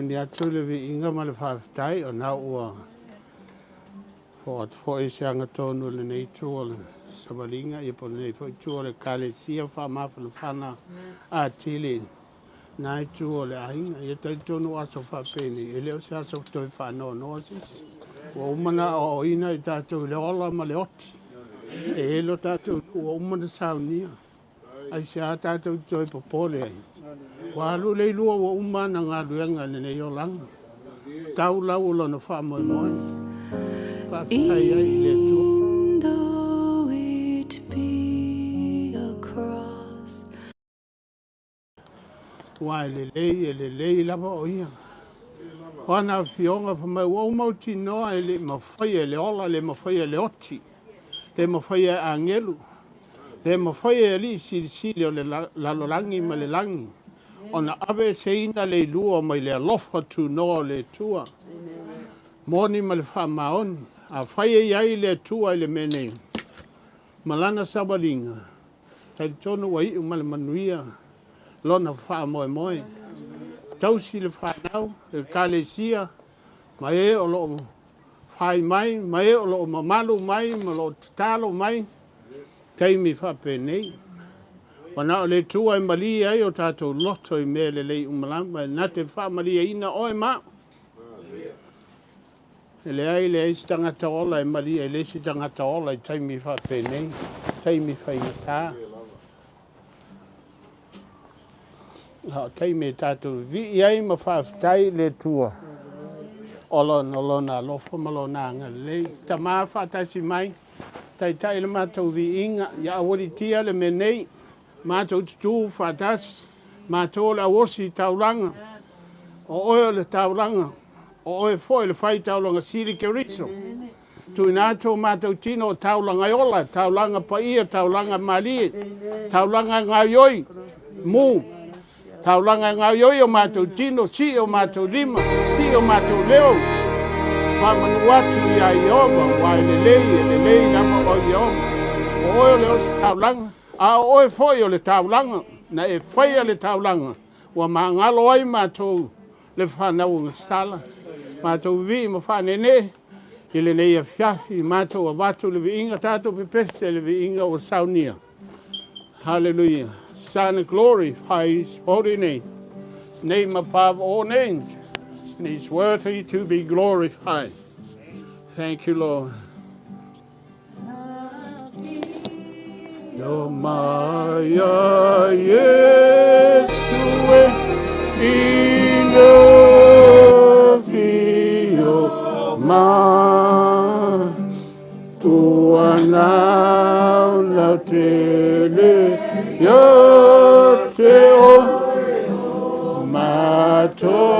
Ni atule vi inga male whawhitai o nā ua ho at fo e seanga tonu le nei tuole sabalinga i po nei fo tuole kale sia wha mawhana whana a tili nai tuole a inga i tai tonu aso whapeni e leo se aso toi whano nosis o umana o ina i tātou le ola ma le oti e elo tātou o umana saunia ai se a tātou toi popole ai Walu leilua wa umana ngā ruenga nene i o langa. Tau lau lona wha moi moi. Whaptai ai le tu. Though it be across. Wai le lei lava o ia. Wana fionga pa mai wau mauti noa e le mawhaia le ola le mawhaia le oti. Le mawhaia a ngelu. Le mawhaia li sili o le lalolangi ma le langi. Ona ave seina le lua mai le alofa tu noa le tua. Moni ma le wha maoni. A whaia iai le tua i le mene. Malana sabalinga. Tai tonu wa iu ma le manuia. Lona wha moe moe. Tausi le whanau. Le kalesia. Ma e o lo whai mai. Ma e o lo mamalu mai. Ma lo talo mai. Taimi whape nei. Wana o le tua e mali ai o tātou loto i me le lei umalamba. Nā te wha mali e ina oe mā. E le ai le eisi tangata ola e mali e le eisi tangata ola i taimi wha penei. Taimi wha ina tā. Taimi tātou vi ai ma whaafitai le tua. Olona lofo malona anga lei. Ta maa whaatasi mai. tai le mātou vi inga, ia awari tia le menei, mātou tutu whatas, mātou le awosi tauranga, o oe le tauranga, o oe foi le whai tauranga siri ke riso. Tui nātou mātou tino tauranga ola, tauranga paia, tauranga mali, tauranga ngaioi, mu, tauranga ngaioi o mātou tino, si o mātou lima, si o mātou leo, whamanu atu ia Iova, wai le lei nama o Iova. O oe le osi taulanga, a oe foi o le taulanga, na e whaia le taulanga, wa maangalo ai mātou le whanau ngastala. Mātou vi ma whanene, i le nei a fiafi, mātou a watu le vi inga, tātou pepese le vi inga o saunia. Hallelujah. Son of glory, high his holy name. His name above all names. And he's worthy to be glorified. Thank you, Lord. Yo Maya Yesue Inofio Ma Tuanau Nautele Yoteo Matolotone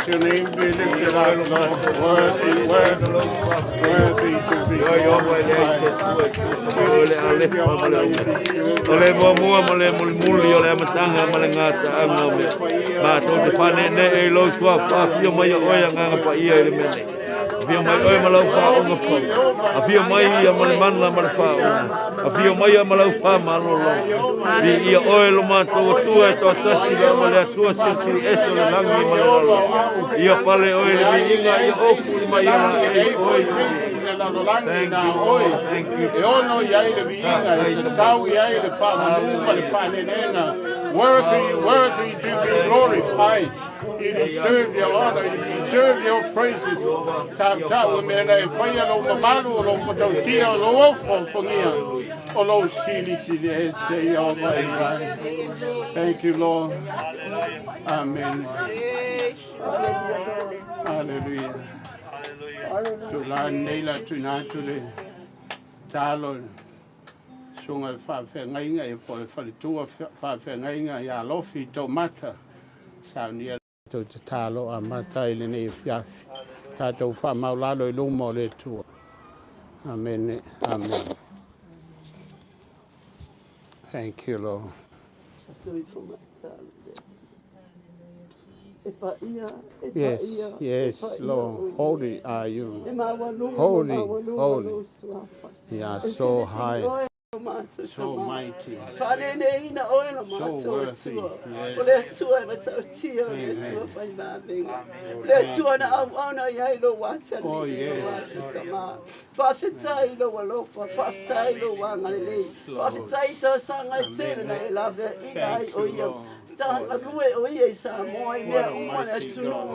Your name be lifted out, Lord. Worthy to be Ole mua male muli ole amatanga male ngata anga me ba to te fane ne e lo swa pa fio mai oia nganga pa ia ile mene fio mai oia malau pa o no fo a fio mai ia male manla male fa a fio mai ia malau pa malo lo bi ia oia lo ma to tua to tasi ba male tua si eso le langi male lo ia pale oia bi inga ia oku mai ia oia. Thank you. E ono iai le viinga, e tau iai le whamanuma le whanenena. Worthy to be glorified. You deserve your honor, you deserve your praises. Tau mena e whaia lo mamalu o lo matautia o lo ofo whangia. O lo sili e se o mai. Thank you, Lord. Amen. Hallelujah. To la neila tu na tu le talo sunga whawhengainga e po le whalitua whawhengainga i alofi tau mata sa nia tau te talo a mata i le nei fiafi tātou whamaulalo i lumo le tua. Amen. Amen. Thank you, Lord. Yes, yes, Lord. Holy are you. Holy, holy. You are so high. So mighty. So worthy. Yes. Oh, yes. Thank you, Lord.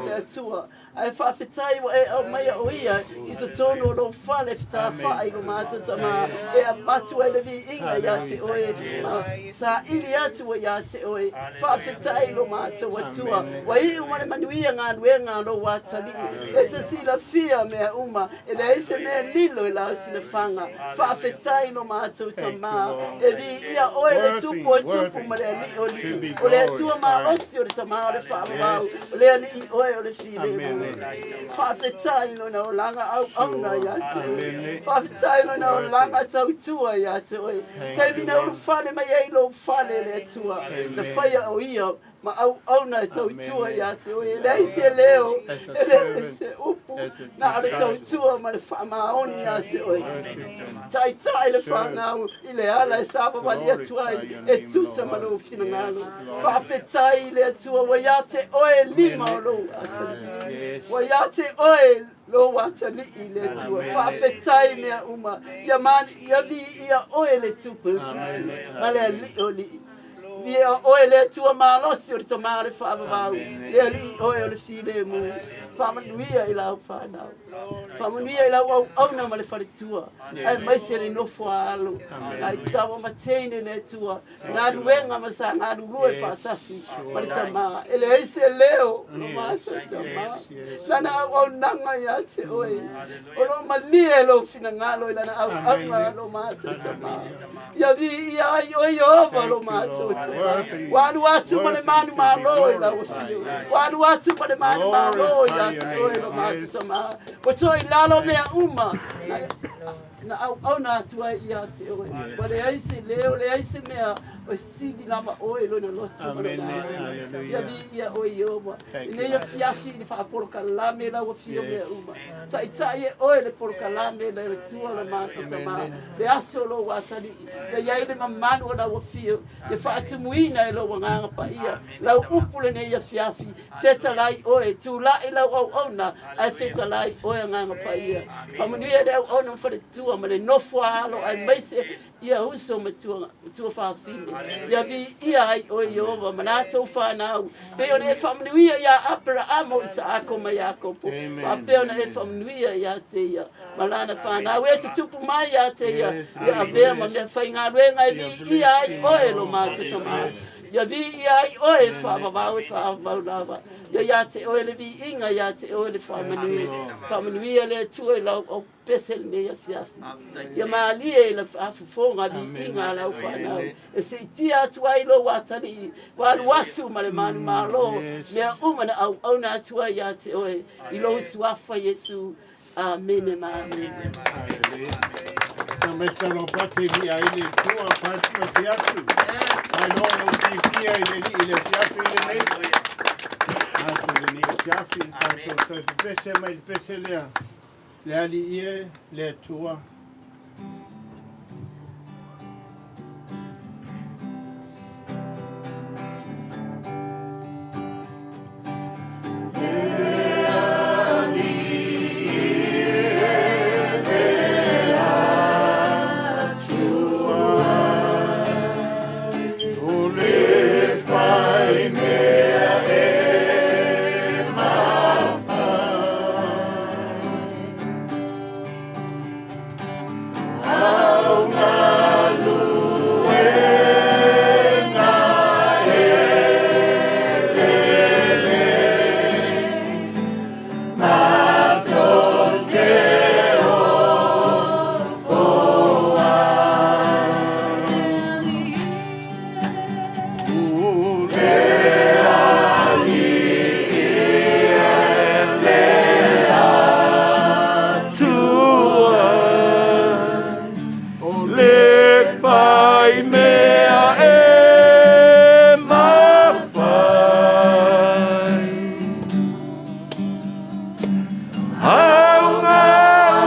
Ai whawhetai wa e au mai o ia I te tono lo whale whita whae go mātou tama e a matu e le vi inga ia te oe sa ili atu ia te oe whawhetai lo mātou atua wa I umane manuia ngā nuenga lo watali e te sila fia mea uma e le eise mea lilo I lao sina whanga whawhetai lo mātou tama e vi ia oe le tupo e tupo ma le ali o li o le atua ma osi o le tama o le whaamau o le ali oe o le file whawhetai no na o langa au na ia te oe. Whawhetai no na o langa tau tua ia te oe. Teimi na ulu whale mai ei lo whale le tua. Na whaia o ia ma au na tau tua ia te oe. Nei se leo, ele se upu na ale tau tua ma le whamaoni ia te oe. Tai tai le whanau I le ala e sapa wali atua e tusa ma lo fina ngalo. Whawhetai le atua wa ia te oe lima o lo atani. Wa ia te oe lo watali I le tua. Whawhetai mea uma. Ia mani, ia vi ia oe le tupu. Ma le ali o li. Ia oe le tua malosi o le tama le whaamavau. Le ali oe o le file mu. Whamanuia I lau whanau. Whamanuia I lau au na ma le whare tua. Ai maise le nofo alo. Ai tawa mateine ne tua. Ngā nuenga masa ngā nurue whaatasi. Ma le tama. Ele eise leo. Lo māsa tama. Lana au nanga ia te oe. O lo malie lo fina ngalo I lana au anga lo māsa tama. Ia vi ia ai oe Yehova lo māsa tama. Wanu atu ma le manu malo I lau fio. Wanu atu ma le manu malo ia te oe lo māsa tama. O toi lalo mea uma. Na au na tua ia te oe. Wa le aise leo, le aise mea o sidi lava oe lo na lotu ma na. Ia vi ia oe Yehova. Ine ia fiafi ni whaaporo kalame la wa fio mea uma. Tai e oe le poro kalame la tua la mātou tama. Le aso lo watani. Le iai le mamanu o la wa fio. Ia whaatumuina e lo wanganga pa ia. Lau upule ne ia fiafi. Feta lai oe. Tu lai lau au na. Ai feta lai oe nganga pa ia. Whamanuia le au na mwhare tua. Ma le nofo alo ai maise ia uso ma tua whaafine. Ia vi ia ai o Yehova manatou whanau. Peo na e whamanuia ia apera amo isa ako mai ako po. Whapeo na e whamanuia ia te ia. Malana whanau e te tupu mai ia te ia. Ia avea ma mea whainga ruenga e vi ia ai oe lo mātou tama. Ia vi ia ai oe whaamavau e whaamavau lava. Ia te oe le vi inga ia te oe le whamanuia. Whamanuia le tua lau o pesel ne ia fiafi. Ia maalie la afufonga vi inga lau whanau. E se itia atua I lo watani. Walu watu ma le manu malo. Mea umana au na atua ia te oe. I lo suafa Yesu. Amen e amen. Mesa no pati vi ai le tua pati o fiafi. Ai no no si fia ile fiafi ile nei. Ato le ni fiafi tanto pese mai pese le ali ie le tua. mea e mawhai. Aunga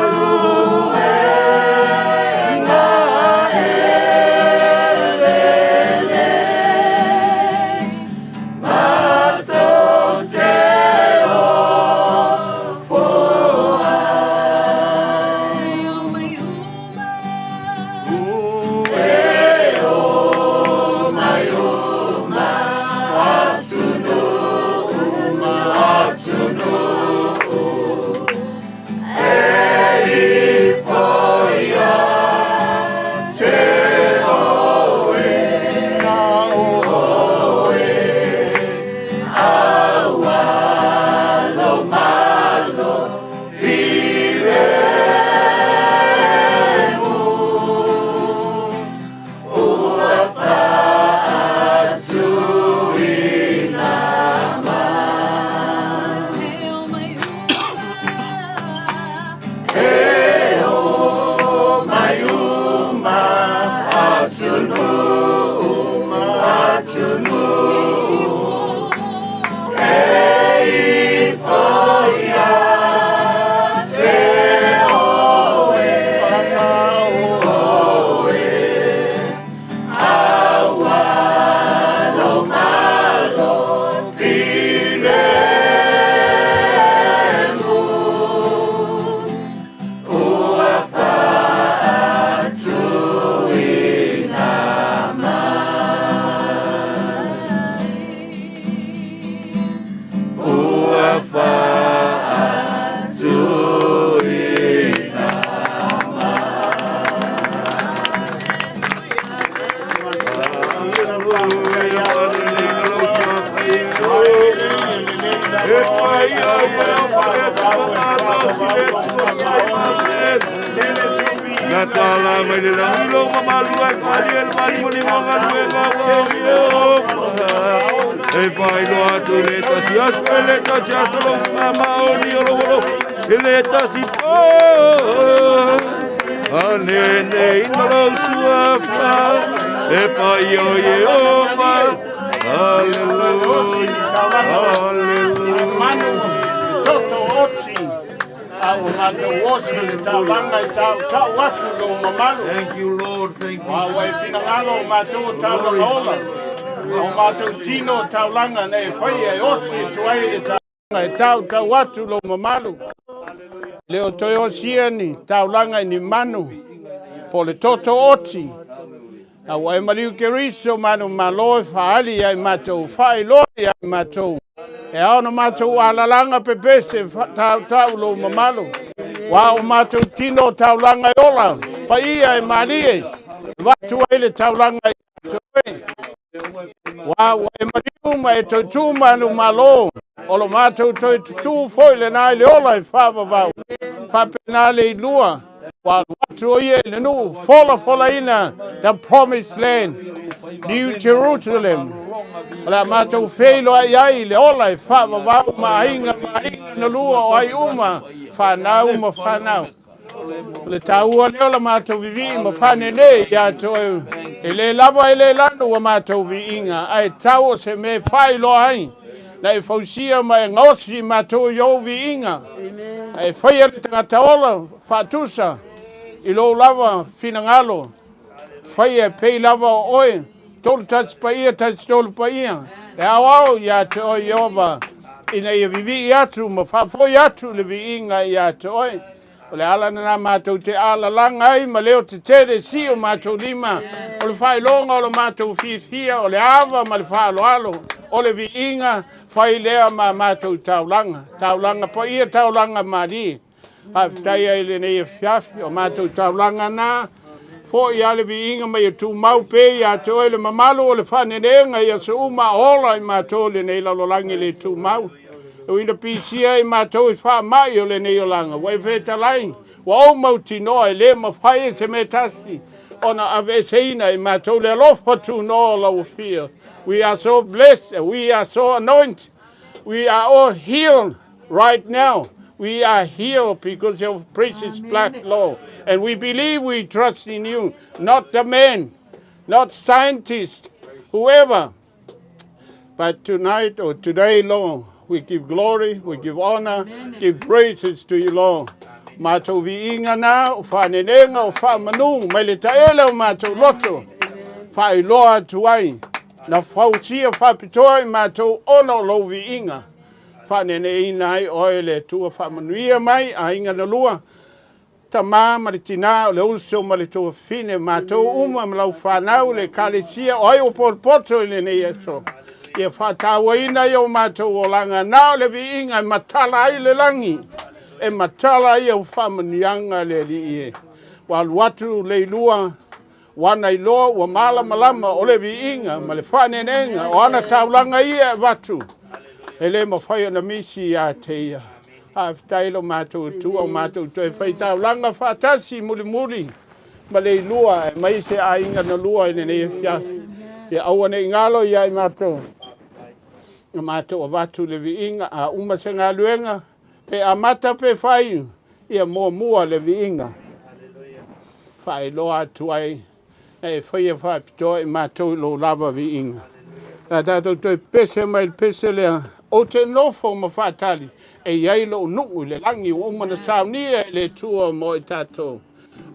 luenga elele, matou te Natala mai le langulo mamalu ai kwaliel mali moni manga luenga wangyo. E pai lo atu le tasi asu le tasi asu lo mama oni lo lo le tasi po. Ane ne inolo suafa e pai o ye o ma. Hallelujah. Hallelujah. Thank you, Lord. Thank you. Leo toyo sieni taulanga ni manu pole toto oti au e maliu keriso manu malo faali ya mato fai lo ya mato e ono mato alalanga pepese tau lo mamalo wa mato tino taulanga yola pa ia e malie watu ile taulanga wa e maliu ma e totu manu malo olo mato to tu foile na ile ola fava va fa penale lua wa watu ye no fola ina the promised land New Jerusalem la mato feilo ai ile ola fava va ma inga na lua ai uma fa na le tau le ola mato vivi ma fa ne ya to ele lava ele lando wa mato vi inga ai tau se me failo ai na e fausia mai ngosi mato yo vi inga e foi ele tangata ola fatusa i lo lava finangalo foi e pei lava oi tol tas paia tas tol paia e awao ya to yova ina e vivi atu ma fa foi atu le vi inga ya to oi ole ala na mato te ala langa ai ma leo te tere si o mato lima ole fai longa ole mato fifia ole ava ma le fa alo ole vi inga fai lea ma mato taulanga po ia taulanga mari aftai ele nei fiafi o mato taulanga na fo ia le vi inga mai tu mau pe ia to ele mamalo ole fa ne nga ia so uma ola i mato le nei la lolangi le tu mau o ina pisia i mato i fa mai ole nei olanga wai veta lai wa o mauti no ele ma fai se metasi ona aveseina i mato le lofa tu no la ufia. We are so blessed, we are so anointed, we are all healed right now. We are healed because of precious black law. And we believe we trust in you, not the man, not scientists, whoever. But tonight or today, Lord, we give glory, we give honor, give praises to you, Lord. Mātou vi inga nā, o whanenenga, o whamanu, mai le taele o mātou loto. Whai loa tuai, na whautia whapitoa i mātou ono lo vi inga. Whanene ina ai oe le tua whamanuia mai, a inga na lua. Ta mā maritina o le uso ma le tua fine mātou uma ma lau whanau le kalesia oe o porpoto i le nei eso. Ia whataua ina i o mātou o langa nao le vi inga e matala ai le langi. E matala i o whamanianga le li ie. Walu atu Leilua, wana i loa ua mala malama o le vi inga ma le whanenenga o ana taulanga ia e watu. E le mawhai na misi a teia. A whitailo mātou tua o mātou toi whai taulanga whatasi muli muli. Ma Leilua e mai se a inga na lua i nei fiasi. E awane ingalo ia i mātou. Mātou a watu le vi inga a uma se ngā luenga. Pe amata pe whai ia mua le vi inga. Whai loa tuai e whai e whai pitoa i mātou lo lava vi inga. La tātou toi pese mai pese lea o te nofo ma whatali e iai lo nungu le langi o umana saunia le tua mo i tātou.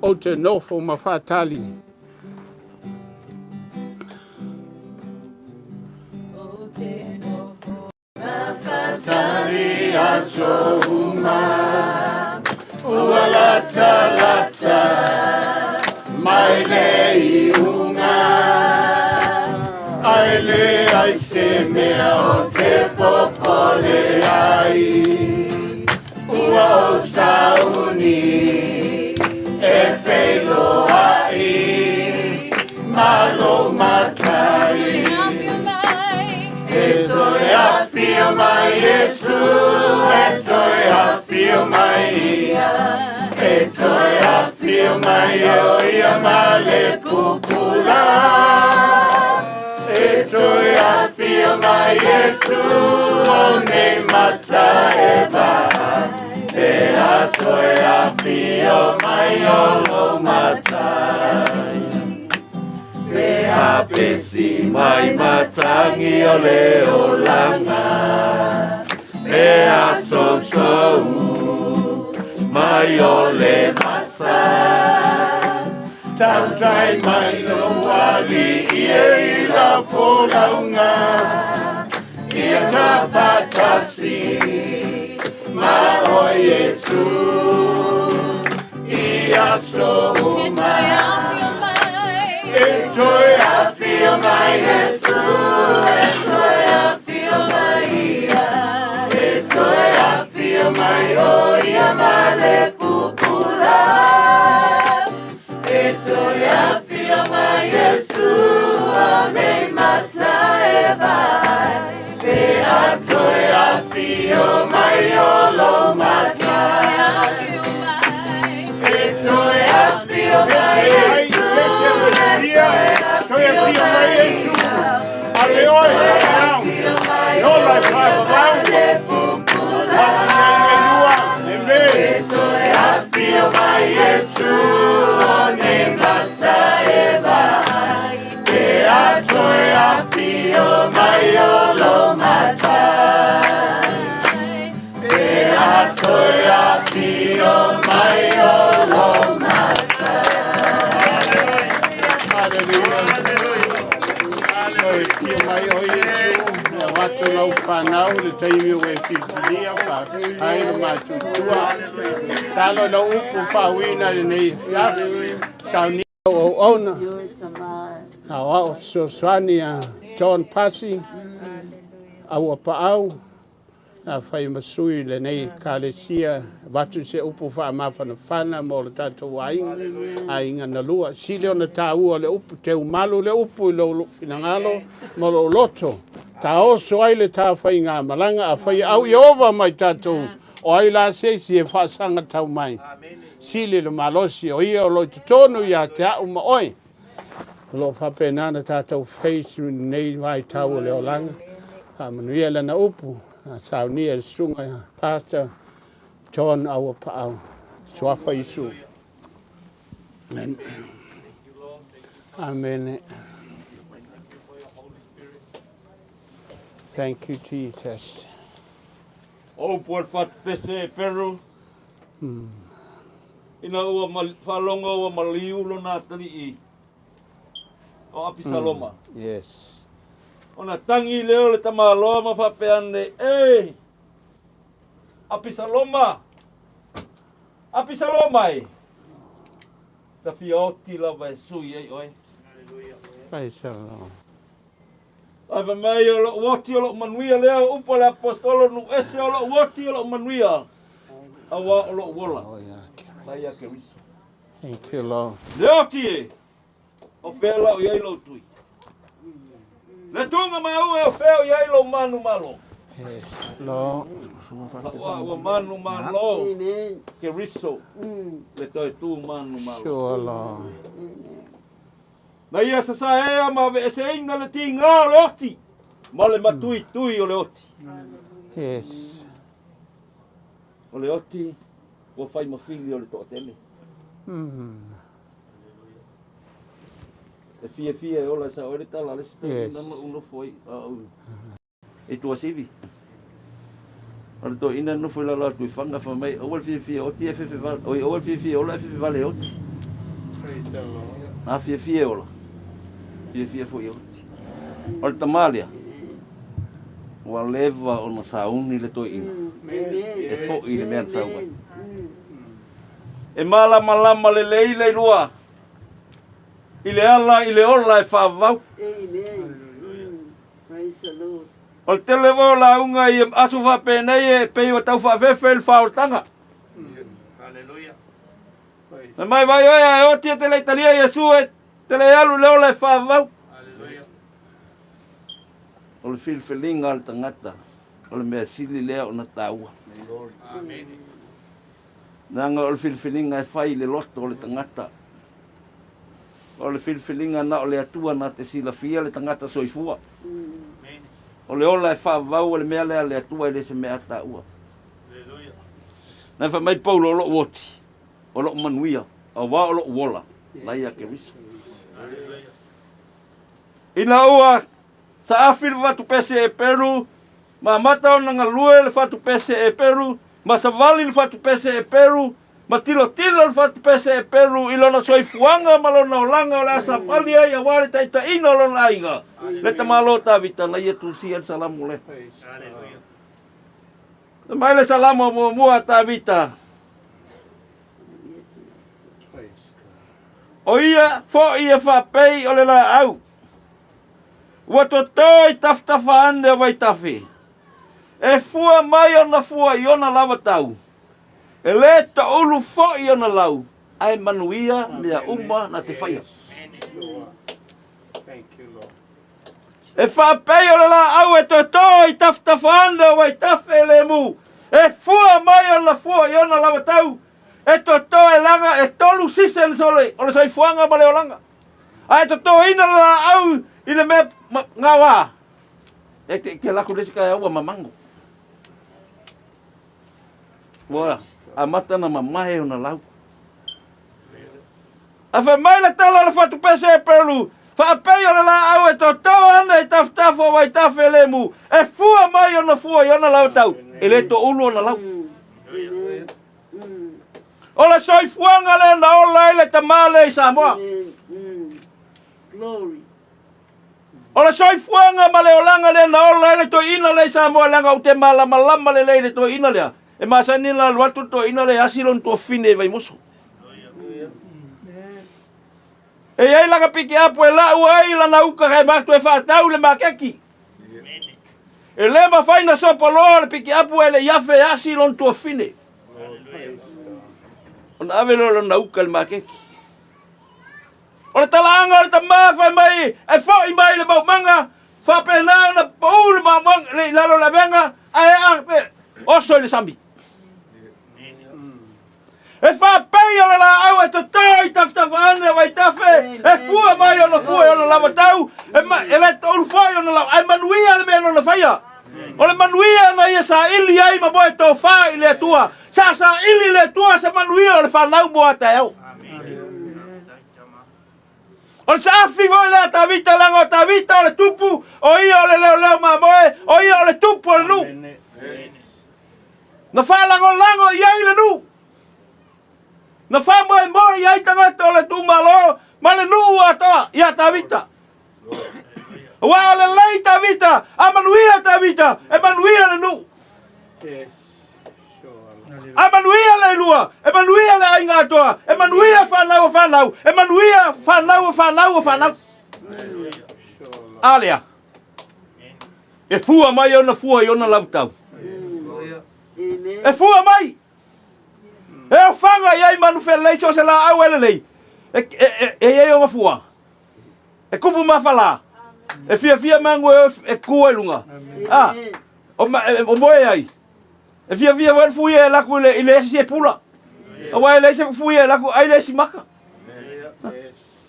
O te nofo ma whatali. Tali aso uma ua lata mai le iunga ai le ai se mea o te popole ai ua o sauni e whelo ai malo matai e toi a fio mai Yesu, e toi a fio mai ia, e toi a fio mai o ia male pupula, e toi a fio mai Yesu, o ne mata e vai, e a toi a fio mai o lo matai. E a pesi mai matangi o le o langa. E a so mai o le masa. Tau trai mai no wali ia I la folaunga. Ia ta fatasi ma o Yesu. Ia so mai. Estoy a feel my Yesu, estoy a feel my ia, estoy a feel my oia male popular. Estoy a feel my Yesu, ame masa eva. Estoy a feel my olo mata. Estoy a feel my Yesu. Estoy a feel my Yesu. Ale oi, não. Não vai falar. Estoy a feel my Yesu. Ne masa eva. Estoy a feel my olo mata. Estoy a feel my olo mata. Tia mai o Yesu, e watu lau whanau, le taimi o e whiwhiria, whakai no mātutua. Talo na upu whawina le nei whiapi, saunia o ona. Hawa o Soswani a John Pasi, au a paau, a whai masui le nei kālesia, watu se upu wha mawhana whana mo le tātou a inga na lua. Sile o na tāua le upu, te umalu le upu I lo finangalo mo lo loto. Tā oso ai le tā whai ngā malanga, a whai au Iova mai tātou, o ai la seisi e whaasanga tau mai. Sile le malosi o ia o lo tutonu ia te au ma oi. Lo whapenana tātou whaisu nei vai tau le o langa. Manuia lana upu. Saunia sunga Pastor John our pau swafa Isu. Amen. Thank you, Jesus. O puat fat pese peru. Ina ua whalonga ua maliu lo nā tani I. O api saloma. Yes. Ona tangi leo le tamaloa ma whapeane. E! Api saloma. Api saloma e. Ta fioti lava e sui ei oi. Praise the Lord. Ai va mai o lo woti o lo manuia leo upo le apostolo nu ese o lo woti o lo manuia. Awa o lo wola. Oh, yeah. Mai a ke riso. Thank you, Lord. Leo tie. O fela o iei lo tui. Le tunga mau e o feo iei lo manu malo. Yes, Lord. Wa manu malo. Ke riso. Le toi tu manu malo. Sure, Lord. Na ia sa ea ma ve ese inga le ti ngā o le oti. Ma le matui tui o le oti. Yes. O le oti. Ua fai mawhili o le toa tele. E fia e ola sa oere tala le sta. Yes. Nama uno foi. E tua sivi. O le toa ina no foi la la tui whanga wha mai. Oal fia oti e fefe vale. Oi oal fia ola e fefe vale oti. Praise the Lord. A fia ola. Fia foi oti. O le tamalia. Ua leva o na sauni le toa ina. E fo i le mea na sauai. E malama le Leilua. I le ala, i le ola e whaavau. Praise the Lord. O le tele wau la unga i asu whapēnei e pei o tau whawewhe le whaotanga. Hallelujah. Na mai vai oia e oti e te leitalia Iesu e te le alu le ola e whaavau. Hallelujah. O le whilwhilinga le tangata. O le mea sili lea o na taua. Amen. Nanga o le whilwhilinga e whai le loto o le tangata. O le whilwhilinga na o le atua na te sila fia le tangata soifua. O le ola e whaavau o le mea lea le atua e le se mea taua. Nai wha mai paulo o lo woti. O lo manuia. O wā o lo wola. Lai a ke riso. Ina ua sa afil watu pese e Peru. Ma mata o nanga lue le watu pese e Peru. Ma sa vali le watu pese e Peru. Ma tilo le watu pese e Peru. Ilona soifuanga ma lona olanga o le asa palia. Ia wale taita ina o lona aiga. Le tamalo tavita na ia tulsi el salamu le. Mai le salamu mo mua tavita. O ia fo ia whapei o le la au. Ua totoi taftafa ane o vai tafi. E fua mai o na fua i ona lava tau. E le ta ulu fo i ona lau. Ai manuia mea uma na te whaia. Thank you, Lord. E whapei o le la au e totoi taftafa ane o vai tafi le mu. E fua mai o na fua i ona lava tau. E totoi e langa e tolu sisen sole. O le sai fuanga ma le o langa. Ai totoi ina la au i le mea ngawa. E ke laku lesi kai aua mamango. Wā, a mata na mamahe o na lau. A wha mai le tala le whatu pese e Peru. Whaapei o le la au e totoo ana i taftafo wai tafe le mu. E fua mai o na fua i ona lau tau. E le to ulu o na lau. O le soifuanga le na ola i le tamale i Samoa. Glory. O le soifuanga ma le olanga le na ola i le to ina le i Samoa langa u te malama le to ina lea. E masani la luatu to ina le asilon to fine vai moso. E ei langa piki apu e la ua ei la na uka kai maktu e whaatau le makeki. E le ma whaina sopa loa le piki apu e le iafe asilon to fine. O na ave lo na uka le makeki. O le talaanga o le tamaa whai mai e whoi mai le maumanga. Whapena na paulu mamang le lalo la venga. Ai ape oso le sambi. E whapei o le la au e totoi taftawhane wai tafe. E fua mai o na fua o na lava tau. E le tolu whai o na lava. Ai manuia le mea no na whaia. O le manuia na ia sa ili ai ma boe tō wha i le tua. Sa ili le tua sa manuia o le whanau moa te au. O se afi voi le tavita lango tavita o le tupu o ia o le leo mamoe o ia o le tupu o le nu. Na wha lango ia i le nu. Na wha moe ia i tangata o le tumalo ma le nu atoa ia tavita. Wa o le lei tavita a manuia tavita e manuia le nu. A manuia le lua, e manuia le ainga atoa, e manuia whanau, e manuia whanau. Alea. E fua mai ona fua i ona lautau. E fua mai. E o whanga iai manu whelei so se la au ele lei. E iai o mafua. E kupu mawhala. E fia mangu e kua lunga. O moe ai. E fia wan fui e laku ile si e pula. A wai le se fui e laku ai le si maka.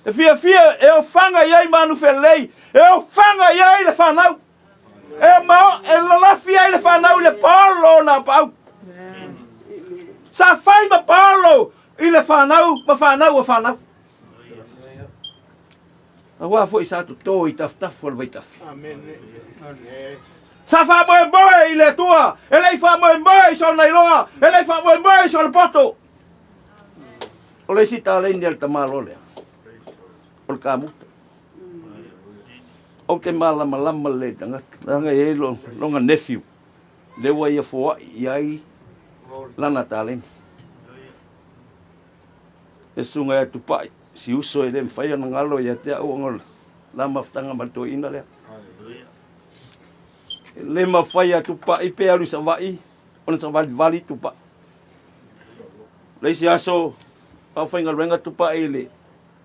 E fia e o whanga iai manu whelei. E o whanga iai le whanau. E mao e lalafi ai le whanau le palo na pau. Sa whai ma palo i le whanau, ma whanau o whanau. A wā fo i sato tō i taftafu al waitafi. Sa wha moe i le tua, e lei wha moe i so nailoa, e lei wha moe i so le poto. O le sita leini al tamalo lea. O le kāmuta. O te malama le tanga e longa nephew. Lewa ia foa iai lana tāleni. E sunga e tupai, si uso e le mwhaia na ngalo ia te au ngol. La maftanga mato ina lea. Le mawhaia tupa i pe aru sa vai, ona sa vali tupa. Le si aso, au whainga renga tupa i le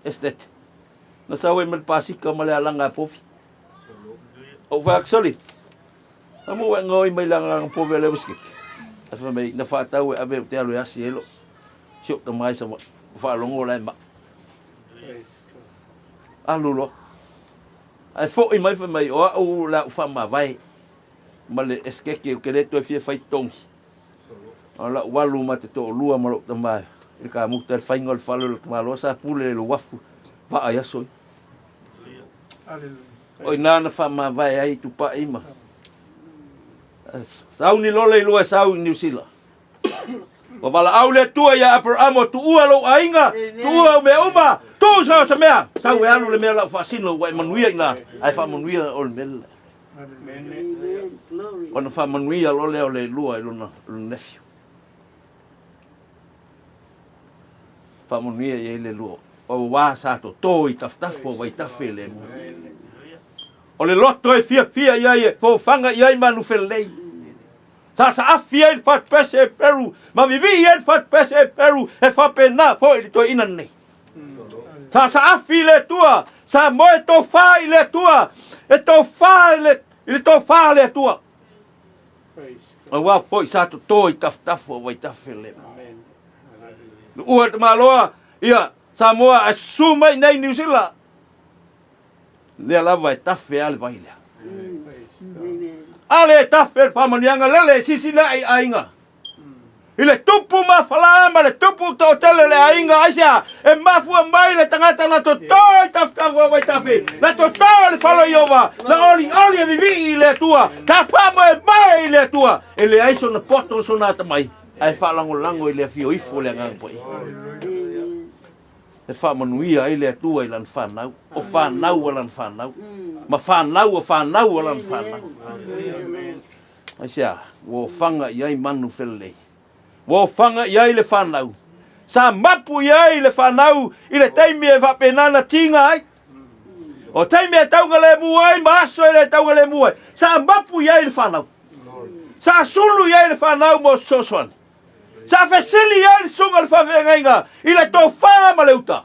estate. Na sa ue mele pasika ma le alanga pofi. O wha aksoli. Na mua ngoi mai langa pofi le wiskik. Afa mei, na whaatau e abe te alu e asi elo. Siok ta mai sa whaalongo lai ma. Alulo. Ai fo i mai mai o au la wha vai. Ma le eskeke o kereto e fia whai tongi. O la walu ma te tō lua ma lok tamai. I ka muta e whainga le whalu le tamalo. Sa pule le wafu. Va ai asoi. Oi nana wha vai ai tupa ima. Sau ni lole i lua sau i New Zealand. O wala au le tua ia Abrahamo tu ua lo ainga. Tu ua me uma. Tu sa mea. Sau e anu le mea lau whasino wa manuia ina. Ai wha manuia o le mele. Ona wha manuia lo leo le lua i luna nephew. Wha manuia i le lua. O wā sato tō i taftafo wa i tawhi le mua. O le loto e fia iai e fo whanga iai manu whelei. Sa afi e what pese e peru. Ma vivi e what pese e peru. E whapena fo i to ina nei. Sa afi le tua. Sa moe tō wha i le tua. E tō wha i tō wha le tua. O wā fo i sato tō i taftafo wa i tawhi le mua. Ua te maloa. Ia. Samoa a sumai nei New Zealand. Lea lava e tawhi ale vailea. Ale e tawhi e whamanianga lele sisi le ai ainga. I le tupu ma whalaama le tupu tō tele le ainga aisia. E mafua mai le tangata na to tōi tawhikawa wai tawhi. Na to tōi le whalo iova. Na oli e vivi i le tua. Ta whamo e mai i le tua. E le aiso na poto so nata mai. Ai whalango i le fio ifo le ngangpoi. E whamanuia i le atua i lan whanau. O whanau a lan whanau. Ma whanau a lan whanau. Ai sia, wo whanga i ai manu whelei. Wo whanga i ai le whanau. Sa mapu i ai le whanau i le teimi e whapenana tinga ai. O teimi e taunga le muai, ma aso e le taunga le muai. Sa mapu i ai le whanau. Sa sulu i ai le whanau mo sosoan. Sa fesili ai sunga le whawhengainga i le tō whama leuta.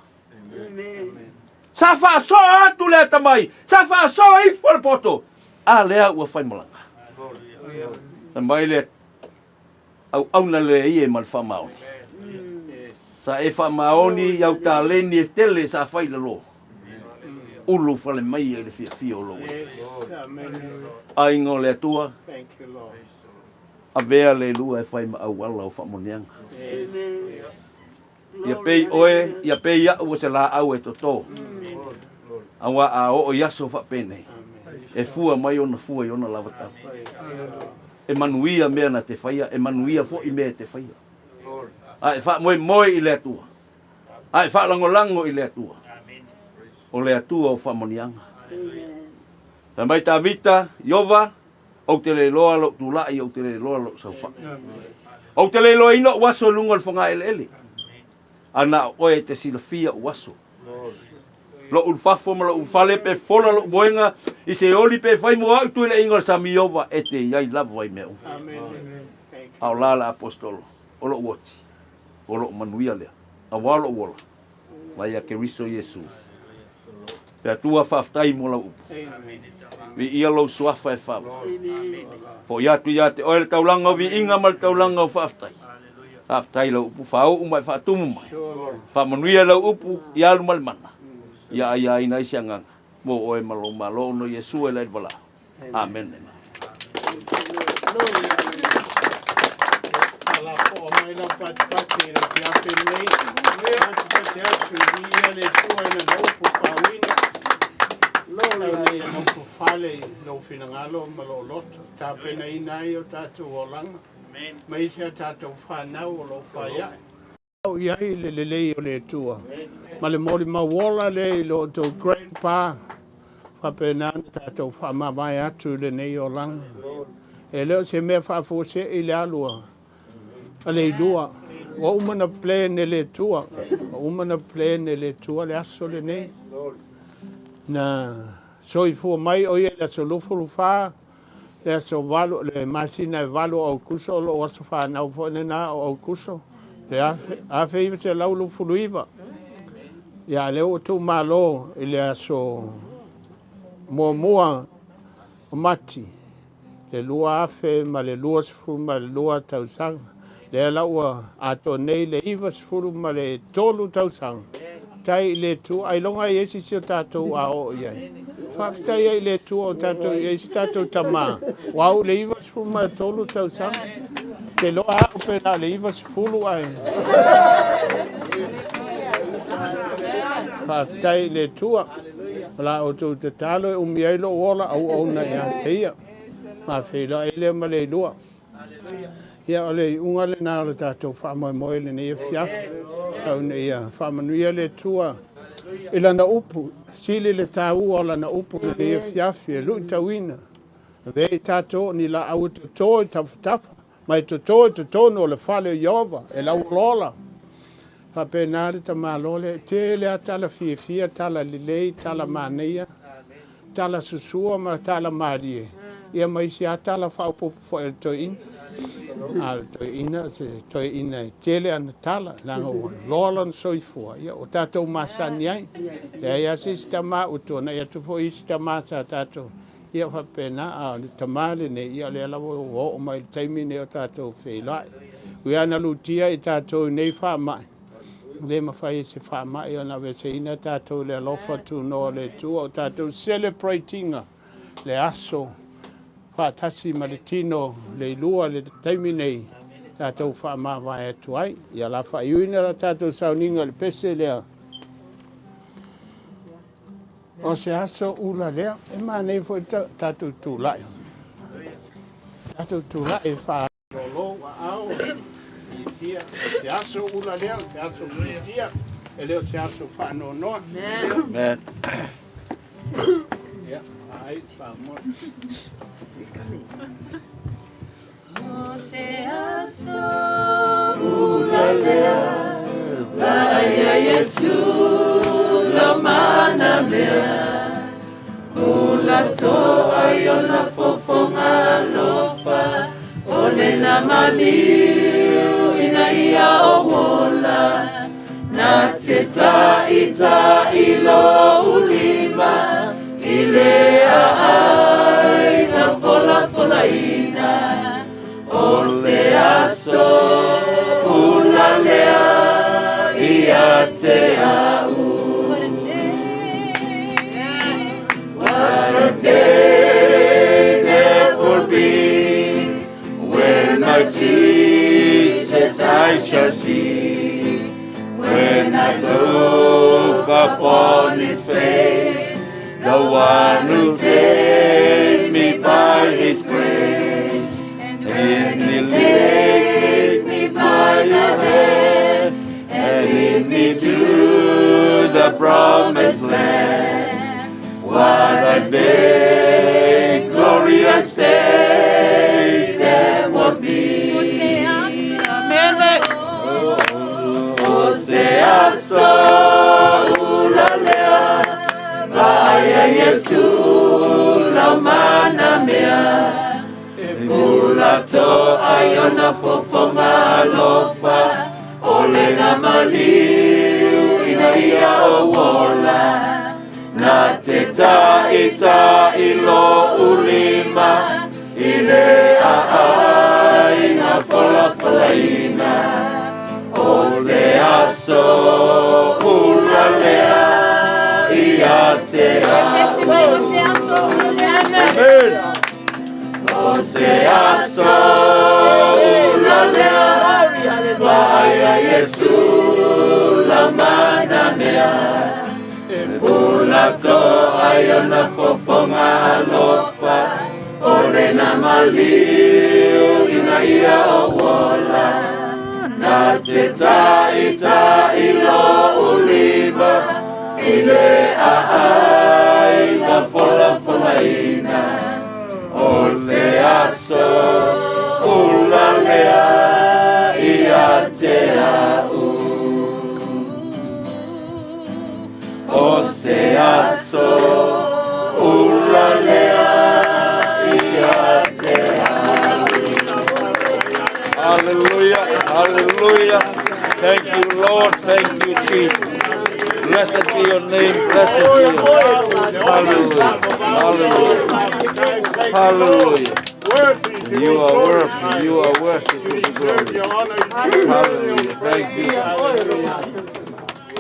Sa wha soa atu le tamai. Sa wha soa i le poto. A lea ua whaimolanga. Na mai le au na le i e mal whamaoni. Sa e whamaoni iau tā leni e tele sa whai le lo. Ulu whale mai e le fia o lo. Aingo le atua. A vea le lua e whai ma au ala o whamonianga. Ia pei oe, ia pei ia ua se la au e toto. Awa a o yaso fa pene. E fua mai ona fua i ona lava tau. E manuia mea na te whaia, e manuia fo i mea te whaia. Ai fa moe i le atua. Ai fa lango i le atua. O le atua o fa monianga. Ta mai ta vita, Iova, o te le loa lo tulai, o te le loa lo saufa. O te le loa ino waso lunga le whanga ele. Ana oe te silafia waso. Lo ulfafo ma lo ufale pe fola lo boenga i se oli pe fai mo au tu le inga sa Iova e te iai lava vai meu. Au lala apostolo, o lo uoti, o lo manuia lea, a walo wola, vai a keriso Yesu. Pea tua whaftai mo la upu. Vi ia lo suafa e whau. Po iatu iate, oe le taulanga vi inga ma le taulanga o whaftai. Whaftai la upu, whau umai whaatumu mai. Whamanuia la upu, ialu malimana. Ia ia ina isi anganga. Mo oe malo no Yesu e lai wala. Amen. Ala po mai la pati le kia penei. Te atu ia le tua ina naupu pawina. Lola nei naupu fale no finangalo ma lo loto. Ta penei nai o tatu olanga. Maisia tatu whanau o lo whaiai. Au iai le lei o le tua. Ma le mori mawola le lo to grandpa. Whapenana tatu whamamai atu le nei o langa. E leo se mea whafose i le alua. A Leilua. O umana plan le tua. O umana plan le tua le aso le nei. Na soifua mai o ia le aso lufuru wha. Le aso walu, le masina walu au kuso lo aso whanau fone na au kuso. Le afe iwa se lau lufuru iwa. Ia leo tu malo i le aso mua o mati. Le lua afe ma le lua sifu ma le lua tausanga. Le laua ato nei le iwa sifu ma le tolu tausanga. Tai le tu ai longa i esi si o tatou a o iai. Whaftai ai le tu o tatou i esi tatou tama. Wau le iwa sifu ma le tolu tausanga. Te loa hao pe la le iwa sifu ai. Whaftai le tua. La o tu te talo e umiai lo ola au au na ia teia. Ma whila e le ma le lua. Ia ole unga le nā le tātou whaamai moe le nei e fiafi. Au ne ia whaamanuia le tua. I lana upu, sili le tāu o lana upu le nei e fiafi e lui tauina. Vei tātou ni la au te tō i tawhatafa. Mai te tō i te tōno le whale o Iova e lau lola. Pape nāre ta mālole, te lea tala fia tala lilei, tala māneia, tala susua ma tala mārie. Ia mai si a tala whaupopo fo e toi ina. Al toi ina, se toi ina e tele ana tala, langa ua lolan soifua. Ia o tātou māsani ai. Ia ia si sta mā utona, ia tufo i sta mā sa tātou. Ia whapena a ni tamale ne, ia lea lawa o mai taimine o tātou wheilai. Ua ana lutia i tātou nei wha mai. Le mawhai se wha mai o na wese ina tātou le alofa tu no le tua o tātou celebratinga le aso whaatasi ma le tino le lua le taiminei tātou wha mawai atu ai. Ia la wha iuina la tātou sauninga le pese lea. O se aso ula lea, e maa nei fo tātou tūlai. Tātou tūlai wha rolo wa au. Ia, se aso ula lea, se aso ia, e leo se aso whano noa. Amen. Ia, ai, whamoa. O se aso ula lea, Laia Yesu lo mana mea, ula toa iona fofonga lofa, ole na maliu ina ia o wola, na te ita ilo ulima, ilea ai na fola ina, o se aso ula lea, ia te au. What a day that will be, when my Jesus I shall see. When I look upon his face, the one who saved me by His grace, and He lifts me by the hand, and leads me to the promised land. What a day, glorious day that will be. Oseaso ulalea, Baya Yesu lamana mea, Ulato ayona fofonga lofa, Olena maliu ina ia owola, Na teta ita ilo ulima, Ile ina fola folaina, Oseaso ulalea, Iatea. Oseaso ulalea, Baya Yesu lamana mea, Ulato ayona fofonga lofa, Olena maliu ina ia owola, Na teta ita ilo uliba, Ile ina fola folaina, Oseaso ulalea, Iatea Oseaso ulalea, Iatea. Hallelujah, hallelujah. Thank you, Lord. Thank you, Jesus. Blessed be your name. Blessed be your name. Hallelujah, hallelujah, hallelujah. You are worthy. You are worthy to be glorified. Hallelujah. Thank you.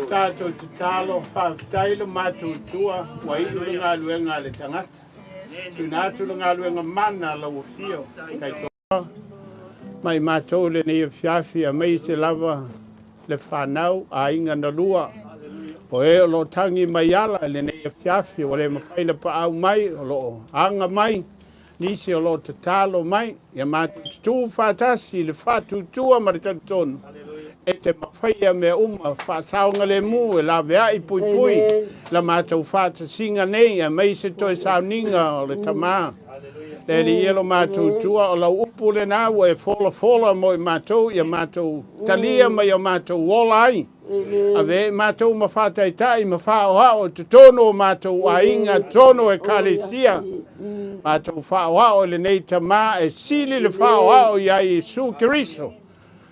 Tato talo tailo matu tua wai lunga luenga le tangata. Tunatu lunga luenga mana la ufio kai to. Mai matou le nei fiafi a mai se lava le whanau a inga na lua. O e lo tangi mai ala le nei fiafi o le mawhaina pa au mai o lo anga mai. Nisi o lo te talo mai. Ia matu tu whatasi le whatu tua maritantonu. E te mawhaia mea whasaonga le mu e la vea i pui pui. La mātou whata singa nei a mai se toi sauninga o le tamā. Le li ielo mātou tua o lau upu le nā e fola mo i mātou ia mātou talia mai o mātou wola ai. A ve mātou mawhata i tai mawha o te tono o mātou a inga tono e kalesia. Mātou wha o le nei tamā e sili le wha o ia Jesu Kiriso.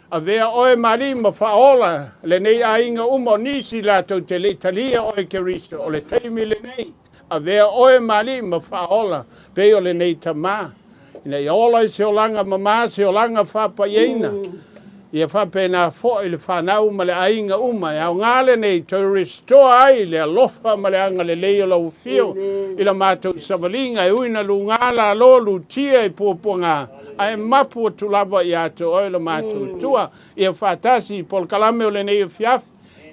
A vea oe marima whaola le nei a inga nisi lato te le talia oe Kiriso o le teimi le nei. A vea oe marima whaola peo le nei tamā. Ina i ola i seolanga mamā seolanga whapa ieina. Ia whape nā fo i le whanau ma le a inga e au ngāle nei to restore ai le alofa ma le anga le leo lau fio. I la mātou savalinga e uina lu ngāla lolu tia i pōponga. Ai mapu o tulava i ato oi la mātou tua. Ia whatasi pol kalame o le nei fiaf.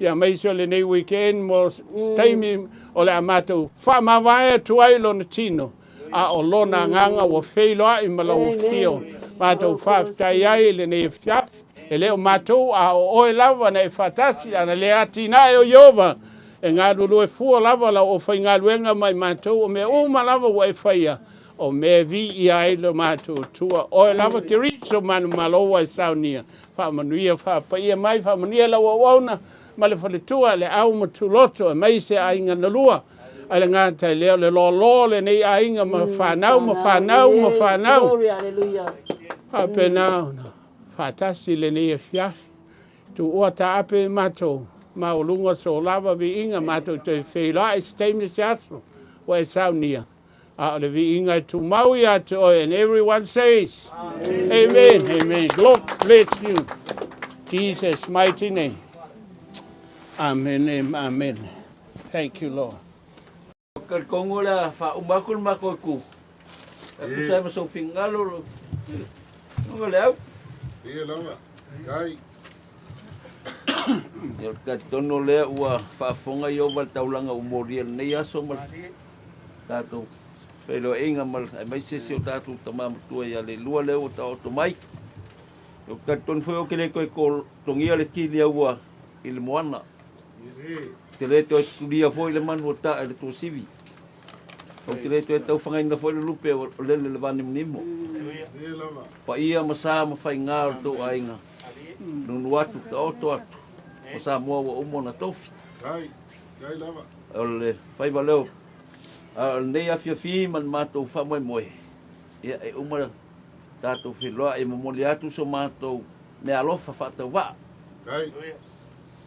Ia meise o le nei weekend mo steimi o le a mātou whamawai atu ai lo na tino. A o lona nganga o wheiloa i malau fio. Mātou whaftai ai le nei fiaf. E leo mātou a o oe lava na e whatasi ana le ati na e o Iova. E ngā rulu e fua lava la o whai ngā ruenga mai mātou o mea uma lava wa e whaia. O mea vi i ailo mātou tua. Oe lava ke riso manu maloa e saunia. Whamanuia whapaia mai, whamanuia lawa wauna. Ma le whale tua le au matuloto e mai se ainga na lua. Ai ngata e leo le lo le nei ainga ma whanau. Hape nao na. Whatasi le nei e fiafi. Tu ua ta ape matou. Ma o lunga so lava vi inga matou te wheila e se teime se aso. Wa e saunia. A le vi inga tu maui atu oi. And everyone says, Amen. Amen. God bless you. Jesus' mighty name. Amen. Amen. Thank you, Lord. Kongo la fa umakul makoku. Aku saya masuk fingalo. Kongo leo. Iya lama. Kai. Yo ka tono le ua fa fonga yo val taulanga umoria nei aso mal. Tātou whaelo inga mal ai mai sesi o tātou tamamutua ia le lua leo o tau to mai. O katoni foi o kele koe ko tongia le tili aua i le moana. Te le toi tulia foi le manu o taa le tō sivi. O te le toi tau whangaina foi le lupe o lele le vani mnimo. Pa ia masā ma whai ngā o tō ainga. Nunu atu ta oto atu. O sā mua wa umo na tofi. Kai lava. O le whai waleo. O nei a fia man mātou whamoe moe. Ia e umara tātou whiloa e momoli atu so mātou me alofa whatau wā. Kai.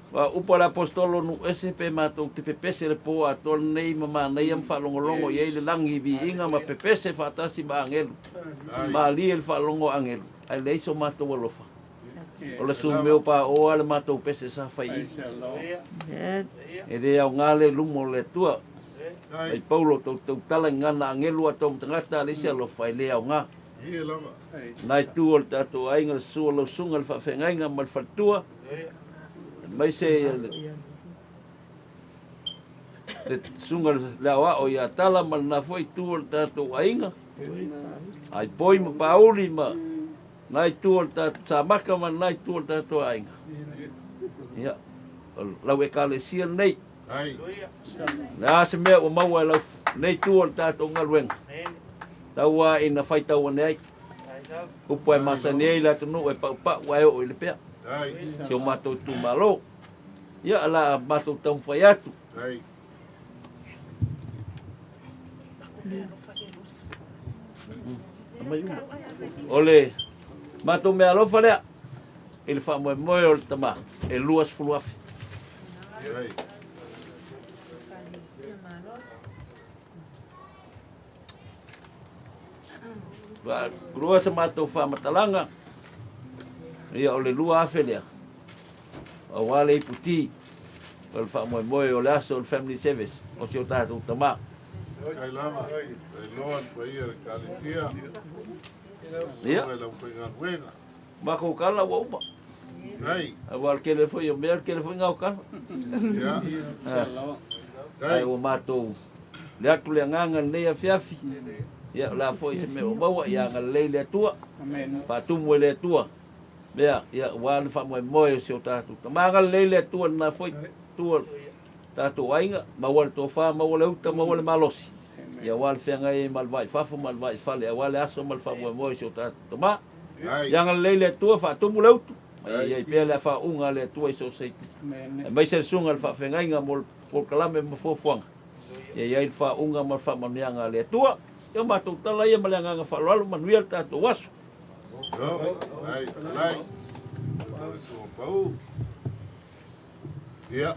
Wa upa la apostolo nu ese pe mātou te pepese le po a tol nei mama nei am whalongolongo i eile langi vi inga ma pepese whatasi ma angelu. Ma li el whalongo angelu. Ai leiso mātou alofa. O le sumeo pa o ale mātou pese sa whai i. E rea o ngāle lumo le tua. Ai Paulo tau tala ngana angelu a tau tangata alisi alofa i lea o ngā. Nai tu o tātou ainga le sua lau sunga le whawhengainga ma le whatua. Mai se le sunga le awa o ia tala ma na foi tu o tātou ainga. Ai poi ma pauli ma nai tu o tātou tamaka ma nai tu o tātou ainga. Ia, lau e kālesia nei. Nā se mea o maua lau nei tu o tātou ngaruenga. Taua ina whaitau ane ai. Upo e masani ei la tunu e pau wai o i le pea. Si o mātou tu malo. Ia ala mātou tau whai atu. Ole, mātou mea alofa lea. I le wha moe moe o le tama. E luas fuluafi. Kurua sa mātou whamatalanga. Ia o le lua afe lea. O wale i puti. O le whamoe moe o le aso o le family service. O si o tātou tamā. Kai lama. E loan pa ia le kālesia. Ia. Sunga lau whainga nuenga. Mako kala wa upa. Kai. A wale kele foi o mea kele foi ngau kala. Ia. Ai o mātou. Le atu le nganga nei a fiafi. Ia la foi se me o maua ia nga leile atua. Patumu ele atua. Bea, ia wale whamoe moe se o tātou. Tamanga leile atua na foi tua tātou ainga. Ma wale tō wha, ma wale uta, ma wale malosi. Ia wale whenga e malvai whafo, malvai whale. Ia wale aso mal whamoe moe se o tātou. Tama, ia nga leile atua whatumu le utu. Ia i pia le wha unga le atua i so seitu. Mai se sunga le wha whenga inga mo kalame ma fōfuanga. Ia i wha unga ma wha manianga le atua. Ia mātou tala ia maleanga ngā whaloalo manuia le tātou wasu. Lai. So pau. Ia.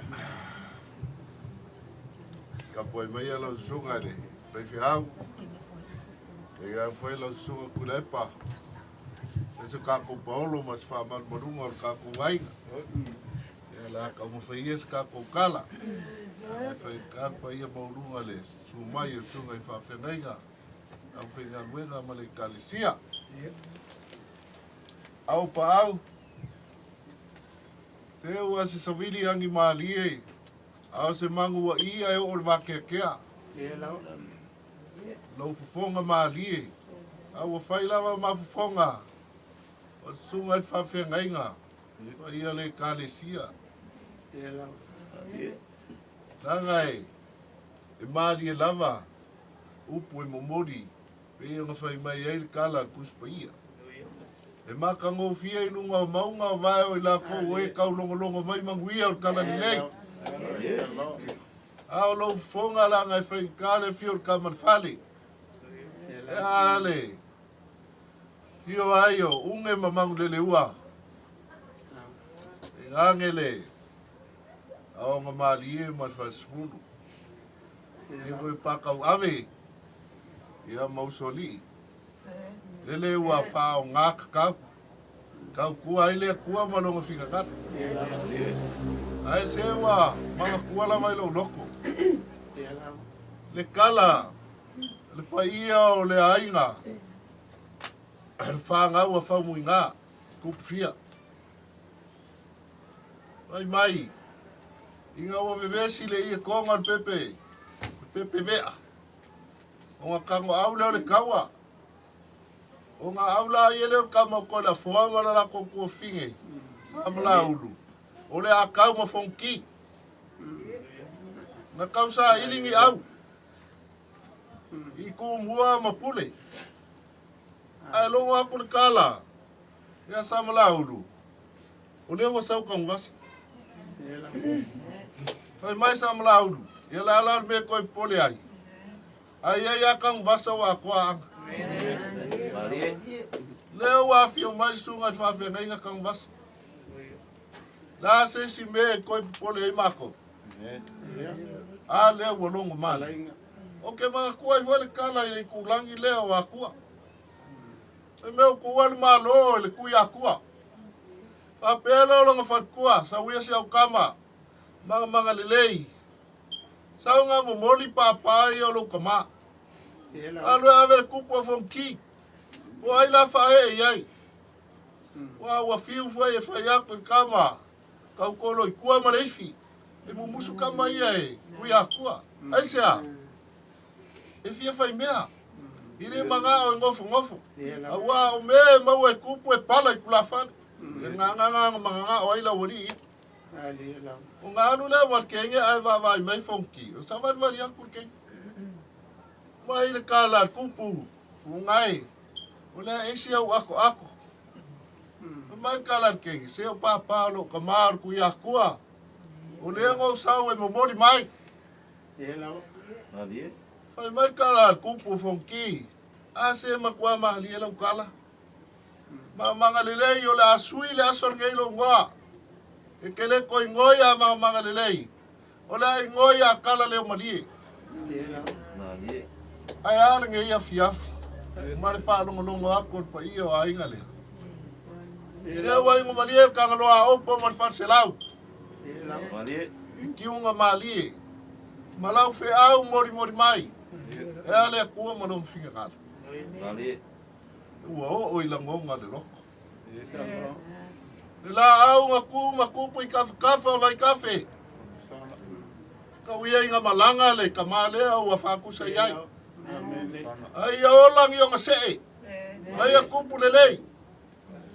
Ka poi mai alo sunga le. Pai fiau. E ga foi lo sunga kulepa. Ese ka ko Paulo mas fa mal morunga ka ko vai. E la ka mo faies ka ko kala. Fai ka pa ia morunga le. Sumai sunga i fa fenaiga. Au whenga nuenga ma le kālesia. Au pa au. Se ua se savili angi maali e. Au se mangu wa ia e o le wakekea. Lau fufonga maali e. Au wa whailawa ma fufonga. O sunga i whawhenga inga. Pa ia le kālesia. Nangai. E maali e lava. Upu e momori. Pei nga whai mai eil kala kuspa ia. E maka ngō fia i lunga o maunga o vai o i la kou e kau longo mai manguia o kala ni nei. Ao lau fonga la ngai whai kale fio o kaman whale. E ale. Fio aio, unge mamangu lele ua. E angele. Ao nga maali e ma whasfulu. E koe pakau ave. Ia mausoli. Lele ua whao ngā kakau. Kau kua ile kua malonga whikangat. Ai se ua manga kua la mai lau loko. Le kala. Le paia o le ainga. Le whanga ua whau mui ngā. Kupfia. Mai. Inga ua vevesi le ia konga le pepe. Pepe vea. O ngā kango au leo le kaua. O ngā au la i leo kama ko la fua wala la koko finge. Sa mala ulu. O le a kau ma fonki. Na kau sa ilingi au. I ku mua ma pule. Ai longo aku le kala. Ia sa mala ulu. O leo wa sau kong wasi. Fai mai sa mala ulu. Ia la ala me koi pole ai. Ai ai akang wasa wa kwa. Leo wa fio mai sunga fa fe ngai kang wasa. La se si me koi pole ai mako. A leo wa longo mala. O ke mga kuai wale kala i kulangi leo wa kua. E meo kuai malo le kui a kua. A pelo longa fat kua sa wia si au kama. Mga lelei. Sa nga mo moli papai o lo kama. Alo ave kupu a fonki. O ai la fa e iai. Wa fiu foi e fai aku kama. Kau kolo i kua maleifi. E mumusu kama ia e. Kui a kua. Ai sea. E fia fai mea. Ire manga o ngofo. Awa o me mau e kupu e pala i kulafani. E nganga manga o ai la wari. O ngā anu lea wa kenge ai vai mai fonki. O sa wari aku kenge. Mai le kala kupu. O ngai. O lea esi au ako. Mai kala kenge. Se o papalo kamar kui akua. O lea ngau sau e momori mai. Fai mai kala kupu fonki. A se makua mahali e lau kala. Ma manga lelei o le asui le asol ngai lo ngoa. E kele ko ingoia ma manga lelei. O le ingoia kala leo malie. Ai ala ngai afiafi. Ma le fa longo ako pa io a inga lea. Se wa ingo malie ka ngaloa opo ma fa selau. Kiunga malie. Malau fe au mori mai. E ale kua malom finga kala. Ua o ilangonga le loko. Le la au makupu i kafa vai kafe. Ka uia inga malanga le kamalea ua whakusa iai. Ai a olang i o ngasee. Ai a kupu lelei.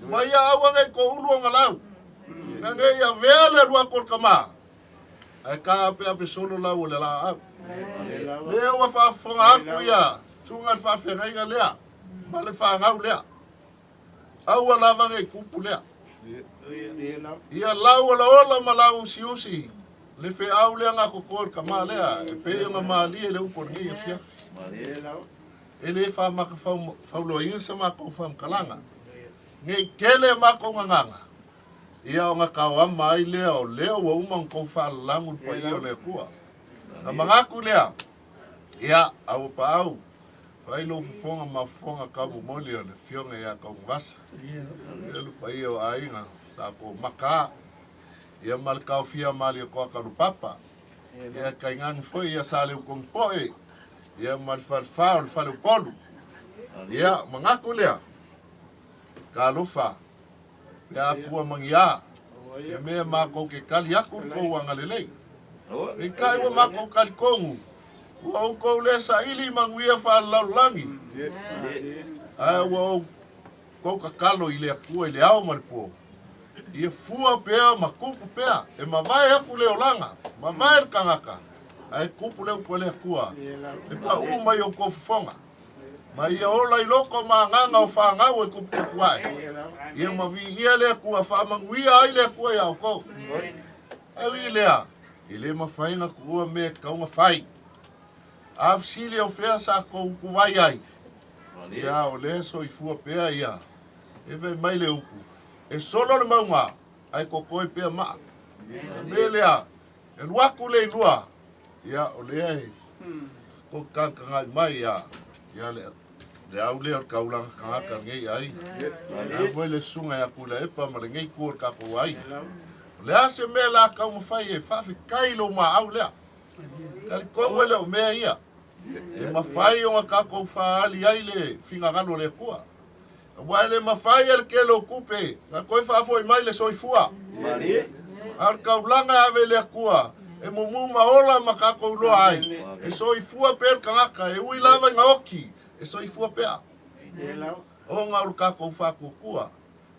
Mai a au angai ko ulu o ngalau. Ngai a vele rua kol kama. Ai ka ape solo lau o le la au. Lea ua whafonga aku ia. Tunga whawhenga inga lea. Ma le whangau lea. Au a lawanga i kupu lea. Ia lau ala ola ma lau usi. Le fe au lea ngā kokor ka mā lea. E pēia ngā mā lia le upor ngi a fia. E le wha maka whauloa inga sa mako whamkalanga. Ngei kele mako nganga. Ia o ngā kawama ai lea o lea wa umang kou whalangu pa i o lea kua. Ngā mangaku lea. Ia au pa au. Pai lo fonga ma fonga ka mo moli o le fionga ia ka ngwasa. Ia lupa ia o ainga sa ko maka. Ia mal ka fia mali ko ka papa. Ia ka ngang foi ia sale o kong poe. Ia mal farfa o fale polu. Ia mangaku lea. Ka lufa. Ia ku mangia. Ia me ma ko ke kali aku ko wanga lelei. E kai wa ma ko kali kongu. Wau kou le sa ili manguia wha laulangi. Ai wau kou kakalo i le akua i le au maripo. Ia fua pea ma kupu pea. E ma vai aku leo langa. Ma vai el kangaka. Ai kupu leo po le akua. E pa uma i o kofufonga. Ma ia ola i loko ma nganga o whangau e kupu kuai. Ia ma vi ia le akua wha manguia ai le akua i au kou. Ai i lea. I le ma whainga kua me kaunga whai. Afsili o fea sa ko kuwai ai. Ia o le so i fua pea ia. E vei mai le upu. E solo le maunga. Ai ko koe pea maa. Me lea. E luaku le lua. Ia o le ai. Ko kankangai mai ia. Ia le. Le au lea o kaulanga kangaka ngei ai. Ia voi le sunga ia kula epa ma le ngei kuor kako ai. Le ase me la kaumawhai e whawhi kailo ma au lea. Kali kongo leo mea ia. E mawhai o ngā kako whaali ai le whinga ngano le kua. Wai le mawhai al kelo kupe. Ngā koe whaafoi mai le soifua. Ar kaulanga ave le kua. e mumu maola makako uloa ai. E soifua pea kangaka, e ui lava ngā oki, e soifua pea. O ngā uru kako whakukua.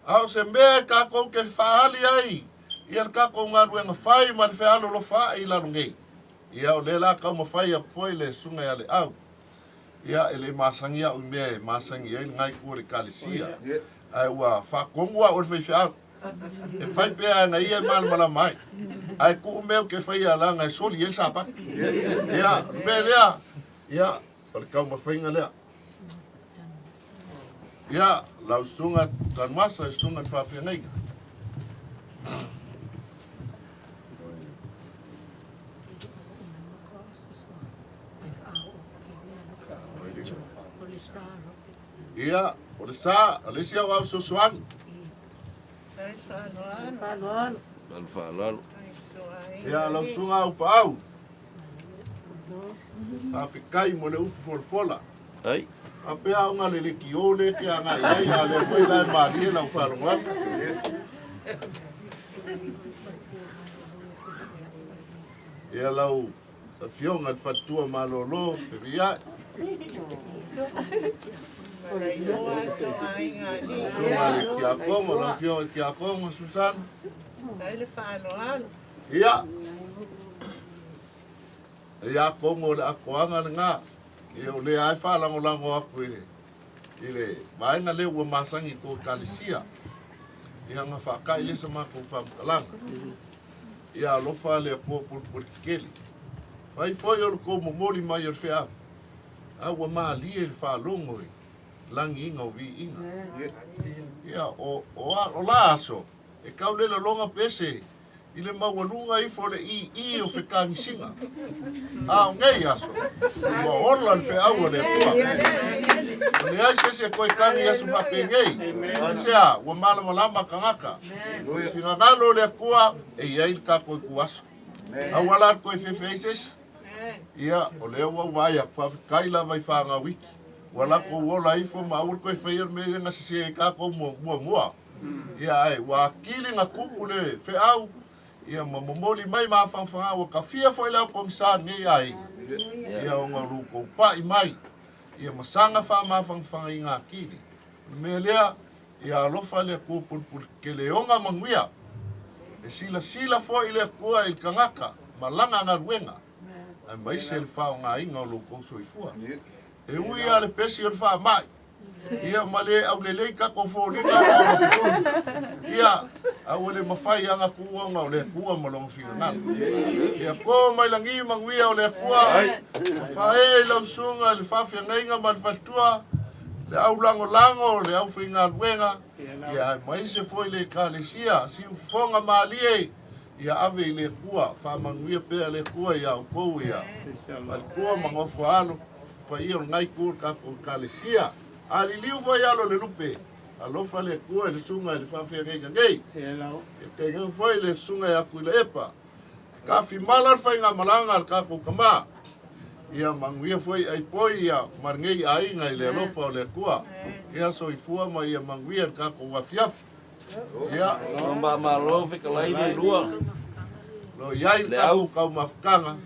Au se mea kako ke whaali ai, ia kako ngā ruenga whai ma te whaalo lo wha i laro ngei. Ia o le la kau ma whai a foi le sunga ia le au. Ia ele masangi au mea e masangi ai ngai kua le kalisia. Ai ua whakongua o le whai e whai pea na ia mala mai. Ai ku mea ke whai a la ngai soli e sapa. Ia pea lea. Ia o le kau ma whainga lea. Ia lau sunga tan masa e sunga whawhia ngai. Ia, o le sa, o le sia wau sosuan. Ia, lau sunga au pa au. Whawhikai mo le upu folfola. Ai. A pea unga le ki ole ke anga iai a le pui lai marie lau wharonga. Ia lau a fionga le whatua malolo, whiwia. Sunga le ki a kongo, lau fionga ki a kongo, Susan. Ia. Ia kongo le akoanga le ngā. Ia o le ai whalango aku i le vaenga leo ua masangi ko kalisia. Ia ngā whakai le sa mako whamkalanga. Ia alofa le ko pulpulkeli. Whai foi o ko momoli mai o whea. A ua maa lia i whalongo i. Langi inga o vi inga. Ia o la aso. E kau lela longa pese. I le maualunga i fo le i o whekangi singa. A o ngei aso. Ua orla le wheau o le kua. O le ai sese koe kangi aso whape ngei. Sea, ua malama kangaka. Whingangalo le kua e iai le kako i kuaso. A wala koe whewheises. Ia, o le ua waia whawhikai lava i whanga wiki. Wala ko wola i fo maur koe whaia me renga sese e kako mua. Ia ai, wa kili ngā kupu le wheau. Ia mamomoli mai mawhangwhanga o ka fia foi leo pongsa ngai ai. Ia o ngā ruko pai mai. Ia masanga wha mawhangwhanga i ngā kiri. Me lea, ia alofa lea kua pulpul ke leonga manguia. E sila foi lea kua il kangaka, malanga ngā ruenga. Ai mai se le whao ngā inga o ruko soifua. E ui a le pesi o le wha mai. Ia male au le lei kako fōringa o le Ia, au le mawhai anga kua o le kua malong whingangalo. Ia ko mai langi manguia o le kua. Mawhai lau sunga le whawhia ngainga ma le whatua. Le au lango, le au whinga ruenga. Ia mai se foi le kalesia, si ufonga maalie. Ia ave i le kua, whamanguia pea le kua ia au kou ia. Ma le kua mangofo alo, pa ia o ngai kua kako kalesia. Ali liu foi alo le lupe. Alofa le kua le sunga le whawhia ngei. E te ngau foi le sunga e aku le epa. Ka whimala whai ngā malanga al kako kama. Ia manguia foi ai poi ia marngei a inga i le alofa o le kua. Ia so i fua ma ia manguia al kako wafiafi. Ia. Mba malo whika lai ni lua. Lo iai le kako kau mawhikanga.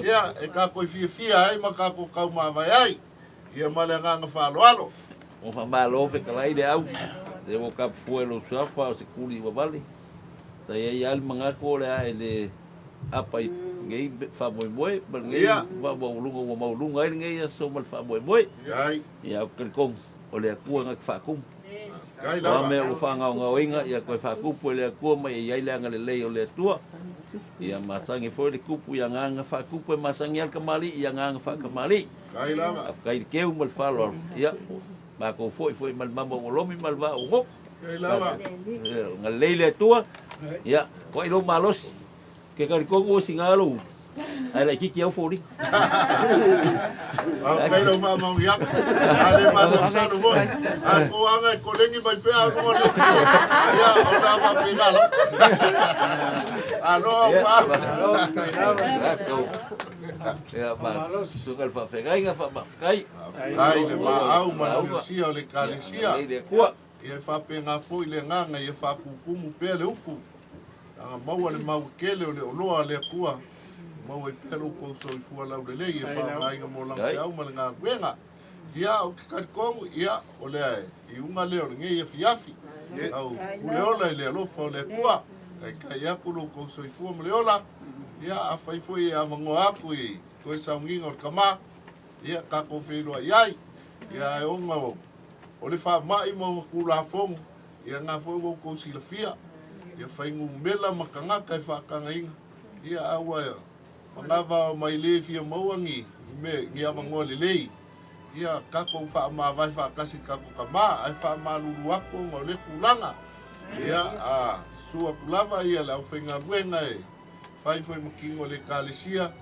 Ia e kako i fia ai ma kako kau mawai ai. Ia male nganga whaloalo. O malo whika lai le au. Le wo ka fuelo safa o se kuli wa vale. Ta ia al mangako le ai le apa ngai fa moi ba ngai wa maulunga ai ngai so mal fa moi. Ia kelkong o le ku nga fa kum. Kai Wa la. me o fa nga inga ia ko fa kupu le ku mai ia le nga le o le tua. Ia masangi foi le kupu ia nga fa kupu masangi al kamali ia nga fa kamali. Kai la. Kai ke mal fa lo. Ia ba ko foi mal mambo o lomi mal va o. Kai la. Nga le tua. Ia ko ilo malos. Que cari congo singalo ai la kiki au fori Kai lo fa mau yak. Ale masa sanu mo. Ako anga kolengi mai pe a no le. Ya ona fa pegala. Alo pa. Ya ba sugal fa fegai nga fa kai Kai le ma au ma no sia le kalesia. le kwa Ia fa penga foi le nganga ia fa kukumu pe le upu. Anga maua le mau kele o le oloa le kua. mau e pelo ko so I fua lau le e wha ngai nga mo lang fiau ma ngā wenga. Ia o ki karikongu, ia o lea I unga leo nge ia fiafi. Au kuleola I lea lofa o lea kua. Kai aku lo ko so I fua ma leola. Ia a whaifoi e amango aku I koe saunginga o kama. Ia kako whenua iai. Ia e onga o le wha mai mo kula fongu. Ia ngā fongu ko sila fia. Ia whaingu mela makangaka e whakanga inga. Ia awa ia. Mangawa o mai le fia mauangi. Me ngi amangoa le lei. Ia kako wha mawai whakasi kako kama. Ai wha malulu ako ma le kulanga. Ia a sua kulava ia le au whainga ruenga e. Whai foi makingo le kalesia.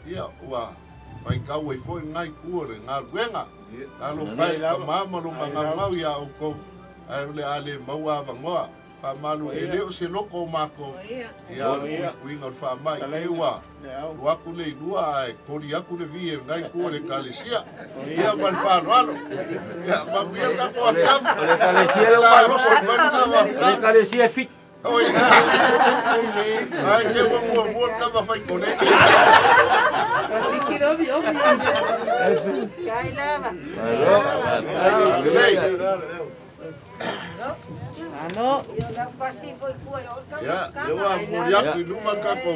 Ia ua. Whai kau e foi ngai kua le ngā ruenga. Alo whai ka mama runga ngā mau ia au kou. Ai ule ale maua avangoa. Wha malu e leo se loko o mako. Ia kuinga wha mai ke ua. Luaku le ilua ai kori aku le vi e ngai kua le kalesia. Ia mal whalo alo. Ia mamu ia kako a whiafu. Le kalesia le wā. Le kalesia fit. Oi. Ai ke mua kama whai kone. Kai lava. Ano? Ya, lewa muriaku I luma kako.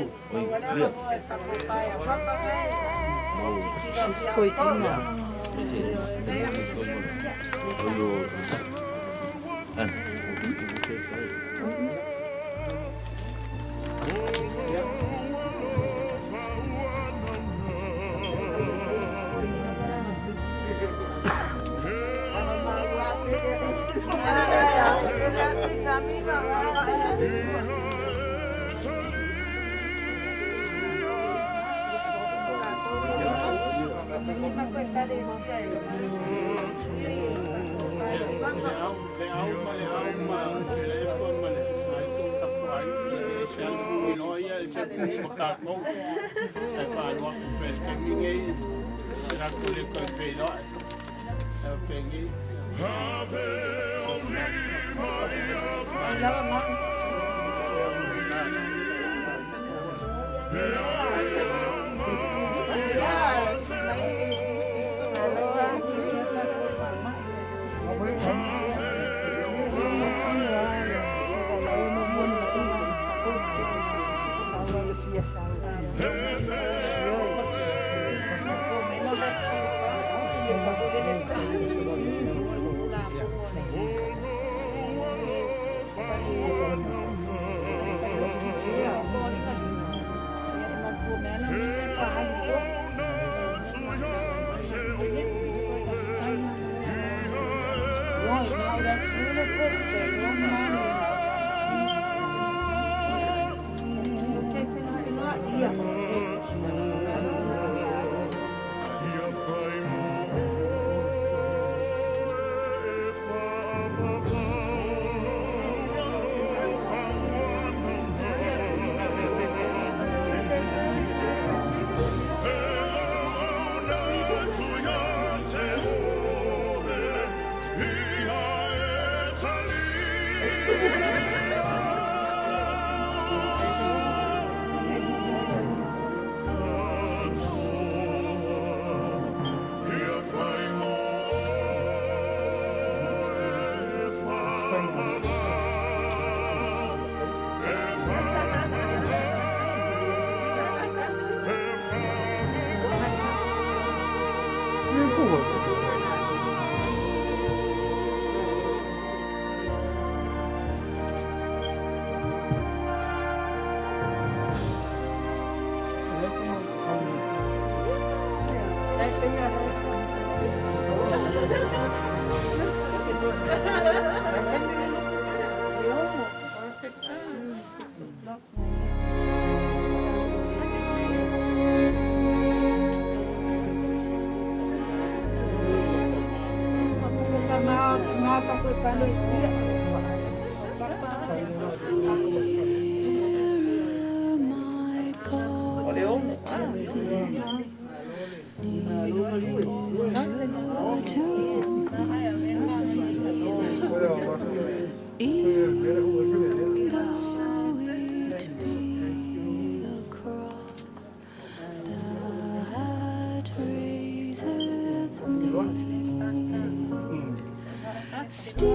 Still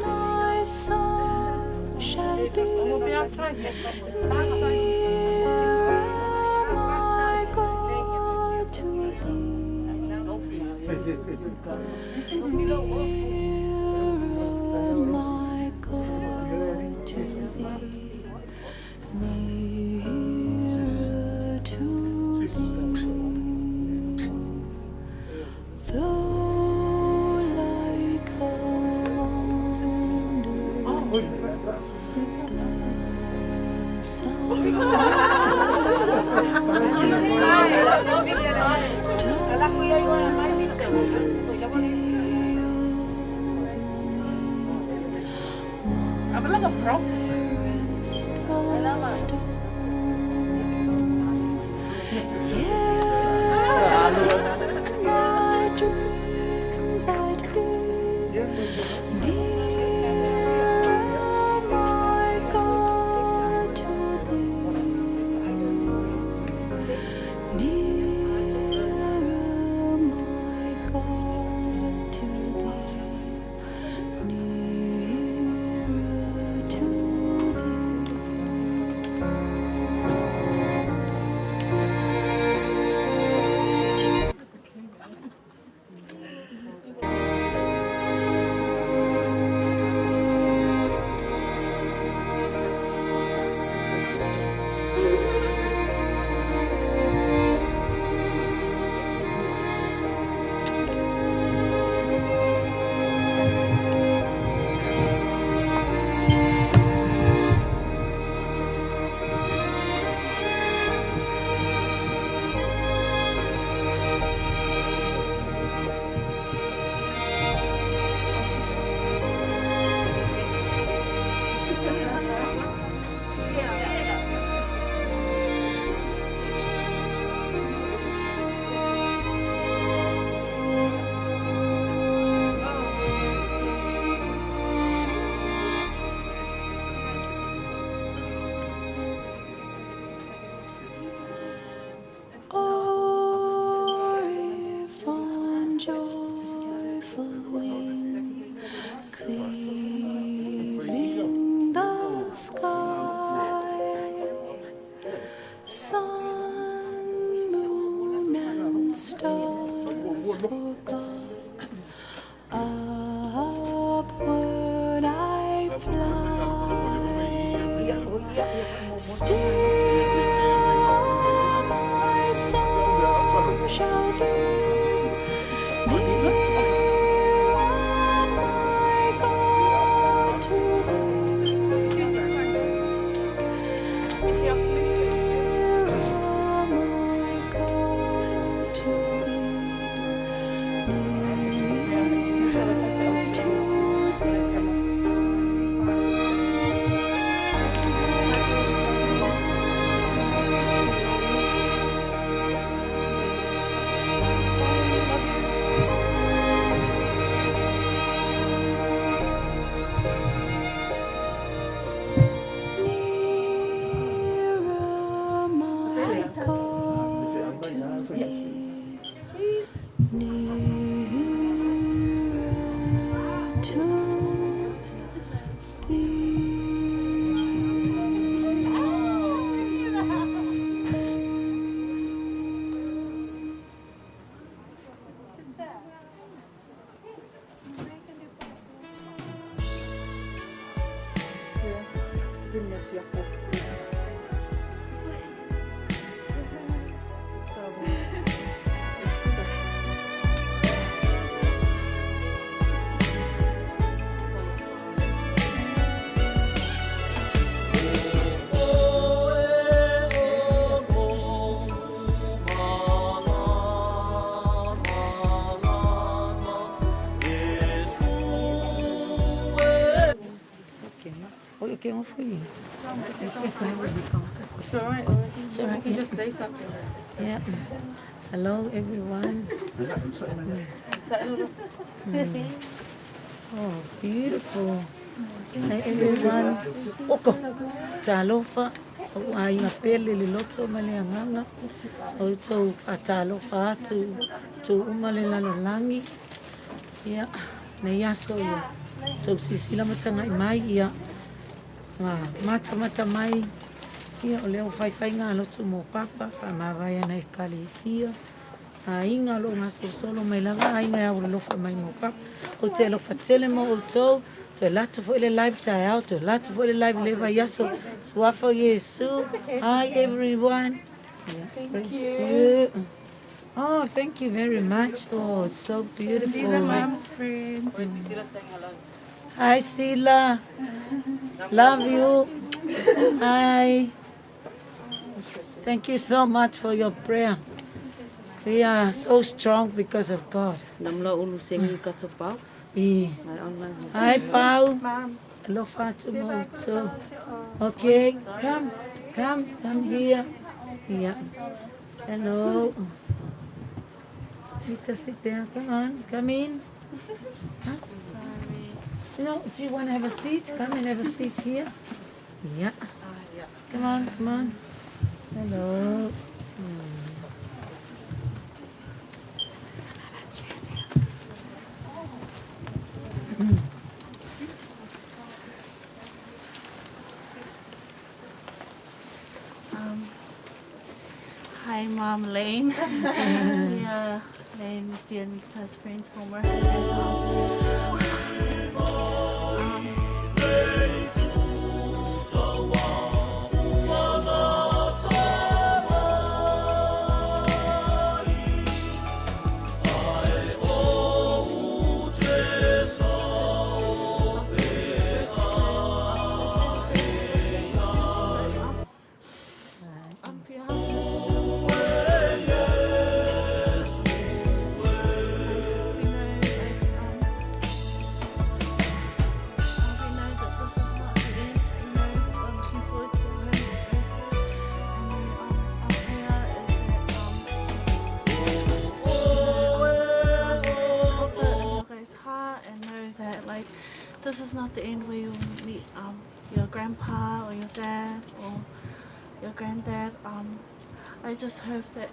my soul shall be near am I God to thee. Nearer my God to thee. Nearer to thee. Though like the wonder, the sun cleaving the sky, sun, moon, and stars forgot. Upward I fly, still my soul shall be. Okay, off for you. It's all right. It's all right. You can just say something. Yeah. Hello, everyone. Oh, beautiful. Hi, everyone. Oko. Talofa. Ai na pele le loto male anganga. O tau atalofa tu umale lalolangi. Ia, nei aso ia. Tau sisila matanga I mai ia. Mata mai. Ia o leo whai ngā lotu mō papa. Whamawai ana e kalesia. Inga lo ngā solo mai langa. Inga au lofa mai mō papa. O te lofa tele mō o tau. Te lata fo ele live tai au. Te lata fo ele live leva yaso. Swafo Yesu. Hi everyone. Thank you. Oh, thank you very much. Oh, it's so beautiful. These are mom's friends. Hi, Sila. Love you. Hi. Thank you so much for your prayer. We are so strong because of God. Namla ulu sengi katopau. Hi, Pau. Mom. Alofa to Okay, come here. Yeah. Hello. Need to sit there. Come on, come in. Huh? No, do you want to have a seat? Come and have a seat here. Yeah. Come on. Hello. Hi, Mom, Lane. Yeah, Lane, Missy and Rita's friends from work. This is not the end where you'll meet your grandpa or your dad or your granddad. I just hope that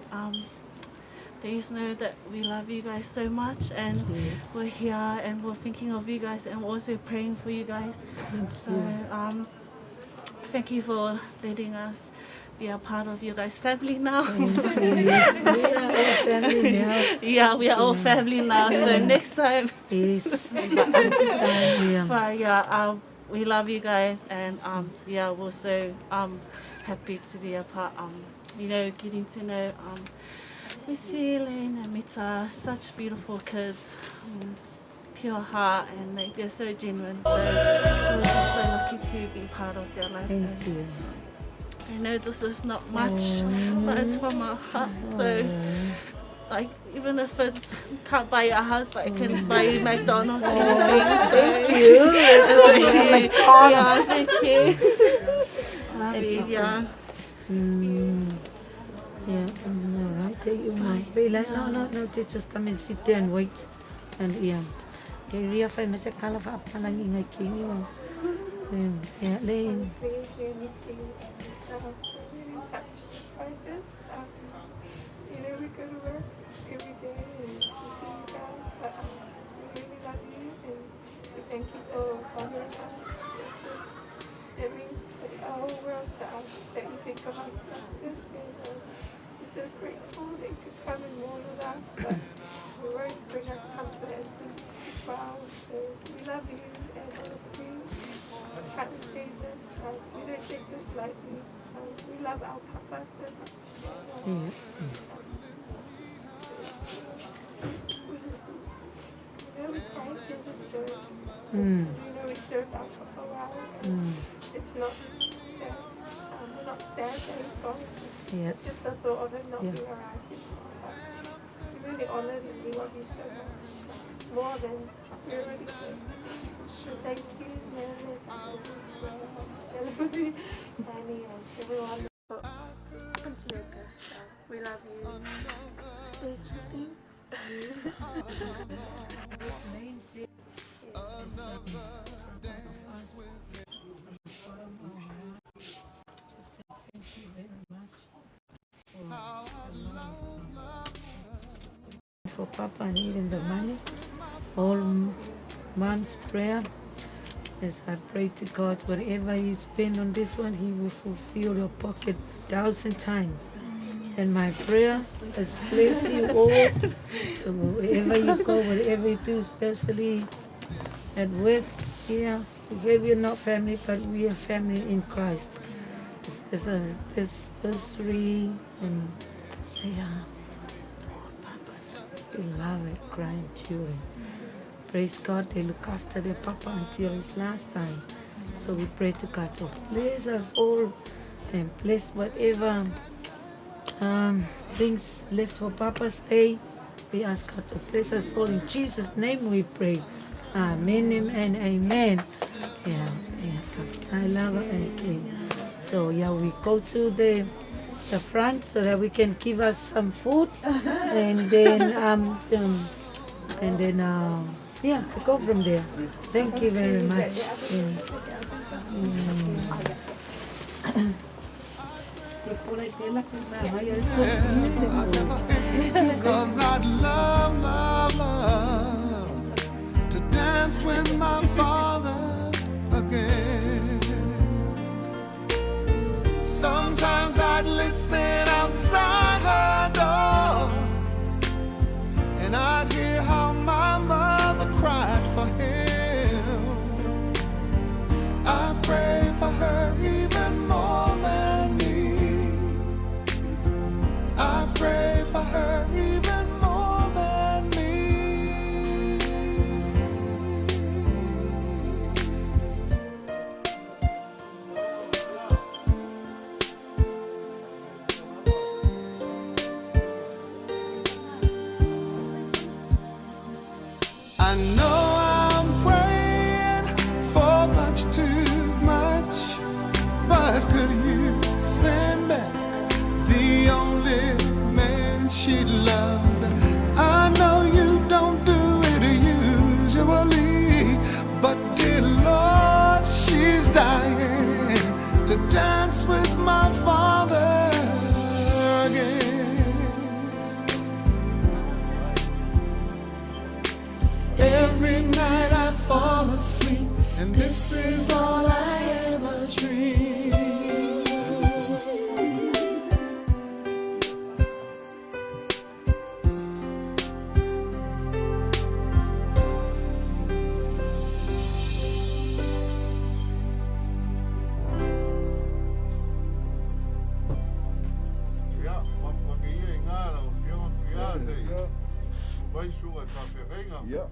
you know that we love you guys so much and we're here and we're thinking of you guys and we're also praying for you guys. Thank you for letting us be a part of you guys' family now. Yes, we are all family now. Yeah, we are all family now. So next time. Yes, next time. Yeah. But yeah, we love you guys and yeah, we're so happy to be a part. Getting to know Missy, Elaine and Mita, such beautiful kids, pure heart, and they're so genuine. So we're just so lucky to be part of their life. Thank you. I know this is not much, but it's from our heart. So, like, even if it's can't buy you a house, but it can buy you McDonald's kind of thing. So, Thank you. Yeah, thank you. Love you, yeah. Yeah, all right. So you might be like, no, they just come and sit there and wait. And yeah. Okay, Ria fai mese kala fa palangi ngai kini o. Yeah, Lane. We go to work every day and we see you guys, but we really love you and we thank you for following us. It means the whole world to us that you think of us like this, and we're so grateful that you could come and mourn with us, but your words bring us comfort as we wow. So we love you and honestly, can't say this, we don't take this lightly. We love our papa so much. We fight in the church. We serve our papa well. It's not sad. We're not sad that he's gone. It's just the thought of him not being around. We really honor him. We love you so much. More than we already did. So thank you, Nana, Lucy, Danny, and everyone. We love you. For Papa and even the money, all mom's prayer. As I pray to God, whatever you spend on this one, He will fulfill your pocket 1,000 times. And my prayer is bless you all, wherever you go, whatever you do, especially at work here. We're not family, but we are family in Christ. There's those three, and to love it, crying children. Praise God, they look after their papa until his last time. So we pray to God to bless us all and bless whatever things left for Papa's Day. We ask God to bless us all. In Jesus' name we pray. Amen and amen. Yeah. I love it. Okay. So we go to the front so that we can give us some food, and then we go from there. Thank you very much. Cause I'd love to dance with my father again. Sometimes I'd listen outside her door, and I'd hear how my mother cried for him. I pray for her even more than me. I pray for her even more than me. I know I'm praying for much too much, but could you send back the only man she loved? I know you don't do it usually, but dear Lord, she's dying to dance with my father again. Every night I fall asleep, and this is all I ever dream. Yeah.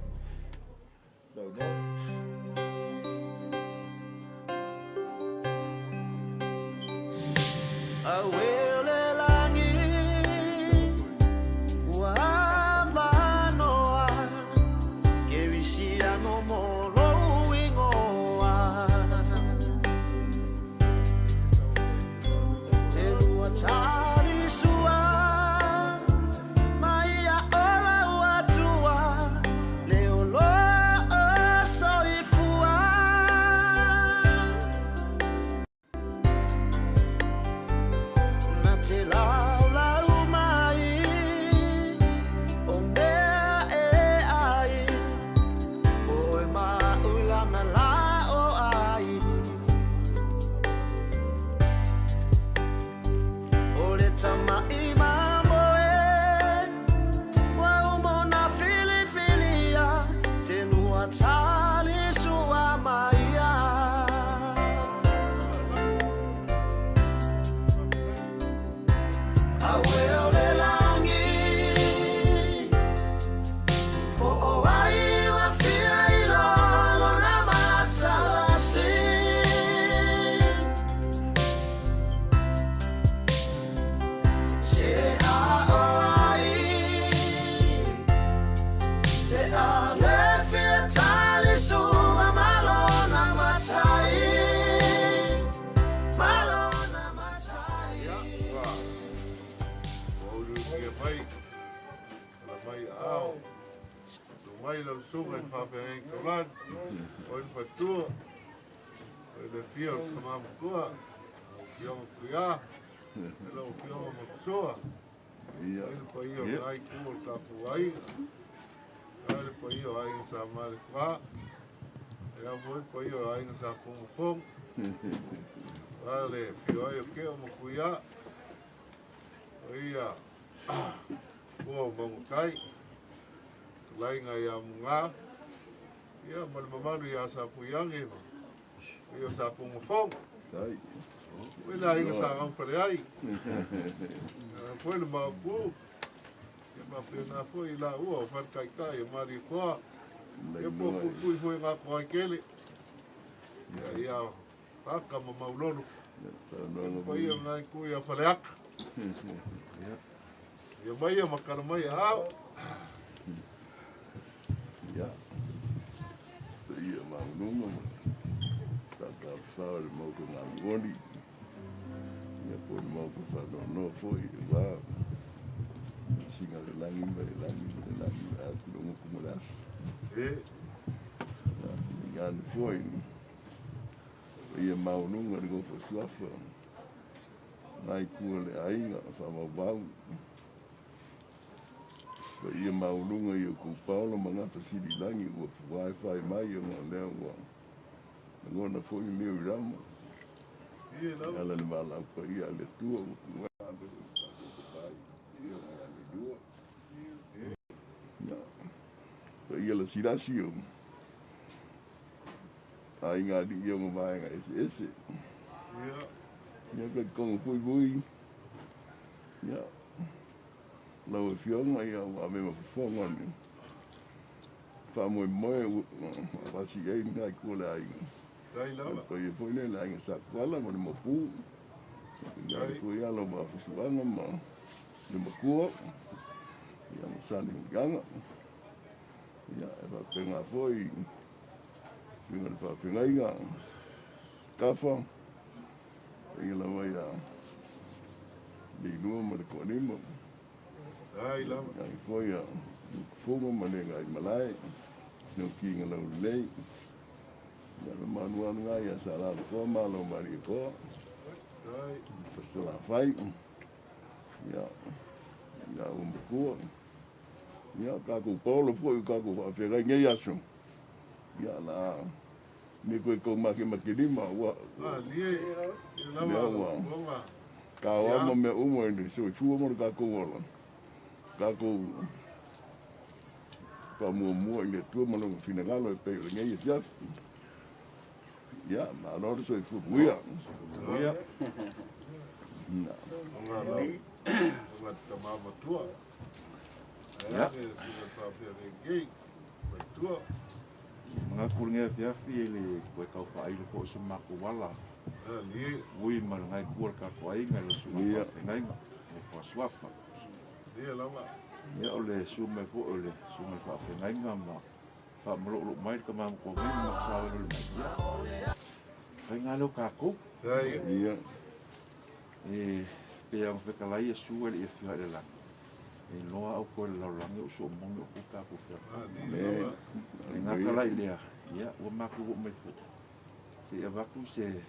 Sunga in Whapeheng Kaulan, o in Patua, o le fia o Kamamukua, o Fionga Kuia, e lau Fionga Matsoa, o in Paia o Nai Kua Tapuai, le po io ai sa mare qua. E a voi po io ai sa pung fong. Ale, fio ai o ke o mo kuia. O ia. O mo kai. Lai nga ia munga. Ia mal mamalu ia sa puyange. Ia sa pung fong. Dai. Wela ia sa ngam pare ai. Foi no mapu. Ma pena foi lá o far kai kai mari ko. E po pui foi nga ko akele. Ia aka ma maulolo. Po ia nga ku ia faleak. Ia mai ia makana mai ha. Ya. Ia maulunga. Tata saul mo ko na ngoni. Ia po mo ko fa no foi lá. Singa le langi a lungo kumula. Ngan foi. Ia maulunga go fo suafa. Nai kule ainga fa mau. Ia maulunga ia ku Paulo mangata sidi langi o wifi mai o leo wa. Ngona foi meu ramo. Ala le mala ko ia le tua o ia la sirasi o. Ai nga di yo mai nga ese. Ia ka kong vui. Ia. Lau fionga ia wa me ma fonga ni. Fa mo wa si ai nga ko la ai. Dai lava. Ko ia foi la nga sa kwala mo pu. Ia ko ia lo ma fuanga ma. Ni mo ko. Ia sa ni ganga. Ia va penga foi. Pinga fa penga ia. Kafa. Ia la wa ia. Leilua ma ko ni mo. Ai lava. Ai foi a fogo malenga ai malai. No kinga la lei. Ya manua nga ya sala ko malo mari ko. Ai pessoa vai. Ya. Ya ko. Ya ka ko polo foi ka ko fa ga ngai aso. Ya la ni ko ma ke makilima wa. Lie. Lava. Ka wa me umo ni so fu mo ka ko wala. Kako mo le tua mo no finagalo e pe ngai ya ya ma no so fu buia na Wat tamama tua. Ya. Sila pa pe ngai. Tua. Mga kulinga fiafi ele ko ka fa ile ko so mako wala. Lie. Ui mal ngai kur ka ko ai ngai so ngai ko swafa. Dia lama. Ya ole sume fo ole sume fa ngai ngama. Fa mo mai ka mam ko ngai ma sa ole. Kai ngalo ka ko. Iya. Pe ang fe kala ia suel e fi hale la. E loa au ko la la ngi so mo ngi ko ka ko fa. Nga kala ile ya o ma ko me fo. Se ava ku se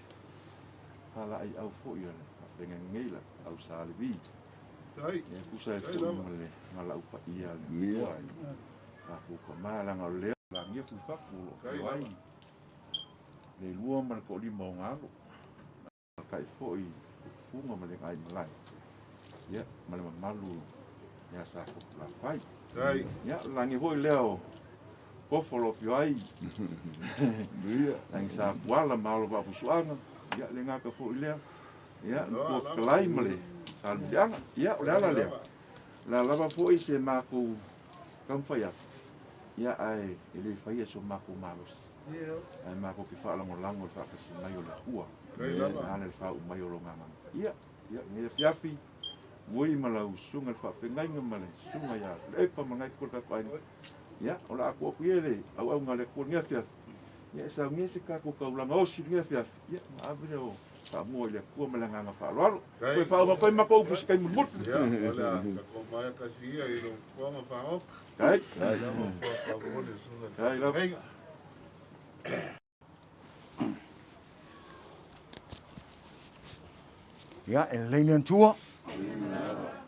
kala ai au fo ia. Dengan ngai la au sa le vi. Ai. Ya ku sa ko male ngala upa ia. Ia. Aku ko mala ngale la ngi ku fa ku lo. Ai. Leilua man ko li mo ngalo. Kai fo i funga male ai malai. Ya, male malu. Ya sa ko la fai. Ai. Ya, langi hoi leo. Pofolo piai. Ia, lang sa wala malo ba pusuanga. Ya, lenga ka fo leo. Ya, ko klai male. Sal bianga. Ya, la le. La lava fo i se mako kamfaya. Ya ai, ele fai so mako malos. Ai mako ki fa lango lango fa ka si mai o la tua. Ana fa o mai o lo ngama. Ya, ya, ni fiafi. Moi malau sunga fa pengai ngamale. Sunga ya. E pa mangai ko ka pai. Ya, ola aku ku ele. Au ngale ko ngia fiafi. Ya sa ngia se ka ko ka ulanga o si ngia fiafi. Ya, abre o. Fa mo le ko malanga nga fa lo. Ko fa o ko mako ku skai mut. Ya, ola ka ko mai ka si ai lo ko ma fa o. Kai. Kai la. Ya, Leilua tua.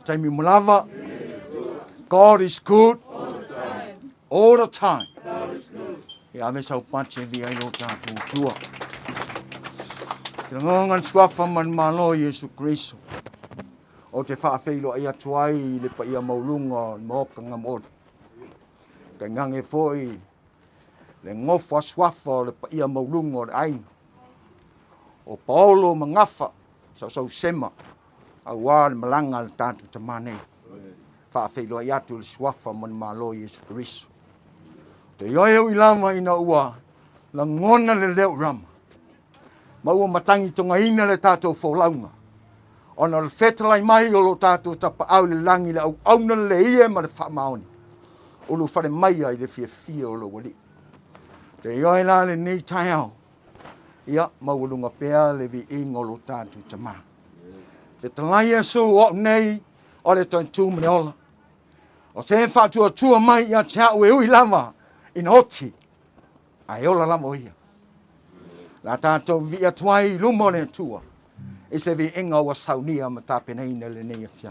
Taimi mulava. God is good all the time. Ia me sau pace vi ai lo tātou tua. Te ngongan suafa man malo Yesu Kristo. O te whaafeilo ai atuai le pa ia maulunga maokanga mori. Kai ngange foi le ngofa suafa le pa ia maulunga o le aina. O Paulo mangafa sau sema awa le malanga le tātou tamane. Whaafeilo ai atu le suafa man malo Yesu Kristo. Te ioe i lama ina ua la ngona le leo rama. Maua matangi tonga ina le tātou wholaunga. Ona le whetalai mai o lo tātou tapa au le langi le au auna le ie ma le whamaoni. O lo whare mai ai le fia o lo wali. Te ioe la le nei tai au. Ia maulunga pea le vi ingo lo tātou tama. Te talai aso o nei o le tātou mene ola. O se whatua tua mai ia te au e ui lama. In hoti, ai ola lama o ia. La tātou vi atuai lumo le tua, e se vi inga wa saunia ma tāpeneina le nei afia.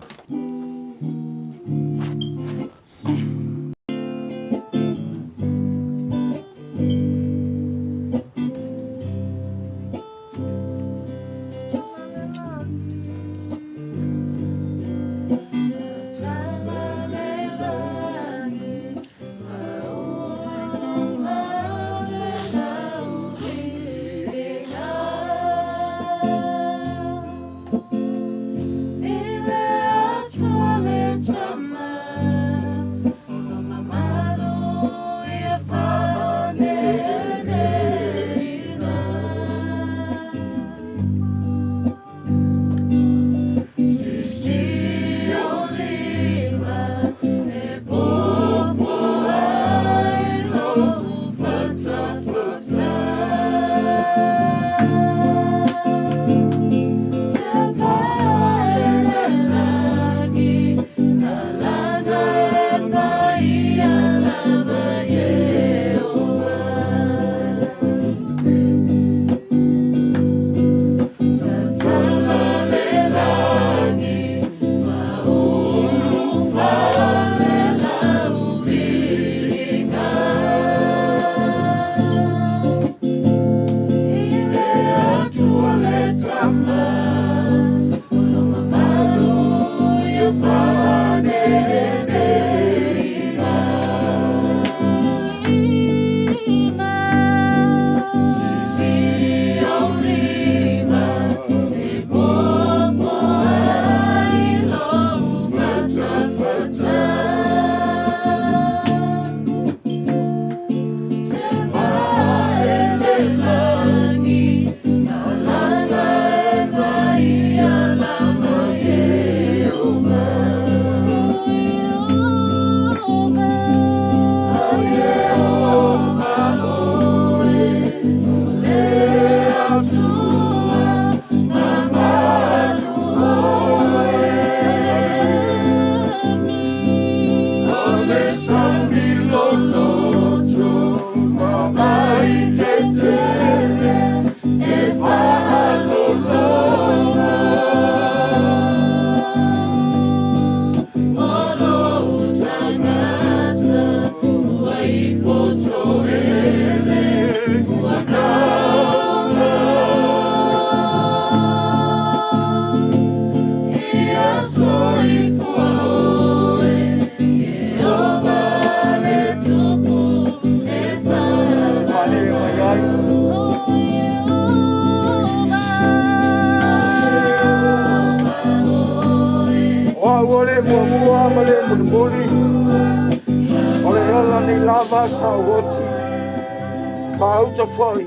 Foi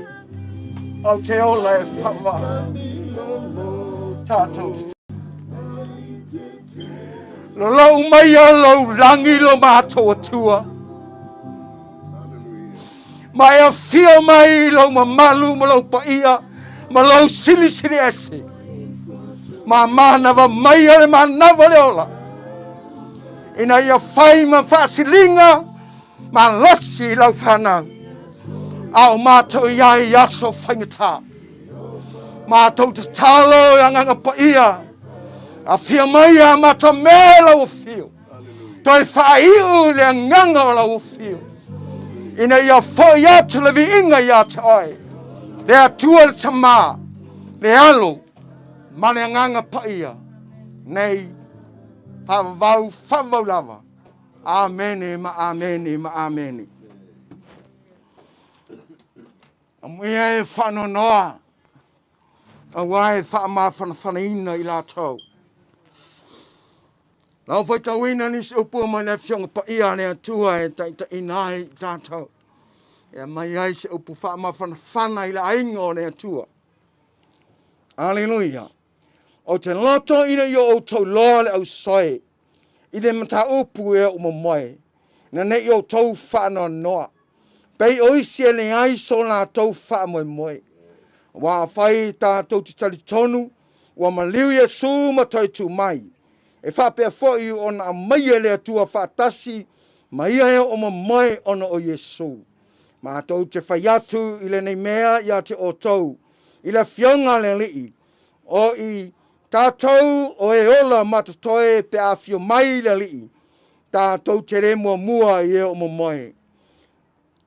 au te ola e whawa tātou. Lo lau mai a lau rangi lo mātou atua. Mai a whio mai lau ma malu ma lau paia ma lau sili ese. Ma mānawa mai a le mānawa le ola. Ina ia whai ma whasilinga ma lasi lau whanau. Au mātou iai aso whaingata. Mātou te talo i anganga paia. A whia mai a mātou mea lau o whio. Toi whaiu le anganga o lau o whio. Ina ia foi atu le vi inga ia te oi. Le atua le tama. Le alo. Mane nganga paia. Nei. Favau lava. Amen ma amen ma amen. Amia e whano noa. Awai wha whanaina I la tau. Lau whai tauina ni se upua mai le fionga pa ia ne atua e ta inai tātou. E mai ai se upu wha whana I la ingo ne atua. Alleluia. O te loto ina yo o tau loa le au soe. I le mata upu e o momoe. Na ne yo tau whana noa. Pei oisi e le ai so na tau wha moe moe. Wa whai tātou te tali tonu. Wa maliu Yesu ma toi tu mai. E whapea fōi o na maia le atua whātasi. Maia e o moe ona o Yesu. Ma tau te whai atu I le nei mea ia te o tau. I le fionga le lii. O I tātou o e ola matatoe pe a fio mai le lii. Tātou te re mua I e o moe.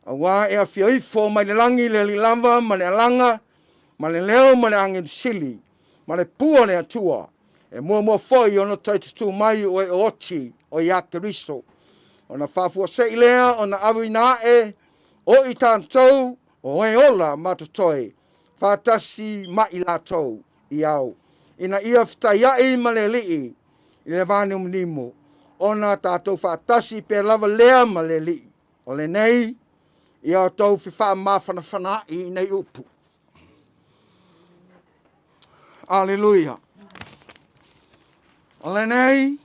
Awa e a fio ifo mai le langi le li lava ma le alanga. Ma le leo ma le angin sili. Ma le pua le atua. E mua foi ona tai tu mai o e oti o ia Keriso. Ona whafua se ilea ona awina e o I tātou o e ola matatoe. Whātasi mai la tau I au. Ina ia whtaiai ma le lii I le vāne umnimo. Ona tātou whātasi pe lava lea ma le lii. O le nei ia o tau whiwha mawhana I nei upu. Alleluia. O le nei,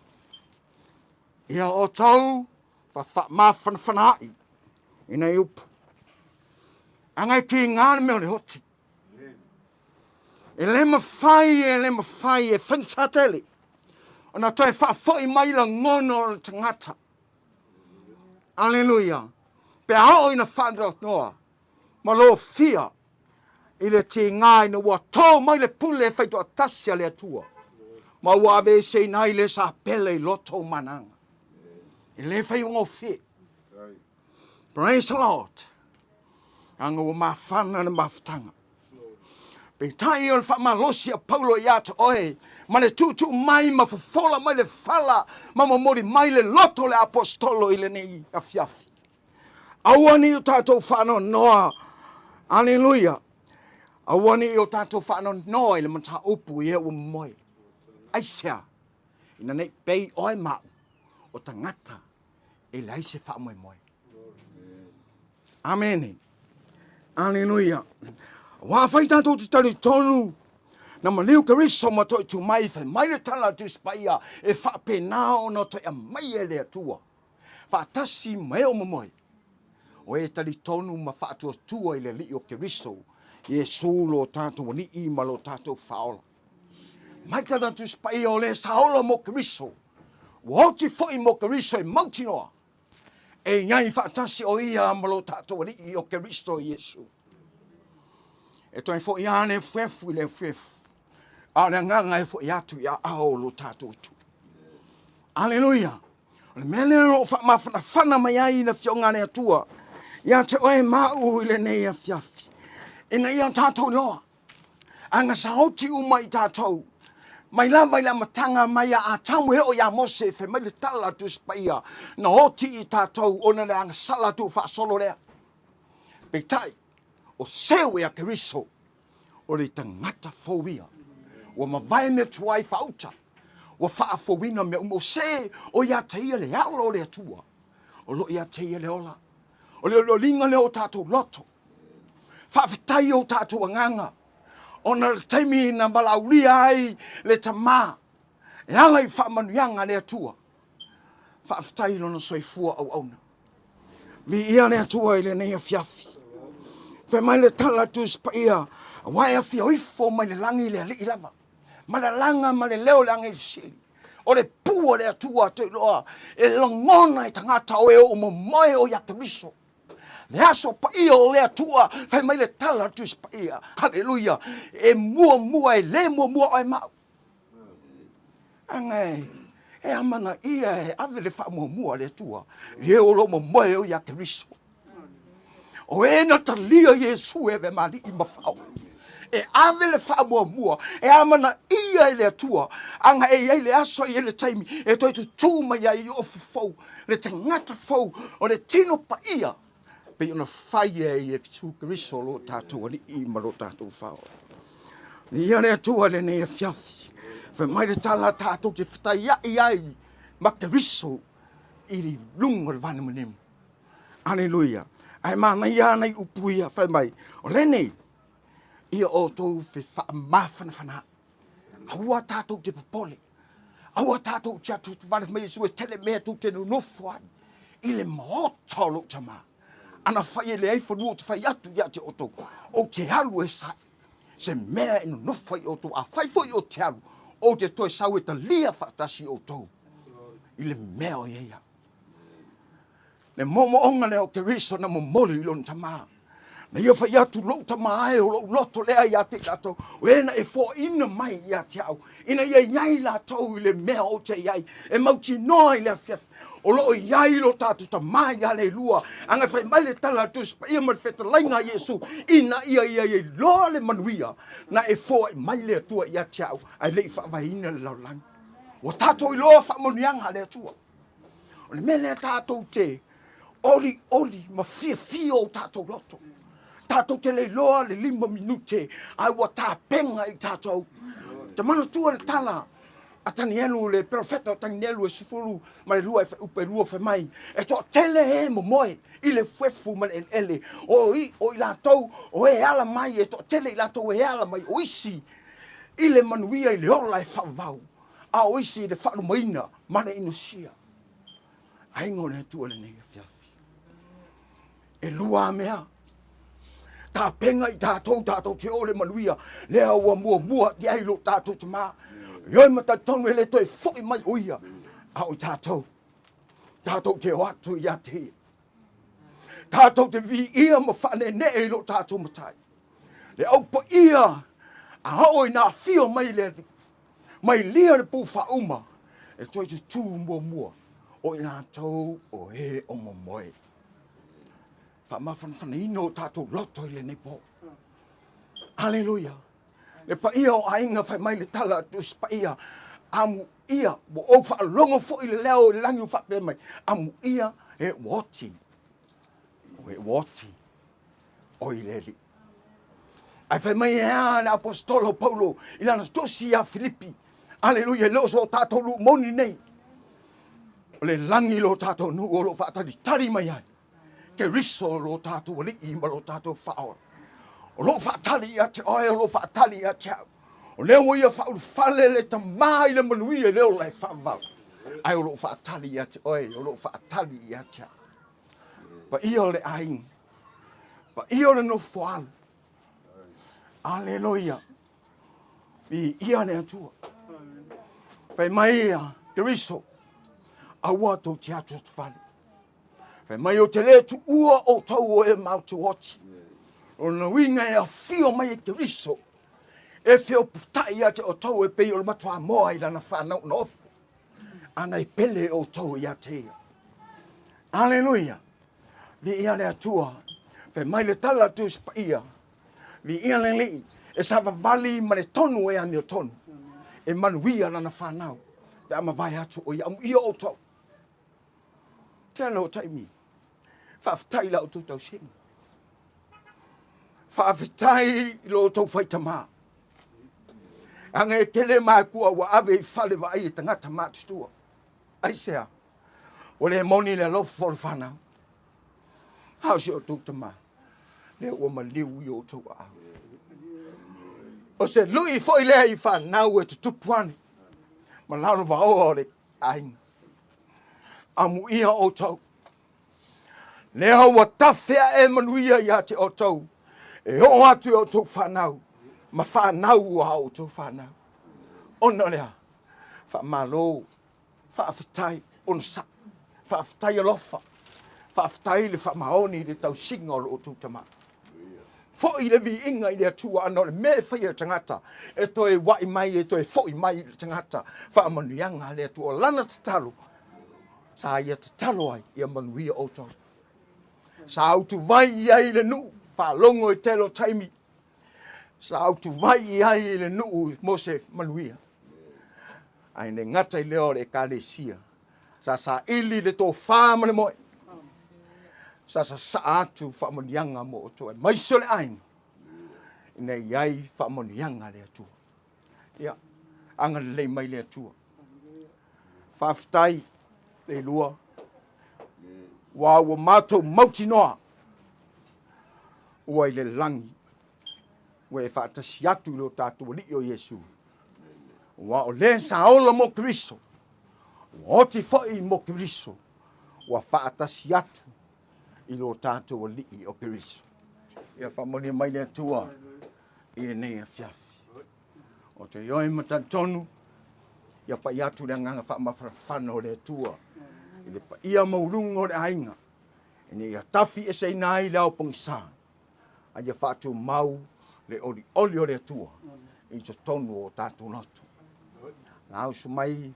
ia o tau mawhana I nei upu. Angai ki ngāne meo le hoti. E le mawhai e whansatele. O na toi whafoi mai la ngono le tangata. Alleluia. Pe hao ina whanau noa. Ma lo fia. I le te ngai na ua tau mai le pule e whaitu atasia le atua. Ma ua ave se nai le sa pele I loto mananga. I le whai ungo fi. Praise the Lord. Anga ua mawhana na mawhtanga. Pe tai o le whamalosi a Paulo I ata oe. Ma le tutu mai ma fufola mai le fala. Ma mamori mai le loto le apostolo I le nei a fiafi. Awani o tātou whano noa. Alleluia. Awani o tātou whano noa I le mata upu I ua moe. Aisea. Ina nei pei oe mau. O tangata. E le aise wha moe moe. Amen. Alleluia. Wa whai tātou te tari tonu. Na maliu Keriso ma toi tu mai whai mai le tala tu spaia. E whape nao no toi a mai e le atua. Whaatasi mai o moe. O e tali tonu ma whaatua tua I le li o Keriso. Yesu lo tātou ni I ma lo tātou whaola. Mai tala tu spaia o le saola mo Keriso. Wauti foi mo Keriso e mauti noa. E ngai whaatasi o ia ma lo tātou ni I o Keriso Yesu. E toi fo ia ne fefu le fefu. A le nganga e fo ia tu ia ao lo tātou tu. Alleluia. Le mele o wha mai ai na fionga ne atua. Ia te oe mau I le nei a fiafi. Ina ia tātou loa. Anga saoti umai tātou. Mai lava I la matanga mai a tamu he o ia mose fe mai le tala tu spaia. Na oti I tātou ona le anga sala tu wha solo rea. Peitai. O sewe a Keriso. O le tangata fōwia. Wa mawai me tuai whauta. Wa wha fōwina me umo se o ia teia le alo le atua. O lo ia teia le ola. O le linga le o tātou loto. Whawhitai o tātou anganga. O na taimi na malaulia ai le tamā. E ala I whamanuianga le atua. Whawhitai lona soifua au auna. Vi ia le atua I le nei a fiafi. Fe mai le tala tu spaia. Wai a fia oifo mai le langi le li lava. Ma le langa ma le leo le ange sili. O le pua le atua te loa. E longona I tangata o e o moe o ia Keriso. Le aso pa ia o le atua. Fe mai le tala tu spaia. Halleluja. E mua e le mua o e mau. Angai. E amana ia e ave le wha mua le atua. Le o lo moe o ia Keriso. O e na talia Yesu e ve mali I mafau. E ave le wha mua, e amana ia le atua, anga e le aso I le taimi, e toi tu tūma ia I ofu fau, le tangata fau, o le tino pa ia, pe ona whai e Jesu Kristo lo tātou ali I ma lo tātou whao. Ni ia le atua le ne e fiafi, fe mai le tala tātou te whatai ai, ma Kristo, I li lunga le vana manemu. Aleluia. Ai mana ia nei upuia, whai mai, o le nei, ia o tau fe whaamawhanawhana. Aua tātou te papole. Aua tātou te atu te wale mai sue tele mea tu te nunofo ai. I le maota lo tama. Ana whai le eiwhanua te whai atu ia te oto. O te halu e sai. Se mea e nunofo I oto. A whaifo I o te halu. O te toi sau e ta lia whaatasi o tau. I le mea o ia. Le momo onga le o ke riso na mo moli lon tama. Na ia whai atu lo tamae o lo loto lea ia te lato. Wena e fo ina mai ia te au. Ina ia iai la tau I le mea o te iai. E mauti noa I le fiaf. O lo iai lo tatu ta mai ia le lua. Anga whai mai le tala tu spa ia mar feta lainga Yesu. Ina ia loa le manuia. Na e fo mai le atua ia te au. Ai le wha waina le lau lang. Wa tato I loa wha monianga le atua. O le mea le tato te. Oli ma fia o tato loto. Tātou te leiloa le 5 minute, ai wa tā penga I tātou. Te mana tua le tala, a tani elu le profeta o tani elu e sifuru, ma le lua e upe lua fe mai. E to tele e mo moe, I le fuefu ma le ele. O I la tau, o e ala mai, e to tele I la tau e ala mai, o isi, I le manuia I le ola e whawau. A o isi I le whalu maina, mana inusia. Aingo le tua le nega fiafi. E lua mea. Tā penga I tātou te ole manuia, lea ua mua ki ai lo tātou te maa. Ioi mata tonu ele toi foi mai uia. Au tātou te o atu ia te. Tātou te vi ia ma whane ne e lo tātou matai. Le au pa ia, a hao I nā fio mai le, mai lia le pū whauma, e toi te tū mua, o I nā tau o he o momoe. Fa mawhanawhana ino tātou loto I le nepo. Aleluia. Le pa ia o ainga whai mai le tala tu spa ia. Amu ia, mo o wha longo fo I le leo I langi wha pe mai. Amu ia e woti. O e woti. O I le li. Ai whai mai ea le apostolo Paulo I lana stosi a Filipi. Aleluia, leo so tātou lu moni nei. O le langi lo tātou nu o lo whaatari tari mai ai. Ke riso lo tātou ali I ma lo tātou whaoa. O lo whaatali ia te oe, o lo whaatali ia te au. O leo ia whauru whale le ta mai le manuia leo lai whaavau. Ai o lo whaatali ia te oe, o lo whaatali ia te au. Pa ia le aing. Pa ia le no whaal. Aleluia. I ia ne atua. Pai mai ia, ke riso. Aua tau te atu te whale. Fai mai o te le tu ua o tau o e mau te wati. O na winga e a fio mai e te riso. E feo putai a te o tau e pei o le matua moa I lana whanau na opo. Ana I pele o tau I a te ia. Aleluia. Vi ia le atua. Fai mai le tala tu spa ia. Vi ia le li. E sava vali ma le tonu e ami o tonu. E manuia lana whanau. Pe ama vai atu o ia. Amu ia o tau. Kia no taimi. Whaafitai la o tūtau singa. Whaafitai lo tau whaita maa. Anga e tele maa kua wa ave I whale wa ai e tangata maa tustua. Aisea. O le moni le lofu folu whanau. Hao si o tūta maa. Le ua ma liu I o tau a. O se lui foi lea I whanau e tutupuani. Ma lauro wa o le ainga. Amu ia o tau. Lea wa tawhea e manuia ia te o tau. E o atu o tau whanau. Ma whanau a o tau whanau. Ona lea. Whamalo. Whaafitai. Ono sa. Whaafitai alofa. Whaafitai le whamaoni le tau singa o tau tama. Fo I le vi inga I le atua ano le me whaia tangata. E toi wai mai e toi fo I mai le tangata. Whaamanuianga le atua lana te talo. Sa ia te talo ai, ia manuia o tau. Sa autu vai ai le nu, fa longo e telo taimi. Sa autu vai ai le nu Mose manuia. Ai ne ngata i leo le kalesia. Sa ili le tō whāmane moe. Sa atu whamonianga mo o toa. Maiso le ainga. Nei iai whamonianga le atua. Ia, anga le mai le atua. Whaftai le lua. Wa ua mātou mauti noa. Ua i le langi. Ua e whaatasi atu lo tātou li o Yesu. Wa o le sa ola mo Kristo. O te whai mo Kristo. Ua whaatasi atu i lo tātou li o Kristo. Ia whamoni mai le atua. I le nei a fiafi. O te ioi matantonu. Ia pa iatu le nganga whamawhano le atua. I le pa ia maurungo le ainga. E ne ia tafi e se nai leo pongisa. A ia whātou mau le oli o le atua. I te tonu o tātou natu. Ngā ausu mai.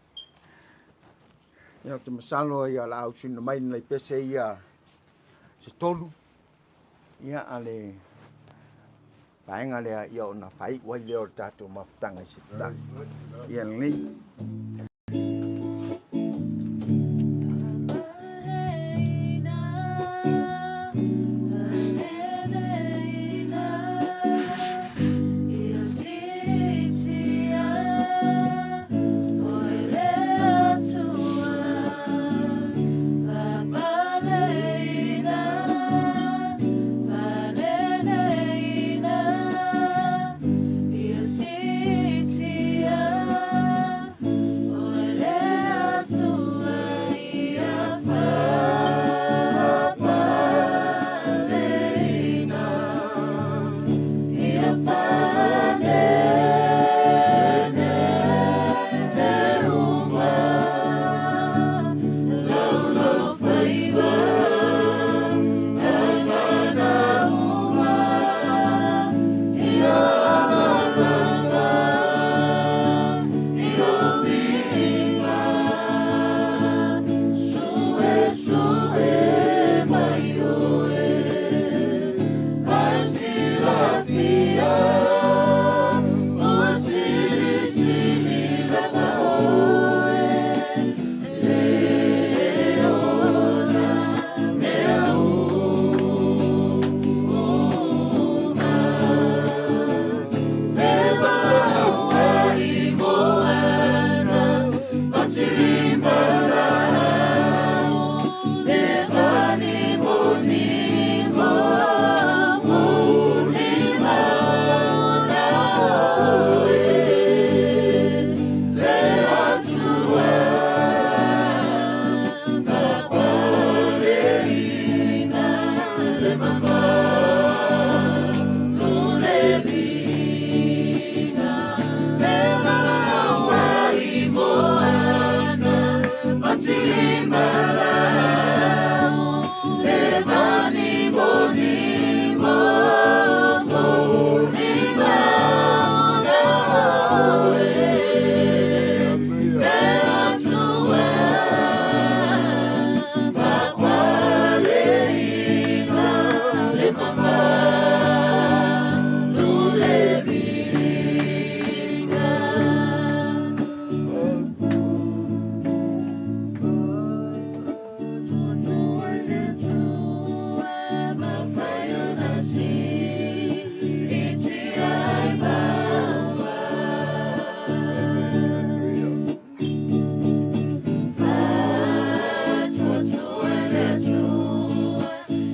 Ia te masalo ia la ausu na mai nei pese ia. Se tolu. Ia ale. Paenga lea ia o na whai wai leo tātou mawhtanga se tali. Ia ni.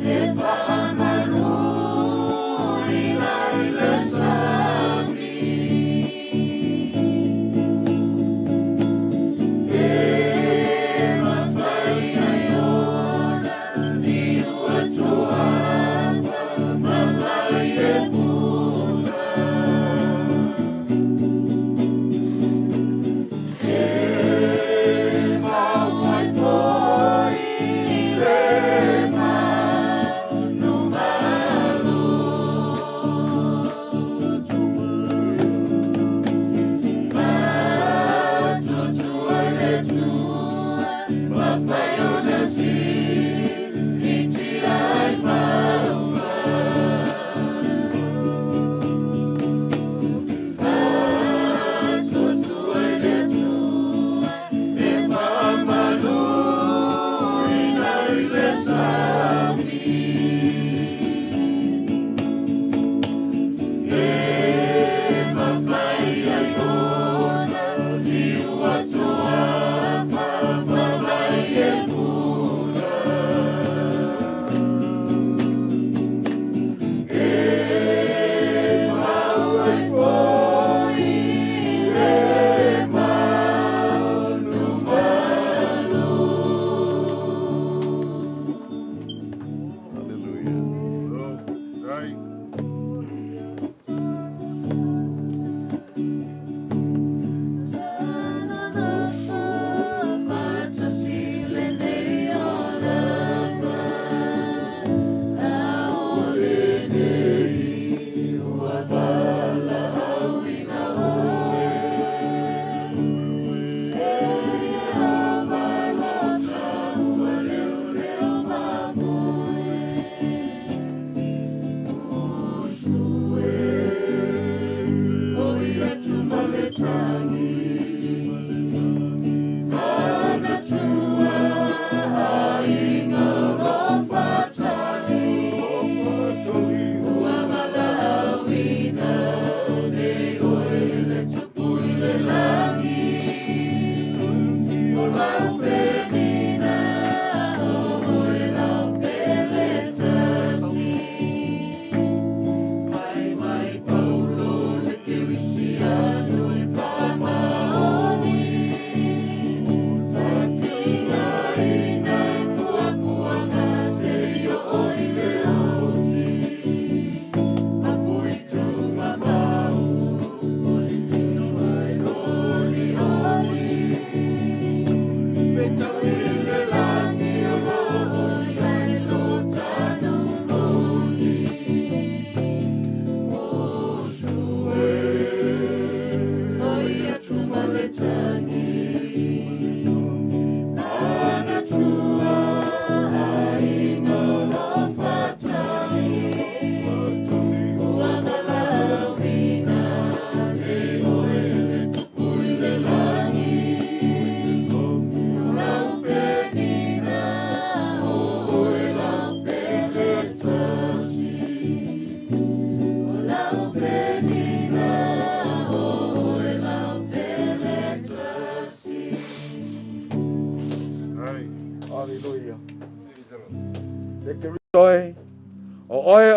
If I'm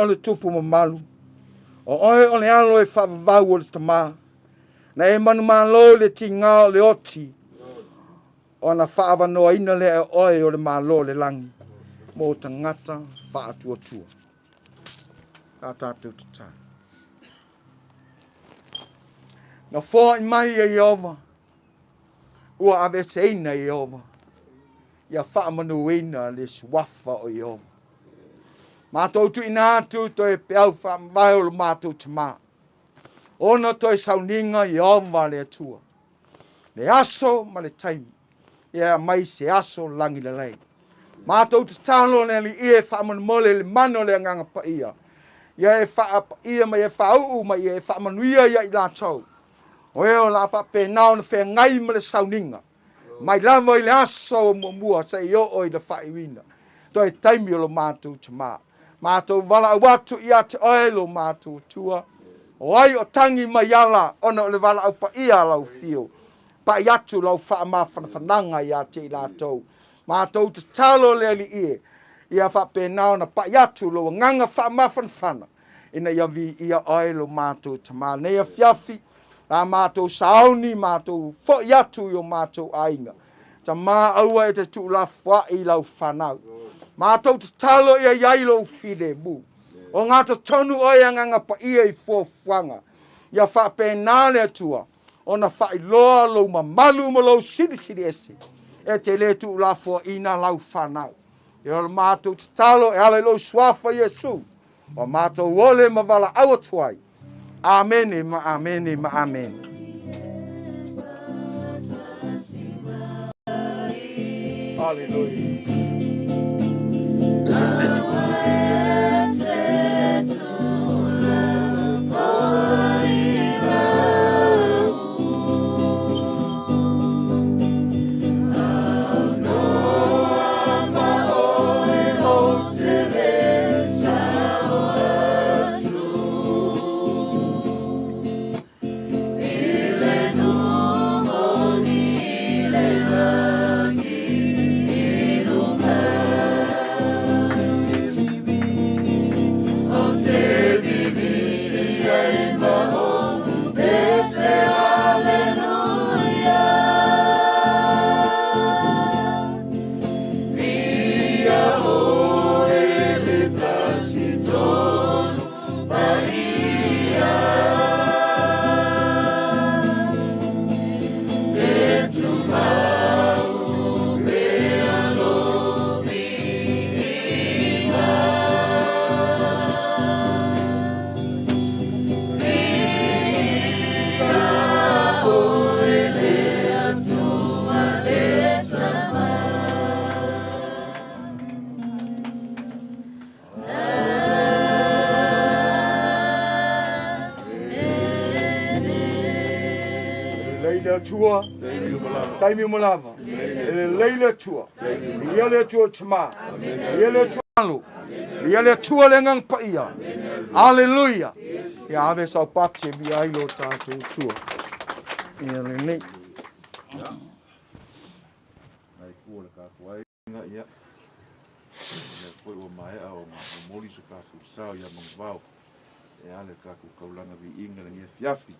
le tupu mamalu. O oe o le alo e whaavavau o le tamā. Na e manu malo le tinga o le oti. O na whaavanoa ina le e oe o le malo le langi. Mo tangata whaatua. Ka tātou tata. Na fōa i mai e Iova. Ua ave seina e Iova. Ia whaamanuina le suafa o Iova. Mātou tu ina atu to e peau whaamavai o le mātou tamā. Ona to e sauninga Iova le atua. Le aso ma le taimi. Ia mai se aso langi le lei. Mātou te talo le li e whaamanumole le mano le nganga pa ia. Ia e ia mai e whaau mai e whaamanuia ia i lātou. O eo la whapēnao na whengai ma le sauninga. Mai lava i le aso o mua sa i o i le whaiwina. To e taimi o lo mātou tamā. Mātou wala au atu i ate oelo mātou tua. O ai o tangi mai ala ona o le wala au pa ia lau fio. Pa i atu lau whananga i ate i lātou. Mātou te talo le li ie. Ia whapēnao na pa i atu lau nganga whanawhana. Ina ia vi ia oelo mātou tamā. Nei a fiafi. La mātou sauni, mātou fo i atu i o mātou ainga. Ta mā aua e te tu la fwa i lau whanau. Mātou te talo ia iailo file mu. O ngātou tonu o ia nganga pa ia i fōwhanga. Ia whapēnale atua. O na whai loa lo mamalu ma lo siri ese. E te le tu la fwa ina lau whanau. Ia o mātou te talo e ale lo swafa Yesu. O mātou ole ma wala awa tuai. Amen, ma amen, ma amen. Hallelujah. Tua, taimi malava, leila tua, iale tua tama, iale tua alu, iale tua lengang paia, haleluya, ya ave sau pace bi ailo tātou tua, iale nei. Ai kua le kākuai nga ia, le koe o mai au ngā mori su kāku sao ia mangvau, e ale kāku kaulanga vi inga le ngia fiafi,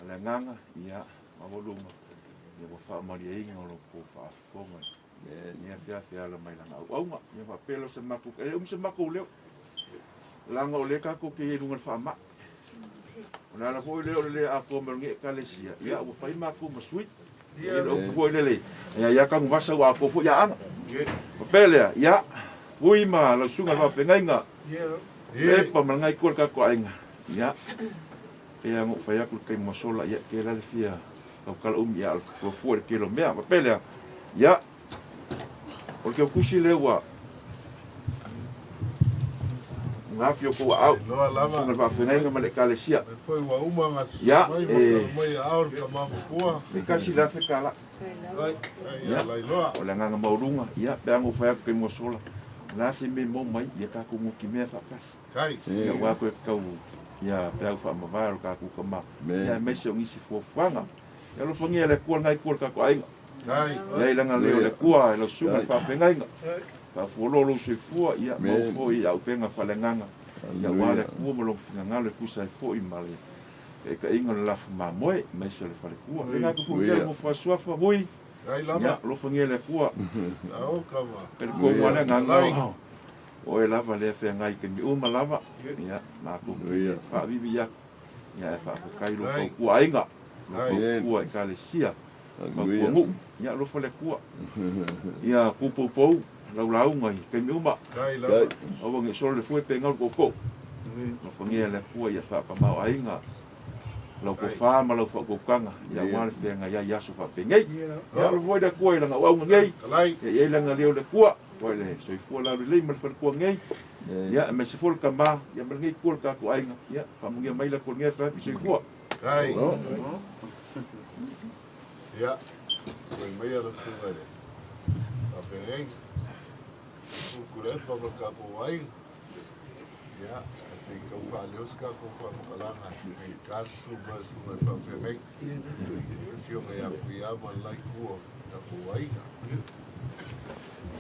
le nganga ia, Avoluma, ia wa whaamaria inga o ko whaafonga. Ia whiawhia ala mai langa au aunga, ia whapelo se maku, se maku leo. Langa o le kako ke runga whaama. O nana po leo le a kōmero nge kalesia, ia wa whai maku ma sweet. Ia o po le. Ia kangu wasa wa popo ia anga. Wapelea, ia, ui ma la sunga whapengainga. Ia pa malangai kua kako ainga. Ia, ia ngok whai aku kei masola, ia ke lale fia. Kalau ya al fuer kilo mea papelea ya porque o kusi lewa ngapi o ko au no va fenenga male kalesia foi wa uma ngas ya mai aur ka mamu kua me kasi la fe kala ya Leilua o la nganga maurunga ya peango fa ke mo sola la se me mo mai ya ka ko mo ki me fa pas kai ya wa ko ka ya peango fa ma va ka ku ka ma ya me se ngisi fo fanga ya lo fongia le kua ngai kua kako ainga. Lei langa leo le kua, lo sunga whawhengainga. Ka whololo se fua ia, mau fo i au penga whalenganga. Ia wale kua mo lo ngale kusa fo I male. E ka inga la fa moe mai se le fale kua. Le nga ko ia mo fa swafa hui. Ai lama. Ia lo fangele kua. Au kama. Per ko wale nga. O e lava le fe ngai ke mi uma lava. Ia na ko. Fa vivi ya. Ia fa kai lo ko kua ainga. Lo kua ka le sia. Ko ngu. Ia lo fale kua. Ia kupu pou. Lau ngai ke mi uma. Ai lama. O nge so le foi pe ngal ko ko. Lo fangele kua ia fa pa mau ainga. Lau ko fa ma lau fa ko kanga. Ia wale fe ngai ya yasu fa pe ngai. Ia lo voi da kua ila nga au ngai. Ia ila nga leo le kua.Oi le so fu la le mal per ko ngai ya me se fu ka ba ya me ngai ko ka ko ai ya fa mo mai la ko ngai fa se fu ai ya ko mai ala se vai a pe fu ku le pa ka ko ai ya se ko fa le os ka ko fa mo la na ka su ma fa fe ngai fio me ya ku ya ma lai ku ka ko ai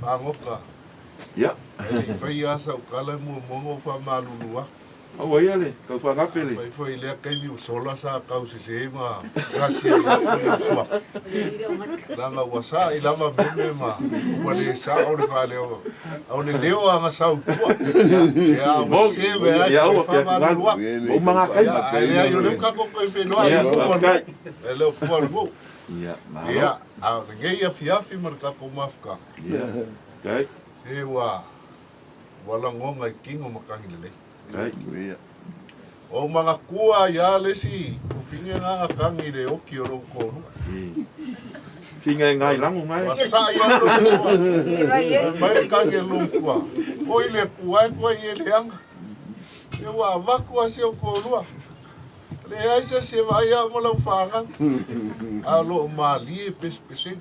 Pangoka. Ya. Ele foi asa o kala mo mongo fa malulua. Awa ia le, kau fa ngapele. Mai foi le kai mi sola sa kau se ma sa se ya sua. Lama wasa I lama meme ma. Wale sa o le fa leo. O le leo anga sa u tua. Ya o se ve ai fa malulua. O manga kai. Ya yo le ka ko ko fe no ai mo. Ele o por mo. Ya, ya, a ngai afiafi marka ko mafka. Ya. Kai. Se wa wala ngonga kingo makangi le. Kai. O mga kua ya le si, o finga nga kangi le o ki o ko. Finga ngai langu mai. Wasa ya lo kua. Mai kangi lo kua. O ile kua ko ile ang. E wa va ko se o ko lua. Le ai se vai a mo la fanga. A lo mali pespesen.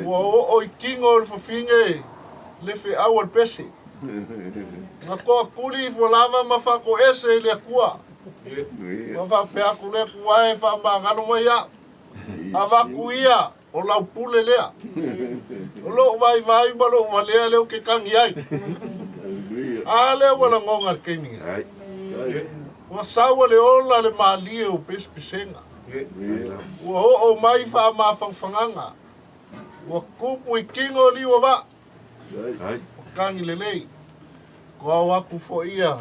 O kingo fo finge le fe awal pese. Na ko kuri fo lava ma fa ko ese le kua. Ma fa pe aku le kua e fa ma ngano mai ya. Ava kuia o la pule le. O lo vai ma lo vale le o ke kangi ai. Ale wala ngonga kemi. Ai. Wa sawa le ola le mali o pespesenga. Wa o mai fa ma fanganga. Wa kupu I kingo li wa ba. Kangi le lei. Ko wa ku fo ia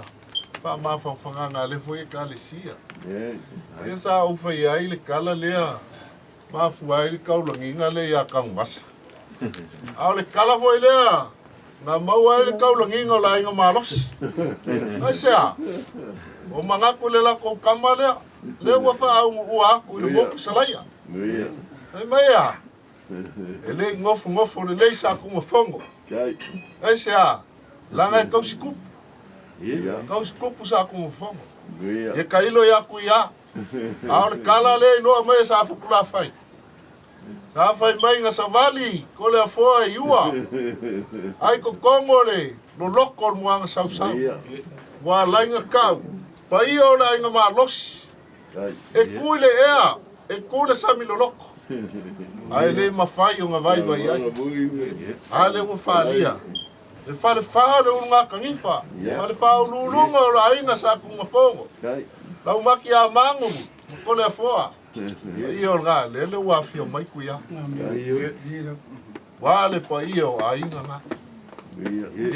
fa ma fanganga le fo I ka le sia. Esa o fa ia ile kala le ma fu ai ka lo nginga le ya kang mas. A le kala fo ile na mau ai ka lo nginga la inga malos. Ai sia. O mga kulela ko kamale le wa fa ua ku le mo salaya. Ai maya. Ele ngof le sa ku mo fongo. Ai sia. Langa ka sikup. Ka sikup sa ku mo fongo. E kailo ya ku ya. Aul kala le no mai sa fu kula fai. Sa fai mai nga savali ko le fo iua. Ai ko kongole no lokol mo ang sau. Wa lainga kau. Pai o la inga malos. E kuile ea. E kuile sami loloko. Ai le mafai o nga vai ai. Ale o falia. E fale fale o nga kangifa. Fale fa o lulunga o la inga sa ku mafongo. La umaki a mangu. Ko le foa. I o nga le wa fio mai kuia. Wale pai o a inga nga.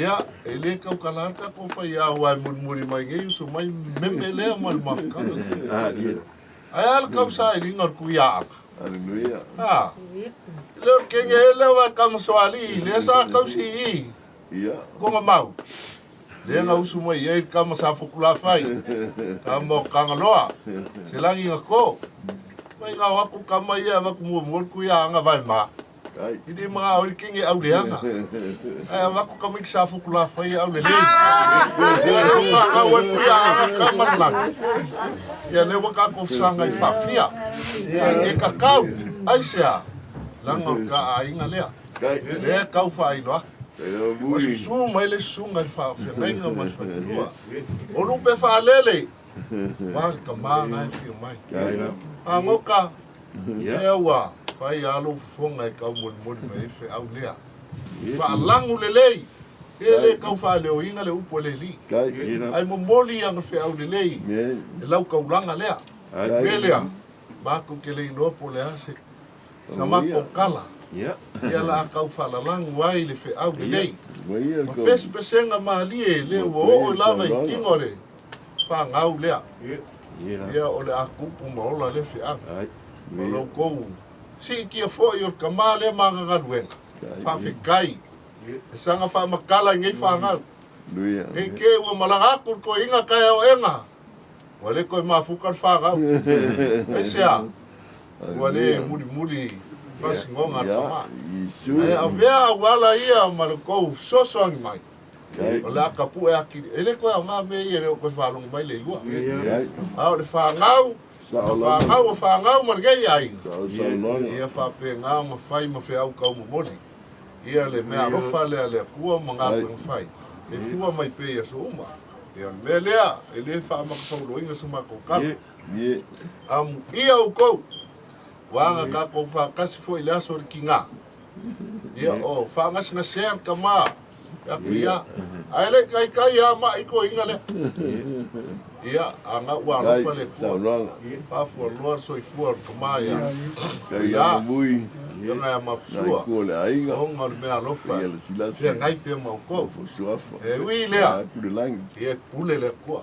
Ya, ele kau kalanta ko fa ya wa murmuri mai ngai so mai memele mal mafka. Ai al kau sa ngor ku ya. Haleluya. Ah. Le kenge ele wa kam swali le sa kau si. Ya. Ko mau. Le nga usu mai ye kam sa fukula fai. Kam kangaloa. Selangi ngako. Mai nga wa ku kam ya wa ku mo ku ya nga vai ma. Ini mga ori kingi au leanga. Ai wako kamik sa fukula fai au le lei. Ya awan ya kamarlan. Ya ne waka ko sanga I fafia. Ya e kakau. Ai sia. Langor ka ai ngalea. Le kau fai lo. O su mai le sunga fa ngai nga mas fa tua. O lu pe fa lele. Wa ka manga fi mai. Angoka. Ya wa. Fai alo fonga e kau mon mai fe au lea. Fa langu lelei. Ele kau fa le oinga le upo le li. Ai mo moli ang fe au le lei. E lau kaulanga lea. Melea. Mako ke le ino po le ase. Sa mako kala. Ia la kau fa la lang wai le fe au le lei. Ma pes pesenga malie le o lava i kingore. Fa ngau lea. Ia o le akupu maola le fe au. O lo kou. Si kia fo i or kamale manga ngaruenga. Fa fe kai. E sanga wha makala ngai whangau. Kei ke ua malagakur ko inga kai o enga. Wale koe mafukan whangau. E sea. Wale muri whasingonga kama. E a vea wala ia malakou sosoangi mai. Wale a kapu e akiri. Ele koe a ngā me ia reo koe whalonga mai le iua. Ao le whangau. Whangau margei ai. Ia whape ngā mawhai mawhiau kau mamoli. Ia le mea rofa le kua mga peng fai. E fua mai pe ia so uma. Ia me lea, e le wha makawhaulo inga sa mako kala. Ia u kou. Wanga ka kou whakasi fo i le aso ki ngā. Ia o, whangas nga ser ka maa. Ia pia. Aile kai ama i ko inga le. Ia, anga ua rofa le kua. Pafua loa so i fua ka maa ia. Ia. Ia ngai a mapsua. Onga le mea lofa. Ia ngai pe maukou. E ui lea. Ia pule le kua.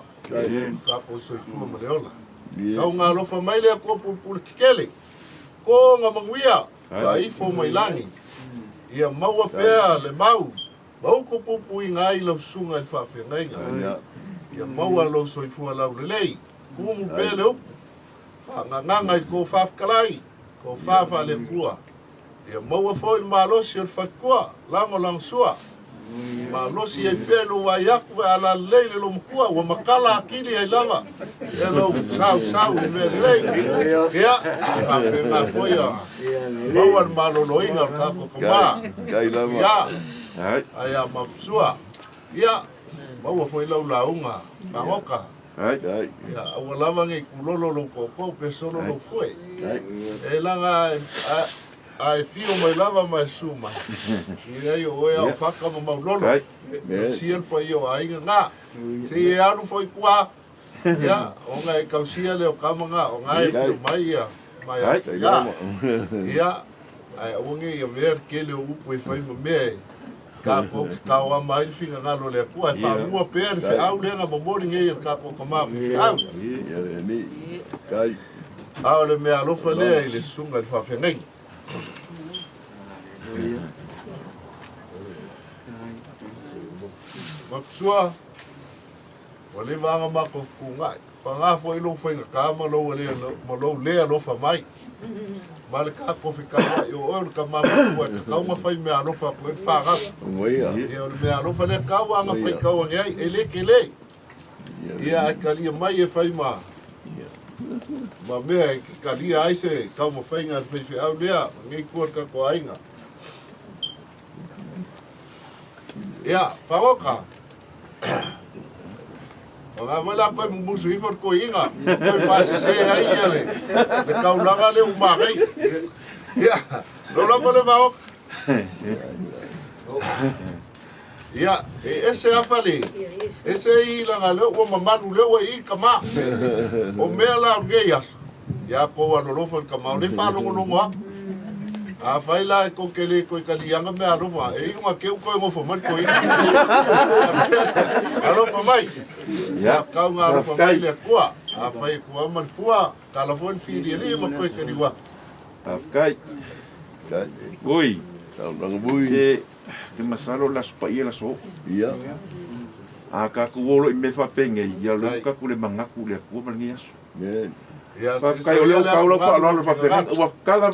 Ka po so i fua ma le ola. Kau ngā lofa mai lea kua pule kikele. Ko ngā manguia. Ka ifo mai langi. Ia maua pea le mau. Mau ko pupu i ngai lau sunga i whawhia ngainga. Ia maua lau so i fua lau le lei. Kumu pe le upu. Whanganga i ko whawhkalai. Ko whawha le kua. Ia maua fo i malosi o whatkua, lango lang sua. Malosi e pēnu wa yaku e ala leile lo mkua, wa makala akini ai lava. E lo sau i me lei. Ia, hape ngā foia. Maua ni malolo inga kako kama. Ia, ai a mapsua. Ia, maua fo i lau launga, pangoka. Ia, awa lava ngai kulolo lo koko, pe solo lo foe. E langa... Ai fio mai lava mai suma. I rei o ea o whaka ma maulolo. Sier pa i o ainga ngā. Se i aru foi kua. Ia, o ngai kausia leo kamanga. O ngai fio mai ia. Mai a ia. Ai awange i a ver ke leo upu e whai ma mea. Ka koki kawa mai finga ngalo lea kua. E wha mua pēr fe au lenga mamori ngei ar ka koka mafi fe au. Au le mea lofa lea i le sunga i whawhengai. Mapsua, wale vanga mako kungai. Panga fo ilo fo inga kama lo wale malo lea lo fa mai. Male ka kofi kama yo ol kama ko ta kauma fai me alofa ko fa ga. Ia me alofa le ka wanga fai ka wanga ele kele. Ia kali mai e fai ma. Ma me kali ai se kauma fai nga fai au lea ngai ko ka ko ainga. Ia, faoka. Nga wala koe mumusu ifar ko inga. Koe fase se ai yare. Le kaulaga le umakai. Ia, lola ko le faoka. Ia, ese afale. Ese I langa le o mamanu le o I kama. O mea la nge yasu. Ia ko anolofa kama. Le fa longo ha. A fai la ko kele ko kalianga me alofa e uma ke ko ngofo man ko I alofa mai ya ka nga alofa mai le ko a fai ko man fua telefon fili ni ma ko ke diwa a kai oi sa nang bui ke masalo las pa ia so ia a ka ku wolo I me fa penge ia lo ka ku le manga ku le ko man ngias ya kai o le ka lo fa lo fa penge o kala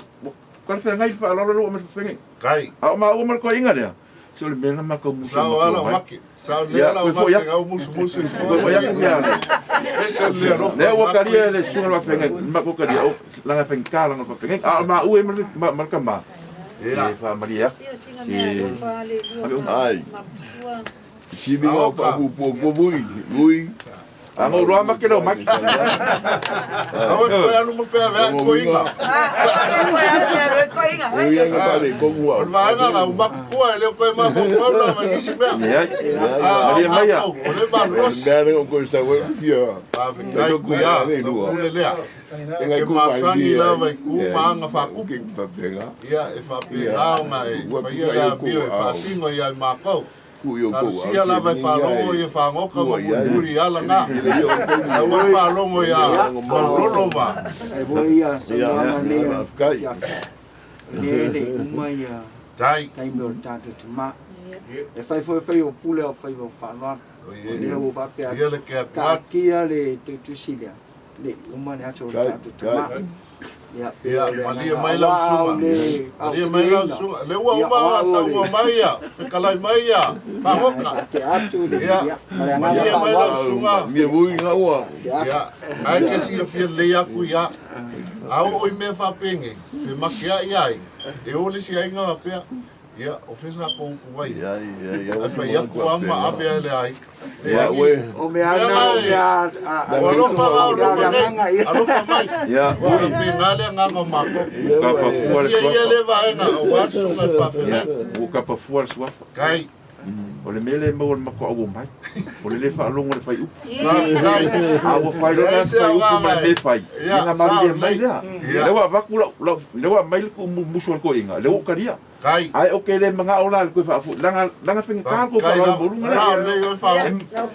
Kan ngai fa lo lo me fengi. Kai. A ma o mer ko inga le. So le mena ma ko musu. Sa ala maki. Sa le ala maki ga musu musu fo. Ko ya ku ya. Ese le no. Le o karia le su lo fengi. Ma ko karia o la nga fengi kala no fengi. A ma o mer ma ka ma. Ya fa Maria. Ai. Si bi o pa pu pu bui. Bui. Amo lo ama que lo maki. Awe koe anu mo whea wea koinga. Ia nga pare kongu au. Orvaanga la umaku kua e leo koe maho whauna ma nisi mea. Maria Maia. Ole ba los. Ngare ngo koe sa we pia. Kai kuia, ule lea. Ke masangi la vai ku maanga whakupu. Ia e whapena o mai. Whaia la mio e whasingo ia i makau. Tarsia la vai whalongo i e whangoka ma muri ala ngā. A ua whalongo ia maulolo ma. E voi ia sa mama lea. Nene umai a tai me o tātou te mā. E whai o pule o whai o whanua. Lea o pape a ka kia le te tusilea. Le umane ato o tātou te mā. Ia, malia mai lau sunga. Malia mai lau sunga. Le ua uma sa uma mai ia. Whikalai mai ia. Whangoka. Te atu le ia. Malia mai lau sunga. Mia vui ngā ua. Ia. Ai ke si o fia le aku ia. Au oi me whapenge. Whi maki a iai. E ole si ai ngā pia. Ia, o whesa ko uku ia. Ai whai aku ama ape ai le ai. Ia, we. O me ana o me a... O alofa ngā o lofa nei. Alofa mai. Ia. O me ngale ngā ngā mako. Ia le vaenga o watsunga whawhene. O kapa fuar suafa. Kai. O le mele mo le mako au mai. O le whaalongo le whai upu. Kai. Awa whai lo nā whai upu mai le whai. Inga mari mai lea. Lewa vaku lewa mai ku musuan ko inga. Lewa ukaria. Kai. Ai oke le mga ola le koe whaafu. Langa whinga kāko whaalongo morunga. Sao le yo whao.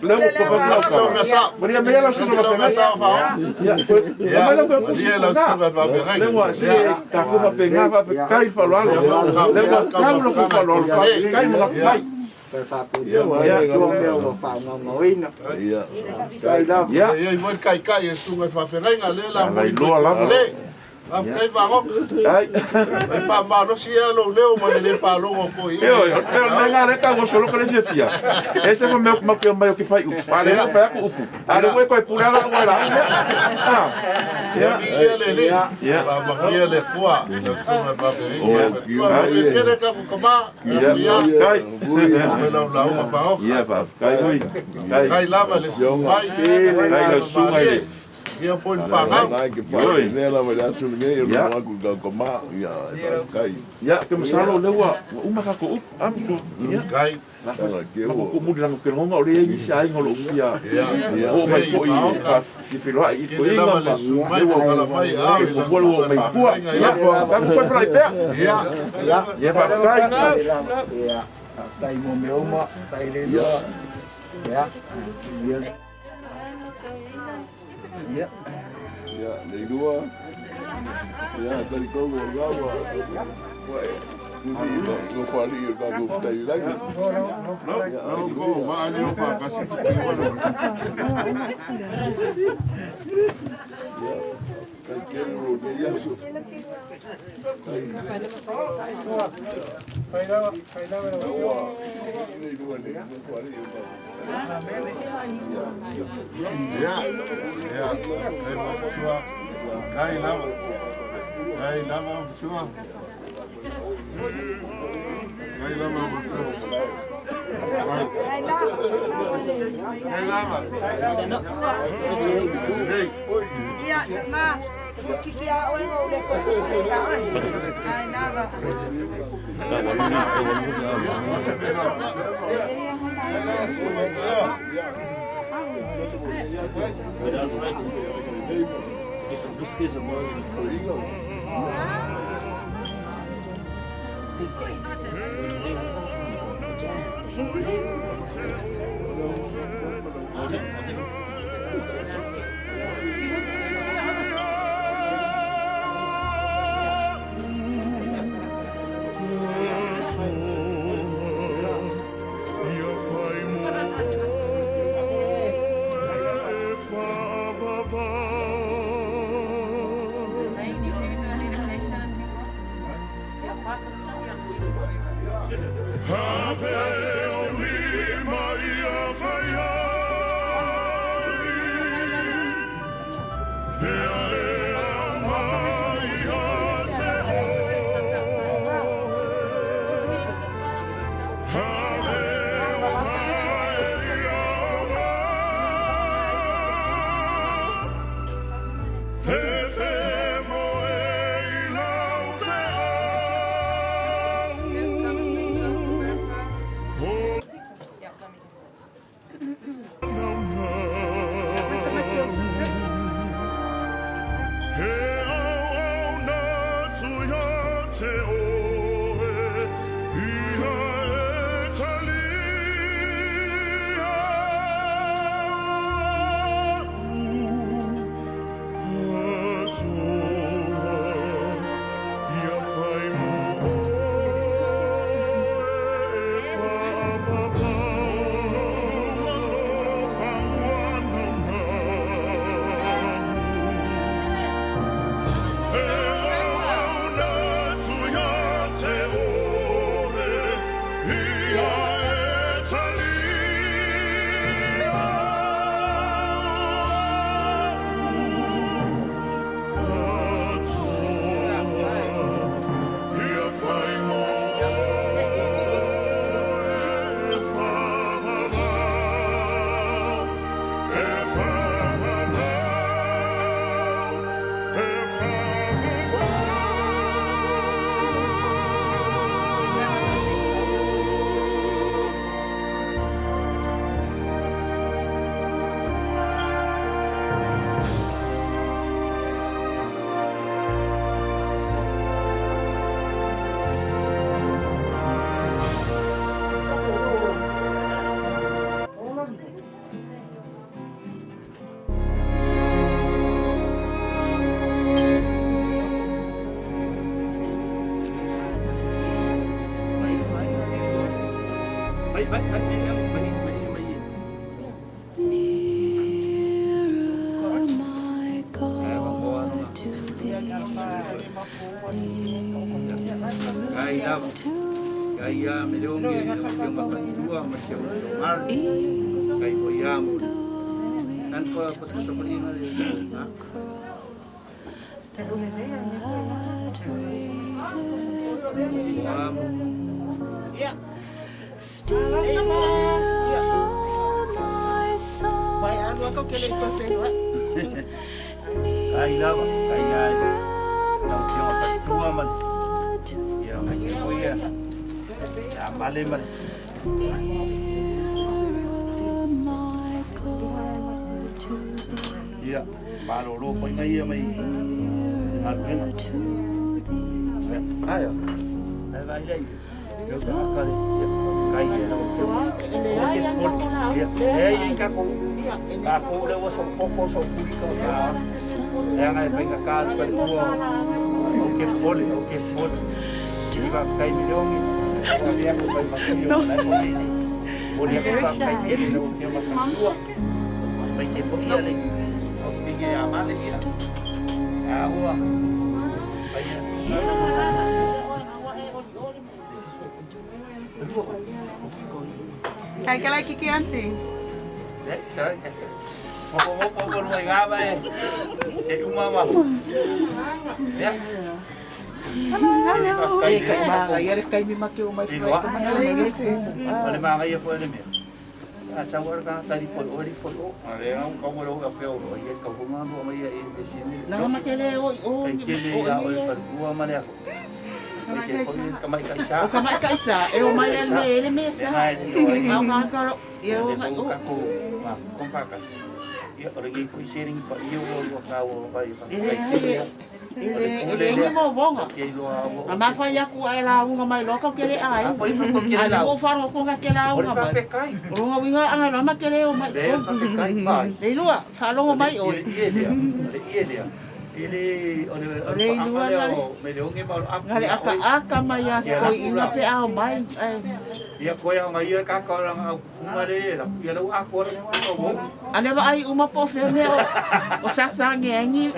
Lewa ko whao. Maria mea la sunga whao. Ia. Maria la sunga whao. Lewa se kāko whapenga whape kai whaloalo. Lewa kāuro ko whaloalo. Kai mga pai. Ia, tua mea o whaunga Ia. Ia. Ia, i moi kai e sunga whawhenga le la. Leilua lava. Kai whangok. Ai. Ai whamano si e lo leo ma le whalongo ko i. Eo, nenga reka o solo ka le fia. Ese mo meu ma mai o ki fai upu. Ale no fa ku upu. Ale mo ko pura la ngora. Ia le le. Ia. Ma kia le kua. Le sunga whawhenga. Ia. Kere ka ko kama. Ia. Kai. Me lau lau ma whangok. Ia fa. Kai oi. Kai lava le sungai. Kai le sungai. Ia foi whangau. Nai ke whai. Nela mai asu ngai e runga ku ka koma. Ia. Kai. Ia, ke masalo lewa. Uma ka ko upu. Amso. Ia. Kai. Ko mu dang ke ngonga ole ni sai ngolo ia. Ia. O mai ko i. Ki filo ai ko i. Lava le sungai mo kala mai a. Ko bolo mai pua. Ia. Ka ko fly pe. Ia. Ia. Ia fa kai. Ia. Tai mo me uma, tai le loa. Ia. Ia. Ia, Leilua. Ia, tari kongo o gawa. Wai. No whari o kako tai lagi. Ko ma ale o fa kasi Kai kero o te iasu. Leilua ne, no whari o gawa. Ia. Ia. Kai lava. Kai lava sua. Kai lava sua. Kai lava. Ia, ma. Kiki a oi o le ko. Ai nava. Ave Maria, Maria, Hai cái like kiki anti. Đấy, sao đấy? Một người ngã vậy. Để chúng mama. Đấy. Hello. Kay mga yari kay mi makyo may Boleh mga kaya po alam yan. Sa ka tadi photo. Ada yang kau mau apa orang ya kau rumah buat maya ini sini. Lang makele o. Kini ya oi pergua mana aku. Kamay kaisa. O kamay kaisa. O may ele mesa. Mau ngakalo. Yo ngayo. Kung fakas. Ya orang itu sharing pak iyo kau pai. Ele mo bonga. Ama fa ya ku era unga mai loka kele ai. Ai mo fa ko nga kele unga mai. Unga winga anga no makele o mai. Leilua fa longo mai oi. Iya dia. Ele Leilua ngale aka mai as ko inga pe ao mai. Ia ko ya ngai ka ka lang au ngare la. Ia lu aku ko. Ane ba ai uma po fe me o sasangi angi.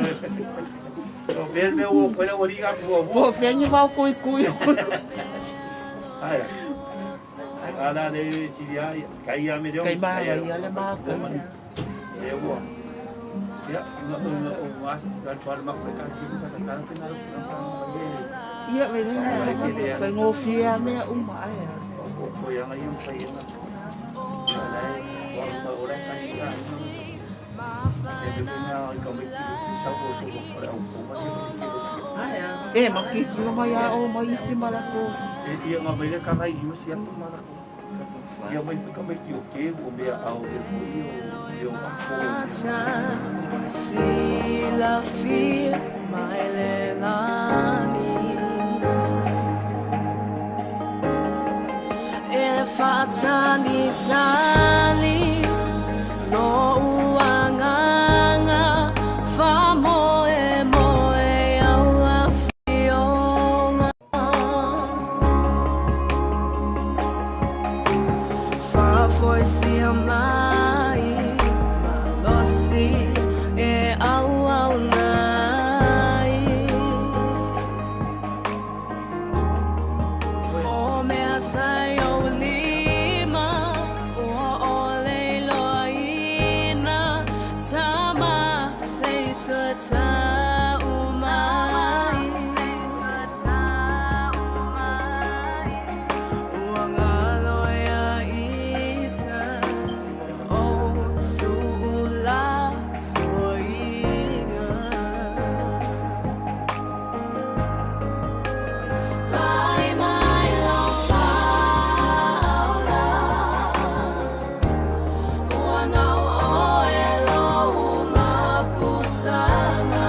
Ver meu foi o liga pro Vou ver ni vai kui. Ai. Ana de Siria caía medio. Kai ma ya le ma ka. Eu vou. Ya, o mas dan forma que kan kita kan final. Iya bener. Sai ngofia me uma ai. Ko yang ayam saya. Alai orang kan kita. Makikita mo ya o may isi malako. Iya nga may kakay iyo siya malako. Iya may kamay tiyo ke umia au de yo ako. Sila fi my lelani. If I tani no uanganga fa moe aua fionga fa foisi mai malosi e aua nai o me asai o lima o Leilua Tama say to umai Uangalo ya ita o suula foinga Bye my love Uangao elo Sana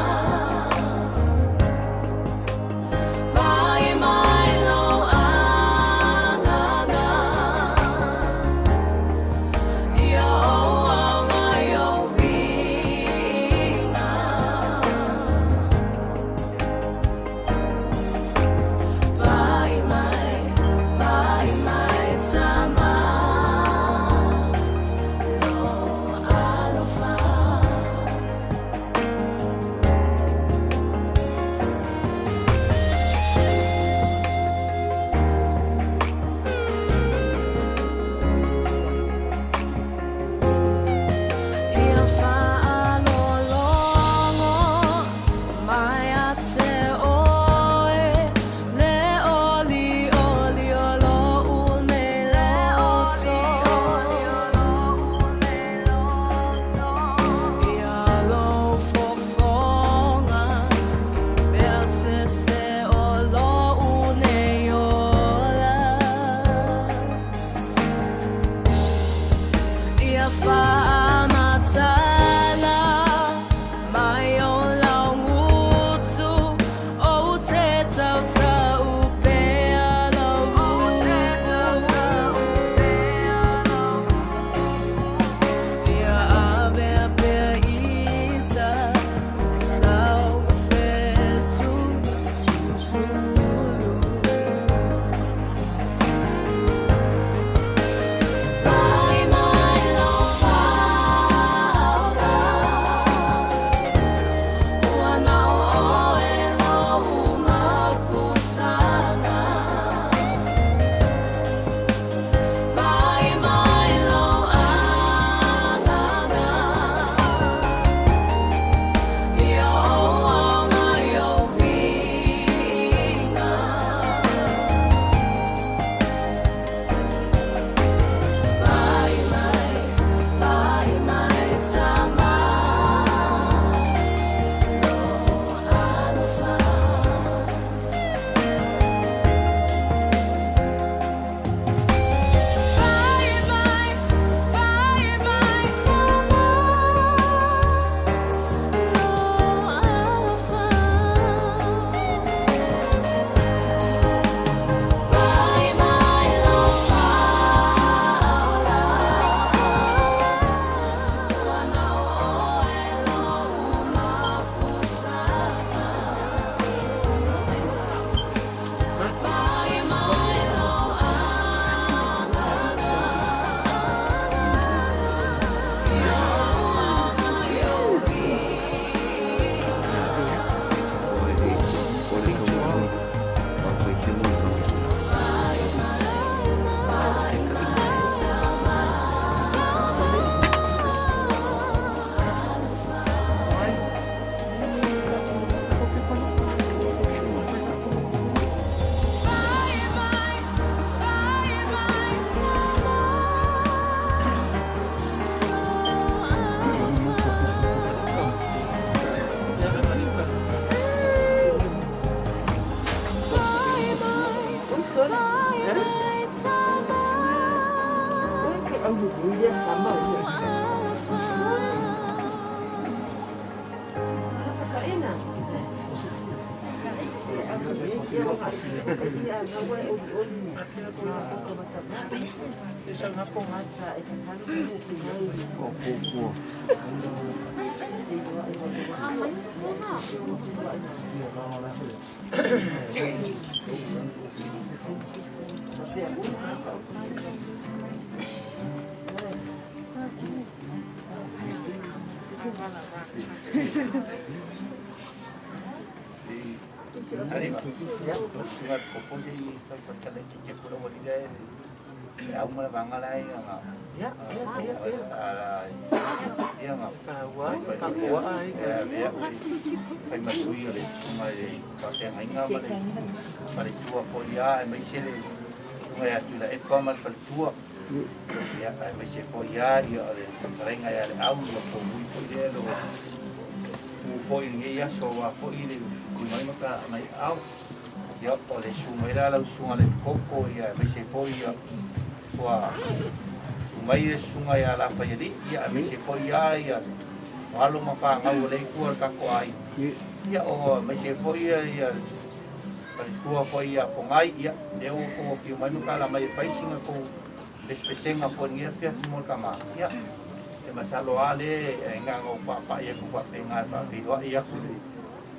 Sungat popo jadi kalau cicit pulau Ligaliga, aku malah bangalai ngap. Ya. Dia ngap. Kawa. Ya. Pai masui le, mai pakai ainga male. Male tua polia, mai sele. Mai atula ekoma fal tua. Ya, mai se polia dia le. Renga ya le au lo poi polia lo. Poi ngia so wa poi le. Mai maka mai au. Ya, oleh sungai lau sungai koko ya, mesti poi ya, wah, sungai ala apa jadi, ya mesti poi ya, malu maka ngau oleh kuar kako ai, ya oh mesti poi ya, kalau kuar poi ya pongai ya, dia ko kiumanu kala mai paising ko, spesing apa ni ya semua kama, ya, masalah ale, enggak ngau apa ya ko pengar apa video ya ko.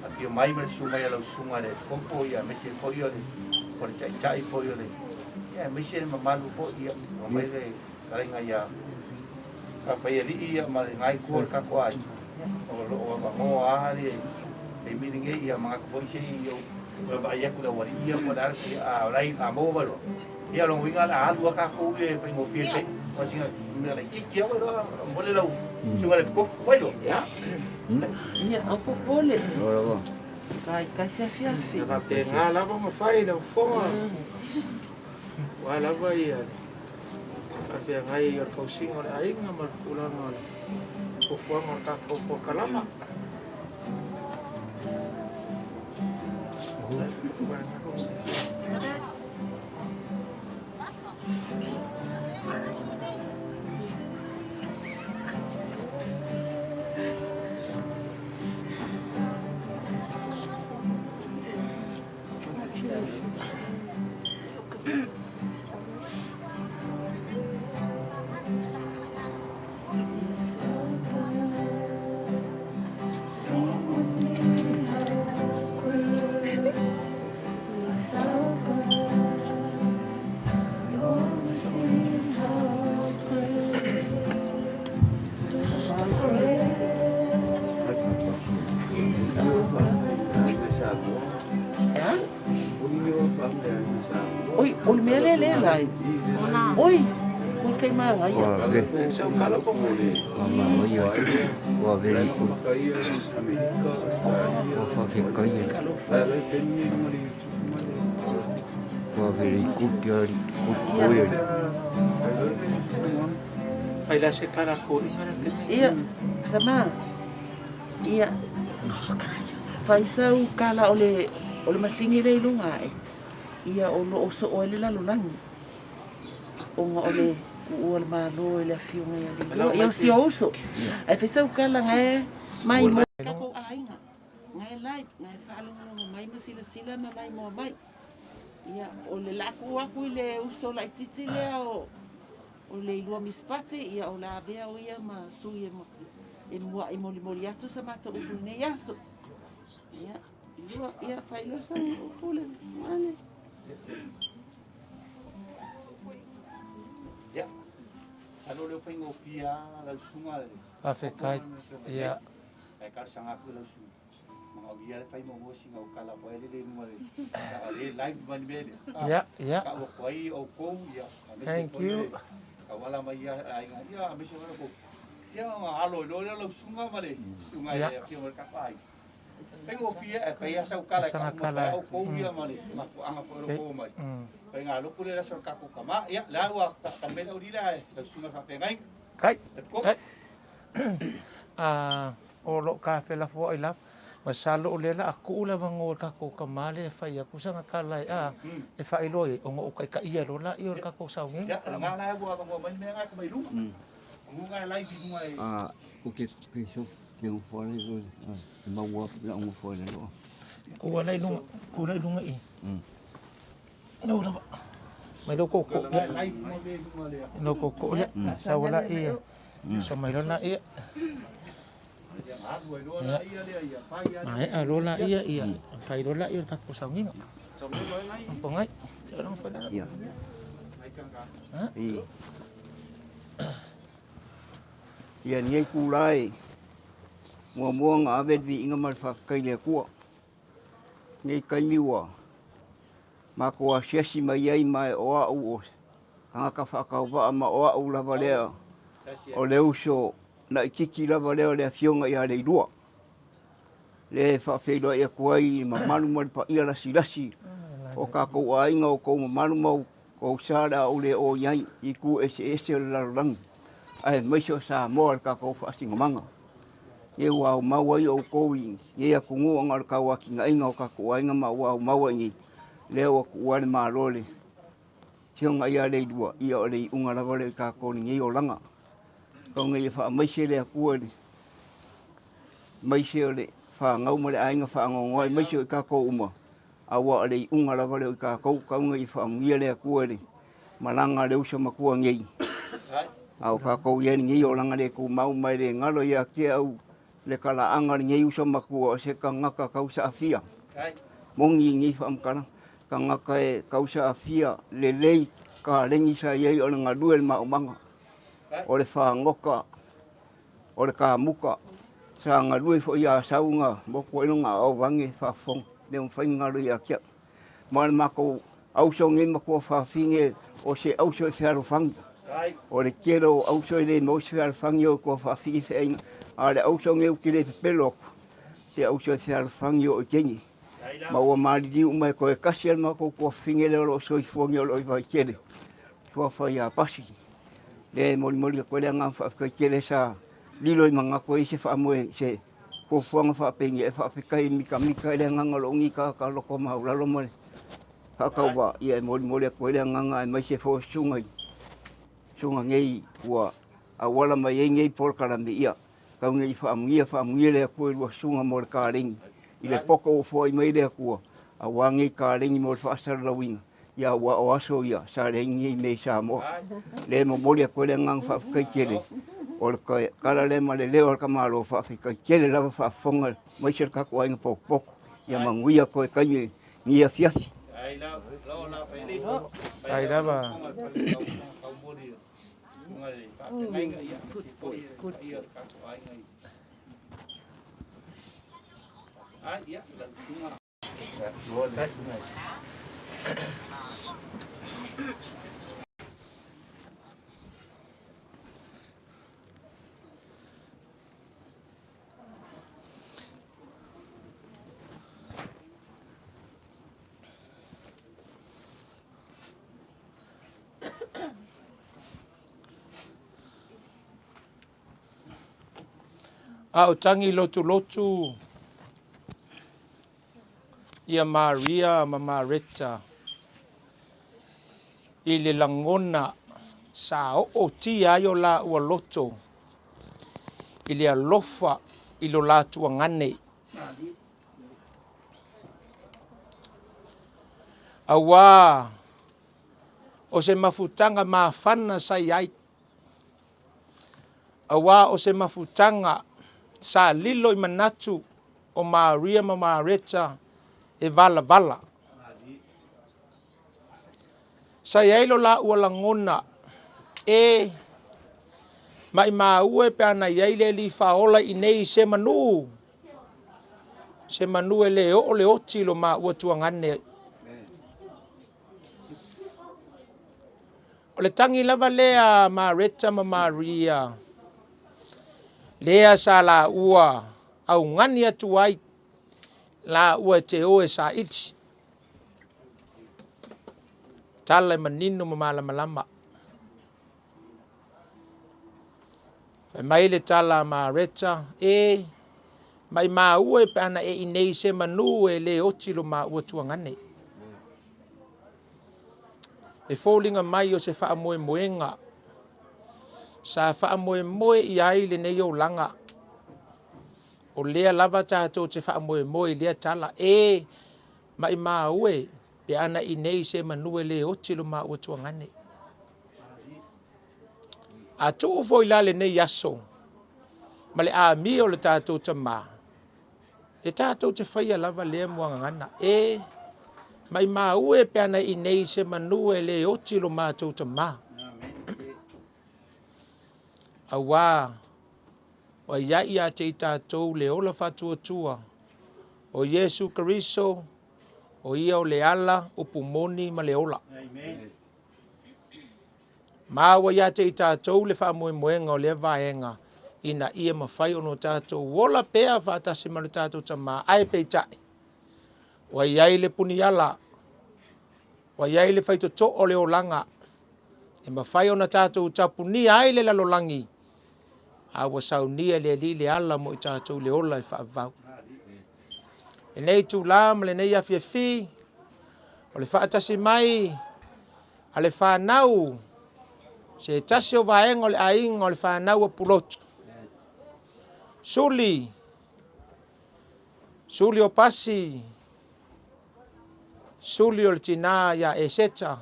Aki mai bersungai lalu sungai le, kompo ya mesti poi le, percaya poi le, ya mesti memalu poi ya, mai le, kalau ngaya, apa ya li ya mal ngai kuar kakuai, orang bango ahli, demi dengan ya mengaku poi sih yo, berbahaya kuda wari ya modal si lain amo baru, ya long wingal alu kaku ye pengopi pe, masih ngai kiki apa boleh lau, sungai le kok boleh ya. Iya, apa boleh? Kai saya fiafi. Tapi ngala apa ngafai dah fong. Wala ba iya. Tapi ngai yor kausing oleh aing ngamal pulang oleh. Kufuang orka kufu kalama. Oi, olmele lai. Oi, oi kai manga ia. Sau kala po muli. Mama ia. Wa very good. Wa very good ya. Good. Pai la se cara ko. Ia, sama. Ia. Faisau kala ole masingi dei lunga e. Ia ono oso ole la lunang. Onga ole uol malo le fiunga ia li. Ia si oso. Ai faisau kala ngai mai mo ka ko ainga. Ngai lai, ngai falo mai masila na mai mo mai. Ia ole la ku aku le uso la titi le o Leilua Misipati ia o la bea o ia ma sui e mua e moli atu sa mata upu nei aso. Ia, ia whailo sa upule, male. Ya, ano leo pengo pia la sunga. Afekai, ia. Ai kar sanga ku la sunga. Mga bia le pai mo singa o kala po ele le mo le. Ale live man bele. Ya. Ka o koi o ko ya. Thank you. Kawala mai ya ai ya me se ko. Ya alo lo sunga male. Sunga ya pia mer ka pai. Pengo pia e pai asa o kala ka o ko ya male. Ma ko anga fo ko mai. Pai nga lo pule la so ka ko kama ya la wa ka me o dila la sunga ka pengai. Kai. O ka fe la fo i love. Masalo ulela aku ula mangol kako kamale fa ya kusanga kalai e fa iloi o ngo kai ka ia lola i or kako saungi ya nga la bo ngo mai me nga mai lu ngo nga lai bi ngai o ke so ke un fo le ma wa la un fo le lo Ko lai lunga i. No da. Mai lo ko ya. No ko ya. Sa wala i. So mai lo na i. Mai a lo la i. Pai lo la i ka ko sa ngi. Ko ngai. Jangan pada. Ya. Ia ni ku lai. Mua ngā wedi inga mai whakai lea kua. Nei kai miwa. Mā kua siasi mai ai mai o au o. Kanga ka whakau waa ma o au lava lea. O leo so na ikiki lava lea lea fionga ia Leilua. Le whawheiloa ia kuai ma manu mari pa ia lasi. O ka kou a inga o kou ma manu mau. Kou sāra o le o iai i ku ese o le larurangi. Ai maiso sa moa ka kou whaasinga manga. Ye wau mau ai o kou i. Ye a kungu o ngar kau aki nga inga o ka kou a inga ma wau mau ai. Leo a kuane maa lole. Tionga ia Leilua. Ia o le unga lava le ka kou ni ngei o langa. Kau ngei e wha maise le a kuane. Maise o le wha ngau ma le a inga wha ngongoi. Maise o ka kou uma. Awa le unga lava le ka kou ngai wha ngia le a kuane. Malanga le usa makua ngei. Au ka kou ia ni ngei o langa le kou mau mai le ngalo ia ke au. Le kala anga ni ngei usa makua o se ka ngaka kausa afia. Mongi ngei wha amkana. Ka ngaka e kausa afia le lei ka rengi sa iei o le ngadue le maumanga. O le wha ngoka. O le ka muka. Sa ngadue fo ia saunga. Moko ino ngā au vange wha fong. Le mwhai ngaro ia kia. Mana mako auso ngai makua wha finge o se auso e whiaro whangi. O le kero auso e le mo se whiaro whangi o kua wha finge whainga. A le auso ngai uki le pepelo. Se auso e whiaro whangi o kengi. Maua maridi umai koe kasi al mako kua finge le olo soi fuangi o loi vai kere. Tua whai a pasi. Le mori koe le ngam wha kere sa lilo i manga koe se wha moe se ko fuanga wha pengi e wha whikai mika le nganga longi ka loko mau lalo mole. Kakau wa ia e mori koe le nganga e mai se fo sungai. Sunga ngei ua a wala mai e ngei polkara me ia. Kau ngei wha mungia le koe lua sunga mole ka ringi. I le poko o fo i mai le kua. A wangi ka ringi mole wha asara la winga. Ia wa o aso ia sa le ngei mei sa moa. Le mori koe le nganga wha whikai kere. O le kala le ma le leo ka malo wha whikai kere lava wha whonga mai se ka kua inga poko. Ia manguia koe kainge ngia fiafi. Ai lava. Au tangi lotu. Ia Maria ma Marita. I le langona sa o ti ayo la ua loto. I le alofa i lo latu ngane. Awa o se mafutanga mafana sa iai. Awa o se mafutanga sa lilo i manatu o Maria ma Marita e vala. Sa iai lo la ua langona e mai maue pe ana iai le li faola i nei se manu. Se manu e le o le oti lo ma ua tuangane. O le tangi lava lea Marita ma Maria. Lea sa la ua au ngani atu ai la ua te oe sa iti. Tala manino ma malama. Fai mai le tala Marita e mai maue pe ana e inei se manu e le oti lo ma ua tuangane. E fōlinga mai o se wha moenga. Sa wha moe i ai le nei o langa. O lea lava tātou te wha moe moe lea tala e mai mā ue pe ana I nei se manue le oti lo mā ua tuangane. A tuu foi la le nei aso ma le a mi o le tātou ta mā. E tātou te whaia lava lea muangangana e mai mā ue pe ana I nei se manue le oti lo mā tau ta mā. A wā o iai a te I tātou le ola whatua tua o Yesu Kariso o ia o le ala o pumoni ma le ola. Mā wa ia te I tātou le wha moe moenga o le vaenga ina ia mawhai ono tātou wola pēa whātasi ma le tātou ta mā ai peitai. Wa iai le puni ala wa iai le whaitoto o le olanga e mawhai ona tātou tapuni ai le lalolangi. A wa saunia le li le ala mo I tātou le ola I whaavau. E nei tū la ma le nei a fi o le whaatasi mai a le whanau se tasi o vaenga o le ainga o le whanau a pulotu. Suli o pasi, suli o le tina ya e seta,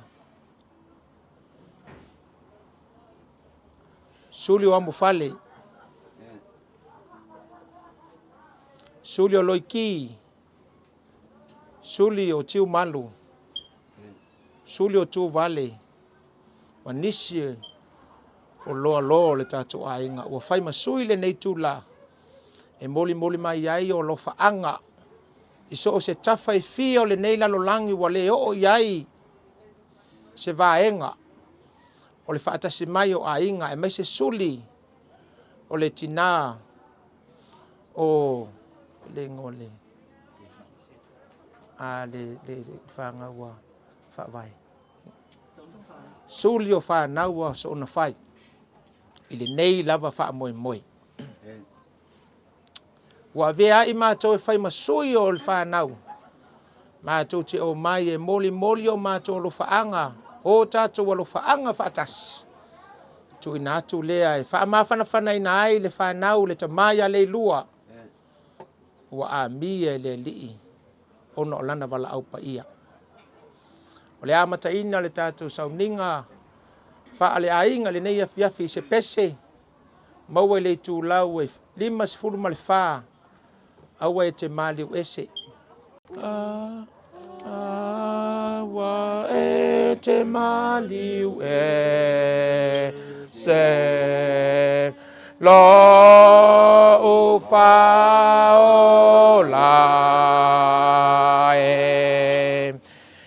suli o amufale, suli o loiki, suli o tiu malu, suli o tu vale, wanisi o loa loa le tātou ainga, ua whai masui le nei tūla, e moli mai ai o lo whaanga, I so o se tawhai fia o le nei lalolangi wa le o iai, se vaenga, o le whaatasi mai o ainga, e mai se suli, o le tina, o le ngole, a le whaanga ua whaavai. Suli o whanau a so ona whai, I le nei lava wha moe moe. Wa vea I mātou e whai masui o le whanau. Mātou te o mai e moli o mātou lo whaanga, o tātou lo whaanga whaatas. Tu ina atu lea e whaamawhana ina ai le whanau le tamai a Leilua. Wa a mia le lii, ono o lana wala au pa ia. O le amata ina le tātou sauninga, wha ale ainga le nei afiafi se pese, maua le tū lau e 5 ma le wha, aua e te maliu ese. Aua e te maliu ese, lo o wha o la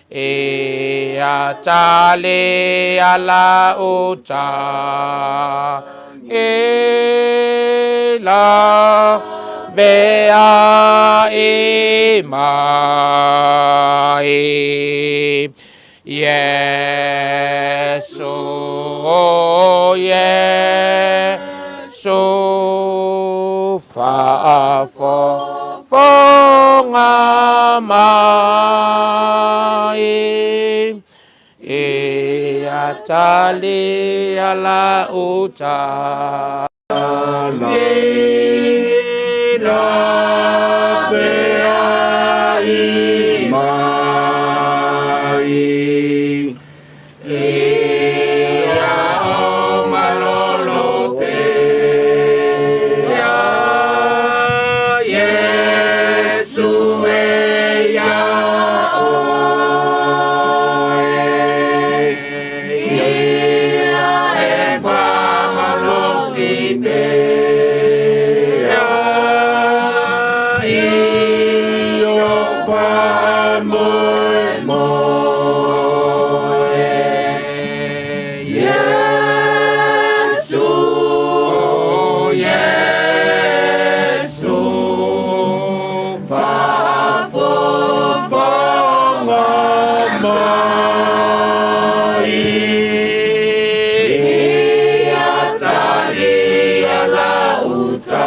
e a tale ala o ta e la vea e mai Yesu fonga mai e atali ala uta la vea i mai e a malolo pe ya Yesu e ya la uta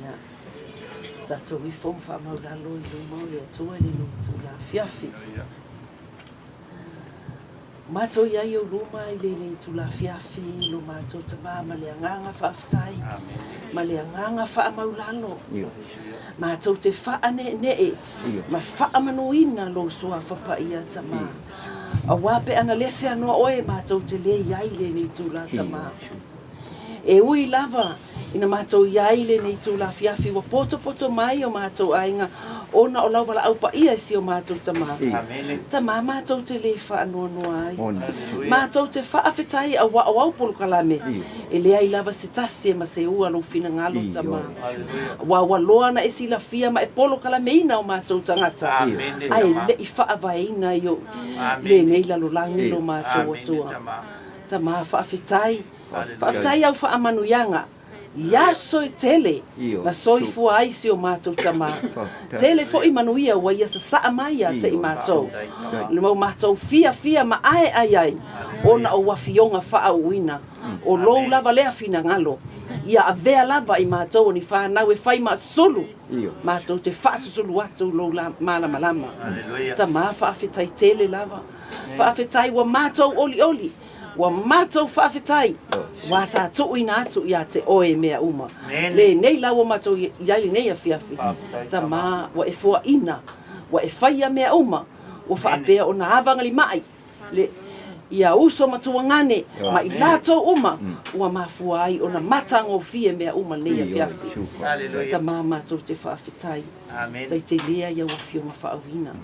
Ia. Tatou i fo whaamaulalo i luma o le atua le ni tu la fiafi. Matou iai o luma i le tu la fiafi, lo matou tamā ma le anganga whaafitai, ma le anganga whaamaulalo. Matou te whaane ma whaamanuina lo sua whapaia tamā. A wape ana lese anoa oe matou te le iai le ni tu la tamā. E ui lava ina matou iai le ni tu la fiafi wa poto mai o matou ainga ona o lau wala au pa ia si o matou tamā. Tamā matou te le whaanoa ai. Matou te whaafetai a wau polo kalame. E le ai lava se tasi e ma se ua lo fina ngalo tamā. Wa loa na e sila fia ma e polo kalame ina o matou tangata. Ai le i whaavaina yo le nei lalo langi lo matou atua. Tamā whaafetai. Whaafetai au whaamanuianga. Ia soi tele na soifua ai si o matou tamā. Tele fo i manuia wa ia sa saa mai a te i matou. Le mau matou fia ma ai. Ona o wafionga whaauina. O lou lava lea fina ngalo. Ia a vea lava i matou ni whanau e whai ma sulu. Matou te whaasusulu atu lou malama. Tamā whaafetai tele lava. Whaafetai wa matou oli. Wa matou whaafetai. Wa sa tuuina atu ia te oe mea uma. Le nei lawa matou iai nei a fiafi. Tamā wa e fua ina. Wa e whaia mea uma. Wa whaapea o na havanga li mai. Le ia uso matuangane. Ma i lato uma. Wa mafua ai o na matango fie mea uma nei a fiafi. Tamā matou te whaafetai. Tai te lea ia wa fionga whaawina.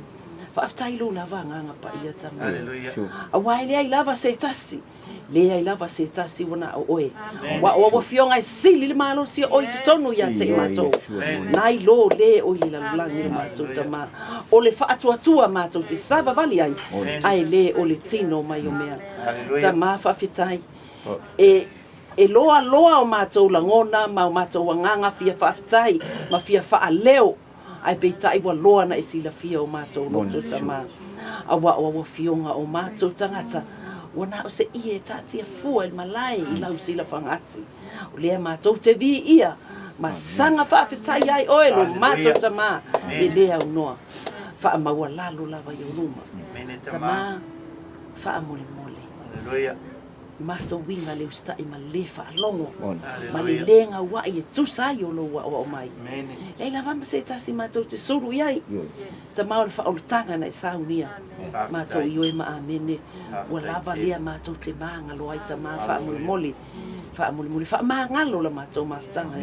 Whaafetai lo lava nganga pa ia tamā. A wai lea i lava se tasi. Lea i lava se tasi wana o oe. Wa fionga i sili le malo si oi te tonu ia te matou. Nai lo le o i lalulangi le matou tamā. O le whaatua matou te sava vali ai. Ai le o le tino mai o mea. Tamā whaafetai. E loa o matou langona ma o matou wanganga fia whaafetai. Ma fia whaaleo. Ai peitai wa loa na e sila fia o matou loto tamā. A wa fionga o matou tangata. Wana o se ie tati a fua il malai i lau sila whangati. O lea matou te vi ia. Ma sanga whaafetai ai oe lo matou tamā. E lea unoa. Wha maua lalo lava i uruma. Tamā wha mole. Matou winga le ustai ma le whaalongo. Ma le lenga wai e tusai o lo wa o mai. E la vama se tasi matou te suru iai. Tamā o le whaolutanga na i saunia. Matou i oe ma amene. Wa lava lea matou te maanga lo ai tamā wha mole. Wha maangalo la matou maftanga.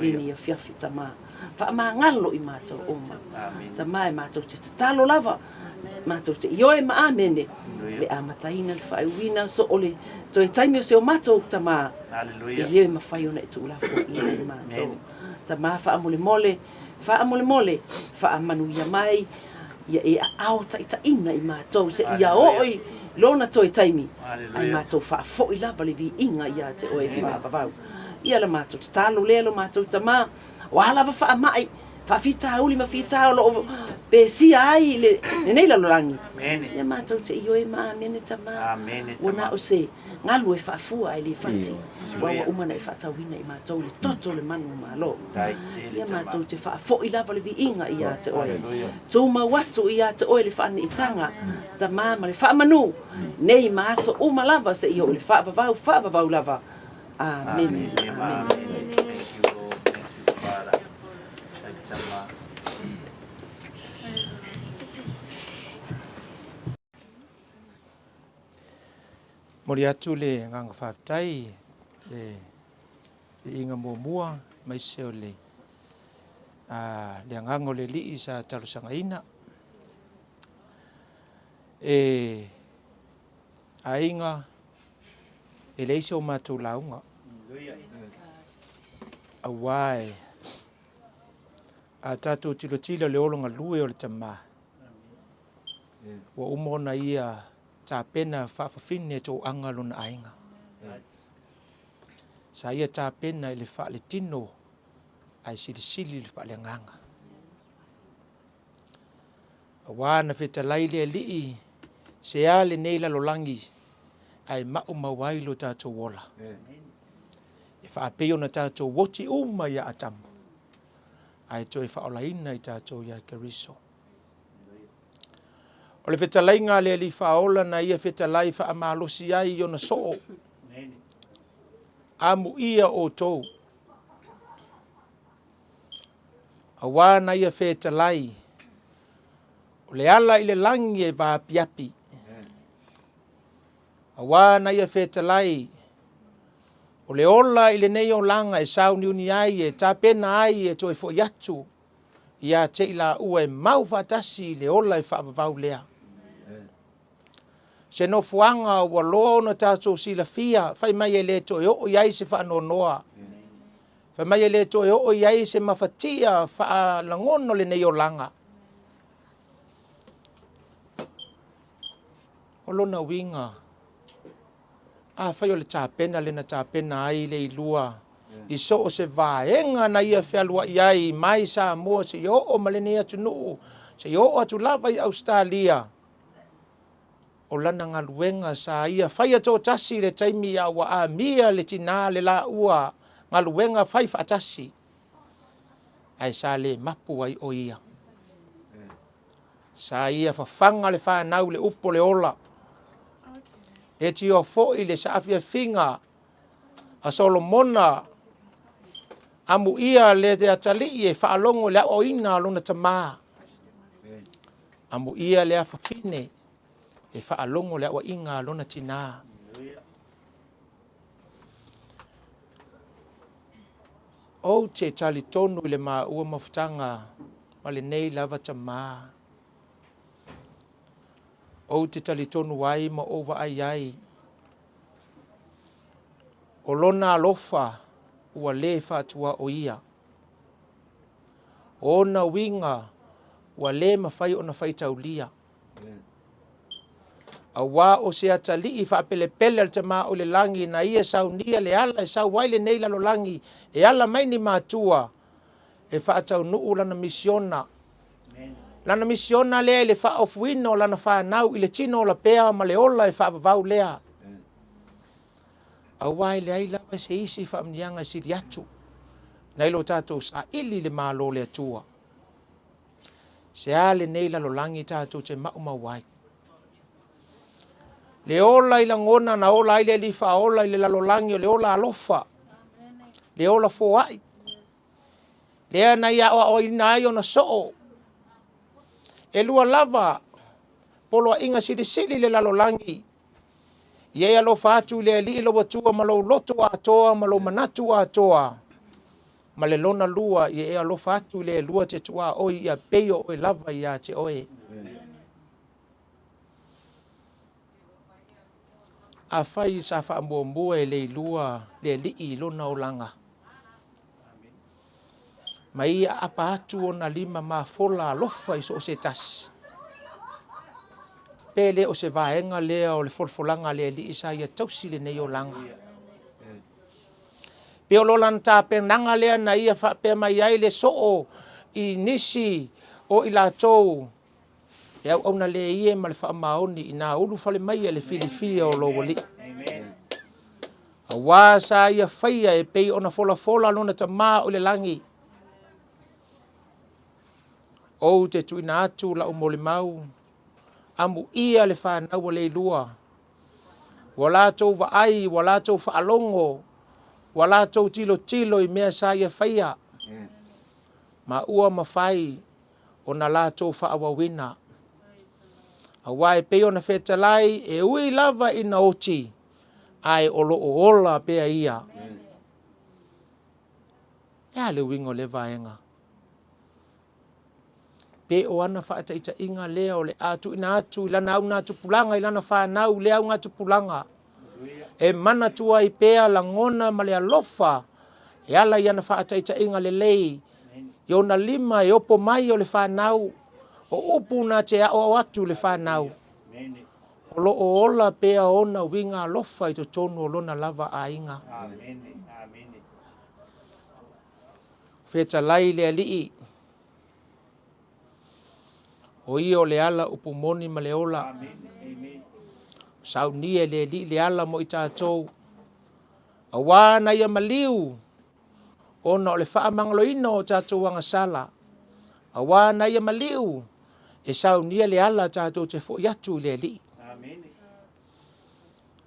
Lini a fiafi tamā. Wha maangalo i matou oma. Tamā e matou te tatalo lava. Matou te i oe ma amene. Le amataina le whaiwina so ole. To e taimi o se o matou tamā. E leo ma whai ona e tu ulafu i matou. Tamā wha mole. Wha manuia mai. Ia e ao taitaina i matou. Se ia oi lona to e taimi. Ai matou wha fo i lava le vi inga ia te oe wha. Ia la matou te talo lea lo matou tamā. O alava wha mai. Whaafita uli ma fita o lo pesia ai le nei la lorangi. Ia matou te ioe ma mene tamā. Wana o se ngalu e whaafua ai le whati. Wawa umana e whaatawina i matou le toto le manu malo. Ia matou te whaafo i lava le vi inga ia te oe. Tuma watu ia te oe le whaane i tanga. Tamā ma le whaamanu. Nei maaso uma lava se io le whaavavau lava. Amen. Mori atu le nganga whaafetai, le inga mua mai se o le ngango le li sa tarusanga ina. A inga e le iso mātou launga. A wae. A tātou tilo le olonga lue o le tamā. Wa umona ia tā pena whaafawhine tō angalo na ainga. Sa ia tā pena i le wha le tino ai sili le wha le nganga. A wāna wheta laile lii se ale nei lalolangi ai mau mawai lo tātou wola. E whaapeo na tātou woti uma ia atamu. Ai toi whaolaina i tātou ia keriso. O le whetalai ngā lea li whaola na ia whetalai whaamalosi ai i ona soo. Amu ia o tau. A wā na ia whetalai. O le ala i le langi e vāpiapi. A wā na ia whetalai. O le ola i le nei o langa e sau niuni ai e tāpena ai e toi fo iatu. Ia te ila ua e mau whatasi le ola e whaavavau lea. Se no fuanga wa loa na tātou sila fia. Whai mai e le toi o iai se whaano noa. Whai mai e le toi o iai se mawhatia wha langono le nei o langa. O lona winga. Whai o le tāpena le na tāpena ai le ilua. I so o se vaenga na ia whialua iai mai sa mua se i o malene atu nuu. Se i o atu lava i Australia. O lana ngaluenga sa ia whai ato tasi le taimi a wa a mia le tina le la ua. Ngaluenga whai whaatasi. Ai sa le mapu ai o ia. Sa ia whawhanga le whanau le upo le ola. E ti o fo'i le saafia finga. A Solomona. Amu ia le te atali e whaalongo le o ina lona tamaa. Amu ia le a whawhine. E whaalongo le o inga lona tina. O te tali tonu le maa ua mafutanga. Ma le nei lava tamaa. O te tali tonu wai ma ova ai ai. O lona alofa. Ua le whātua o ia. O na winga, ua le mawhai o na whaitaulia. A wā o se atali i whapelepele al te mā o le langi na ia sau nia le ala e sau waile nei lalo langi e ala mai ni mātua e whaatau nuu lana misiona. Lana misiona lea le whaofuino lana whanau i le tino la pea ma le ola e whaavavau lea. A wai le ai lawa se isi whaamnianga siri atu. Nei lo tātou sa ili le mālo le atua. Se ale nei lalo langi tātou te mauma wai. Le ola i langona na ola i le lifa ola i le lalo langi o le ola alofa. Le ola foai. Le ana ia o ina ai o na soo. E lua lava. Polo inga siri sili le lalo langi. Ia alo fatu le li lo watua malo loto atoa malo manatu atoa. Ma le lona lua ia alo fatu le lua te tua o ia peio o lava ia te oe. A fai sa fa mbombo e le lua le li I lona o langa. Ma ia apa atu o na lima ma fola lofa I so se tasi. Pele o se vaenga lea o le folfolanga lea li isa ia tausi le nei o langa. Pe o lolan ta penanga lea na ia pe mai ai le soo I nisi o I la tou. E au na le ie ma le wha maoni I na ulu fale mai le filifia o lo wali. A wā sa ia whaia e pei o na fola fola lona ta maa o le langi. O te tuina atu la umole mau. Amu ia le whanau o Leilua. Wala tau vaai, wala tau whaalongo, wala tau tilo tilo I mea sa ia whaia. Ma ua mawhai o na la tau whaawawina. A wai peo na whetalai e ui lava I na oti. Ai olo o ola pea ia. Ea le wingo le vaenga. Pe o ana whaataita inga lea o le atu ina atu ilana au natu pulanga ilana whanau lea au ngatu pulanga. E mana tua I pea langona ma lea lofa. E ala iana whaataita inga le lei. Yo na lima e opo mai o le whanau. O upu na te ao atu le whanau. O lo o ola pea ona winga lofa I to tonu o lona lava a inga. Feta lai lea lii. O ia o le ala upu moni ma le ola. Sau nia le li le ala mo I tātou. Awa na ia maliu, ona o le whaamangaloina o tātou angasala. Awa na ia maliu, e saunia le ala tātou te fo iatu le li.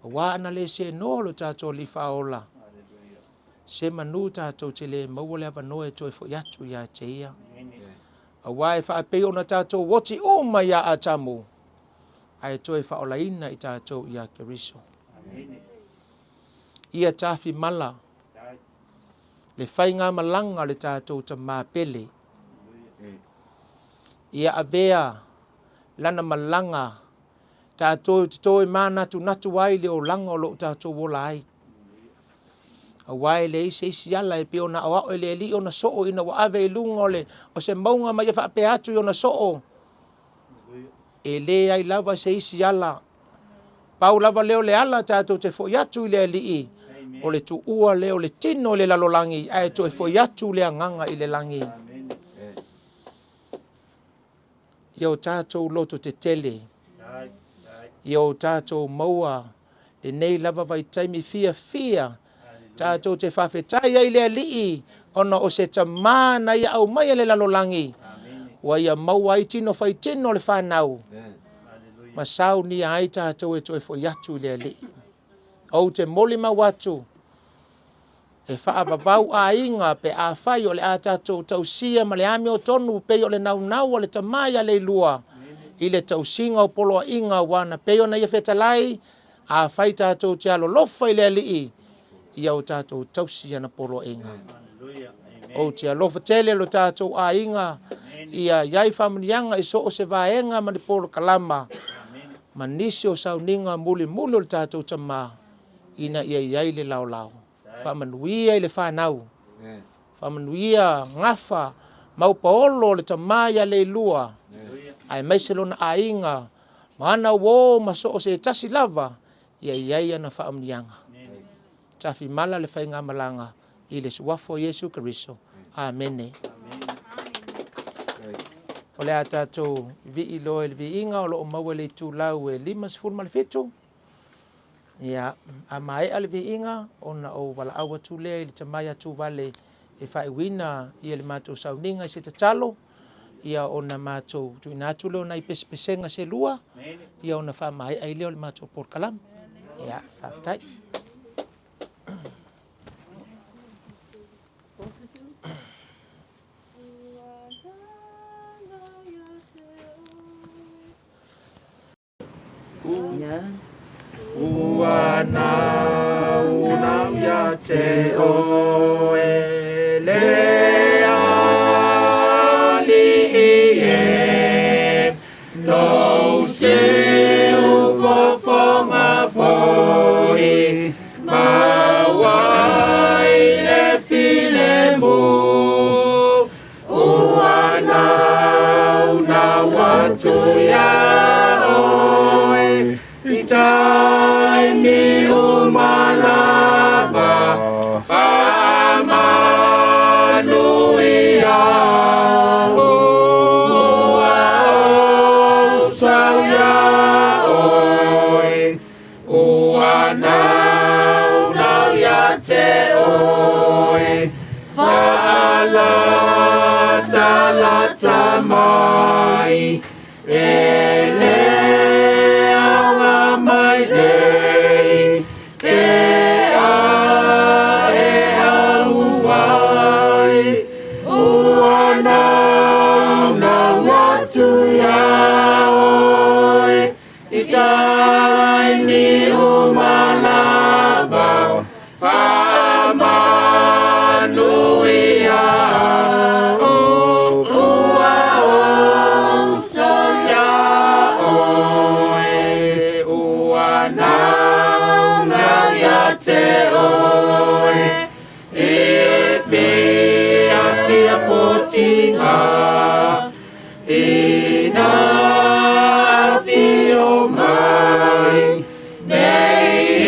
Awa ana le se no lo tātou li whaola. Se manu tātou te le maua le avanoe to e fo iatu ia te ia. Awa e whaapeo na tātou woti uma ia a tamu. Ai to e whaola ina i tātou ia Keriso. Ia tafi mala. Le whainga malanga le tātou ta mapele. Ia avea lana malanga. Tātou te toi mana tu natu ai le o langa o lo tātou wola ai. Awai le isi ala e pio na awa o le li o na soo ina wa ave lunga o le o se maunga mai fa pe atu o na soo. E le ai lava se isi ala. Pau lava leo le ala tātou te fo yatu le li i. O le tu ua leo le tino le lalolangi. Ai to e fo yatu le anganga i le langi. Iau tātou loto te tele. Iau tātou maua. E nei lava vai taimi fia. Tātou te whawhetai ai lea lii, ona o se tamana ia au mai le lalolangi. Wa ia maua i tino whai tino le whanau. Masau ni ai tātou e toi fo yatu lea lii. Au te molima watu. E whaavavau a inga pe a whai o le a tātou tausia ma le ami o tonu pe o le nau o le tamaya le lua. I le tausinga o polo inga wana pe o na ia whetalai, a whai tātou te alo lofa i lea lii. Ia o tātou tausia na polo inga. O te alofa tele lo tātou a inga. Ia iai whamanianga i so o se vaenga mani polo kalama. Ma nisi o sauninga muli o tātou tama. Ina ia iai le lau lau. Whamanuia i le whanau. Whamanuia ngafa. Mau paolo le tamaya le lua. Ai maiselona a inga. Mana wo ma so o se tasi lava. Ia iai ana whamanianga. Tafi mala le whainga malanga i le suafo Yesu Keriso. Amene. O le a tātou vi i loe le vi inga o lo o maua le tū lau e 5 malifetu. Ia, a mai ale vi inga o na o wala awa tū lea i le tamaya tū vale e whai wina i le mātou sauninga i se tatalo. Ia o na mātou tu inatu leo na i pesenga se lua. Ia o na wha mai ai leo le mātou porkalam. Ia, whaftai. Uana unam ya te oe le ali e no se ufofonga foi ma wai le file mu uana una watu ya oe itai mi umalaba amanuia ua sauya oi ua nau ya te oi lata mai mai nei uai uana na watu ya oi itai ni umalaba famanuia te oe e fia potinga ina fio mai nei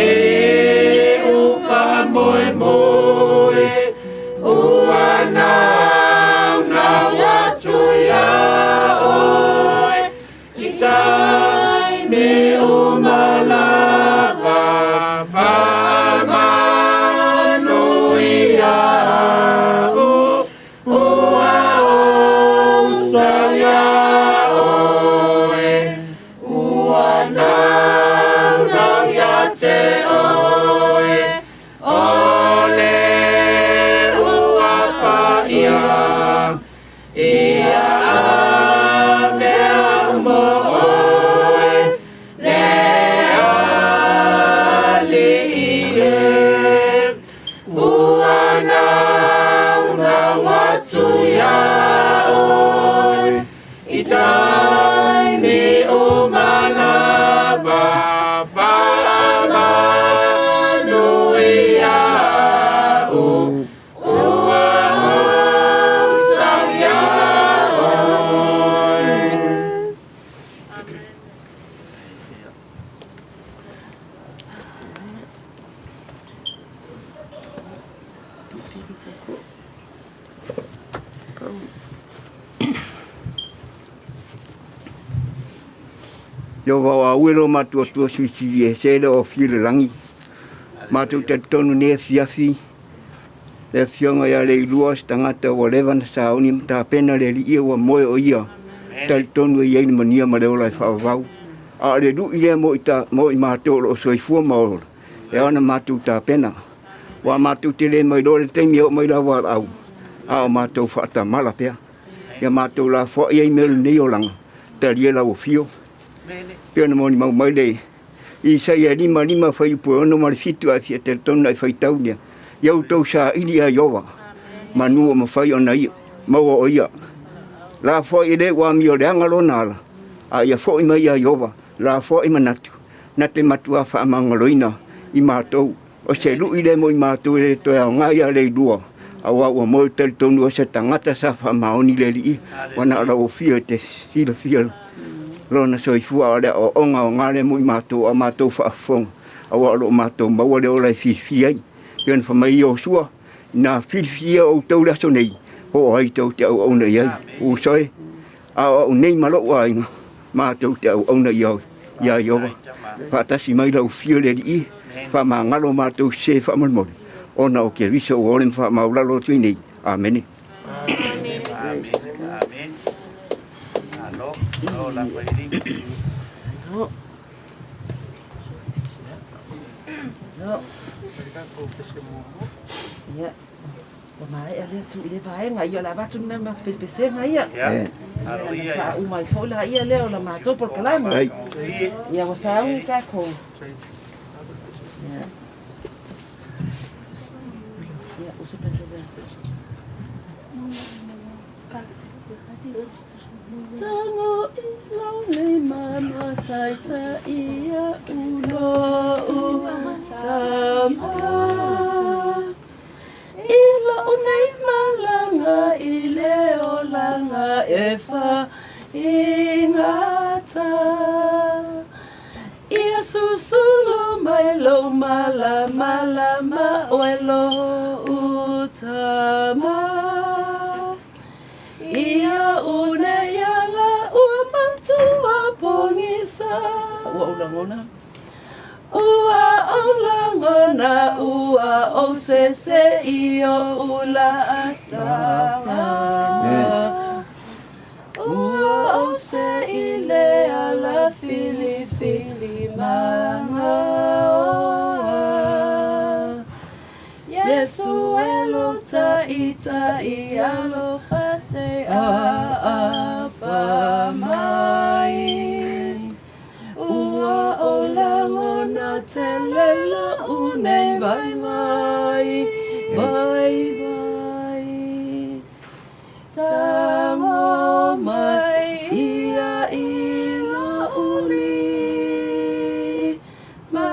ufa moe moe uana na watu ya oe itai me umalaba Yo wa wero matua tua suisi e sele o file rangi. Matua te tonu ne fiafi. Le fionga ya Leilua stangata wa levan sa uni ta pena le ia wa moe o ia. Tal tonu e yei mania ma le ola whaavau. A le du ile mo i matua o soifua maoro. E ana matua ta pena. Wa matua te le mai dole tengi o mai la wa au. A matua whaata mala pea. Ya matua la fo iei melu nei o langa. Ta riela o fio. Pia na moni mau mai le. I sai e lima whai pua ono mara fitu a fia te tonu ai whai taunia. Iau tau sa ili a iowa. Manua ma whai o na ia. Maua o ia. La fo i le wa mi o le angalo nala. A ia fo i mai a iowa. La fo i manatu. Na te matua wha amangaloina i mātou. O se lu i le mo i mātou e toi au ngai a Leilua. A wa mo tali tonu o se tangata sa wha maoni le li. Wana ala o fia te sila fia. Lona soifua o le o onga o ngare mo i mātou a mātou wha afonga. A wa alo mātou maua le o lai fifiai. Ian wha mai o sua. Nā fifia o tau laso nei. O ai tau te au auna iai. O soe. A o nei malo o ainga. Mātou te au auna iau. Ia iowa. Whaatasi mai lau fia le li. Wha maa ngalo mātou se wha malmori. Ona o ke risa o orem wha maulalo tui nei. Amen. Amen. Amen. Alo, alo la pwede. No. No. Ya. O mai ale tu ile vai ngai yo la va tu na max pese ngai ya. Ya. Alo ia. Fa u mai fo la ia le o la mato por kalamo. Ya wa sa un ka ko. Ya. Ya, usa pese ver. Tango ilo le mama taita ia ulo utama. Ilo unei malanga ile o langa efa ingata. Ia susulo mai lo mala mala ma oelo utama. Ia une yala ua mantua pongisa. Ua ulangona. Ua ulangona ua o sese io ula asana. Ua o se ile ala fili fili manga oa. Yesu elo ita alo fase apa mai. Ua olangona telela unei vai vai vai vai. Tango mai ia ila uli ma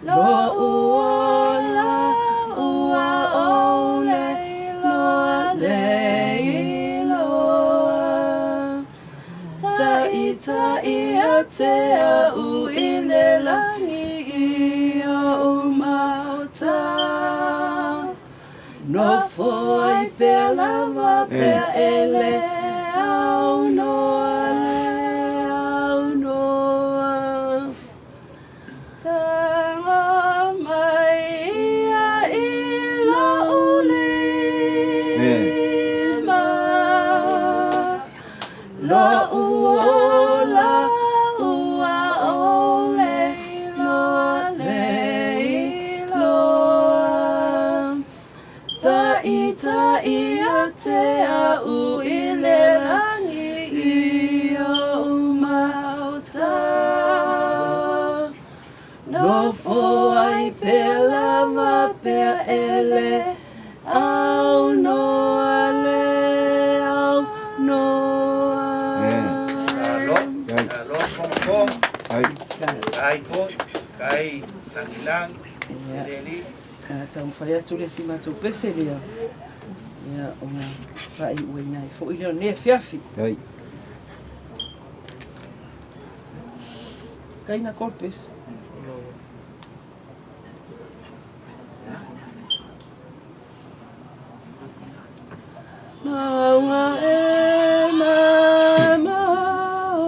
lo uola ua ole loa leiloa. Ta ia te au ile langi ia umauta. No foi pela pea ele au noa le au noa. Tango mai ia ila ulima. Lo uola ua ole loa leiloa. Ta ia te au ile langi ia umauta. No foi pela mapea ele au noa le au noa. Alo, kong. Kai ko, kai langilang. Deli. Tau whai atu le si mātou pese lea. Ia o ngā whai ue nai. Fo i leo ne whiawhi. Kaina korpes. Maunga e mama o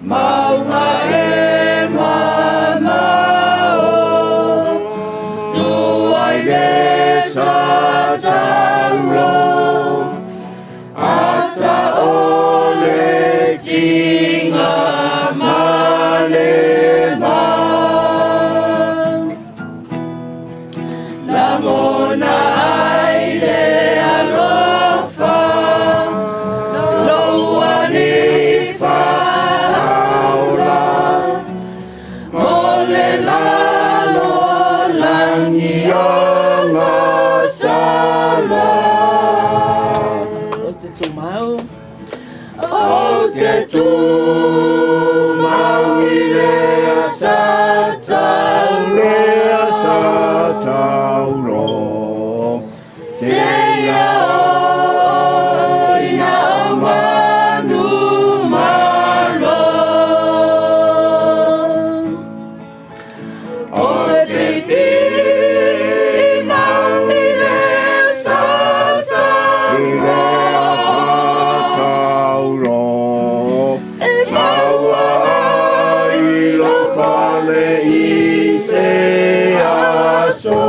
maunga e mamao, tuai le sa tauro, ata ole tinga malema. Langona ai le alofa, loa ni whahaura, mole lalo langi anga sala. O te tūmau. O te tūmau i lea sa tauro, te ia o ina manu malo. O te pipi i mau i lea sa tauro, e maua ai lo pale i se aso.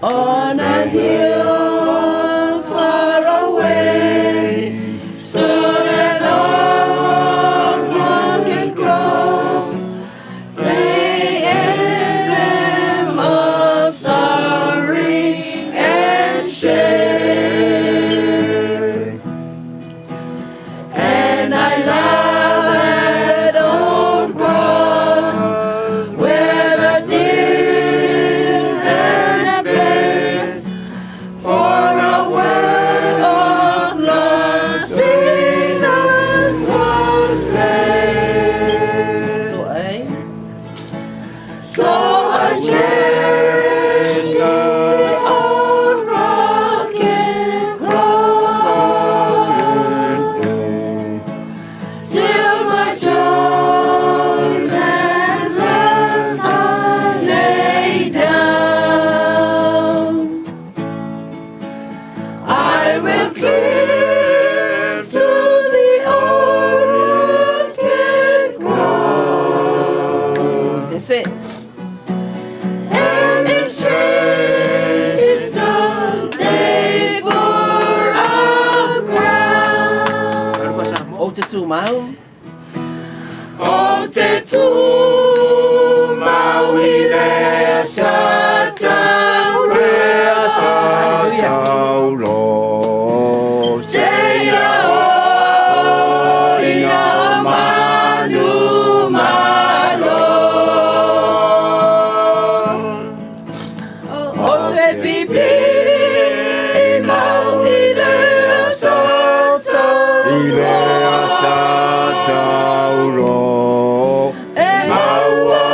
On a hill far away stood an old rugged cross, the emblem of suffering and shame. And I love that old cross where the deer has best for a world of lost sinners was slain. So I cherish the old rugged cross. Still my joys as I lay down, I will cling to the old rugged cross. That's it. And exchange someday for a crown. O te tūmau. O te tūmau i lea sa tauro, te ia o ina manu malo. O te pipi i mau i lea sa tauro, e maua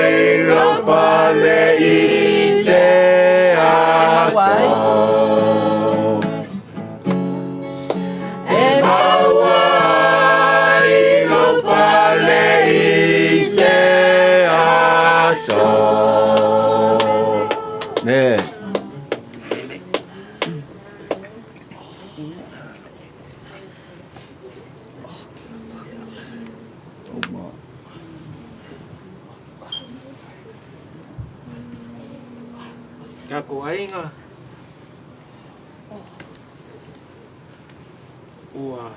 i lo pale i te aso. E maua i lo pale i te aso. Ne. Ka ko ainga. Ua.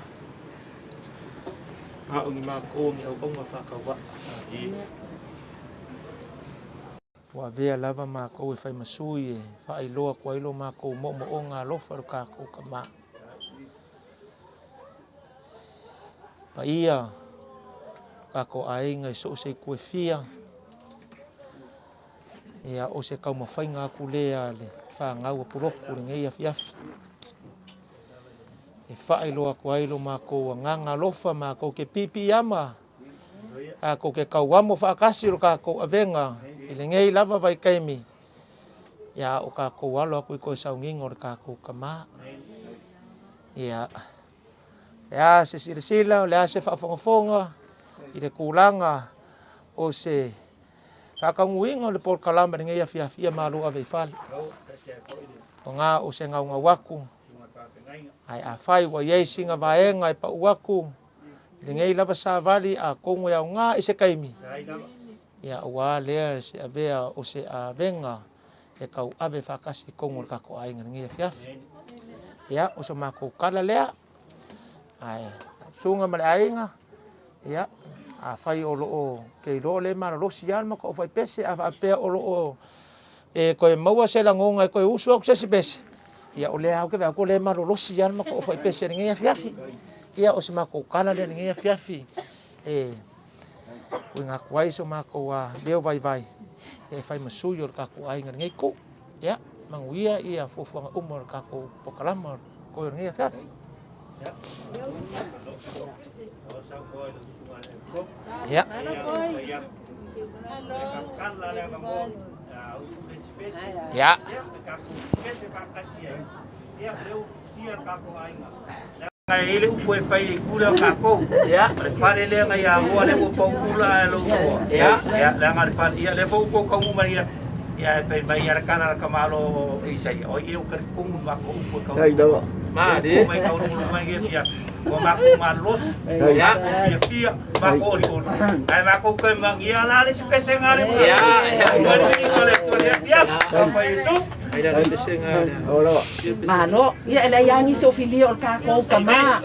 Haungi mako ni au onga whakawa. Yes. Wa vea lava mako e whai masui e whai loa kwa ilo mako mo o ngā lofa ro kako ka mā. Pa ia kako ainga e so se koe fia. Ia o se kau mawhainga aku lea le whangau a puroku le ngei afiafi. E whae loa kua ilo mako a nganga lofa mako ke pipi ama. Kako ke kau amo whaakasi ro kako a venga. I le ngei lava vai kaimi. Ia o kako walo aku i koe saungingo le kako ka maa. Ia. Lea se sila, lea se whaafongafonga. I le kulanga o se whakaunguinga le por kalamba ngei a fia malu a veifali. O ngā o se ngaunga waku. Ai a whai wa iei singa vaenga I pa uaku. Le ngei lava sa vali a kongo au ngā I se kaimi. Ia ua lea se avea o se a venga e kau ave whakasi kongo le kako ainga ngia fiafi. Ia o se mako kala lea. Ai sunga male ainga. Ia a whai o loo kei loo le mara losi alma ko whai pese a whapea o loo e koe maua se langonga e koe usu au se pese. Ia o lea au ke vea ko le mara losi alma ko whai pese ngia fiafi. Ia o se mako kala le ngia fiafi. Ui ngā kuai so mako a leo vai vai. E whai masui o le kako ainga ngai ko. Ia manguia ia fufuanga umo le kako pokalama koe ngia fiafi. Ya. Ya. Ngai ele upo e pai I kula kako. Ya. Pare le ngai a mo le upo kula lo. Ya. Ya, le ngai pare ia le upo ka mo mai ia pe mai ia kana ka malo I sai. O eu ka kumu mako upo ka. Ai dawa. Ma de. Mai ka upo mai ia. O mako malos. Ya. Ia mako li on. Ai mako ka mangia la le spese ngale. Ya. Ya. Apa itu? Mano, ia ele yangi so fili o kako kama.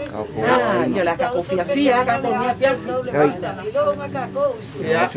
Ia la kako fia fia, kako nia fia. Ya.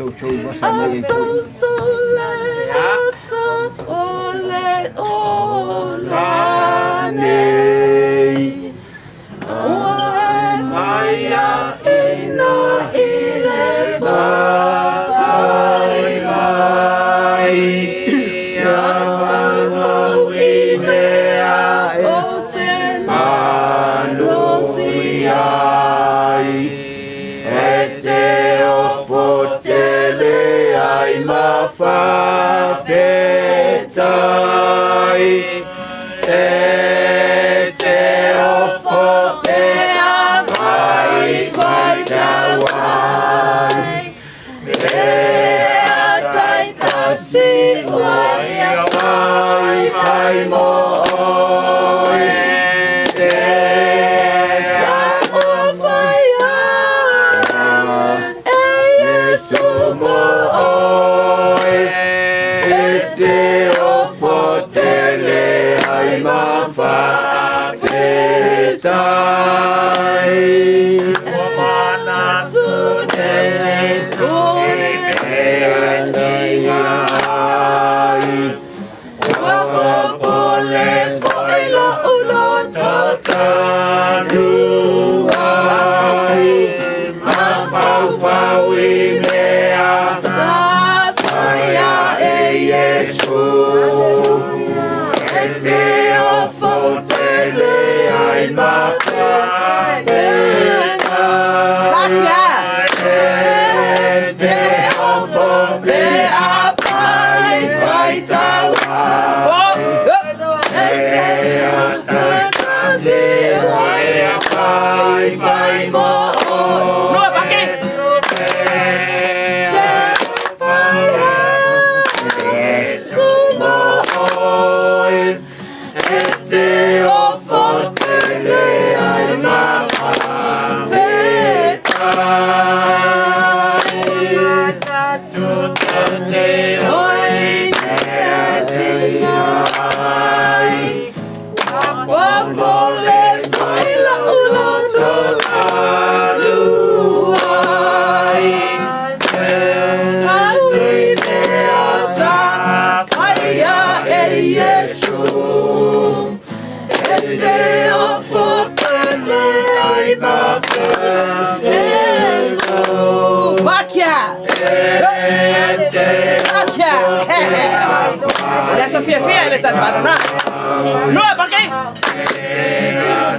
Adesso fia fia le sta spadonando. No, perché?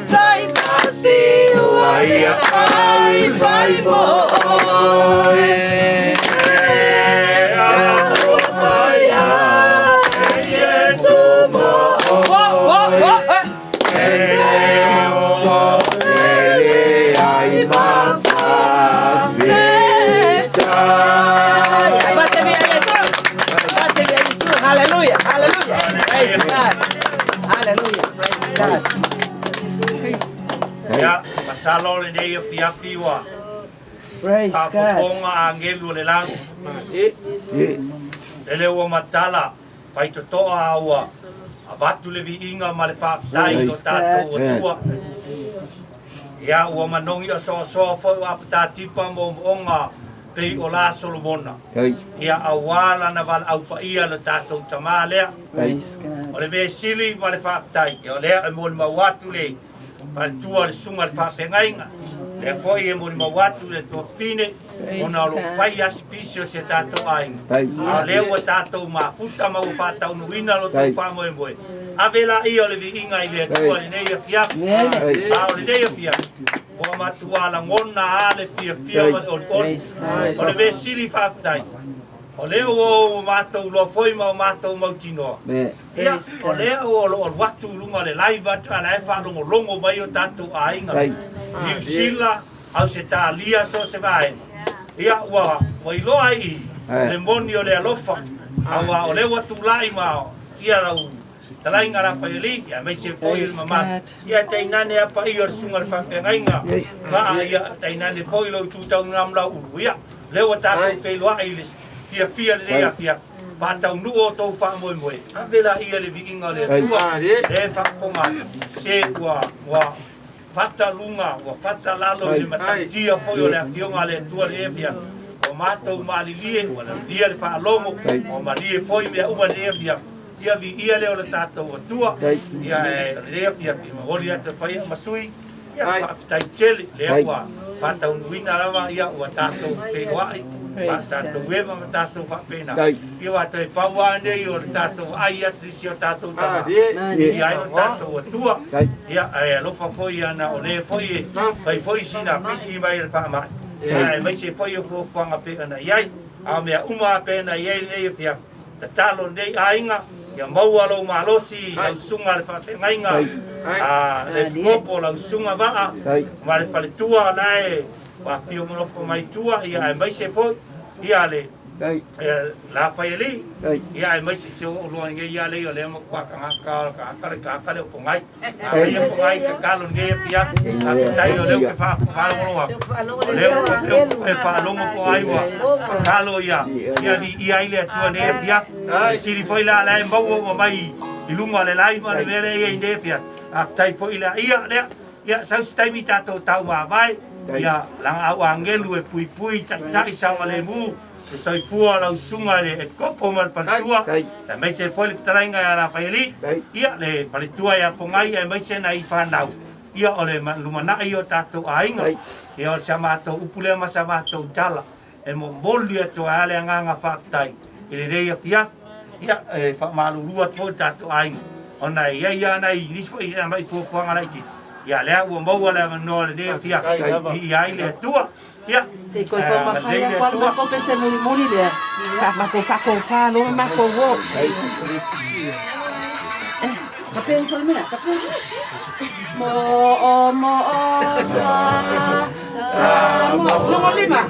Sai tassi vai vai Hallelujah. Praise God. Hallelujah. Praise God. Ya, masalo le nei piapi wa. Praise God. Ponga angelu le lang. Ele o matala, pai to toa awa. Abatu le viinga ma le papai o tatou tua. Ya o manongi o so fo apta tipa mo onga pei o la Solomona. Ya awala na val au pa ia le tatou tamalea. Praise God. O le me sili ma le papai. O le e mo le mawatu le pa tua le sunga le papengainga. Le foi e mo le mawatu le to fine. Ona lo pai aspicio se tatou ai. A le o tatou ma futa ma o patau nuina lo to pa mo e mo. Avela ia le viinga i le tua le nei fia. A le nei fia. O matua la ngona ale fia o le vesili fatai. O le o matou lo foi ma matou mautino. Ia o le o watu lunga le laiva ana e fa longo mai o tatou ainga. New Zealand au se talia so se vai. Ia wa ilo ai le moni o le alofa. Awa o le watu lai ma ia lau talai ngara paili ya mai se foi mama ia tainane apa ia sungar papengainga va ia tainane foi lo tu tau nam la u ia le wata pe lo ai fia le ia fia pa tau nu o to pa moi avela ia le vikinga le tua le fa konga se wa fata lunga wa fata lalo le matia foi o le afionga le tua le fia o mato malilie wala dia le pa lomo o malie foi me uma le fia ia vi ia leo le tatou atua ia rea pia pima oli ata pai masui ia tai chele le wa fatau nuina lava ia ua tatou pe wai tatou wema ma tatou fa pena ia wa tai pawa nei o tatou ai ati si o tatou tama ia ai o tatou atua ia lo fa foi ana o le foi pai foi sina pisi mai le pa mai ia mai se foi o fo fanga pe ana ia a mea uma pena ia le pia talo nei ainga ya mau alo malosi lau sunga le papengainga le kopo lau sunga waa ma le paletua nae wa pio monofo mai tua ia e mai se foi ia le la faili ia e mai se tio uluan ia le o le mo kwa ka le pongai ia pongai ka kalo nge pia a tai o le ke fa lo le fa lo mo po ai wa kalo ia ile tua ne pia siri foi la mo mai ilunga le lai ma le vere ia inde pia a tai foi la ia sa stai vita to tau ma vai ia langa au angelu e pui tai sa le mu sai pua la sunga le kopo mal pantua ta mai se foi trainga la paili ia le palitua ia pongai e mai se nai fanau ia ole lumana io tato ainga ia o samato upule ma samato jala e mo molia to ale nganga faktai ile reia pia ia fa malu rua to tato ainga ona ia nai ni foi mai fo fanga lai ki ia le o mo wala no le pia ia ile tua ya se ko ma fai kwa ma ko pese muri le ma ko fa lo ma ko wo ka pe ko mira ka pe mo no lima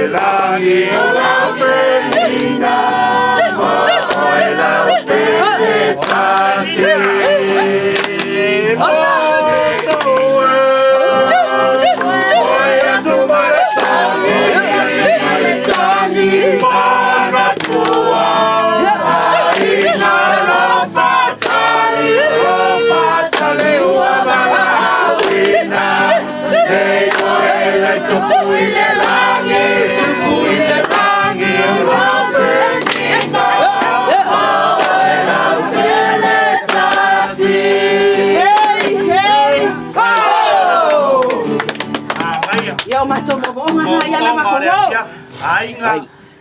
Langi,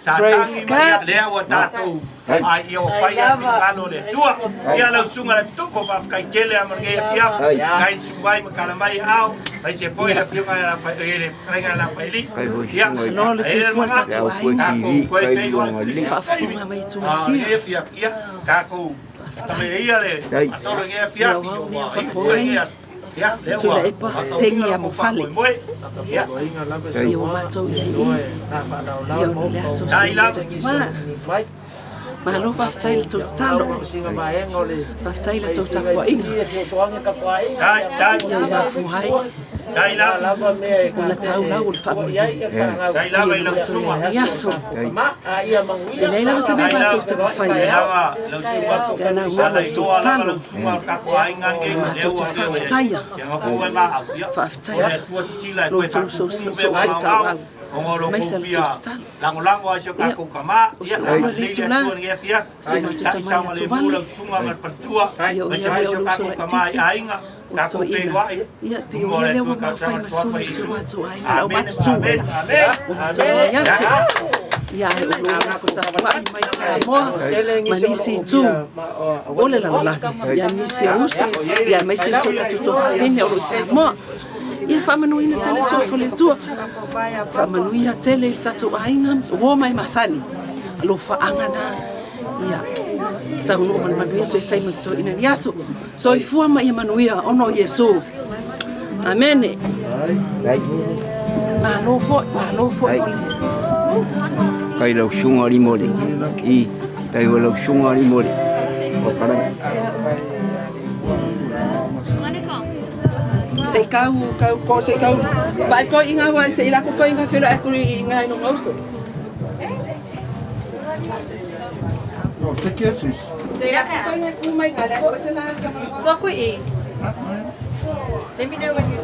Praise God. Lea wa tātou ai i o pai a pikalo le tua ia lau sunga le tupo pa kai kele a marge ia kai subai ma kala mai au ai se foi la piunga la pa ele prenga la paili ia no le se fu tatu ai ko kai lo fa funga mai tu ia ka ko me ia le atolo nge pia tu le epa sengi a mo fale yo matou yo no le aso ma lo fa ftai le tot talo fa ftai le tot takwa inga yo ma fu hai ona tau la ul fa yaso le leila va saber ba tot takwa fai kana ua tot talo ma tot fa ftai fa ftai lo tu so tau mai sa le tot talo lango a ka ko kama ia le tuna nge pia so ma tot mai tu vale sunga mar patua mai sa ka ko kama ainga ka ko pe wai ia pe o le wa ma fai ma so ma tu ai o ma tu ya se ya o lo fu ta wa mai sa mo ma ni si tu o le la ya ni se usa ya mai se so tu tu fine o sa mo ia fa manuina tele so fole tu fa manuia tele tatu ainga wo mai masani lo fa angana ia ta uno man manuia te tai to ina yaso so i fu mai manuia ono yesu amen ma lo fo kai lo sunga ri mole I kai lo sunga ri mole o para sei kau ko sei kau ba ko inga wa sei la ko inga felo e kuri inga no ngoso no te quieres sei la ko inga ku mai ngale ko se la ko ku I let me know when you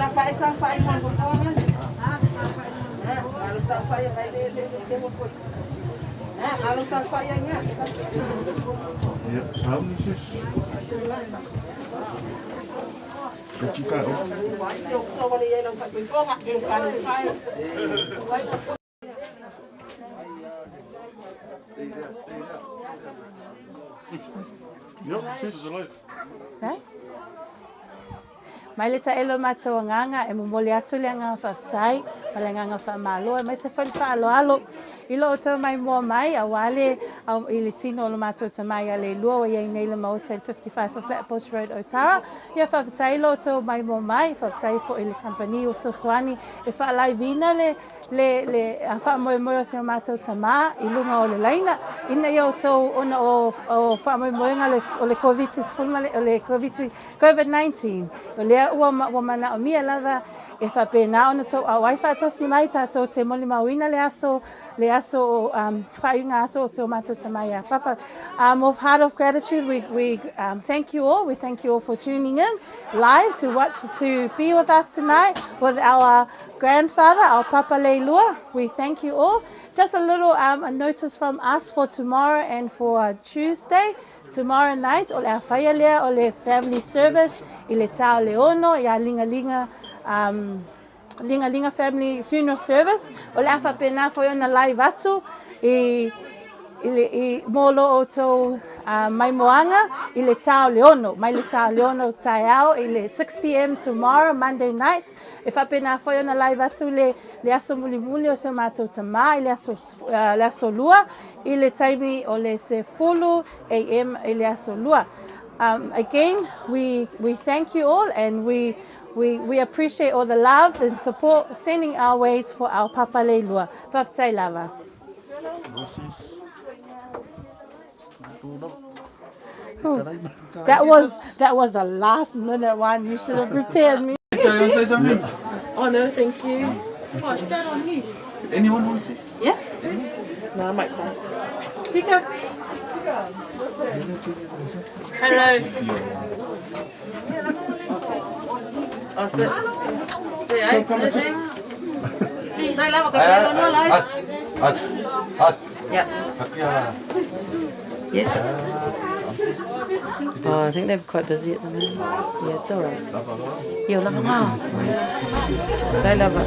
la pa esa fa ina ko ta wa la fa ya le mo ko Kalau sampai yang ingat. Ya, sama sih. Ketika Mai le taelo matou nganga e momole atu le nganga whaftai, ma le nganga whamalo, e mai se whali whaalo I lo tau mai mua mai, a wale I le tino o lo matou tamai a Leilua, o iei nei le Motel 55 for Flatbush Road, Otara. Ia whaftai lo tau mai mua mai, whaftai fo I le company o Soswani, e whaalai vina le a whaamoemoe o se o matou tamā, I lunga o le laina. Ina I o tau ona o whaamoemoenga o le COVID-19, o lea ua mana o mia lava, e whapena ona tau a wai whaatasi mai tātou te moli mawina le aso whainga aso o se o matou tamai a papa. Of heart of gratitude, we thank you all. We thank you all for tuning in live to be with us tonight with our grandfather, our Papa Leilua. We thank you all. Just a little a notice from us for tomorrow and for Tuesday. Tomorrow night, o le awhaia lea o le family service, I le tau leono, I a Ligaliga family funeral service. O le awha pena foi ona live atu, I molo o tau mai moanga, I le tau leono. Mai le tau leono tai au, I le 6 p.m. tomorrow, Monday night. E whapena foi ona live atu le aso muli o se matou tamā, I le aso lua, I le taimi o le se fulu a.m. I le aso lua. Again, we thank you all and we we appreciate all the love and support sending our ways for our Papa Leilua. Whaftai lava. That was a last minute one. You should have prepared me. Can I say something? Oh no, thank you. Oh, is that on me? Anyone want to say? Yeah? No, I might cry. Tika. Hello. Oh, sit. Đây là một cái nó lấy. Yeah. Yes. Oh, I think they're quite busy at the moment. Yeah, it's all right. Nhiều lắm không? Đây là vậy.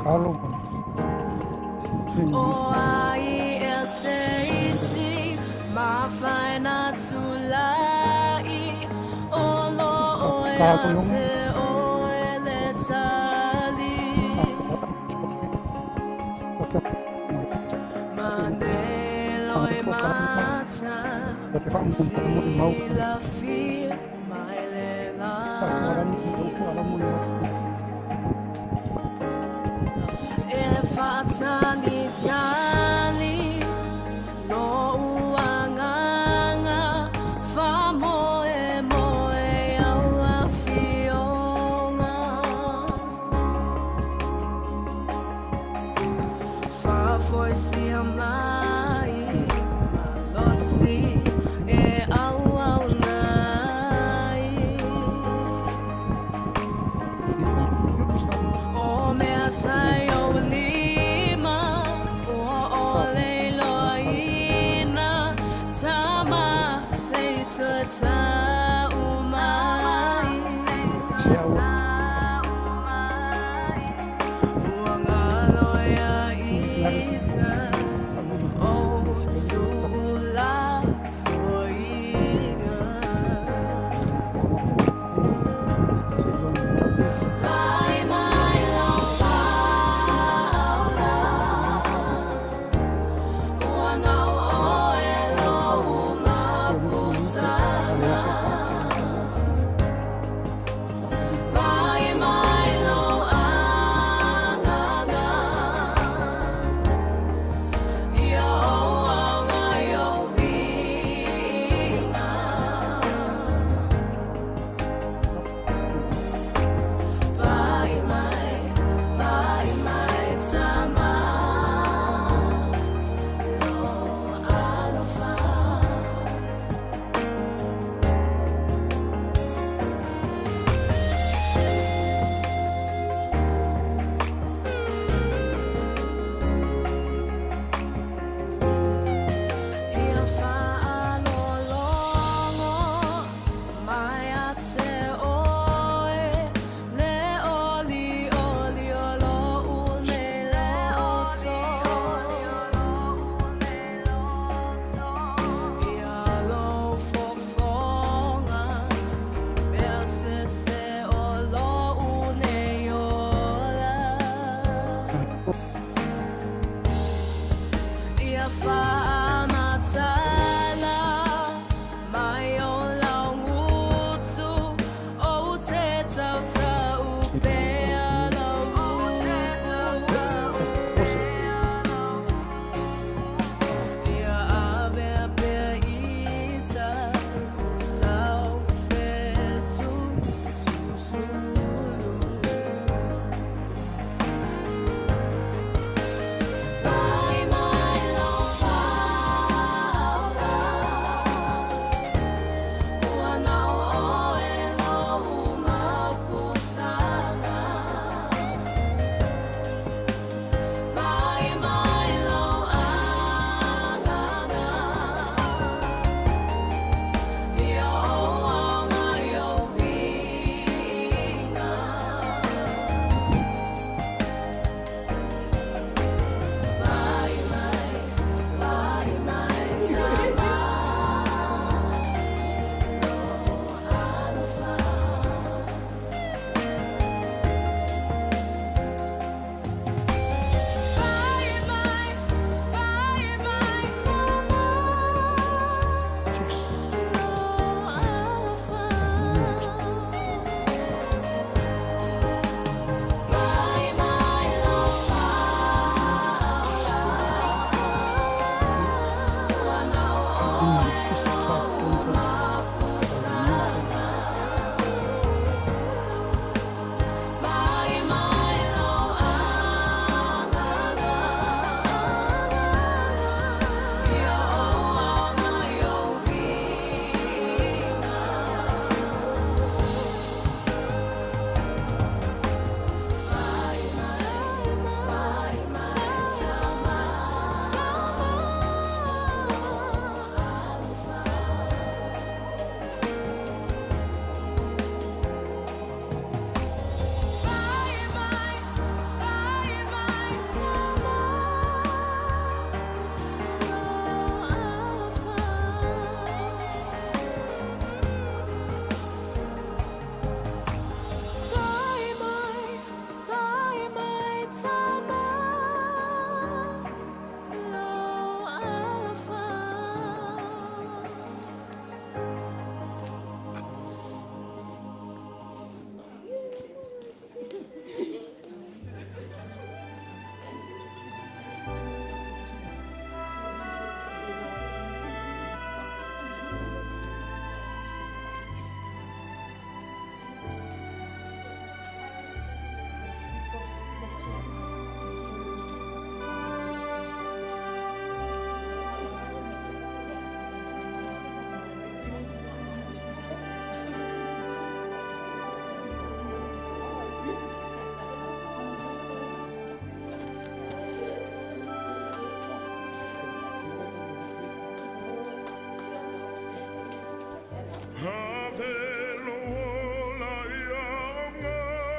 Alo. O ai e se isi ma fai na tulai o lo o e te o e le tali ma ne loi mata si la fi mai le lani e fatani tali no uanganga fa moe moe au a fionga fa foi si amai malosi e au au na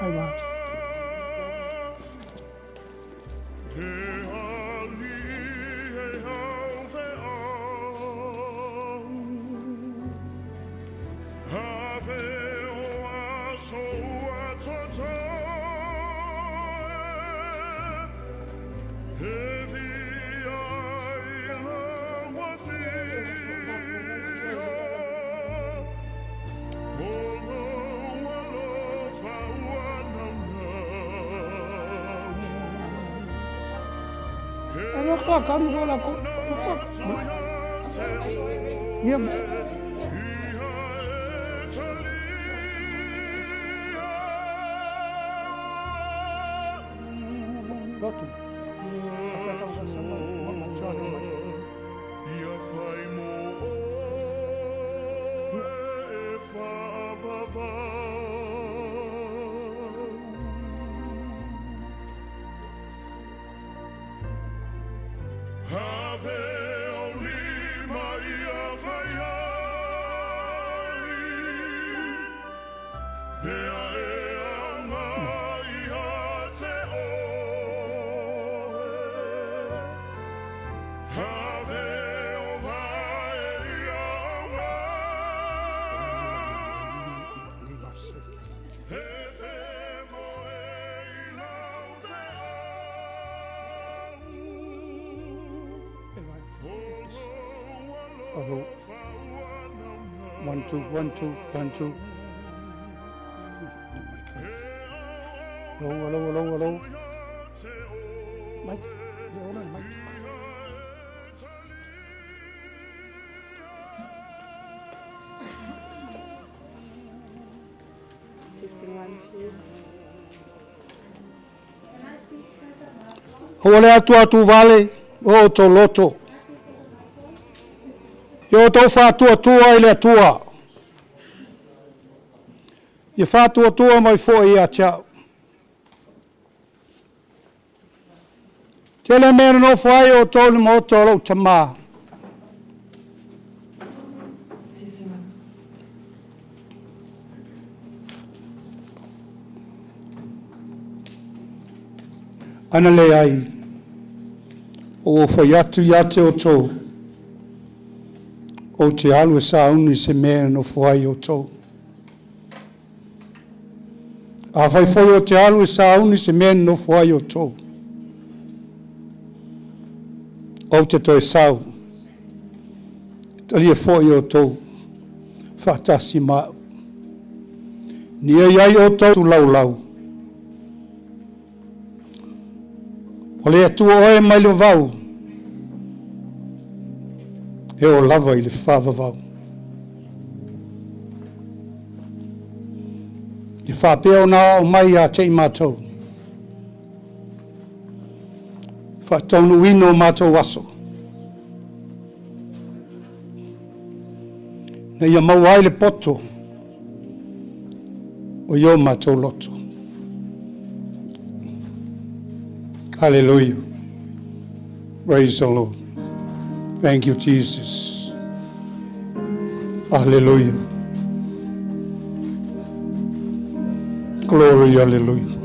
Ai wa. Ano ka kami wala ko. Yeah. Go to. Hello. 1 2 1 2 1 2. Hello. Mike. Hold on, Mike. Ole atu vale o toloto. Yo tau whātua i le atua. I whātua mai fo i a tiao. Tele mena no whai o tau ni mo tolo tamā. Ana le ai. O whai atu iate o tau. O te alu e sauni se mea no whai o tau. A whai whai o te alu e sauni se mea no whai o tau. O te toi sau. Tali e whai o tau. Whatasi mao. Nia iai o tau tu lau lau. O le atua oe mai le vau. E o lava i le whāwawau. I whāpea o nā o mai a te i mātou. Whātaunu ino mātou aso. Na ia mau ai le poto. O io mātou loto. Hallelujah. Praise the Lord. Thank you, Jesus. Hallelujah. Glory, hallelujah.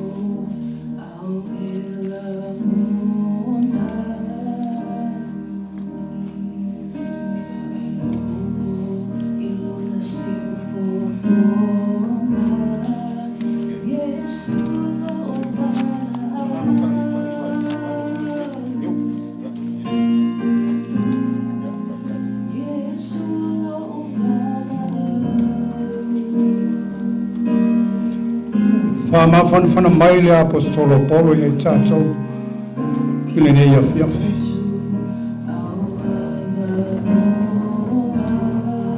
Whamawhanawhana mai le apostolo Polo i tātou i le nei awhiawhi.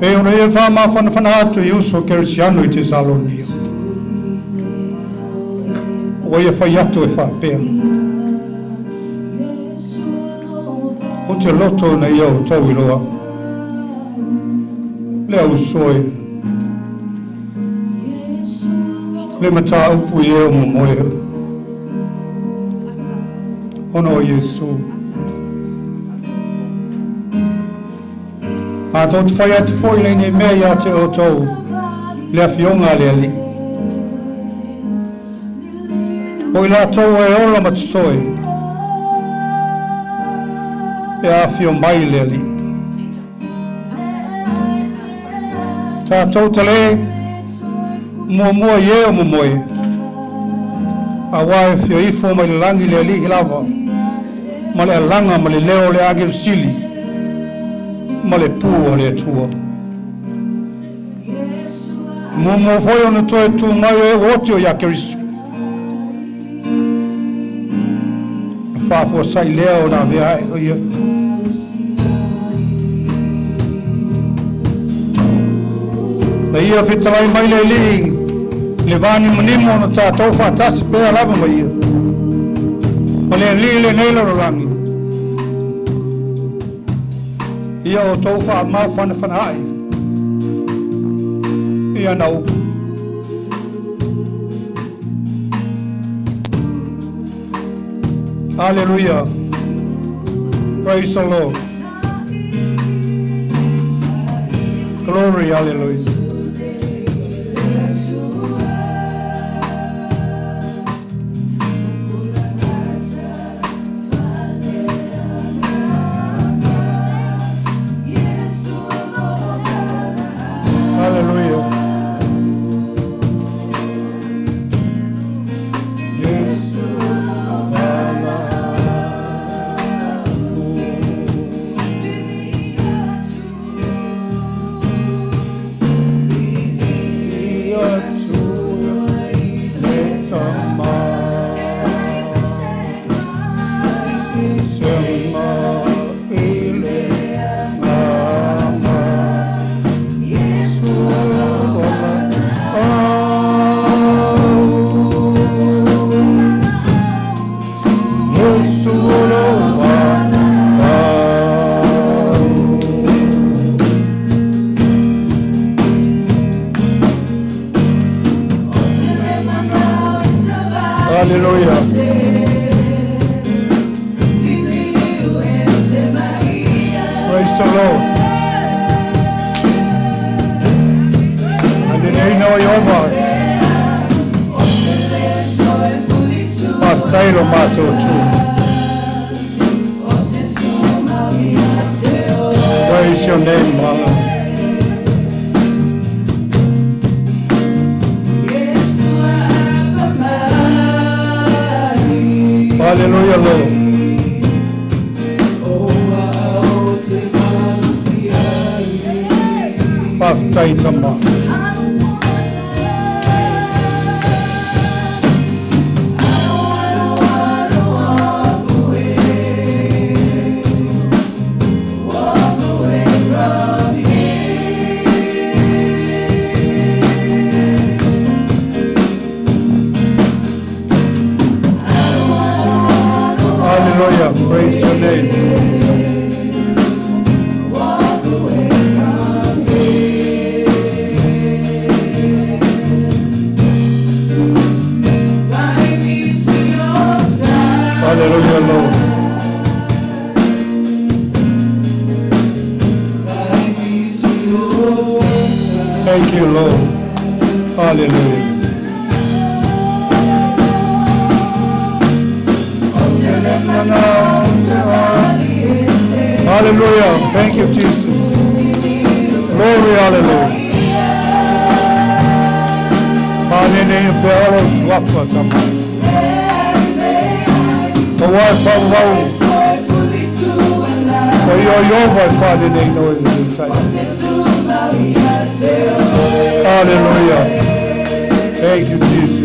E o rei e whamawhanawhana atu i uso kerisiano i te Salonia. O ia whai atu e whapea. O te loto na ia o tau i roa. Le au soe. Le mata upu i eo momoea. Ono o Yesu. A tō te whai atu fōi le ne mea ia te o tau. Le awhionga le ali. O la tau e ola matusoe. E a fio mai le ali. Tātou tale, mua ie o momoe. A wae fio ifo mai le langi le ali lava. Ma le alanga, ma le leo le agiru sili. Ma le pua le atua. Mua foi ona toe tu mai e wote o yakerisu. Fafo sai leo na vea o ia. Na ia fitalai mai le li. Le vani manimo na tātou whatasi pēr lava mai ia. Ma le li le neila rolangi. Ia o tau wha mau whana hai. Ia nau. Hallelujah. Praise the Lord. Glory, hallelujah. Hallelujah. Praise the Lord. And the name of your God. After Mato too. Praise your name, Mother. Hallelujah, Lord. Paftaitama. Hallelujah, praise your name. Hallelujah, Lord. Thank you, Lord. Hallelujah. Hallelujah. Thank you, Jesus. Glory, hallelujah. Hallelujah. The word from Rome. For your voice, Father, they know it inside. Hallelujah. Thank you, Jesus.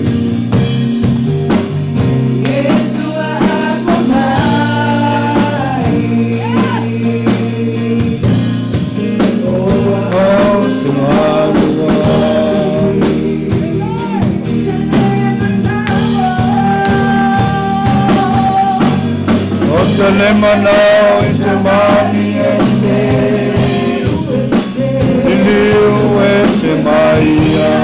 Lemana isemani ese Iliu esemaya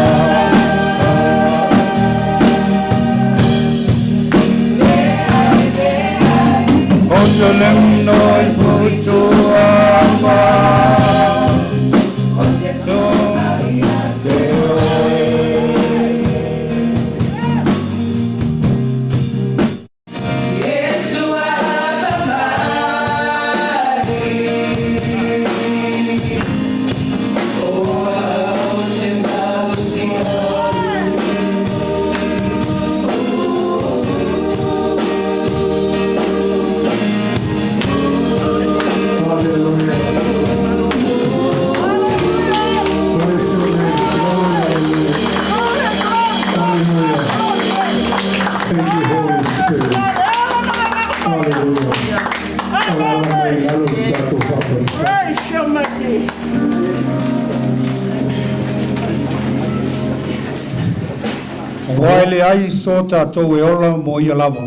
Oselem no ifutu ama Wai le ai so tātou e ola mo ia lava.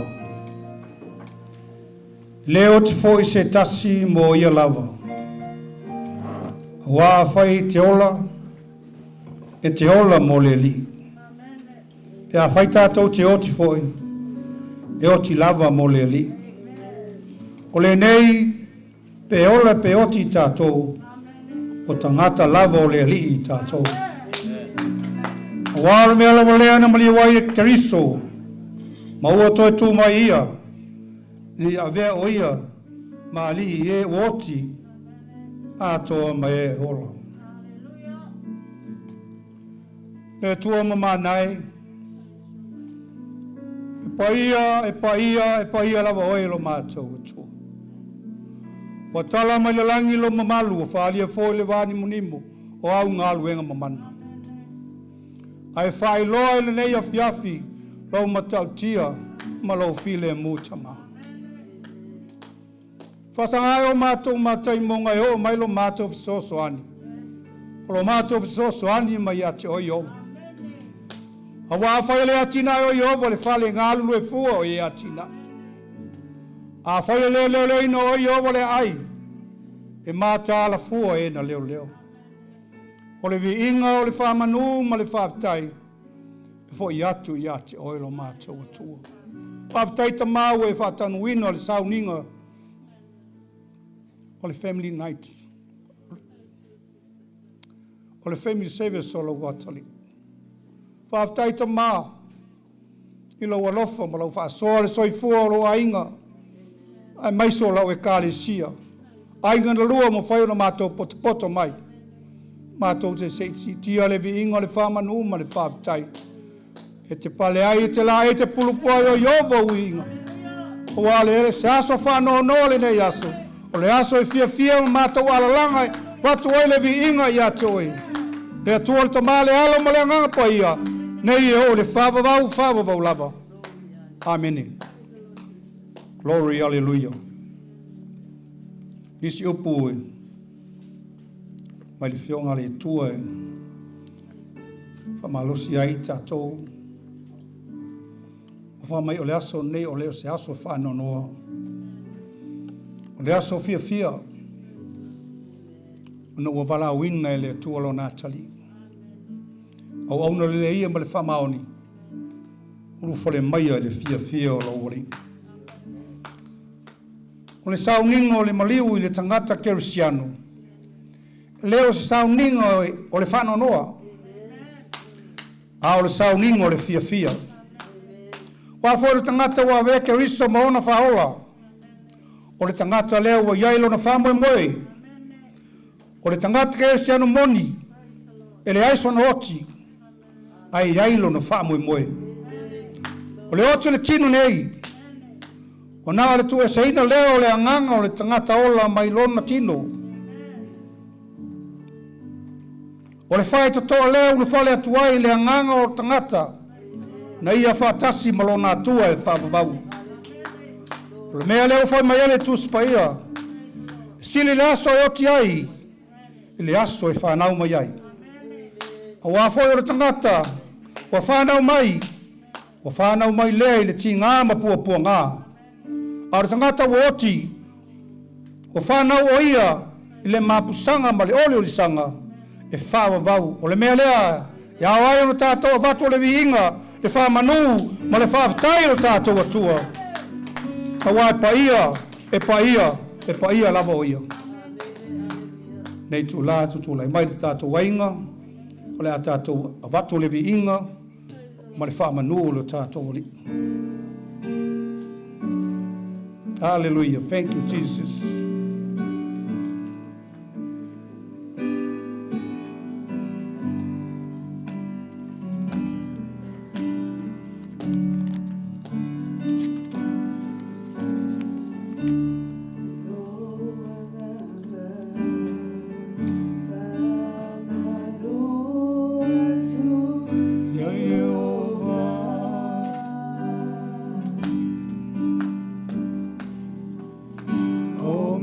Leo te fo I se tasi mo ia lava. Wā whai te ola, e te ola mo le li. Pe a whai tātou te oti foi, e oti lava mo le li. O le nei, pe ola pe oti tātou, o tangata lava o le li I tātou. Wāra me ala walea na mali wai e keriso, ma ua toi tū mai ia, ni a vea o ia, ma li e oti, a toa mai e hola. Le tua mama nai, e pa ia lava oe lo mātou e tua. Wa tala mai le langi lo mamalu, whaalia fōi le wāni munimo, o au ngā luenga mamana. Ai whai loa ele nei a fiafi, lau matautia, ma lau file mūtama. Whasangai o mātou mātai monga e o mai lo mātou fisosoani. O lo mātou fisosoani mai ate o Iova. A wā le atina o Iova le whale ngālulu e fua o e atina. A whai leo ino o Iova le ai, e māta ala fua e na leo. O le vi inga o le whamanu ma le whaftai, e fo I atu I ate o lo mātou atua. Whaftai ta mau e whatanu ino o le sauninga, o le family night, o le family service o lo watali. Whaftai ta mau, I lo walofa ma lo whaasoa le soifua o lo ainga, ai maiso lau e kāle sia. Ainga na lua mo whai o na mātou poto mai. Mātou te seitsi, tia le vi inga le whamanu ma le whaftai. E te pale ai, e te la, e te pulupua o Iova ui inga. O wale ere, se aso whanau no le nei aso. O le aso e fia mātou alalanga, watu oi le vi inga I ate oi. Le atua le tamale alo ma le anganga pa ia. Nei e o le whavavau lava. Amen. Glory, hallelujah. Nisi upu e. Mai le whionga le tua e. Whamalosi ai tātou. Whamai o le aso nei o leo se aso whanonoa. O le aso fia. Ona ua wala winga e le tua lo nātali. Au auna le ia ma le whamaoni. Ulu fole maia e le fia o lo wali. O le sauninga o le maliu I le tangata kerisiano. Leo se sauninga o le whanonoa. A o le sauninga o le fia. Wa fōre tangata wa veke riso maona whaola. O le tangata leo wa yailo na whamoe moe. O le tangata kerisiano moni. E le aiso na oti. Ai yailo na whamoe moe. O le oti le tino nei. O nā le tu e seina leo le anganga o le tangata ola mai lona tino. O le whae to toa leo le whale atuai le anganga o le tangata. Na ia whaatasi malona atua e whaababau. O le mea leo whai mai ele tu spaia. Sili le aso e oti ai. I le aso e whanau mai ai. A wafoi o le tangata. Wa whanau mai. Wa whanau mai lea I le ti ngā mapua ngā. A tangata wa oti, o whanau o ia, I le mapusanga ma le ole o lisanga, e whawavau. O le mea lea, e awai o tātou a watu o le viinga, le whamanu, ma le whawtai o tātou atua. Kawa e pa ia lava o ia. Nei tu la, tu lai mai le tātou wainga, o le a tātou a watu o le viinga, ma le whamanu o le tātou o li. Hallelujah. Thank you, Jesus. Oh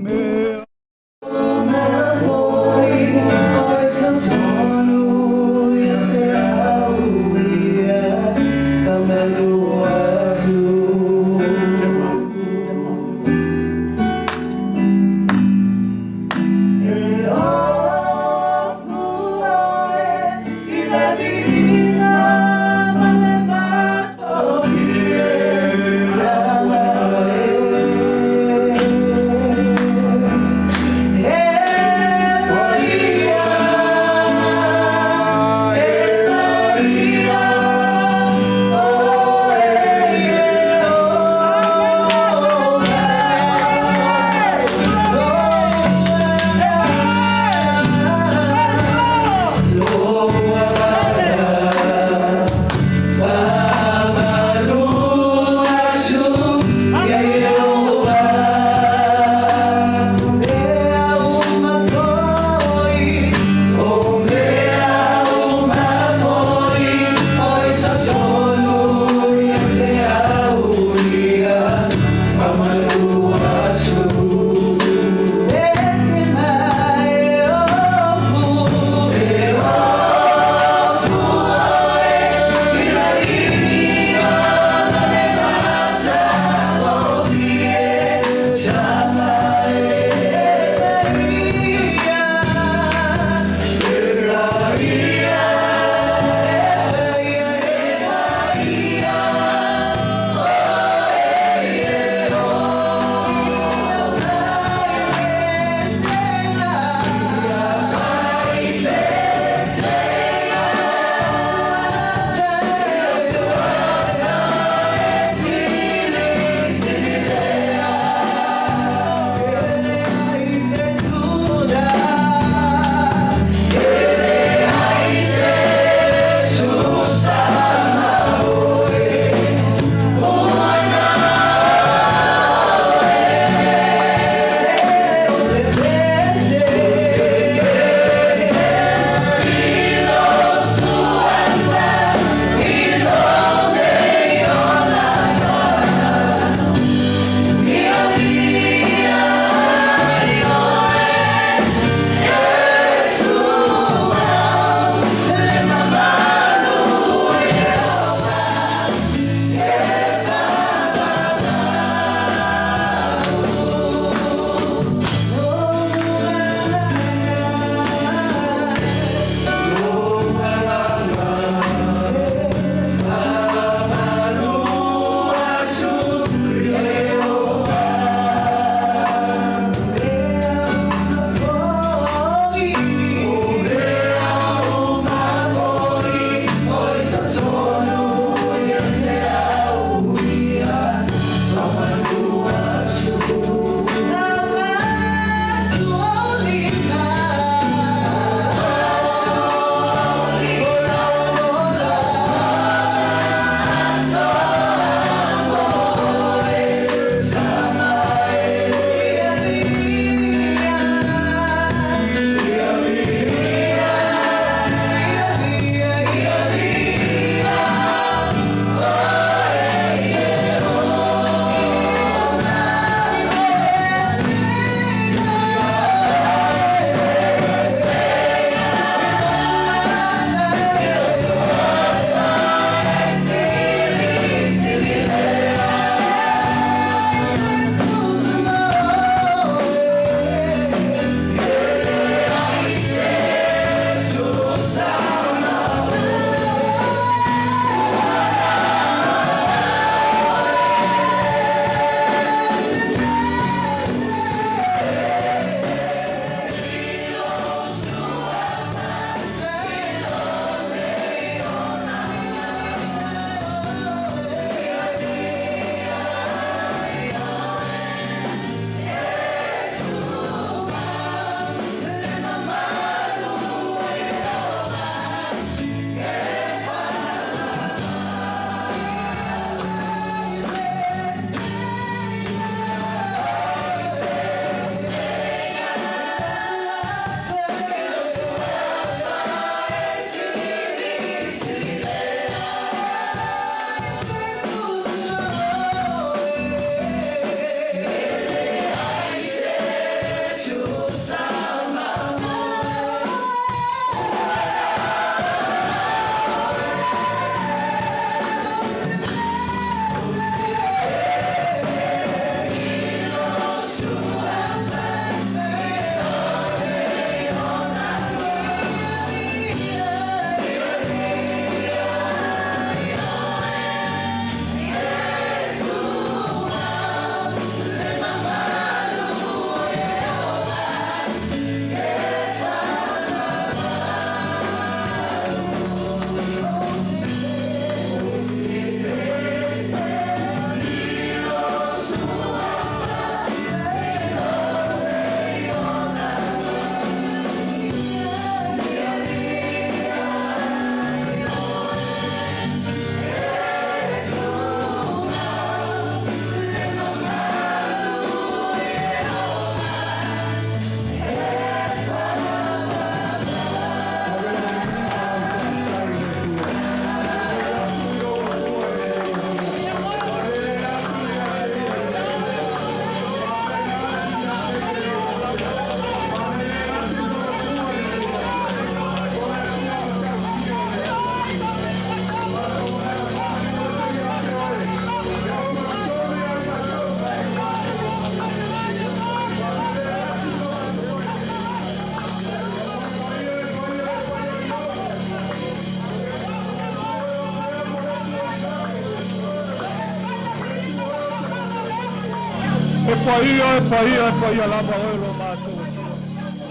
E paia lava oilo mātou.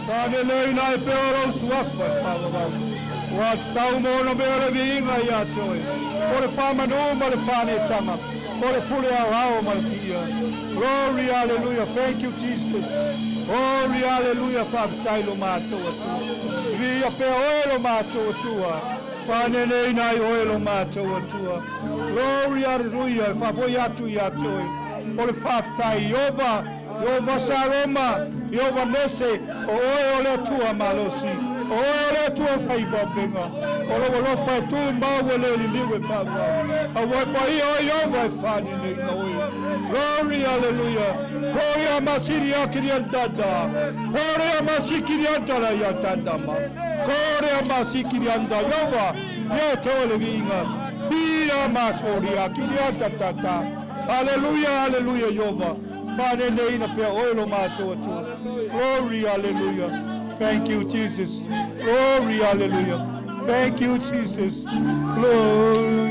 Tāne lei nā e peoro suafa e pāwawau. Wa tau mōna mea le viinga i atoi. O le whamanu ma le whāne tanga. O le pule au hao ma le pia. Glory, hallelujah. Thank you, Jesus. Glory, hallelujah. Whakatailo mātou atua. Ria pea oilo mātou atua. Whāne nei nai oilo mātou atua. Glory, hallelujah. Whawoi atu i atoi. O le whaftai, Iova Saroma, Iova Nese, o oe o le tua malosi, o oe o le tua whaibabenga, o lo lofa e tu maua le li liwe whaua, a wai pai o Iova e whani nei na oe. Glory, hallelujah. Glory a masiri a kiri andada, glory a masi kiri andara i andadama, glory a masi kiri andada, Iova, ia te ole vinga, pira masori a kiri andadata. Hallelujah, hallelujah, Yova. Father, nei na pea oilo mātou atua. Glory, hallelujah. Thank you, Jesus. Glory, hallelujah. Thank you, Jesus. Glory,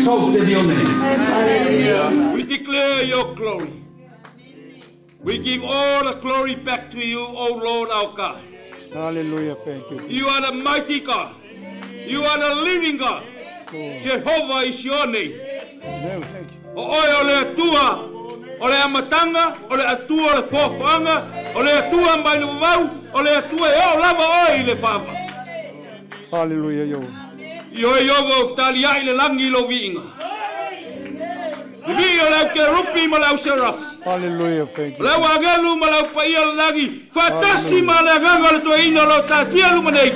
exalted your name. We declare your glory. We give all the glory back to you, O Lord our God. Hallelujah. Thank you. You are the mighty God. You are the living God. Jehovah is your name. Thank you. Ole atua, ole amatanga, ole atua le fofanga, ole atua mai le vau, ole atua e o lava oi le fava. Hallelujah, yo. Yo yogo tali ai le langi lo vinga. Vi ole ke rupi malau seraf. Hallelujah, thank you. Le wagalu malau paia lagi. Fatasi mala ganga le to ina lo tatia lu manei.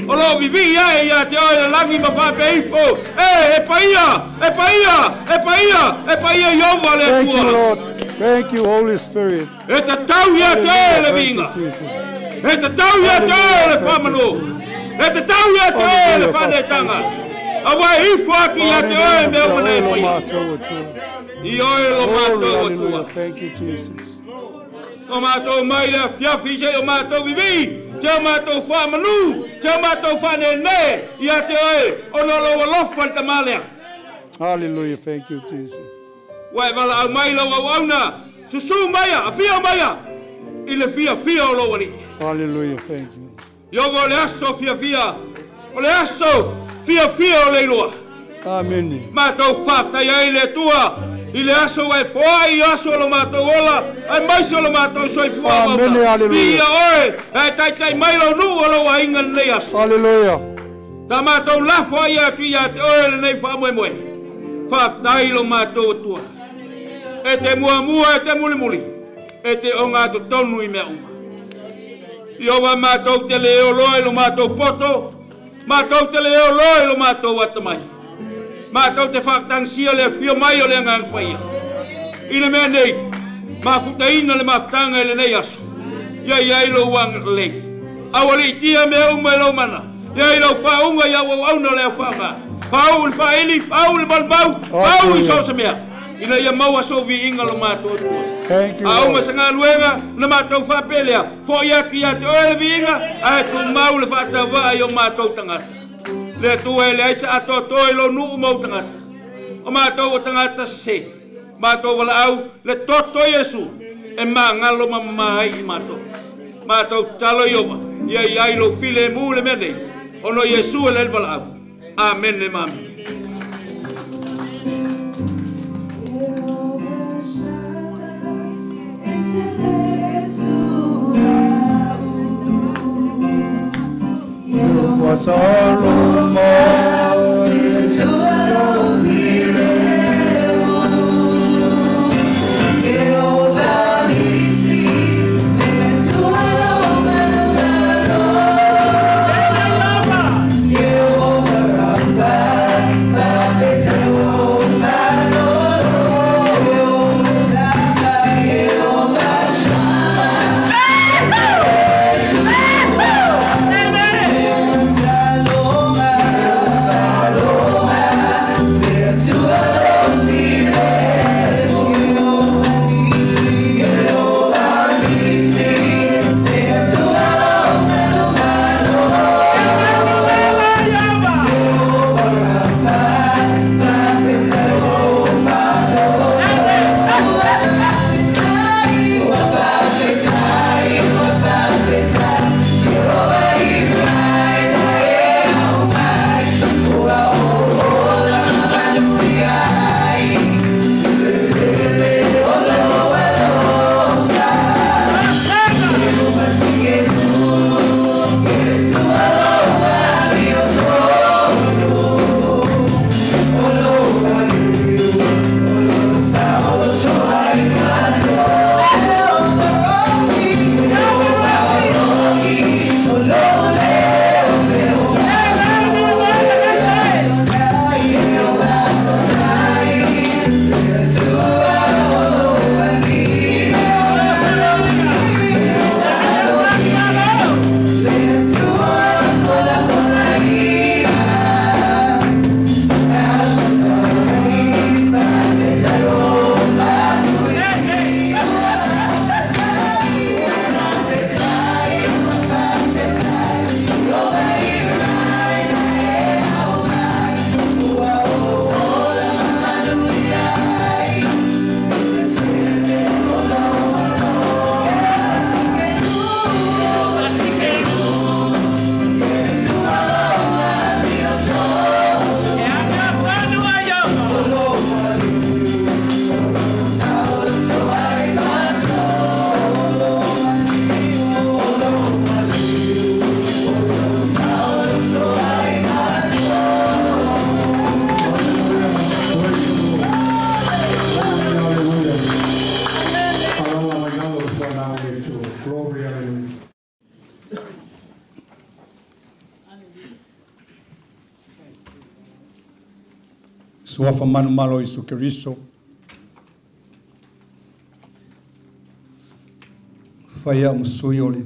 Olo vivi ya te oi langi ma fa peifo. E paia yo vale tua. Thank you, Lord. Thank you, Holy Spirit. E te tau ya te le vinga. E te tau ya te le famano. E te tau ya te le fanetanga. Awa ifo aki ya te oi me o manei fai. I oi lo mato tua. Thank you, Jesus. O mato mai le fiafi se o mato vivi. Te o mato fa manu. Te o mato fa nene. Ia te oi. O no lo walofa te malea. Hallelujah, thank you, Jesus. Wai wala au mai lo wauna. Susu maya, a fia maya. I le fia o lo wali. Hallelujah, thank you. Yogo le aso fia. O le aso fia o leilua. Amen. Mato fata ia i le tua. I le aso wai foa i aso lo mato ola. Ai mai so lo mato soi fua. Amen, hallelujah. Pia oe. Ai tai mai lo nu o lo wa inga le aso. Hallelujah. Ta mato lafo ia tu ia te oe le nei fa moe. Fata i lo mato tua. E te mua e te muli. E te o ngā to tonu i mea uma. Io wa mato te leo loe lo mato poto. Mato te leo loe lo mato watamai. Mato te whakatangsia le fio mai o le ngang paia. Ina mea nei. Mafutaina le maftanga le nei aso. Ia ilo wang le. Awali tia mea uma lo mana. Ia ilo whaunga ia wauna le whaunga. Pau le pau le malbau. Pau i sosa mea. Ina ia maua so vi inga lo mato tua. Thank you. Aunga sanga luenga na mato whapelea. Fo ia te oe vi inga. Ai tu mau le whatawa i o mato tangata. Le tua le aisa ato toi lo nu mau tangata. O mato o tangata se. Mato wala au le toto Yesu. E ngalo mamahai i mato. Mato talo yoga. Ia lo file mu le mene. Ono Yesu le wala au. Amen le mami. Was all more to love you. Suafa manu malo Isu Keriso. Whaia musui ole.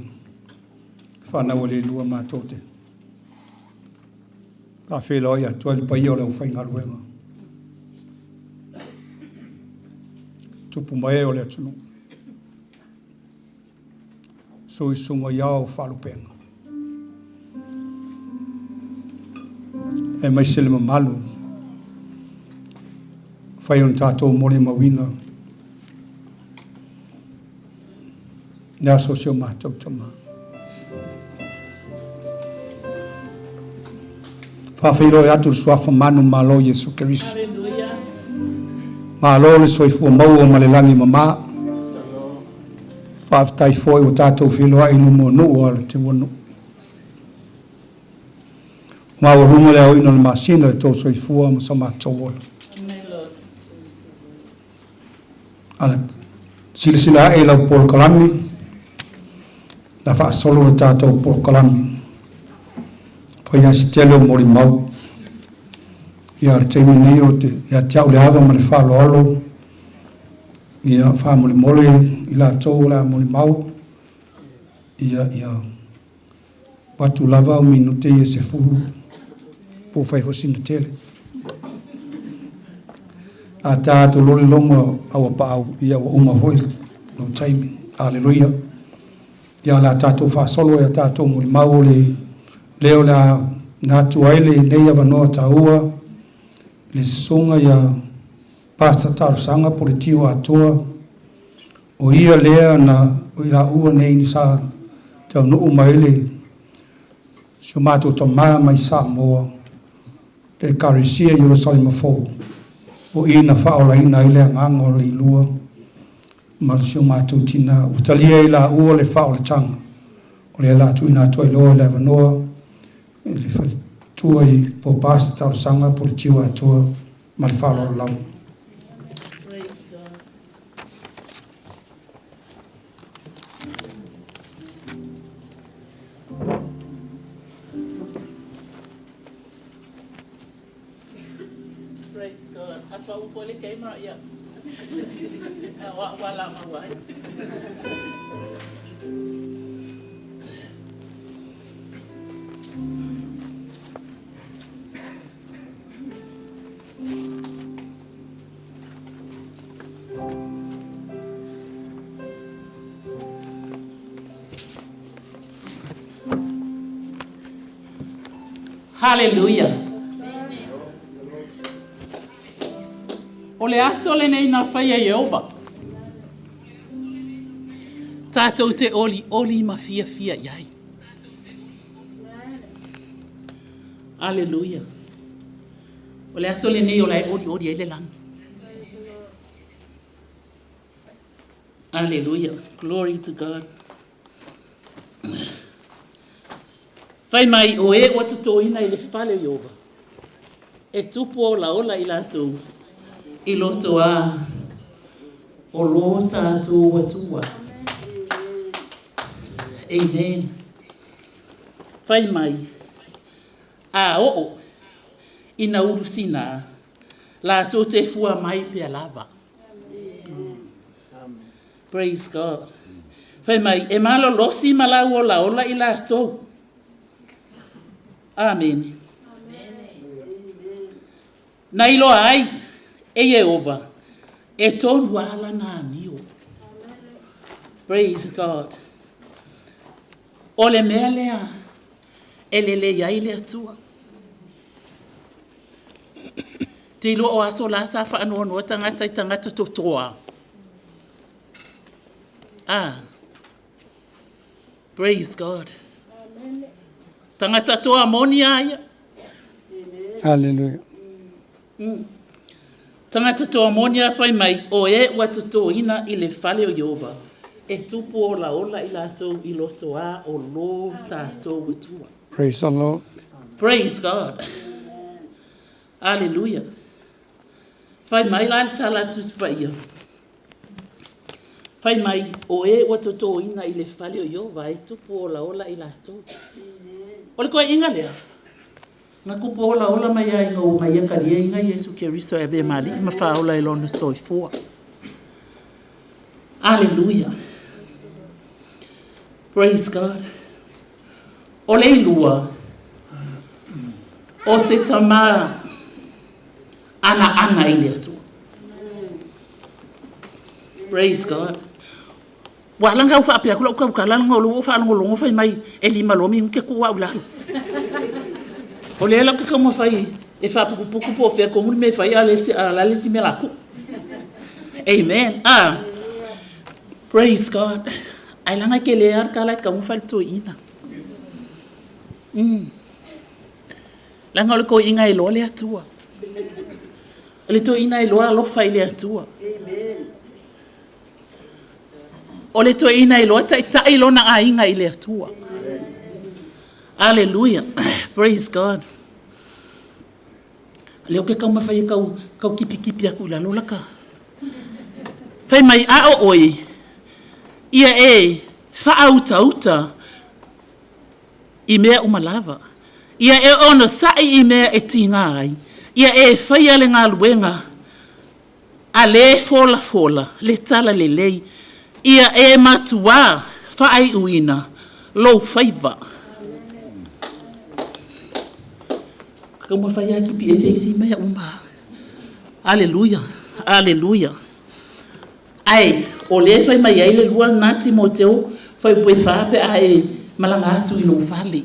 Whana o Leilua mātote. Ka whelo ia tuali pai ole o whaingaruenga. Tupu mai ole atunu. So isunga iau whalupenga. E mai sele mamalu. Whai on tātou mole mawina. Nea sosio mātou tama. Whawhiro e atu suafa manu malo Yesu Keriso. Malo le soifua mau o malelangi mama. Whawtai foi o tātou whiloa inu mo nuu ala te wanu. Mau rungo le au ino le masina le tō soifua ma sa mātou ola. Ala silasila e lau polo kalami. Na wha solo le tātou polo kalami. Poi a stelo mori mau. Ia le teimi nei o te, ia te au le hawa ma le whalo alo. Ia wha mole mole, i la tō la mole mau. Ia watu lava o minute ia se furu. Po whai hosina tele. A tātou lole longa awa pāu, ia wa unga hoi, no taimi. Aleluia. Ia la tātou wha solo, ia tātou mole mau le leo la natu aile nei avanoa taua le songa ia pasta tarusanga politio atua o ia lea na o ila ua nei ni sa tau no umaile sio mato toma mai sa moa le karisia Jerusalem fo o ina faola ina ile ngango Leilua mal sio mato tina utalia ila ua le faola tanga o le la tu ina to ilo le avanoa le fa tua I po pasta o sanga por tiu atua mal falo lau. Praise God. Apa upole kamera ya. Wala mawai. Hallelujah. Ole aso le nei na whaia Yehova. Tātou te oli ma fia iai. Hallelujah. Ole aso le nei ole oli ele langi. Hallelujah. Glory to God. Whai mai o e watu tō ina I le whale Yehova. E tupu o la ola I lātou. I loto a o lo tātou watua. Amen. Whai mai. A o ina urusina. Lātou te fua mai pia lava. Praise God. Whai mai. E malo losi malau o la ola I lātou. Amen. Na ilo ai, e Yehova, e tonu ala na amio. Praise God. Ole mea lea, e lele iai lea tua. Te ilo o aso la sa wha anu anua tangata totoa. Praise God. Tangata toa moni aia. Hallelujah. Tangata toa moni a whai mai o e watu tō ina I le whale o Yehova. E tupu o la ola I lātou I loto a o lo tātou utua. Praise the Lord. Praise God. Hallelujah. Whai mai la tala tuspaia. Whai mai o e watu tō ina I le whale o Yehova. E tupu o la ola I lātou. O le koe inga lea. Nga kupo ola mai ai ngau mai akalia inga Yesu Keristo e be mali ma fa ola ilona soifua. Hallelujah. Praise God. O Leilua. O se tama ana ile atu. Praise God. Walanga ufa apia kula ukalanga ngolo ufa ngolo ufa mai elima lomi nke ku wa ulalo. O le la ka mo fai e fa puku po fe ko me fai ale si ala le si melaku. Amen. Praise God. Ai langa ke le ar kala ka mo fal to ina. Langa le ko inga i lo le atua. Le to ina i lo lo fai le atua. Amen. O le to ina i lo ta i lo na a inga i le atua. Hallelujah. Praise God. Leo ke kau mawhai kau kipi aku la lola ka. Whai mai a o oi. Ia e whaauta i mea umalava. Ia e ono sai i mea e tinga ai. Ia e whai ale ngā luenga. A le fola, le tala le lei. Ia e matua whaai uina. Lo whaiva. Kau mawhai a kipi e seisi mea uma. Hallelujah. Hallelujah. Ai, o le whai mai ai le lua nā Timoteo, whai pue whape a e malanga atu i lo whali.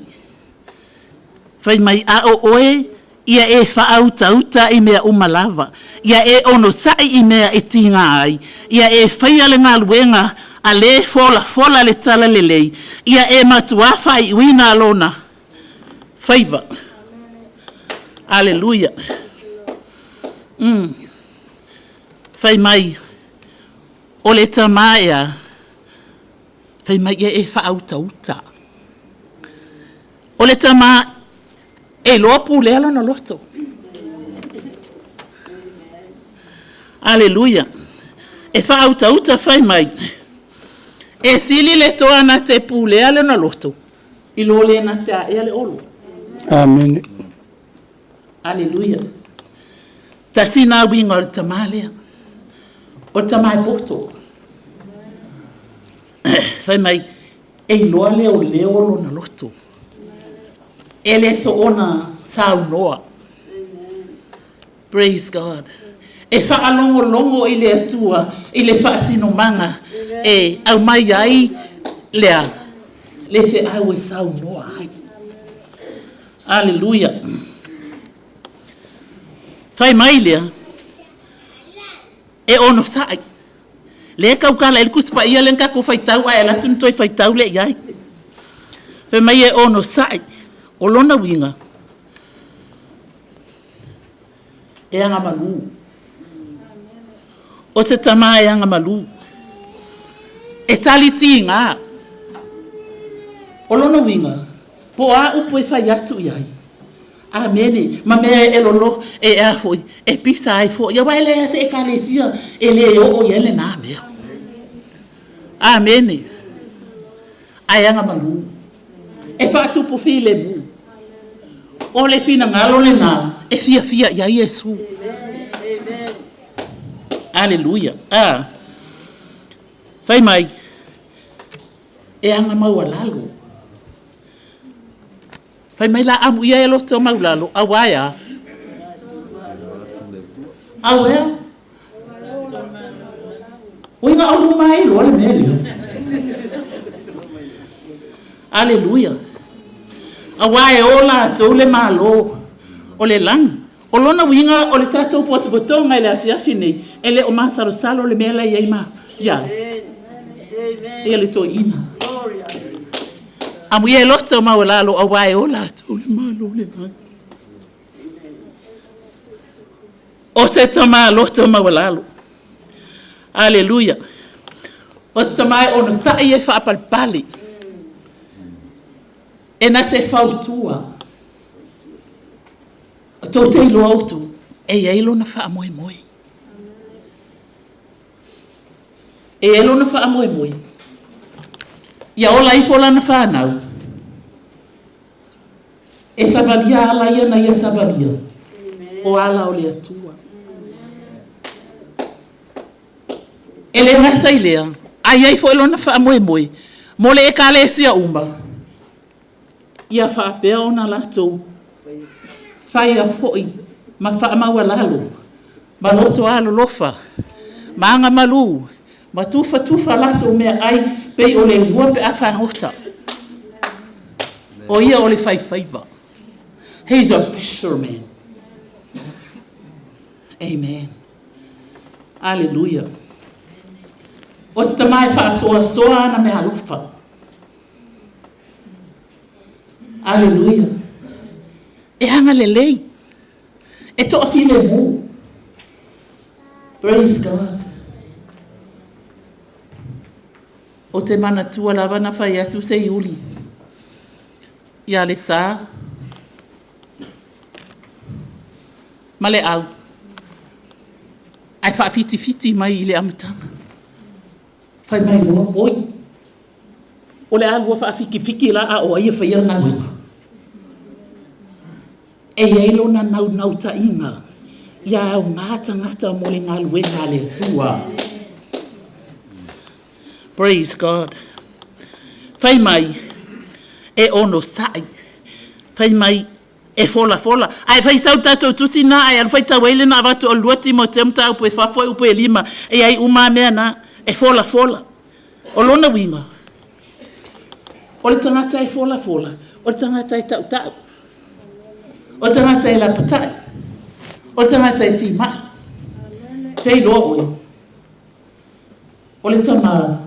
Whai mai a o oe, ia e whaauta i mea umalava. Ia e ono sai i mea e tinga ai. Ia e whai ale ngā luenga, a le fola le tala le lei. Ia e matua whai uina alona. Whaiva. Hallelujah. Whai mai. O le tamaia, whai mai e whaauta. O le tama e loa pūlelo na loto. Hallelujah. E whaauta whai mai. E sili le toa na te pūlelo na loto. I lo le na te a e ale olo. Amen. Hallelujah. Ta sina winga o le tamalea. O tamai poto. Whai mai, e loa leo na loto. E le so ona sau noa. Praise God. E whaalongo i le atua, i le whaasino manga. E au mai ai lea. Le fe au e sau noa ai. Hallelujah. Whai mai lea. E ono sai. Le kaukala el kuspa ia len ka ko faitau ai la tun toi faitau le ai. Pe mai e ono sai. O lona winga. E anga malu. O te tama e anga malu. E tali tinga. O lona winga. Po a upo e fai atu iai. Amene, ma me e lolo e a foi e pisa ai foi ya vai le se kalesia ele o yele na me. Amene. Ayanga malu. E fatu po file mu. O le fina ngalo le na e fia ya Yesu. Amen. Hallelujah. Fai mai. E anga mawalalo. Fai mai la amu ia e loto maulalo, awaya. Awea? Uinga alu mai lo ale melio. Hallelujah. Awaya ola to le malo. O le lang. O lona winga o le tatou potopotonga le afiafi nei. Ele o masaro salo le mela ia ima. Ya. Ele to ina. Amu ye loto maulalo awai ola to le malo le mai. O se tama loto maulalo. Hallelujah. O se tama ono sa ye fa palpali. E na te fautua. To te ilo autu. E ye ilo na fa moe moe. E ilo na fa moe moe. Ia ola I fola na whanau. E savalia ala ia na ia savalia. O ala o le atua. E le ngata i lea. Ai ai fo elona wha moe moe. Mo le e ka le sia umba. Ia wha pea o na latou. Whai a foi. Ma wha maua lalo. Ma loto alo lofa. Ma anga malu. Ma tufa latou mea ai. Pei o le lua pe a whanota. O ia o le whaiwhaiva. He's a fisherman. Amen. Hallelujah. O se tamai whaasoa na mea lofa. Hallelujah. E hanga lelei. E toa file mu. Praise God. O te mana tua lava na whai atu se iuli. Ia le sā. Ma le au. Ai wha fiti mai i le amatanga. Whai mai mua oi. O le alua wha fiki la a o ia whai ana lua. E eilo na nau ta inga. Ia au ngata mo le ngā luenga le tua. Praise God. Whai mai. E ono sai. Whai mai. E fola. Ai whai tau tatou tusi na. Ai al whai tau eile na avatu o luati mo te mta upo e whafoi upo e lima. E ai uma mea na. E fola. O lona winga. O le tangata e fola. O le tangata e tau. O tangata e lapatai. O tangata e tima. Te ilo oi. O le tama.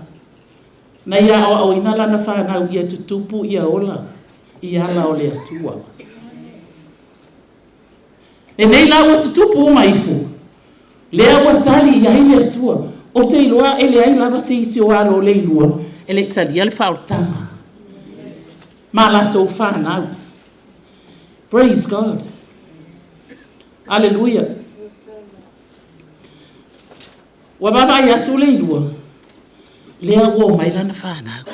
Na ia o ina lana whanau ia tutupu ia ola. Ia ala o le atua. E nei la o tutupu o maifu. Lea ua tali ia i le atua. O te iloa e lea i lava se isi o alo o le ilua. E le tali ia le whaotanga. Ma lato whanau. Praise God. Hallelujah. Wa baba ia tu le ilua. Lea ua mai lana whanau.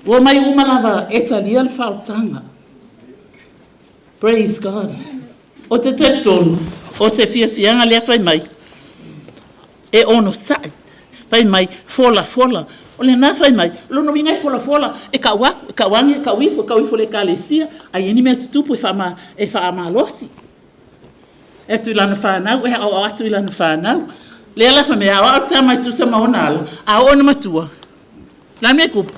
Ua mai umalava e tali ia le whaotanga. Praise God. O te tetonu, o te fianga lea whai mai. E ono sai. Whai mai, fola. O le nā whai mai, lono winga e fola. E ka wangi, ka wifo le ka le sia. Ai eni mea tutupu e wha amalosi. E tu ilana whanau, e au atu ilana whanau. Lea lafa mea, au tamai tu sa maona ala. A ona matua. La mea kupu.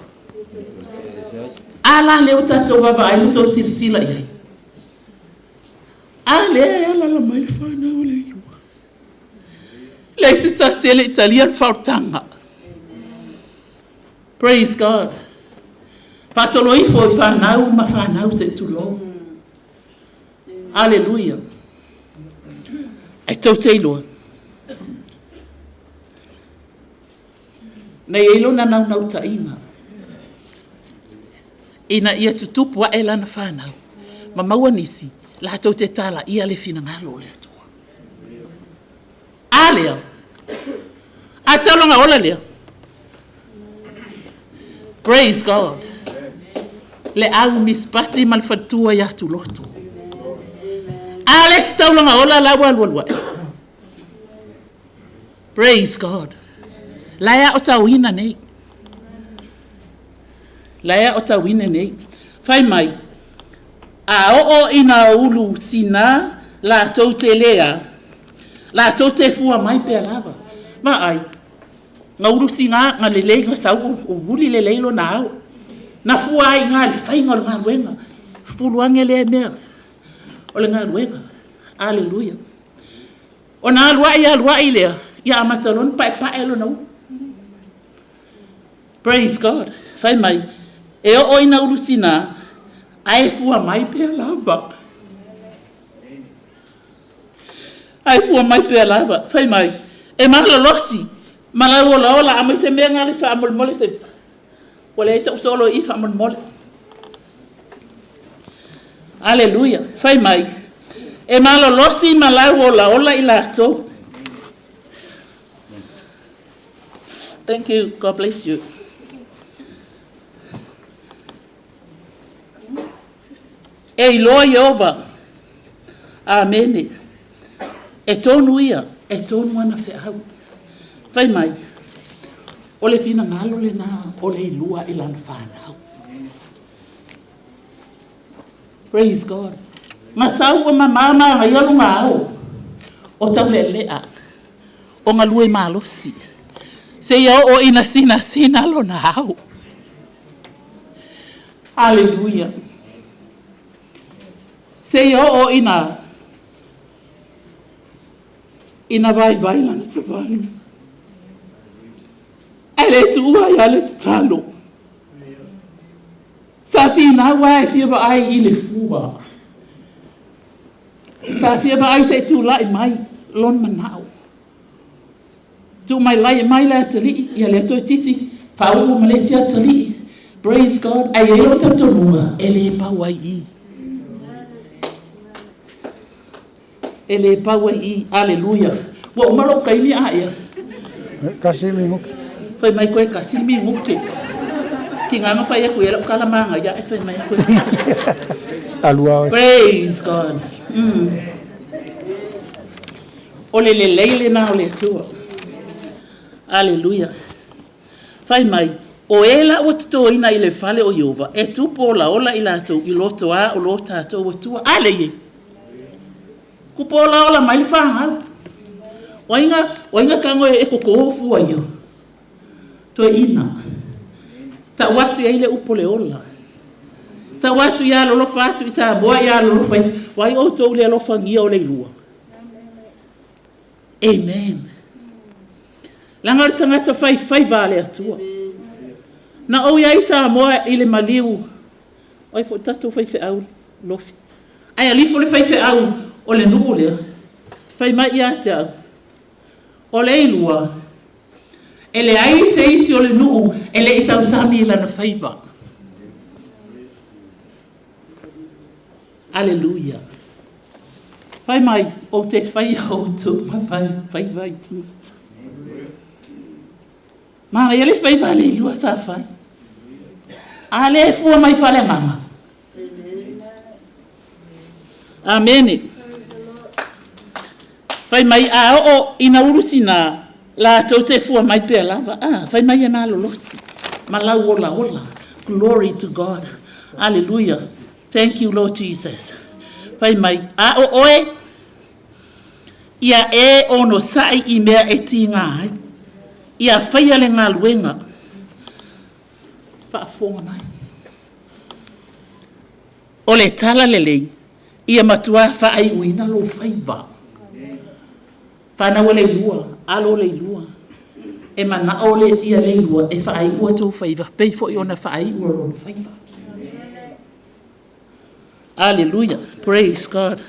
Ala leo tatou vava ai muto sirsila iai. Ale ala la mai whanau le ilua. Lei se tasi ele italian whautanga. Praise God. Pasolo ifo I whanau ma whanau se tulo. Hallelujah. Ai tau te ilua. Nei ilo na nau ta inga. Ina ia tutupu wa ela na whanau. Ma maua nisi. La tau te tala ia le fina ngalo le atua. Alea. A talonga ola lea. Praise God. Le au mispati malfatua ya tu loto. Ale talonga ola la walwa. Praise God. La ya otawina nei. Fai mai. A o ina ulu sina la tau te lea. La tau te fua mai pe alava. Ma ai. Nga ulu singa nga lelei nga sau uli lelei lo na au. Na fua ai nga le fai nga ngā ruenga. Fuluange le mea. O le ngā ruenga. Hallelujah. O na aluai lea. Ia amatalon pa elo na u. Praise God. Fai mai. E o ina ulu sina. Ai fua mai pe lava. Fai mai. E mala losi. Mala ola ama se mea ngale fa amol mole se. Wala isa solo I fa amol mole. Hallelujah. Fai mai. E mala losi mala ola ila to. Thank you. God bless you. E iloa Jehova. Amen. E tonu ia, e tonu ana whiau. Whai mai, o le fina ngalo le nā, o le ilua i lana whanau. Praise God. Masau o mamama ngai alu ngao. O tau le lea. O ngā lue malosi. Se ia o ina sina lo na hau. Hallelujah. Se ia o ina vai lana sa vali. Ale tua ia le talo. Sa fina wai fia ba ai i le fua. Sa fia ba ai se tu lai mai lon manao. Tu mai lai mai la tali ia le to tisi fa u Malaysia tali. Praise God. Ai elo tatonua ele pa wai. Ele pa wai. Hallelujah. Wa umalo kai ni aya. Kasi mi muki. Fai mai koe kasi mi muki. Ki ngā mawhai aku e lau kalamanga ia e whai mai aku. Alua. Praise God. O le leile na o le atua. Hallelujah. Whai mai, o e la o tito ina i le whale o Jehova, e tupo la ola i latou i loto a o lo tātou o tua. Ale ye. Kupo la ola mai le whangau. Wainga kango e koko ofu a yo. Toi ina. Ta watu ya ile upo le ola. Ta watu ya lolo fatu isa boa ya lolo fai. Wai o tau le alofa ngia o Leilua. Amen. Langar tangata fai vale atua. Na o ya isa moa ile maliu. Oi fo tatu fai fe au lofi. Ai alifo le fai fe au o le nuku lea. Fai mai ia te au. O Leilua. Ele ai se isi o le nuku. Ele i tau sami ila na faiva. Hallelujah. Fai mai o te fai au tu. Fai vai tu. Mana ele fai vai Leilua sa fai. Ale fua mai fale mama. Amen. Fai mai a o ina urusina la to te fua mai pe lava. Fai mai na lolosi. Malau ola. Glory to God. Hallelujah. Thank you, Lord Jesus. Fai mai a o oe ia e ono sai i mea e tinga ai. Ia fai ale ngā luenga. Whaafonga mai. O le tala lelei. Ia matua whaai uina lo whaiva. Whanau Leilua. Alo Leilua. E mana o le ia Leilua. E whaai ua tō whaiva. Pei fo i ona whaai ua lo whaiva. Hallelujah. Praise God.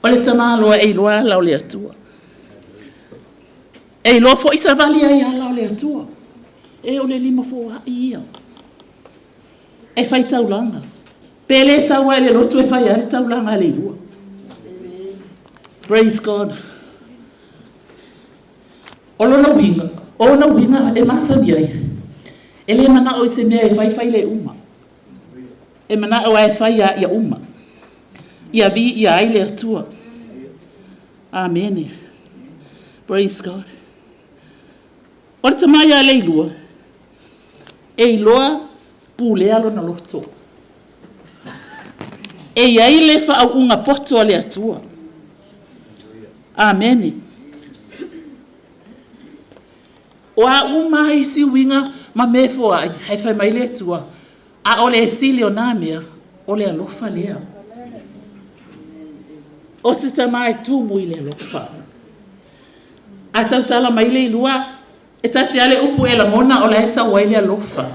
O le tana loa e loa lau le atua. E loa fo isa vali ai lau le atua. E o le lima fo a ia. E fai taulanga. Pele sa wa le lotu e fai ari taulanga Leilua. Praise God. O lo winga. O no winga e masa biai. Ele mana o se mea e fai le uma. E mana o e fai ia uma. Ia vi ia ai le atua. Amen. Praise God. O te mai a Leilua. E loa pule alo na loto. E iai le fa au unga poto ale atua. Amen. O a umai si winga ma me fo ai hai fai mai le atua. A ole sili o nā mea, ole alofa lea. O te tamai tumu i le alofa. A tautala mai Leilua, e tasi ale upu e la mona o la esa waile alofa.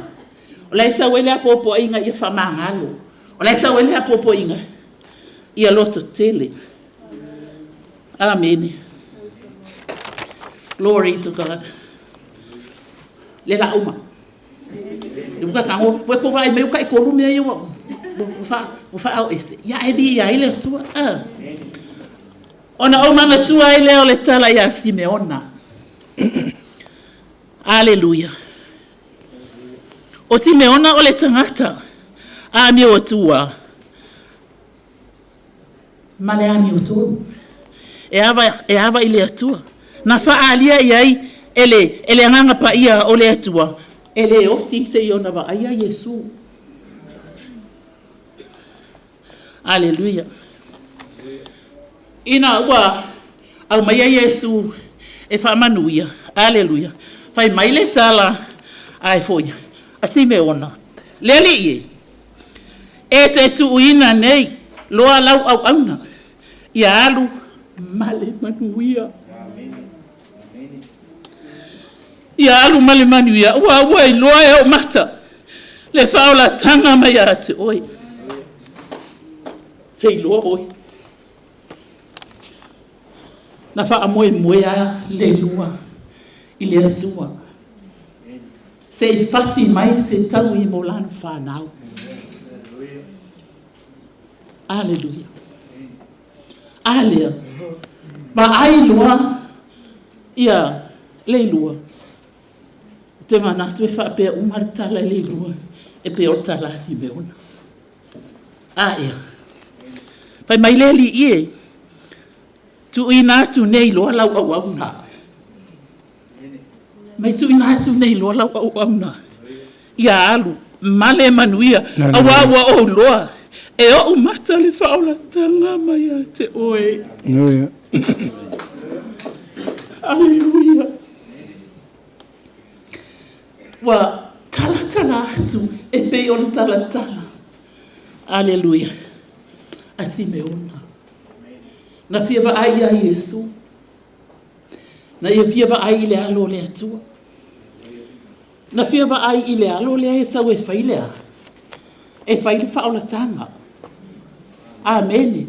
O la esa waile a popo inga i whamangalo. O la esa waile a popo inga i a loto tele. Amen. Glory to God. Le la uma. Buka kango, pue ko vai meu kai koru me yo. Ufa au este. Ya ebi ya ile tua. Ona o manga tua ile o le tala ya Simeona. Hallelujah. O si meona o le tangata. A mi o tua. Ma le ami o tonu. E ava i le atua. Na faa alia iai ele anganga pa ia o le atua. Ele o ti te iona va aia Yesu. Aleluia. Ina ua au mai Yesu e fa manuia. Aleluia. Fai mai le tala ai foia. Asi me ona. Leli ie. E te tuuina nei. Loa lau au auna. Ia alu male manuia. Ia alu male manuia. Ua i loa e o mata. Le faola tanga mai a te oi. Te loa oi. Na faa moe a Leilua i le atua. Se fati mai se tau i mo lana whanau. Aleluia. Alea. Ma ai loa ia Leilua. Te manatu e wha pia umaritala Leilua e pe o tala si meona. Aea. Pai mai leli ie. Tu ina tu nei loa lau au na. Mai tu ina tu nei loa lau au na. Ia alu. Male manuia. Awa o loa. E o umata le whaola tanga mai a te oe. Aleluia. Aleluia. Wa talatala atu e pe o le talatala. Aleluia. Asi me ona. Na fia va ai a Yesu. Na ia fia va ai le alo le atua. Na fia va ai i le alo le e sau e failea. E faile whaola tanga. Amene.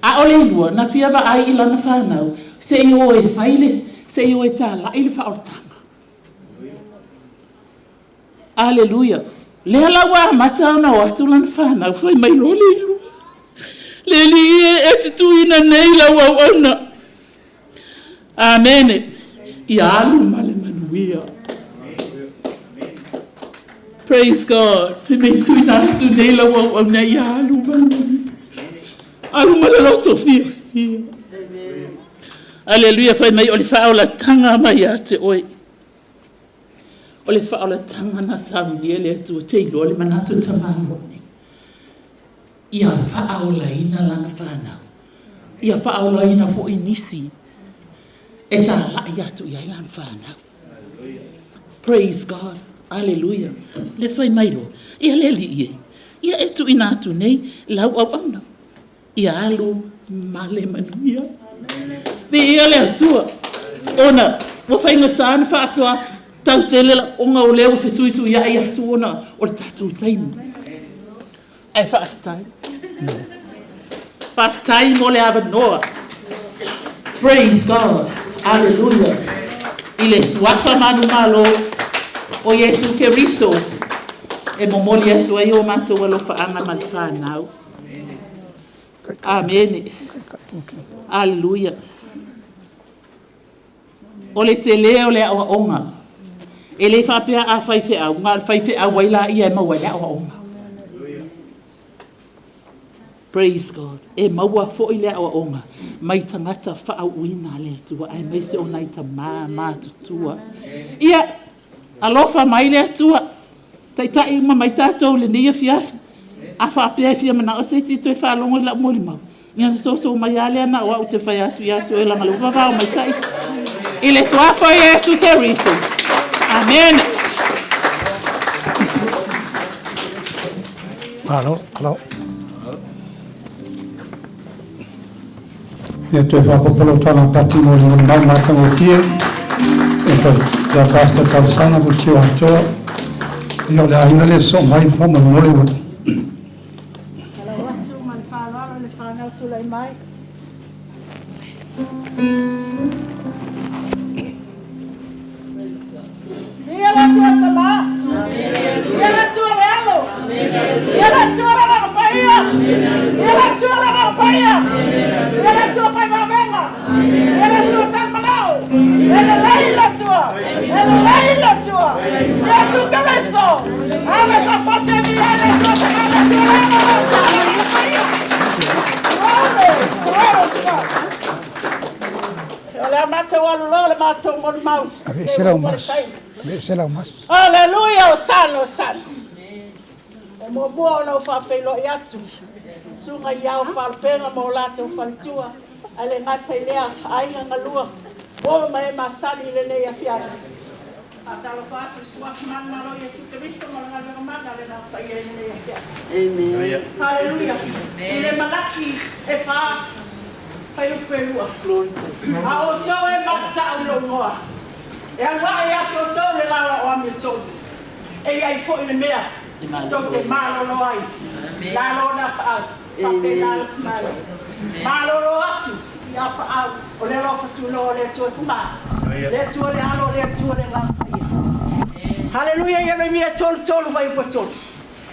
A o Leilua, na fia va ai i lana whanau. Se i o e faile, se i o e tala, i le whaola tanga. Aleluia. Le alawa mata ona o atu lana whanau. Fai mai lo Leilua. Leli e te tuina nei lau au ana. Amene. I alu male manuia. Praise God. Fe me tuina atu nei lau au ana i alu manuia. Alu male loto fia. Aleluia. Fai mai o le whaola tanga mai a te oi. O le whaola tanga na sami ele atu te ilo le manatu tamangoni. Ia whaolaina lana whanau. Ia whaolaina fo inisi. E tā lai atu ia lana whanau. Praise God. Hallelujah. Le whai mairo. Ia leli ie. Ia etu ina atu nei. Lau au auna. Ia alu male manuia. Ve ia le atua. Ona. Wa whainga tāna whaasua. Tau te lela. Onga o leo whetui ia i atu ona. O le tātou taimu. Ai whaatai. Whaatai mo le awa noa. Praise God. Hallelujah. I le suafa manu malo o Yesu Keriso. E momoli atu ai o matou alo whaanga mali whanau. Amen. Hallelujah. O le te leo le awa onga. E le whapea a whaife au. Ngā whaife au waila ia e maua le awa onga. Praise God. E maua fo i le awa onga. Mai tangata whaau uina le tua. Ai mai se o nai ta mā tutua. Ia, alofa mai le atua. Tai uma mai tātou le nia fiafi. A whaapea fia mana o se tito e whaalongo la moli mau. Ia so mai ale ana o au te whai atu i atu e langa le wawao mai tai. I le soafo Yesu Keriso. Amen. Hello. Ia te whapapolo tana pati mo li mai matango fie. E whai, ia pasta tausanga mo tio atoa. Ia le ahinga le so mai mama mole wani. Ala wasu man whalala le whanau tulai mai. Ia la tua tama. Ia la tua lealo. Ia la tua la paia. Ia la tua la paia. Ia la tua pai mamenga. Ia la tua tan manau. Ia la tua. Ia la tua. Yesu Keriso. mātou mori mau. Ave sela umas. Ave sela umas. Hallelujah, o sana. O mo bua ona o whawhelo i atu. Sunga iau whalpenga mo lātou whalitua. Ale ngata i lea ainga ngalua. O mai masani le nei a fiara. Atalo whātu suafi mana lo Yesu Kristo mo ngā mana le nā whai e nei a fiara. Amen. Hallelujah. I le malaki e wha pai uperua. A o tau e mata au lo ngoa. E anwa e atu o tau le lara o ami tau. E ai fo i le mea. Tau te malolo ai. Lalo na pa au. Whape lalo te malo. Malolo atu. Ia pa au. O le rofa tu lo le tua te maa. Le tua le alo le tua le lampa. Hallelujah. Ia rei mea tolu vai upa tolu.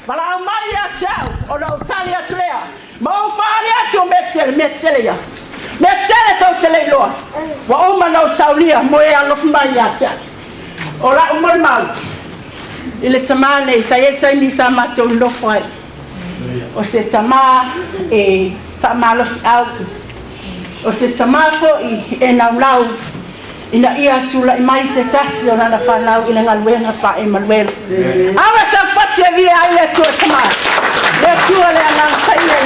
Mala au mai a tau. O na utali atu lea. Ma o whaari atu o metele ia. Metele tau te leiloa. Wa uma nau saulia mo e alofu mai a tau. O la umar mau. Ile tamane sa ye taimi sa matou lofo ai. O se tama e fa malos au. O se tama fo e naulau ina ia tula mai se tasi ona na fa lau ina ngalwenga fa e malwel. Awa sa pati vi ai le tu tama. Le tu le ana kai le.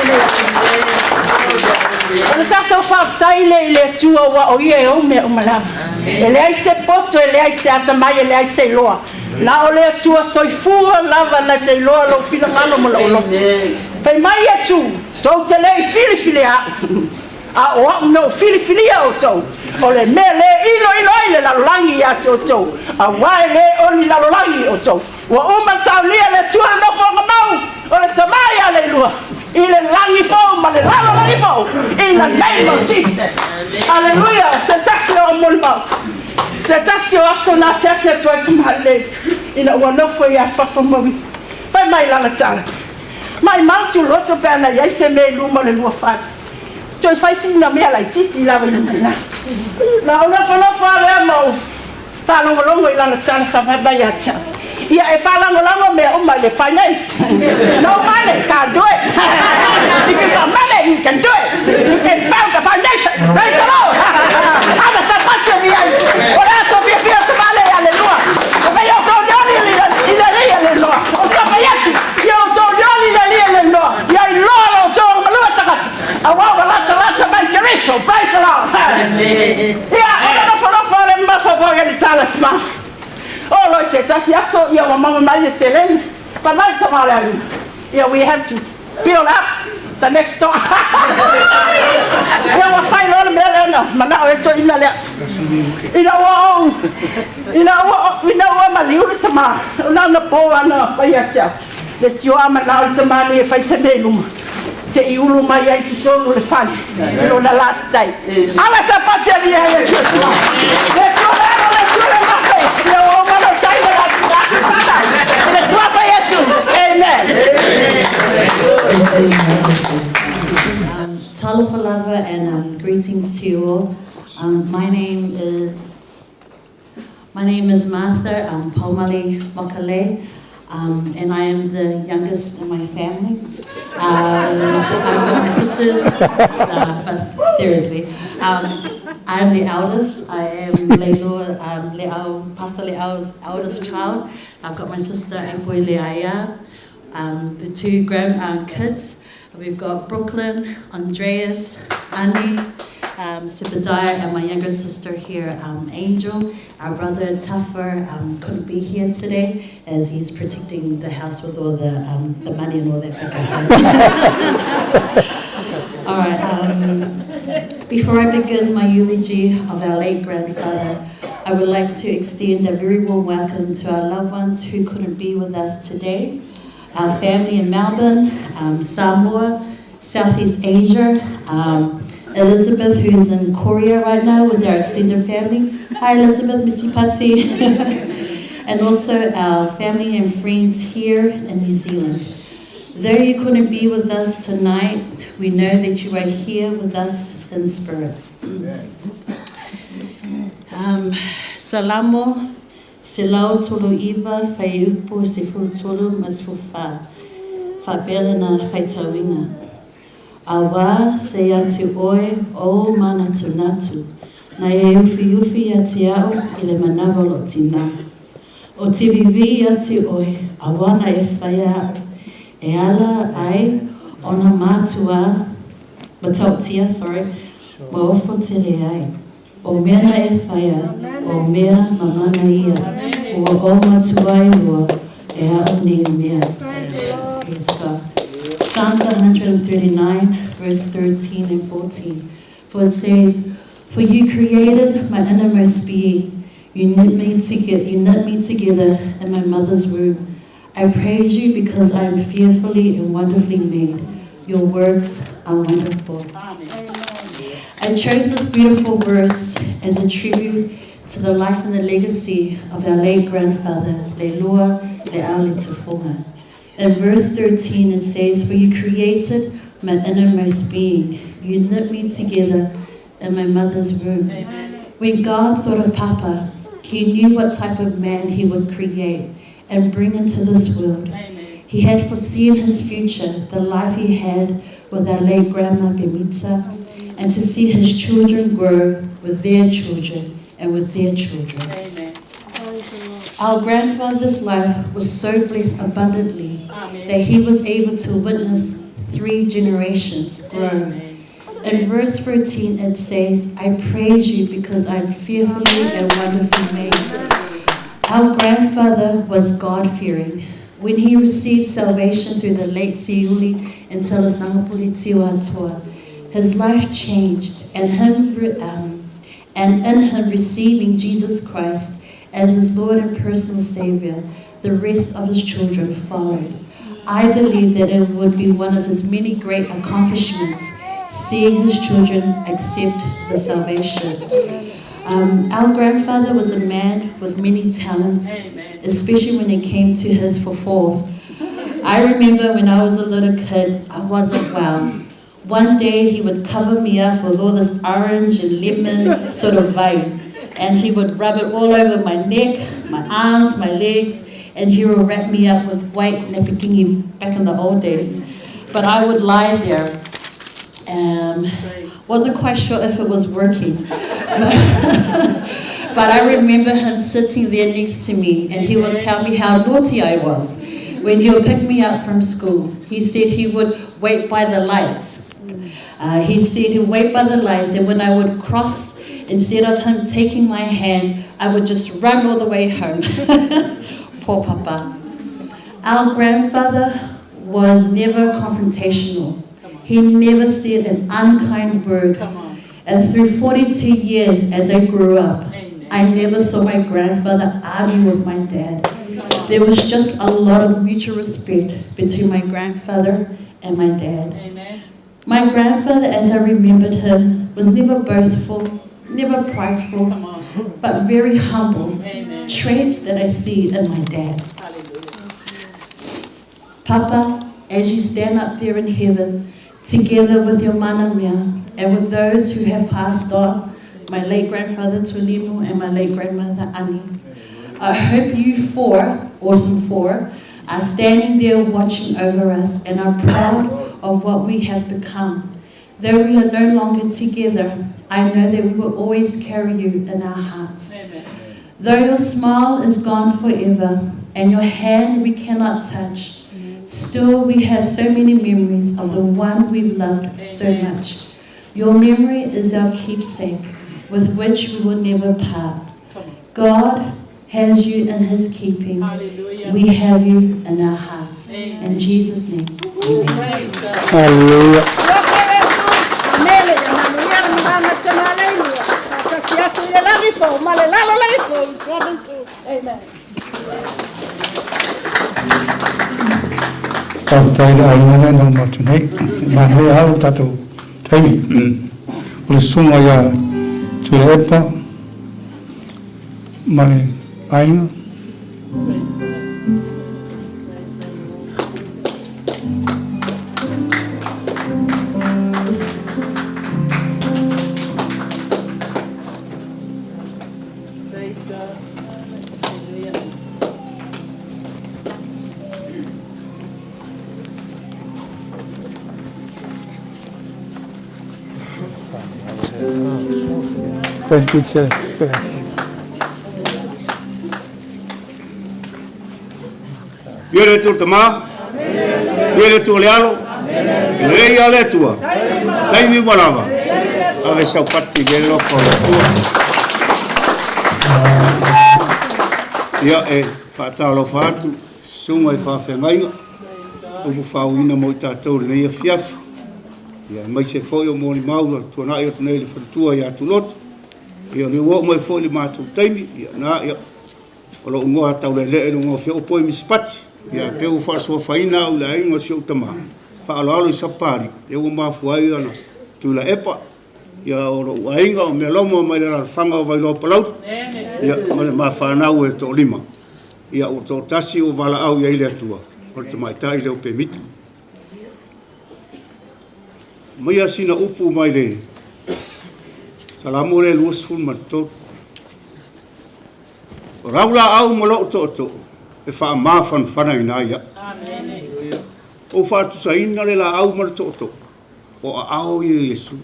Ona ta so fa tai le tu wa o ye o me o mala. Ele ai se poto ele ai se atama ele ai se loa. Na ole tua soifua lava na te loa lo fina ngalo mo lo. Pai mai Yesu, tau te lei fili a o no fili o tau. Ole mele ilo la langi ya tau. A wai le oni la langi o tau. Wa uma saulia le tua no fo mau. Ole tamai aleluia. Ile langi fo ma le la langi fo. In the name of Jesus. Hallelujah. Se tasio mulma. Se tasio asona se tua timale. Ina wana fo ya fa mo. Pai mai la tala. Mai mautu loto pena ya se me luma le lua fa. Toi fai si na me la tisti la vina na. La ona fa le mo. Fa longo ila na tala sa ba ya cha. Yeah, if I long me on my finance, no money can't do it. If you got money, you can do it. You can found the foundation. Praise the Lord. I'm a supporter of you. What else will be here to Valley? Hallelujah. But you don't know in the real law. You don't know in the real law. You're law to Malutakat. I want a lot of my Gariso. Praise the Lord. Yeah, I don't know for them, but for the talisman. Oh, Lord said, that's so your mama might say, but my tomorrow, yeah, we have to build up the next door. We will find all the men, but now it's in the you know what, my little tomorrow, not the poor, no, by yourself. Let's you are my now to money if I say, say you will my age to go to the fun, you know, the last day. I was a pastor here. Let's Talofa lava and greetings to you all. My name is Martha Paumali Mokale, and I am the youngest in my family. I've got my sisters, but seriously. I am the eldest. I am Leilua, Pastor Leau's eldest child. I've got my sister Aipoi Leaya, the two kids. We've got Brooklyn, Andreas, Annie, Sibadiah, and my younger sister here, Angel. Our brother Taffer couldn't be here today as he's protecting the house with all the money and all that. All right. Before I begin my eulogy of our late grandfather, I would like to extend a very warm welcome to our loved ones who couldn't be with us today. Our family in Melbourne, Samoa, Southeast Asia, Elizabeth, who's in Korea right now with our extended family. Hi, Leilua Misipati. And also our family and friends here in New Zealand. Though you couldn't be with us tonight, we know that you are here with us in spirit. Salamo. Se lau tolo iwa, whai upo se fultolo mas fufa, whabela na whaitawina. A wā se atu oe o mana tunatu, na e ufi a te au i le manawa lo tina. O te vivi a te oi, a wana e whai au, e ala ai ona mātua, matautia, sorry, ma ofo te le ai. O mea na e whai au, o mea mamana ia, o mātua e ua, e au nei mea. Praise God. Psalms 139, verse 13 and 14. For it says, "For you created my innermost being. You knit me together in my mother's womb. I praise you because I am fearfully and wonderfully made. Your works are wonderful." I chose this beautiful verse as a tribute to the life and the legacy of our late grandfather, Leilua Misipati Letufuga. In verse 13 it says, "For you created my innermost being. You knit me together in my mother's womb." When God thought of Papa, he knew what type of man he would create and bring into this world. He had foreseen his future, the life he had with our late grandma Bemita, and to see his children grow with their children and with their children. Our grandfather's life was so blessed abundantly that he was able to witness 3 generations grow. In verse 13 it says, "I praise you because I'm fearfully and wonderfully made." Our grandfather was God-fearing. When he received salvation through the late Siuli and Talasangapuli Tiwatoa, his life changed, and in him receiving Jesus Christ as his Lord and personal Savior, the rest of his children followed. I believe that it would be one of his many great accomplishments seeing his children accept the salvation. Our grandfather was a man with many talents, especially when it came to his fourfours. I remember when I was a little kid, I wasn't well. One day he would cover me up with all this orange and lemon sort of vibe, and he would rub it all over my neck, my arms, my legs, and he would wrap me up with white napikingi back in the old days. But I would lie there. Wasn't quite sure if it was working. But I remember him sitting there next to me, and he would tell me how naughty I was. When he would pick me up from school, he said he would wait by the lights. He said he'd wait by the lights, and when I would cross, instead of him taking my hand, I would just run all the way home. Poor Papa. Our grandfather was never confrontational. He never said an unkind word. And through 42 years as I grew up, I never saw my grandfather argue with my dad. There was just a lot of mutual respect between my grandfather and my dad. My grandfather, as I remembered him, was never boastful, never prideful, but very humble. Traits that I see in my dad. Papa, as you stand up there in heaven, together with your manamia and with those who have passed on, my late grandfather Tulimu and my late grandmother Ani, I hope you four, awesome four, are standing there watching over us and are proud of what we have become. Though we are no longer together, I know that we will always carry you in our hearts. Though your smile is gone forever and your hand we cannot touch, still we have so many memories of the one we've loved so much. Your memory is our keepsake with which we will never part. God has you in his keeping. We have you in our hearts. In Jesus' name, amen. Hallelujah. Tautai le aina na matunei mane au tatu taimi o le sunga ya tulepa mane aina Thank you, Chair. Ia le tu tama, ia le tu lealo, le ia le tua, taimi walava, ave sau pati le loko le tua. Ia e whaatalo whaatu, sunga i whawhengainga, upu whauina mo i tātou le neia fiafi. Ia mai se foi o mori maua, tuana ia tunei le whatua ia tu lotu. Ia ni uo mai foi le mātou taimi, ia na ia, o lo ungoa tau le le no ngō Leilua Misipati. Ia peu whaasua whaina au le ainga si o tama. Whaaloalo i sapari, e ua mafuai ana, tu la epa. Ia o lo ainga o mea lomo mai le whanga o vailo palau. Ia o le mawhanau e to lima. Ia o to tasi o wala au ia ile atua. O le tamaitai leo pe mita. Mai asina upu mai le. Salamu le luas fun matot. Raula au malo to. E wha mawhan whana i nā ia. O whātu sa ina le la au mara toto. O a au i Yesu.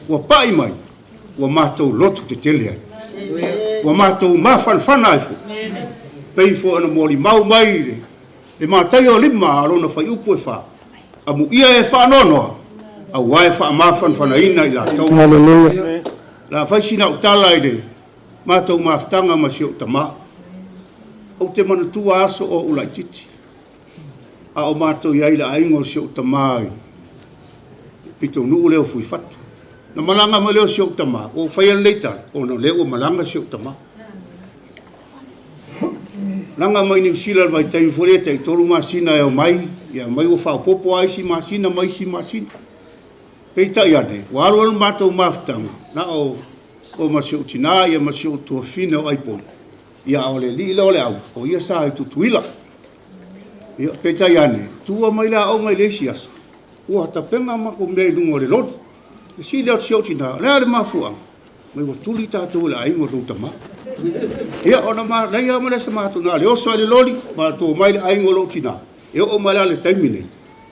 Ua pai mai. Ua mātou lotu te tele ai. Ua mātou mawhan whana ai fo. Pei fo ana mori mau mai le. Le mātai o lima alona whai upu e wha. Amu ia e wha nonoa. Au wae wha mawhan whana ina i la tau. Hallelujah. La whai sina utala i le. Mātou mawhtanga ma si o tamaa. O te manatua aso o ulai titi. A o mātou iai la aingo si o tamai. Pito nuu leo fui fatu. Na malanga ma leo si o tamai. O whaia leita. O na leo malanga si o tamai. Langa mai New Zealand mai taimi fureta i toru masina e o mai. Ia mai o whao popo ai si masina mai si masina. Peita iane. Waru alu mātou maftanga. Na o masi o tina ia masi o tuafina o aiponi. Ia ole li le ole au, o ia sa i tutuila. Ia peta iane, tua mai la au mai lesi aso. Ua tapenga mako mei lungo le lodu. Si leo tio tina, lea le mafua. Mai wa tuli tātou le aingo routa ma. Ia ona ma, nei ama le sa mātou na le oso le loli, mātou mai le aingo lo tina. Ia o mai la le taimine.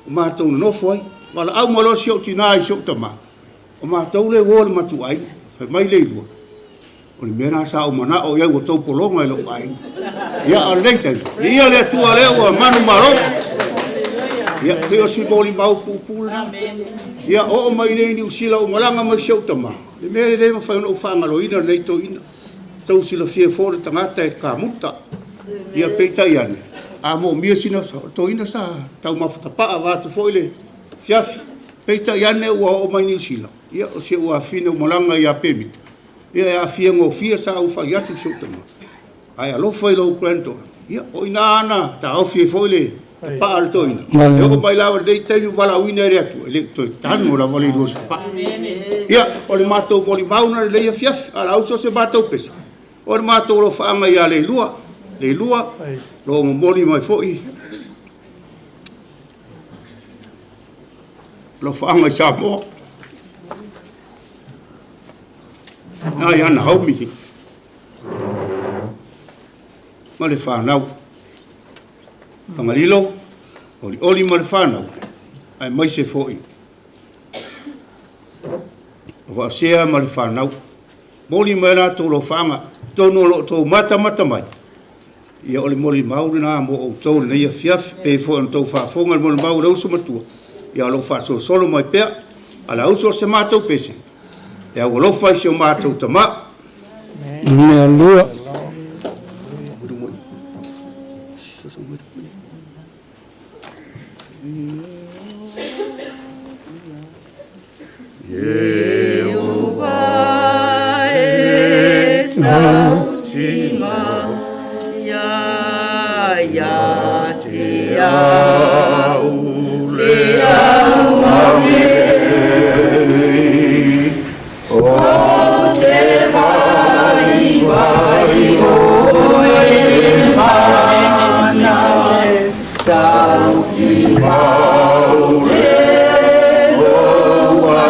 O mātou nofo ai, wala au malo sio tina i sio tama. O mātou le wole matu ai, fai mai le ibua. O le mena sa o mana o iau o tau polonga i lo ai. Ia a leita. Ia le tua leo a manu maro. Ia te o si boli mau pupule na. Ia o mai nei ni usila o malanga mai siau tama. Le mea le ma whaina o whaangalo ina nei to ina. Tau sila fie fore tangata e ka muta. Ia peita iane. A mo mia sina to ina sa tau mawhatapaa wātu foile. Fiafi. Peita iane ua o mai ni usila. Ia o si ua fine o malanga ia pemita. Ia e a fia ngō fia sa au whai atu siu tama. Ai alofa i lau Auckland. Ia o ina ana, ta au fia foile, ta paa al to ina. Ia o mai lawa dei tainu wala uina ere atu. Ele toi tanu la wale i sa paa. Ia o le mātou mori mauna le leia fiafi, ala au so se mātou pesa. O le mātou lo whaanga ia Leilua, lo mori mai foi. Lo whaanga i Samoa. Na ia na hau mihi. Ma le whanau. Whangalilo, oli ma le whanau. Ai mai se foi. O whaasea ma le whanau. Moli mai rā tō lo whanga. Tōno lo tō mata mai. Ia ole moli mauri nā mo o tō le ia fiafi. Pe fo an tō whaafonga le moli mauri au matua. Ia lo whaasolo solo mai pea. Ala auso se mātou pese. Ia o lo fai se o mātou tama. Mea lua. Jehovah e tau sima, ya te au le au ame. O se vai o e mana tau sima le loa.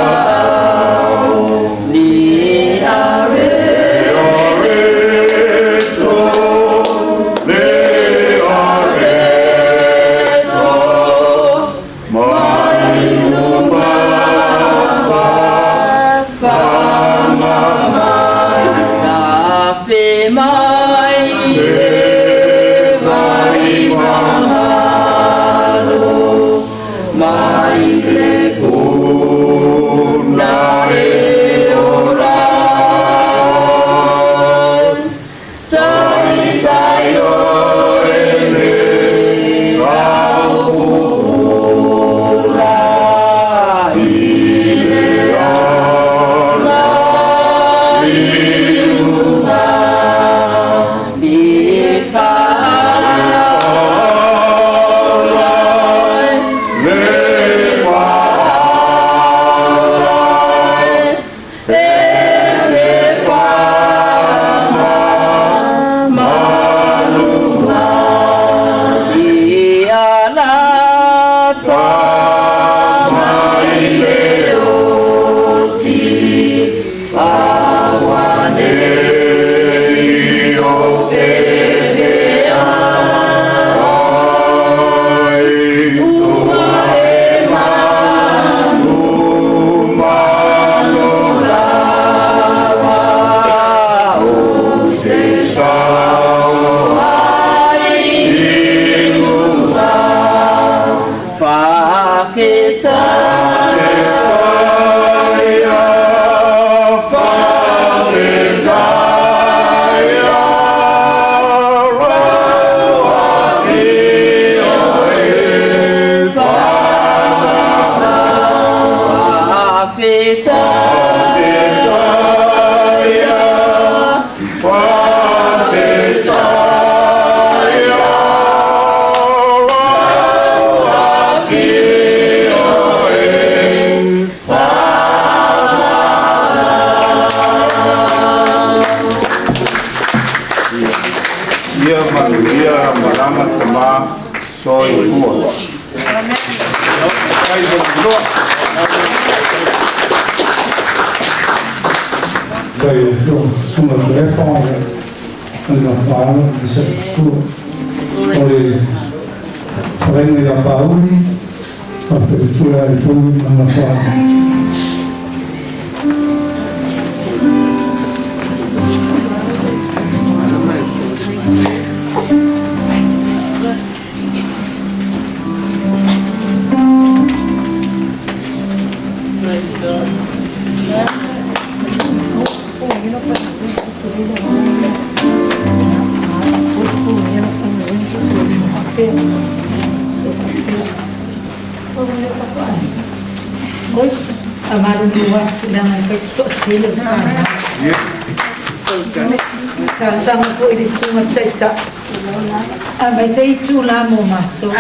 Vậy rồi xong rồi cái phong này mình là phá nó sẽ chua rồi phải người ta bảo đi và phải chua lại tôi mình là phá Amado do Auckland, faz todo ele tá sama po ini semua caca mas aí tu lá mo mato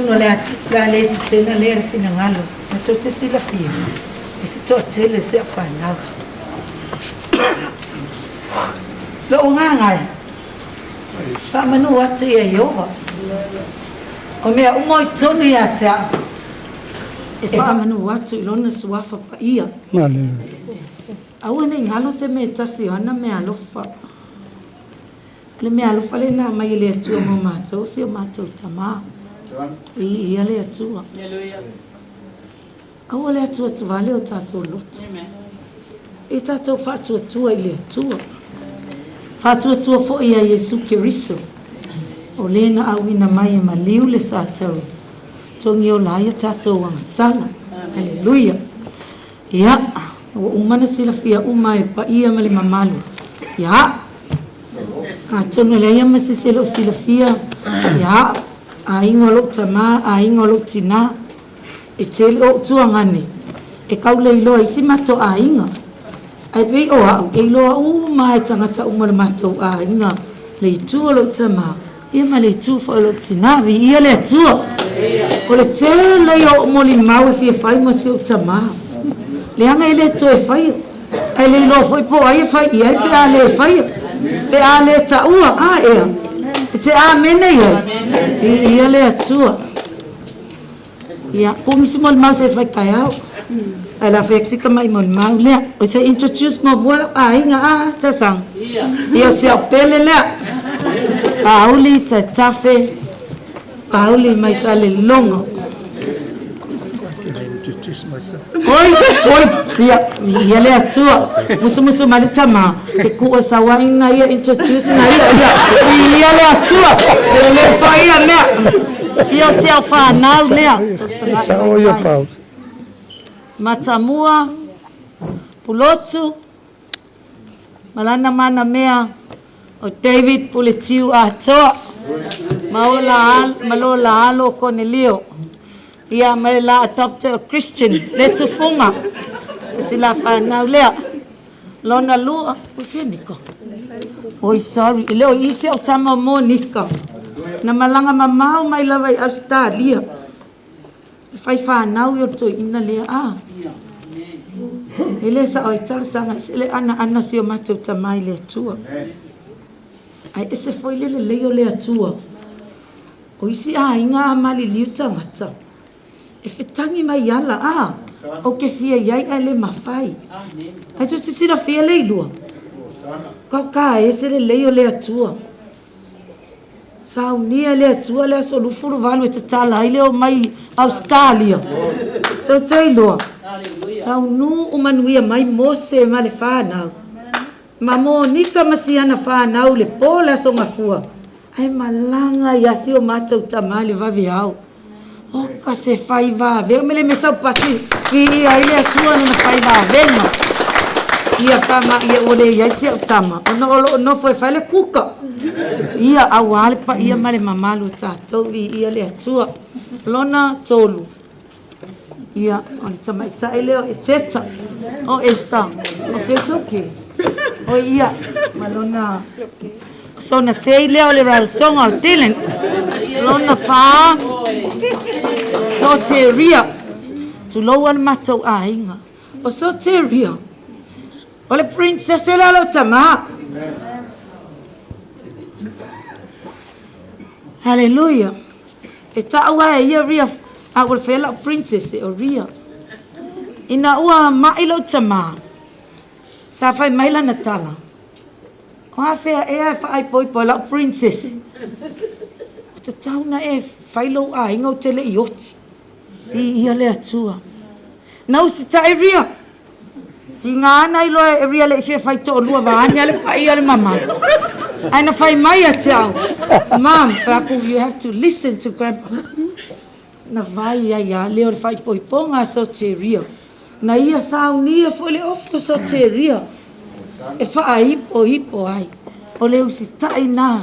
no le gale tena le finangalo to te sila fia esse to tele se afana lo ngai sama no wati e yo o me o moi tonu ya ta e pa manu watu ilona suafa pa ia awana ngalo se me tasi ana me alofa le na mai le tu mo mato se mato tama ia le tu awale tu vale o tato lot e tato fatu tu ile tu fatu tu fo ia Yesu Kiriso o lena awina mai maliu le satau tongi o la ia tato wang sala haleluya ya umana sila fia umai pa ia mali mamalu ya atono le ia masiselo sila fia ya aingolo tama aingolo tina itelo tuangani e kaule ilo isi mato ainga ai pe o au ilo umai tangata umala mato ainga le tuolo tama ia mali tu fo lo tina vi ia le tuo o le tele yo moli mau fia fai mo se tama le anga ile to fai ai le lo foi po ai fai ai pe ale fai pe ale ta ua a e te a mene ia le tua ia kung si mol mau se fai kai au ala fexi ka mai mol mau le o se introduce mo mo ai nga a ta sang ia se pele le pauli ta tafe pauli mai sale longo oi ia le atua musu malitama ke ku sawa ina ia introduce na ia le atua le faia me ia se fa na le sa o ia pau matamua pulotu malana mana mea o David puletiu atoa malola alo Cornelio ia mai la adopted Christian Letufuga sila fa na lea lona lua ufieniko oi sorry leo isi o tama monika na malanga mamau mai lava Australia fai fa na yo to ina lea ele sa oi tal sanga ele ana sio mato tamai le tua ai ese foi le leo le tua o isi inga mali liuta mata e fetangi mai ala o ke fia iai le mafai ai tu te sira fia Leilua ka ese le leo le atua saunia le atua le solu furu valu e tala ile o mai Australia tau Taylor tau nu umanuia mai mose male fana mamo nika masiana fana le pola so mafua ai malanga ya sio mato tamali vavi au o ka se fai va ve me le mesa pati vi ai le atua na fai va veno ia kama ia ole ia se tama no foi fai le kuka ia awale pa ia male mamalu tato vi ia le atua lona tolu ia on tama ita ele o seta o esta o feso ke o ia malona so na te leo le rautonga o tilen lona fa so te ria tu loan mato ainga o so te ria o le princess la lo tama hallelujah e ta wa ia ria A ua fela princess e o ria. Ina ua mailo tama. Sa fai maila na tala. O a fea e a fai poi po la princess. Ta tau na e fai lo a inga o tele i oti. I ia le atua. Nau si ta e ria. Ti ngā ana i loa e ria le fia fai to lua vaani ale pa ia le mama. Aina fai mai a te au. Mom, Faku, you have to listen to grandpa. Na vai ia leo le fai poi ponga so te ria. Na ia sau nia fo le ofo so te ria. E faa hipo ai. O le usi tai na.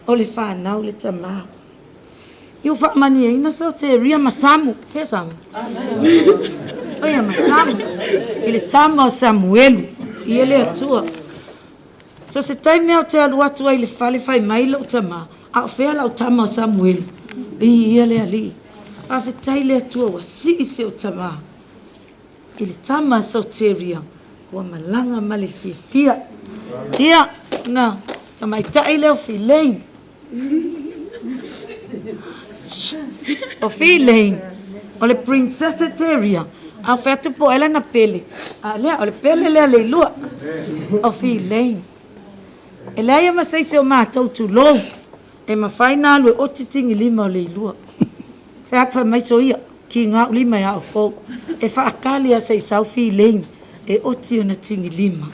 O le faa nau le tamau. Iu faa mani e ina so te ria masamu. Ke samu? Oia masamu. Ile tama o Samuelu. Ia le atua. So se taime au te alu atu ai le fale fai mai lo tama. Au fea lau tama o Samuelu. Ia le ali. A fe tai le atua wa si se o tama. Ile tama so te ria. Ua malanga male fia. Ia, na, tamai tai leo filein. O filein. O le princessa teria. A fea tupo ela na pele. A lea, o le pele lea Leilua. O filein. E lea ia masai se o mātou tu lou. E mawhai nā lue o titingi lima o Leilua. Fea kwa mai so ia. Ki ngā lima ya o kou. E whaakali a sei sau filein. E oti o na tingi lima.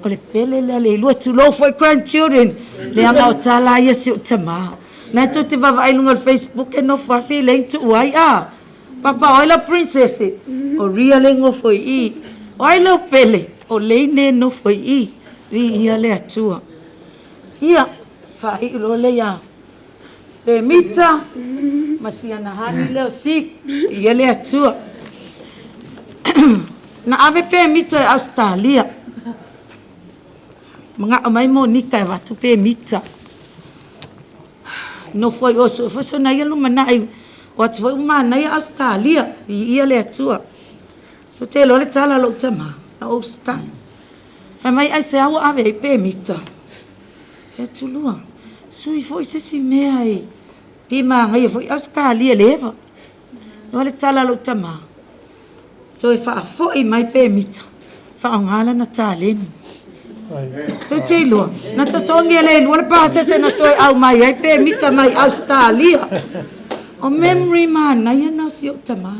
O le pele lea Leilua tu lou for grandchildren. Le anga o tala ia si o tama. Nai to te wawa ailunga o Facebook e no whafi lein tu uai a. Papa oila princess o ria le ngofo i. Oila pele o leine no foi i. Vi ia le atua. Ia whai ilo le ia. Pe mita masia na hani leo si. Ia le atua. Na ave pe mita e Australia. Mga amai mo nika e watu pe mita. No foi oso. Foi so na ia lumana ai. Watu foi uma na ia Australia. Ia le atua. So te lo le tala lo tama. Na Australia. Fai mai ai se awa ave ai pe mita. E tulua. Sui foi se si mea ai. Pima ngai foi Australia leva. No le tala lo tama. So e wha foi mai pe mita. Wha ngala na taleni. So te lua. Na totongi e le lua le pasa se na toi au mai ai pe mita mai Australia. O memory man na ia na si o tama.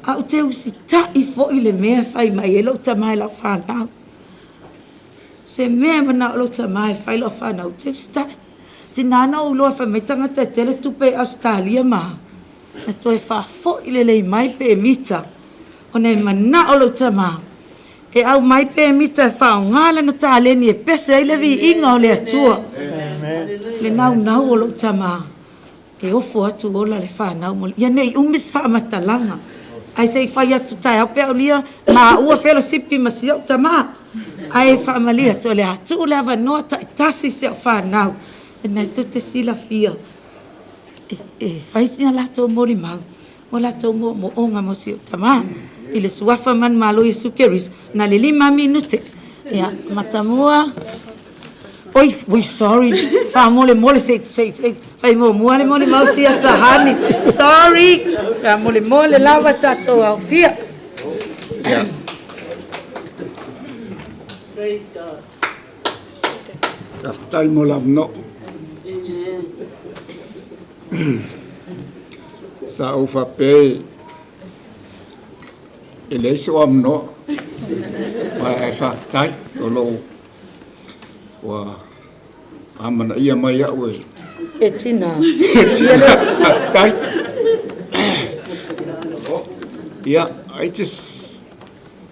Au te usi ta i foi le mea fai mai e lo tama e lau whanau. Se mea mana o lo tama e fai lo whanau te usi ta. Ti nana o loa wha mai tangata e tele tupe Australia ma. Na toi wha foi le lei mai pe mita. O nei mana o lo tama. E au mai pe mita e wha o ngala na tāleni e pese e levi inga o le atua. Le nau o lo tama. E ofo atu ola le whanau mo. Ia nei umis wha matalanga. Ai sei whai atu tai au pe au lia. Ma ua whelo sipi masi au tama. Ai wha malia to le atu le awa noa ta tasi se au whanau. E nei to te sila fia. E whai sina lato mori mau. Mo lato mo onga mo si au tama. I le suafa man malo i sukeris. Na le 5 minute. Ia matamua. Oi, sorry. Fa mole se fai mole mau si atahani. Sorry. Fa mole lava tato au fia. Praise God. Aftai molam no. Sa ufa pe. Ele se om no. Mai fa tai lo. Wa amana ia mai au Etina. Tai. Yeah, I just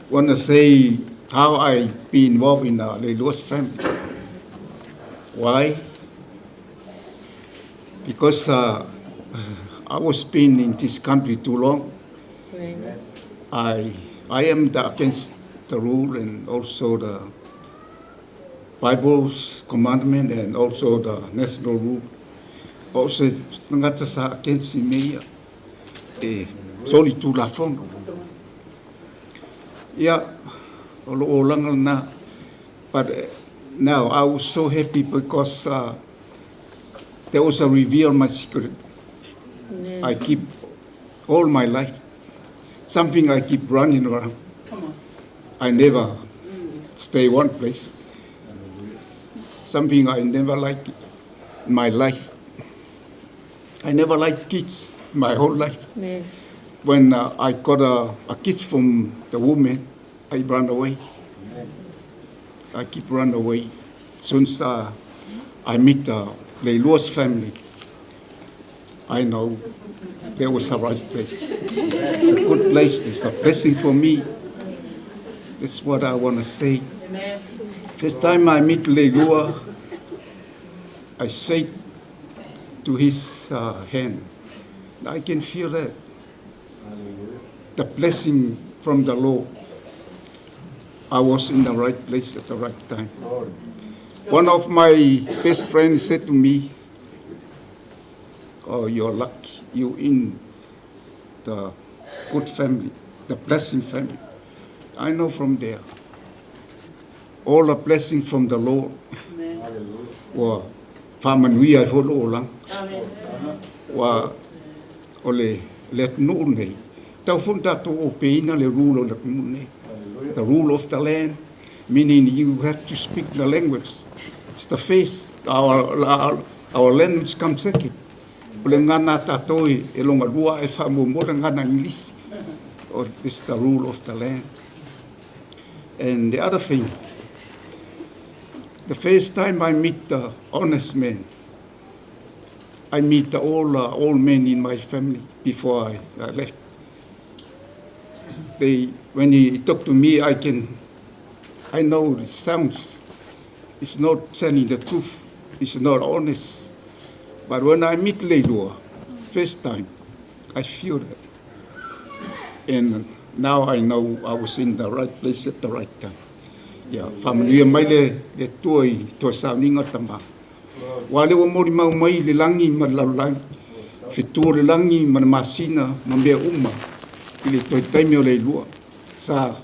want to say how I be involved in Leilua's family. Why? Because I was been in this country too long. I am against the rule and also the Bible's commandment and also the national rule. Also, ngata sa against me. Soli tu la fong. Yeah, o langal na. But now I was so happy because there was a reveal my secret. I keep all my life. Something I keep running around. I never stay one place. Something I never liked in my life. I never liked kids my whole life. Amen. When I got a kiss from the woman, I ran away. I keep running away. Since I meet Leilua's family, I know there was a right place. It's a good place. It's a blessing for me. That's what I want to say. First time I meet Leilua, I say to his hand, I can feel that. The blessing from the Lord. I was in the right place at the right time. One of my best friends said to me, oh, you're lucky. You're in the good family, the blessing family. I know from there. All the blessing from the Lord. Wa whamanui ai holo o lang. Wa ole let no nei. Tau funda to o peina le rule o le kumune. The rule of the land, meaning you have to speak the language. It's the face. Our language comes second. Ole ngana tatoi e longa lua e whamu mo le ngana English. Or this is the rule of the land. And the other thing, the first time I meet the honest man, I meet the all men in my family before I left. When he talk to me, I know it sounds, it's not telling the truth, it's not honest. But when I meet Leilua, first time, I feel that. And now I know I was in the right place at the right time. Yeah, family mai le toi sauninga tama. Wale o mori mau mai le langi ma laulang. Fitua le langi ma masina ma mea uma. Ile toi taimi o Leilua. Sa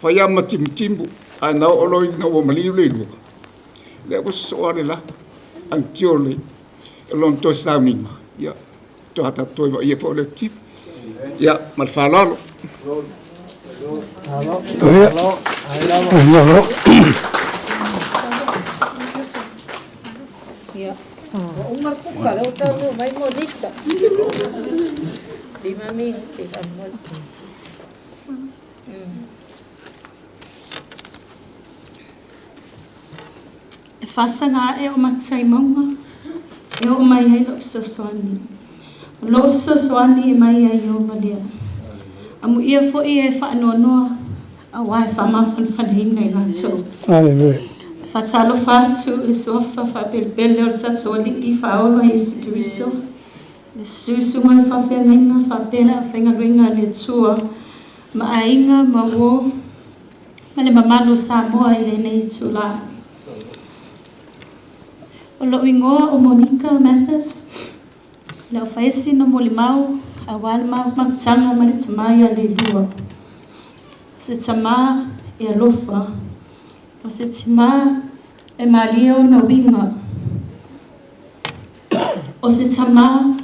whaia ma timtimbu. A nau oloi na o mali Leilua. Le was so la until le along toi sauninga. Yeah, to hata toi wa ia po le tip. Yeah, mal falalo. Hello. Hello. Hello. Ya. Uma puka lo tahu mai modista. Di mami ke kamu. E whasanga e o matai maunga, e o mai hei lo fsoswani. Lo fsoswani e mai ai o valia. Amu ia fo ia e whaanonoa, a wai whamawhan whanhinga i ngātou. Hallelujah. Whatalo whātu e sofa whapelpele o tato o liki whaolo a Yesu Kiriso. E susunga i whawhenenga whapela a whengaruinga le tua. Ma ainga, ma wo, ma le mamalo Samoa i le nei tula. O lo ingoa o Monica Mathis, le o whaesi no molimau, a wale makutanga ma le tamai a Leilua. Se tama e alofa, o se tima e malio na winga. O se tama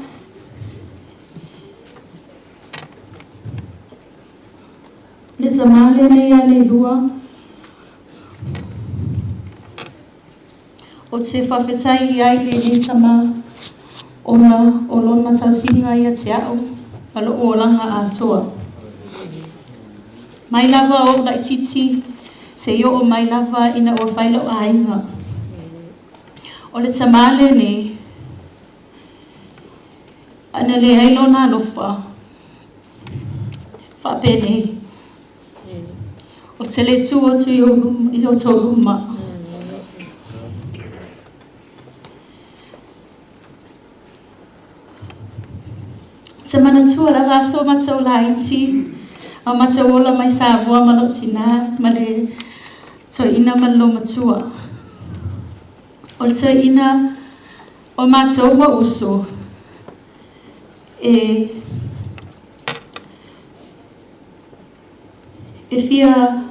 le tamale nei a Leilua. O te whawhetai i ai le tama o lona tausinga i a te au, alo o langa a toa. Mai lava o lai titi, se yo o mai lava ina o whailo a inga. O le tamale ne, ana le hailo na lofa, whapene. O te le tu o tu i o tō ruma. Te mana tua la raso matau la iti, a matau ola mai Samoa malo tina, ma le to ina malo matua. O le to ina o matau wa uso, e fia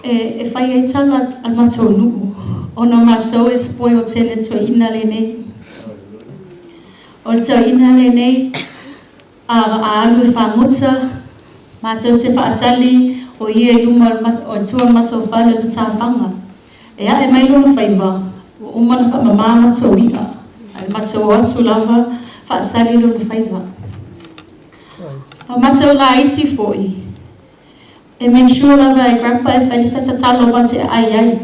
e whai ai tala al matau nuu, o no matau e spoi o tele to ina le nei. O le to ina le nei, alu e whanguta, mātou te whaatali o ia luma o tua mātou whale o tāwhanga. E a e mai lona whaiva, o umana whamamā mātou ia, ai mātou atu lava whaatali lona whaiva. A mātou la iti fōi, e make sure lava e grandpa e whaelisa talo mate ai.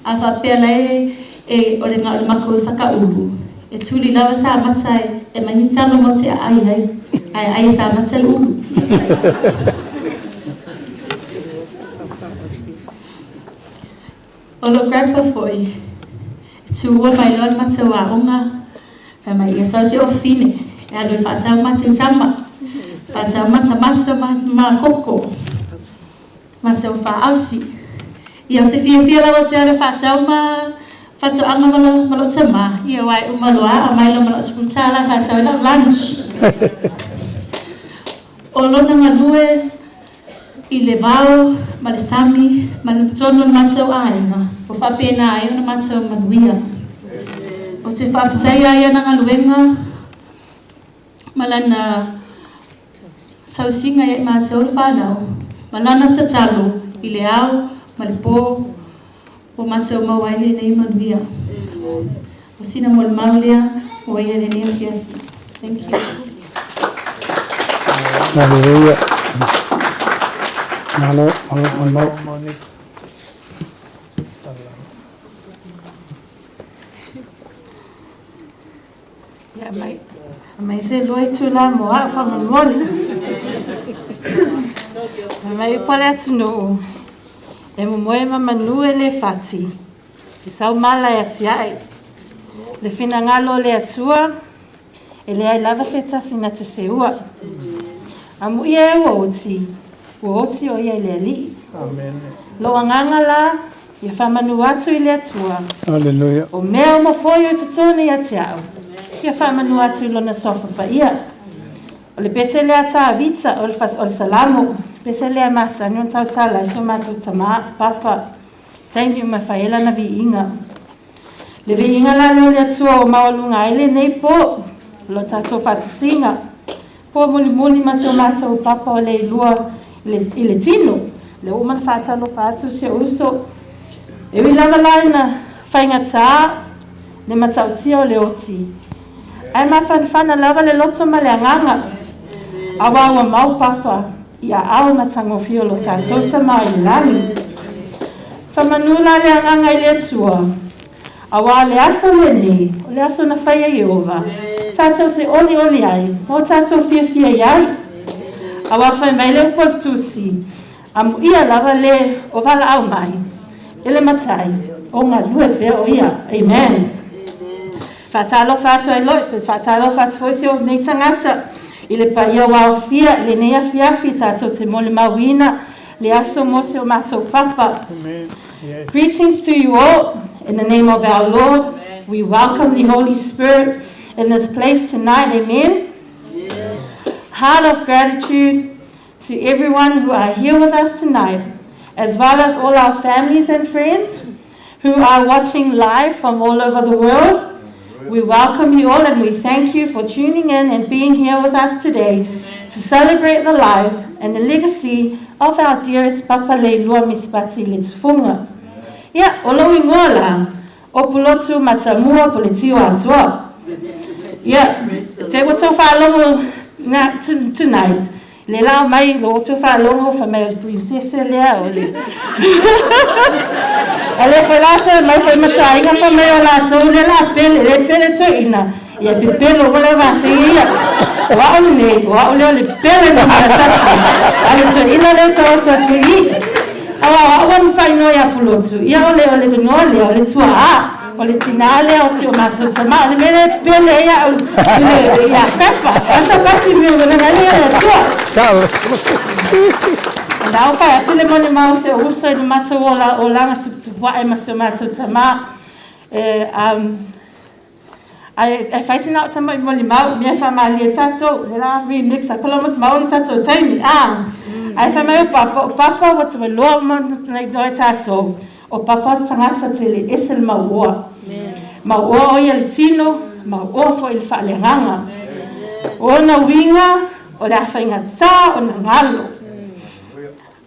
A whapea lai e ole ngā mako saka ulu. E tuli lava sa matai e mai talo mate ai sa matai ulu. Olo grandpa foi. E tua mai lon mate wa unga. E mai e sa se o fine. E alo whaatau mate tama. Whaatau mata ma koko. Matau whaausi. Ia te fia lawa te ara whaatau whaatau anga malo tama. Ia wai umaloa a mai lo malo sputala whaatau ila lunch. O lona ngā lue I le vao, ma le sami, ma le tono na matau aina. O whapena ai na matau manuia. O te whaapatai ai na ngā luenga, ma lana sausinga e matau le whanau. Ma lana tatalo I le au, ma le pō, o matau mawaile nei manuia. O sina mo le maulea, o ia le nea fiafi. Thank you. Hallelujah. Malo. Ya mai se loi tu la mo a fa mo. Mai pole atu no. E mo moe manu ele fati. I sau mala e atiai. Le fina ngalo le atua. Ele ai lava se tasina te seua. Amu ia e oti. Oti o ia le ali. Amen. Lo anganga la. Ia whamanu atu I le atua. Hallelujah. O mea o mawhoi o tutone ia te au. Ia whamanu atu I lona sofa pa ia. O le pese lea tā vita o le salamo. Pese lea masa nion tau tala. Iso mātou tama papa. Taimi o mawhaela na vi inga. Le vi inga la leo le atua o mawalunga ele nei po. Lo tātou whatasinga. Po muli maso mātou papa o Leilua I le tino. Le umana whātalo whātu se uso. E wi lava laina whainga tā. Le matautia o le oti. Ai mawhanwhana lava le loto ma le anganga. Awa awa mau papa. Ia au matangofio lo tātou tama I lani. Whamanula le anganga I le atua. Awa le aso le ni. O le aso na whaia Iova. Tātou te oli ai. Mo tātou fia iai. Awa whai mai leo portusi. Amu ia lava le o wala au mai. Ele matai. O ngā lue pe o ia. Amen. Whatalo whātua I loitu. Whatalo whātua o nei tangata. I le pa ia wao fia. Le nea fiafi tātou te mole mawina. Le aso mose o mātou papa. Amen. Yes. Greetings to you all. In the name of our Lord. We welcome the Holy Spirit in this place tonight. Amen. Heart of gratitude to everyone who are here with us tonight, as well as all our families and friends who are watching live from all over the world. We welcome you all and we thank you for tuning in and being here with us today to celebrate the life and the legacy of our dearest Papa Leilua Misipati Letufuga. Ia, o lau ingoa la, o pulotu matamua po le tio atua. Ia, te wato whālongo tonight. Le lao mai lo tu whālongo wha mai o princesa lea o le. Ale whailata mai whai matainga wha mai o la tau le la pele to ina. Ia pepelo wala wasi ia. Wa o leo le pele na matasi. Ale to ina le tau to tigi. Awa wan whai no ia pulotu. Ia o le binole o le tua a. O le tinale o si o mātou tama. O le mele pele ia kapa. Asa pati mi o le ngalea le tua. Ciao. Nau whai atu le mone mau se uso I le mātou o langa tupua e maso mātou tama. E whaisina o tama I mole mau. Mea whamali e tatou. Le la remix a kola mata mau le tatou taimi. Ai whamai o papa. O papa wata me loa mata i tatou. O papa tangata te le esel maua. Maua o ia le tino. Maua fo I le whaaleanganga. Ona winga o le awhainga tā o na ngalo.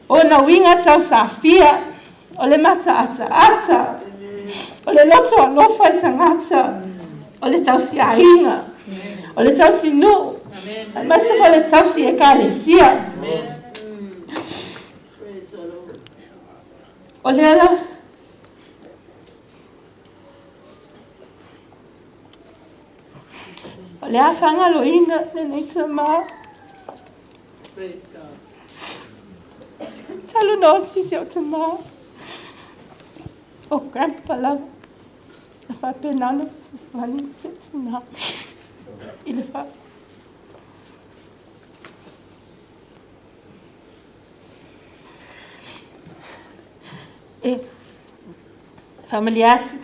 Ona winga tau safia o le mata ata. O le loto alofa I tangata. O le tau si ainga. O le tau si nu. Masa o le tau si e ka le sia. O le ala. O le awhanga lo inga nei ta maa. Talu no sisi o ta maa. O grandpa lau. Na wha penana suswani si o ta maa. I le wha. E familiati.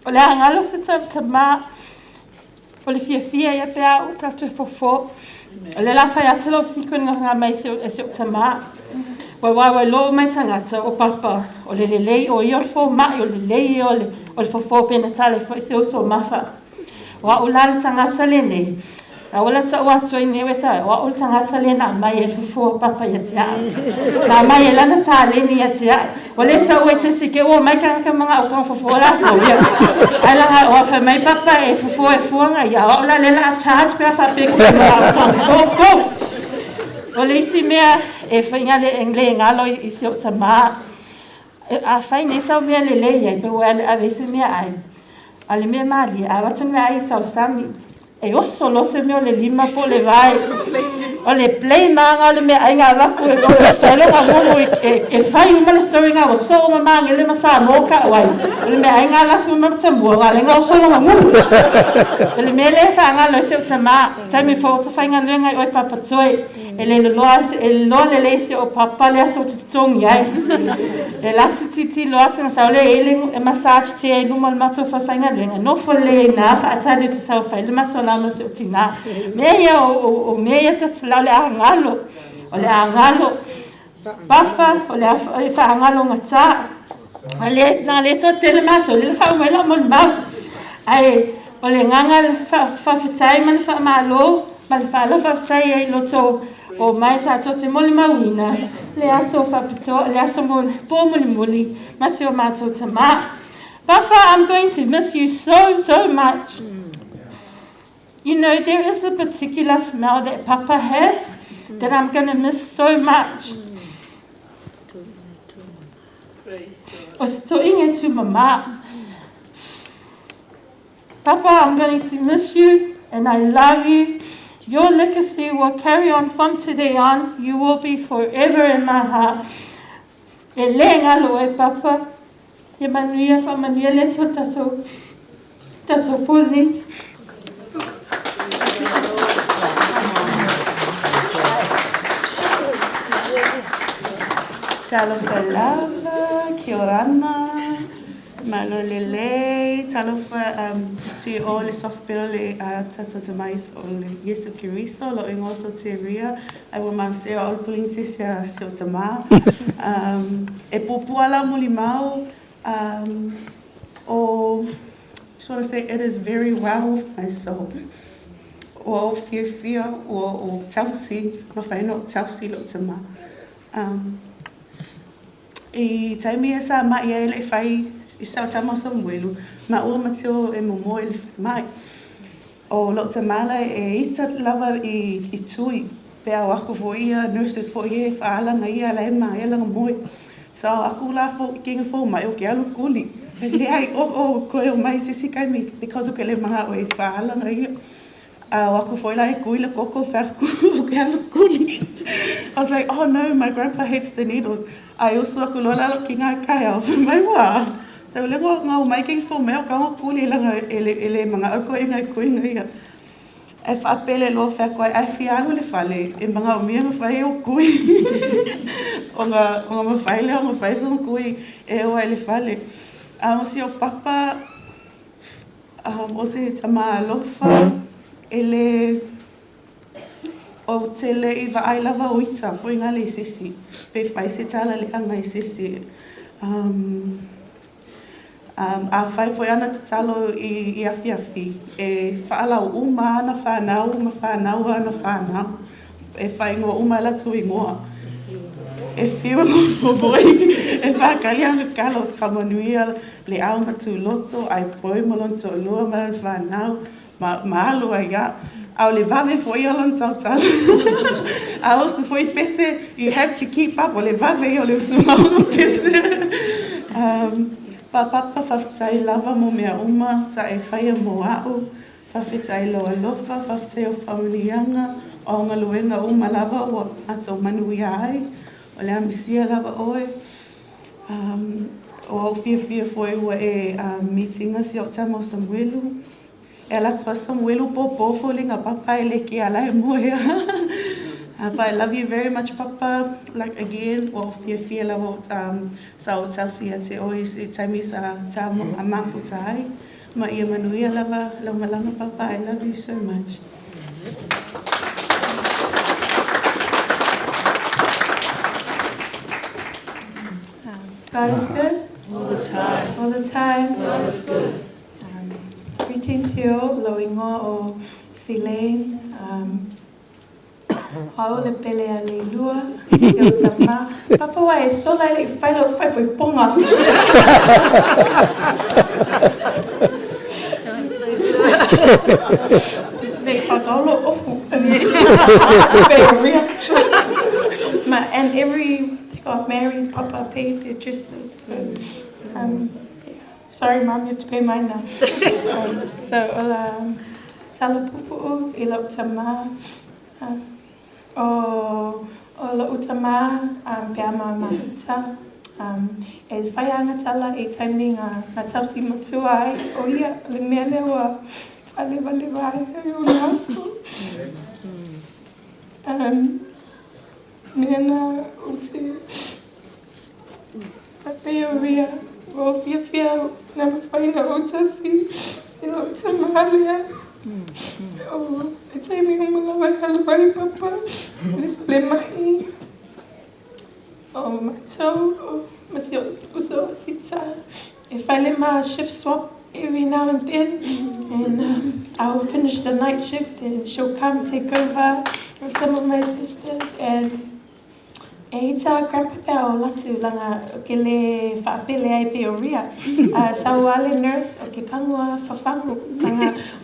O le angalo se ta maa. O le fia ia pea o tatu e fofo. O le la whai atalo siko ngā mai se o ta maa. Wai lo mai tangata o papa. O le lei o i o le fo mai o le lei o le fofo pena tale fo se o so mafa. Wa o la tangata le nei. A wala ta o atu i newe sa. Wa o tangata le na mai e fofo papa ia tia. Na mai e lana ta le ni ia tia. Wa le ta o e se sike o mai ka mga o kan fofo la ko ia. Ala o fa mai papa e fofo e fuanga ia. O la le la charge pe fa pe ko o kan fofo. O le isi mea e whainga le engle ngalo I se o ta maa. A whaine sau mea le leia pe ua le avese mea ai. A le mea mali a watunga ai sau sangi. E oso lo se mea o le lima po le vai. O le play maanga o le mea ai ngā waku e oso e longa ngumu e whai uma le story ngā o so uma maanga e le masa moka wai. O le mea ai ngā lafu uma tamua ngā le ngā oso longa ngumu. O le mea le whaanga lo se o ta maa. Taimi fo ta whainga luenga I oi papa toi. E le loa le leise o papa le aso tutongi ai. E latu titi lo atu nga sao le e massage che e luma le mato whawhainga luenga. No fo le nga wha atani te sao whai le mato lama se o tina. Mea ia o mea ia tatu lau le angalo. O le angalo. Papa o le wha angalo ngata. Nga le to te le mato. Le wha umela mo le mau. Ai o le nganga whawhitai ma le wha malo. Ma le wha whawhitai ai loto. O mai tato te moli mawina, le aso whapito, le aso po muli, masi o mato ta maa. Papa, I'm going to miss you so much. You know, there is a particular smell that Papa has that I'm going to miss so much. O se to inge tu mama. Papa, I'm going to miss you and I love you. Your legacy will carry on from today on. You will be forever in my heart. E le ngalo e papa. E manuia wha manuia le tō tato puli. Talofa lava, kia orana. Malo lele, talofa te o le sofpelo le tata te mais o le Yesu Kiriso, lo ingoso te ria. Ai wa mam se o pulling se o tama. E pupuala muli mau. Just want to say it is very well with my soul. O fia o tausi, ma whaino tausi lo tama. E taimi e sa mai e le whai I sao tama sa mwelu, ma ua mateo e momo e le whai. O lo te mala e ita lava I tui, pea o aku fo ia, nurses fo ia, whaalanga ia, la ema, e langa moe. So aku la fo, kinga fo mai o ke alu kuli. Le ai, koe o mai sisi kai mi, because o ke le maha o e whaalanga ia. O aku fo ila e kui le koko whaku o ke alu kuli. I was like, oh no, my grandpa hates the needles. Ai usu aku lola lo ki ngā kai au, mai wā. So le ngā o mai kei fo mea o ka ngā kuli langa ele mga ako e ngai kuinga ia. E whaapele lo whakoi, ai whiaru le whale, e mga o mia mawhai o kui. O ngā mawhai leo, mawhai sa kui, e oa le whale. O si o papa, o se tama alofa, ele o tele I wa ai lava o ita, fo inga le sisi. Pe whai se tala le anga I sisi. A whai foi ana te talo I awhi awhi. E whaalau uma ana whanau, ma whanau ana whanau. E whai ngō uma la tu I ngoa. E whiwa ngō poi, e whakali anga kalo whamanuia le au matu loto, ai poi malon to lua ma whanau, ma alu ai ga. Au le vave foi alon tau tau. A osu foi pese, you have to keep up, o le vave o le usumau pese. Papa whawhitai lava mo mea uma, sa e whaia mo au, whawhitai loa lofa, whawhitai o whamilianga, o ngā luenga uma lava o ato manui ai, o le amisia lava oe. O au fia foi ua e meetinga si o tamo Samuelu. E la tua Samuelu po fo linga papa e le ki ala e moea. But I love you very much, Papa. Like again, o fia lava sa o tausia te ois e taimi sa tamo a mafutai. Ma ia manuia lava malanga, Papa. I love you so much. God is good? All the time. All the time? God is good. Greetings to you all, loingoa o Philaine. Hau le pele a Leilua, te o tama. Papa wa e sola ele whai poi ponga. Nei whakaulo ofu. And every got married, Papa paid the dresses. Sorry, Mom, you have to pay mine now. Tala pupu, ila utama. La utama, piama mafuta. E whaianga tala e taimi ngā tausi matua ai. O ia, le mea lewa, whale vai, e o naso. Nena uti papeo ria o fia na mawhaina o tasi I lo tamalea o e taimi umalawa I halawai papa le mai o matau o masi uso sita e whale ma shift swap every now and then and I'll finish the night shift and she'll come take over with some of my sisters and e ta grandpa o latu langa ke le whaapele ai pe o ria. Sa wale nurse o ke kangua whawhangu.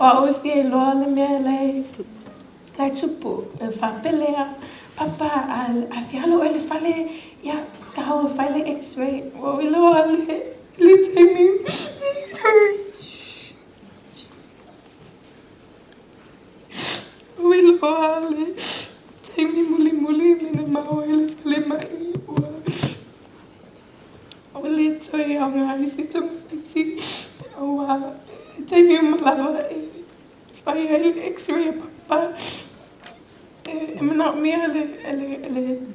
O au fie loa le mea lai tupu. Whaapele a papa a fialo e le whale ia ka hau whale x-ray. O I loa le taimi. Sorry. O I loa le taimi muli le mau e le whale mai ua. O le toi au ngā isi tonga piti. O taimi umalawa e whai ai le x-ray a papa. E mana mea le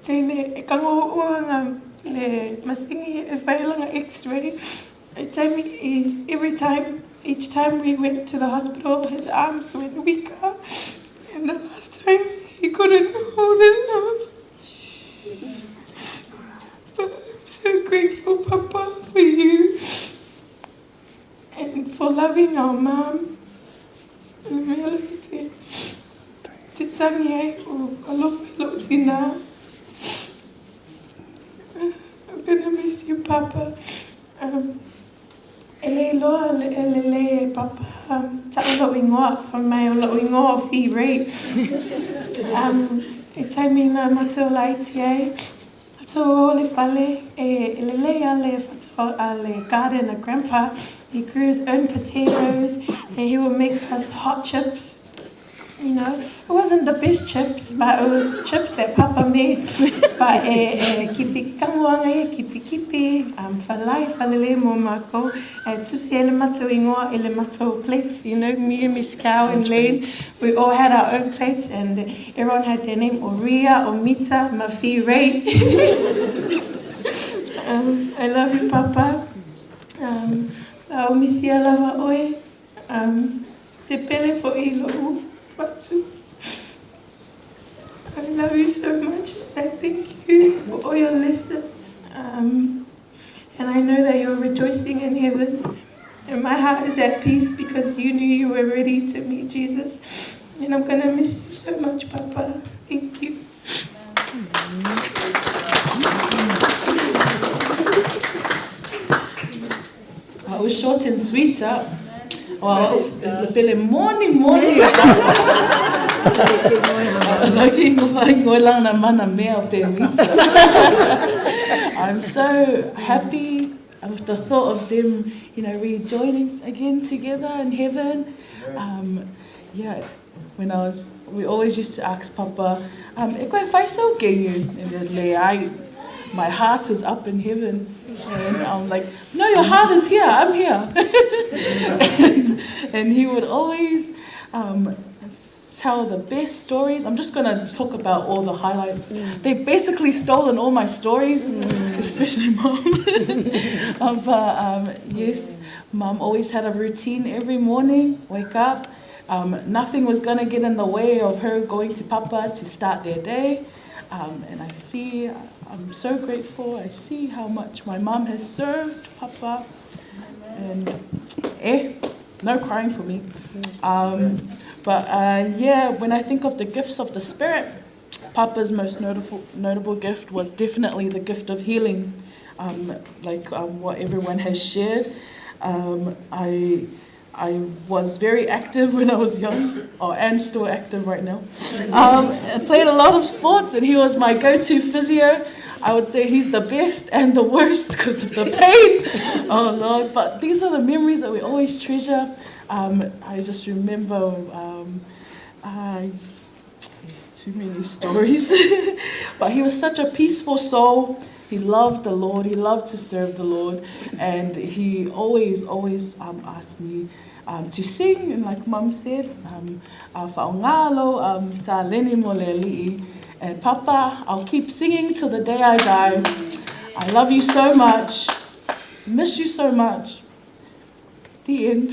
teine e kango ua ngā le masingi e whai langa x-ray. E taimi each time we went to the hospital, his arms went weaker. And the last time he couldn't hold it up. But I'm so grateful, Papa, for you and for loving our mom. Te tangi ai o alofa lo tina. I'm gonna miss you, Papa. Ele loa ele Papa ta lo ingoa for mai lo ingoa fee rate. E taimi na mato laiti ai. Mato le fale e le ale fato ale garden of Grandpa. He grew his own potatoes and he would make us hot chips. You know, it wasn't the best chips, but it was chips that Papa made. But kipi kanguanga kipi falele mo mako. Tusi ele mato ingoa ele mato plates. You know, me and Miss Cow and Lane, we all had our own plates, and everyone had their name: Oria, Omita, Mafi, Ray. I love you, Papa. Omisia lava oe. Te pele fo ilo. I love you so much. I thank you for all your lessons. And I know that you're rejoicing in heaven. And my heart is at peace because you knew you were ready to meet Jesus. And I'm going to miss you so much, Papa. Thank you. I was short and sweet, huh? Well, pele moni. I'm so happy with the thought of them, rejoining again together in heaven. We always used to ask Papa, e koe whai sau ke you? And he was like, my heart is up in heaven. And I'm like, no, your heart is here, I'm here. and he would always tell the best stories. I'm just going to talk about all the highlights. They've basically stolen all my stories, especially Mom. Yes, Mom always had a routine every morning, wake up. Nothing was going to get in the way of her going to Papa to start their day. And I'm so grateful. I see how much my mom has served Papa. And no crying for me. When I think of the gifts of the Spirit, Papa's most notable gift was definitely the gift of healing, what everyone has shared. I was very active when I was young, and still active right now. I played a lot of sports, and he was my go-to physio. I would say he's the best and the worst because of the pain. Oh, Lord. But these are the memories that we always treasure. I just remember too many stories. But he was such a peaceful soul. He loved the Lord. He loved to serve the Lord. And he always asked me to sing. And like Mum said, whaongalo, ta leni mo le li'i. And Papa, I'll keep singing till the day I die. I love you so much. Miss you so much. The end.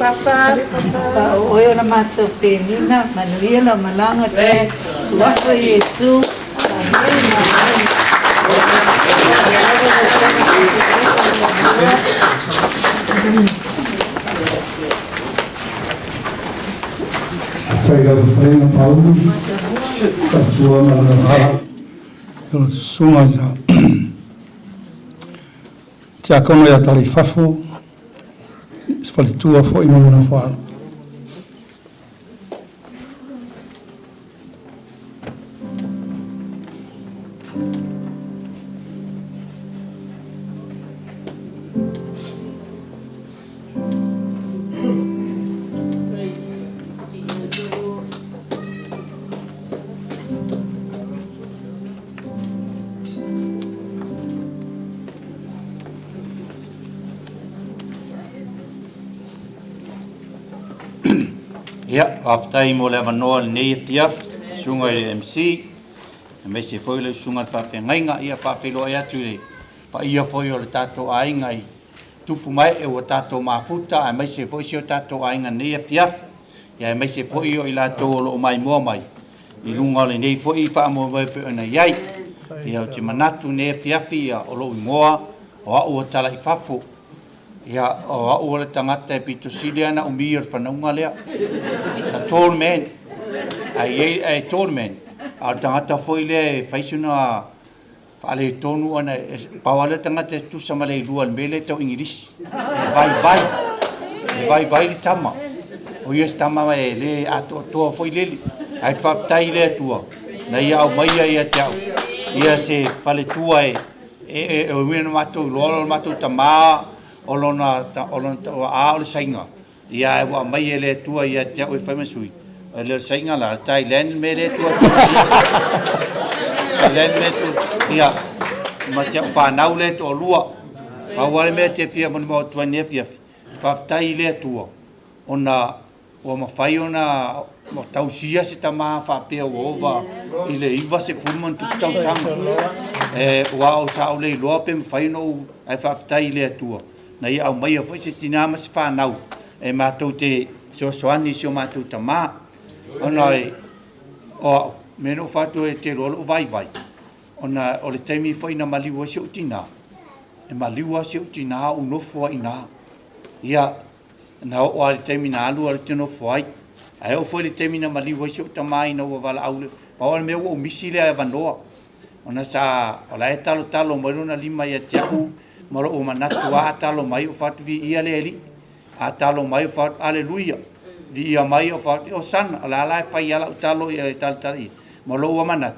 Papa, oyo na mato penina, manuia na malanga te, suafa Yesu. Pega o treino Paulo, sua mana eu sunga já. Tia kono ya tali fafu. Fale tua foi no fala. Ia, aftai mo le manoa nei fiaf, sunga i MC, me se foi le sunga whapengainga, ia whapelo e atu le, pa ia foi o le tato ainga i tupu mai e o tato mafuta, a me se foi si o tato ainga nei fiaf, ia me se foi o i lato o lo mai mua mai, i lunga le nei foi i wha mo mai pe ona iai, ia o te manatu nei fiafi, ia o lo i moa, o au o tala i whafo, ia o au le tangata e pito sile ana o mir whanaunga lea. Sa tall man, ai tall man, a tangata foi le whaisuna whale tonu ana, pawale tangata e tusa ma Leilua le mele tau Ingirisi. Vai le tama. O ies tama e le ato toa foi leli. Ai whaftai le atua. Na ia au maia ia te au. Ia se whale tua e o mena matou, lolo matou tamaa, o lona a o le sainga. Ia e wa mai le tua ia te o fa masui le sainga la Thailand me le tua Thailand me tu ia ma te fa nau le to lua pa wale me te fia mo tua ne fia fa tai le tua ona o ma fai ona mo tausia se tama fa pe ova ile iva se fulman tu tau sang wa o sa le lo pe fai no ai fa tai le tua na ia au mai foi se tinama se fa nau e mātou te soani si o mātou ta mā. Ona e, o meno whātua e te rolo vai. Ona o le teimi whai na maliua si o tina. E maliua si o tina o nofua i nā. Ia, na o le teimi na alu ale te nofua ai. Ai o whai le teimi na maliua si o ta mā i na ua wala aule. Paola mea o misi lea e vanoa. Ona sa, o la e talo mailo na lima ia te au. Maro o manatu a talo mai o whatuvi ia le eli. A talo mai fa aleluia vi ia mai fa o san la fa ia la talo ia tali mo lo wa manat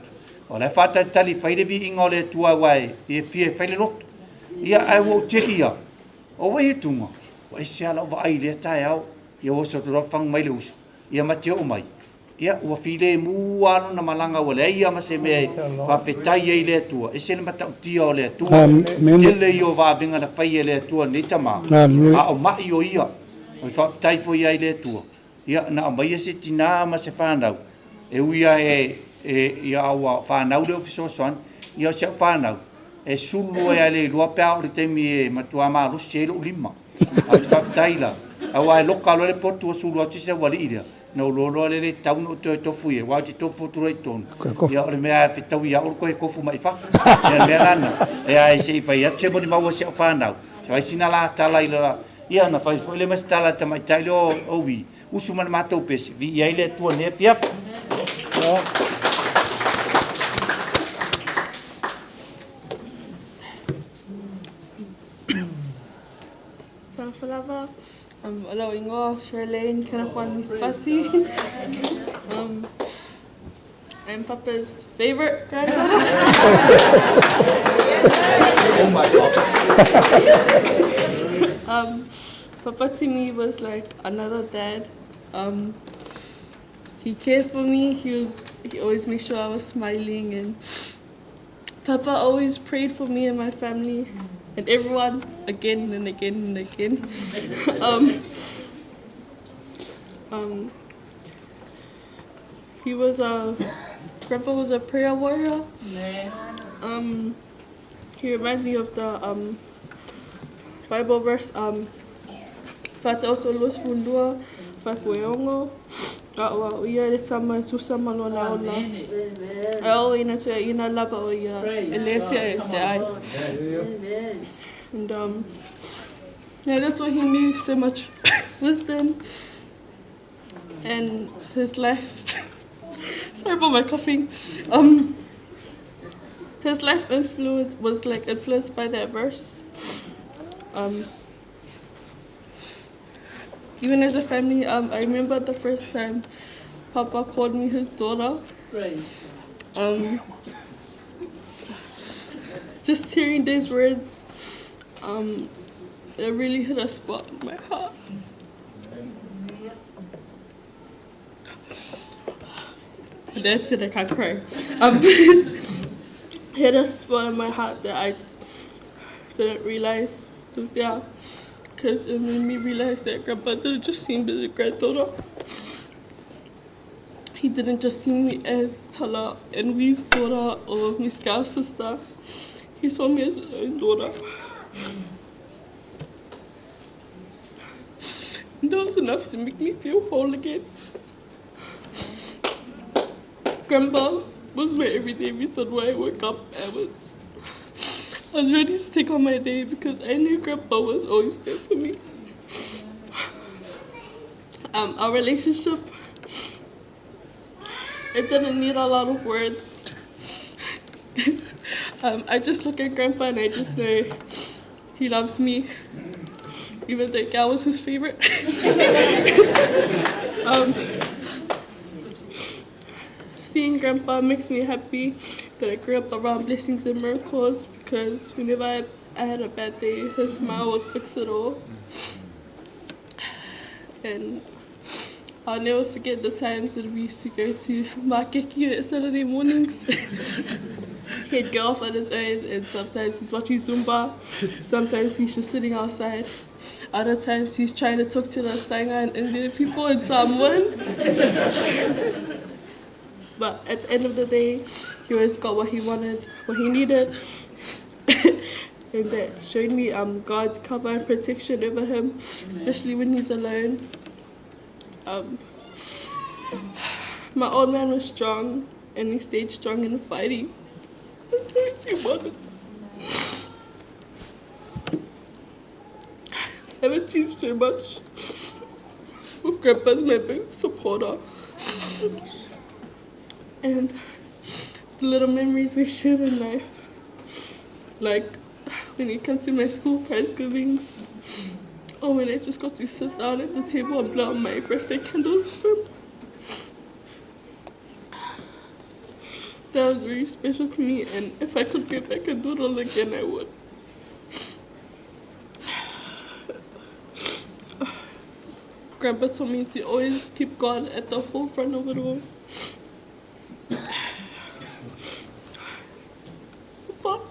o la fa tali fa de vi ingole tua wai e fie fa le lot ia ai wo te ia o we tunga o ese ala va ai le tai au ia o so tro fang mai le us ia ma te o mai ia o file mu anu na malanga o le ia ma se me fa fetai ai le tua ese le mata tia o le tua le io va venga da fa le tua ni tama a o mai o ia o fa fetai fo ia le tua ia na mai se tina ma se fa ndau e uia ia o fa ndau le ofiso son ia se fa ndau e sulu ia le lua pa o te mi matua ma lu se lo lima a fa fetai la a wa lokalo le portu sulu o se wali ia no lolo le tau no to fui wa ti to futuro i ton ya le mea te tau ya o ko e kofu mai fa ya me lana e ai sei fa ya che boni mawo se fa na sai sina la tala ila ya na fa foi le mas tala ta mai tailo o wi usu man mato pes vi ya ile tu ne piaf Salafalava. Hello, Ingo, Charlene, Leilua Misipati. I'm Papa's favorite granddaughter. Oh my God. Papa to me was like another dad. He cared for me. He always made sure I was smiling, and Papa always prayed for me and my family. And everyone, again and again and again. Grandpa was a prayer warrior. He reminds me of the Bible verse, Fata oto los fundua, fakueongo, kawa uia le tama e tusama no na ona. E o ina te ina lapa o ia, e lete e se ai. And yeah, that's why he knew so much wisdom. And his life, sorry about my coughing. His life influence was like influenced by that verse. Even as a family, I remember the first time Papa called me his daughter. Just hearing these words, it really hit a spot in my heart. That's it, I can't cry. Hit a spot in my heart that I didn't realize was there. Because it made me realize that Grandpa didn't just see me as a granddaughter. he didn't just see me as Tala and Wee's daughter or Miss Gal's sister. He saw me as his own daughter. And that was enough to make me feel whole again. Grandpa was my everyday reason why I woke up. I was ready to take on my day because I knew Grandpa was always there for me. Our relationship, it didn't need a lot of words. I just look at Grandpa and I just know he loves me, even though Gal was his favorite. Seeing Grandpa makes me happy that I grew up around blessings and miracles, because whenever I had a bad day, his smile would fix it all. And I'll never forget the times that we used to go to Makeki at Saturday mornings. He'd go off on his own, and sometimes he's watching Zumba, sometimes he's just sitting outside, other times he's trying to talk to the Sangha and Indian people in Samoan. But at the end of the day, he always got what he wanted, what he needed. And that showed me God's cover and protection over him, especially when he's alone. My old man was strong, and he stayed strong in fighting. As long as he wanted. I've achieved so much with Grandpa as my big supporter. And the little memories we shared in life, like when he came to my school prize givings, or when I just got to sit down at the table and blow out my birthday candles with him. That was very special to me, and if I could go back and do it all again, I would. Grandpa told me to always keep God at the forefront of it all. Papa,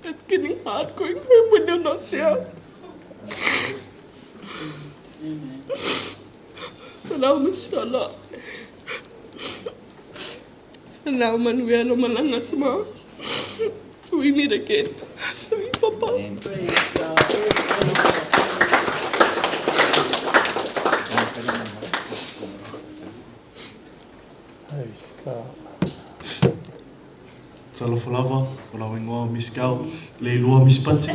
it's getting hard going home when you're not there. But now, mashallah, and now, Manuel, Malanga tomorrow, till we meet again. Love you, Papa. Talofa lava, ora ingoa Miss Gal, Leilua Misipati.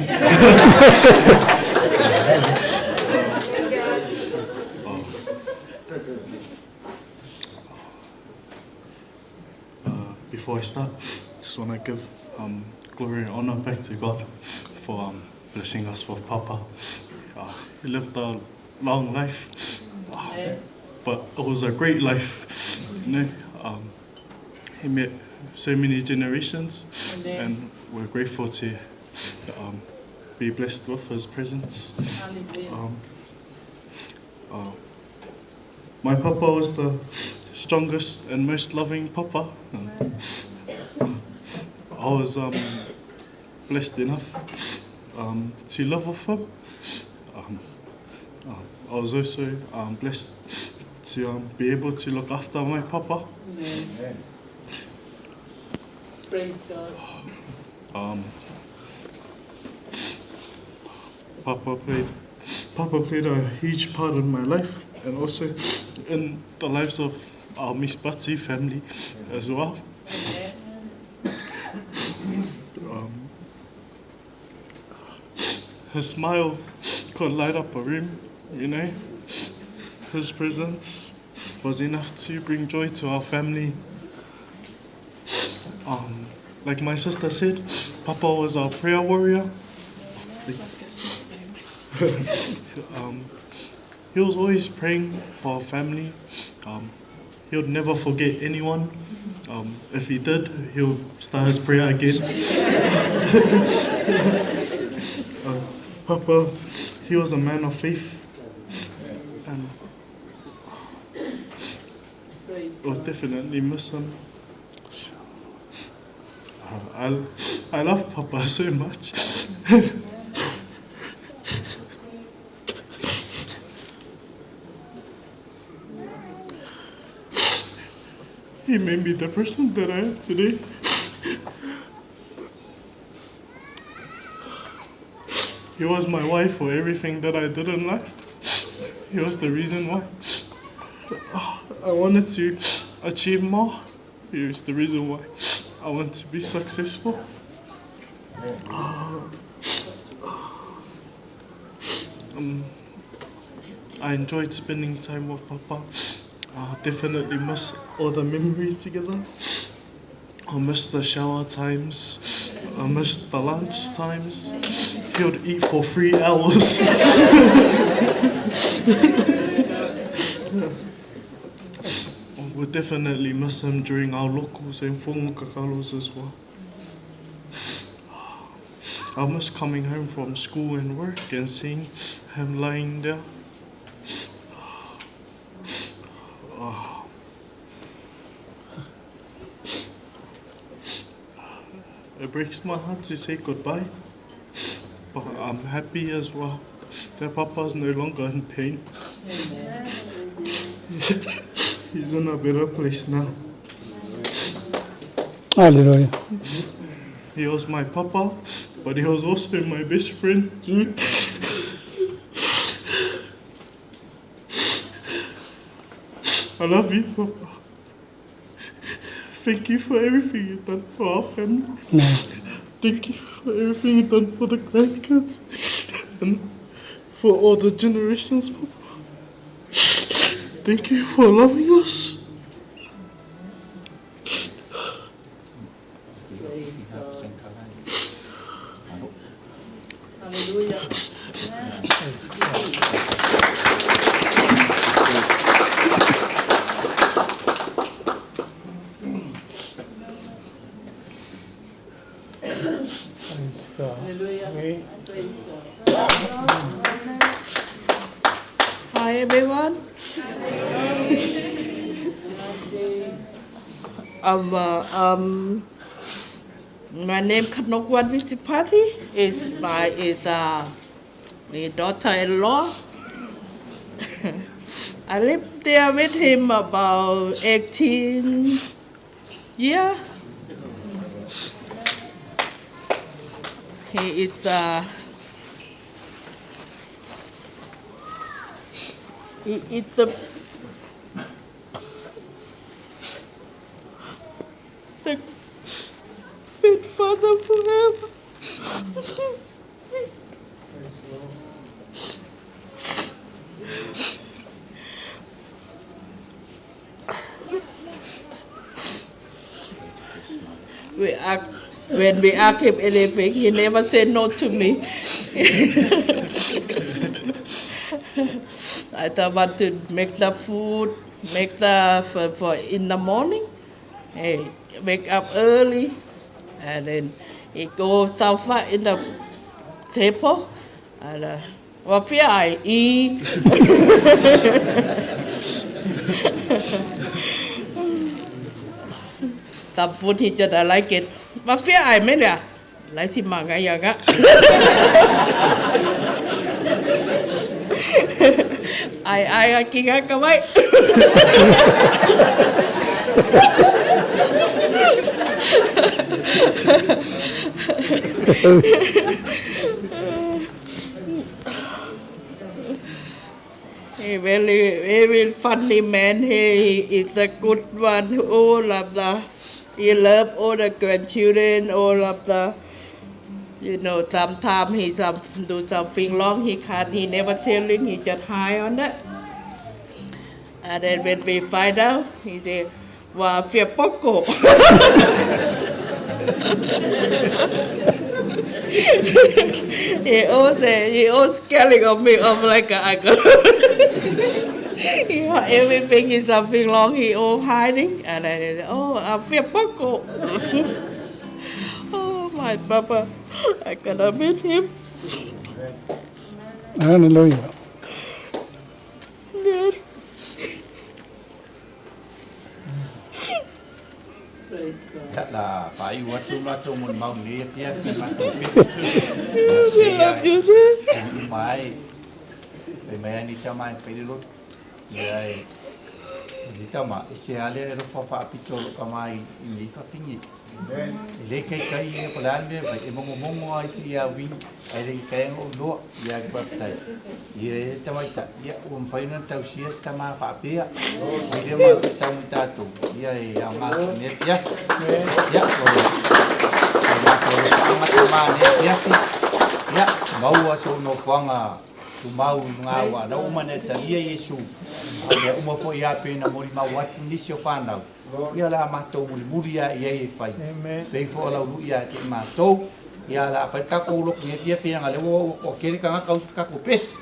Before I start, just want to give glory and honor back to God for blessing us with Papa. He lived a long life, but it was a great life. You know, he met so many generations, and we're grateful to be blessed with his presence. My Papa was the strongest and most loving Papa. I was blessed enough to live with him. I was also blessed to be able to look after my Papa. Amen. Praise God. Papa played a huge part in my life, and also in the lives of our Misipati family as well. His smile could light up a room, you know. His presence was enough to bring joy to our family. Like my sister said, Papa was our prayer warrior. He was always praying for our family. He would never forget anyone. If he did, he would start his prayer again. Papa, he was a man of faith. And we'll definitely miss him. I love Papa so much. He made me the person that I am today. He was my wife for everything that I did in life. He was the reason why I wanted to achieve more. He was the reason why I want to be successful. I enjoyed spending time with Papa. I definitely miss all the memories together. I miss the shower times. I miss the lunch times. He would eat for 3 hours. We'll definitely miss him during our locals and whongukakalos as well. I miss coming home from school and work and seeing him lying there. It breaks my heart to say goodbye, but I'm happy as well that Papa's no longer in pain. He's in a better place now. Hallelujah. He was my Papa, but he was also my best friend too. I love you, Papa. Thank you for everything you've done for our family. Thank you for everything you've done for the grandkids and for all the generations, Papa. Thank you for loving us. Hallelujah. Hi everyone. My name Leilua Misipati is my daughter-in-law. I lived there with him about 18 years. He is the big father forever. When we ask him anything, he never said no to me. I want to make the food, make the for in the morning. Hey, wake up early, and then he go so far in the table, and what fear I eat. Some food he just I like it. What fear I made ya? Like si manga yaga. I kinga kawai. He very funny man. He is a good one. All of the, he love all the grandchildren. All of the, you know, sometimes he do something wrong. He can't. He never telling. He just hide on that. And then when we find out, he say, "Wa fia poco." He always scaring of me of like I go. Everything is something wrong. He all hiding, and I say, "Oh, I feel poco." Oh my Papa, I cannot meet him. Hallelujah. Yes. Thật là phải quá chúng nó trong mình mong nghĩa phía cái mặt của We love you too. Phải vì mẹ đi cho mai phải đi lúc vậy Ni tama se ale ro fa pitolo kamai ni fa pingi. Le kai e polande vai e mongo ai si ya wi ai le kai o lo ya pa tai. Ye tama ta ya un faina tau si esta ma fa pia. Ile ma ta mu ta tu. Ya ya ma ne ya. Ya ko. Ma ne ya. Ya mau aso no kwanga tu mau ngawa na uma ne talia Yesu ya uma foi a pena mori mau atu nisi o whanau ia la matou muri ia e pai pei fo la uru ia te matou ia la pai kako ulo ki e fia nga lewo o kere kanga kau kako pes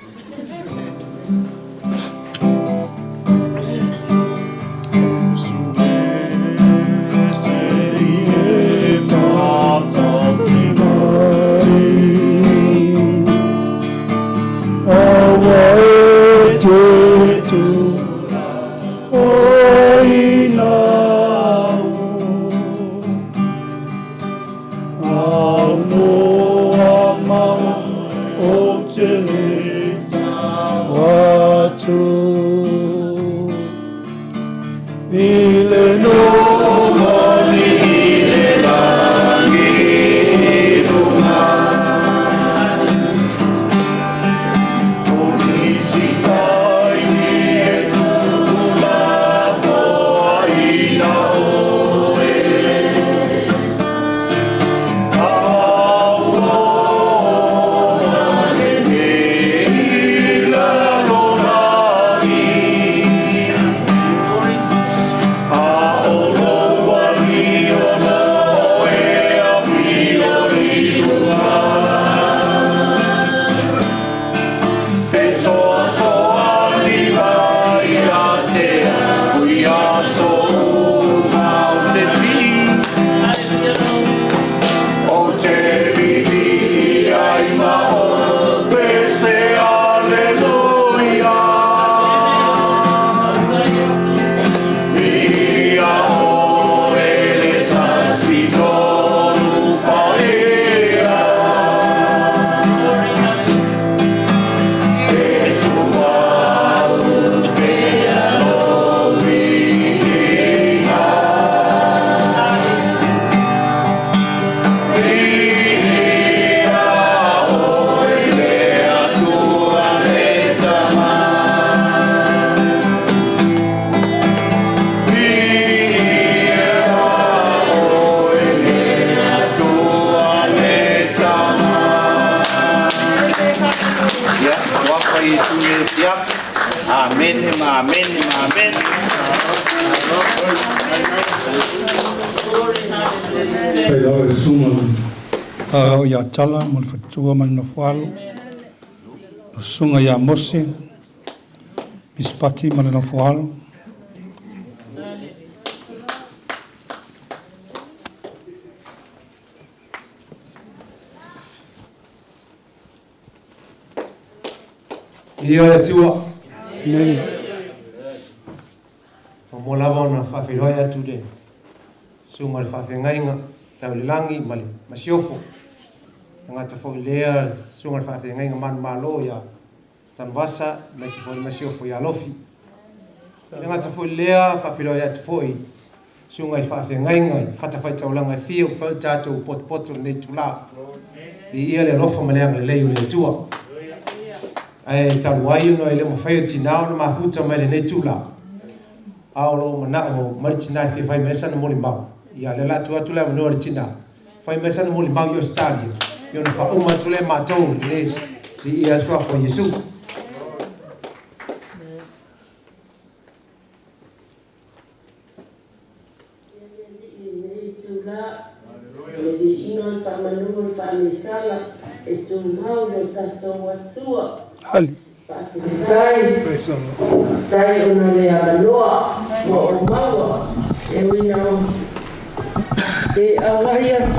ya chala mon fatua man no falo sunga ya mose Misipati man no falo ia tua neli mo lava na fa firoia tude sunga fa fengainga taulilangi mali masiofo ngata fo lea sunga fa fengainga man malo ya tanvasa na si fo masiofo ya lofi ngata fo lea fa firoia foi sunga fa fengainga fata fa taulanga fio fa tato pot ne tula bi ia le lofa maleanga le le tua ai taluai no ele mo fai tinao no mafuta mai le tula aulo mana mo marchina fi fai mesa no molimba ya le la tua tula no marchina fai mesa no molimba yo stadio yo no fa uma tule matou le di ia sua ko Yesu Ali. Tai ona le aloa mo maua e wina e awaiat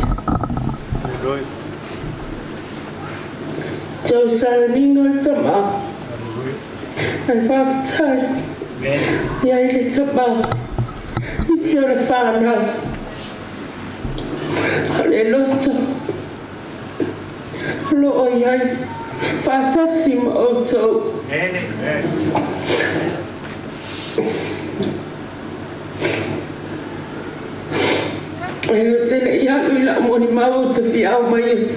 tau salaminga tama ai whaftai ia i le tama i se ora whanau le lota lo iai whatasi ma o tau Ai tele ia ila moni mau te fia mai.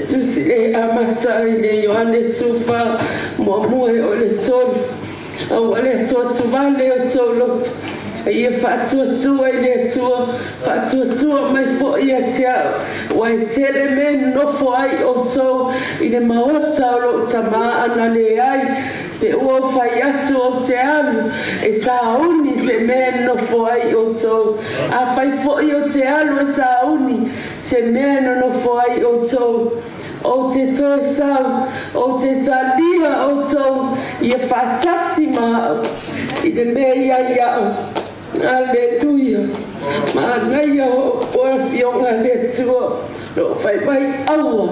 Susi e amata ile Yohane sufa mo o le tol. Au ale tu vale o tolot. Ia fatu ile fatu mai fo ia tia wai tele men no fo ai o to ile maota o tama ana le ai te o fai atu o te alu e sauni se men no fo ai o to a fai fo o te alu e sauni se men no fo ai o to o te toi sau, o te talia o tau, ia whatasi maa, i te mea iau. Aleluia. Mānai o ora fionga le tua, no whai mai aua.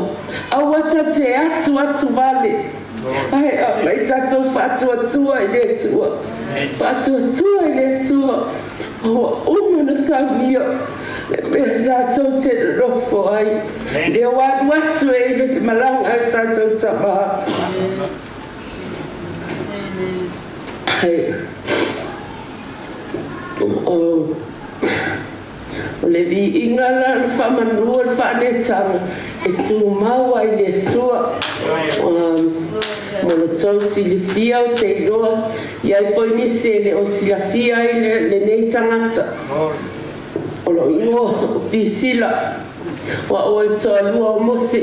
Aua ta te atu vale. Ai, mai tatou whātua i le tua. Whātua i le tua. Aua umu na saumia. Me tatou te rofo ai. Le watu e ilo te malanga e tatou tamaha. Ai. O le vi ingala le whamanua le whanetara e tū maua i le tua mo le tau silifia o te iloa iai poi nise le o silafia i le nei tangata o lo iloa o pisila wa o e toa lua o mose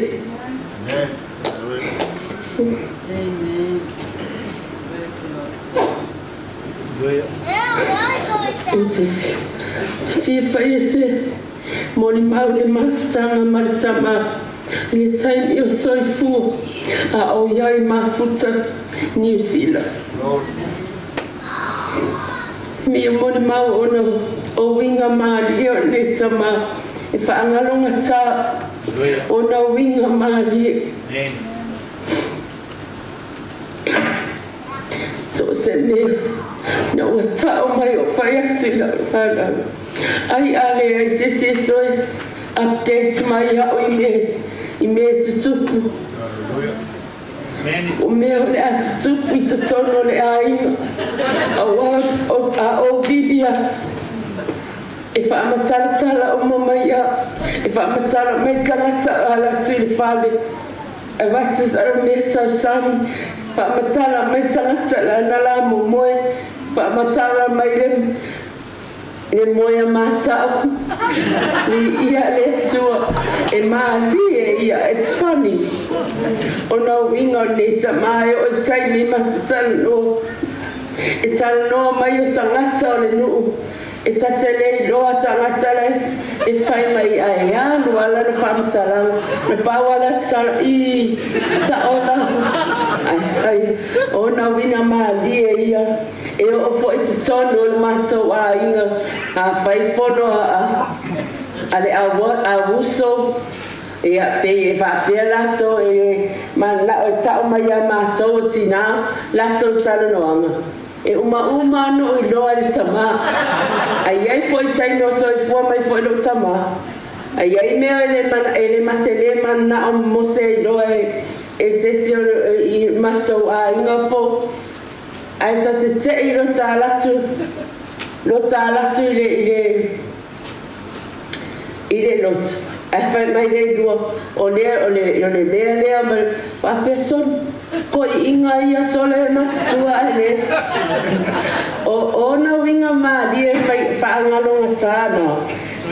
Te whaiese mori mau le mafutanga maritama le taimi o soifua a o iai mafuta New Zealand. Mi mori mau ona o winga maali o le tama e whaangalonga tā ona winga maali. So se mea na ua tau mai o whai atu la whana. Ai ale ai se toi update mai au i me te tupu. O mea o le atu tupu i te tono le aina. A o bibi atu. E whaamataratala o mamai a. E whaamatara mai tangata ala tu le whale. E watas ara mea tau sami. Whaamatara mai tangata la nala mo moe. Whaamatara mai le moe a mātau. Li ia le tua. E maali e ia, it's funny. O nau inga ne tamai o taimi matatana no. E tala noa mai o tangata o le nuu. E tatele loa tangata lai. E whai mai ai anu ala na whaamatara. Na pawala tala i sa ola. Ai, o nau inga maali e ia. E o fo i te tono o le mātou a inga a whai whono a le a wuso e a pe e whapea lato e mana o tau mai a mātou o tina lato talo noanga. E uma no i loa le tama. Ai ai fo i taino so i fua mai fo i lo tama. Ai ai mea ele matele mana o mose i loa e sesio i mātou a inga po. Ai ta te i lo tālatu i le lotu. Ai whai mai le lua o lea lea ma whapesona. Ko i inga ia sole e matua e le. O na winga maali e whaangalonga tāna.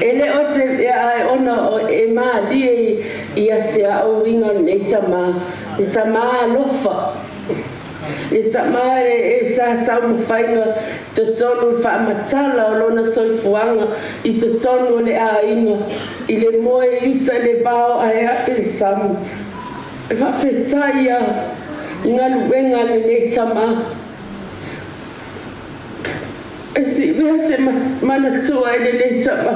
Ele o se ai ona e maali i a te au winga nei tama. Te tama lofa. E tamare e sa tau mawhainga te tonu whaamatala o lona soifuanga i te tonu le a inga i le moe uta le bao ai ape samu. E whawhetai a i ngā luenga le ne tama. E si mea te manatua e le ne tama.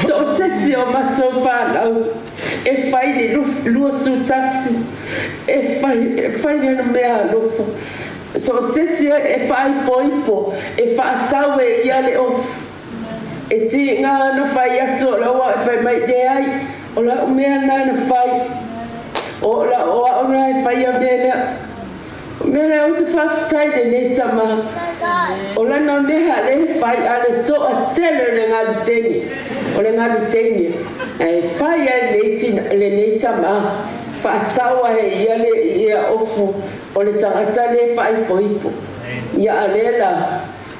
So sesi o matou whanau. E whai le lua sutasi. E whai le mea lofa. So sesi e whai poipo, e whaatau e ia le ofu. E ti ngā na whai atu o laua e whai mai le ai, o la umea nā na whai. O la o auna e whai a mea lea. Mele o te whaftai le ne tama. O lana neha le whai ale to a tele le ngā teni. O le ngā teni. E whai ale le ne tama. Whaatawa he ia le ia ofu. O le tangata le whai poipo. Ia alela.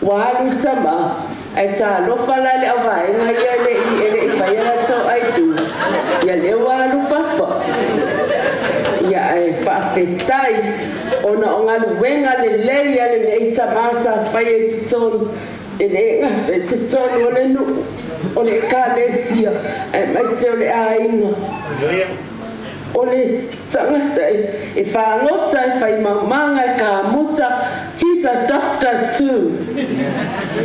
Waharu tama. Ai tā lofala le awa e ngā ia le i whai ala to ai tu. Ia le waharu papa. Ia e whaafetai. Ona o ngā luenga le lei ale nei tamasa whai e titonu. E le ngā e titonu o le nu. O le kālesia. E mai se o le āinga. O le tangata e whaangota e whai mamanga e ka muta. He's a doctor too.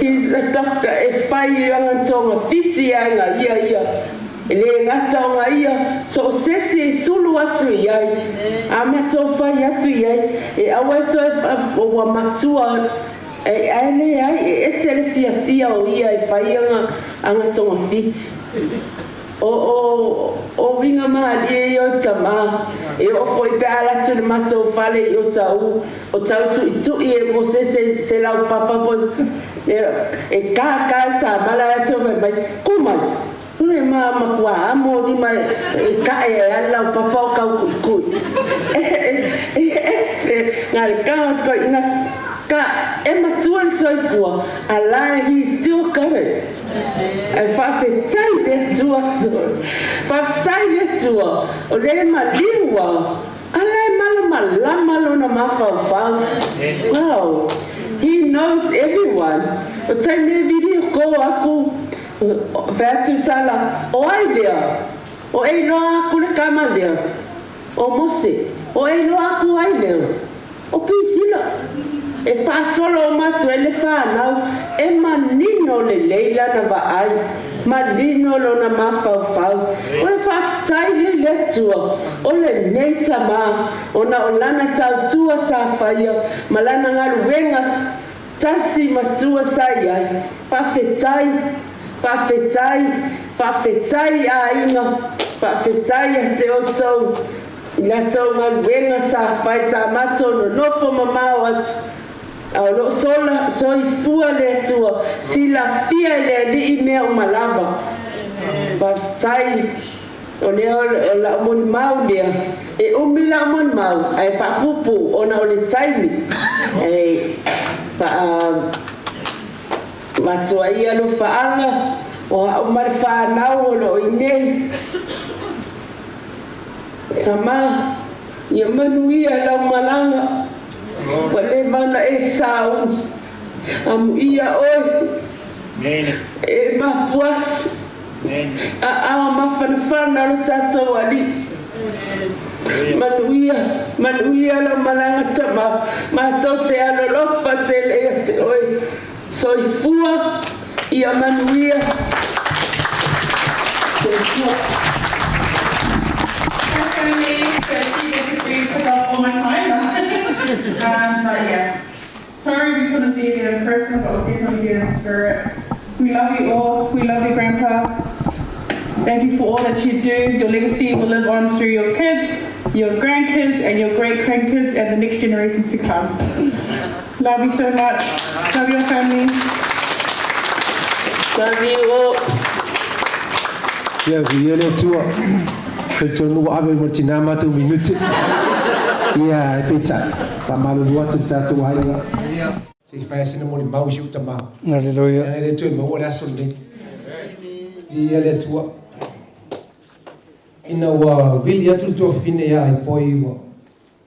He's a doctor e whai i rangatonga whiti ai ngā ia. E le ngata o ngā ia, so o sesi e sulu atu i ai. A mato whai atu i ai. E awaito e wa matua. E aile ai, e ese le fia o ia e whai anga tonga whiti. O winga maha e o tama. E o foi pe ala tu le mato whale i o tau. O tau tu i tu i e mo se lau papa pos. E kā sa mala atu mai. Kumai. Nune mama kua amo ni mai ka e ala papa o kau kui. Ngare ka ko ina ka e matua le soifua. Ala he still coming. E fa fetai le tua so. Fa fetai le tua. O le maliwa. Ala malo na mafa. Wow. He knows everyone. O tai me video ko aku Vertu tala, o ai lea, o ei noa aku le kama lea, o mose, o ei noa aku ai lea, o pisila, e whaasolo o matu e le whanau, e manino le leila na vaai, manino lo na mawhau, o le whaftai le letua, o le neita ma, o na o lana tau tua sa whaia, ma lana ngaru wenga, tasi matua sa iai, Whawhetai a inga, whawhetai a te o tau. Ina tau ngā wenga sa whai sa mato no nofo mamau atu. Au lo sola soi fua le atua, sila fia le li i mea o malava. Whawhetai o leo la umoni mau lea. E umila umoni mau, ai whapupu o na o le taimi. E matua ia no whaanga, o mare whanau o no i nei. Tama, ia manu ia lau malanga, wa le mana e sau, amu ia oi, e mapuat, a mawhanawhana lo tatou ali. Manu ia lau malanga tama, mātou te alolofa te lea te oi. Soifua ia manuia. But yeah, sorry we couldn't be there in person, but we're definitely here in spirit. We love you all. We love you, Grandpa. Thank you for all that you do. Your legacy will live on through your kids, your grandkids, and your great-grandkids, and the next generations to come. Love you so much. Love your family. Love you all. Ia vi ele tua. Ke tonu wa ave mortina ma tu minuti. Ia e pita. Pa malu lua tu tatu hainga. Se fai sina mo mau si utama. Hallelujah. Ele tu mo ora sonde. Ia ele tua. Ina wa vilia tu to fine ya i poi wa.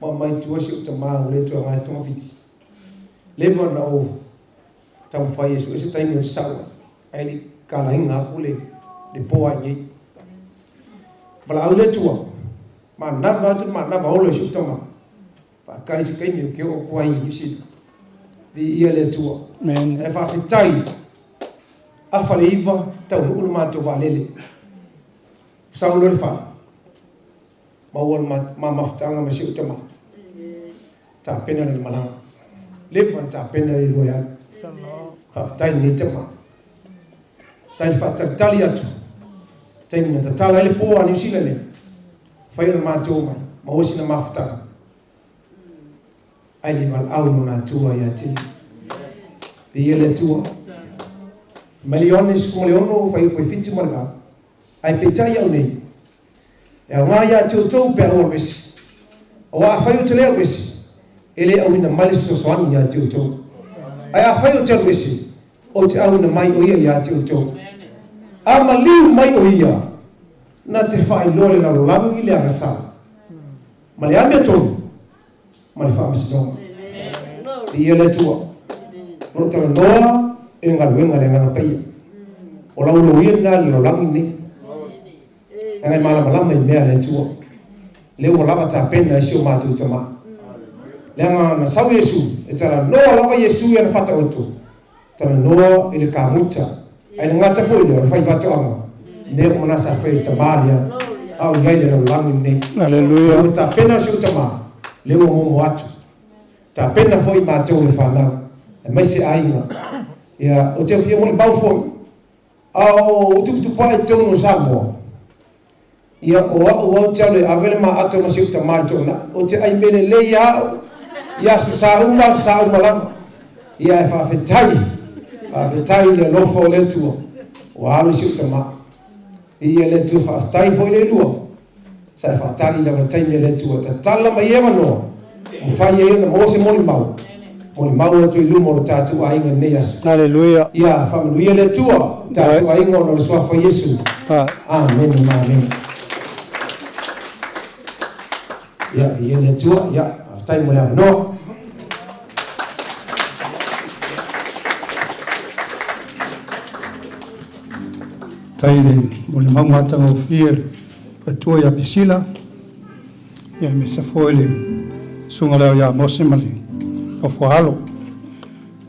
Ma mai tu si utama le tu ngai tu fiti. Leva na o tau fai eso ese taimi o sawa. Ai kala hinga kule de poa ni. Vala au le tua. Ma nava o le si utama. Pa kali se kaimi o ke o kuai ni si. Di ia le tua. Men e fa fitai. Afa le iva tau no ma to valele. Saulo le fa. Ma wal ma maftanga ma si utama. Ta pena le malanga. Levan ta pena le loya. Fitai ni tama. Tai fa tali atu. Tai na tala le po ani si le. Fai na ma to ma o si na mafta. ai le mal au na tua ia te pe le tua miliones mo le ono fai ko fitu marga ai pe tai au nei e nga ia tu pe au wes o a fai o te le wes ele au na mali so soan ia tu ai a fai o te wes o te au na mai o ia tu a maliu mai o ia na te fai lole na langi le agasa ma le ame tonu ma le whaamisino ia le tua no tala noa e ngaluenga le ngana paia o lau lo ia na le langi ni ngai malama i mea le tua le o lava ta pena si o matu tama le anga na sau Yesu e tala noa lava Yesu ia na fata otu tala noa i le kamuta ai le ngata foi le fai fata anga ne o na sa fai tamalia au ngai le langi ni Haleluya ta pena si o tama le o mo atu ta pena foi matou le whanau e mai se ainga ia o te whia mo le bau foi au tukutu pae tono Samoa ia o tau le avele ma ato ma siuta mari tona o te ai mele le ia su sa uma lama ia e whawhetai le lofo le tua o ame siuta ma ia le tua whawhetai foi le lua sa e whawhetai le whawhetai le tua ta tala mai ema noa o whai e na mose moli mau atu i lumo o tātu ainga nei asu. Haleluya. Ia, whamanuia le tua, tātu ainga o na swafa Yesu. Amen, amen. Ia, ia le tua, ia, aftai mo le amanoa. Taile, mo le mau matanga o fia, patua ia pisila, ia me sa foile, sunga leo ia mose mali. O whahalo.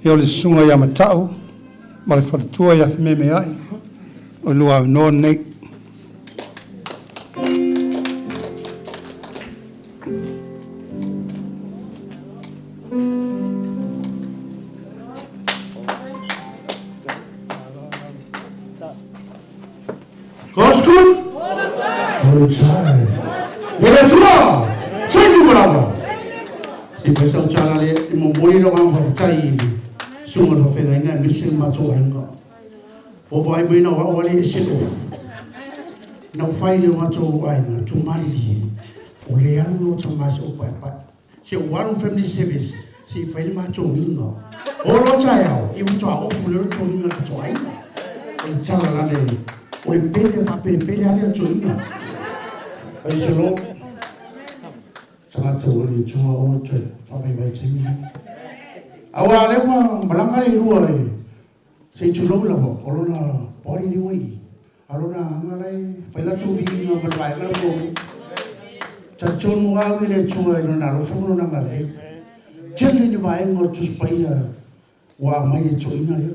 E o le sunga ia matau, ma le wharatua ia whimeme ai, o lua au noa nei. Goskun? Otai. Ele tua. Chega bravo. Si pesa ucala le mo mori lo ngam hotai sunga lo fenga ina misil ma to hanga o vai mai na wa wale sito na fai le wa to ai na to mali o le anu lo to ma so pa si one family service si fai ma to ninga o lo chaya i u to o fu le to ninga to ai o chala la le o le pele ale to ninga ai so lo Sangata wali chunga o te whakai vai timi. Awa lewa malanga le rua e se chulo lava olona pori li wai. Alona angalai paila tu vingi no malai la ko. Chachon wa le chunga no na lo fono na ngale. Chele ni vai ngo tu spaia wa mai e choina le.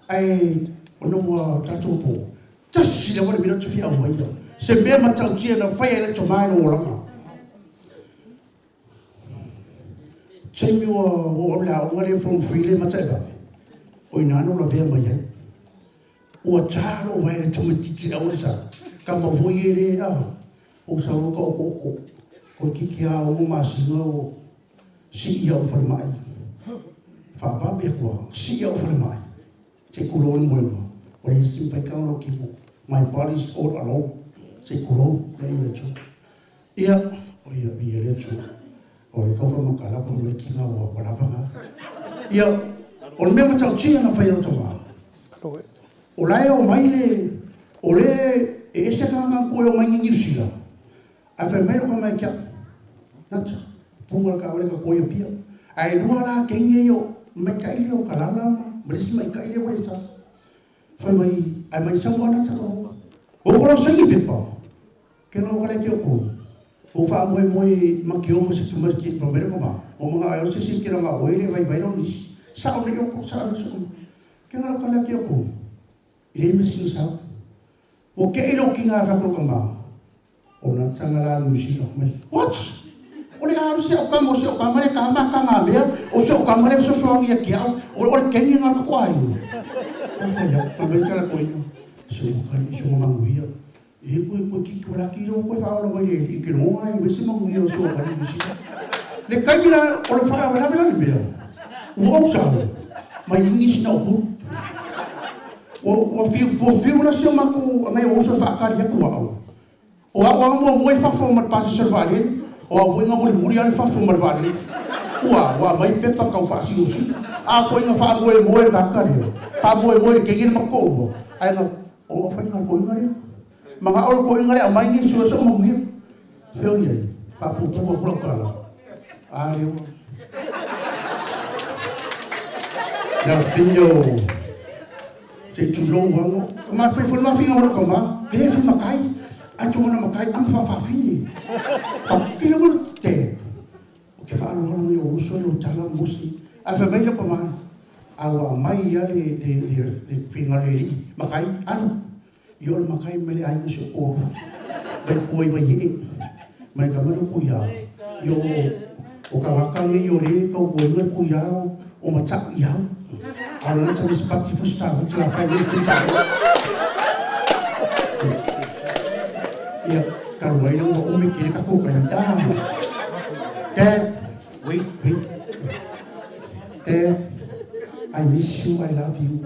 Ai ono wa tatu po. Tasi le wale mina tu fia o mai. Se me matau tia na fai le chomai no lama. Chemi o la ngale from freely matega. O inano la vea mai. O charo vai le tomati la orisa. Kama voyere a. O sa o ko kiki a o masino si ia o formai. Fa va be ko si ia o formai. Te kulon mo. O le simpai ka o ki my body's all alone. Te kulon le cho. Ia o ia bi le cho. O le kau whama kalapa o le kinga o warawanga. Ia, o le mea matau tia na whai roto wā. O lae o maile, o le e ese kanga koe o mai New Zealand. A whai meiro ka mai kia. Nata, punga ka ole ka koe a pia. A e rua la kengi e o mai kaile o kalala, marisi mai kaile o le ta. Whai mai, ai mai sangu ana taka o. O kora sangi pipa. Kena o kare ki o koe. O fa mo maki o mo se tu mas ki promere ko ma o mga ayo se sin kira nga o ile vai no ni sa o le ko sa o so ke nga ka la ki ko ile me sin sa o ke ilo ki nga fa ko ma o na tsanga la lu si no mai what o le a se o ka mo se o ka mare ka ma ka nga me o se o ka mare so so ngi ki o ke ngi nga ko ai o me ka ko yo so ka ni so ma ngi e ko ki ko la ki ro ko fa lo mai e que no ai me se mo yo so ka ni si Le kaimina o le whaia wala wala bea. Ua au sao. Mai ingi sina o puru. O fiu na sio maku ngai o so whaakari aku au. O au mo mo whafo mat pasa servalen. O au inga mo le muri ale whafo mat valen. Ua mai pepa kau wha si usi. A ko inga wha moe moe kakari. Wha moe moe ke gina mako. Ai na o wha inga ko inga rea. Mga ora ko inga rea mai ngi sua so mo ngia. Feo iai. Wha pupu ko kula kala. A leo. Ya pinyo. Se tulo wango. Ma fai fo ma finga ora ko ma. Kele fi makai. A tu na makai am fa fini. Fa kilo mo te. Ke fa alo alo yo uso lo tala musi. A fa mai ko ma. Awa mai ya le pinga le makai anu. Yo le makai mele ai so o. Bai koi bai ye. Mai ka mo ku ya. Yo o ka waka nge yo le ko ko nge ku ya o ma tsa ya. Leilua Misipati Letufuga. Ya, kalau ini mau umi kiri kaku kan Dad, wait. Dad, I miss you, I love you.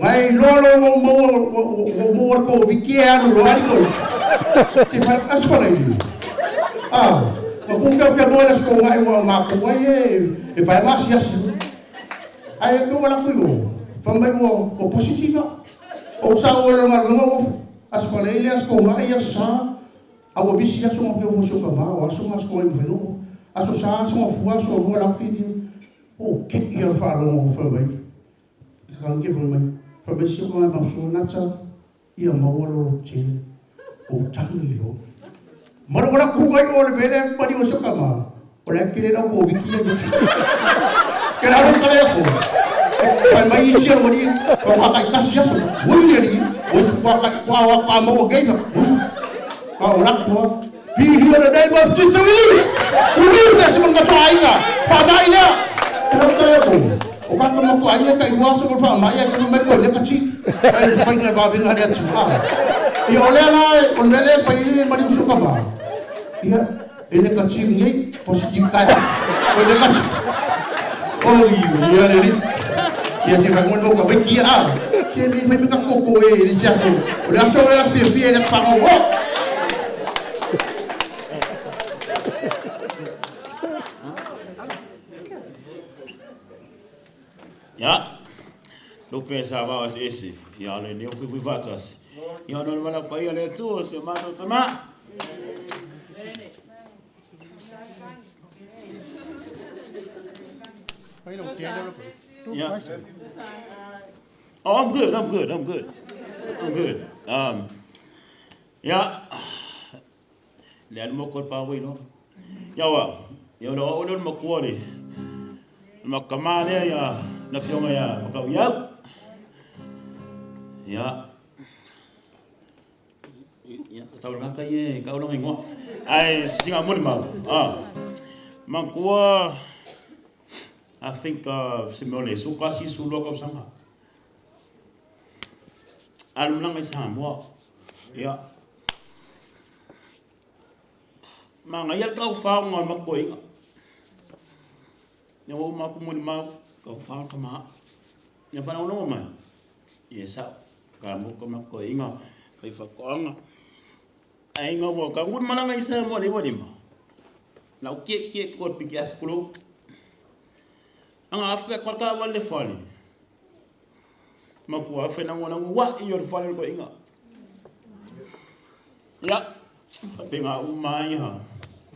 Mai lolo mau ko bikian lo ari ko. Sifat asfala ini. Mabuka ka mo las ko ngai mo makuai e vai mas yas. Ai ko wala ko yo. Pambay mo ko positiva. O sa wala mo as palelhas com mais sa a obisia são que eu sou mal, as umas coisas velo. As são fuas são lá que o que eu falo foi bem. Kan que foi bem. Foi bem se com a pessoa nata e a mawalo tele. O tango. Mara wala ku gai o bele pari o kama. Olha que era o biquinho. Kera ro kale ko. Pai mai isi o ni o ka kasi ya. Wuli ni o kwa mo gei ka. Ka ora ko. Be here the name of Jesus. Wuli sa mga tsainga. Pa mai na. Kera kale ko. O ka mo ko ai ka iwa so fa mai ka mo ko le ka chi. Ai pai na ba vinga dia tsu. I ole na on le pai ni mari su ka ba. Ia ele ka chi ngai positif ka. O le ka chi. Oh iya ni. Ia te vai mo ka beki a. Ke mi fai ka koko e ni sia ko. O le aso era fie le pa mo. Ya. Lo pensava as esse. Ya le ne fui vatas. Ya no mana pa ia le tu se mato tama. Yeah. Oh, I'm good. Yeah. Lihat mo kot pawai no. Yawa. Ya lo ulun mo kuali. Makamane ya na fionga ya makau ya. Ya. Ya, tahu nak kaya kau orang ingo. Ai singa mun ma. Mangkua I think simole suka si sulo kau sama. Alum lang ay sama. Ya. Mangayal kau fao ngon makoy. Nyawa makumun mau kau fao kama. Nya panau no ma. Yesa kamu ko makoy nga. Kay fakong. Ai nga wo kangun manang isa mo ni wadi ma. Lau ke kot pikir kulo. Ang afe kwa ka wale fali. Maku afe nang wala wa iyor fali ko inga. Ya. Pinga umay ha.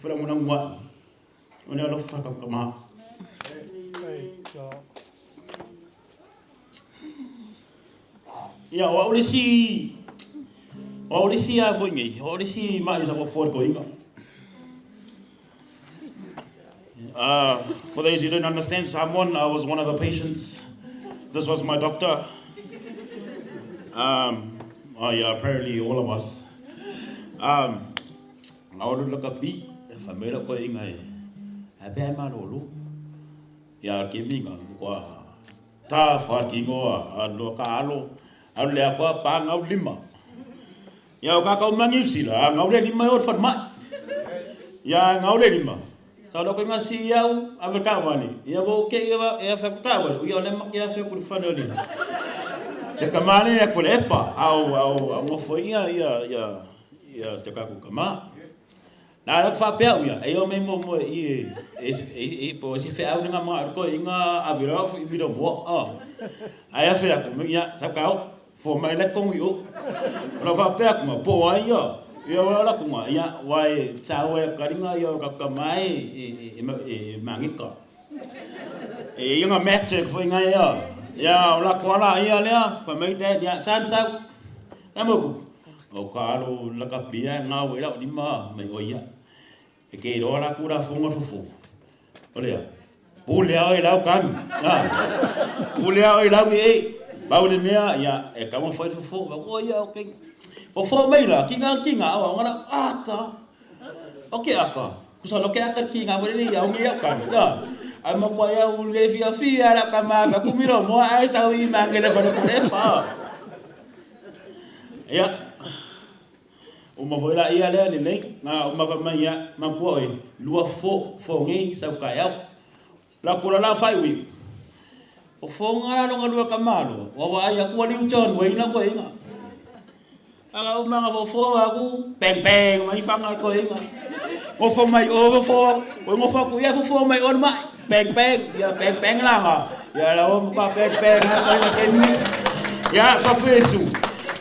Fela mo nang wa. Ona lo fa ka kama. Ya wa ulisi. Wa ulisi a vongi. Wa ulisi ma isa ko for ko inga. For those who don't understand Samoan, I was one of the patients. This was my doctor. Yeah, apparently all of us. I would look at me if I made up for it. I bet my lolo. Yeah, give me a tough arkingo, and look alo, and le aqua pang out lima. Yeah, Kaka Mangisila, I'm already my old for my. Yeah, I'm already ma. Kalau kau ngasih yau, apa kawan ni? Ya bo ke ya fa kawan. Uya le mak ya fa ku fa ni. Ya kamane ya ku lepa. Au ngofo ia seka ku kama. Na fa pe uya. Ayo me mo i po si fe au nga ma ko inga avira fu i do bo. Aya fa ku ya sakau. Fo mai le kong yo. Na fa pe ku ma po ia. Ia wala ku ma ia wai chawe karinga ia ka mai mangika. Ia nga match fo nga ia. Ya la kwala ia le fa mai te dia san sa. Amoku. O karo la ka pia nga we la lima mai o ia. E ke ro la kura fonga fo. Olea. Pulea e la kan. Pulea e la mi bau de mea ia e ka mo fo ba o ia okay. Fo mai la kinga awa ngana aka. Oke aka. Kusa loke aka kinga bole ni ya umi kan. Ya. Ama kwa ya ule fia la kama ba kumiro mo ai sa wi mangele ba ko lepa. Ya. Uma voila ia le ni na uma va mai ya ma ko e lua fo ngi sa ka ya. La kula la fai wi. O fo ngara no ngalua kamalo. Wa wa ya ko li uchon we ina ko inga. Ala mga fo aku peng mai fanga ko inga. O fo mai o fo ku ya fo mai on mai peng ya peng la ha. Ya la o ka peng ha ko ken ni. Ya fa pesu.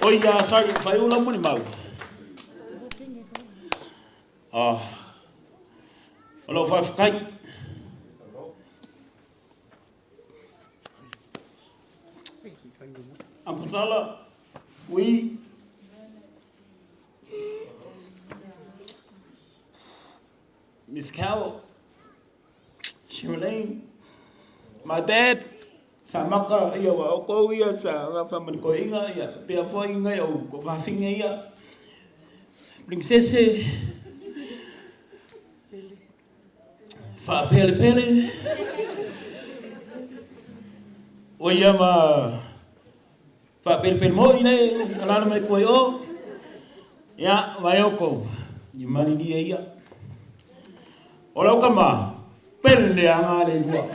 O ya sorry fa ula mo ni mau. Olo fa kai. Amputala we Miss Carol, Shirley, my dad, Samaka, iya wa ko iya sa fa man ko inga ya, pe fo inga ya ko fa finga ya. Princesse fa pele. O ya ma fa pele mo ine ala me ko yo. Ya, mayoko. Ni mani dia ya. Olau kama pele anga le lua.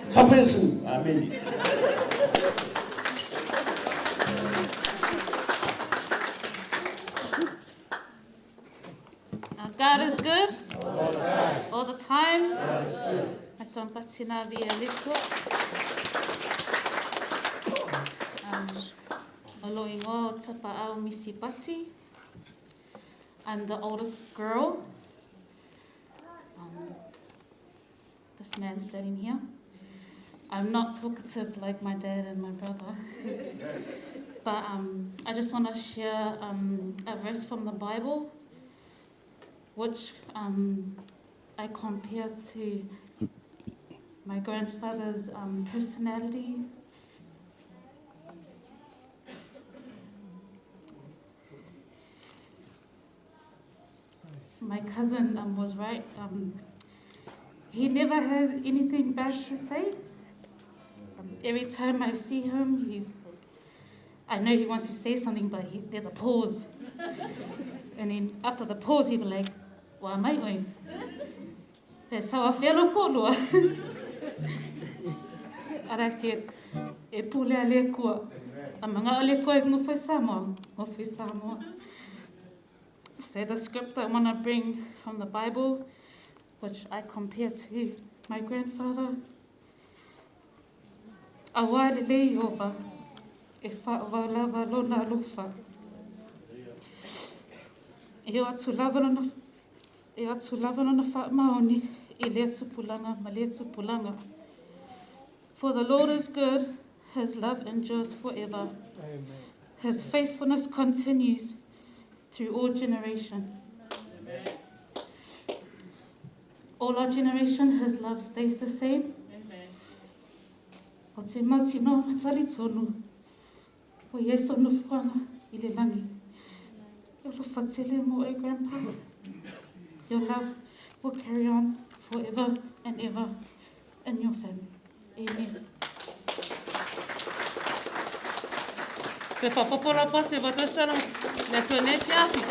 Tafesu, amen. God is good all the time. Asampatina via little. Leilua Misipati. I'm the oldest girl. This man standing here. I'm not talkative like my dad and my brother. But I just want to share a verse from the Bible, which I compare to my grandfather's personality. My cousin was right. He never has anything bad to say. Every time I see him, I know he wants to say something, but there's a pause. And then after the pause, he'll be like, "Wa mai oi." So I feel okay. And I said, "E pule ale kua. Amanga ale kua ngofai Samoa. So the script I want to bring from the Bible, which I compare to my grandfather. Awale lei ova, e wha lava lona lufa. E atu lava lona wha maoni, e le atu pulanga, ma le atu pulanga. For the Lord is good, his love endures forever. Amen. His faithfulness continues through all generation. Amen. All our generation, his love stays the same. O te mauti no matari tonu, o Yesu no whanga I le langi. Yo lo whatele mo e grandpa. Your love will carry on forever and ever in your family. Amen. Pe whapopola pate watastara, na tue ne fiafi.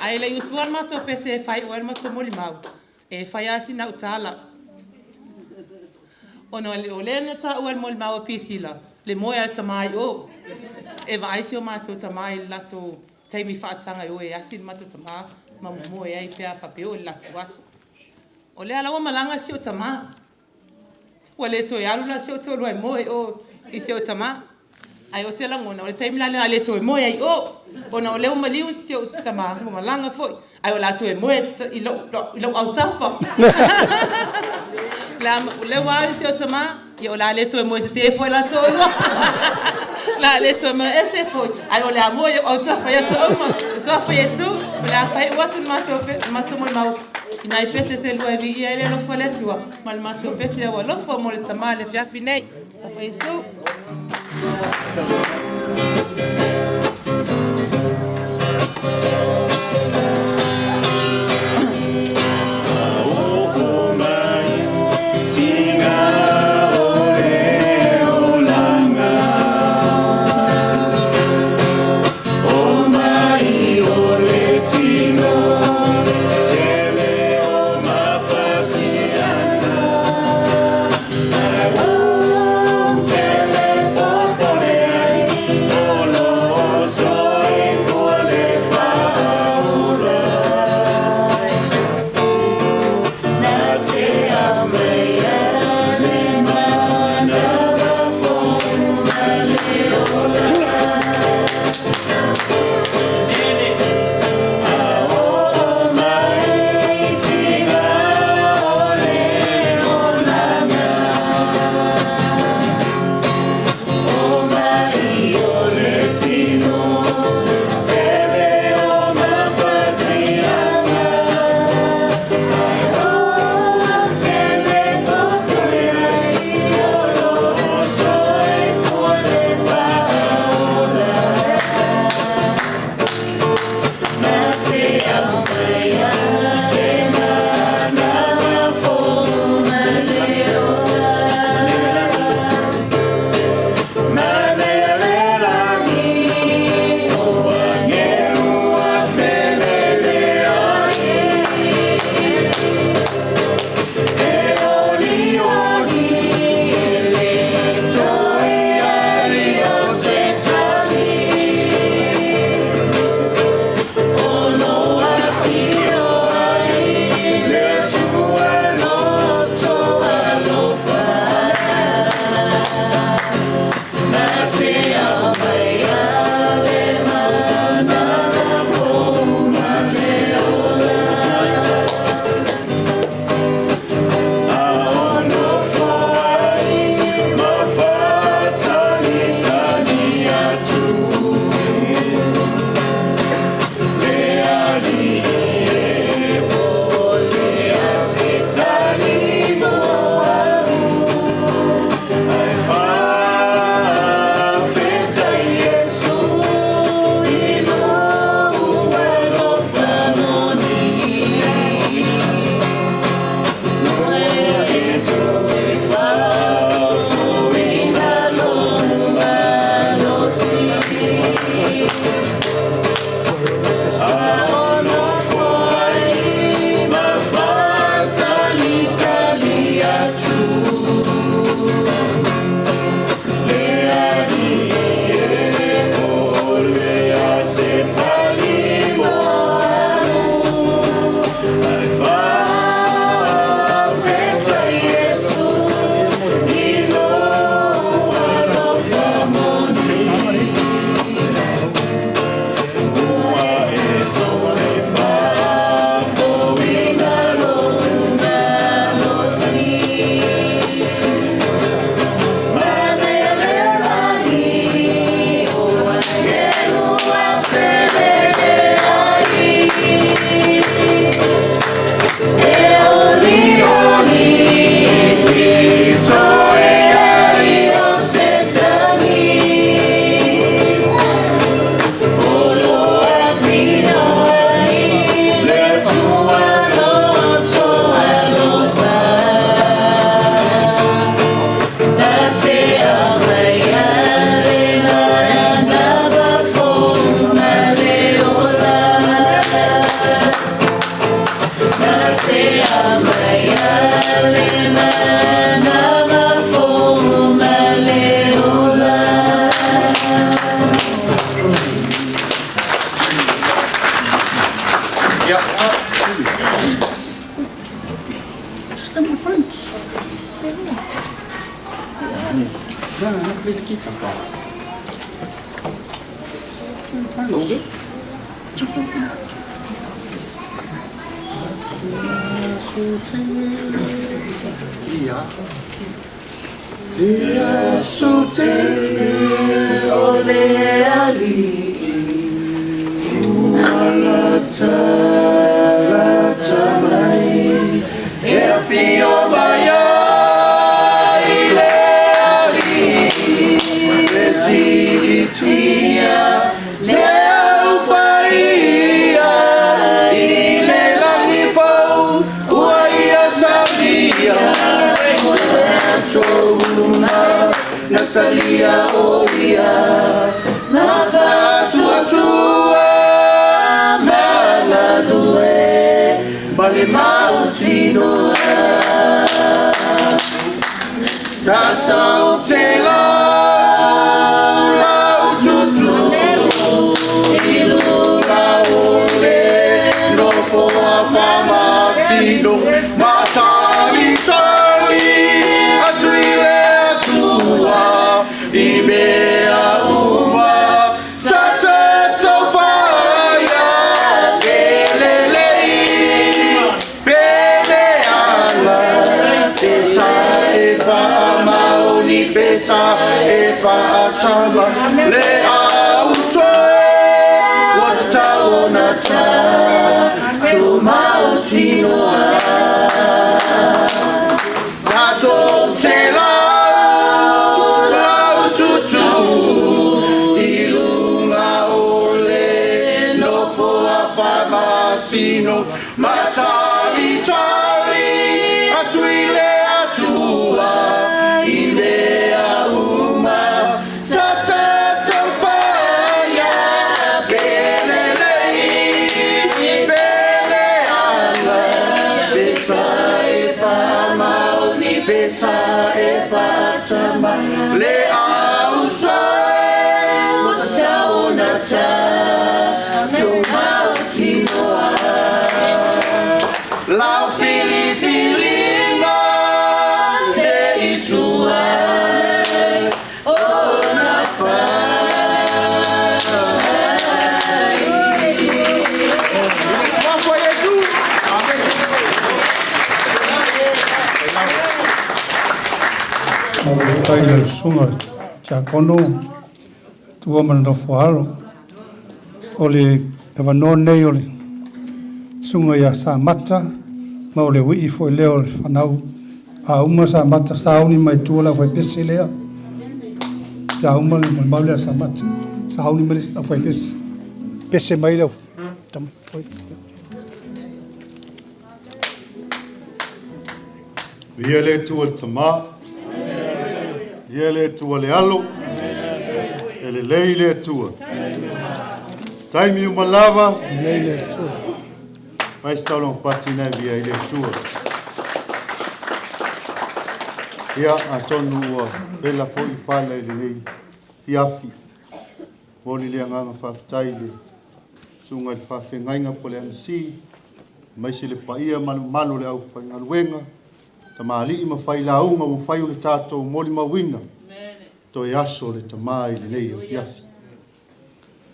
Ai le usuan mato pese e fai oel mato moli mau. E fai asi na utala. Ono le ole na ta oel moli mau pisila. Le moe al tamai o. E va aisi o mato tamai lato taimi whaatanga o e asi mato tamai. Ma moe ai pia whapeo e lato waso. O le ala o malanga si o tamai. Wa le to yalu la si o to loi moe o i si o tamai. Ai o te langona, o le taimi la le to moe ai o. Ona o leo maliu si o tamai. Mo malanga foi. Ai o lato e moe i lo au tafa. La le wa si o tamai. Ia o la le to e moe se foi la to. La le to me ese foi. Ai o la moe au tafa ia to uma. So foi eso. La fai watu mato mo mau. Ina i pese se lua vi ia ele lo foi le tua. Mal mato pese o lo fo mo le tamai le fiafi nei. So foi eso. Ia sute ole ali Umalata lata mai E fio maya ile ali Resi tia leo paia Ile langi fau Uaia sabia Choruna Natalia Olia Nafatua Tua Malalue Bale Mautino Tata Utela Laututu Ilula Ole No for Fama Sino Matali Ibea uma sata tofaya elelei peleala pesa efa mauni pesa efa atama le ausoe wataonata tumautinoa tatotela Sino matali tali atuile atua ilea uma satata faya belelei beleala pesa efa mauni pesa efa tama le ausoe wataonata Lau fili-filinga ne itua ona fai Kwa Yesu Amen Taila sunga kia kono tua mana whaalo ole ewa no nei ole sunga ia sa mata ma ole wii foi leo whanau a uma sa mata sauni mai tuola foi pese lea ya uma le maule sa mata sauni mai foi pese mai leo tam foi Ia le tua tama, ia le tua le alo, e le lei le tua. Taimi umalava, lei le tua. Mai staulong pati na via le tua. Ia a tonu ua, bela fo I whala le lei, fiafi. Moni le anganga whaftai le, sunga le whawhengainga po le amsi, mai se le paia malu le au whaingaluenga, Tamali ma fai launga mo fai o le tātou moli mawina. To e aso le tamai le nei o fiafi.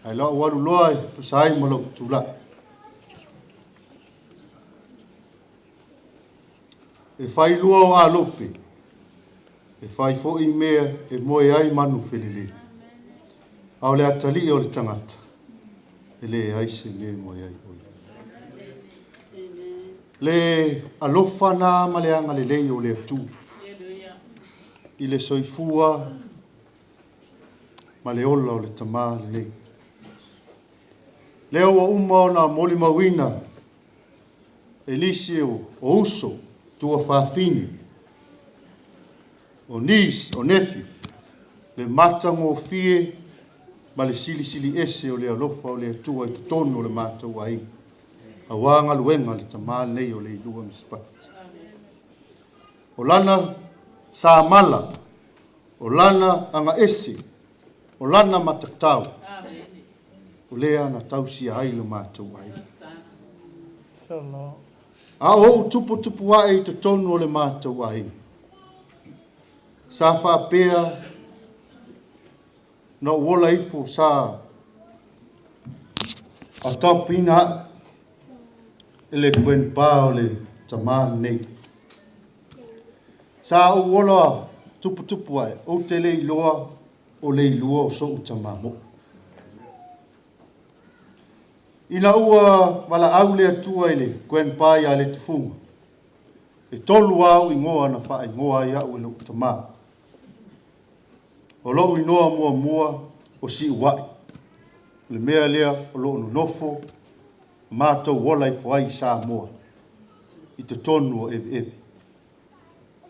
Ai loa waru loa e pasai mo lok tula. E fai lua o a lope. E fai fo I mea e moe ai manu felele. Au le atali o le tangata. E le aise me moe ai oi. Le alofa na maleanga le lei o le atu. I le soifua ma le ola o le tama le lei. Leo wa uma o na moli mawina Elisio o uso tua whawhine o nis o nefi le matango fie ma le sili sili ese o le alofa o le atua I tutono o le matau ai. Awanga luenga le tamal nei o Leilua Misipati. O lana sa mala, o lana anga ese, o lana matatau. O lea na tausi ai lo mātou ai. A o tupu ai te tonu o le mātou ai. Sa whapea na wola ifo sa a topina ele kwen pa ole taman nei sa o wola tupu ai o te Leilua o Leilua o so utamamo ina ua wala au le atua ele kwen pa ya Letufuga e tolu au ingoa na wha ingoa ia ue lo utama o lo inoa mua o si uai le mea lea o lo nofo mātou wola i whai sa mua i te tonu o evi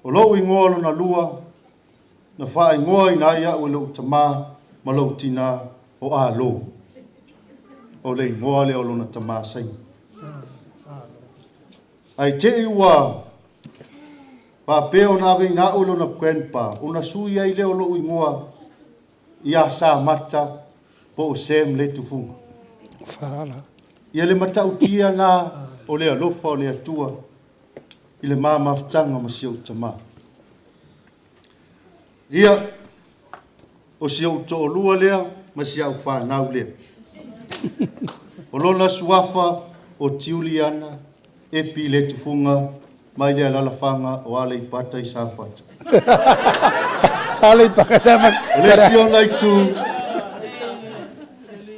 o lo ingoa lo na lua na wha ingoa ina ia ue lo utama ma lo tina o a lo o le ingoa lea o lo na tama sai ai te iwa pa peo na ve na ulo na kwenpa una sui ai le lo ingoa ia sa mata po sem Letufuga Fala. ia le mata utia na o le alofa o le atua i le mama ftanga ma si utama ia o si to lua lea ma si au fa na lea o lona suafa o Juliana e pi Letufuga mai le ala fanga o ale pata i sa fata ale paka sa fata le sio nai tu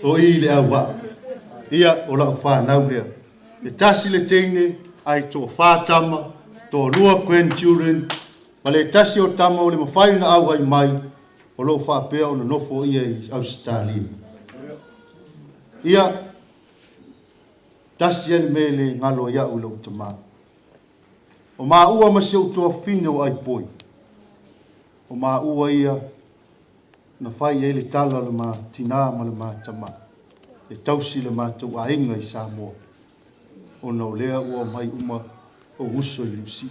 o i le awa ia o la fa na lea le tasi le teine ai to fa tama to lua kwen children ma le tasi o tama o le mafai na au ai mai o lo fa pe o no fo ia i Australia ia tasi el mele ngalo ia ulo tama o ma ua ma se uto fino ai poi o ma ua ia na fai ele tala le ma tina ma le ma tama e tausi le ma tu ainga i Samoa o no lea ua mai uma o uso i lusi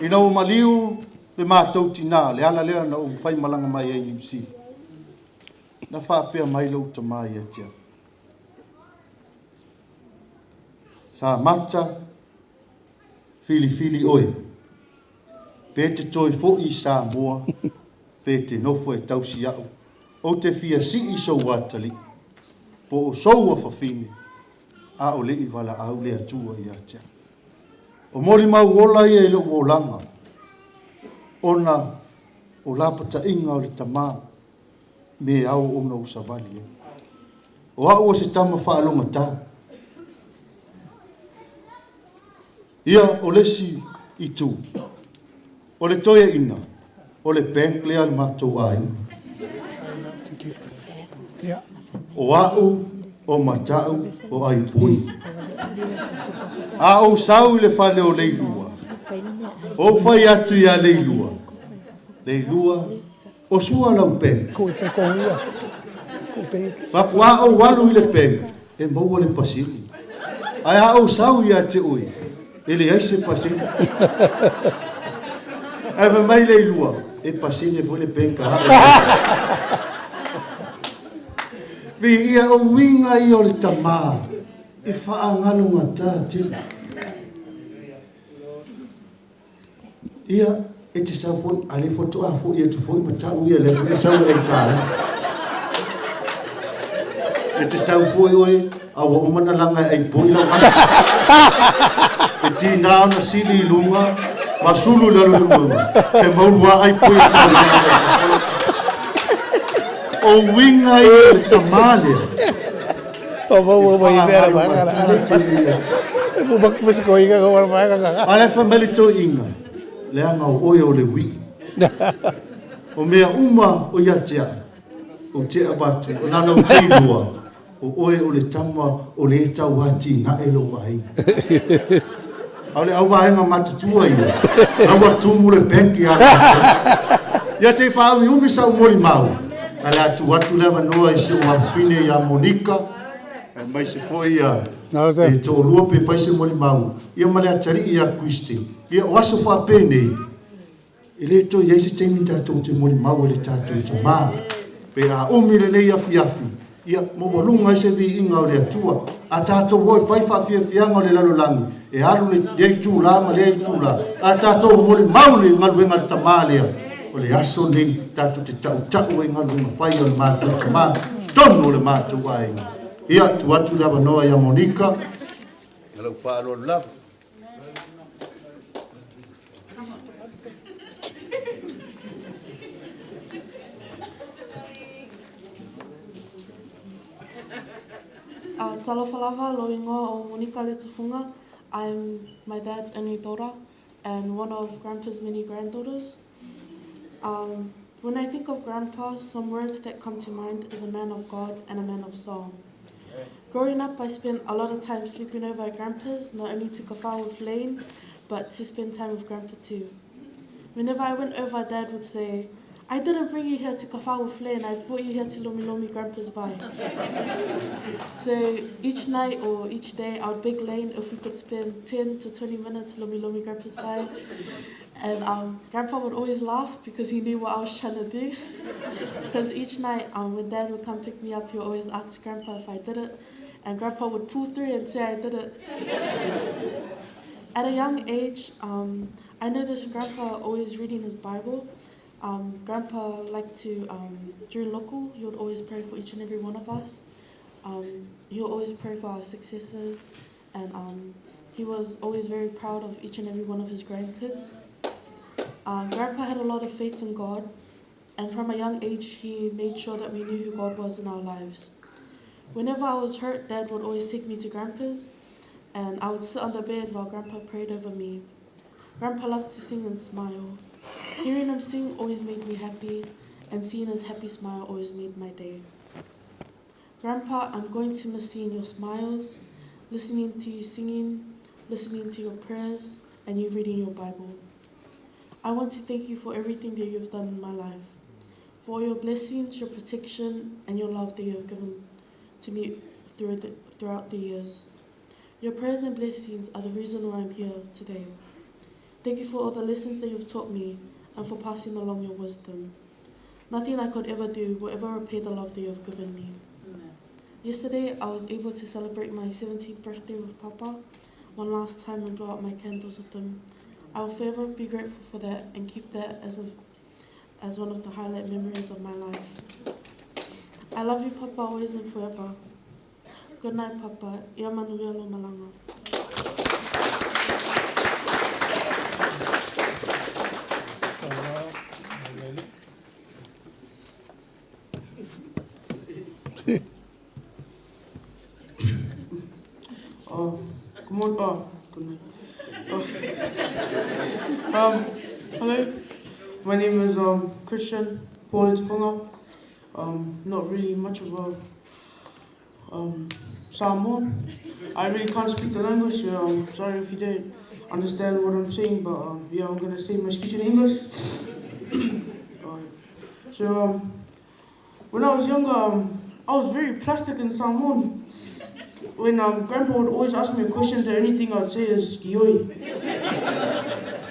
ina o maliu le ma tau tina le ala lea na o fai malanga mai ai lusi na fa pe mai lo tama ia tia sa mata fili oi pe te toi fo i Samoa pe te nofo e tausi au o te fia si i so watali po o soua fafine a o le i wala au le atua i atia o mori mau ola ia i lo o langa ona o lapata inga o le tama me au o na usavali o au o se tama whaalonga ta ia o lesi i tu o le toia ina o le bank lea le matou ai o au o matau o ai pui a o sau i le fale o Leilua o fai atu ia Leilua o sua lau bank ma kua o walu i le bank e maua le pasili ai a o sau ia te ui ele ai se pasini ave mai Leilua e pasini foi le penka vi ia o winga i o le tama e whaangalo ngata te ia e te sau foi ale foto a foi e te foi matau ia le foi sau e kare e te sau foi oe a wa umana langa ai poi la e ti na na sili lunga masulu la lunga e maulua ai poi o winga i tamale o mau i vera ba e bu bak mas ko inga ko ba ka ale family to inga le anga o yo le wi o mea uma o ia tia o te abatu o nana o te lua o oe o le tama o le tau hati na e lo mai au le au vaenga matutua ia au atumu le penki a ia se whaami umi sa umori mau ala atu watu lewa noa i se o hafine ia Monika e mai se po ia e to lua pe faise umori mau ia male atari ia kuiste ia o aso wha pene i le to ia se teimi tatou te umori mau le tatou te maa pe a umi le lei afi ia mo lunga se vi inga o le atua a tatou hoi fai whawhiawhianga o le lalolangi e alu le dei tūla ma le tūla a tatou mori maule ngaluenga le tamalea o le aso nei tātou te tau e ngalu e mawhai o le mātou ka mā, tono o le mātou ai. Ia tu atu lava noa ia Monika, alau whaaro lava. Talawhalawa, lo ingoa o Monika Letufuga. I'm my dad's only daughter and one of Grandpa's many granddaughters. When I think of Grandpa, some words that come to mind is a man of God and a man of song. Growing up, I spent a lot of time sleeping over at Grandpa's, not only to kawha with Lane, but to spend time with Grandpa too. Whenever I went over, Dad would say, I didn't bring you here to kawha with Lane, I brought you here to Lomi Lomi Grandpa's Vai. So each night or each day, I would beg Lane if we could spend 10 to 20 minutes Lomi Lomi Grandpa's Vai. And Grandpa would always laugh because he knew what I was trying to do. Because each night when Dad would come pick me up, he would always ask Grandpa if I did it. And Grandpa would pull through and say I did it. At a young age, I noticed Grandpa always reading his Bible. Grandpa liked to, during local, he would always pray for each and every one of us. He would always pray for our successes. And he was always very proud of each and every one of his grandkids. Grandpa had a lot of faith in God, and from a young age, he made sure that we knew who God was in our lives. Whenever I was hurt, Dad would always take me to Grandpa's, and I would sit on the bed while Grandpa prayed over me. Grandpa loved to sing and smile. Hearing him sing always made me happy, and seeing his happy smile always made my day. Grandpa, I'm going to miss seeing your smiles, listening to you singing, listening to your prayers, and you reading your Bible. I want to thank you for everything that you've done in my life, for all your blessings, your protection, and your love that you have given to me throughout the years. Your prayers and blessings are the reason why I'm here today. Thank you for all the lessons that you've taught me and for passing along your wisdom. Nothing I could ever do will ever repay the love that you have given me. Amen. Yesterday, I was able to celebrate my 17th birthday with Papa one last time and blow out my candles with him. I will forever be grateful for that and keep that as one of the highlight memories of my life. I love you, Papa, always and forever. Good night, Papa. Ia manuia lo malanga. Good night. Hello, my name is Christian Paul Letufuga. Not really much of a Samoan. I really can't speak the language, so I'm sorry if you didn't understand what I'm saying, but yeah, I'm gonna say my speech in English. So when I was younger, I was very plastic and Samoan. When Grandpa would always ask me a question, the only thing I'd say is "Yoi."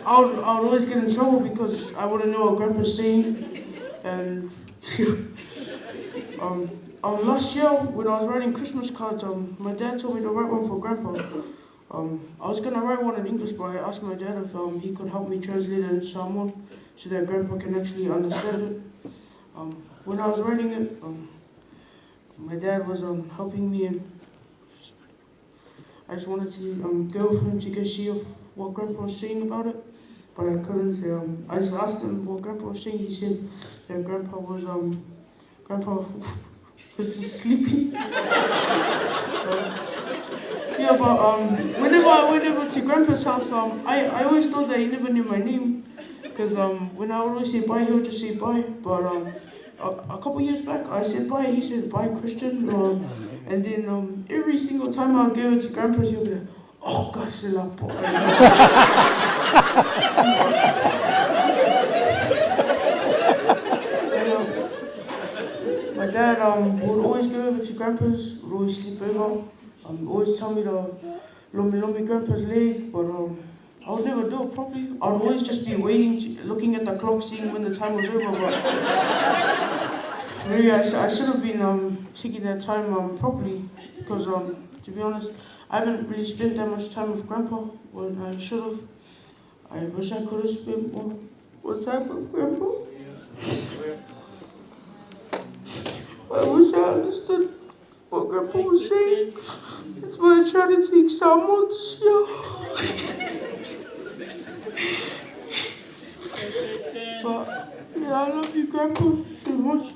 I would always get in trouble because I wouldn't know what Grandpa's saying. And last year when I was writing Christmas cards, my dad told me to write one for Grandpa. I was gonna write one in English, but I asked my dad if he could help me translate it in Samoan so that Grandpa can actually understand it. When I was writing it, my dad was helping me, and I just wanted to go with him to go see what Grandpa was saying about it, but I couldn't. I just asked him what Grandpa was saying. He said that Grandpa was just sleeping. Yeah, but whenever I went over to Grandpa's house, I always thought that he never knew my name, because when I would always say bye, he would just say bye. But a couple years back, I said bye, he said bye, Christian. And then every single time I would go to Grandpa's, he'll be like, oh, Gasilapo. My dad would always go over to Grandpa's, would always sleep over, always tell me to lomi Grandpa's leg, but I would never do it properly. I would always just be waiting, looking at the clock, seeing when the time was over, but maybe I should have been taking that time properly, because to be honest, I haven't really spent that much time with Grandpa when I should have. I wish I could have spent more. What's happened, Grandpa? I wish I understood what Grandpa was saying. That's why I tried to take Samuel this year. But yeah, I love you, Grandpa, so much.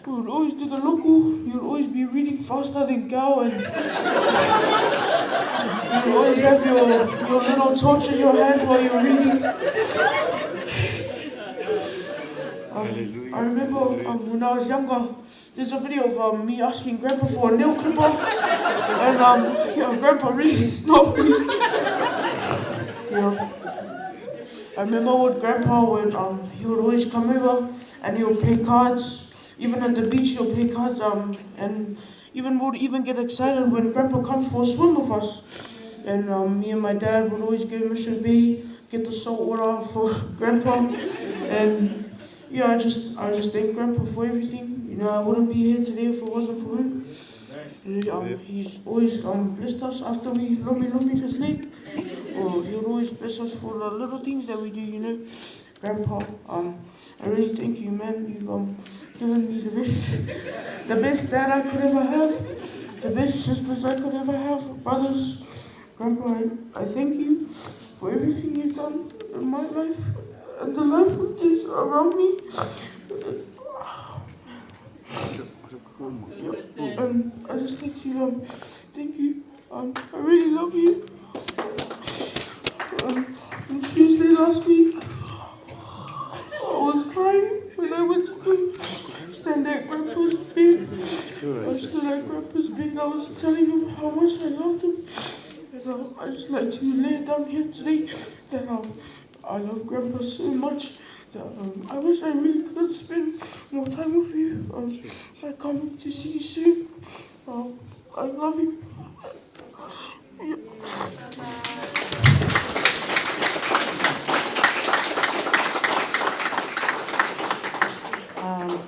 You would always do the local. You would always be reading faster than Gal, and you would always have your little torch in your hand while you're reading. I remember when I was younger, there's a video of me asking Grandpa for a nail clipper, and Grandpa really snubbed me. Yeah. I remember with Grandpa when he would always come over and he would play cards. Even at the beach, he'll play cards, and would get excited when Grandpa comes for a swim with us. And me and my dad would always go Mission Bay, get the salt water for Grandpa. And yeah, I just thank Grandpa for everything. You know, I wouldn't be here today if it wasn't for him. And, he's always blessed us after we lomi his leg. Or he'll always bless us for the little things that we do, you know. Grandpa, I really thank you, man. You've given me the best dad I could ever have, the best sisters I could ever have, brothers. Grandpa, I thank you for everything you've done in my life and the life of those around me. And I just like to thank you. I really love you. On Tuesday last week, I was crying when I went to stand at Grandpa's bed. I stood at Grandpa's bed. I was telling him how much I loved him. And I just like to lay it down here today that I love Grandpa so much that I wish I really could spend more time with you. I can't wait to see you soon. I love you. Yeah.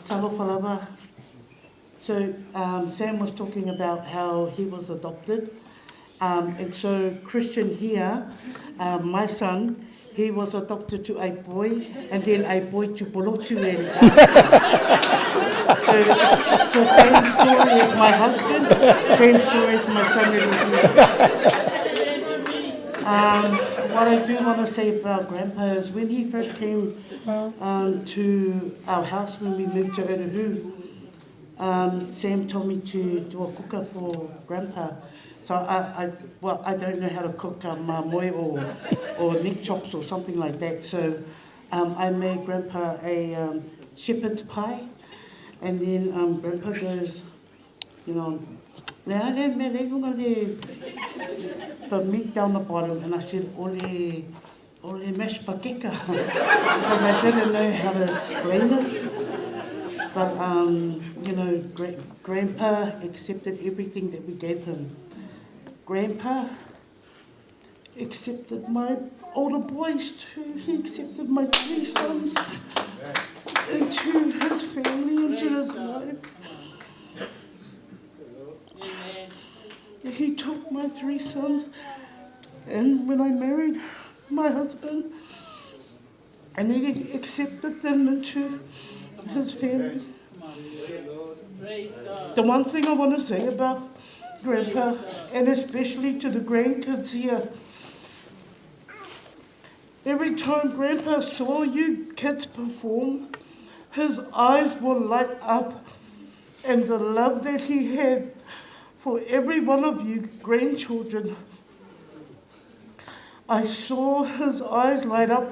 Talofa lava. So Sam was talking about how he was adopted. And so Christian here, my son, he was adopted to a boy, and then a boy to Polotu. So it's the same story as my husband, same story as my son. What I do want to say about Grandpa is when he first came to our house when we moved to Rerahu, Sam told me to do a kuka for Grandpa. So I don't know how to cook moi or neck chops or something like that. So I made Grandpa a shepherd's pie, and then Grandpa goes, you know, the meat down the bottom, and I said, ole mashed pakeka, because I didn't know how to explain it. But you know, Grandpa accepted everything that we gave him. Grandpa accepted my older boys too. He accepted my 3 sons into his family, into his life. He took my 3 sons, and when I married my husband, and he accepted them into his family. The one thing I want to say about Grandpa, and especially to the grandkids here, every time Grandpa saw you kids perform, his eyes will light up, and the love that he had for every one of you grandchildren. I saw his eyes light up,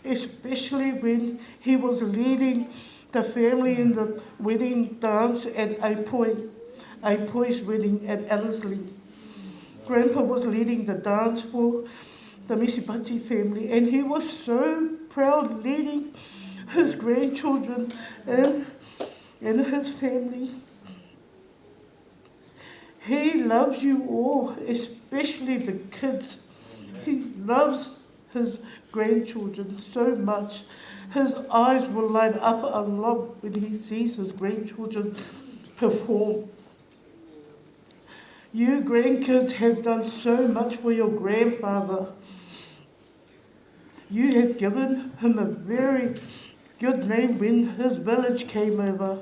especially when he was leading the family in the wedding dance at Aipoi's wedding at Ellerslie. Grandpa was leading the dance for the Misipati family, and he was so proud leading his grandchildren and his family. He loves you all, especially the kids. He loves his grandchildren so much. His eyes will light up a lot when he sees his grandchildren perform. You grandkids have done so much for your grandfather. You had given him a very good name when his village came over.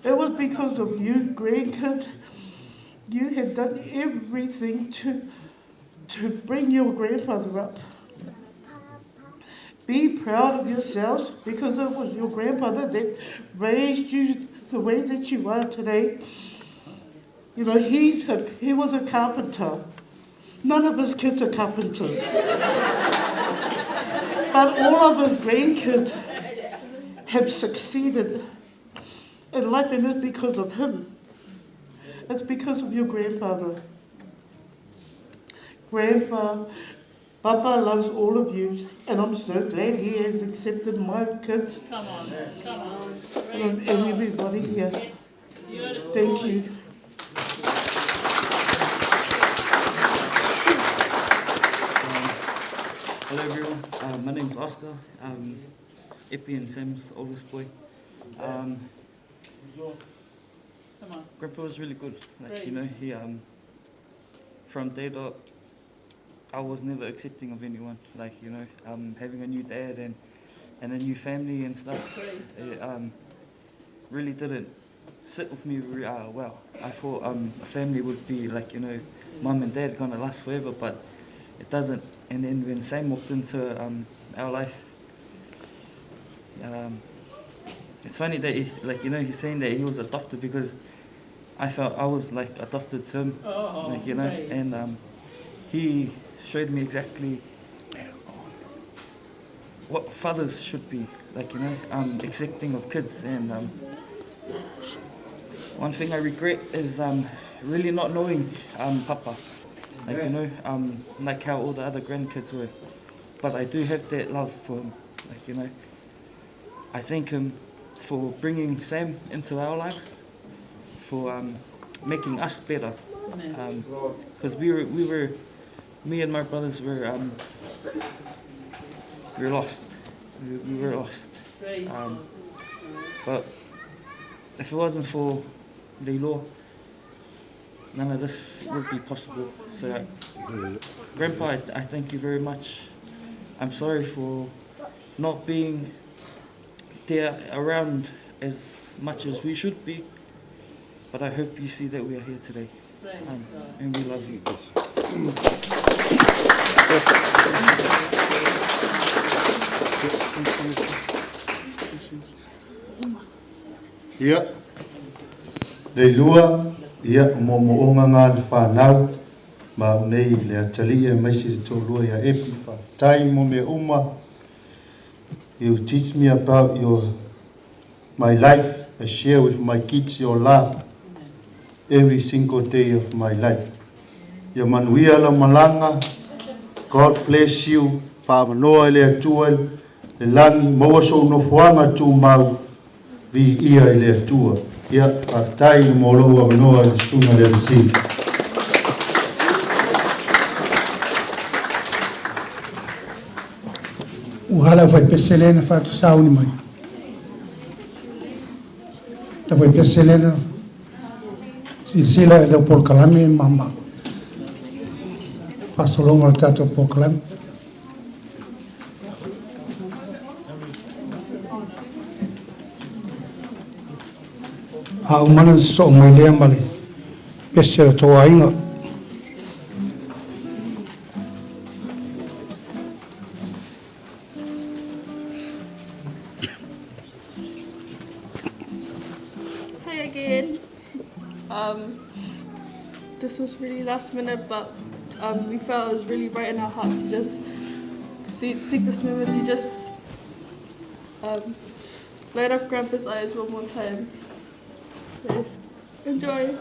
It was because of you, grandkid. You had done everything to bring your grandfather up. Be proud of yourselves because it was your grandfather that raised you the way that you are today. You know, he was a carpenter. None of his kids are carpenters. But all of his grandkids have succeeded in life, and it's because of him. It's because of your grandfather. Grandpa, Papa loves all of you, and I'm so glad he has accepted my kids. Come on. And everybody here. Thank you. Hello everyone, my name's Oscar. Epi and Sam's oldest boy. Grandpa was really good. Like, you know, he from day dot, I was never accepting of anyone. Like, you know, having a new dad and a new family and stuff, it really didn't sit with me well. I thought a family would be like, you know, mum and dad gonna last forever, but it doesn't. And then when Sam walked into our life, it's funny that he, like, you know, he's saying that he was adopted, because I felt I was like adopted to him, like, you know, and he showed me exactly what fathers should be, like, you know, accepting of kids. And one thing I regret is really not knowing Papa. Like, you know, like how all the other grandkids were. But I do have that love for him. Like, you know, I thank him for bringing Sam into our lives, for making us better. Because we were, me and my brothers were lost. We were lost. But if it wasn't for Leilua, none of this would be possible. So, Grandpa, I thank you very much. I'm sorry for not being there around as much as we should be, but I hope you see that we are here today, and we love you. Ia, Leilua, ia momoonga ngā whanau, ma unei le atali e maisi te tōlua ia epi pa tai mo me uma. You teach me about my life. I share with my kids your love every single day of my life. Ia manuia la malanga, God bless you. Whaamanoa le atua le langi, maua so no whanga tū mau vi ia le atua. Ia whaktai le moloa manoa le sunga le alisi. Uhala vai peselena fa tu sauni mai. Ta vai peselena sila le por kalami mama. Pasolong al tato por kalami. A umana so mai le mali. Pesela to ainga. This was really last minute, but we felt it was really right in our heart to just take this moment to just light up Grandpa's eyes one more time. Yes. Enjoy.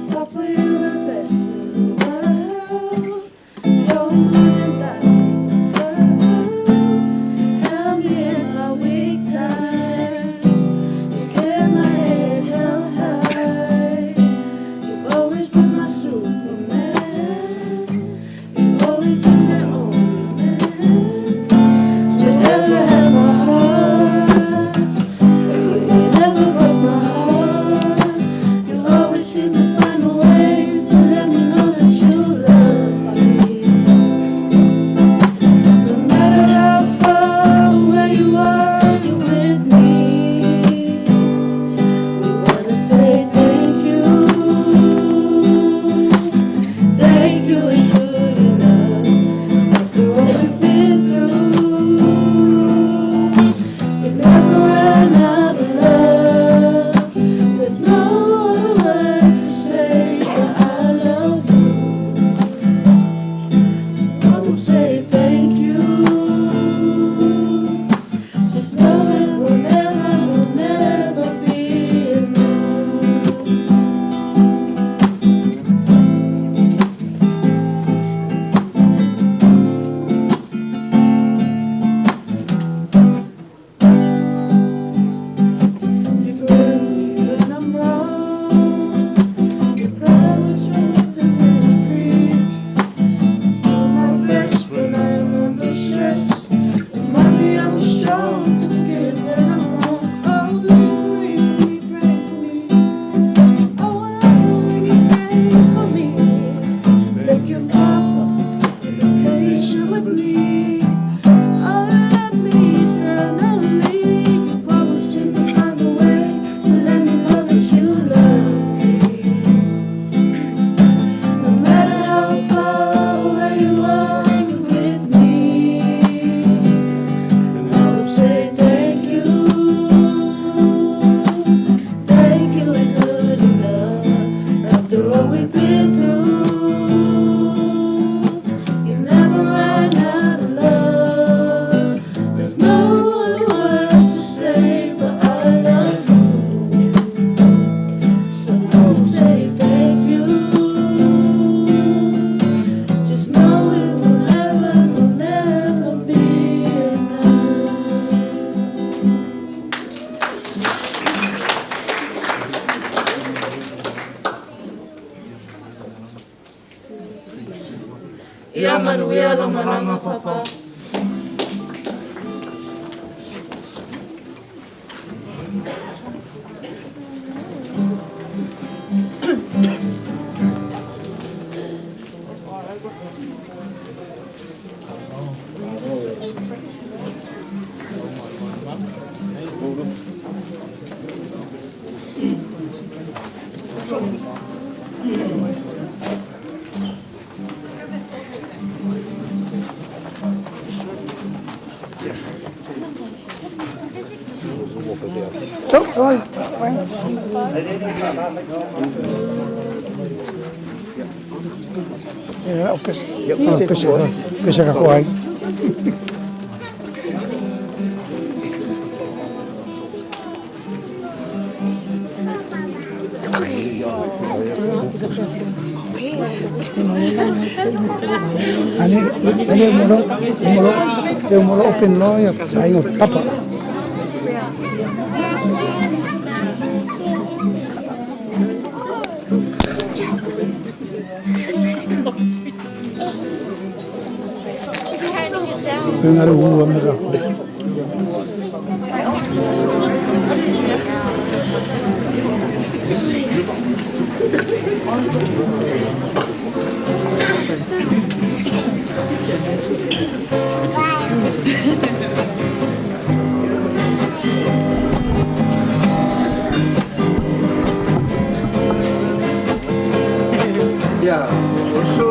Papa, you're the best in the world. You're more than diamonds and pearls. Help me in my weak times. You kept my head held high. You've always been my Superman. You've always been my only man. So never have I wrong to forgive when I'm wrong. Oh, pray for me. Oh, I love when you pray for me. Thank you, Papa, for your patience with me. Oh, let me eternally. You promised to find a way to let me know that you love me. No matter how far away you are, you're with me. And I will say thank you. Thank you and good enough. After all we've been through, you've never run out of love. There's no other words to say, but I love you. So I will say thank you. Just know it will never be enough. Ia manuia no mananga, Papa. Sorry. Ja, pesa kako ai. Ani moro open no ya ai no papa. Venga, lo me da. Yeah, also.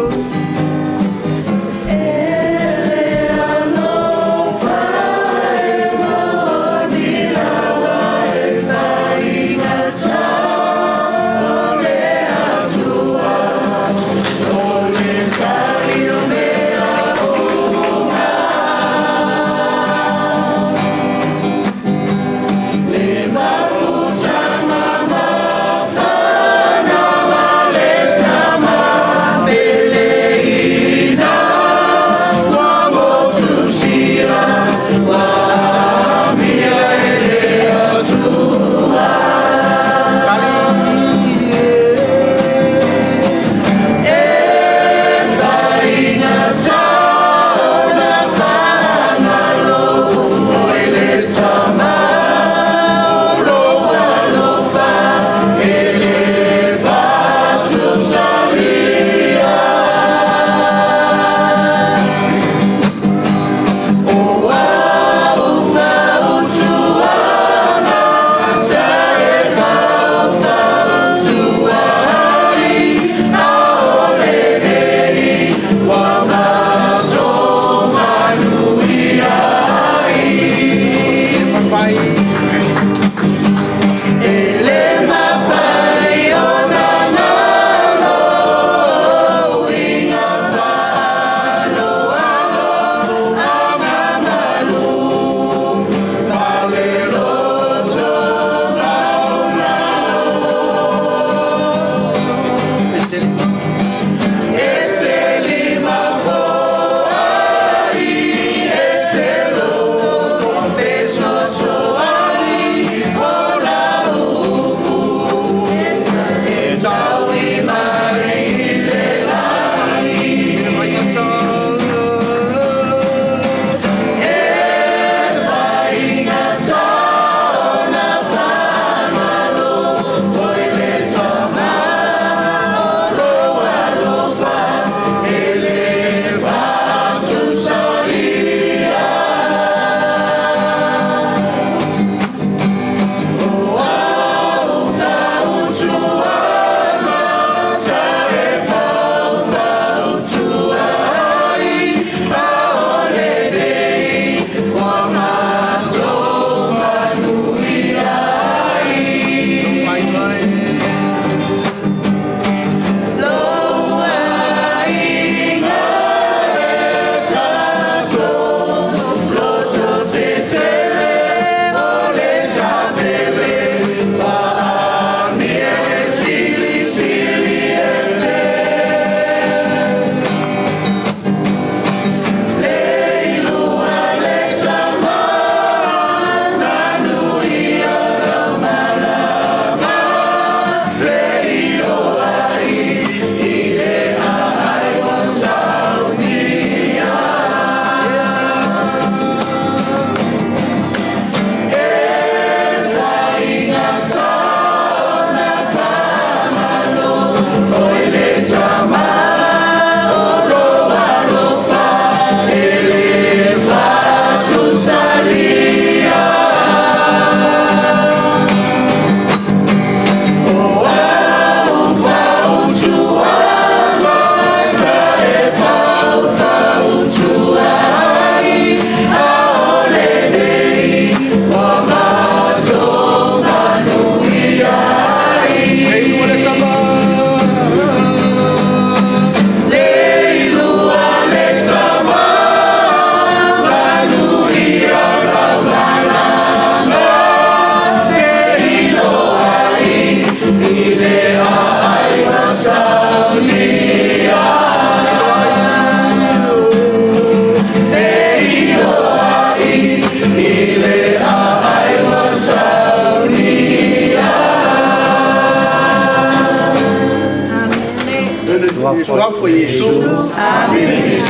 lafo Yesu. Amen.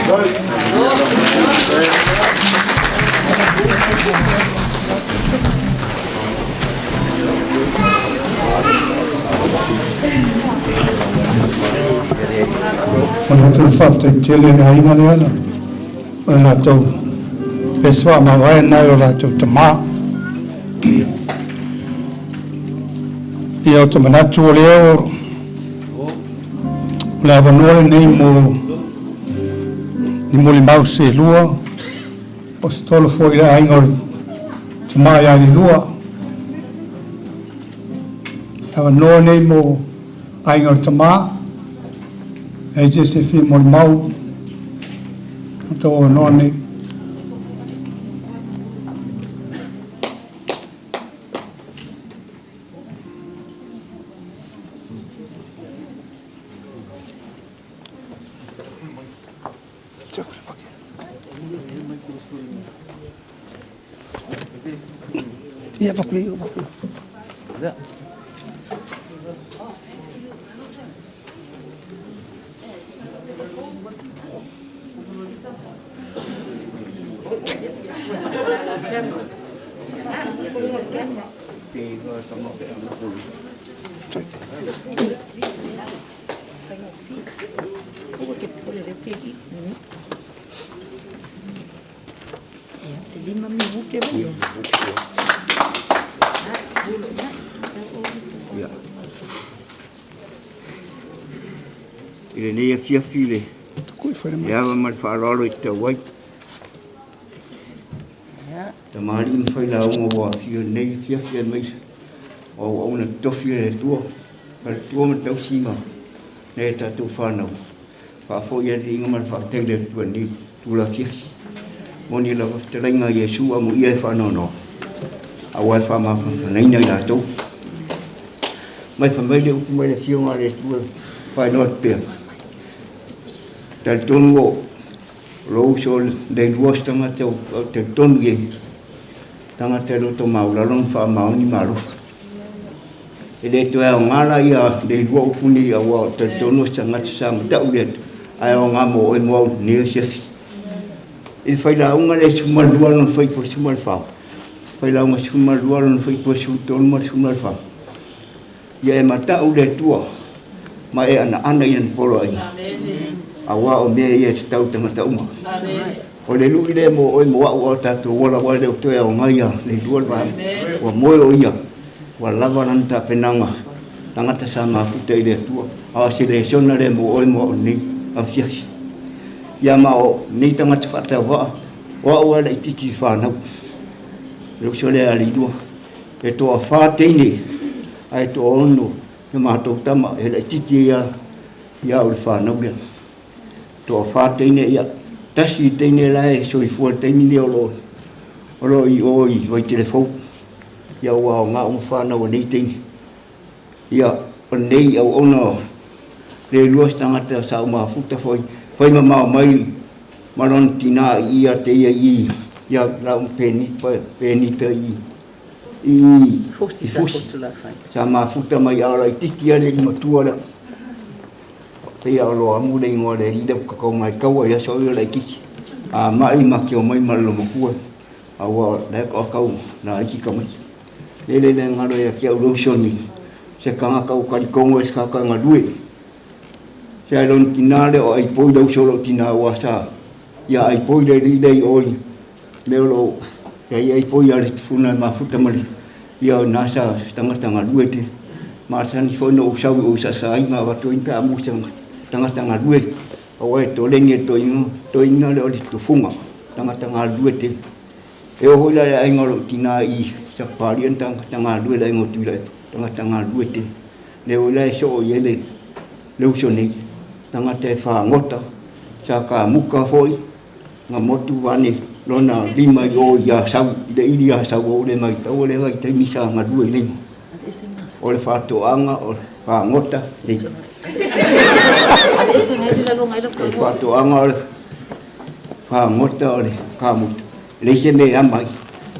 Mana tu fafte tele ni ai mana ana. Mana tu peswa ma vai na la tu tama. Ia tu mana tu leo. La vanore nei mo ni mo limau se lua. O stolo foi la ingor tama ya ni lua. La vanore nei mo ingor tama. Ai se fi mo mau to no ni ya papi ya Ile ne fia file. Ya va mal farolo ite wai. Ta mari in fai la mo wa fia ne fia mais. O una tofia le tuo. Per tuo me tau sima. Ne ta tu fano. Fa fo ya ringa mal fa tele tu ni tu la fia. Moni la te lenga Yesu amu ia fano no. Awa fa ma fa nei nei la tu. Mai fa mai le mai le fia ma le tu. Fa no te. Tal tongo lo sol de duas tangata te tongue tangata lo to maula long fa mau ni maru ele to e ngala ia de duo puni a wa te tono tangata sam ta ulet ai o ngamo e mo ni chef il fai la unga le sumal dual non fai por sumal fa fai la unga sumal dual non fai por su ton mo sumal fa ia e mata ulet tua ma e ana ien polo ai awa o me ia tau tangata uma. O le lui le mo o mo o tatu wala wala le to o ngaia le dual ba o mo o ia wa lava nanta penanga tangata sama futa ile tua a selection le mo o ni a fias ya ma o ni tangata fata wa le titi fa na le sole ali dua e to a fa tini ai to ono e ma to tama e le titi ya o fa na bia to fa tene ya tasi tene la e so i fu tene ni o i vai telefon ya wa nga un fa na o nei tene ya o nei o no le luas tangata sa ma futa foi ma mai maron tina ia te i ya la un penita i Fosi sa fotula fai. sa ma futa mai ala i titi ale ma tuala pe alo amule ngore ida ko mai kau ya so yo lai ki a mai ma ki o mai malo mo ku a wa le ko kau na ki ka mai le ngalo ya ki o shoni se ka kau ka ko mo ska ka ngadue se lon tinale o ai poi do solo tina wa sa ya ai poi le ri o me lo ya ai poi ya funa ma futa mali ya nasa tanga due te ma san fo no sa o sa ai ma wa to inta mu tanga due o e to lengi to ina le o tu funga tanga due te e o hola ai ngolo tina i sa parien tanga due le ngo tu le tanga due te le o le so yele le o soni tanga te fa ngota sa ka muka foi nga motu vani lona lima yo ya sa de ilia sa o le mai to le vai te misa nga due le o le fa to anga o fa ngota le Pato angol fa ngota ole kamut le se me amai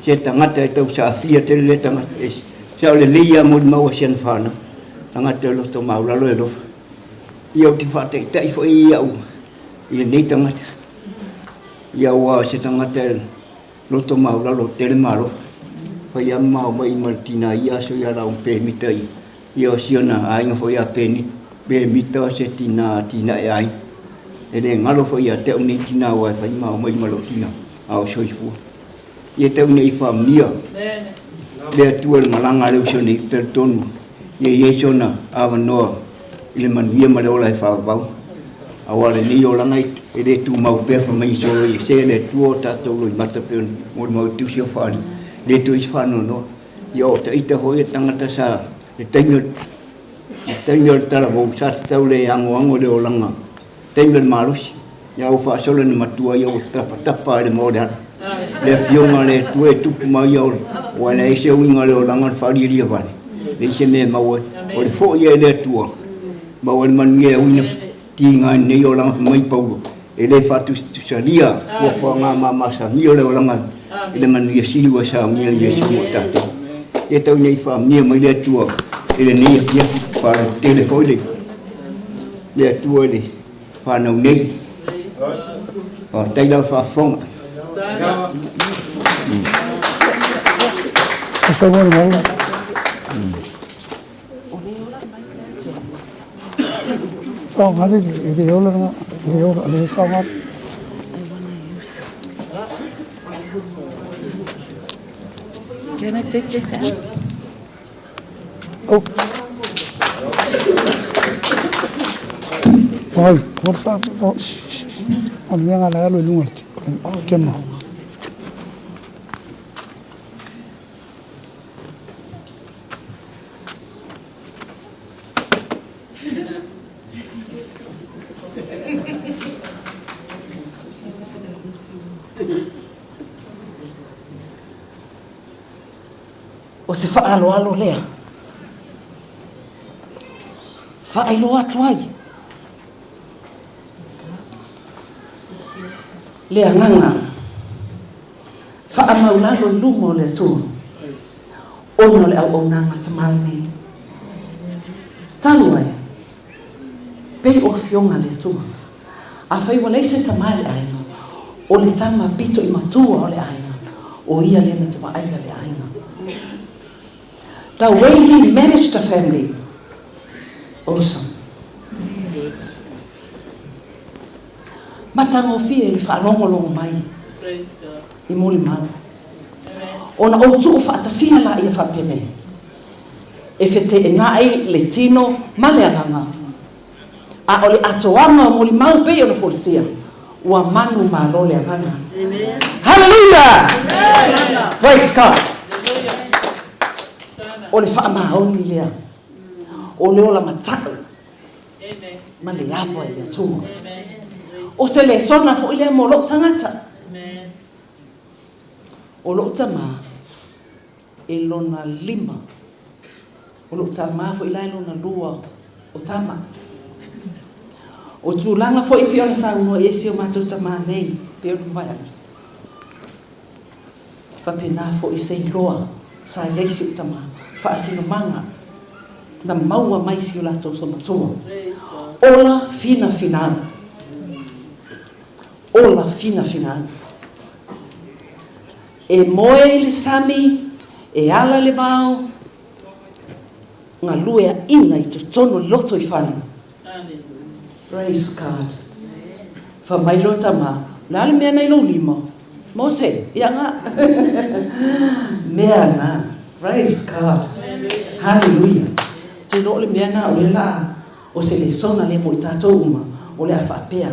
se tangata to sa fia te le tangata es sa le lia mod ma o sen fana tangata lo to maula lo Ia o te whāteitai whai iau. Ia nei tangata. Ia wā se tangata loto maura lo tere maro. Whai a mau mai martina ia so ia rau pēmita i. Ia o siona ainga whai a pēmita se tina e ai. E re ngalo whai a teo nei tina wai whai mau mai malo tina. Ao soifua. Ia teo nei whamnia. Lea tua le malanga leo sio nei tonu. Ia sona awa noa. Ile manuia ma le ola e whawau. Awale ni o langa e re tu mau pefa mai so i se le tuo tatou lo i matapeo mo mau tu sio whani. Le tu is whano no. Ia ta ita hoi e tangata sa e tainga le tala vau sa tau le ango le o langa. Tainga le marosi. Ia o whaasola ni matua ia o tapa le mo le ara. Le fionga le tu e tupu mai ia o wana e se uinga le o langa whaariri a vare. Le se me maua o le fo ia le tua. Maua le manu ia uina tinga nei o langa mai paulo. E le whatu saria o po ngā mamasa mi o le o langa. E le manu ia siliwa sa mia ia simu tātou. E tau nei wha mia mai le tua. E le nei a kia whara telefone. Le tua le whanau nei. O teila whawhonga. Asa wale maula. Oh, ngari ide ola nga, ide ola ale kamat. Can I take this out? Oh. Oi, força. Oh. On vient à la lunga. Kema. O se whaaloalo lea. Whaelo atu ai. Lea nganga. Whaamaulalo I lumo le tū. Ono le au nanga tamale nei. Talu ai. Pei o fionga le tū. A whai wa leise tamale aina. O le tama pito I matua o le aina. O ia lena te waaia le aina. The way he managed the family, awesome. Matango fie le whanongolongo mai I moli mau. Ona o tu whaatasina la ia whapeme. E whete e nai le tino maleanga. A ole atoanga o moli mau pe o na forisia. Ua manu malo le anganga. Hallelujah! Praise God. O le whaamaoni lea. O le ola matau. Ma le awa I lea tūma. O se le sona fo I lea mo lo tangata. O lo tama e lona lima. O lo tama fo I lai lona lua o tama. O tūlanga fo I piona sa unua e si o mātou tama nei. Piona vai atu. Whapena fo I se loa sa leisi o tama. Whaasino manga na maua mai si o lātou so matua. Ola fina fina. Ola fina fina. E moe le sami, e ala le vau, ngā luea ina I te tono loto I whana. Praise God. Wha mai lo tama, lale mea nei lo lima. Mose, ia ngā. Mea ngā. Praise God. Hallelujah. Te lo le mea ngā o le la, o se le sona le mo I tātou uma, o le a whaapea.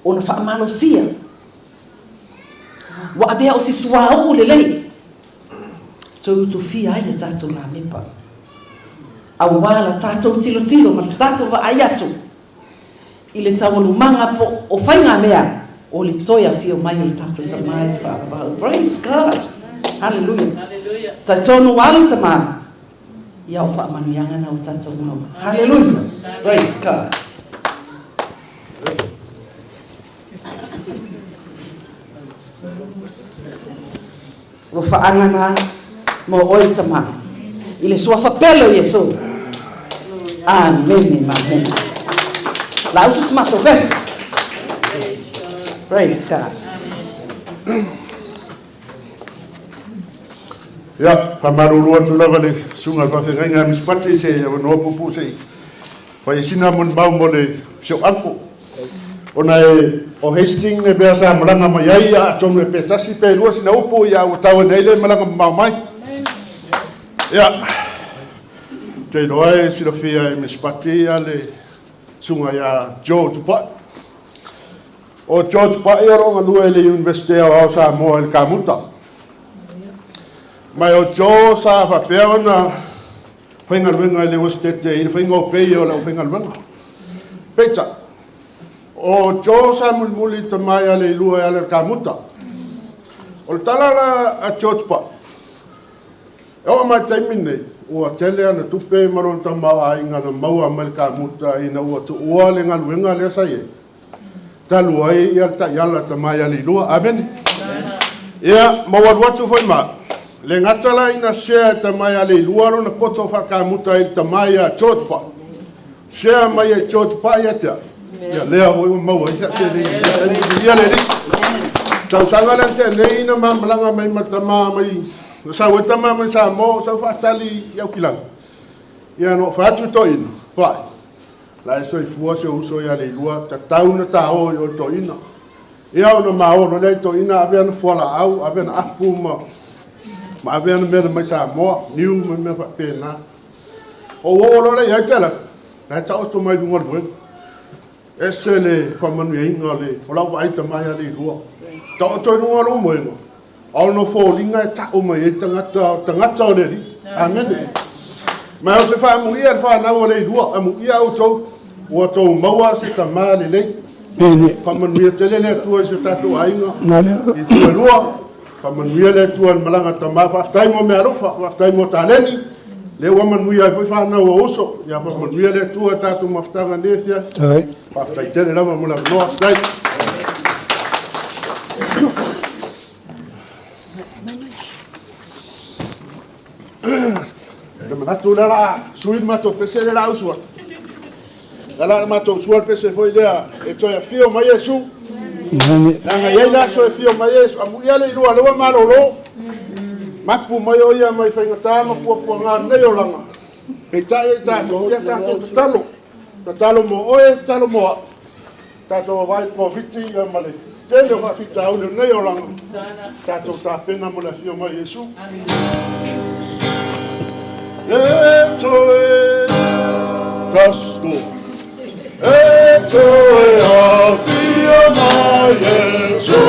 O na whaamano sia. Wa avea o si suau le lei. Tau tu fia ai le tātou la mepa. A wala tātou tilo tilo, ma tātou wa ai atu. I le tawalu manga po o whainga mea, o le toia fio mai o le tātou tamai whaabau. Praise God. Hallelujah. Ta tonu walu tama. Ia o whaamanuianga na o tātou mau. Hallelujah. Praise God. Ro whaangana mo oi tama. I le sua whapelo Yesu. Amen. Amen. Lausus mato best. Praise God. Ya, pamarulua tulava le sunga pakengai ngā Misipati se ya wanoa pupu se. Pai sina mon bau mo le seo ako. Ona o Hastings ne bea sa malanga mai ai a tonu e petasi pe lua sina upu ia o tau nei le malanga mau mai. Ya. Te roe sila fia e Misipati a le sunga ya Joe Tupai. O Joe Tupai o ronga lua le University o sa moa le kamuta. Mai o Joe sa papea ona whaingaruenga le Westete i whainga o pei o lau whaingaruenga. Peita. O Joe sa mulmuli ta mai a Leilua e ale kamuta. O le talala a Joe Tupai. E o mai taimine ua tele ana tupe maron ta maa inga na maua mai kamuta ina ua tu ua le ngaruenga le sa ye. Talu ai ia ta yala ta mai a Leilua. Amen. Ia mawaruatu whaima. Le ngatala ina share ta mai a Leilua ro na poto whakamuta i ta mai a Joe Tupai. Share mai a Joe Tupai atia. Ia lea hoi o maua isa te nei. Ia le li. Tau tangala te nei na mamalanga mai matama mai. Sa wetama mai sa mo sa whaatali iau kilang. Ia no whaatu to ina. Whai. La e soi fua se uso ia Leilua. Ta tauna ta o i o to ina. Ia o na maono lei to ina avea na fuala au. Avea na apu ma. Ma avea na mera mai sa moa. Niu me me whapena. O wolo lei ai tela. Na ta o to mai lunga luenga. Ese le whamanu e inga le. O lau waita mai a Leilua. Ta o to lunga lo moenga. Au no fōlinga e ta'o mai e tangata o leri. Amen. Mai o te whaamu ia whanau o Leilua. Amu ia au tau. Ua tau maua se ta maa le lei. Whamanu ia tele le atua i se tatu ainga. I tua lua. Whamanu ia le atua ni malanga ta maa. Whaftaimo me arofa. Whaftaimo ta leni. Le wamanu ia i whanau o oso. Ia whamanu ia le atua tatu maftanga nefia. Whaftai tele lama mula noa. Dai. Manatu la suin mato pese la usua. La mato usua pese foi lea e toia fio mai Yesu. Nga ia la so fio mai Yesu amu ia le lua le malolo. Mapu mai o ia mai fainga tama pu nga nei o langa. E tai ta do ia ta to talo. Ta talo mo o e talo mo. Ta do vai ko viti ia male. Tele va fita o nei o langa. Ta to ta pena mo la fio mai Yesu. Etoe tasto Etoe a fia mai Yesu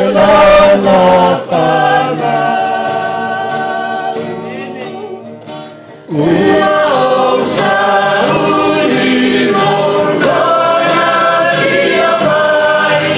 na fana O sauni no roya fia mai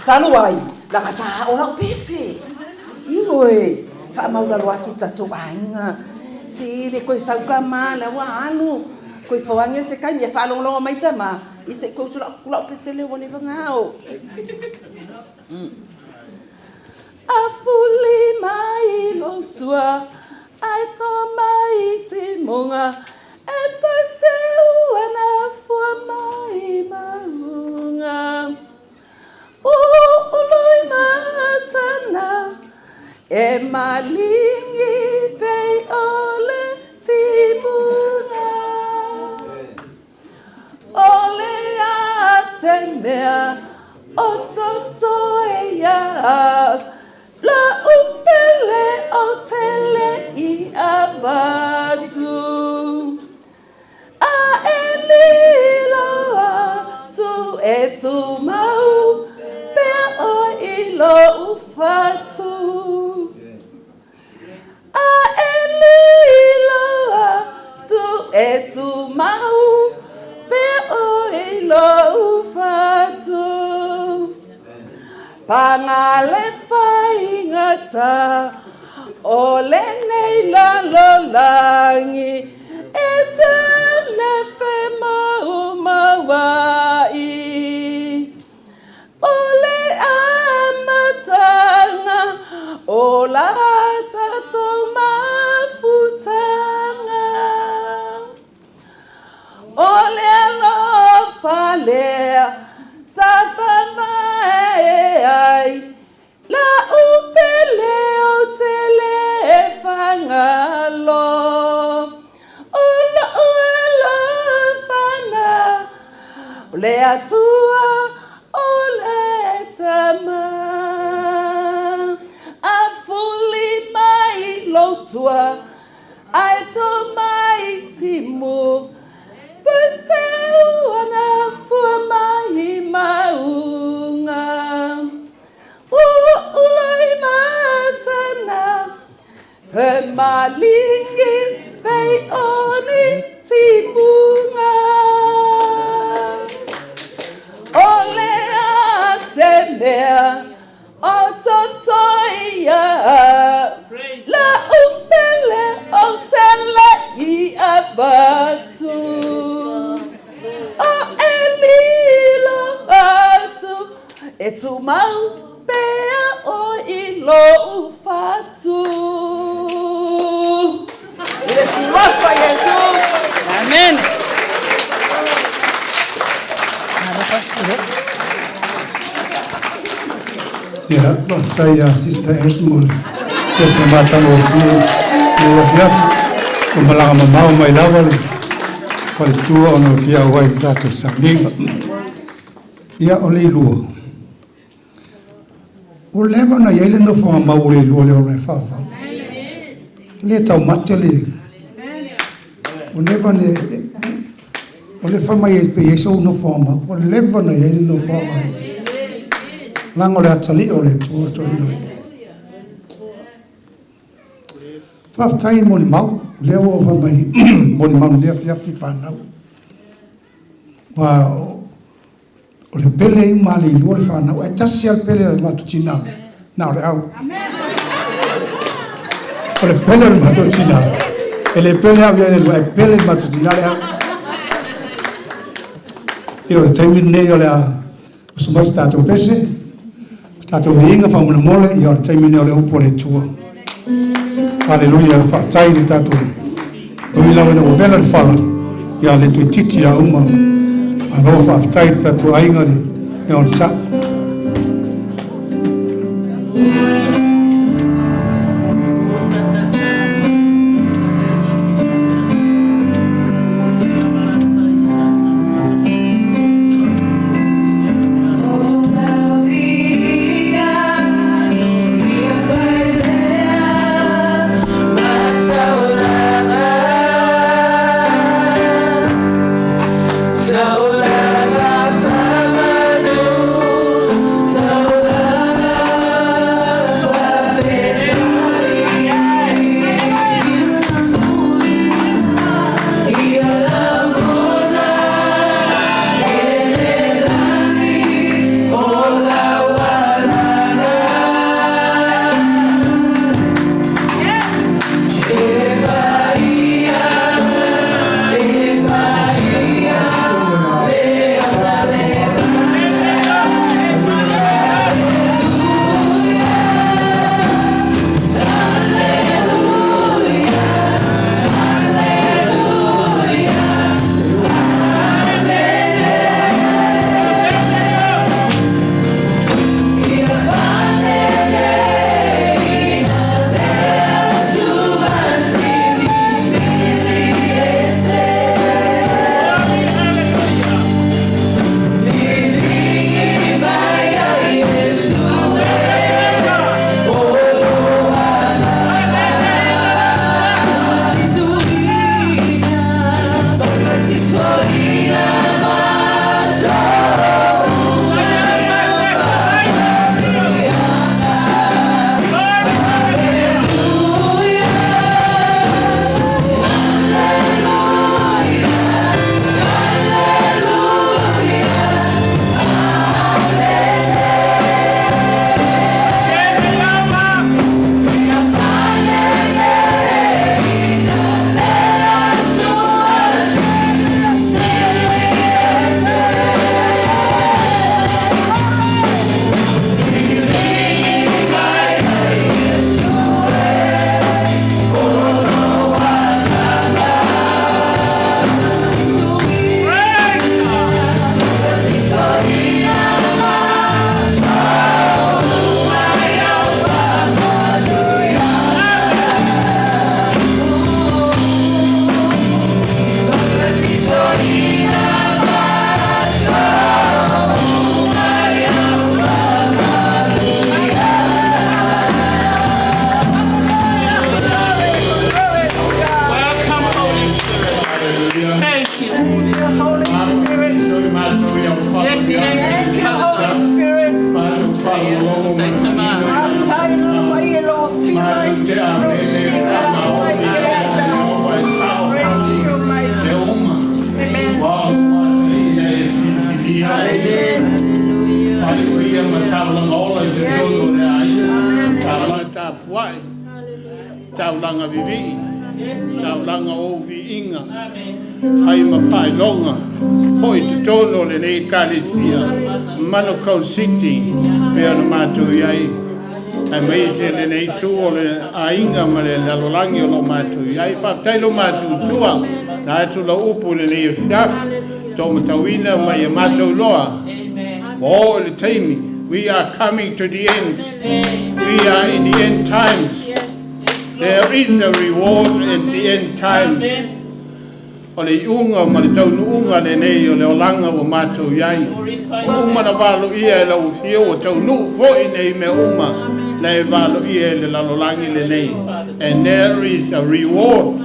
Talo ai, la kasa ona pese. Iwe, fa maula lo atu tatu ainga. Si le koe sauka mala wa anu. Koe pawange se kan ye fa long mai tama. Ise ko sula kula pese le wole vangao. Afuli mai lo tua. Ai to mai timonga. E pese uana fua mai maunga. Uloi matana e malingi pei ole timuna ole asemea ototo e ya la upele o abatu a elilo tu etu mau pe o ilo ufatu a elilo tu etu mau pe o ilo ufatu pangale faingata ole nei la lo langi etele fema umawai ole amatanga ola tato mafutanga ole lo fale safamai la upele o telefangalo ola ola fana ole atua ole tama afuli mai lotua ai to mai timu Penseu na fua mai maunga ulai matana he malingi pei oni timunga ole asemea ototoia la upele otele I abatu o elilo atu etu mau pea o ilo ufatu Yesu Yesu Amen. Ya, saya Sister Edmund. Keselamatan waktu ya. Kemalangan mau mai lawal. Kalau tua orang kia wai satu sambil. Ya oleh luar. Uleva na yele no fo mau oleh luar oleh fafa. Le tau mate le. Uleva ne oleh fama ye pe yeso no fo mau. Uleva na yele no fo mau. Lang oleh atali oleh tua tua ini. Faftai mo ni mau leo fa mai mo ni mau le fia fi fanau wa o le pele ma le lu le fanau e tasi al pele ma tutina na le au o le pele ma tutina e le pele a via le pele ma tutina le au e o taimi ne o le so mai stato pese stato vinga fa mo mole e o taimi ne o le upo le tua Haleluya, fatai di tatu. Oila wena wavela fala. Ya le tu titi ya uma. Alo fatai di tatu ainga ni. Ne on sa. Saulana famanu, Saulana Thank you, Holy Spirit. Taulanga vivi, taulanga o vi inga, ai mawhai longa, hoi te tono le nei kalisia, Manukau City, mea na mātou iai, ai maise le nei tuo le a inga ma le lalolangi o lo mātou iai, whaftai lo mātou tua, na atu la upu le nei fiaf, tō matawina mai e mātou loa, o le teimi, we are coming to the end, we are in the end times. There is a reward at the end times. O le iunga ma le taunu unga le nei o le olanga o mātou iai. O uma na walo ia e lau fio o taunu foi nei me uma. Na e walo ia e le lalolangi le nei. And there is a reward.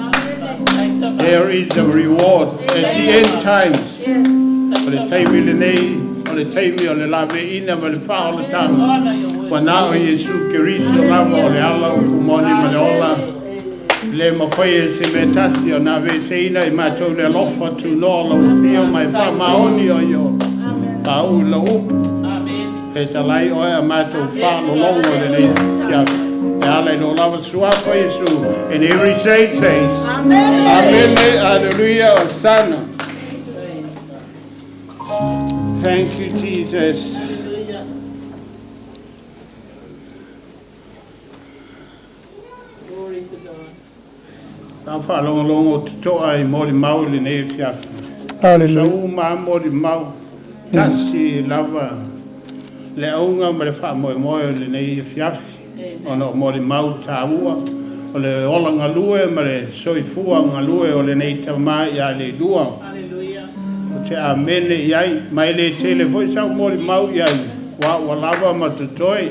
There is a reward at the end times. O le taimi le nei, o le taimi o le lawe ina ma le wha o le tanga. Wana o Yesu Kiriso lava o le ala o kumoni ma le ola. Le mawhai e se me tasi o na we se ina I mātou le lofa tu noa la ufio mai wha maoni o yo. Pa u la upu. E talai o ea mātou wha lo longo le nei kia. E ala no lava suapa Yesu. And every saint says, Amen. Hallelujah. Osana. Thank you, Jesus. Ta whalonga longo tutoa I mori mau le nei fiafu. Hallelujah. Sa uma mori mau. Tasi lava. Le aunga ma le wha moe moe le nei fiafu. Ono mori mau ta ua. O le ola ngalue ma le soifua ngalue o le nei tamā ia le lua. O te amene iai. Mai le telefoi sa mori mau iai. Wa lava ma tutoi.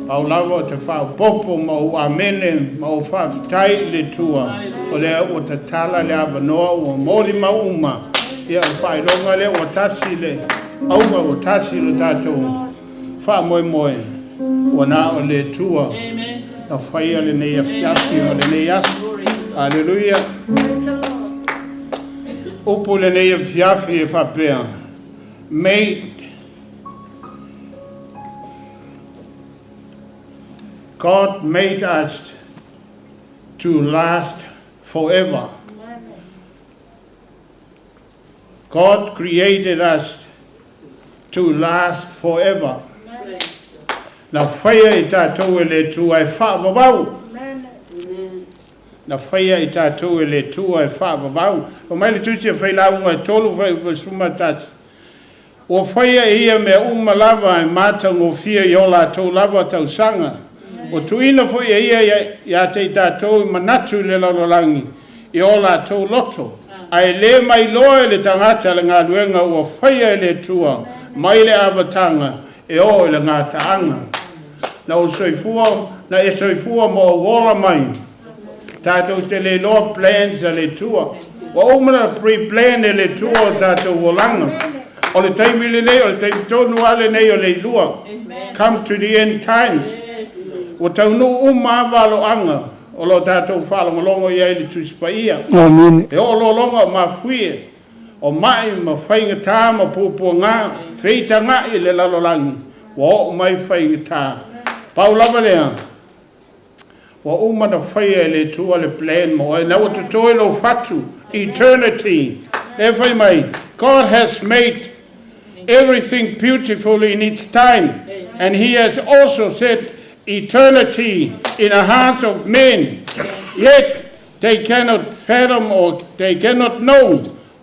Au lava te whao popo ma o amene ma o whaafitai le tua. O lea o te tala le awanoa o mori ma uma. Ia o whailonga le o tasi le. Auma o tasi le tātou. Wha moe moe. O nā o le tua. Na whaia le nei a fiafi o le nei asu. Hallelujah. Upu le nei a fiafi e whapea. Made God made us to last forever. God created us to last forever. Na whaia I tātou e le tua e whaavavau. Na whaia I tātou e le tua e whaavavau. O mai le tusi e whailaunga e tolu whaipasuma tasi. O whaia ia me umalava e mātau o fia I ola tau lava tau sanga. O tuina fo ia te tātou I manatu le lalolangi I ola tau loto. Ai le mai loa le tangata le ngā luenga ua whaia le tua mai le avatanga e o le ngā taanga. Na o soifua, na e soifua mo o wola mai. Tātou te le loa plans a le tua. Wa umana pre-plan e le tua o tātou wolanga. O le taimi le nei, o le taimi tonu ale nei o Leilua. Come to the end times. O taunu walo anga, o lo tātou whalongalongo ia ili tusipaia. Amen. E o lo longa ma fuie, o mai ma whainga tā ma pūpua ngā, whita ngā I le lalolangi, wa o mai whainga tā. Pau lava lea, wa umana whaia le tua le plan mo, e na o tutoi lo fatu, eternity. E whai mai, God has made everything beautiful in its time, and He has also said, eternity in the hearts of men, yet they cannot fathom or they cannot know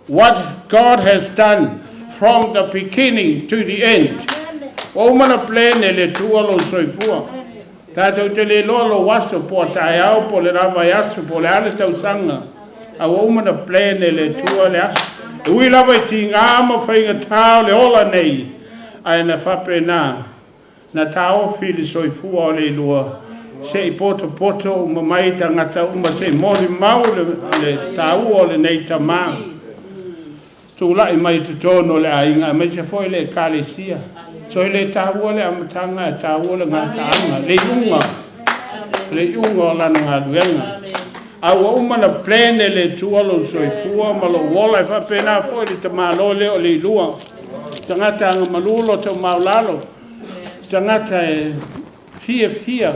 what God has done from the beginning to the end. O mana plene le tua lo soifua. Tātou te le loa lo waso po tai au po le rawa yasu po le ale tau sanga. A o mana plene le tua le asu. Ui lawa I ti ngā ma whainga tāo le ola nei. Ai na whape nā. Na tau fili soifua o Leilua. Se I poto uma mai tangata uma se mori mau le tau o le nei tamā. tūlai mai tu tono le ainga, mai se foi le kalesia. So le tāua le amatanga, tāua le ngataanga, le unga o lana ngā duenga. Awa umana plene le tualo soifua, malo wola e whapena foi le tamalole o Leilua. Tangata anga malulo tau maulalo. Tangata e fia.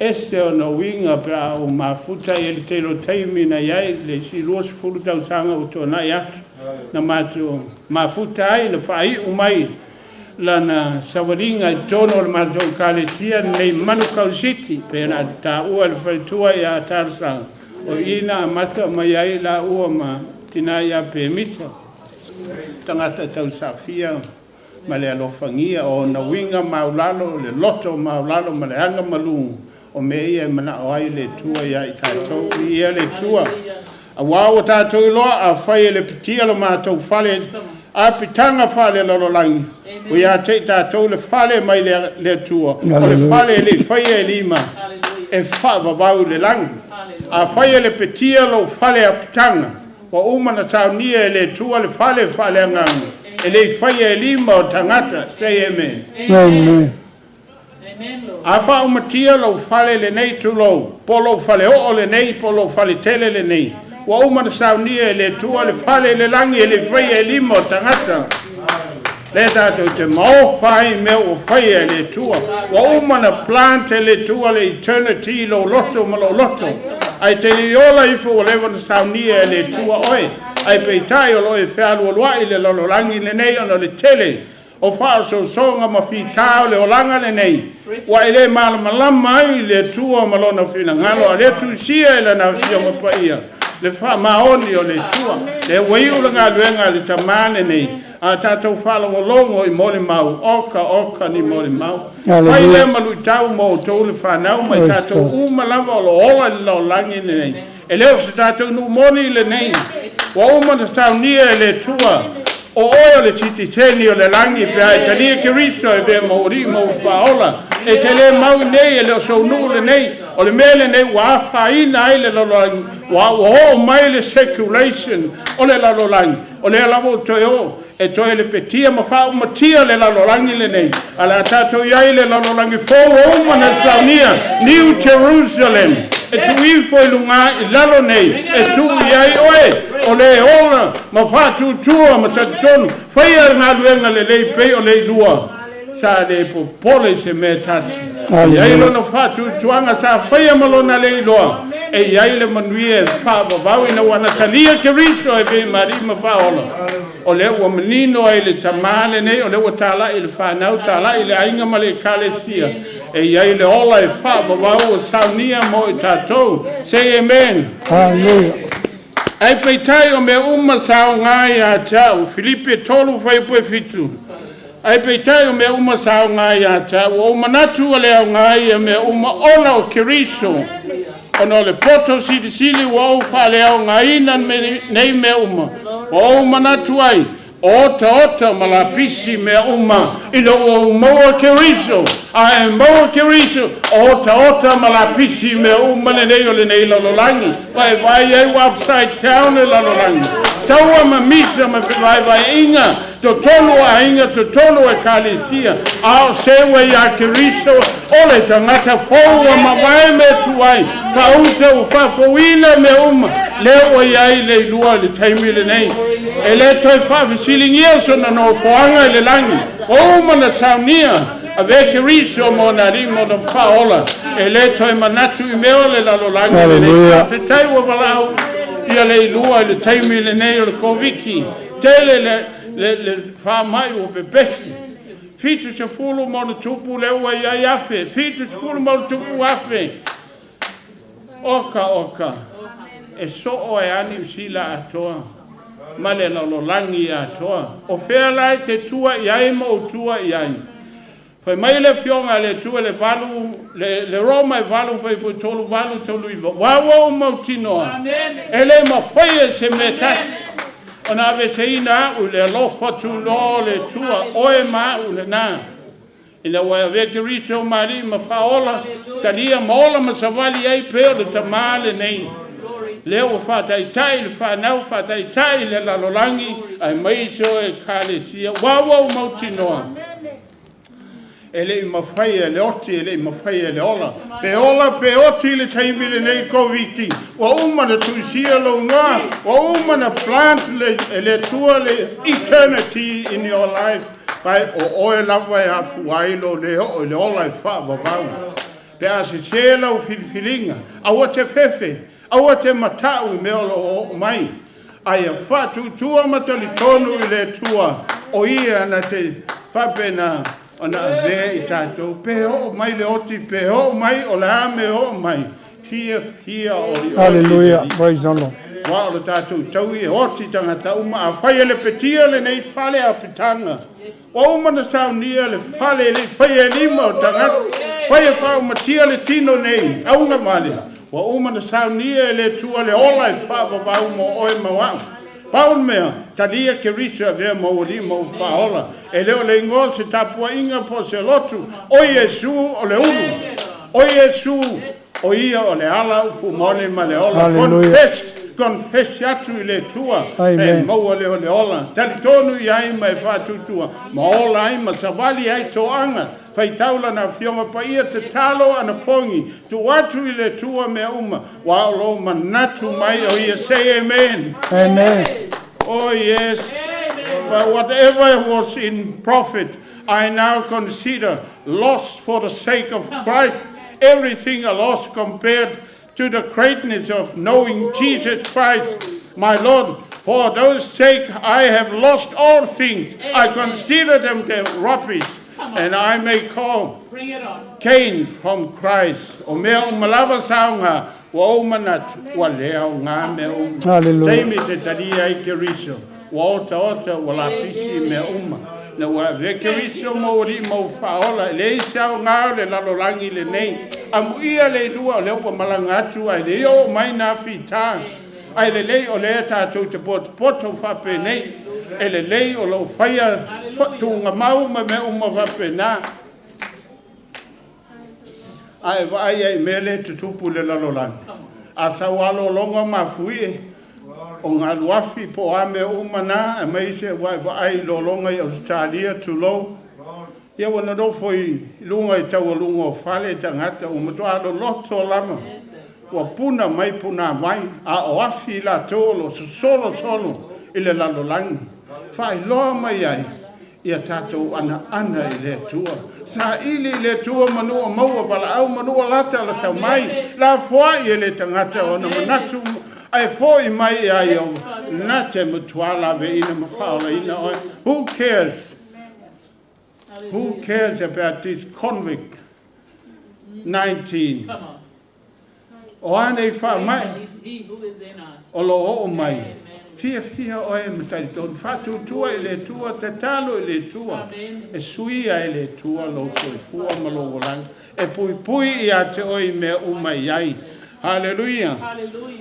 Este o na winga pe o mafuta e le telo taimi na iai le si luas fulu tau sanga o tōna i atu. Na matu mafuta ai na whai umai lana sawaringa i tono le matu kalesia nei Manukau City pe na ta ua le whaitua i a tarsanga. O ina mata mai ai la ua ma tina ia pe mita. Tangata tau safia ma le alofangia o na winga maulalo, le loto maulalo ma le anga malungu. O me ia mana o ai le tua ia i tātou, ia le tua. A wāo tātou i loa, a whai le pitia lo mātou whale, a pitanga whale lololangi. O ia te tātou le whale mai le tua. O le whale le whai e lima, e whavavau le langi. A whai le pitia lo whale a pitanga. Wa umana saunia e le tua le whale angangu. E le whai e lima o tangata, say amen. Amen. A wha umatia lau whale le nei tulo, polo whale o le nei, polo whale tele le nei. Wa umana saunia le tua le whale le langi e le whai e lima o tangata. Le tātou te mao whai mea o whai e le tua. Wa umana plant e le tua le eternity lo loto ma lo loto. Ai te li ola ifo o lewana saunia e le tua oe. Ai peitai o loe whialu o loa i le lololangi le nei ono le tele. O wha so songa ma whitao le olanga le nei. Wa ele malama ai le tua malona whina ngalo. A le tu sia ele na whionga pa ia. Le wha maoni o le tua. Le waiula ngā luenga le tamane nei. A tātou whalongo longo i mole mau. Oka ni mole mau. Wai le malu tau mo tau le whanau. Mai tātou umalama o lo ola le lau langi nei. E leo se tātou nu moni le nei. Wa umana tau nia le tua. O oia le titi teni o le langi pe ai talia kiriso e be mauri mo faola. E te le mau nei e le o sounu le nei. O le mele nei wa whaina ai le lololangi. Wa o mai le circulation o le lololangi. O le alamo toi o. E toi le petia ma whao matia le lololangi le nei. A la tatou iai le lololangi fōu na saunia. New Jerusalem. E tu ifo i lunga i lalo nei. E tu iai oe. O le ola ma whatu tua ma tatonu. Whaia ngā luenga le lei pei o lei lua. Sa le po pole se me tasi. Iai lona whatu tuanga sa whaia malona lei loa. E iai le manuia e whaavavau ina wana talia keriso e be marima whaola. O le ua manino ai le tamale nei. O le ua tala i le whanau tala i le ainga ma le kalesia. E iai le ola e whaavavau o saunia mo i tātou. Say amen. Hallelujah. Ai peitai o me uma sao ngai a tau, Filipe tolu fai pue fitu. Ai peitai o me uma sao ngai a tau, o manatu ale au ngai e me uma ona o kiriso. Ono le poto sili wa o fale au ngai nan nei me uma. O manatu ai, ota malapisi me uma, ilo o moa kiriso. Ai moa kiriso, ota malapisi me uma le nei o le nei lololangi. Vai ai upside down le lololangi. Taua ma misa ma vai inga, to tonu e kalesia. Ao sewe ya kiriso, ole tangata foua ma vai me tuai. Pauta u fafoina me uma, leo iai le lua le taimi le nei. E le toi fafilingia so na no foanga le langi. O mana saunia. A veke riso mo na rimo no faola. E le toi manatu I meo le lalolangi. Hallelujah. Fetai wa walau. Ia le lua le taimi le nei o le koviki. Tele le whamai o pepesi. Fitu se fulu mo na tupu le ua iai afe. Fitu se fulu mo na tupu afe. Oka. E so o e ani usila atoa. Ma le lalolangi atoa. O fea lai te tua iai mo o tua iai. Fai mai le fionga le tua le valu, le Roma e valu fai po tolu valu tolu iwa. Wawa o mautinoa. Ele ma fai se metas. Ona ave se ina u le lofa tu lo le tua oe ma u le na. Ina wa veke riso mari ma faola. Talia mola ma savali ai peo le tamale nei. leo whātaitai le whanau, whātaitai le lalolangi, ai mai so e kālesia, wawa mauti noa. Ele I mawhai e le oti, ele I mawhai e le ola. Pe ola, pe oti le taimi le nei COVID. Wa umana tuisia lo ngā, wa umana plant le tua le eternity in your life. Pai o oe lawa e hafu wailo le o le ola e wha wawau. Pe a se se lau filifilinga, awa te fefe, awa te matau I meolo o mai. Ai a wha tua matali tonu I le tua, o ia na te whapena ona ave I tātou, pe o mai le oti, pe o mai o le ame o mai. Fia o I oti. Hallelujah, praise the Lord. Wa o le tātou tau I oti tangata uma, a whai le petia le nei whale a pitanga. Wa uma na saunia le whale le whai e lima o tangata. Whai e whao matia le tino nei, aunga male. Wa uma na saunia le tua le ola I wha wau mo oe mawau. Paun mea, talia ke risa vea mawali mau whaola. E leo le ingo se tapua inga po se lotu. O Yesu o le ulu. O Yesu o ia o le ala upu mole ma le ola. Confess atu I le tua. E maua leo le ola. Tali tonu I ai mai whatutua. Ma ola ai ma savali ai toanga. Fai taula na fionga pa ia te talo ana pongi. Tu atu I le tua mea uma. Wa lo manatu mai o ia. Say amen. Amen. Oh yes. But whatever was in profit, I now consider lost for the sake of Christ. Everything a loss compared to the greatness of knowing Jesus Christ, my Lord. For those sake I have lost all things. I consider them the rubbish, and I may call gain from Christ. O mea malava saunga, wa umanat, wa leo ngā mea Hallelujah. Teimi te taria I ke riso. Wa ota wa la pisi mea uma. Na wa veke riso mo ri mo whaola. Le isau ngā le lalolangi le nei. Amuia le dua le upa malanga atu ai le o mai na fita. Ai le lei o le tātou te poto whape nei. E le lei o lo whaia tunga mau ma me uma whape nā. Ai vai ai mele tutupu le lalolangi. Asa walo longa mafui o ngā luafi po ame umana, e mai se wai lolonga I Australia tu lo. Ia wana rofo I lunga I taua lunga o whale tangata o matua alo loto lama. Wa puna mai puna mai, a o afi la tolo, solo I le lalolangi. Whai loa mai ai, ia tātou ana I le tua. Sa ili le tua manua maua pala au manua lata la tau mai, la fuai le tangata o na manatu ai foi mai ai o nate mutuala ve ina mawhaola ina oi. Who cares? Who cares about this convict? 19. O ane wha mai. O lo o mai. Fia o e mutari tonu. Whatu tua I le tua, te talo I le tua. E suia I le tua lo soi fua malo walang. E pui I a te oi mea umai ai. Hallelujah.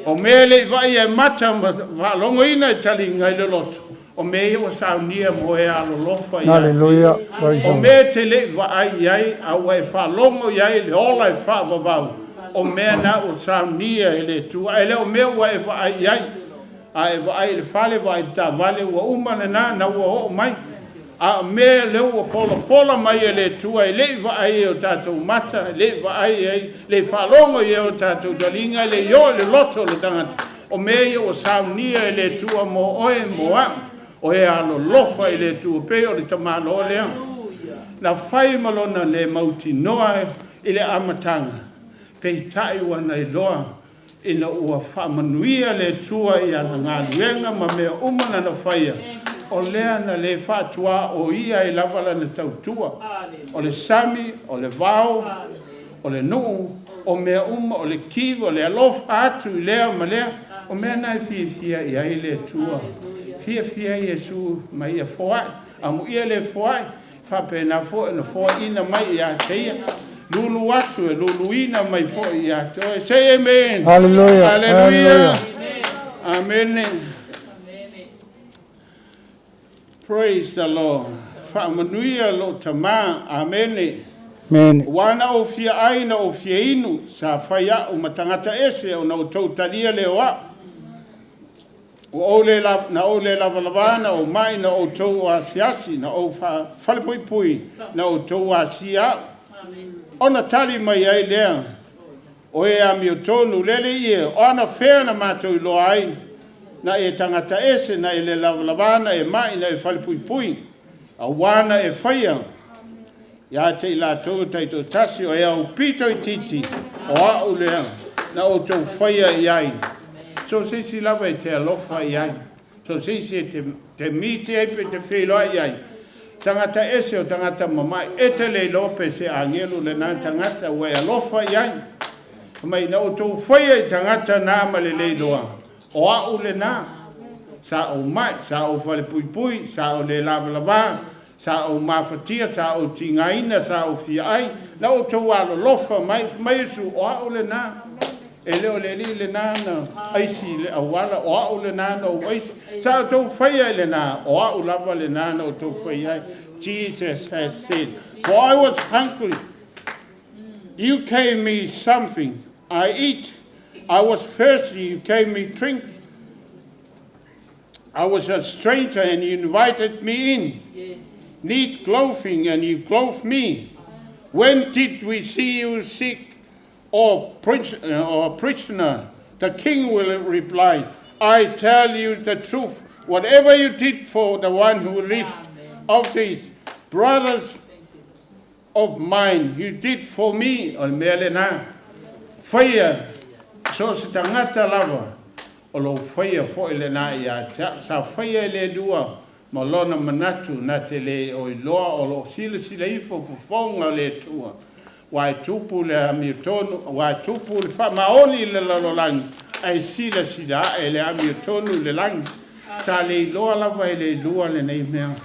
O mele vai e mata va longo ina tali ngai le lotu. O me o saunia mo e alo lofa ia. Hallelujah. O me te le vai ai au e fa longo ia le ola e fa vavau. O me na o saunia le tu ai le o me wa e vai ai. Ai vai le fale vai ta vale o umana na o mai. A me le o fola mai le tua le vai o tatou mata le vai le falongo e o tatou dalinga le yo le loto le tangata o me o saunia le tua mo oe moa o e alo lofa le tua pe o le tamano le na fai malona le mauti noa I le amatanga kei tai wana I loa ina ua whamanuia le tua I ana ngā luenga ma mea umana na whaia o lea na le whatua o ia I lavala na tautua. O le sami, o le vau, o le nuu, o mea uma, o le kiwa, o le alofa atu I lea ma lea, o mea nai fia I ai le tua. Fia Yesu mai a foai, a mu ia le foai, whape na foai ina mai I a teia. Lulu atu e lulu ina mai foai I a teia. Say amen. Hallelujah. Hallelujah. Amen. Praise the Lord. Whamanuia lo tama. Amen. Men. Wana o fia ai na o fia inu sa whaia o matangata ese o na o tau talia leo a. O ole la na ole lava lavana o mai na o tau asiasi na o whale pui pui na o tau asia. Ona tali mai ai lea. O e a mi o tonu lele ie o ana whea na mātou I loa ai. Na e tangata ese na e le lava lavana e mai na e whale pui pui. A wana e whaia. Ia te la tau taito tasi o e au pito I titi o au lea na o tau whaia I ai. So se si lava e te alofa I ai. So se si te miti ai pe te whiloa I ai. Tangata ese o tangata mamai e te le lope se angelu le nā tangata o e alofa I ai. Mai na o tau whaia I tangata nā ma le loa. O au le nā. Sa o mai, sa o whale pui pui, sa o le lava lava. Sa o mawhatia, sa o tingaina, sa o fia ai. Na o tau alo lofa mai su o au le nā. E leo le li le nā na aisi le awala o au le nā na o aisi. Sa o tau whaia le nā, o au lava le nā na o tau whaia ai. Jesus has said, for I was hungry. You gave me something. I eat. I was thirsty. You gave me drink. I was a stranger and you invited me in. Yes. Need clothing and you clothed me. When did we see you sick or prisoner? The king will reply, I tell you the truth. Whatever you did for the one who least of these brothers of mine, you did for me. O melena, whaia, so se tangata lava. O lo whaia fo ele na ia, sa whaia ele dua. Ma lona manatu na te le o iloa o lo sila ifo fufonga le tua. Wai tupu le amiotonu, wai tupu le wha maoli le lalolangi. Ai sila e le amiotonu le langi. Sa le iloa lava e le lua le nei mea.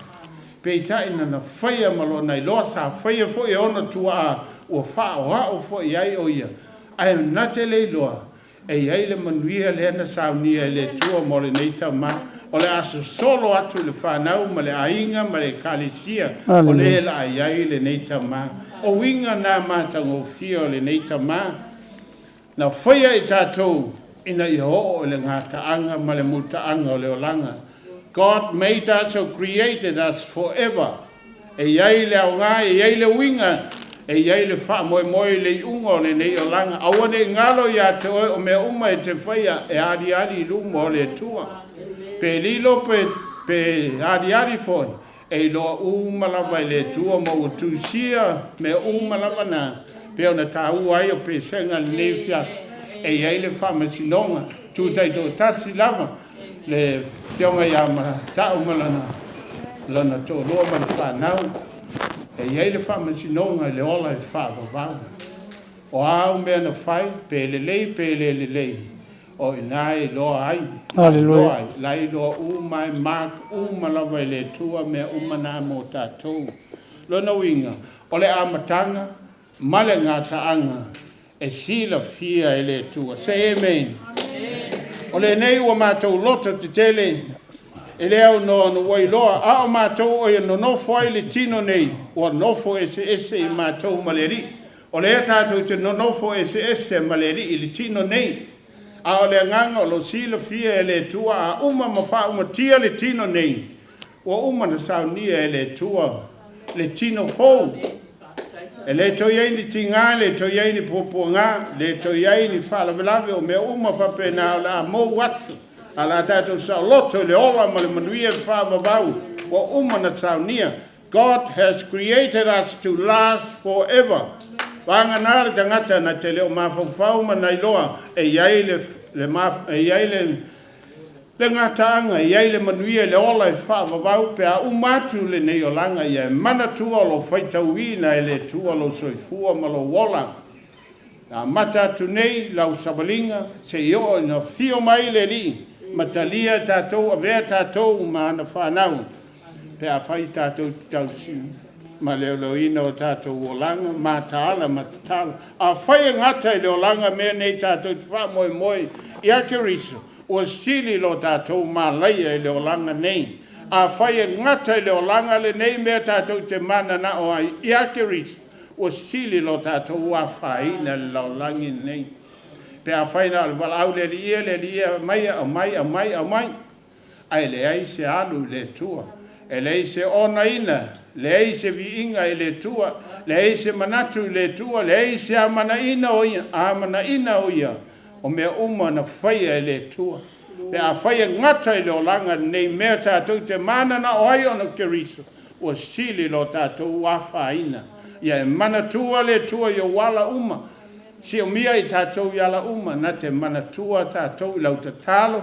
Peita ina na whaia malona iloa sa whaia fo e ona tua a ua wha o hao fo i ai o ia. Ai na te le iloa. E iai le manuia le ana saunia le tua mo le nei tau maa. O le aso solo atu le whanau ma le ainga ma le kalisia. O le la aiai le nei tama. O winga nā mātang o fio le nei tama. Na whaia I tātou ina I ho o le ngā taanga ma le mutaanga o le olanga. God made us or created us forever. E iai le au ngā, e iai le winga. E iai le wha moe moe le ungo le nei olanga. Awane ngalo ia te oe o mea uma e te whaia e ari ari lumo le tua. Pe lilo pe ari foi e lo malava le tua mo tusia me malava na pe ona tau ai o pe senga le fia e ai le fama sinonga tu tai do tasi lava le tionga ya ma tau malana lana to lo ma fa nau e ai le fama sinonga le ola e fa va o au me na fai pe le o nai lo ai Hallelujah. Lai lo mai mark malava le tua me mana mo tatou lona winga o le amatanga male ngā taanga e sila fia e le tua say amen o le nei ua mātou lota te tele e le au no wailoa a o mātou o no nofo ai le tino nei o nofo ese I mātou maleri o le tātou te no nofo ese maleri I le tino nei a o le nganga o lo sila fia e le tua a ma wha tia le tino nei o na saunia e le tua le tino fou e le to iei ni tinga le to iei ni poponga le to iei ni whalavelave o me whapena o la mo watu a la tato sa loto le ola ma le manuia whamavau o na saunia God has created us to last forever. Wanga nara tangata na te leo mawhawhau ma nai loa e iai le ngataanga, e iai le manuia le ola e whaavavau pe a umatu le nei o langa ia mana tua lo whaitauina e le tua lo soifua ma lo wola. A mata tu nei lau sabalinga se io na fio mai le li matalia tātou a vea tātou ma ana whanau pe a whai tātou tausi. Ma leo ina o tātou o langa, ma tāla, ma tāla. A whai ngata I leo langa mea nei tātou te wha moe moe. I ake riso, o sili lo tātou ma laia I leo langa nei. A whai ngata I leo langa le nei mea tātou te mana na o ai. I ake riso, o sili lo tātou whāwhaina le laulangi nei. Pe a whaina al walau le lia, mai. Ai le ai se alu le tua. E le ai se ona ina, le ai se viinga i le tua, le ai se manatu i le tua, le ai se amana ina o ia, o mea uma na whaia i le tua. Pe a whaia ngata i le olanga nei mea tātou te mana na oai ona keriso, o sili lo tātou whāwhaina. Ia e mana tua le tua i o wala uma, si o mia i tātou i ala uma, na te mana tua tātou i lau te talo,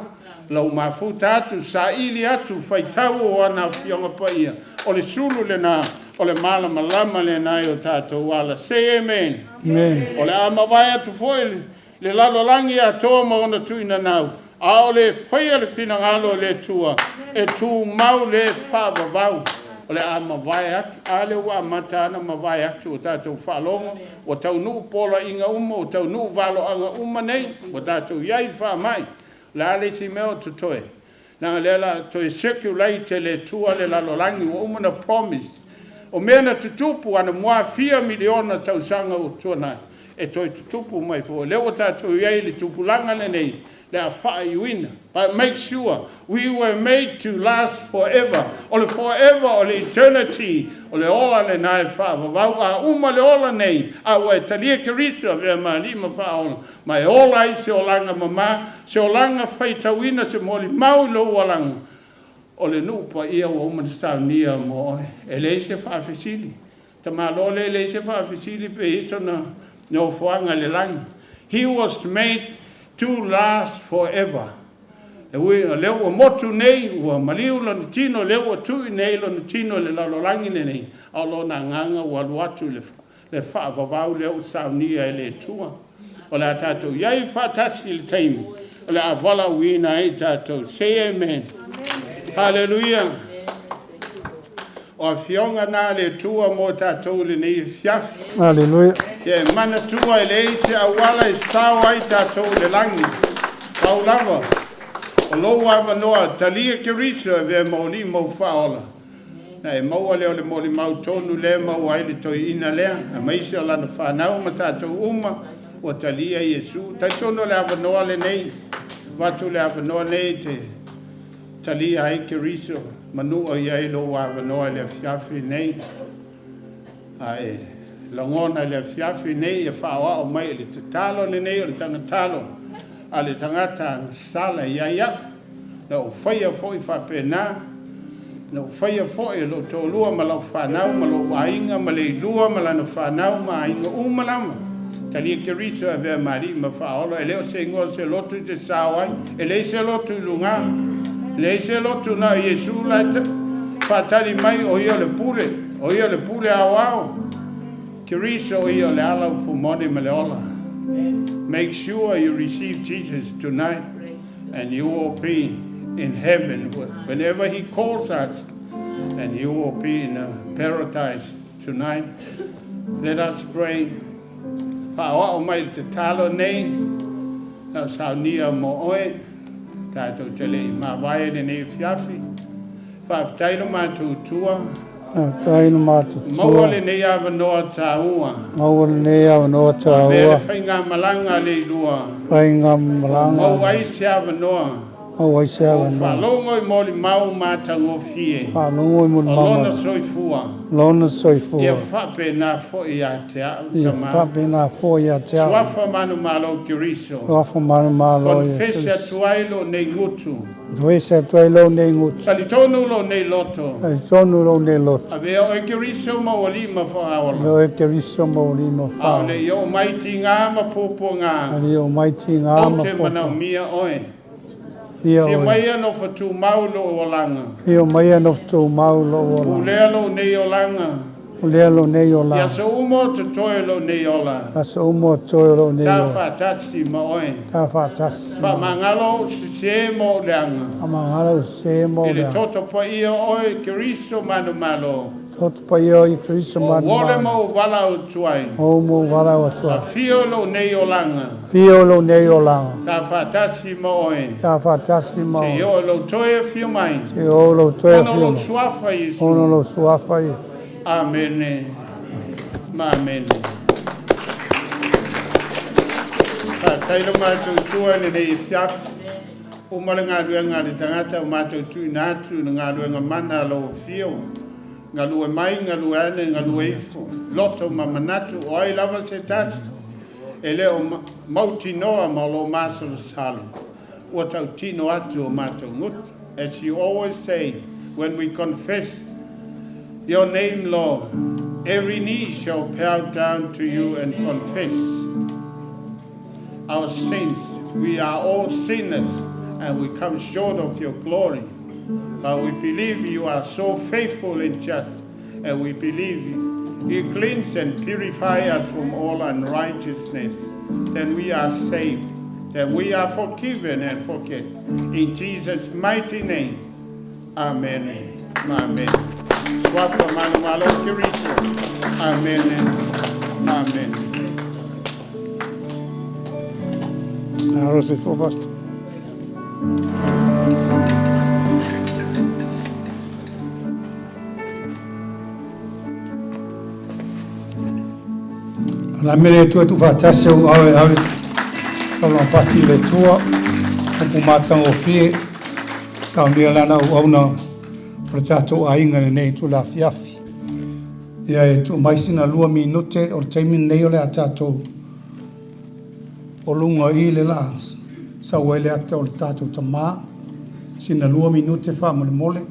lau mafuta atu, sa ili atu, whaitau o ana fionga pa ia. O le sulu le nā, o le malama le nā o tātou wala. Say amen. Amen. O le amawai atu foili, le lalolangi a toa maona tuina nau. A o le whaia le finangalo le tua, e tu mau le whāwawau. O le amawai atu, a le wa matana mawai atu o tātou whalongo, o tau nuu pola inga uma, o tau nuu valo anga uma nei, o tātou iai whamai. La le si meo tutoe. Na lela toe circulate le tua le lalolangi o umana promise. O mea na tutupu ana mua 4 miliona tausanga o tuanai. E toi tutupu mai fo. Leo tātou iei le tupulanga le nei. Le a whae wina. But make sure we were made to last forever. O le forever, o le eternity. O le ola le nai whawa. Wau a uma le ola nei. A ua e talia kerisa vea maa lima whaona. Mai ola i se olanga mama. Se olanga whaitawina se moli mau lo walanga. O le nupa ia wa umana saunia mo oe. E le se whaafisili. Ta maa lole le se whaafisili pe iso na no whaanga le langi. He was made to last forever. E ui leo o motu nei, ua maliu lo tino, leo o tui nei lo tino le lalolangi nei. Au lo na nganga ua luatu le whaavavau leo saunia e le tua. O le tātou iai whaatasi le taimi. O le avala uina e tātou. Say amen. Hallelujah. O a fionga nā le tua mo tātou le nei fiafi. Hallelujah. Ke mana tua e le eise awala e sao ai tātou le langi. Tau lava. O lou awa noa talia kerisa e vea mauli mau whaola. Na e maua leo le moli mau tonu le mau ai le toi ina lea. A maise o lana whanau ma tātou uma. O talia Yesu. Tai tono le awa noa le nei. Watu le awa noa nei te talia ai kerisa. Manua iai lo awa noa le fiafi nei. Ae. Langona le fiafi nei e whaoa o mai le te talo le nei o le tangatalo. A le tangata sala iaia. Na o whaia foi whapena. Na o whaia foi lo tōlua ma lau whanau ma lo ainga ma le lua ma lana whanau ma ainga umalama. Talia kerisa e vea mari ma whaola. E leo se ingoa se lotu te sawai. E le se lotu lunga. Le se lotu na Yesu laita. Whatali mai o ia le pule. O ia le pule awao. Kerisa o ia le ala upumone ma le ola. Make sure you receive Jesus tonight and you will be in heaven whenever he calls us, and you will be in a paradise tonight. Let us pray. Whaoa o mai te talo nei, na saunia mo oe, tātou te lei mawai le nei fiafi, whaaftaino mātou tua, Taino mātu maua le nei awa noa tā ua. Maua le nei awa noa tā ua. Mea whainga malanga Leilua. Whainga malanga. Mau ai se awa noa. Mau ai se awa noa. Whalongo i moli mau mātango fie. Whalongo i moli mau. Lona soifua. Lona soifua. Ia whape nā fōi a te au Ia whape nā fōi a te au. Suafa manu malo kiriso. Suafa manu malo. Confessa tuailo nei ngutu. Confessa tuailo nei ngutu. Talitonu lo nei loto. Talitonu lo nei loto. Avea o e kiriso ma walima whaaola. O e kiriso ma walima whaaola. Aole i o maiti ngā ma pōpō ngā. Ali o maiti ngā ma pōpō. O te manau mia oe. Ia Fia maia no whatu maulo o langa. Fia maia no whatu maulo o langa. Ulealo nei o langa. Ulealo nei o langa. Ia so umo te toelo nei ola. Ia so umo te toelo nei ola. Tā whātasi ma oe. Tā whātasi. Wha mangalo se mo leanga. A mangalo se mo leanga. Ile toto pa ia oe kiriso manu malo. Toto pa ia oe kiriso manu malo. O wole mo wala o tuai. O mo wala o tuai. A fiolo nei o langa. Fiolo nei o langa. Tā whātasi ma oe. Tā whātasi ma oe. Se o lo toe fio mai. Se o lo toe fio mai. Ono lo suafa Yesu. Ono lo suafa Yesu. Amen. Amen. Tailo mātou tua ni rei fiaf. O mara ngā ruenga le tangata o mātou tui nātu na ngā ruenga mana lo fio. Ngā lue mai, ngā lue ane, ngā lue ifo. Loto mamanatu o ai lava se tasi. E leo mauti noa ma lo māsaro salo. Ua tau tino atu o mātou ngutu. As you always say, when we confess your name, Lord, every knee shall bow down to you and confess our sins. We are all sinners and we come short of your glory. But we believe you are so faithful and just, and we believe you cleanse and purify us from all unrighteousness. Then we are saved, that we are forgiven and forget. In Jesus' mighty name, amen. Amen. Swapa manu malo kirito. Amen. Amen. Now, Rosie, for first. La mele tu tu fatase o awe Leilua Misipati Letufuga o matang o fie sa mele lana o ona o tato ainga nei tu la fiafi ia e tu maisina 2 minute o taimin nei o le tato o lunga i le la sa wele ata o tato tama sina 2 minute fa mole mole.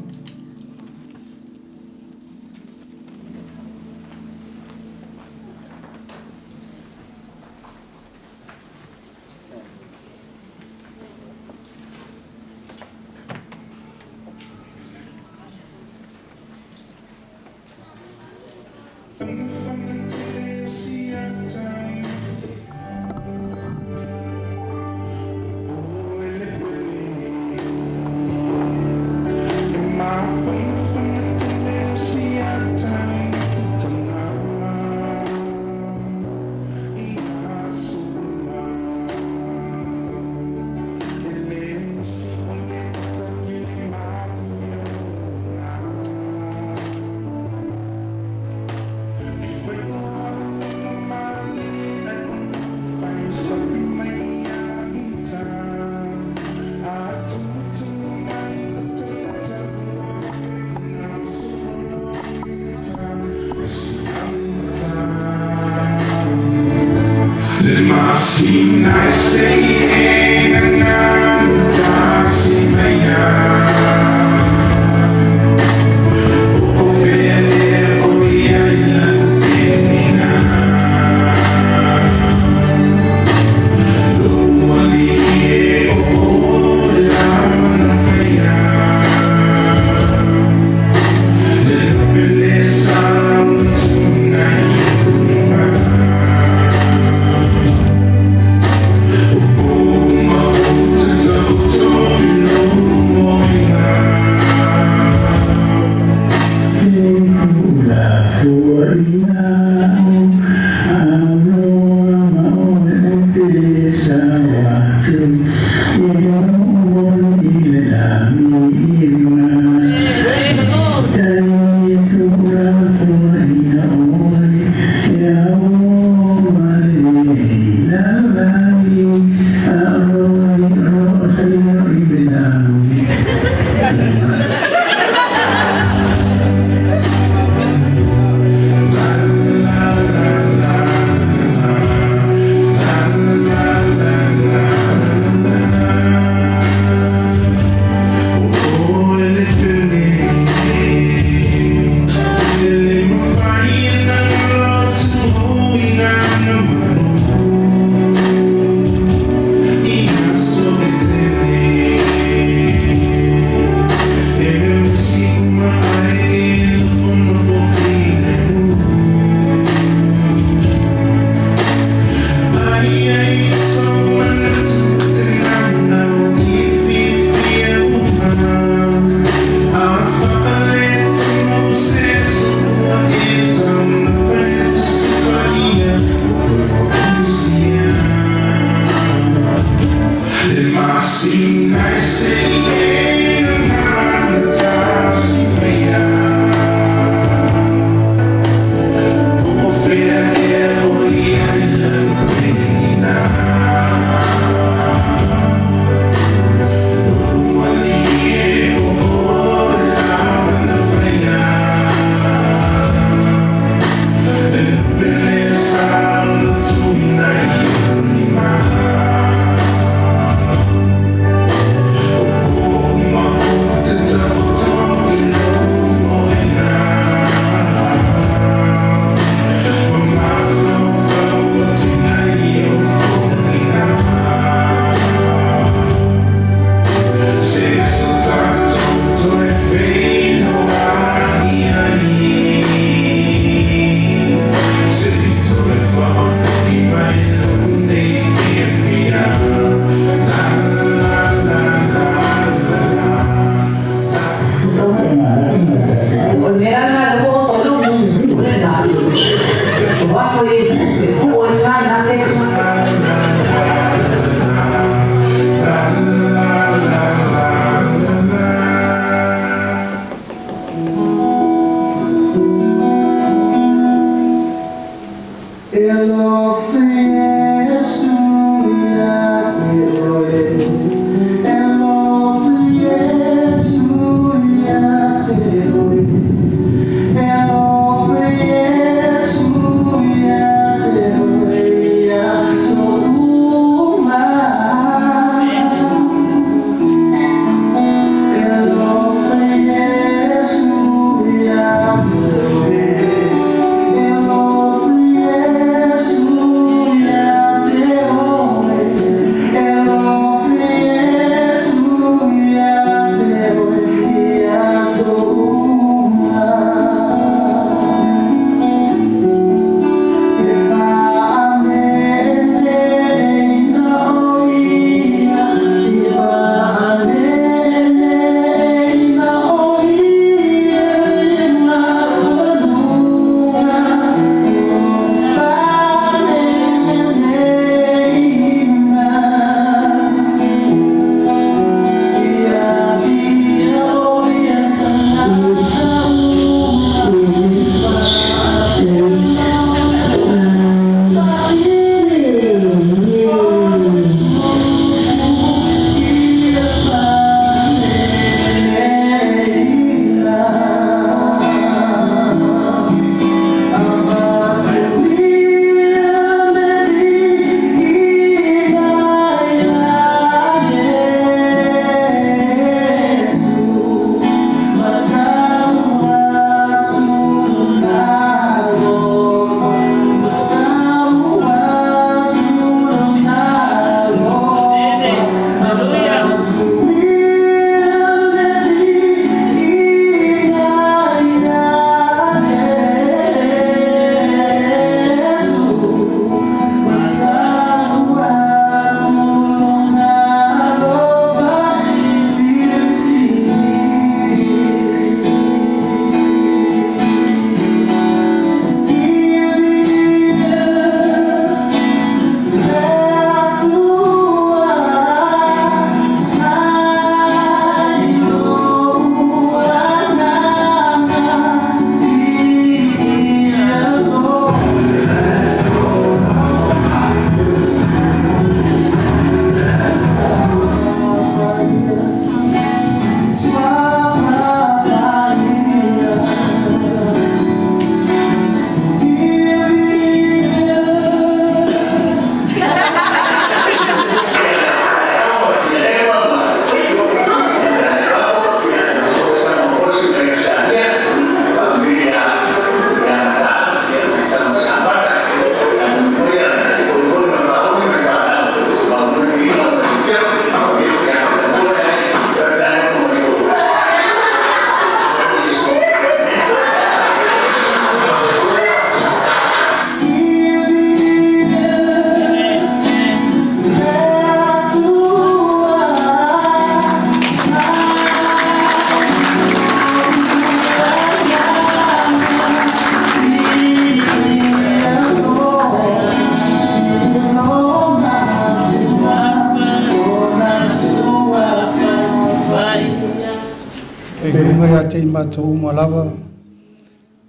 mātou uma lava,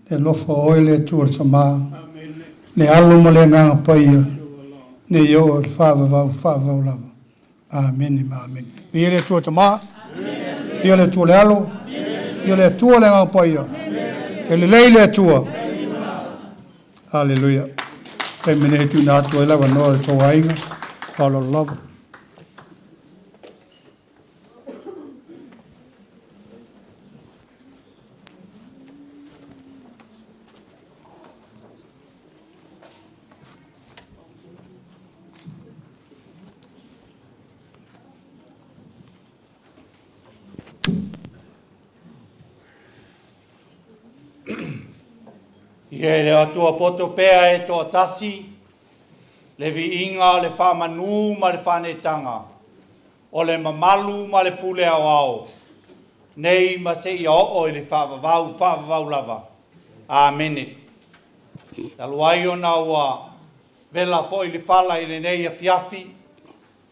le lofa oe le tua le tamā, le alo ma le nganga paia, ne yo le whaavavau lava. Amen, amen. Ia le tua tamā, ia le tua le alo, ia le tua le nganga paia, e le lei le tua. Hallelujah. Kai mene tu nā tua lava noa le tō ainga, whalo lava. Ie le atua poto pea e toa tasi, le vi inga, le whamanu, ma le whanetanga, o le mamalu, ma le pule au au. Nei ma se ia o le whaavavau lava. Amene. Taluai o na ua vela fo i le whala i le nei a fiafi,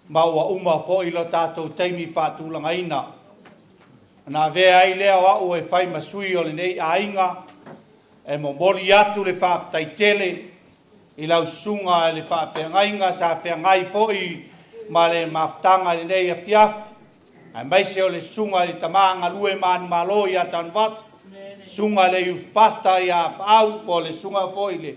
ma ua uma fo i lo tātou teimi whātulanga ina. Nā vea i lea au e whai masui o le nei a inga, e mo mori atu le whaapatai tele, i lau sunga le whaapengainga sa whengai foi ma le maftanga le nei a fiafi, ai mai se o le sunga le tamanga lue man malo i atan vas, sunga le youth pasta i a pau, po le sunga foi le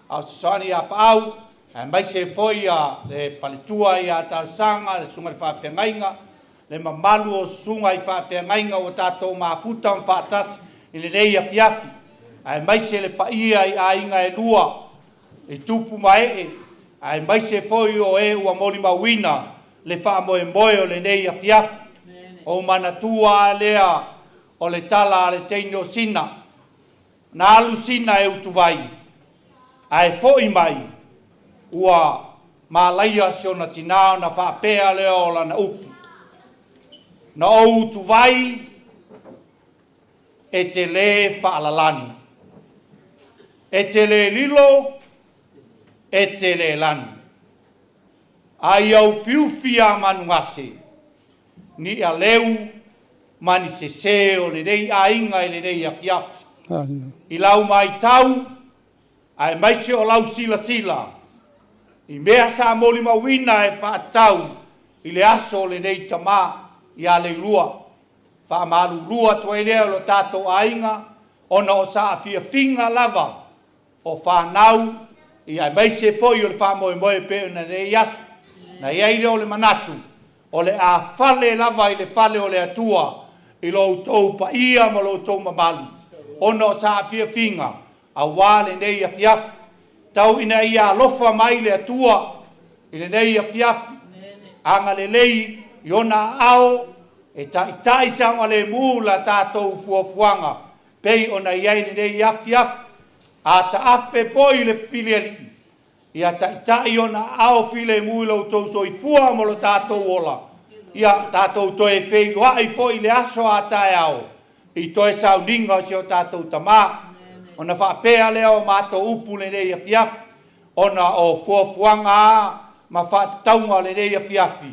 au sasani i a pau, ai mai se foi a le paletua i atan sanga, le sunga le whaapengainga, le mamalu o sunga i whaapengainga o tātou mafuta o whaatas i le nei a fiafi, ai mai se le paia i a inga e lua, e tupu mai ai mai se foi o e ua moli mawina, le wha moe moe o le nei a fiafi, o manatua lea o le tala le teine o sina, na alu sina e utuvai, ai foi mai, ua malaia se o na tinao na whaapea lea o lana upu, na o utuvai e te le whaalalani, e te le lilo, e te le lani. Ai au fiufia manungase, ni a leu, mani se se o le rei a inga e le rei a fiafi. I lau mai tau, ai mai se o lau sila sila, i mea sa moli mawina e whaatau, i le aso o le rei tamā, i a Leilua. Whaamaru lua toi lea lo tātou a inga, ona o sa a fia finga lava, o whanau, i ai mai se foi o le whamoe moe pe na rei asu, na iai leo le manatu, o le a fale lava i le fale o le atua, i lo utou pa ia ma lo utou mamalu, ona o sa a fia finga, a wale nei a fiafi, tau ina ia alofa mai le atua, i le nei a fiafi, anga le lei, i ona ao, e tai sanga le mula tātou fuafuanga, pei ona iai le nei a fiafi, a ta ape poi le filiali, ia tai ona ao file mui lo tau soi fua mo lo tātou ola, ia tātou toe fei loa i poi le aso a tae ao, i toe sau ninga si o tātou tamā, ona whaapea leo mātou upu le nei a fiafi, ona o fuafuanga a, ma whaataunga le nei a fiafi,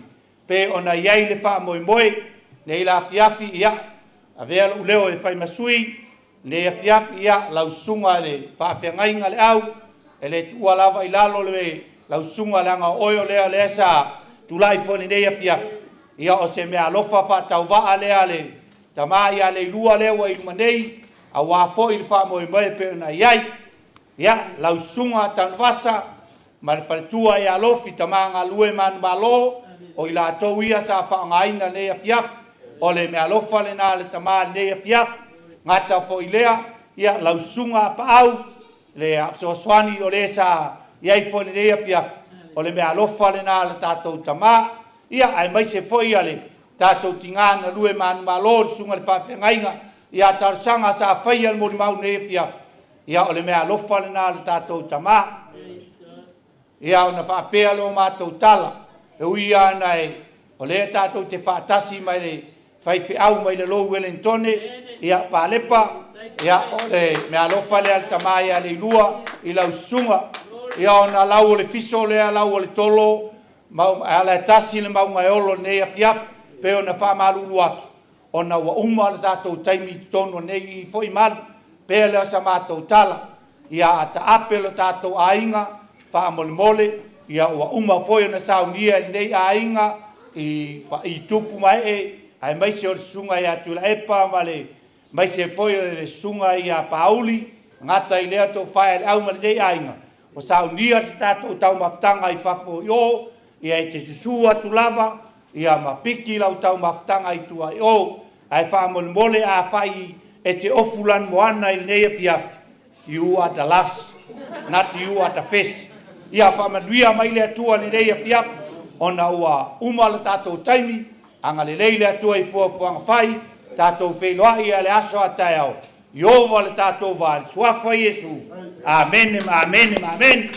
pe ona iai le wha moe moe, nei la fiafi ia, a vea leo e whai masui, le a fiafi ia lausunga le whaafengainga le au, e le tua lava i lalo le lausunga langa oio lea lea sa tulai fone nei a fiafi, ia o se mea lofa whaatau waa lea le tamā ia Leilua lewa i manei, a wafo i le wha moe moe pe na iai, ia lausunga tanwasa, ma le paletua ia lofi tamā ngā lue manu malo, o i la tau ia sa whaangaina nei a fiafi, o le mea lofa le nā le tamā nei a fiafi, ngata fo i lea, ia lausunga pa au, le soaswani o le sa iai fo ni nei a fiafi, o le mea lofa le nā le tātou tamā, ia ai mai se fo ia le tātou tingana lue manu malo, le sunga le whawhengainga, ia tarsanga sa whaia le mori mau nei a fiafi, ia o le mea lofa le nā le tātou tamā, ia o na whaapea leo mātou tala, e ui ana e, o le tātou te whaatasi mai le whaife au mai le lou Wellingtone, ia pālepa, ia o le mea lofa le al tamā ia Leilua, i lau sunga, ia o na lau o le fiso lea lau o le tolo, ala e tasi le maunga e olo nei a fiafi, pe o na whamalulu atu. ona ua uma le tātou taimi tono nei i foi mal pea lea sa mātou tala ia ata ape le tātou ainga wha mole mole ia ua uma foi na saunia nei ainga i tupu mai ai mai se o le sunga ia tula epa male mai se foi le sunga ia pauli ngata i lea tō whae le au male nei ainga o saunia se tātou tau maftanga i whafo yo ia i te susua tu lava ia mapiki lau tau maftanga i tua i o ai wha mole mole a whai e te ofulan moana i nei e fiafi i ua ta las nati ua ta fes ia wha manuia mai lea tua ni nei e fiafi ona ua umala tātou taimi anga le leile atua i fuafuanga whai tātou whenua ia le aso a tai au i ova le tātou vāle suafa Iesu amen amen amen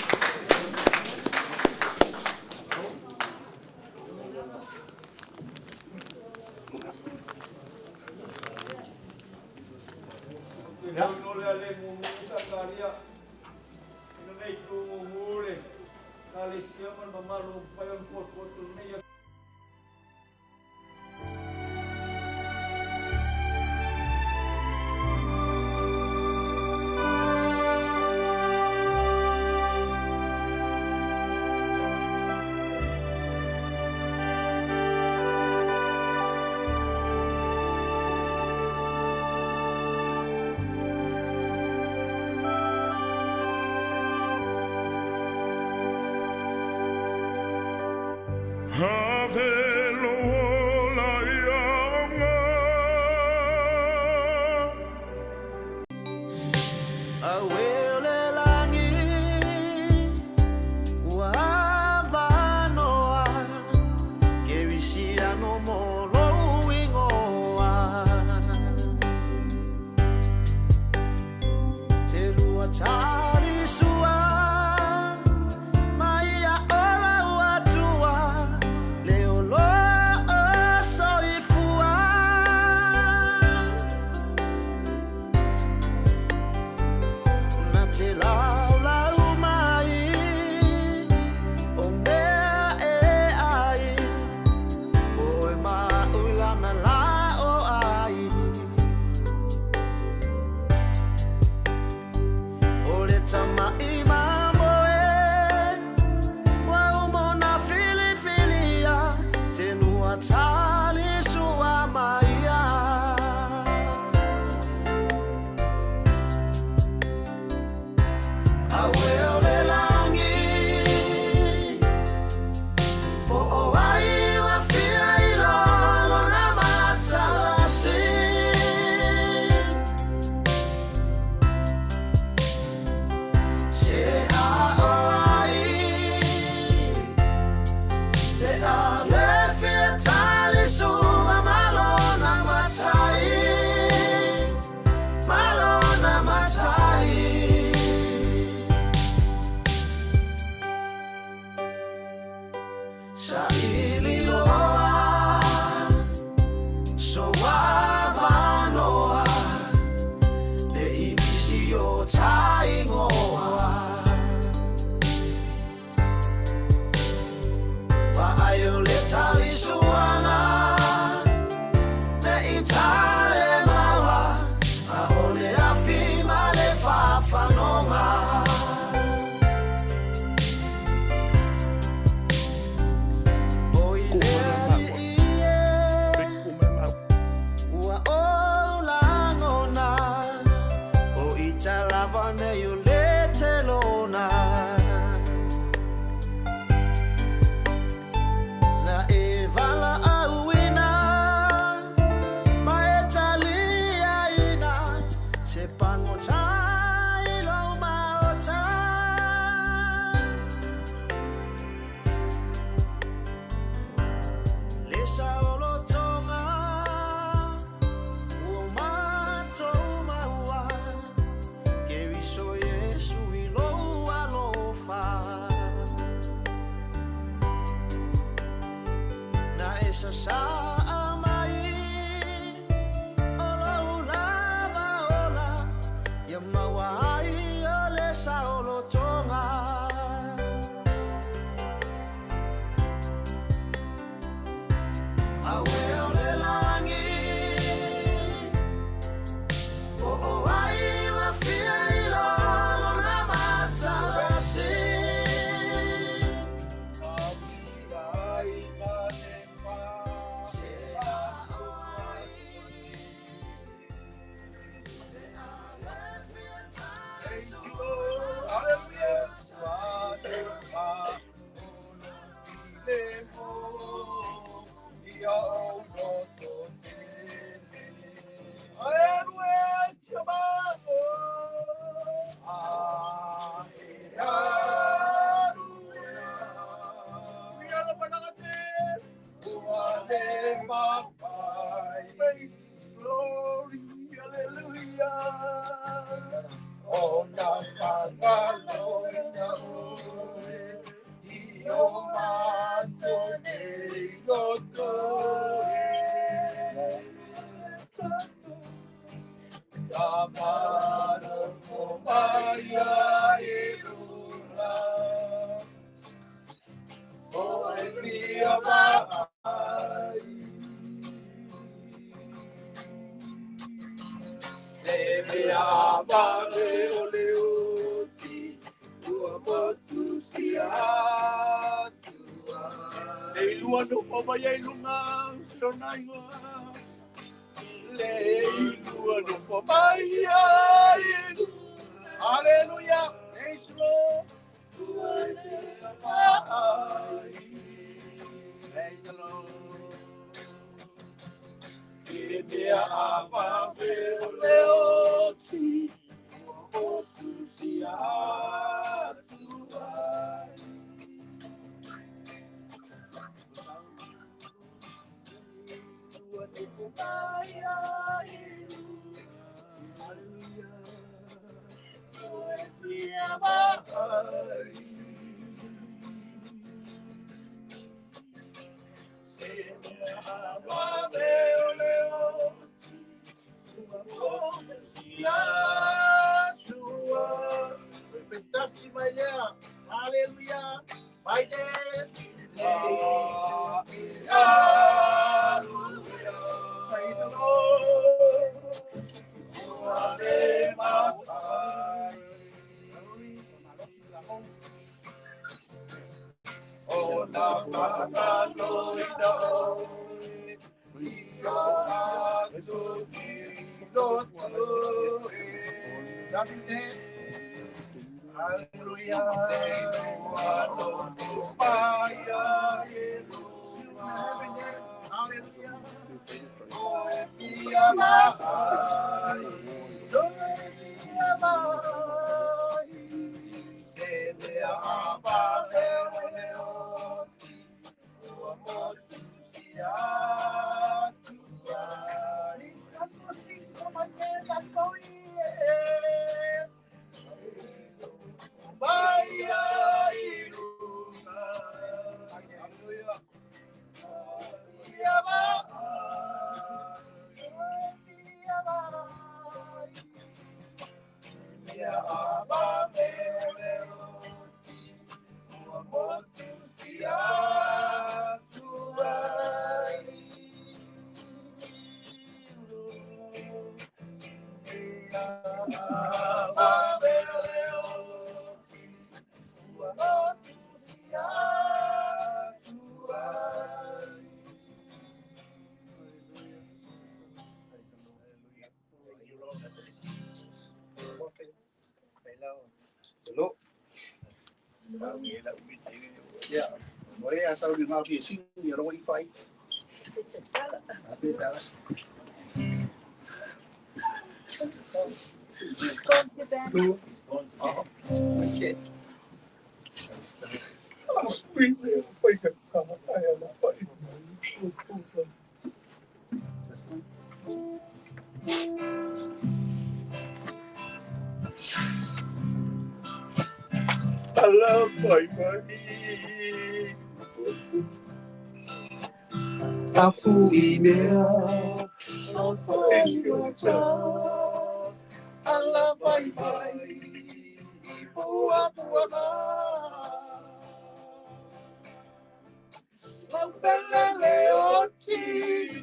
Leilua no poma ye lunga sonaiwa. Leilua no poma ye. Hallelujah. Praise the Lord. Praise the Lord. Dia apa leoti o tu sia Hallelujah. My dad. Praise the Lord. Oh, na na no no. We are to be Lord. Hallelujah. Hello. Yeah. Boleh asal di mau fishing ya lo wifi. Okay. Hello, boy, buddy. Tafu email, not for your job. Allah, bye bye. Pua pua. Lampelele oti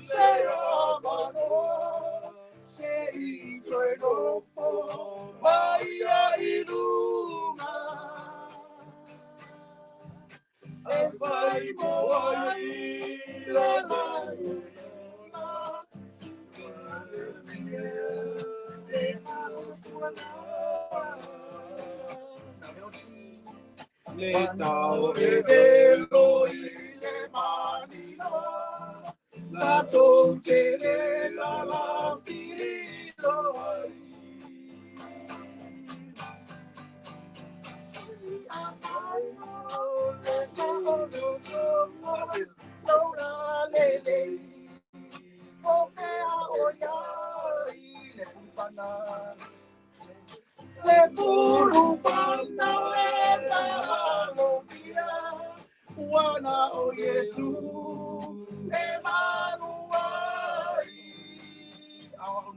se amano, se itreno po, Maya iluma. E vai moai la le tau e velo i le manino, la tonte la filo. le puru pana le tahalofia wana o Yesu Emmanuel au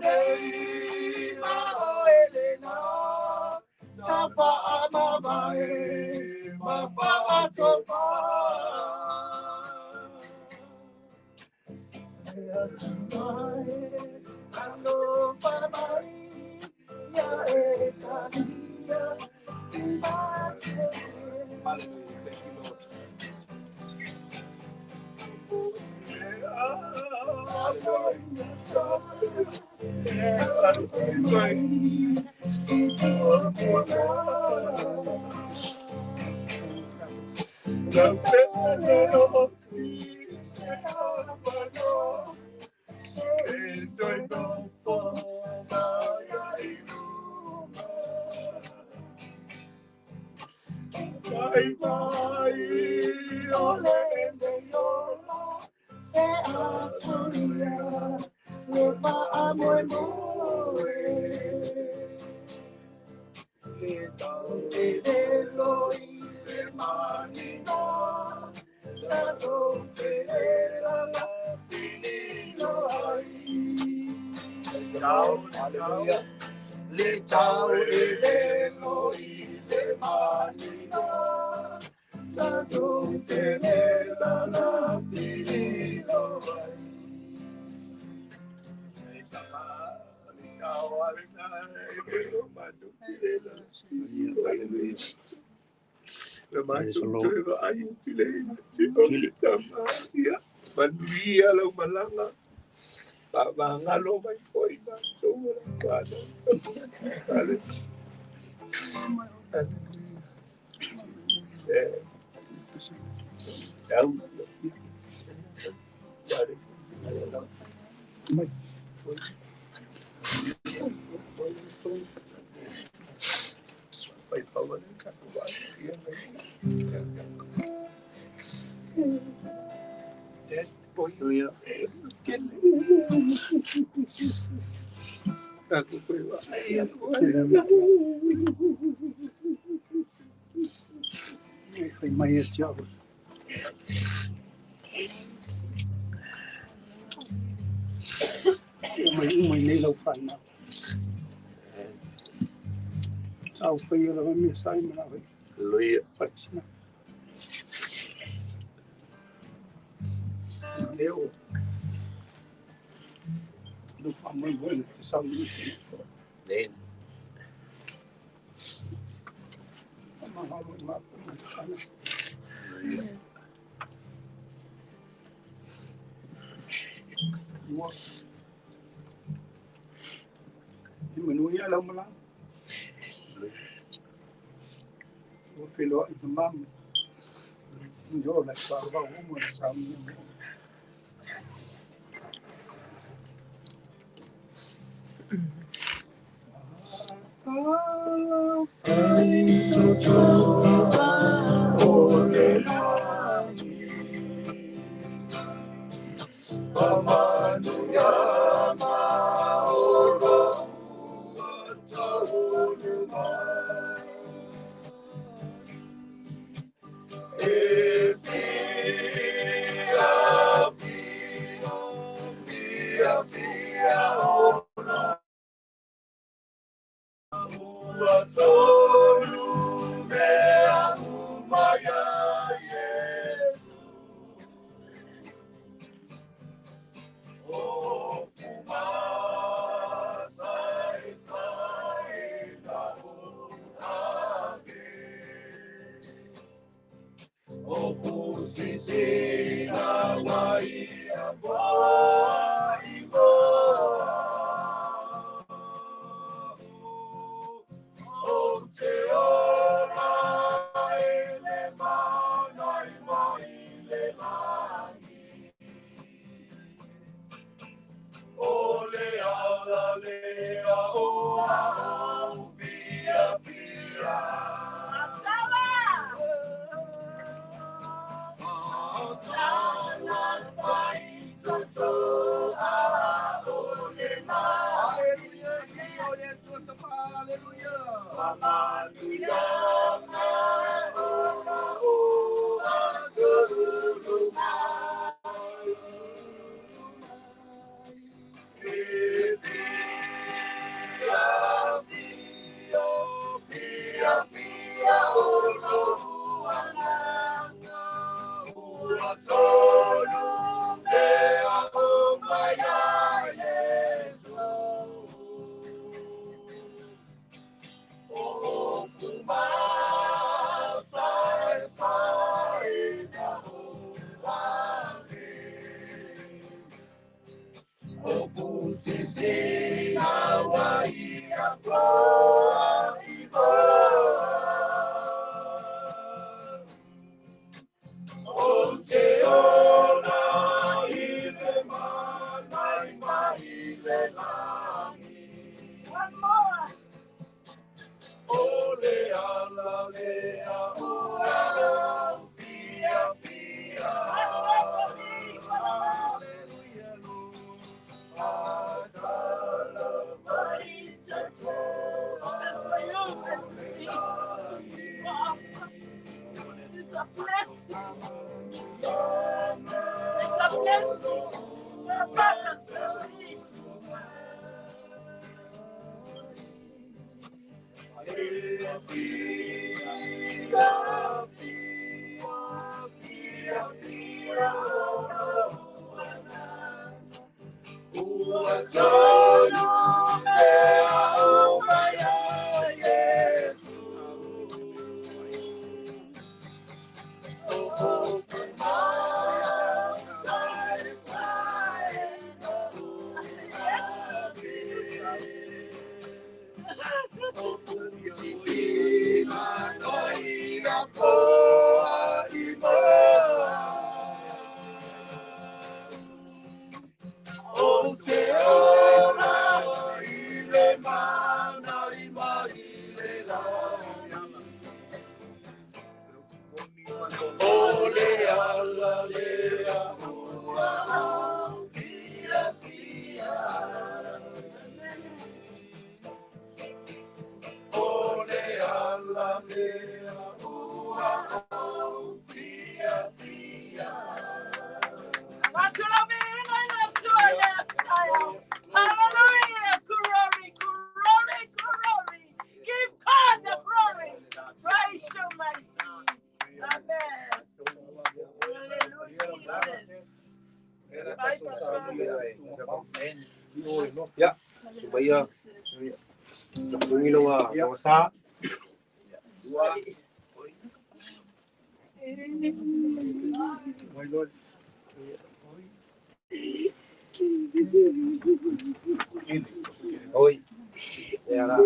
nei ma o Elena ta pa amae ma pa atopa Alo pamai ya etalia Bye bye, ole de yola, e atoria, lupa amor moe. E tau e de loi de manina, la doce la finino ai. Ciao, alleluia. Le ciao e de loi de manina, la doce la finino ai. Manuia lau malanga ba ngalo mai koi na so kana ale Aku pernah foi mai Tiago. Mai nei lau whana. Tau whai ala mai mea sai mana wai. Loia. Patsina. Leo. No whamai wai te sau ni te. Nen. Mahamu mapa mana. What? Manuia lau mala. O filo i te mamu. Yo lai whawa umu na samu. Bye. It's a blessing. It's a blessing. Your purpose for me. Hallelujah, glory, glory, glory. Give God the glory. Praise your mighty. Amen. Hallelujah, Jesus. Ya, supaya pangilo wa sa. My Lord. Oi. Ya la.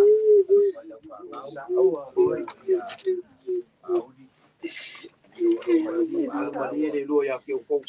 Maria de Lua ya que o com.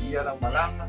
Dia lang malanga.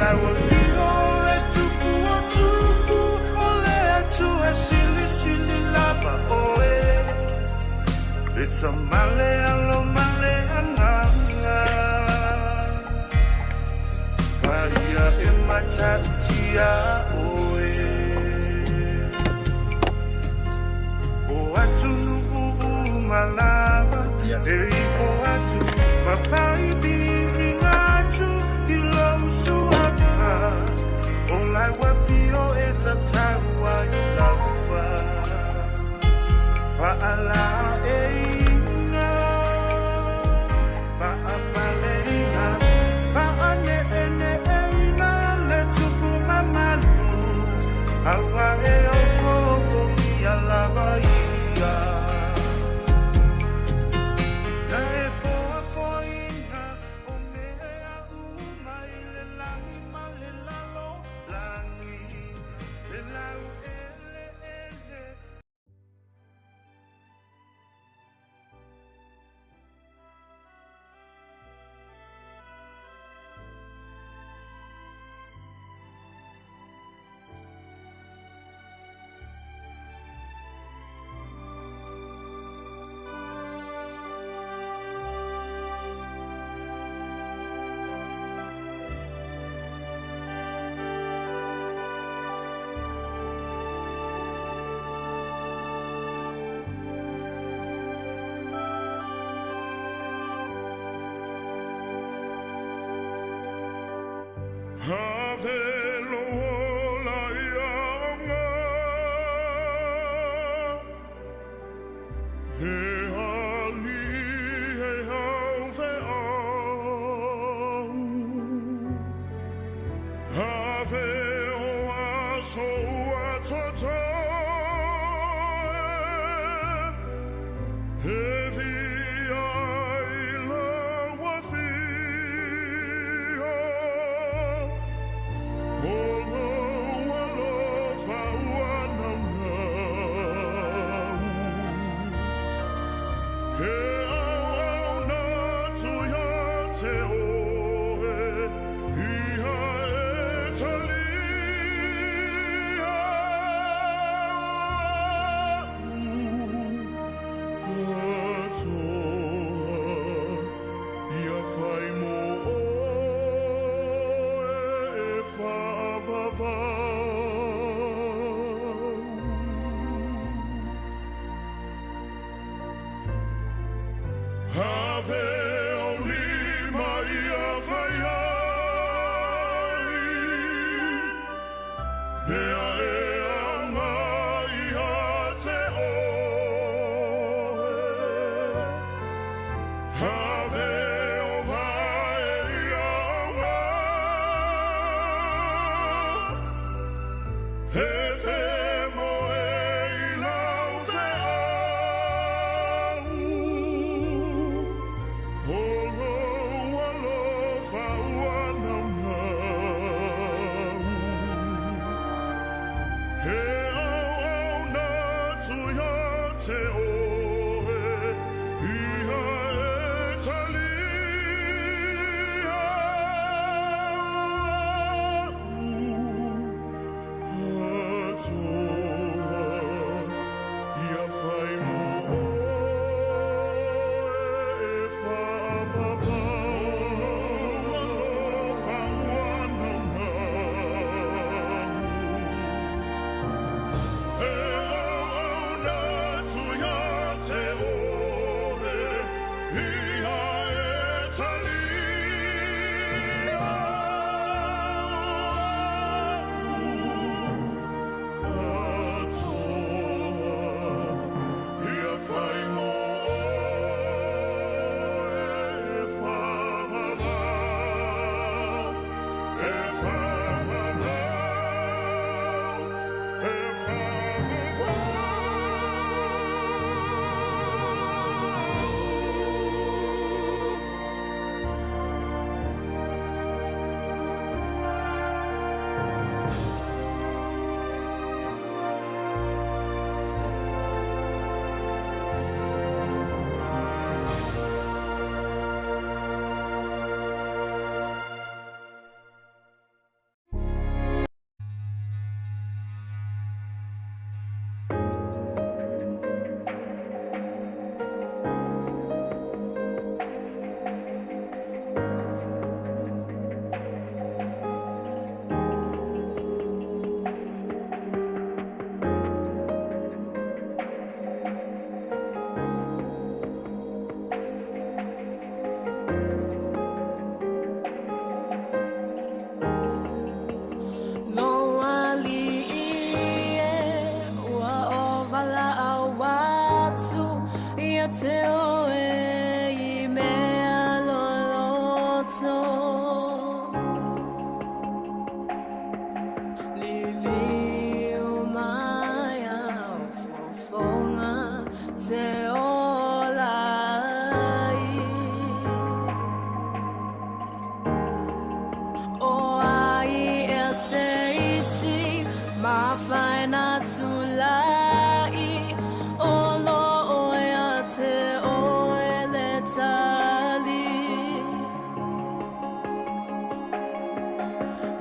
I will be all It's a male alo male anganga Paria e machatia oe O atu malava e o atu mafai bi ngatu ilo suafa O lai wafio e tatawa i laua Fa'ala eina Fa'apaleina Fa'ane ene eina Le tupu mamalu Awa e o fofo mi alava ia Na e foa foina O mea uma i le langi ma le lalo langi Le lau ele ele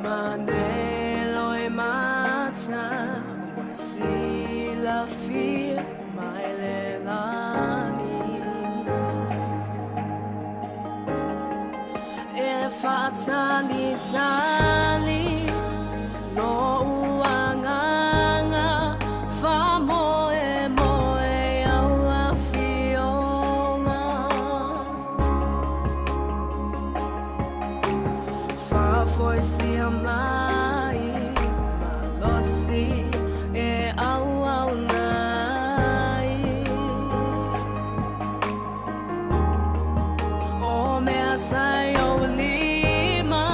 Manelo e mata sila fia mai le lani e fatani tali no uanganga fa moe moe aua fionga fa foi si mai malosi e au au nai o me sai o lima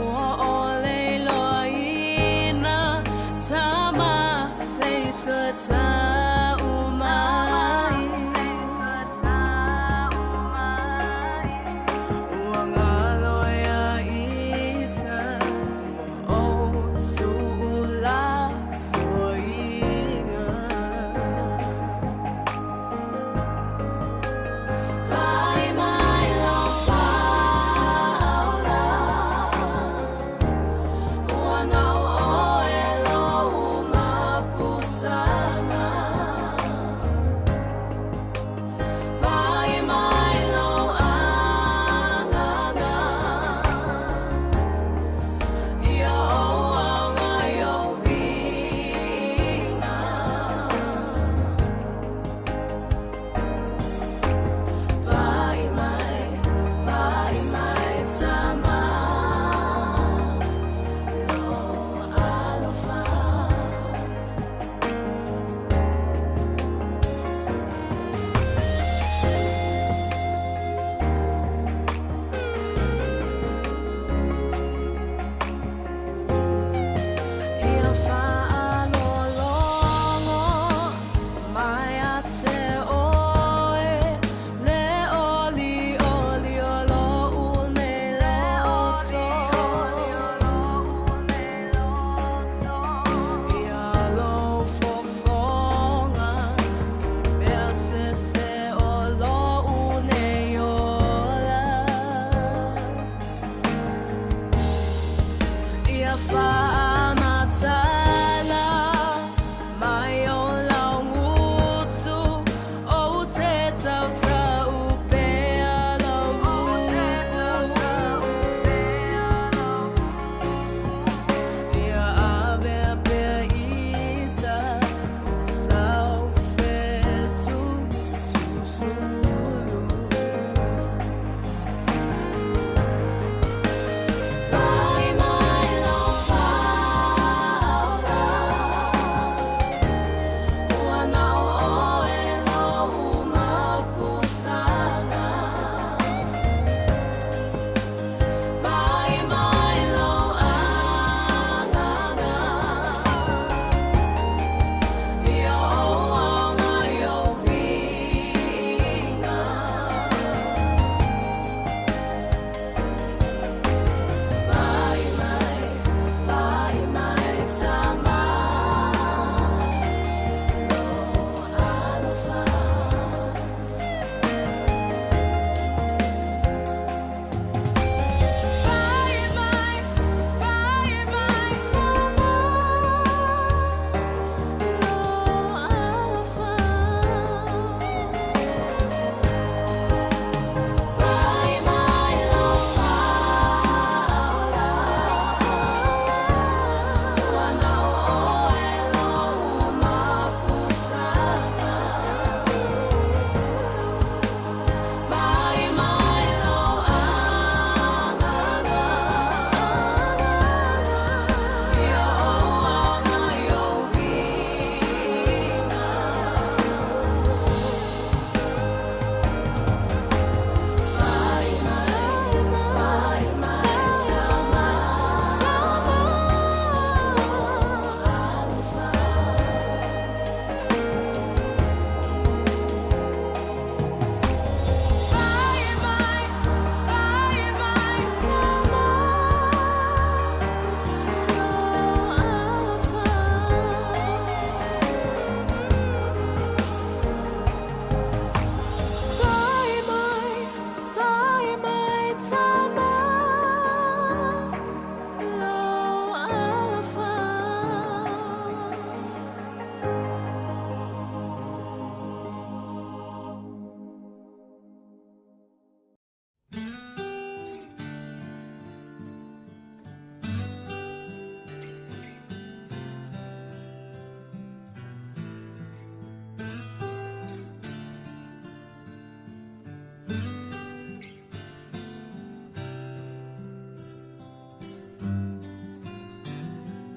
o Leilua ina tama sei ta umai uangalo ya ita o tula foinga Pai mai lo pai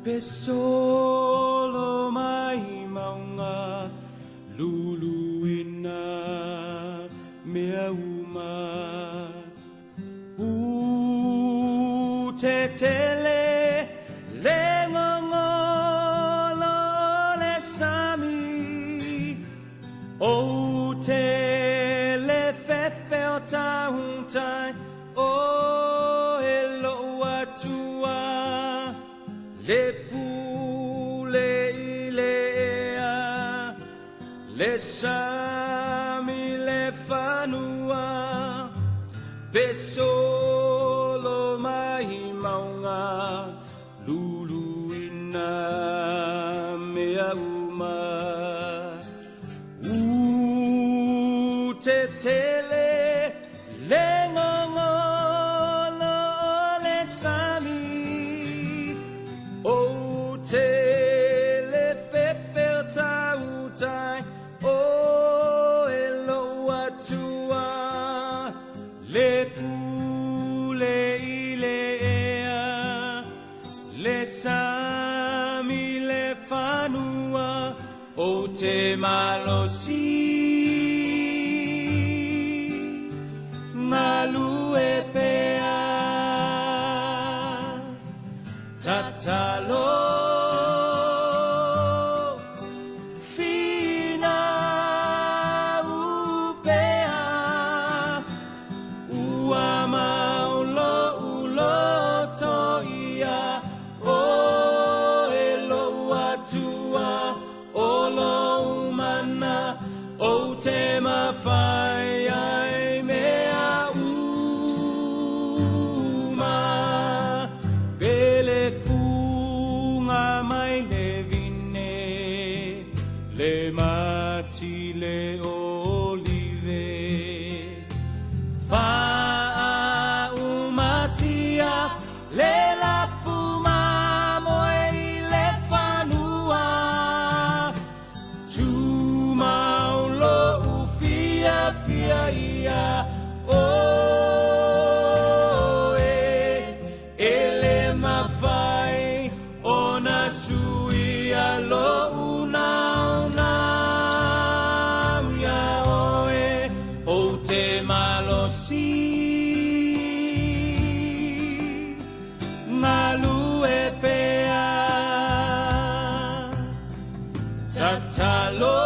pe solo mai maunga luluina mea uma u te tele le ngongolo le sami o te le fefe o tahuntai o e loa tua le pule i le ea le sami le fanua pe solo mai maunga luluina mea uma u te tele le ngongolo le sami o te le fefe o tautai o e loa tua le pule i le ea le sami le fanua o te malosi malu e pea tatalo fina upea ua maulo ulo toia o e loa tua o lo umana o te mawhai ai mea uma pele funga mai le vine le mati le olive fa umatia le la fuma moe le fanua tu maulo ufia fia ia o ele mafai ona suia lo una ya oe o te malosi malu e pea tatalo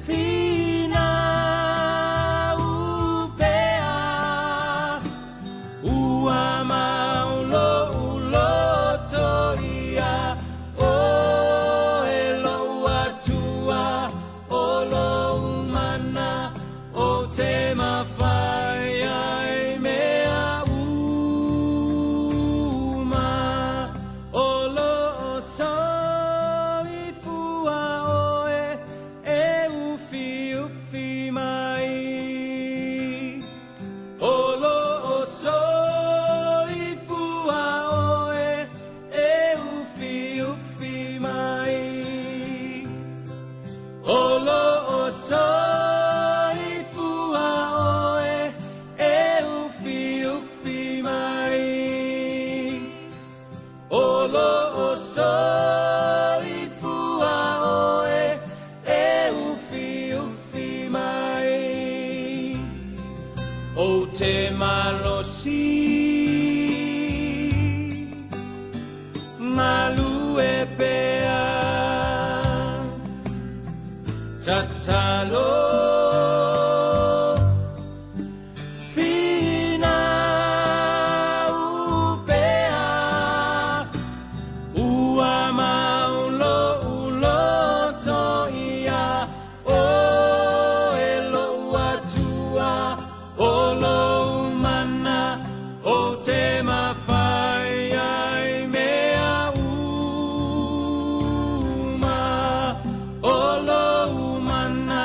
fina upea ua maulo ulo toia o e loa tua o lo umana o te mawhai ai mea uma o lo soi fua oe e ufi ufi mai o lo soi fua oe e ufi ufi mai o lo soi fua oe e ufi ufi mai o lo soi fua oe e ufi ufi mai o te malosi malu e pea tatalo fina upea ua maulo ulo toia o e loa tua o lo umana o te mawhai ai mea uma o lo umana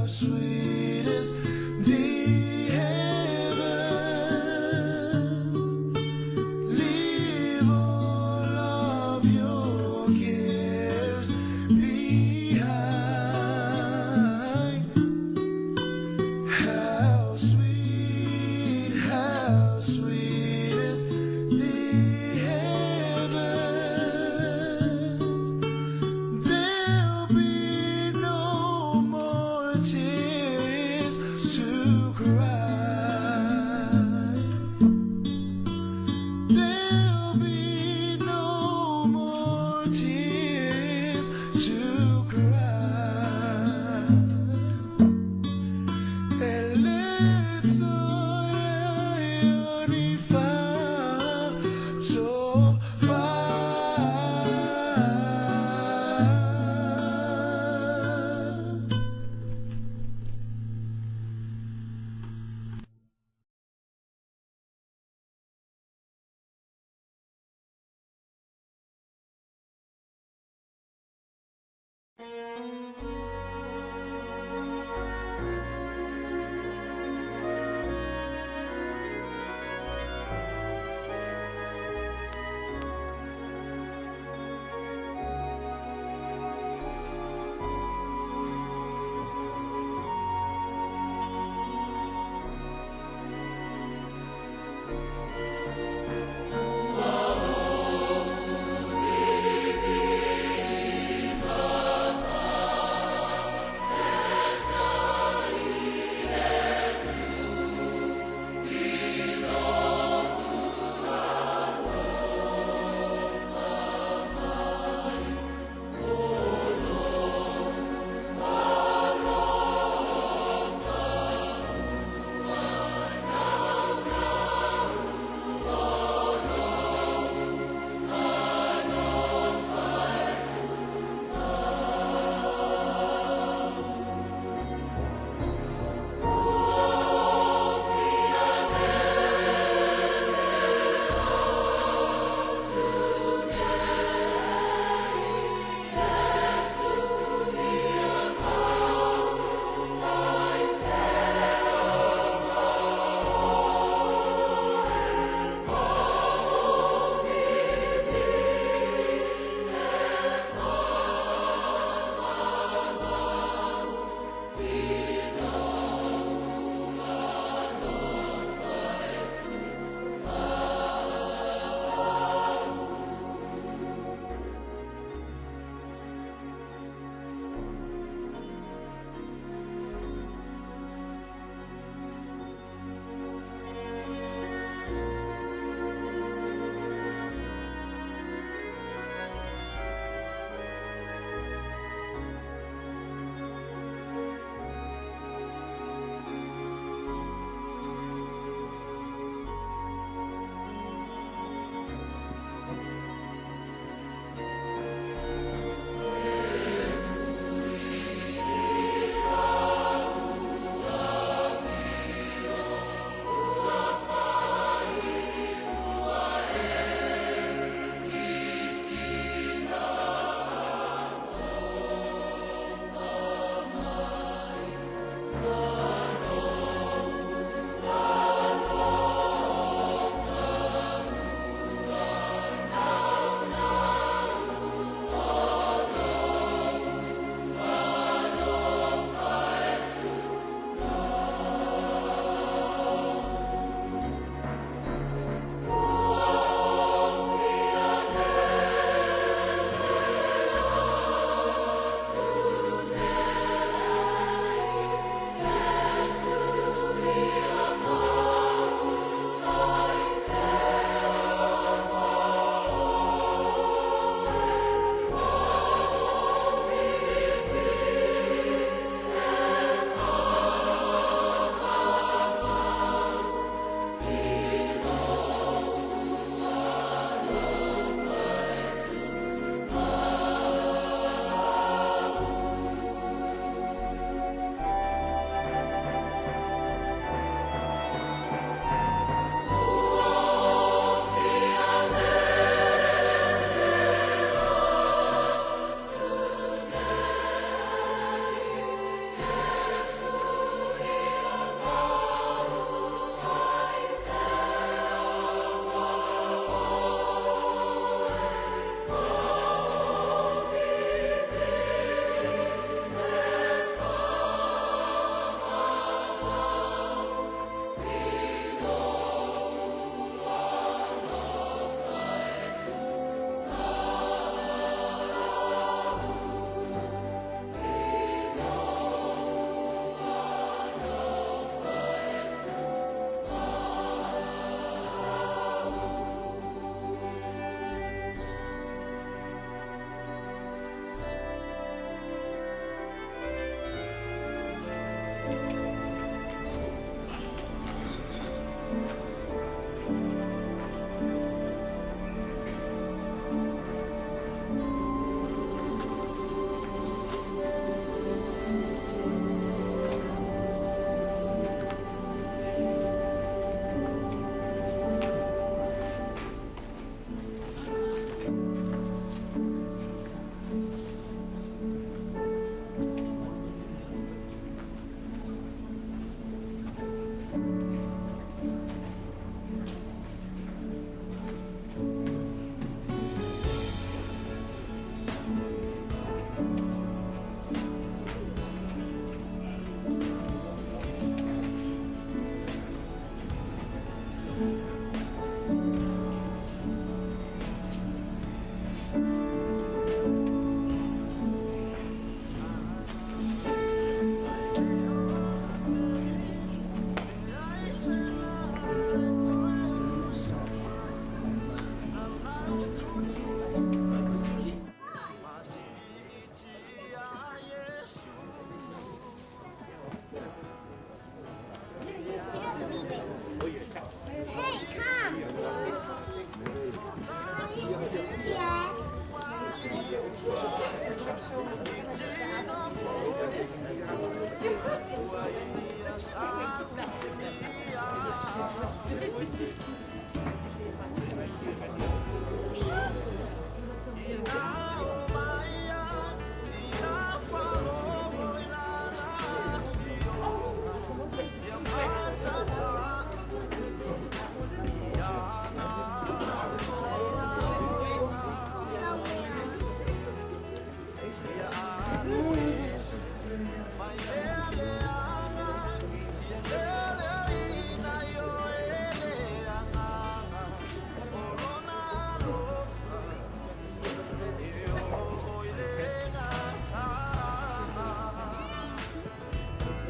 sweet is the heavens. Leave all of your cares behind. How sweet is the heavens. There'll be no more tears.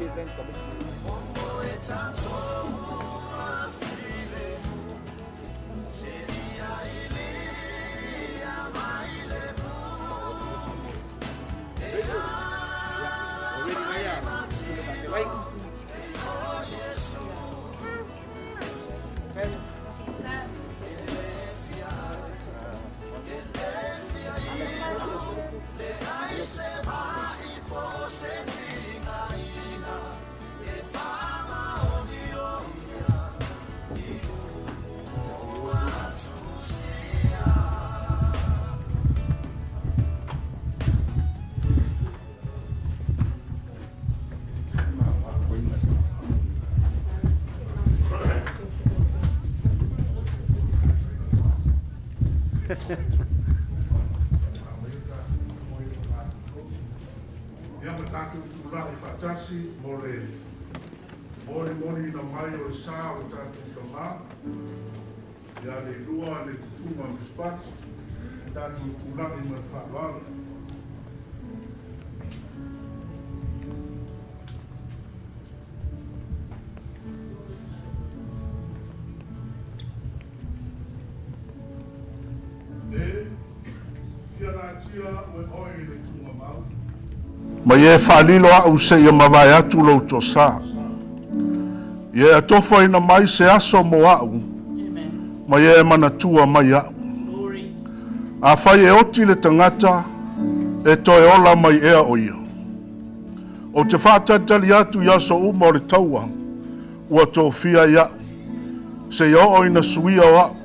event ka Ia matatu tula I whatasi mo le mori na mai o sa o tatu tama. Ia Leilua Letufuga Misipati tatu tula I ma whawala. Ma ye whalilo au se ia mawai atu lau to sa. Ye atofo ina mai se aso mo au. Ma ye manatua mai au. A whai e oti le tangata e toe ola mai ea o ia. O te whātatali atu ia so uma o le taua ua tō fia ia. Se ia o ina suia o au.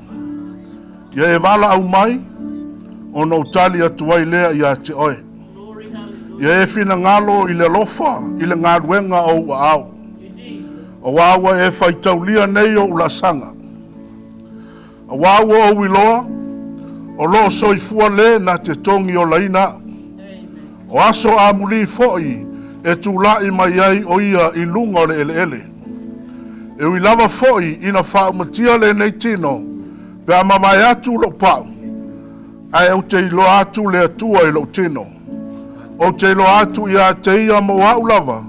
Ye e wala au mai o no tali atu ai lea ia te oe. Ia e fina ngalo I le lofa, I le ngaruenga o au. O wawa e whaitaulia nei o ulasanga. O wawa o wiloa, o loo soifua le na te tongi o laina. O aso a muli foi e tūlai mai ai o ia I lunga o le ele ele. E uilava foi ina whaumatia le nei tino, pe a mamai atu lo pau. Ai au te ilo atu le atua I lo tino. O te ilo atu ia te ia mo au lava.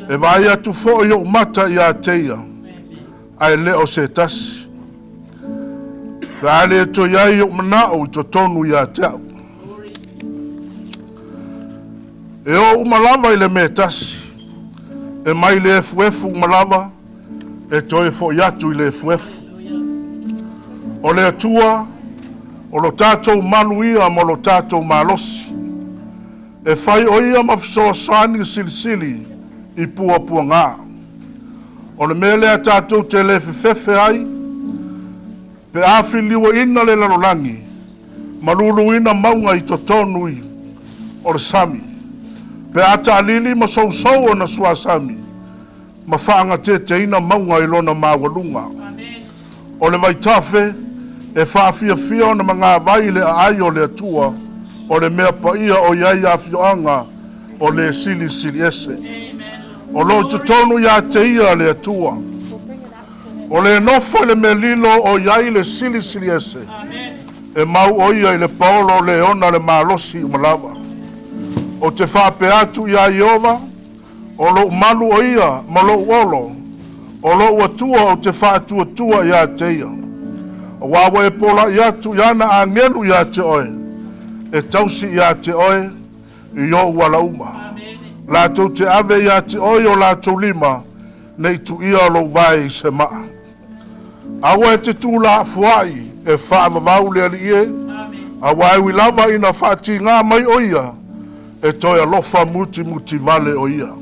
E vai atu fo I o mata ia te ia. Ai le o se tasi. Vai le to ia I o manao I to tonu ia te au. E o umalava I le me tasi. E mai le efuefu umalava. E to e fo iatu I le efuefu. O le atua. O lo tātou malu ia mo lo tātou malosi. E whai o ia mawhisoa sani silisili I pua pua ngā. O le mele a tātou te le fefefe ai. Pe awhi liwa ina le lalolangi. Malulu ina maunga I totonu I. O le sami. Pe ata alili ma sousou o na sua sami. Ma whaanga te ina maunga I lona mawalunga. O le vaitafe. E whaafia fia o na mga vai le ai o le atua. O le mea pa ia o iai a fioanga o le sili sili ese. O lo tutonu ia te ia le atua. O le nofo le me lilo o iai le sili sili ese. E mau o ia I le paolo le ona le malosi umalawa. O te whape atu ia Iova. O lo malu o ia ma lo uolo. O lo uatua o te whaatua tua ia te ia. O wawa e pola ia tu iana a ngelu ia te oe. E tausi ia te oe I o wala uma. La tau te ave ia te oe o la tau lima nei tu ia lo vai se maa. Awa e te tu la fuai e wha mawau le ali e. Awa e wilava ina whaati ngā mai o ia e toi alofa muti muti vale o ia.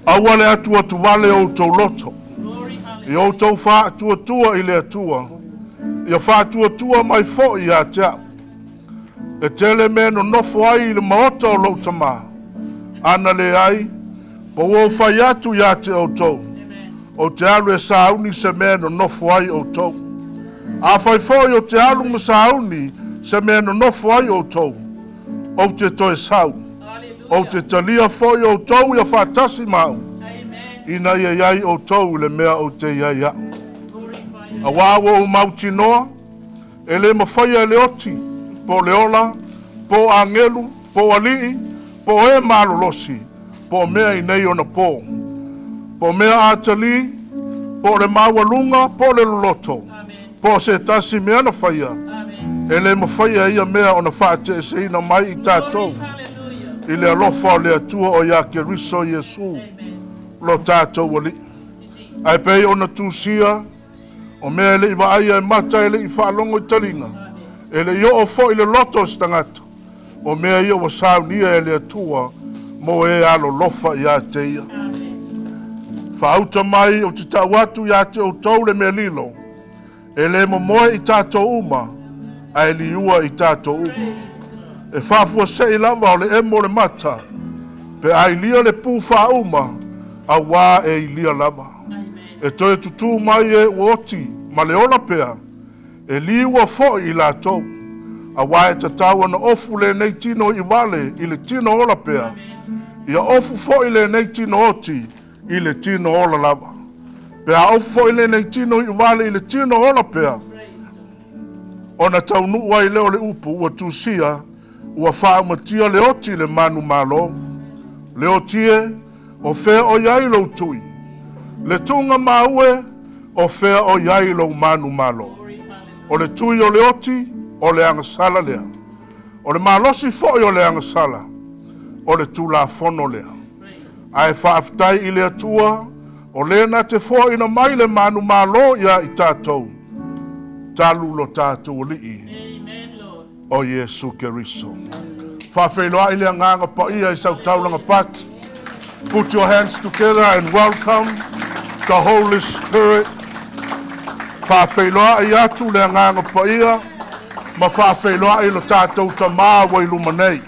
Awa le atua tu vale o tau loto. I o tau wha atua tua I le atua. I a wha atua tua mai fo I a te au. E tele me no nofo ai I le maota o lau tama. Ana le ai. Po o whai atu I a te o tau. O te alu e sauni se me no nofo ai o tau. A whai fo I o te alu ma sauni se me no nofo ai o tau. O te toe sau. O te talia fo I o tau I a whatasi mau. Ina ia iai o tau le mea o te iai au. A wawo o mauti noa, e le mawhaia le oti, po le ola, po angelu, po alii, po e malolosi, po mea I nei ona po. Po mea atali, po le mawalunga, po le loloto. Po se tasi mea na whaia. E le mawhaia ia mea ona whaate se ina mai I tātou. I le alofa o le atua o ia ke riso Yesu. Lo tātou wali. Ai pei ona tūsia, o mea le iwa aia e mata e le I whaalongo I talinga. E le io o fo I le loto stangata. O mea ia wa saunia e le atua, mo e alo lofa ia te ia. Whaauta mai o te tauatu ia te o tau le mea lilo. E le momoe I tātou uma, a e liua I tātou uma. E whafua se I lava o le emo le mata, pe ai lia le pū whauma, a wā e I lia lava. E toi tutu mai e uoti, ma le ola pea, e liua fo I lātou. A wā e tatau ana ofu le nei tino I wale, I le tino ola pea. Ia ofu fo I le nei tino oti, I le tino ola lava. Pea ofu fo I le nei tino I wale, I le tino ola pea. Ona taunu wai leo le upu, ua tūsia, ua whaamatia le oti le manu malo. Le otie, o whea o iai lau tui. Le tunga maue, o whea o iai lau manu malo. O le tui o le oti, o le angasala lea. O le malosi fo o le angasala. O le tula fono lea. Ai whaafitai I le atua, o le na te fo ina mai le manu malo ia I tātou. Talu lo tātou lii. O Yesu Keriso. Whawheloa I le anganga pa ia I sau taulanga pati. Put your hands together and welcome the Holy Spirit. Whawheloa I atu le anganga pa ia. Ma whawheloa I lo tātou tamā wa I lumanei.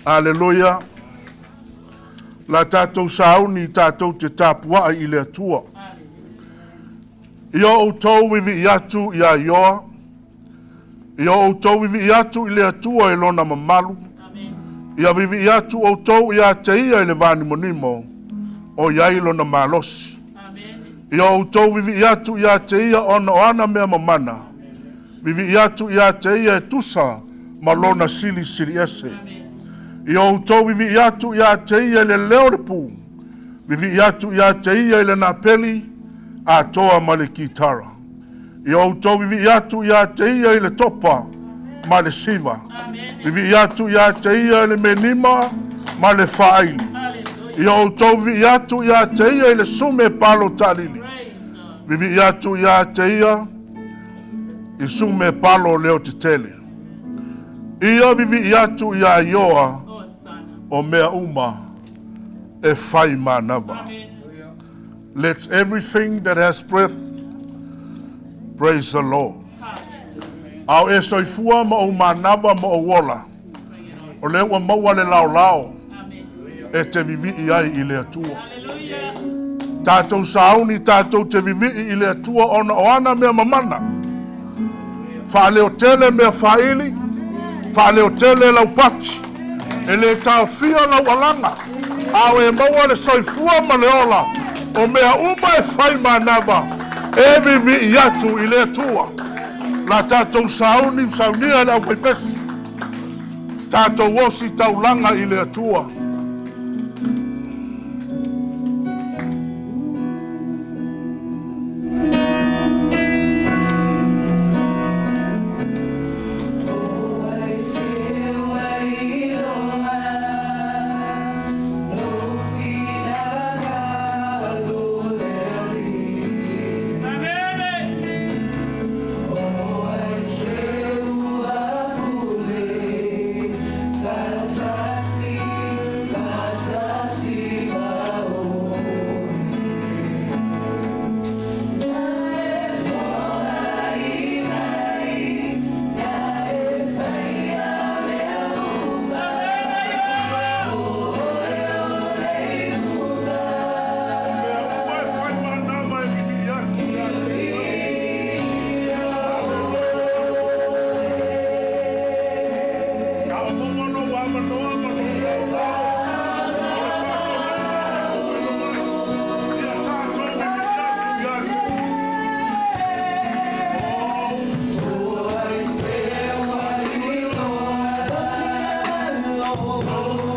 Aleluia. La tātou sauni tātou te tāpua I le atua. Ia o tau vivi I atu ia ioa. Ia o tau vivi I atu I le atua I lona mamalu. Ia vivi I atu o tau ia te ia I le vani monimo. O ia I lona malosi. Ia o tau vivi I atu ia te ia ona o ana mea mamana. Vivi I atu ia te ia e tusa ma lona sili sili ese. Ia o tau vivi I atu ia te ia le leo le pū. Vivi I atu ia te ia I le napeli. A toa ma le kitara. Ia o tau vivi I atu ia te ia I le topa ma le siva. Vivi I atu ia te ia I le menima ma le whaili. Ia o tau vivi I atu ia te ia I le sume palo talili. Vivi I atu ia te ia I sume palo leo te tele. Ia vivi I atu ia ioa o mea uma e whai manava. Let everything that has breath praise the Lord. Au e soifua ma o manava ma o wola. O le ua maua le lao lao. E te vivi ai I le atua. Tātou sauni tātou te vivi I le atua ona o ana mea mamana. Whaaleo tele mea whaili. Whaaleo tele lau pati. E le tau fia lau alanga. Au e maua le soifua ma le ola. O mea uma e whai manava. E vivi I atu I le atua. La tātou saunia na whai pesi. Tātou wosi taulanga I le atua. Oh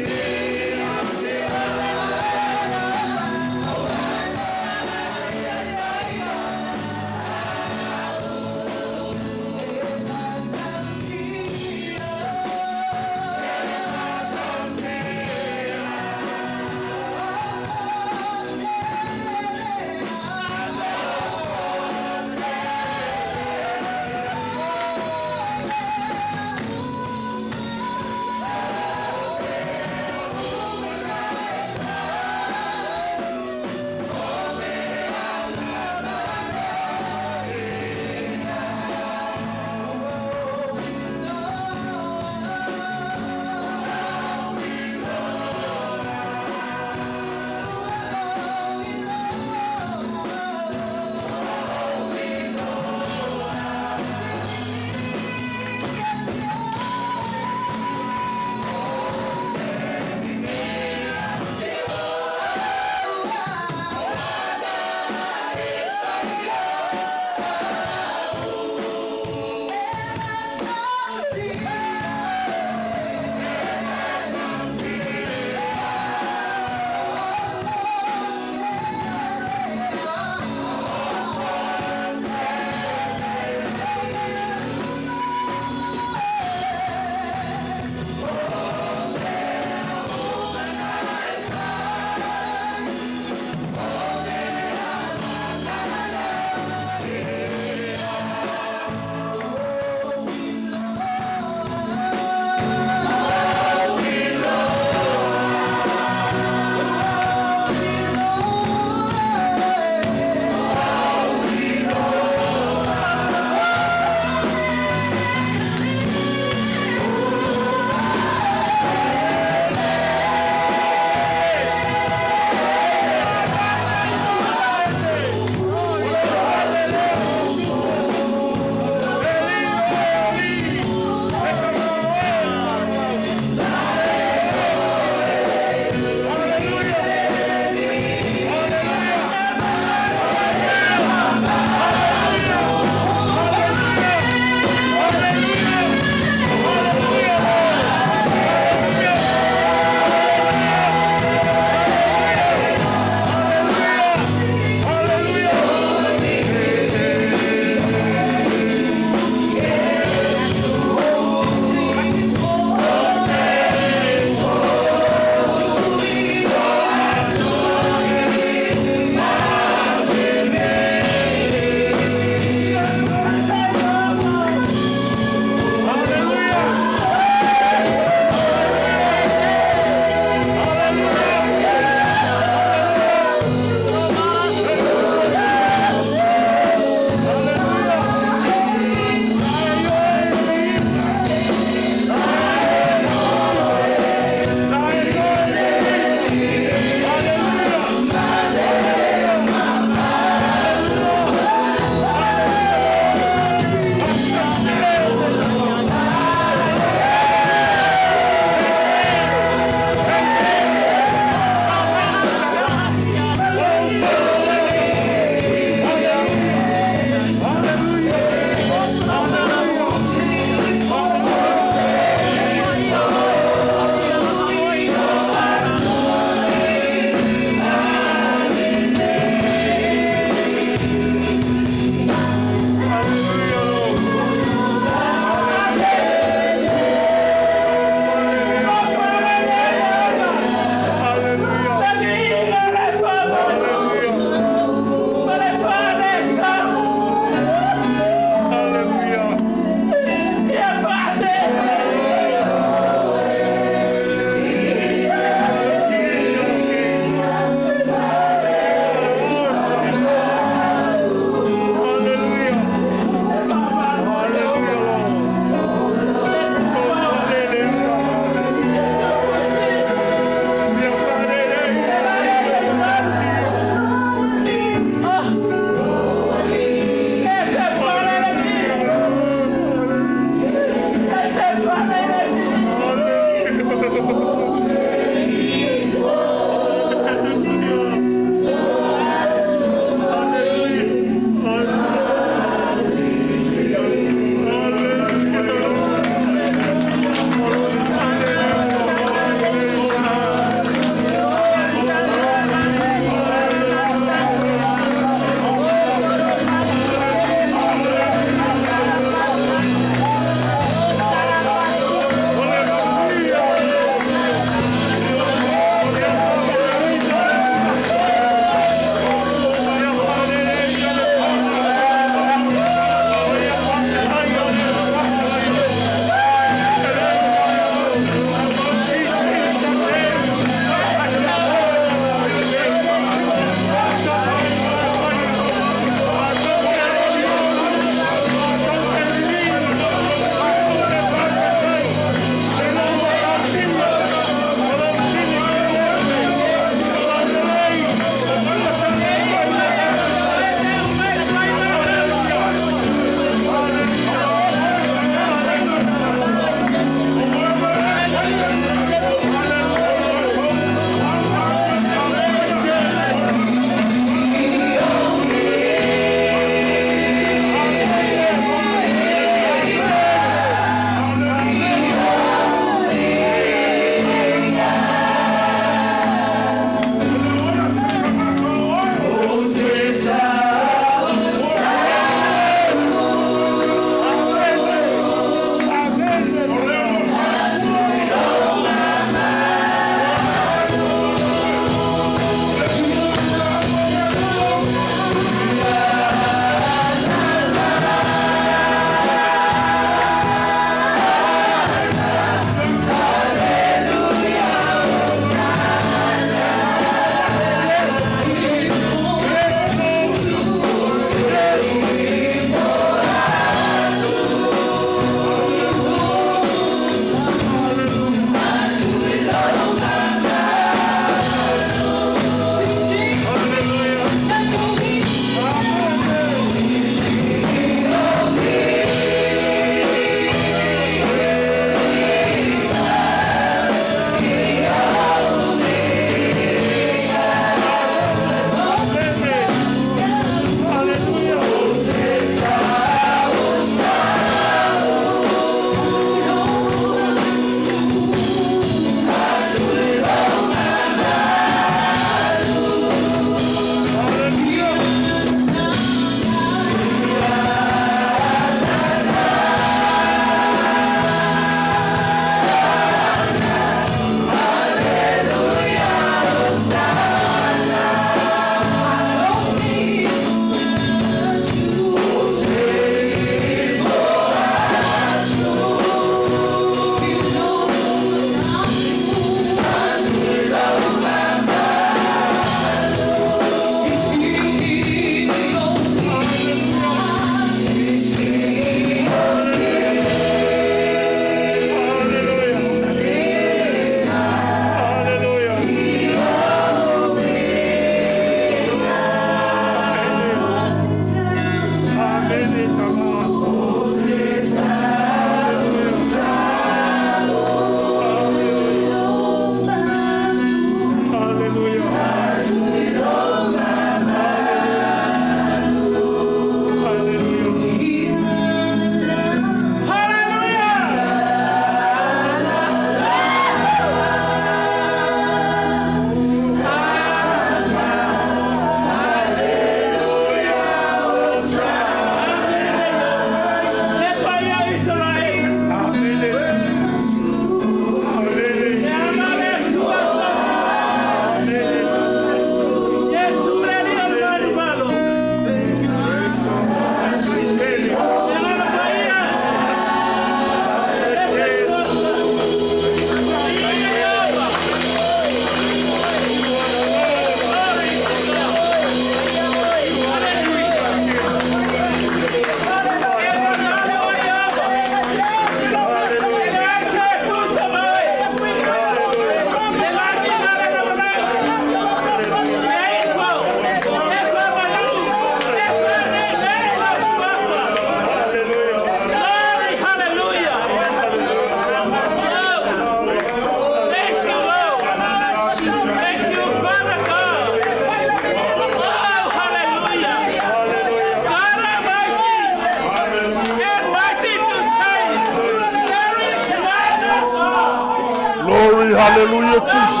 Glory, hallelujah, Jesus.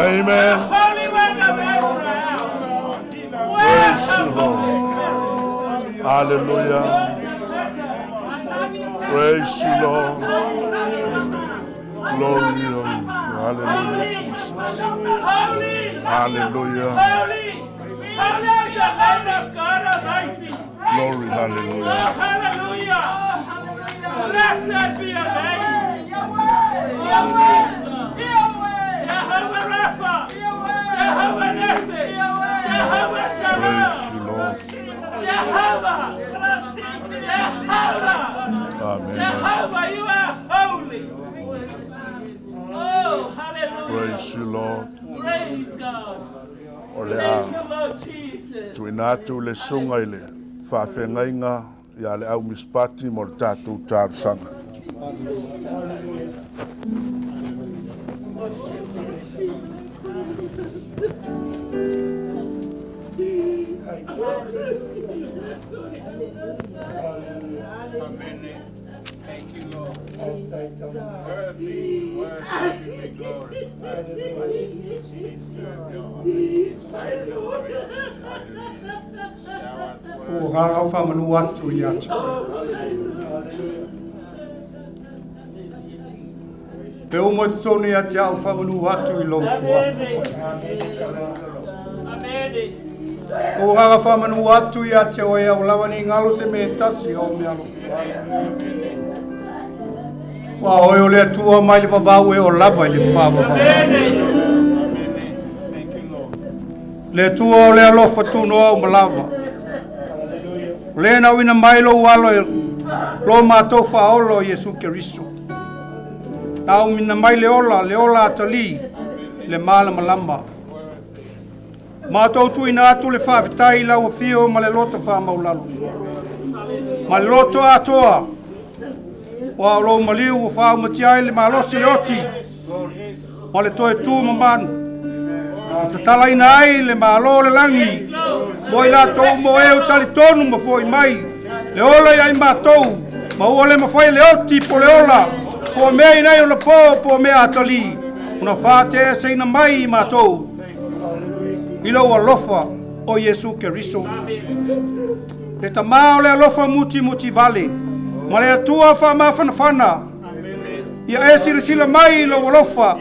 Amen. Praise you, Lord. Hallelujah. Praise you, Lord. Glory, hallelujah, Jesus. Hallelujah. Glory, hallelujah. Hallelujah. Blessed be your name. Yahweh. Jehovah Rapha. Jehovah Nissi. Jehovah Shalom. Praise you, Lord. Jehovah. Jehovah. Amen. Jehovah, you are holy. Oh, hallelujah. Praise you, Lord. Praise God. Ole Thank you, Lord Jesus. tuinatu le sunga ile whawhengainga ia le au mispati mo le tātou tārsanga. Thank you, Lord. Worthy, worthy, glory. O rara whamanu atu i atu. Pe o mo tonu ia te au whamanu atu i lo suafu. O rara whamanu atu i ate o ea o lawani ngalo se me tasi o me alo. Wa oi o le atua mai le wawau e o lava i le whawa. Le atua o le alofa tunoa o malawa. Le na wina mai lo walo e lo mātou whaolo Yesu Keriso. Na umina mai le ola atali, le mala malama. Mātou tuina atu le whawhitai lau o whio ma le loto wha maulalu. Ma le loto atoa, wa lo maliu o wha umatiai le malosi le oti. Ma le toe tū mamanu. I ta tala ina ai le malo le langi. Moi la tau mo e o tali tonu ma foi mai. Le ola ia i mātou. Ma ua le mawhai le oti po le ola. Po mea inai o la po mea atali. Una whātea se ina mai i mātou. Ilo ua lofa o Yesu Keriso. Le tamao le alofa muti vale. Ma le atua wha mawhanawhana. Ia e sila mai lo ua lofa.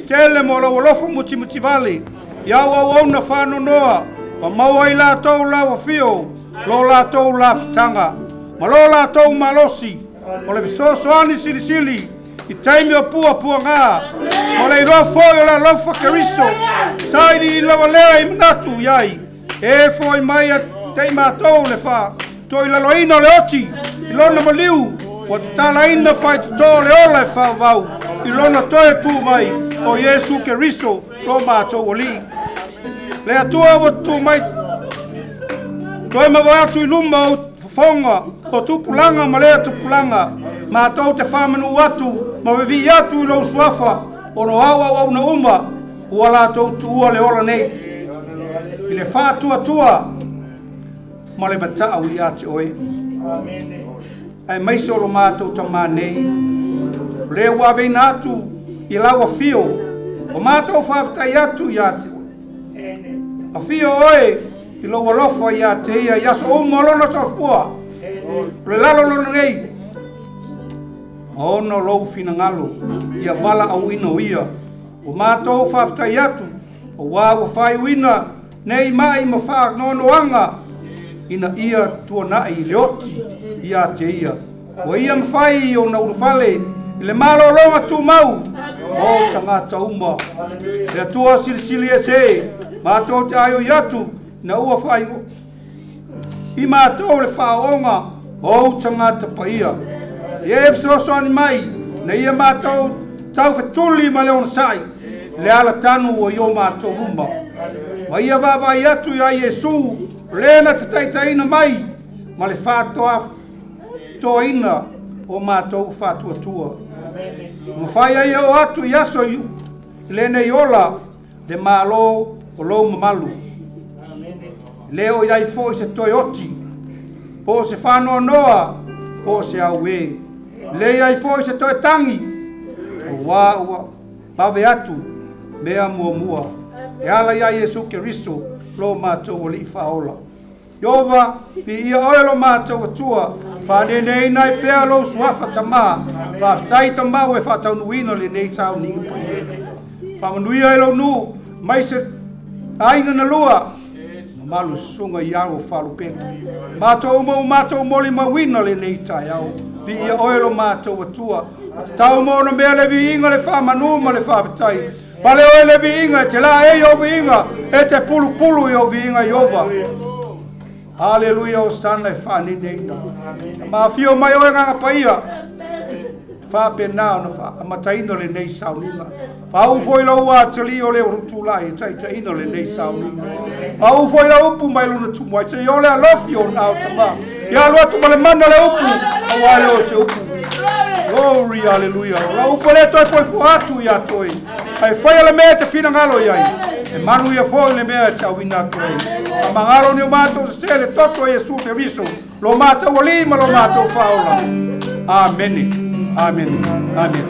Tele mo lo ua lofa muti vale. Ia ua na whano noa. Wa maua i lātou la wa whio. Lo lātou la fitanga. Ma lo lātou malosi. O le visosoani sili. I taimi o pua ngā. Ma le iroa foi o la lofa Keriso. Saini i lawa lea i manatu iai. E foi mai a tei mātou le wha. Toi laloina o le oti. I lona maliu. Wa te tala ina whai te tō le ola e wha vau. I lona toe tū mai. O Yesu Keriso. Lo mātou o li. Le atua wa tū mai. Toi mawa atu i luma o fonga. O tupulanga ma lea tupulanga. Mātou te whamanu atu. Ma wevi atu i lau suafa. O no awa au na uma. Ua lātou tuua le ola nei. I le whātua. Ma le matau i ate oe. Ai maiso lo mātou ta mā nei. Le ua veina atu i lau a fio. O mātou whawtai atu i ate oe. A fio oe i lau a lofa i ate ia. Iaso o malona sa fua. Le lalo lona ngei. Ma ono lou fina ngalo. Ia wala au ina o ia. O mātou whawtai atu. O wāwa whai uina. Nei mai ma whaak nonoanga. Ina ia tuanai i leoti. Ia te ia. O ia mwhai o na urufale. I le malo longa tu mau. O tangata umba. Le atua sili e se. Mātou te aio i atu. Na ua whai. I mātou le whaonga. O tangata paia. E efsosoani mai. Na ia mātou tau whetuli ma leon sai. Le ala tanu o io mātou umba. Ma ia wawai atu ia Yesu. Lena te taitaina mai. Ma le whātoa toina o mātou whātua. Ma whai ai o atu i aso iu. Lena i ola de malo o lo mamalu. Leo i ai fo se toi oti. Po se whanoa noa. Po se au e. Le i ai fo se toi tangi. wā ua pave atu mea mua e ala ia Iesu Keristo lo mātou o li whaola. Iova, pi ia oe lo mātou atua, whanenei nai pēa lo suafa tamā, whaftai tamā e whataunuina le nei tau ningi pai. Whamanuia e lo nu, mai se ainga na lua, malu sunga i ao whalupenga. Mātou moli mawina le nei tai au, pi ia oe lo mātou atua, tau mo na mea le vi inga le whamanu ma le whaftai. Pale oe le vi inga, te la e o vi inga, e te pulu pulu i o vi inga Iova. Haleluia o sana e whani neina. Ma fio mai oe nganga paia. Wha penao na wha amataino le nei sauninga. Wha ufoi lau a tali o le urutulai e tai taino le nei sauninga. Wha ufoi lau upu mai luna tumwai. Te iole a lofi o nao tama. Ia lua tumale mana le upu. Awale o se upu. Glory, hallelujah. La upu le toi foi fuatu ia toi. Ai whai le mea te whina ngalo iai. E manu ia foi le mea te awina toi. A mangalo ni o mātou se le toto e Iesu Keristo. Lo mātou o lima lo mātou whaola. Amen. Amen. Amen.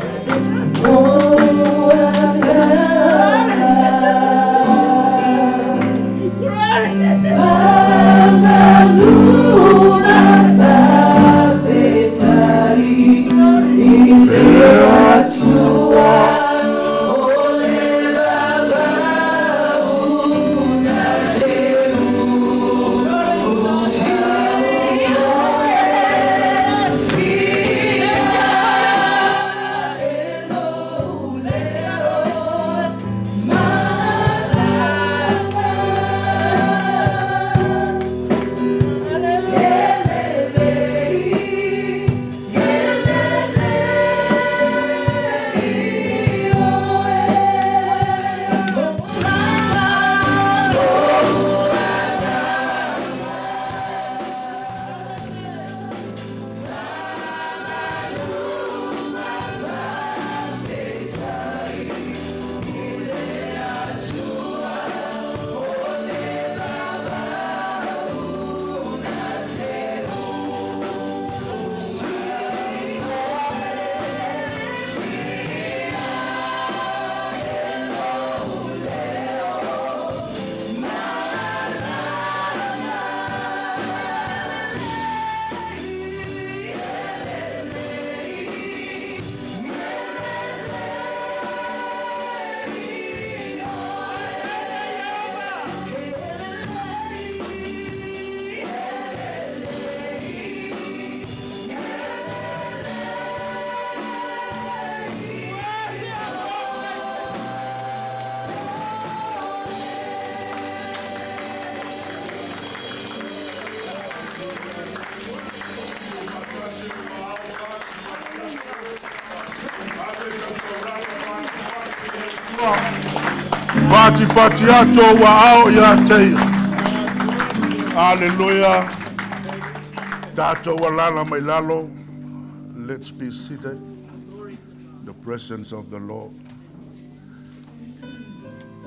Pati ato wa ao ya tei. Hallelujah. Tato wa lala mai lalo. Let's be seated. The presence of the Lord.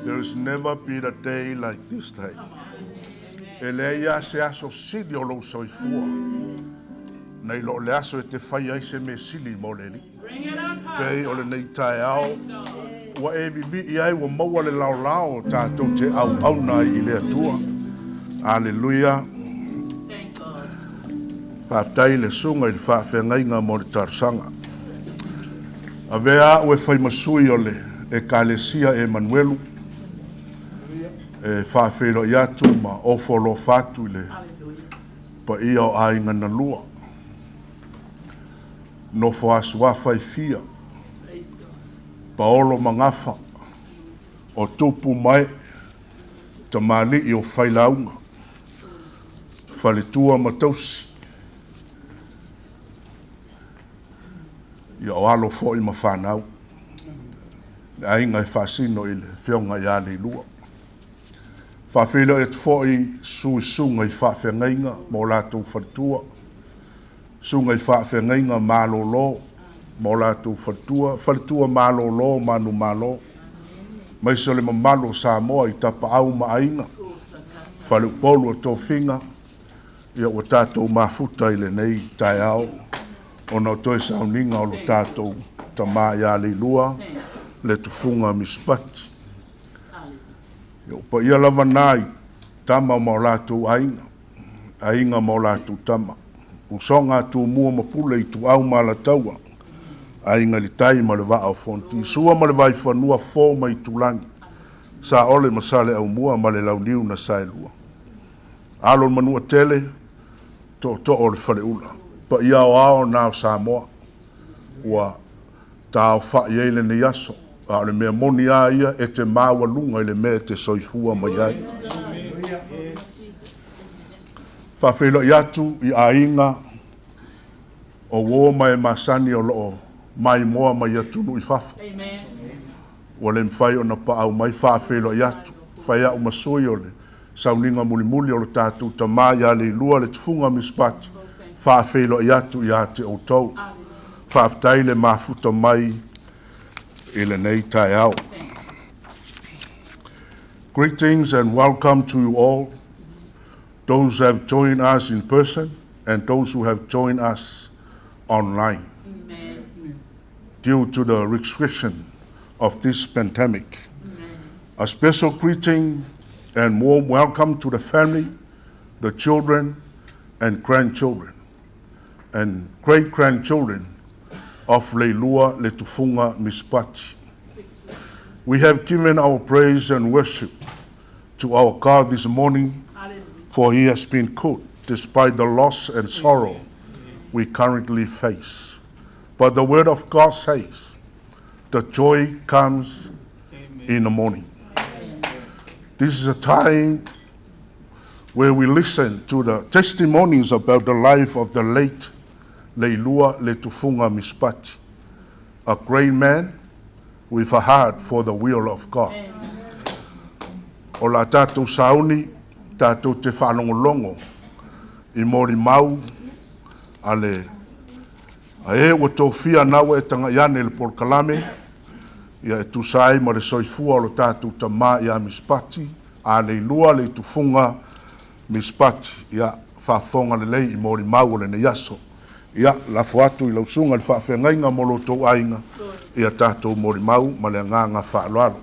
There has never been a day like this day. Eleia se aso sili o lo soifua. Nei lo le aso e te whai ai se me sili mo leli. Pei o le nei tae ao. Wa e vivi ai wa maua le lao tātou te au nai I le atua. Hallelujah. Whaftai le sunga I le whawhengainga mo le tarsanga. A vea ue whai masui o le e kalesia Emanuelu. E whawhelo I atu ma ofolo fatu le pa ia o ainga na lua. No whaaswafa I fia. Paolo mangafa o tupu mai tamali I o whailaunga whaletua matausi ia o alo fo I mawhanau le ainga e whasino I le whionga I Leilua whawhelo e fo I suisunga I whawhengainga mo lātou whaletua sunga I whawhengainga mālolo mo lātou whaletua mālolo manu mālo mai so le mamalo Samoa I tapa au maainga whale polo o tō whinga ia o tātou mafuta I le nei tai au o nau toi sauninga o lo tātou tama ia Leilua Letufuga Misipati. Yo pa ia lava nai tama mo lātou ainga mo lātou tama. Usonga tu mua mapule i tu au malataua. Ainga li tai ma le vaa o fonti. Sua ma le vai whanua fō mai tu langi. Sa ole masale au mua ma le launiu na saelua. Alon manua tele to o le whale ula. Pa ia o ao nao Samoa. Ua tau wha i eile ni aso. A le mea moni a ia e te maua lunga i le mea te soifua mai ai. Whawhelo i atu i a inga o wō mai masani o loo mai moa mai atunu i whawha. Ua le mwhai o na pa au mai whawhelo i atu. Whai au masoi o le sauninga muli muli o le tātou ta mai a Leilua Letufuga Misipati. Whawhelo i atu i a te o tau. Whawhtai le mafuta mai i le nei tai au. Greetings and welcome to you all. Those who have joined us in person and those who have joined us online. Due to the restriction of this pandemic. A special greeting and warm welcome to the family, the children and grandchildren and great-grandchildren of Leilua Letufuga Misipati. We have given our praise and worship to our God this morning, for he has been good despite the loss and sorrow we currently face. But the word of God says, the joy comes in the morning. This is a time where we listen to the testimonies about the life of the late Leilua Letufuga Misipati, a great man with a heart for the will of God. O la tātou sauni, tātou te whanongolongo, i mori mau, ale a e o tō whia nawe tanga iane le polkalame, ia e tūsai ma le soifua o lo tātou ta mā ia Misipati, a Leilua Letufuga Misipati, ia whawhonga le lei i mori mau le ne yaso. Ia la fuatu i lausunga le whawhengainga mo lo tō ainga, ia tātou mori mau ma le nganga whaaloalo.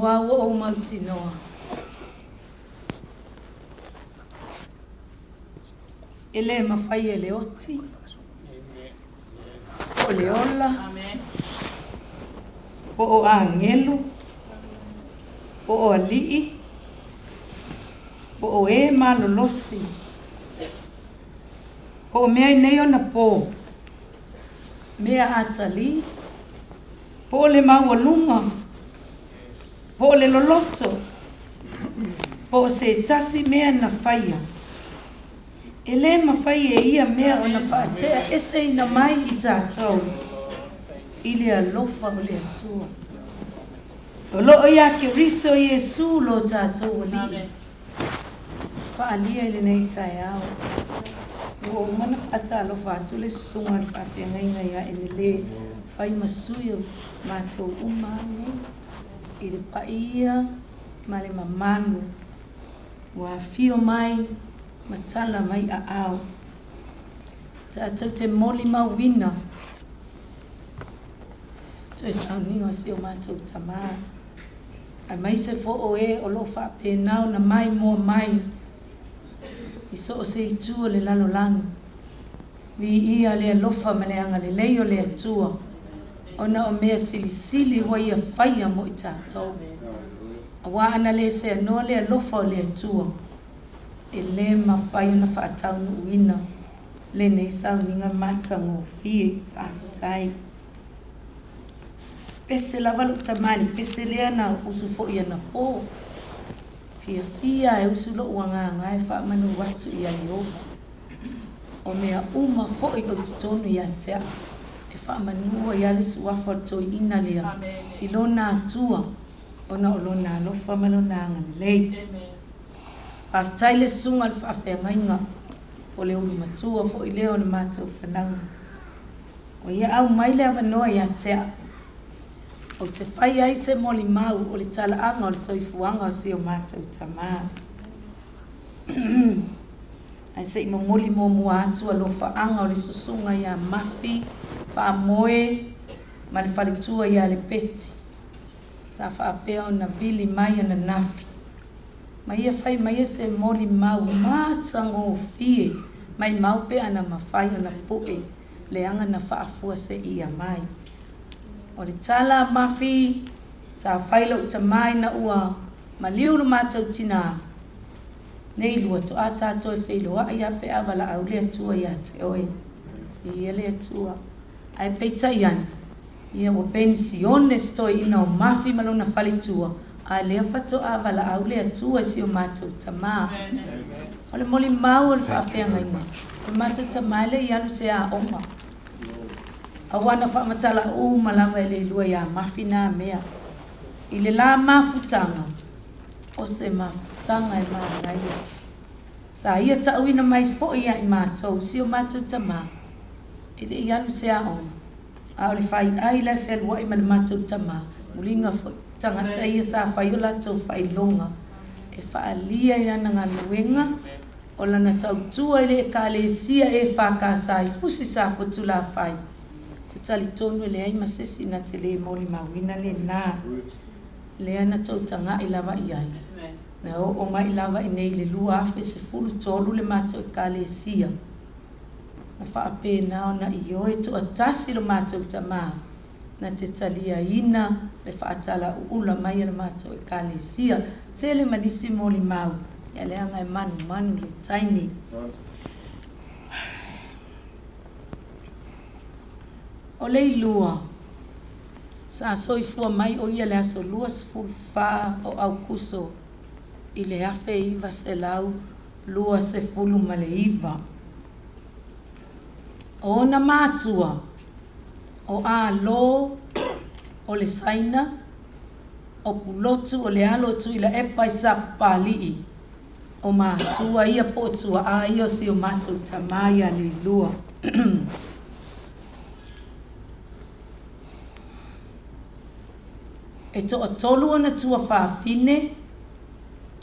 Wawa o Maltinoa. Ele mawhai ele oti. O le ola. O angelu. O alii. O e malolosi. O mea nei o na po. Mea atali. Po le mawalunga. Po le loloto, po se tasi mea na whaia. E le mawhai e ia mea o na whaatea ese ina mai I tātou. I le alofa o le atua. O loo ia ke riso Iesu lo tātou o li. Whaalia I le nei tai au. O mana whaata alofa atu le sunga le whawhengainga ia e le whai masui o mātou umane. I le paia, ma le mamanu, wa fio mai, matala mai a au. Tātou te moli mawina. To e sauninga si o mātou tamā. A mai se fo o e o lo whapēnau na mai mua mai. I so o se itua le lalolangu. Vi ia le alofa ma le anga le leio le atua. Ona o mea silisili wa ia whaia mo I tātou. A wā ana le se anoa le alofa o le atua. E le mawhai ona whaatau no uina. Le nei sauninga matango fie tātai. Pese la walu tamali, pese le ana usu fo ia na po. Fia e usu lo uanga ngai wha manu watu ia Yehova. o mea uma fo'i o tonu ia tea e whaamanua ia le suafa toi ina lea i lona atua ona o lona alofa ma lona angana lei whaatai le sunga le whaafeangainga o le ulu matua fo'i leo le mātou whanau o ia au mai le avanoa ia tea o te whai ai se moli mau o le talaanga o le soifuanga o si o mātou tamaa ai se imo moli mo mua atu alo whaanga o le susunga ia mafi whaamoe ma le whaletua ia le peti sa whaapea o na vili mai ana nafi ma ia whai mai se moli mau mātango fie mai mau pe ana mawhai o na poe le anga na whaafua se ia mai o le tala mafi sa whaila uta mai na ua ma liu lo mātou tina nei lua to ata to e whailoa ia pe avala au lea tua ia te oe ia lea tua ai peita ian ia o pensione stoi ina o mafi malona whale tua ai lea whato avala au lea tua si o mātou tama o le moli mau o le whaafeanga inga o mātou tama le ianu se a onga awana whaamatala o malawa e Leilua ia mafi nā mea i le la mafutanga o se mafutanga e maa ngai sa ia tauina mai fo ia i mātou si o mātou tama i le ianu se a onga a o le whai ai le whelua i male mātou tama mulinga fo tangata ia sa whai o latou whai longa e whaalia i ana ngā luenga o lana tautua i le e ka le sia e whakasa i fusi sa fotula whai te tali tonu le ai masesi na te le moli mawina le nā le ana tautanga i lava i ai na o mai lava i nei le lua afe se fulu tolu le mātou e ka le sia na whaape nao na i oe to atasi lo mātou tama na te talia ina le whaatala ula mai le mātou e ka le sia te le manisi moli mau ia le anga e manu le taimi o Leilua sa soifua mai o ia le aso lua sefulu wha o au kuso i le afe iwa se lau lua sefulu ma le iwa o na mātua o a lo o le saina o pulotu o le alo tu i la epa i sa palii o mātua ia potua a ia si o mātou tamaya Leilua e to tolu ana tua whaafine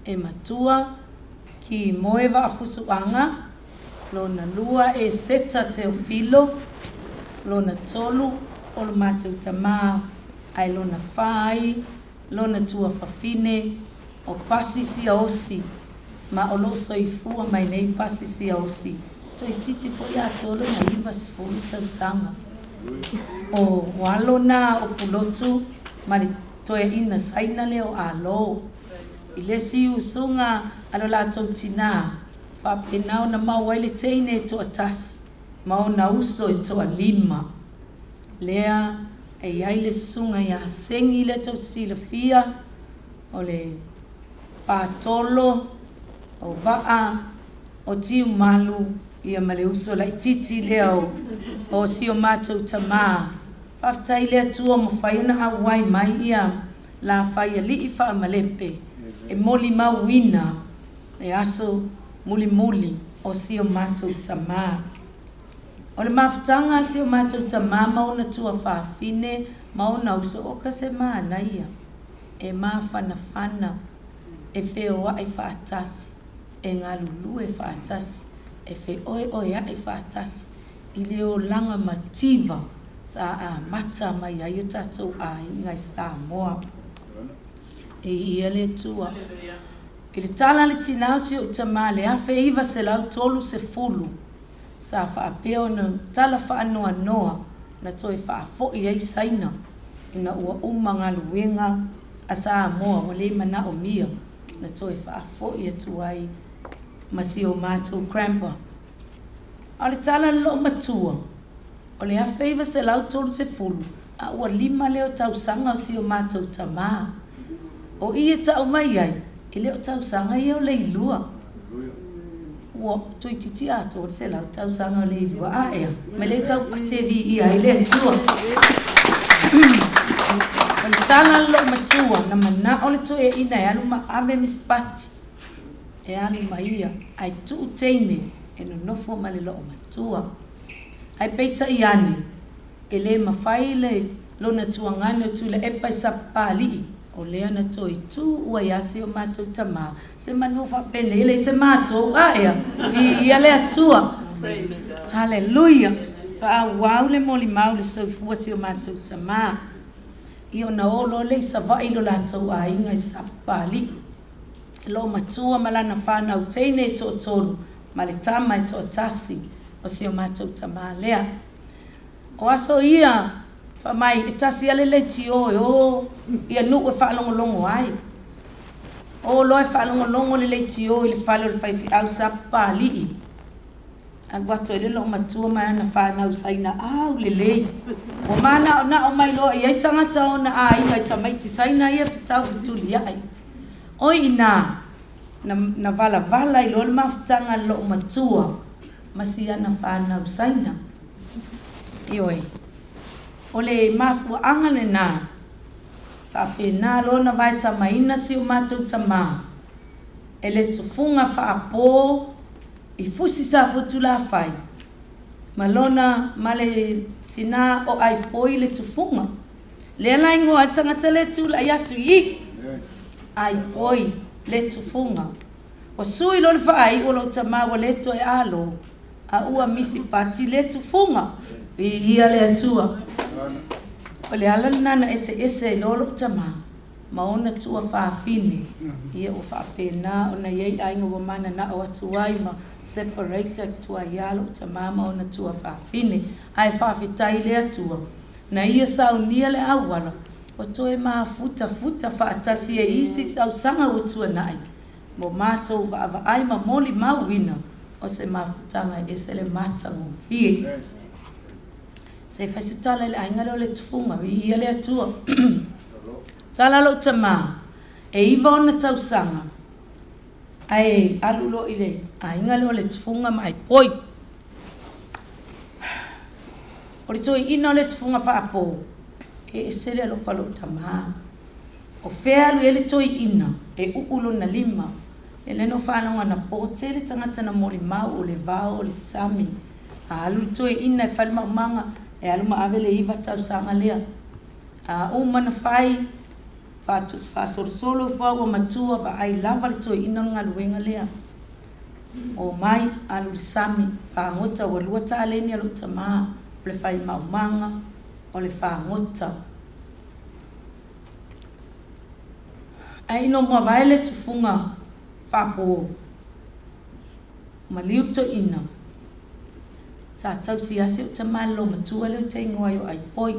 e matua ki moe wa afusuanga lona lua e seta te filo lona tolu o lo mātou tamā ai lona whai lona tua whafine o pasi si osi ma o lo soifua mai nei pasi si osi to i titi po ia tolu na iwa sifuru tausanga o walona o pulotu ma le toe ina saina leo alo i le si usunga alo latou tina whapenao na mau ai le teine to atas mau na uso e to lima lea e ai le sunga ia sengi le to sila fia o le patolo o vaa o tiu malu ia male uso la titi leo o si o mātou tamā Paftai lea tua mo whaiona awai mai ia la whaia li i wha malepe e moli mawina e aso muli o si o mātou tamā. O le mawhtanga si o mātou tamā mauna tua whaafine mauna uso o ka se maana ia e mawhana e wheo ai whaatasi e ngā lulu e whaatasi e whe oe ai whaatasi i leo langa mativa sa a mata mai ai o tatou a ingai Samoa. E ia le tua. I le tala le tinau si o tamā le awhi iwa se lau tolu se fulu. Sa whaapeo na tala whaanoa noa na toi whaafo i ai saina. Ina ua umanga luenga a Samoa o le mana o mia. Na toi whaafo i atu ai masi o mātou crampa. A le tala lo matua. O le awhiwa se lau tolu se fulu, a ua lima leo tausanga o si o mātou tamā. O ia tau mai ai, i leo tausanga i o Leilua. po to titi ato se la tau sanga Leilua ae me le sa patevi ia ile tua tala lo matua na mana ole to e ina ya luma ave Misipati e ali maia ai tu teine e no fo male lo matua ai peita iani ele mafaile lo na tuangana tu le epa sapali o le ana toi tu ua yasi o matou tama se manufa pene ele se matou aia i ale atua hallelujah fa wow le moli maule so fuasi o matou tama i ona olo le savai lo latou ainga i sapali lo matua malana fana utene to tolu male tama to tasi o se o matou tama lea o aso ia fa mai itasi ale le tio o ia nu e fa longo ai o lo e fa longo le tio le fa le fa fi au sapali agua to le lo matua mai na fa na usaina au le o mana na o mai lo ia tanga ta na ai ga tamai ti saina ia tau tuli ai o ina na vala i lo maftanga lo matua masia na fa na usaina ioi ole mafu angale na fa pena lo na vai tamaina si o matou tama ele tufunga fa apo i fusi sa futula fai malona male tina o ai poi le tufunga le lai ngo atanga tele tu la ya tu i ai poi le tufunga o sui lo fa ai o lo tama o le to e alo a ua Misipati le tufunga i ale atua o le ala nana ese lolo tama maona tua faafine ia o faapena ona iai ainga wa mana na o atu ai ma separated tua ialo tama maona tua faafine ai faafitai le atua na ia saunia le awala o toe mafuta faatasi e isi sausanga o tua nai mo matou va ai ma moli mauina o se mafutanga ese le mata mo fie se fai se tala le ainga le tufunga i le atua tala lo tama e iwa ona tausanga ai alulo ile ainga le tufunga mai poi o le toi ina le tufunga fa apo e sele lo falo tama o fea lu ele toi ina e uulo na lima ele no fala na pote le tangata na mori mau o le vao o le sami alu toi ina e falma manga e aluma avele iva tau sanga lea a uma na fai fa solo fa o matua ba ai lava to ina nga luenga lea o mai alu sami fa ngota o luata aleni alu tama le fai manga o le fa ngota ai no mo vaile tufunga fa po maliu to ina sa tau si ase o tamalo matua le te ngoi o ai poi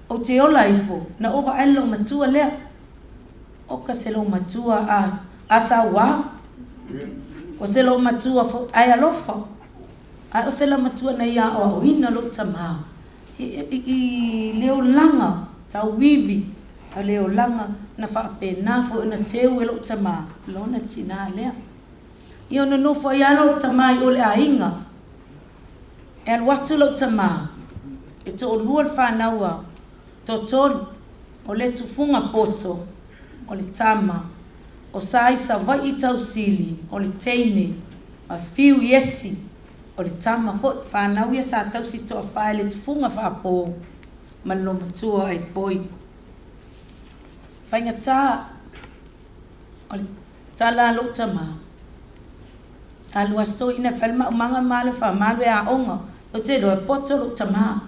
o te o laifo na o ba lo matua le o ka se lo matua asa wa o se lo matua fo ai alofa a o se lo matua na ia o ina lo tama i leo langa tau vivi a leo langa na fa pe na fo na te o lo tama lo na tina le io no fo ia lo tama o le ainga el watu lo tama e to lual whanaua to tolu o le tufunga poto o le tama o saisa vai i tausili o le teine a fiu yeti o le tama fo whanau ia sa tausi to a whae le tufunga whapo ma lo matua ai poi whainga tā o le tala lo tama alu asto ina whalma umanga male wha malwe a onga o te roe poto lo tama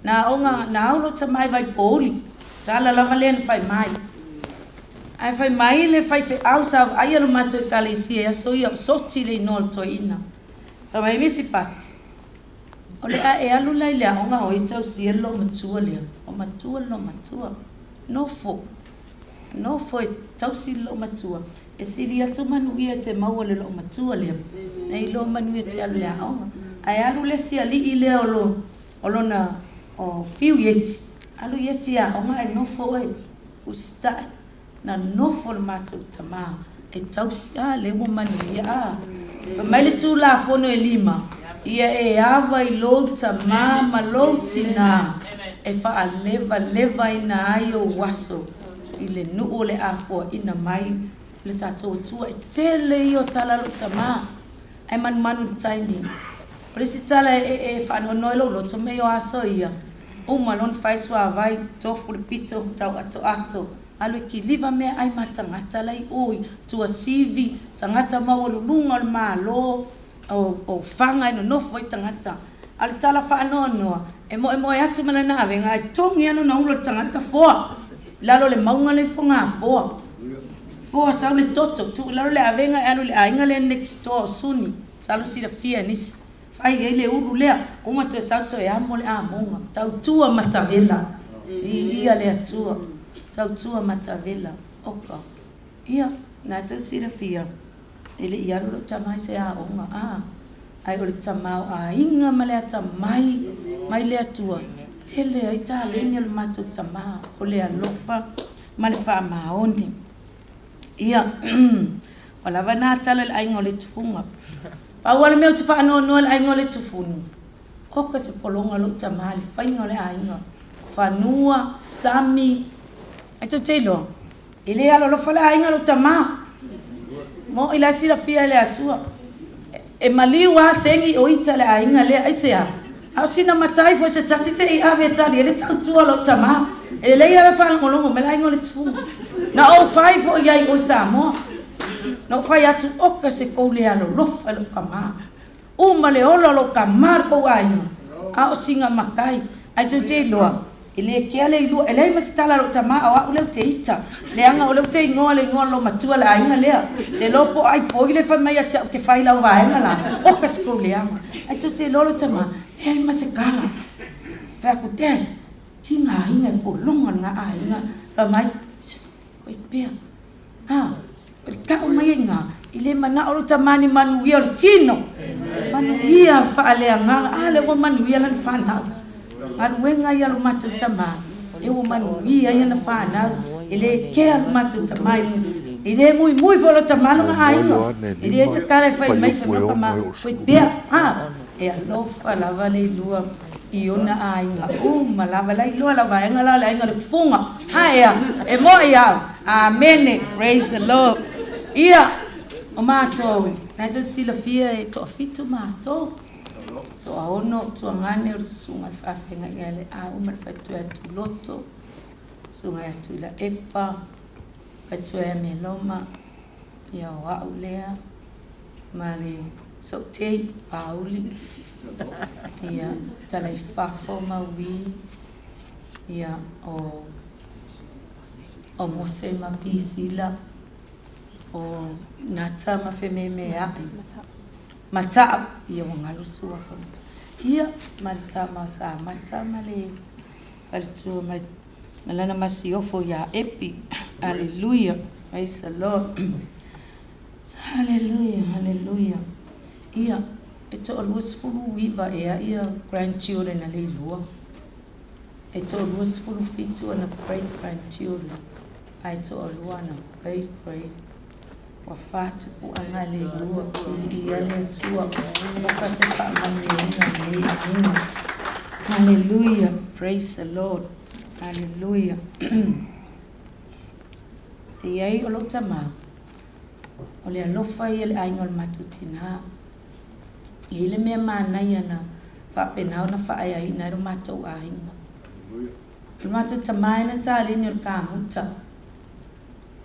na onga na au lo tama vai poli tala lava len fai mai ai fai mai le fai fe au sa ai lo mato kalesia so ia soti le no to ina pa mai Misipati o le a e alu lai le onga o itau sielo matua le o matua lo matua no fo e tau silo matua e siri atu manu ia te mau le lo matua le nei lo manu ia te alu le onga ai alu le si ali i le olo na o fiu yeti alu yeti a onga e nofo e usta na nofo le matou tama e tausi a le mo manu ia Mai le tu la fono e lima. Ia e ava I lo tama ma lo tina. E fa leva ina ai o waso. I le nuu le afo ina mai. Le tatou tua e tele I o tala lo tama. Ai manu timing. O le si tala e whanonoi lo to me o aso ia. O malon fai sua vai tofu le pito tau ato. Alu ki liva me ai matangata lai oi tua sivi tangata mawalulunga le malo o fanga ino nofo I tangata. Ale tala whaanoa e mo e atu mana nawe ngai tongi anu na ulo tangata foa. Lalo le maunga le fonga boa. Foa sau le toto tu lalo le avenga alu le ainga le next door suni. Salu sida fia nis. Fai ele uru lea uma tu sau to e amo le amonga. Tau tua matavela. Ia le atua. Tau tua matavela. Oka. Ia na tu sida fia. Ele ia lo tamai se a onga a. Ai ole tamau a inga male tamai mai le atua. Tele ai ta le ni le matu tamau. Ole alofa male fa maoni. Ia wala vana tala le ainga le tufunga. Pa wala me utufa no le ainga le tufunu. Oka se polonga lo tamali fainga le ainga. Fanua sami. Aito telo. Ile alo lo fala ainga lo tama. Mo ila sila fia le atua. E maliwa sengi o ita le ainga le aisea. Au sina matai fo se tasi se I ave tali ele tautua lo tama. Ele ia la fala ngolongo me la ainga le tufunga. Na o fai fo iai o Samoa. Na o fai atu oka se koule alo lofa lo kama. Uma le olo lo kamar ko ainga. A o singa makai. Ai tu te loa. Ele ke ale lu ele masitala lo tama awa ule te ita. Le anga ule te ngoa le ngoa lo matua la ainga lea. Le lopo ai po ile fa mai ata ke fai la wa ainga la. Oka se koule anga. Ai tu te lolo tama. E ai masikala. Fa ku te. Kinga ainga ko longa nga ainga. Fa mai Oi pia. Ah, ka o mai nga. Ile mana o tamani manuia o tino. Manuia fa ale nga ale o manuia lan fa na. Manuenga ia lo matu tama. E o manuia ia na fa na. Ile ke al matu tama. Ile muy fo lo tamano nga ainga. Ile se kala fa mai fa no ma. Oi pia. Ah, e alo fa la vale lua. Iona ainga malava lai loa la vai ngala la ainga le funga haya e mo ia amen praise the Lord ia o mato na to sila fia e to fitu mato to aono to ngane o sunga fa fenga ele a o mal fatu e tu loto sunga e tu la epa fatu e meloma ia wa ulea mali so te pauli ia talai fafo maui ia o mose ma pisila o nata ma fememe a mata ia ngalu sua ia malta masa mata male altu malana masiofo ya epi hallelujah praise the Lord hallelujah ia Eto alwas fulu wiva ia grandchildren na Leilua. Eto alwas fulu fitu na great grandchildren. Aito alua na great wafatu ku anga Leilua ia le tua muka se pa mami. Hallelujah, praise the Lord. Hallelujah. Ia o lo tama. Ole alofa ia le ainga matutina. Ile me mana yana fa penau na fa ai na ro mato ainga. Lo mato tamai na tali ni ka muta.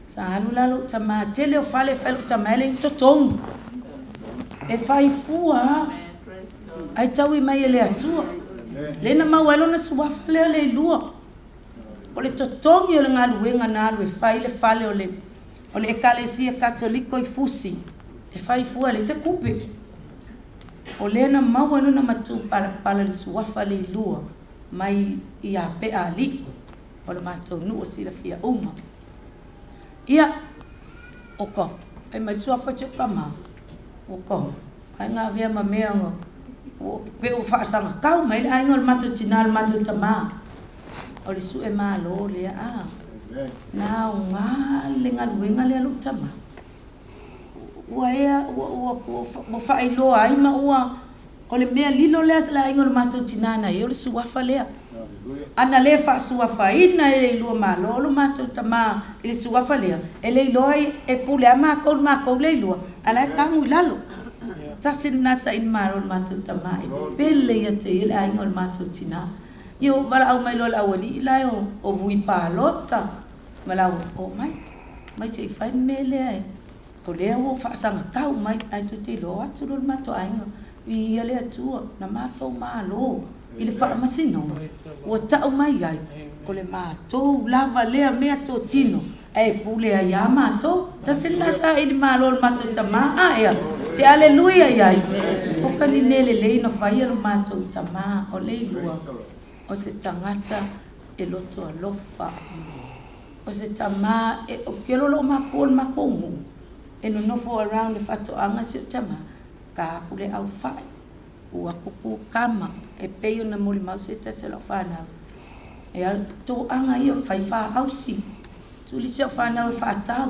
Sa alula lo tama tele o fale fele tamai le to tong. E fai fua. Ai tawi mai ele atua. Le na mawalo na suwa fale le lua. O le to tong yo le ngalu wenga na lu fai le fale o le ekalesia katoliko I fusi. E fai fua le se kupe. O lena mau na matu pala le suafa le lua mai ia pe ali o le matou nu o sila fia uma ia oko ai mai suafa che kama oko ai nga via ma mea ngo o pe o fa sanga kau mai ai ngol matu tinal matu tama o le su e malo le a na nga le nga luenga le lu tama ua ea ua faailoa ai ma ua o le mea lilo lea se laaiga o le matou tinana ai o le suafa lea ana lē faasuafaina e Leilua malo o lo matou tamā i le suafa lea e leiloa e pule a makou Leilua ala e tamu i lalo tasi nasa in malo le matou tamā e pele ia te i le aiga o le matou tinā io valaau mai lo le aualii lai o vui palota valaau o mai seʻi fai me lea e o lea ua faasagatau mai ai tutilo atu lo le matou aiga ia le atua na matou malo i le faamasinoga ua taʻu mai ai o le matou lava lea mea totino e pule ai a matou tasi nasa i le malo le matou tamā ea te aleluia iai o kani me lelei na faia lo matou tamā o Leilua o se tangata e loto alofa o se tamā e o ke lolo makou le makou e no nofo around le fatoaga se o tamā ka pule au fai ua kuku kama e pei ona molimau se tasi lo fanau e al toʻaga ia fai faausi tulisi o fanau e faatau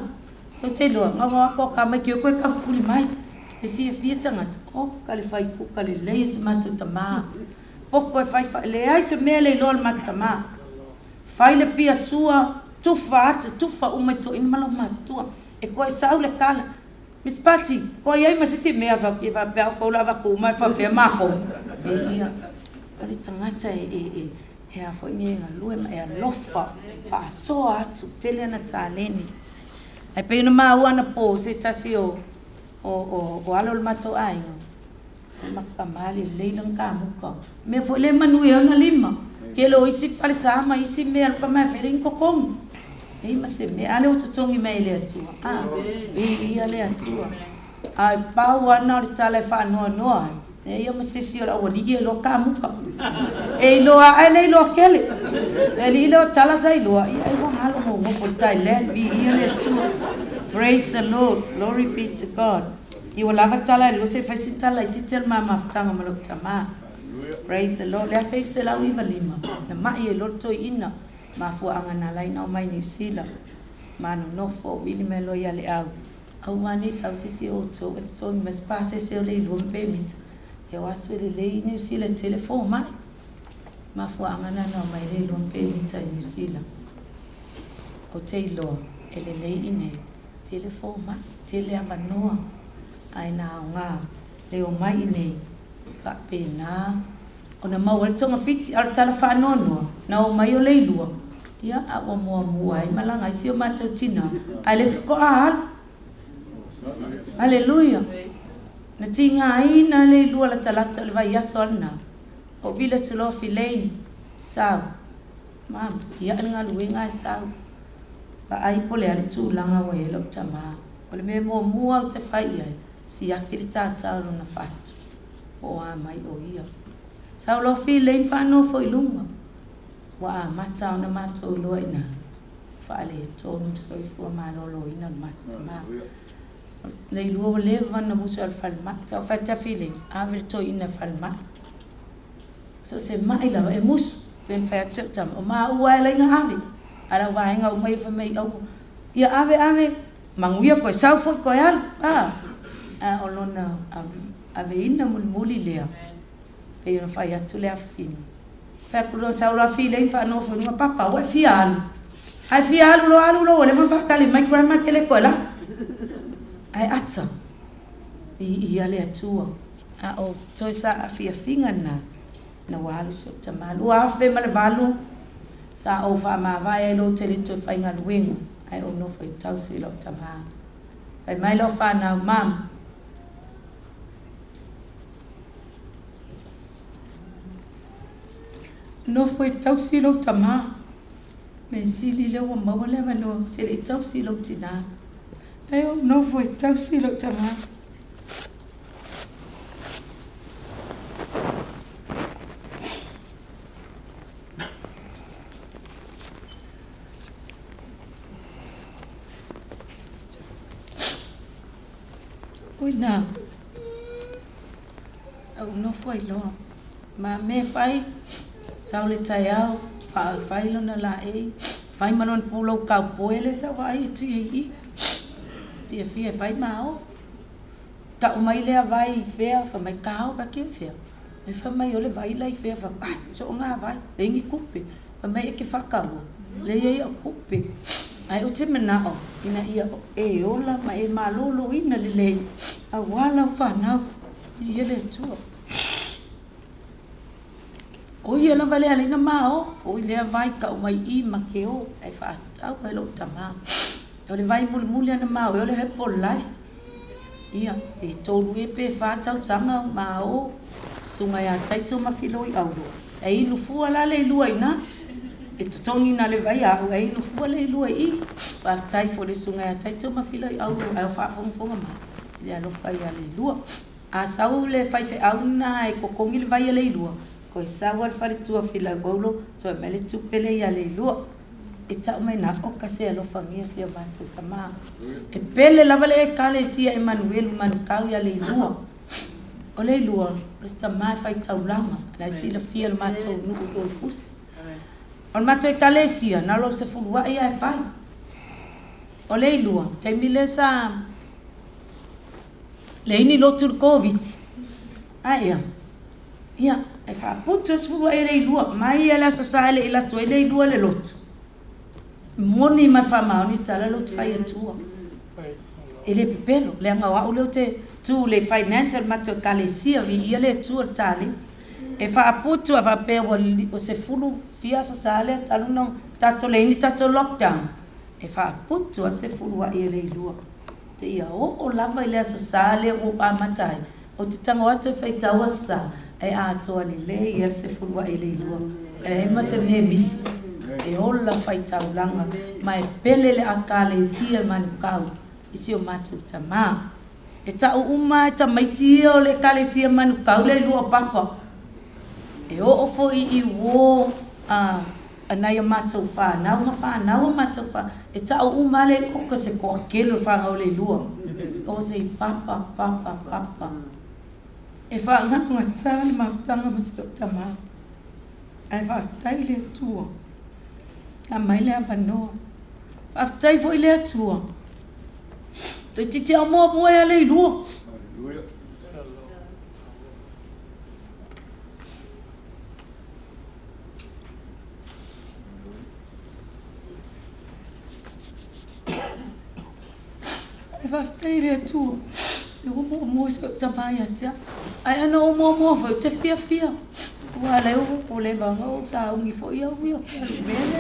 to te loa gaga ko kama ki koe ka puli mai e fia tangata o ka le fai kuka lelei se matou tamā poko e fai leai se mea leiloa le matou tamā fai le pia sua tufa uma i toʻina ma lo matua e koe sau le kala Misipati, ko iai masisi mea e whapea o koula waku mai whawhea mako. E ia, o le tangata e a whainga lue ma e a lofa, pa soa atu, tele ana tāleni. Ai peina maa uana po se tasi o alo le matou ainga. Makamali leilang ka muka. Me fo le manui ona lima. Ke lo isi pale sama, isi mea luka mai whiring kokong. Ei mase me ale o tutongi mai le atua. Ia le atua. Ai pau ana o le tala e whanua noa. E ia masisi o la wali e lo ka muka. E loa ai le loa kele. E li lo tala sai loa. Ia e wang halo mo ngofo Thailand. Ia le atua. Praise the Lord. Glory be to God. Iwa lava tala lo se faisi tala i titel mama ftanga malok tamā. Praise the Lord. Lea feif se lau iwa lima. Na mai e loto ina. Mafua angana lai na mai New Zealand manu nofo wili melo ya le au wani sau sisi o to e to mes passe se o le lum pemit e watu le le New Zealand telefon mai mafua angana na mai le lum pemit New Zealand o te lo ele le ine telefon mai tele avanoa ai na nga le o mai ine ka pena ona mau al tonga fiti al telefano no na o mai o Leilua ia a o mo ai malanga i sio matou tina ale ko al haleluya na tinga ai na Leilua la talata le vai asolna o vila tulo filein sau mam ia nga luenga sau pa ai pole ale tu langa we lo tama o le me mo mua te fai ai si akiri tata na fatu o a mai o ia sau lo filein fa no foi lunga wa mata ona matou loina fa ale tonu soi fu malolo ina mata Leilua leva na muso al falma sa fa ta feeling ave to ina falma so se mai la e mus pen fa tam o ma ua la nga ave ala wa nga o mai fa mai o ia ave manguia ko sa fo ko al o lona ave ina muli lea pe yo fa ya tu le afin fa ku lo sa ora feeling fa no fo nga papa wa fial ai fial lo alu le ma fa kali mai grandma ke le kola ai ata ia le atua o toi sa afia finga na walu so tamalu afe male valu sa o fa ma vai lo tele to fainga luenga ai o no foi tausi lo tama ai mai lo fa na mam no foi tausi lo tama me sili le wa ma le va no tele tausi lo tina ai o no foi tausi lo tama oi na au no foi lo ma me fai sau le taiao fai lo na la fai malon pulo ka poele sa vai tu i fia fai mao ka mai le vai fea fa mai kao ka ke fea e fa mai ole vai lai fea fa so nga vai le ngi kupe fa mai ke fa ka le ye kupe ai o te mena o ina ia e ola ma e malolo ina le a wala fa na ia le tu o ia la vale ale na ma o le vai ka mai I ma ke o ai fa tau e lo tama o le vai mul na ma o le he por life ia e tolu e pe fa tau sanga ma o sunga ya taito ma filoi au e inu fu ala le lua ina e tutongi na le vai au e inu fu le lua I pa tai fo le sunga ya taito ma filoi au e fa fonga ma ia lo fai ale lua a sau le fai fe au na e kokongi le vai ale lua ko e sawa le fai tua fila golo to e mele tu pele ia le lua e tau mai na o ka se lo famia se batu tama e pele la vale e kale sia Emmanuel manukau ia le lua o le lua sta mai fai tau lama la si la fia le mato nu o fus on mato e kale sia na lo se fulua ia e fai o le lua te mile sa le ini lotu covid ia e fa puto se fulua e le lua mai la so sa le ila to e le lua le lotu moni ma fa ma ni tala lo te fai atua ele pelo le nga wa le te tu le financial mato kalesia vi ia le tu tali e fa aputu fa pe o se fulu fia so sale talu no tato le ni tato lockdown e fa aputu se fulu wa ele lua te ia o lava ile so sale o amatai o te tanga wa te fai tawa sa e a to le ia se fulu wa ele lua e ma se me mis e ola fai taulanga mai pelele akale sia manukau isi o matu tama e ta uma ta maiti o le kale sia manukau le lua papa e o fo I wo anai matu fa na matu fa e ta uma le o ko se ko kelo fa o le lua o se papa e fa ngana tsana mafutanga masi tama ai fa tai le tuo a mai le avanoa aftai foi le atua to titi mo e le lua ai aftai le atua eu mo se tamai atia ai ana mo foi te fia wala o le banga o sa ungi fo ia wi bele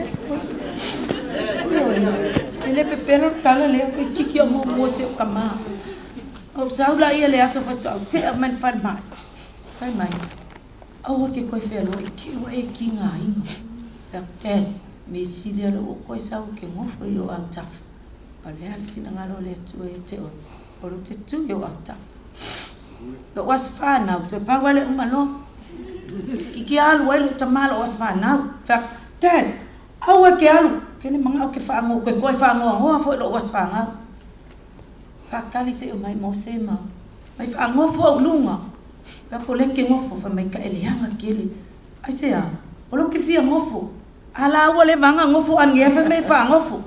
ele pepelo kala le ko kiki mo se kama o sa ula ia le aso fa te man fan mai o ke ko fe lo ke o e kinga ingo pe me si le lo ko sa o ke mo fo yo ata ale al fina ngalo le tu e te o lo te tu yo ata lo was fa na to pa wale umalo Kiki alu ai lo tamalo was fa na fa ten awa ke alu kene manga ke fa ngo ko fa ngo fo lo was fa nga fa kali se mai mo se ma mai fa ngo fo lunga pa ko le ke ngo fo fa mai ka ele hanga kele ai se a o lo ke fia ngo fo ala wa le vanga ngo fo an ge fa mai fa ngo fo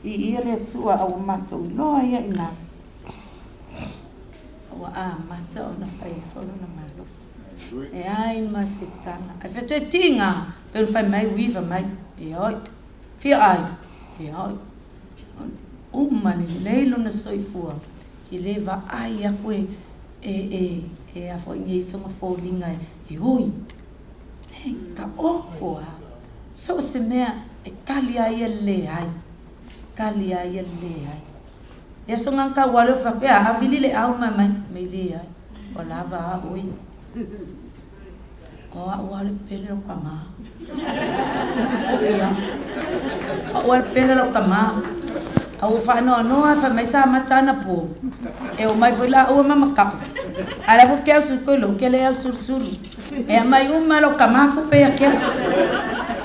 I le tua au mato no ia ina wa mata ona fai fo na malos e ai masitana a fete tinga per fai mai viva mai e oi fi ai e oi umani leilo na soifua ki leva ai a koe e a fo ngi so fo linga e oi e ka oko so se mea e kali ai le ai kali ai le ai e so ngaka walo fa ke a vili le au mai me le ai wala va oi o wale pele o kama o wale pele o kama au fa no fa mai sa matana po e o mai vola o mama ka ala vo ke su ko lo ke le su e mai malo kama ko pe ke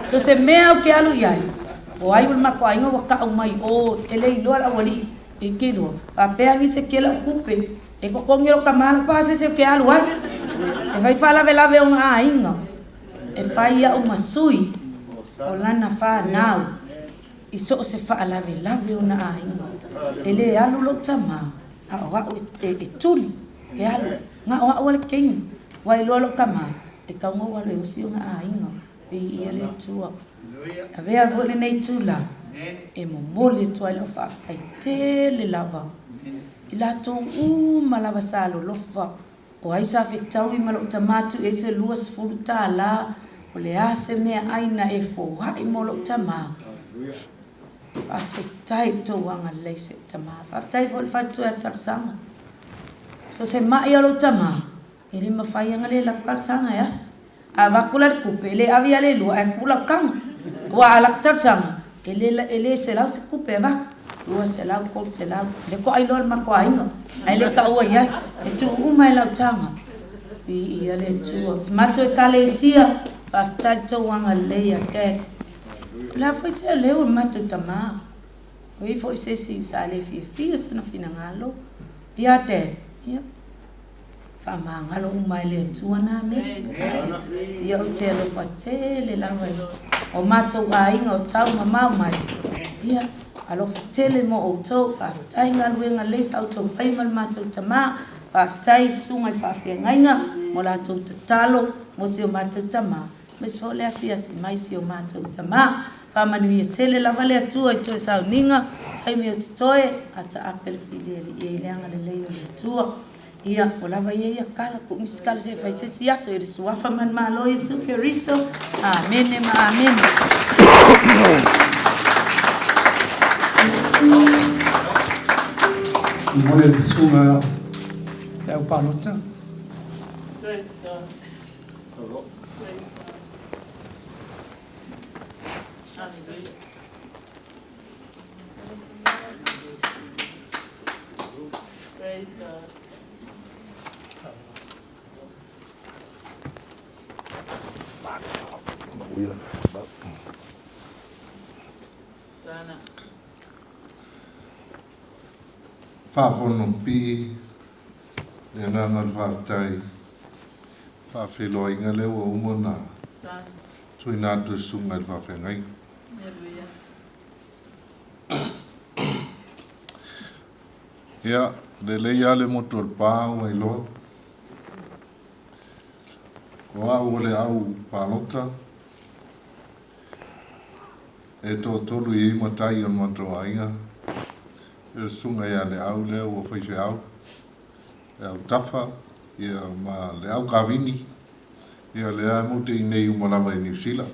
so se me o ke alu yai o ai ma ko ai no ka o mai o ele lo ala wali e ke lo pa pe ani se ke la kupe e ko ngiro kama pa se ke alu ai e vai fala vela ve unha ainga e fai a uma sui o lana fa nau i so se fa la ve una ainga ele alu lo tama a e tuli ke alu nga o le king wai lo lo kama e ka ngo wa le usio nga ainga pe ia le tua ave a vole nei tula e mo mole tua lo fa tai te le lava ila to malava salo lo fa o ai sa fitau i malo tamatu e se luas futa la o le ase mea aina e fo hai mo lo tama fa fitai to wanga le se tama fa fitai fo fa tu ta sanga so se mai lo tama ele ma fai nga le la kal sanga yas a va kular kupe le avia le lu a kula kang wa ala tar sanga ele se la se kupe va lu se la ko se la le ko ai lor ma ko ai no ai le ka o ya e tu uma la tanga i ele tu ma to kalesia pa tato wanga le ya ke la foi se le o ma to tama oi foi se si sa le fi se no fina ngalo dia te ya ngalo umai le tua na me ia o te alo fatele la vai o mato ai o tau mama mai ia alo fatele mo o tau fa tai ngaluenga le sa o tau fai mal mato tama fa tai sunga fa fe ngainga mo la tau tatalo mo si o mato tama mes fo le asia si mai si o mato tama fa manu ia tele la vale tua i to sa ninga sai me o toe ata apel filieli e le anga le o tua ia o lava ia kala ku miskala se fai se sia so iri suafa man malo Yesu Kristo amen ma amen Mole le sunga e au palota. Praise God. Sana. Whaafono pi, e nganga whaatai, whaafelo inga leo o umona, tui nātu sunga i whaafengai. Ia, le leia le motor pāu ai loa, o au le au pālota, e tō tolu i matai on mato ainga, e sunga ia le au leo o whaife au, e au tafa, ia ma le au kawini, ia le a mute i nei umalawa i New Zealand.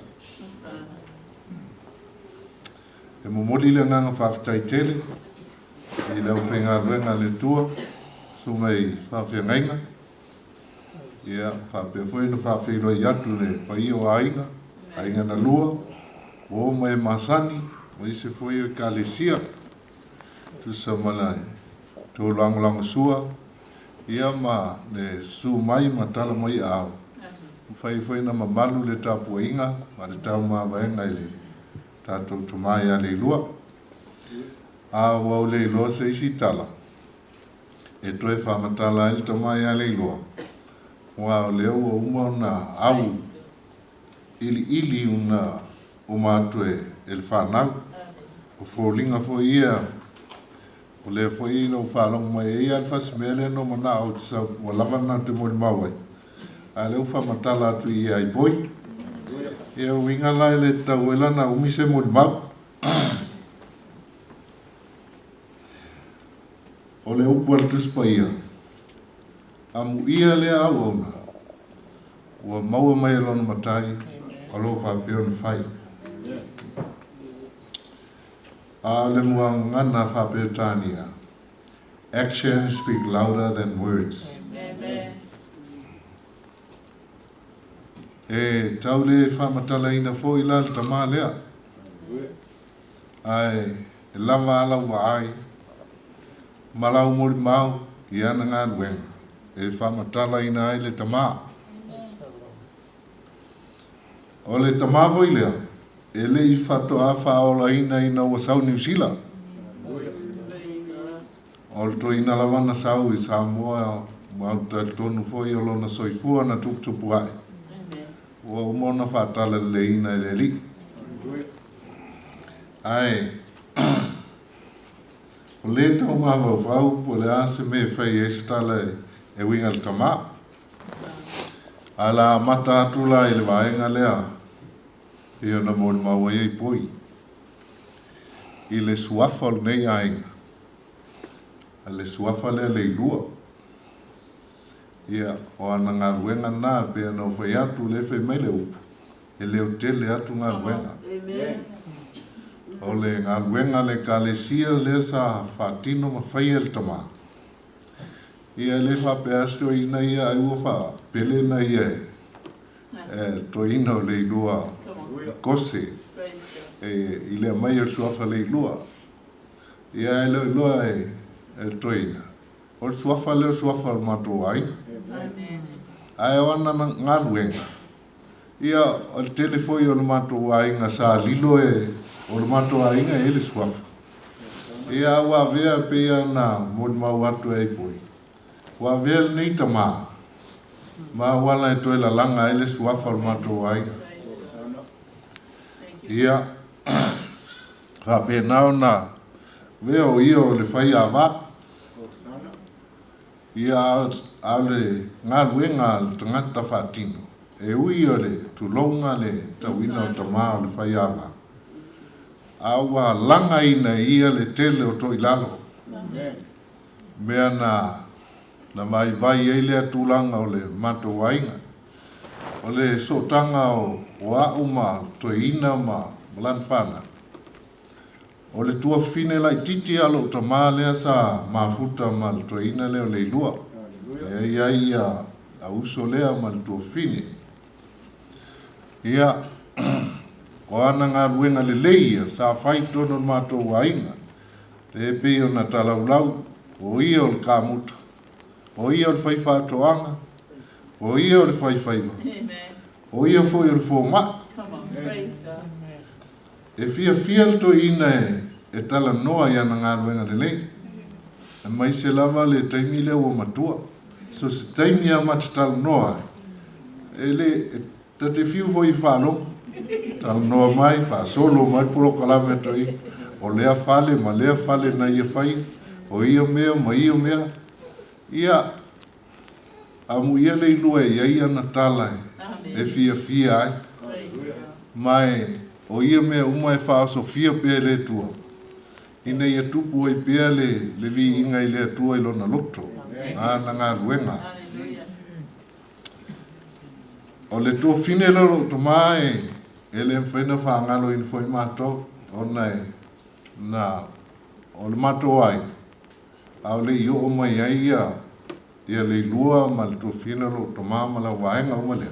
E momoli le nganga whaafitai tele, i leo whenga ruenga le tua, sunga i whaafengainga, ia whaapefoina whaafeiro i atu le pai o ainga, ainga na lua, o mai masani, o ise foi o kalesia, tu samana to lang sua, ia ma le su mai matala mai au. Fai foi na mamalu le tapu inga, ma le tau ma vaenga i tatou tumai a Leilua. A wau Leilua se isi tala. E toe whamatala i tumai a Leilua. Wa leo o uma na au ili una o mātue e le whanau. O fōlinga fo ia, o le fo ia no whalong mai e ia le whasimele no mana o te sau, o lavana te mori mawai. A leo whamatala atu i ai boi. E o inga lai le tau e lana umise mori mau. O le upu al tuspa ia. Amu ia le au ona. Ua maua mai alona matai, alo whapeon whai. A le mua ngana whapeotania. Actions speak louder than words. E tau le whamatala ina fo ila le tamā lea. Ai, e lava ala ua ai. Malau mori mau, i ana ngā nuenga. E whamatala ina ai le tamā. O le tamā fo ilea. E le i whato a whaola ina ua sau New Zealand. O le to ina lawana sau i Samoa, mauta tonu fo i olona soifua na tuputupu ai. Ua umona whaatala le ina e le li. Ai, o le tau mawau wau, po le ase me whai e se tala e winga le tama. Ala mata atula i le vaenga lea, i ona mo le maua i poi. I le suafa o nei ainga. A le suafa lea Leilua. Ia, o ana ngā ruenga nā, pe ana o whai atu le whai mai le upu. E leo tele atu ngā ruenga. O le ngā ruenga le ka le sia le sa whatino ma whai el tama. Ia le whape asto ina ia ai ufa pele na ia to ino Leilua kose i le mai el suafa Leilua. Ia e Leilua e to ina. O le suafa le suafa al mato ai. Ai wana ngā ruenga. Ia o le telefoi o le mato ai ngā sa lilo o le mato ai ngā e le suafa. Ia wa vea pe ia na mo le mau atu e poi. Wa vea nei tama. Ma wala e toi la langa e le suafa o le mato ai. Ia ha pe nao na vea o ia o le whai awa. Ia au le ngā ruenga le tangata whatino. E ui o le tulonga le tawina o tama o le whai awa. Awa langa ina ia le tele o toi lalo. Mea na mai vai e le atulanga o le mato wainga. O le sotanga o au ma toi ina ma malan whana. O le tua fine lai titi alo tama lea sa mafuta ma le toi ina leo Leilua. E ia ia a uso lea ma le tua fine. Ia o ana ngā ruenga le leia sa whai tono mato wainga. Te pe o na talaulau o ia o le kāmuta. O ia o le whai whātoanga. O ia o le whai whaiwa. O ia foi o le fōma. E fia le to ina e tala noa i ana ngā ruenga le lei. E mai se lava le taimi leo o matua. So se taimi a matatala noa. E le ta te fiu foi whānonga. Tala noa mai, wha solo mai puro kalame toi. O lea fale, ma lea fale na ia whai. O ia mea, ma ia mea. Ia, amu ia Leilua e ia na tala e fia ai. Mai, o ia mea uma e wha so fia pia le tua. Ina ia tupu ai pia le vi inga i le tua i lona loto. Ana ngā ruenga. O le tō fine loro to mai e le mwhaina whaangalo in foi mato o nei na o le mato ai au le i o mai ai ia Leilua ma le tō fine loro to maa ma la waenga o male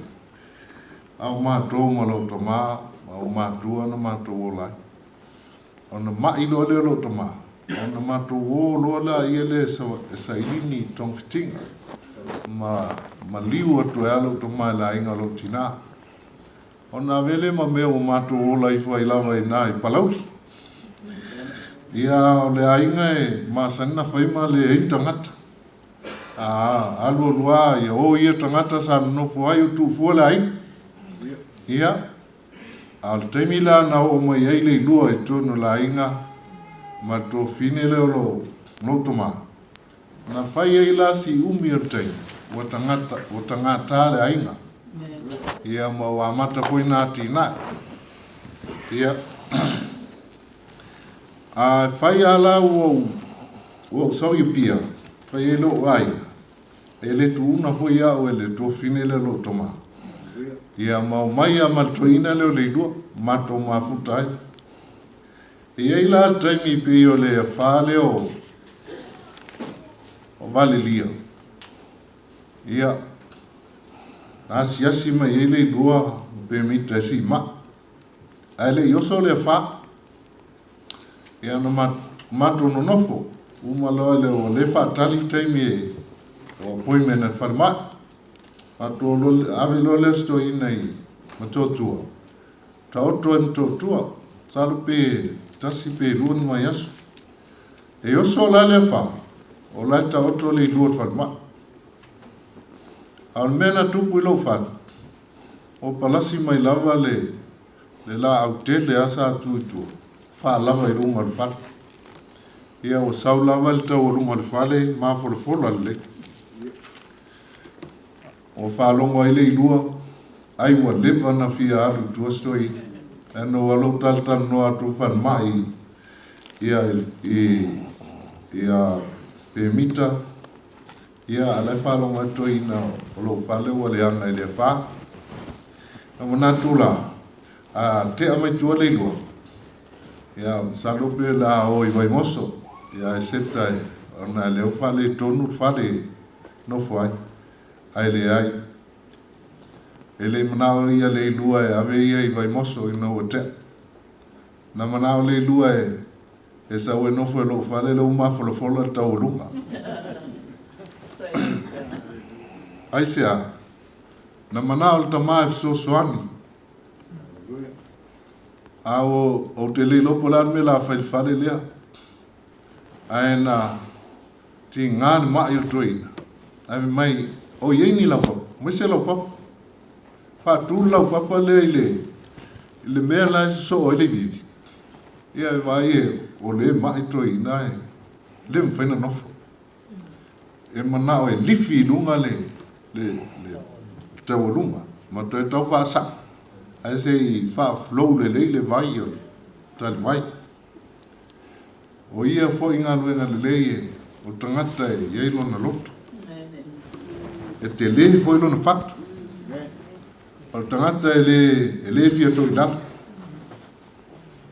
au mato ma lo to maa au matua na mato o lai o na mai lo le lo to maa o na mato o lo la ia le sa ilini tong fitinga ma liu atu e alo to mai la inga lo tina. O na vele ma mea o mato o la ifa i lava i nā i palauki. Ia o le ainga e masana whaima le ein tangata. Alu lua ia o ia tangata sa nofo ai o tūfua le ainga. Ia, al teimi la na o mai ei Leilua e tono la inga ma tō fine leo lo notoma. Na whai ei la si umi o teimi. O tangata le ainga. Ia ma wa mata koi nā tina. Ia. A whai ala o sau i pia. Whai e lo ai. E le tu una foi au e le tō fine le lo toma. Ia ma o mai a matoina leo Leilua. Mato mafuta ai. Ia i la taimi pe o le whale o vale lia. Ia, asi mai e Leilua pe mi tresi ma. Aile yoso le wha. Ia na mato no nofo. Uma loa le o le wha tali taimi e o appointment at wharma. Ato ave lo le sto ina i matotua. Ta oto en totua. Salu pe tasi pe luon mai asu. E yoso la le wha. O lai ta oto le luot wharma. Al mena tupu ilo whan. O palasi mai lava le la au tele asa atu itu. Wha lava i runga whan. Ia o sau lava le tau o runga whale ma folo le. o whalongo i Leilua, ai wa lewa na fia alu tua stoi, ano alo taltan no atu whan mai, ia Pemita, ia alai whalonga toi na olo whale wa leanga i le wha. Na manatula, te amai tua Leilua, ia salope la o i vai moso, ia e setai, ona leo whale tonu whale no whai, ai le ai. E le manao ia Leilua e ave ia i vai moso i no te. Na manao Leilua e sa ue no fwe lo whale le uma whalawhala tau runga. Ai sea, na manao le tamaa e so soani. A o te le lopo lan me la whale lea. Ai na ti ngāni mai o toina. Ai mai o ieni lau papa, mai se lau papa. Whātū lau papa le mea lai so o le vivi. Ia e vai e o le mai toina e le mwhaina nofo. E manao e lifi lunga le tau lunga. Ma toi tau whaasa. Ai se i wha flow le vai o tali vai. O ia fo inga luenga le o tangata e yeilo na loto. E te le fo ilo na fatu. O tangata e le fia toi dana.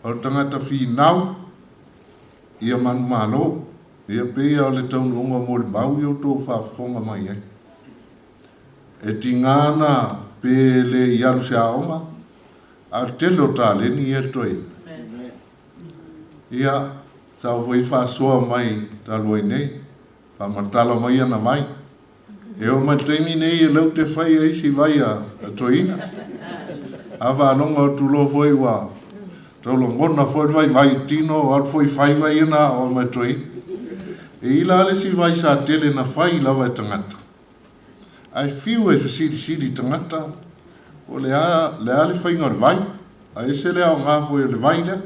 O tangata fi nau. Ia manu malo. Ia pea o le taunu onga mo le mau i o tō whafonga mai ai. E ti ngana pe le ialu se aonga. A telo tā le ni e toi. Ia sa foi fa soa mai ta loi nei. Fa matala mai ana mai. E o mai teimi nei e lau te whai e isi vai a toina. A wha anonga o tulo foi wa. Tau lo ngona foi vai tino al foi whai vai ana o mai toina. E ila ale si vai sa tele na whai lava e tangata. Ai fiu e siri tangata. O le ale whai ngar vai. A ese lea o ngā foi le vai lea.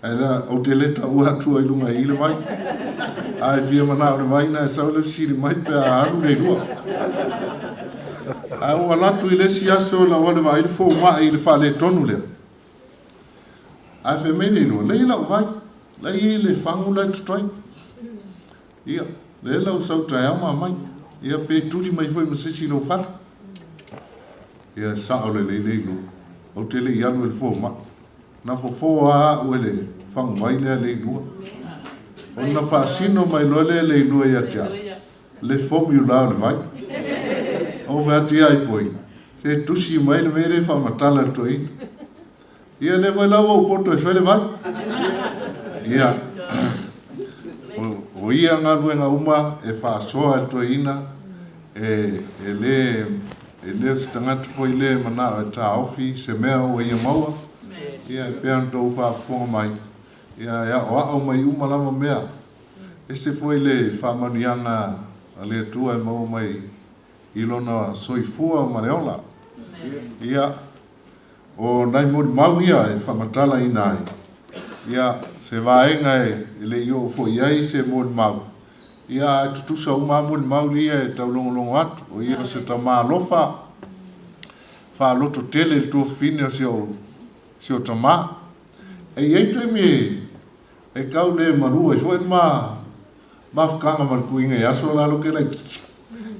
Ai la o te leta ua atua i lunga i le vai. Ai fia mana o le vai na e sau le siri mai pe a aru Leilua. Ai ua latu i le si aso la wale vai le fō maa i le whale tonu lea. Ai fe mei Leilua, le ila o vai. Le i le whangu le tutoi. Ia, le ila o sau tai ama mai. Ia pe turi mai foi masisi lo whara. Ia sa o le Leilua. O te le ianu e le fō maa. Na fo a wele fang mai le Leilua. O na fa sino mai lo le Leilua ia tia. Le formula le vai. O va tia i poi. Se tusi mai le mere fa matala toi. Ia le vai la o poto e fele vai. Ia. O ia nga luenga uma e fa soa toina e le stangat foi le mana ta ofi se mea o ia maua. Ia e pēr tau whaafonga mai. Ia o au mai umalama mea. E se foi le whamanianga a le tua e mau mai ilona soifua mareola. Ia o nai mori mau ia e whamatala i nai. Ia se vaenga e le io fo iai se mori mau. Ia e tutusa uma mori mau lia e tau longolongo atu. O ia se ta maa lofa. Wha loto tele tua fine o si o tama. E iei te mi e kau le marua. E fwoi ma whakanga marikuinga e aso lalo ke lai kiki.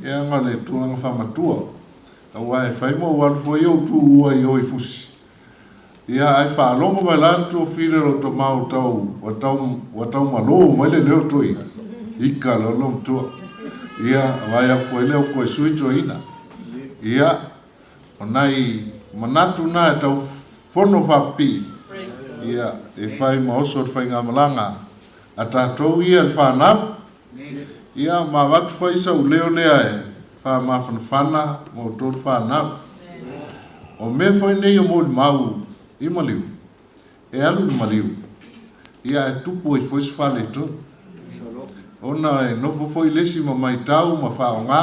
E anga le tuanga whamatua. Au ai whaimo walu fwoi au tu ua i oi fusi. Ia ai whaalongo mai lantu o whire o tama o tau. Wa tau malo mai le leo toi. Ika lalo mtua. Ia vai a koe leo koe sui toina. Ia o nai manatu na e tau fono whapi. Ia, e whai maoso whai ngā malanga. A tātou ia le whanap. Ia, ma watu whai sa u leo lea e. Wha ma whanwhana, mo tōru whanap. O me whai nei o mōri mau i maliu. E alu i maliu. Ia, e tupu e whai whale tō. Ona e nofo whai lesi ma mai tau, ma whao ngā.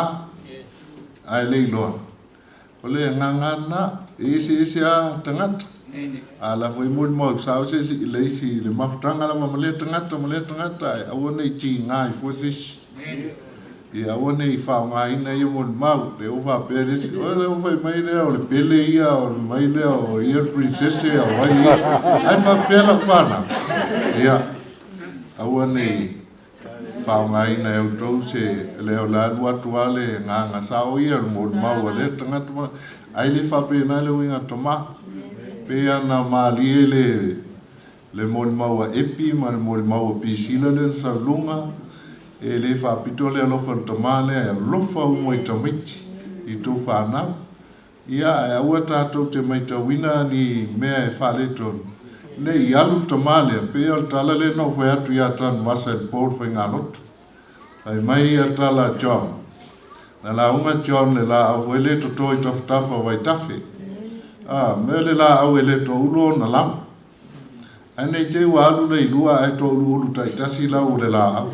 Ai Leiloa. O le ngā na, ese a tangata. A la foi mo mo sa o se le si le mafutanga la male tangata e awana i ti ngai fo sis. Ia aua nei whaongaina ia mo le mau, le uwha peresi, o le uwha mai lea o le pele ia, o le mai lea o ia princesse, o wai ia, ai whawhela whana. Ia, aua nei whaongaina e utou se leo la luatu ale nganga sao ia, le mo le mau a le tangata ma, ai le whapena le winga toma, pe ana maalie le mo le mau a epi, ma le mo le mau a pisila le saulunga, e le whapito le alofa le tamale e alofa umo i tamiti i tō whanau. Ia e aua tātou te maitawina ni mea e whale tonu. Ne i alu tamale, pe al tala le no whai atu i atan wasa e pōr whai ngā lotu. Ai mai i atala John. Na la unga John le la au e le to toi taftafa wai tafe. Me le la au e le to ulo na lam. Ane te ua alu le ilua e to ulu taitasi la u le la au.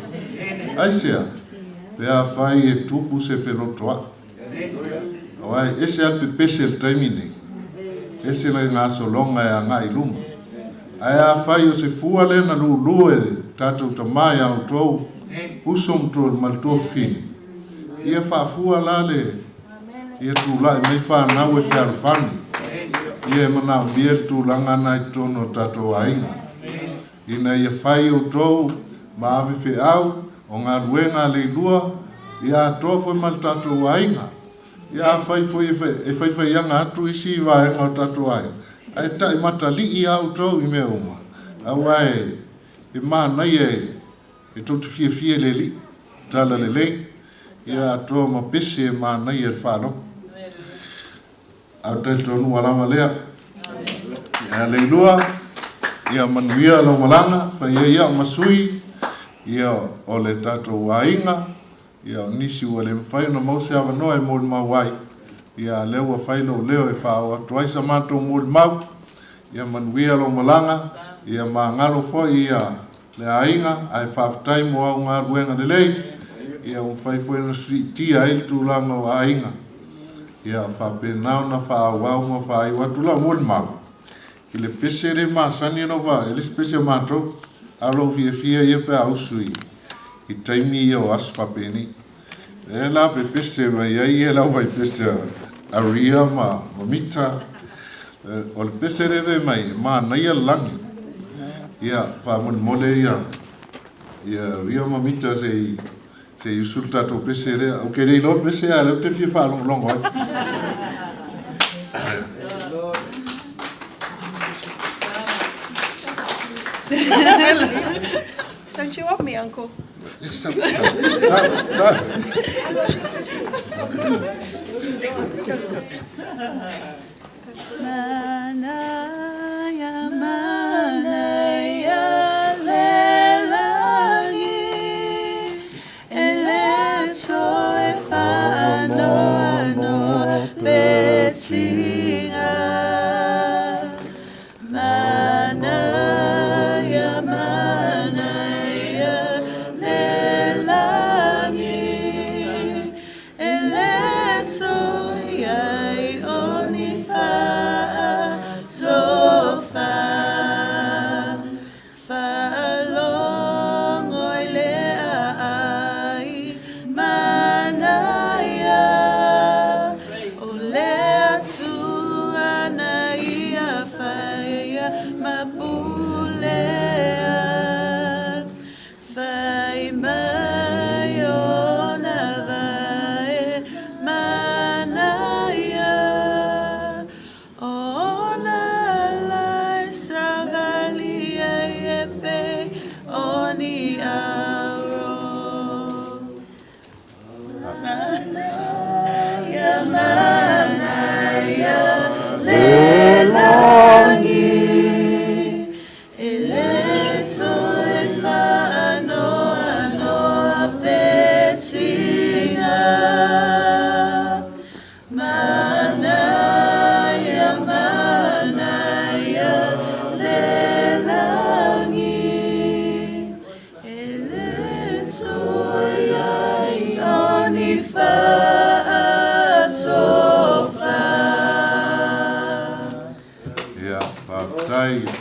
Aisea, pea whai e tupu se wherotoa. Awai, ese ape pese el taimine. Ese lai ngā solonga e a ngā iluma. Ai a whai o se fua le na lulu e tātou tamai au tōu. Usong tō le maltua fini. Ia whafua la le. Ia tūla e mei whanau e whiarwhani. Ia e manau mier tūlanga nai tono tātou ainga. Ina ia whai o tōu, maawe whi au, o ngā ruenga Leilua, ia atoa foi mal tātou ainga. Ia whai foi e whai anga atu isi i waenga o tātou ainga. Ai tai mata li i au tau i mea uma. Au ai, e mānai e tautu fia le li, tala le le, ia atoa ma pese e mānai e whāno. Au tai tonu alama lea. Ia Leilua, ia manuia lau malanga, whai ia masui, ia o le tātou wainga, ia nisi ua le mwhai na mause awa noa e mōle mau wai, ia leua whaino leo e whao atuai sa mātou mōle mau, ia manuia lo malanga, ia ngalo fwoi ia le ainga, ai whawhtai mo au ngā ruenga le lei, ia mwhai fwoi na tia e tūlanga o ainga, ia whawhenau na whao au ma whai watula mōle mau, ki le pese re māsani no wha, e le pese mātou, alo fia ia pe ausui i taimi ia o asfapeni. E la pe pese vai ai e lau vai pese a ria ma mita. O le pese rewe mai, ma naia langi. Ia whamon mole ia. Ia ria ma mita se i usulta to pese rea. O ke rei lo pese a leo te fia whalong longo ai. Don't you want me, Uncle? Manaya, manaya, lelangi, ele soe whano ano betinga. Manaya, manaya, lelangi, ele soe ai oni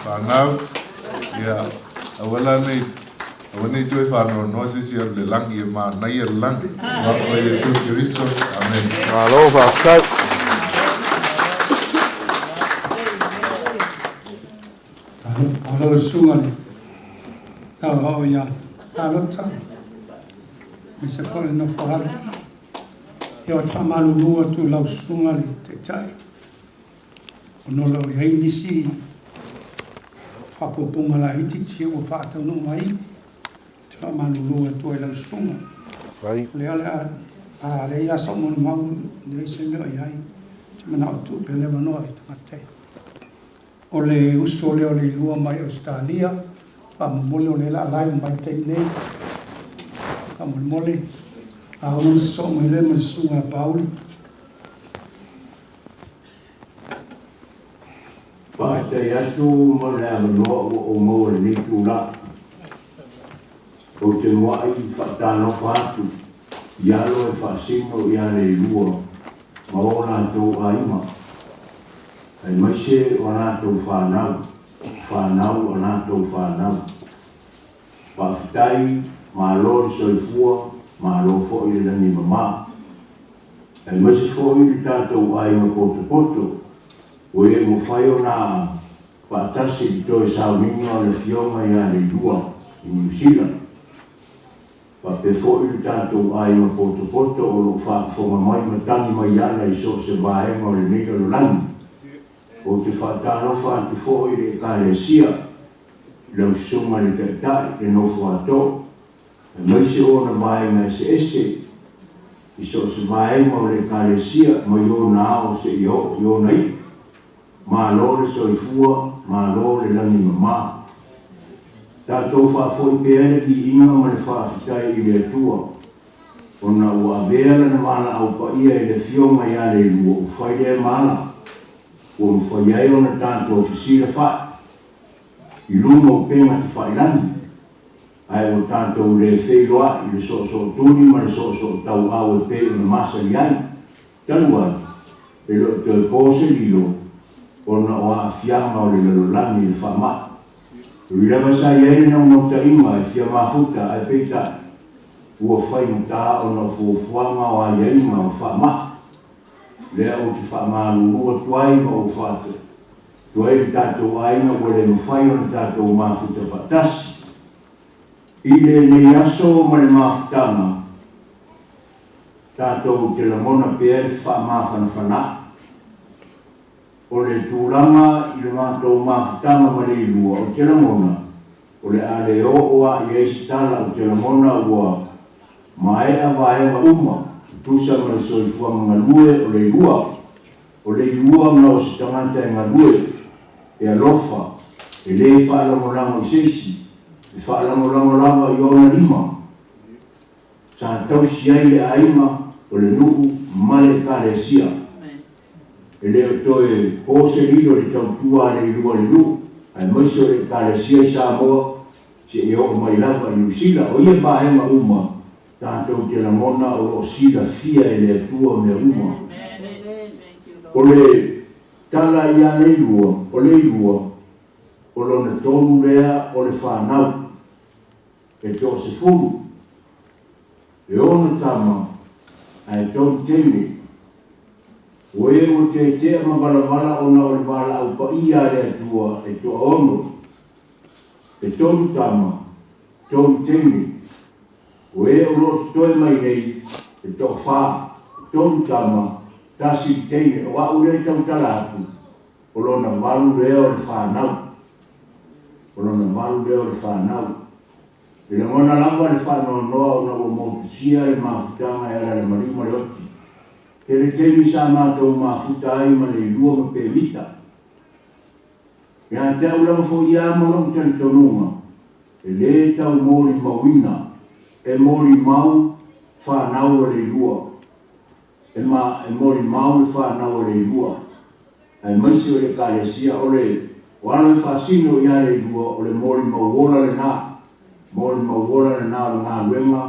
Whanau, ia, awala nei Awane tu e whānau no se si le langi e mā nai e langi. Wako e Yesu Kiriso. Amen. Alo, whakau. Alo sungani. Tau hao ia. Alo ta. Me se kore na whahara. E o tamalu lua tu lau sungani te tai. Ono lau iei nisi. Whapopunga la iti tia o whaatau no mai. Te whamalu lua tu e lau sunga. Le ale a le ia sa mo mau le se leo iai. Te mana o tu pe le manoa i tangatei. O le uso leo le Leilua mai Australia, whamomole o le la lai mai tei nei, whamomole, a ono le so mai le mai sunga pauli. Whaatei atu mo le amanoa o mau le nitu la. O te moa i whaatano whaatu, ialo e whaasino i a Leilua, ma o nātou aima. Ai mai se o nātou whānau o nātou whānau. Whawhitai, mā lori soifua, mā lo fo i le nani mamā. Ai mai se fo i le tātou aima poto poto, o e mo whai o nā whaatasi i toi sauninga o le fionga i a Leilua i New Zealand. Pa pe fo i le tātou aima poto poto o lo whaafonga mai matangi mai ana i so se vaenga o le nika lo langi. O te whaatano whaatu fo i le kāresia, lau sunga le taitai, le nofo ato, e mai se o na vaenga se ese, i so se vaenga o le kāresia, ma i o na ao se i o na i, ma lo le soifua, ma lo le langi mamā. Tātou whaafo i peane ki inga ma le whaafitai i le atua, o na ua veala na mana au pa ia i le fionga i a Leilua, u whai le mana, o mwhaiai o na tātou ofisira wha. I luma o penga te whailani. Ai o tātou le wheiloa i le so tūni ma le so tau au e pe o na masari ai. Tanu ai, e lo te pōse lilo o na o a fianga o le lalolani le whaama. Rirama sa iere na umota ima e fia mafuta ai peita. Ua whai na tā o na fuafuanga o a iaima o whaama. Lea o te whaamālulua tuai ma o whātu. Tuai le tātou aina o le mwhai o le tātou mafuta whatasi. I le nei aso ma le mafutanga. Tātou te lamona pēr whaamāwhanawhana. O le tūranga i le mātou mafutanga ma le ilua o te lamona. O le ale o oa i eisi tala o te lamona ua maea vaenga uma. Tusa ma le soifua ma ngalue o Leilua. O Leilua ma o se tangata e ngalue. E alofa. E le whaalamorama i seisi. E whaalamorama i ona lima. Sa tausi ai le aima o le nuku ma le kāresia. E le o toe pōse lilo le tautua a Leilua le nuku. Ai maiso le kāresia i Samoa. Se e o mai lava i Usila. O ia pāhema uma. Tātou te lamona o sila fia e le atua o le uma. O le tala i a Leilua, o Leilua, o lona tonu lea o le whanau, e tō se furu. E ona tama, a e tō teme, o e o te tea ma wala o na o le wala au pa ia le atua e tō ono. E tōnu tama, tōnu teme, o e o lo toi mai nei, e tō whā, tōnu tama, tasi teine, o au rei tau talatu, o lona walu reo le whanau. O lona walu reo le whanau. E le ngona lamba le whanau noa o na o motusia e mafutanga e ala le marima le oti. Ke le teimi sa mātou mafuta ai ma le ilua ma pēmita. E a te au lama fo ia mono tani tonunga, e le tau mori mawina, e mori mau whanau o le ilua. E mori mau le whanau o le ilua. Ai maisi o le kāresia o le wala le whasino i a le ilua o le mori mauola le nā. Mori mauola le nā o ngā wenga.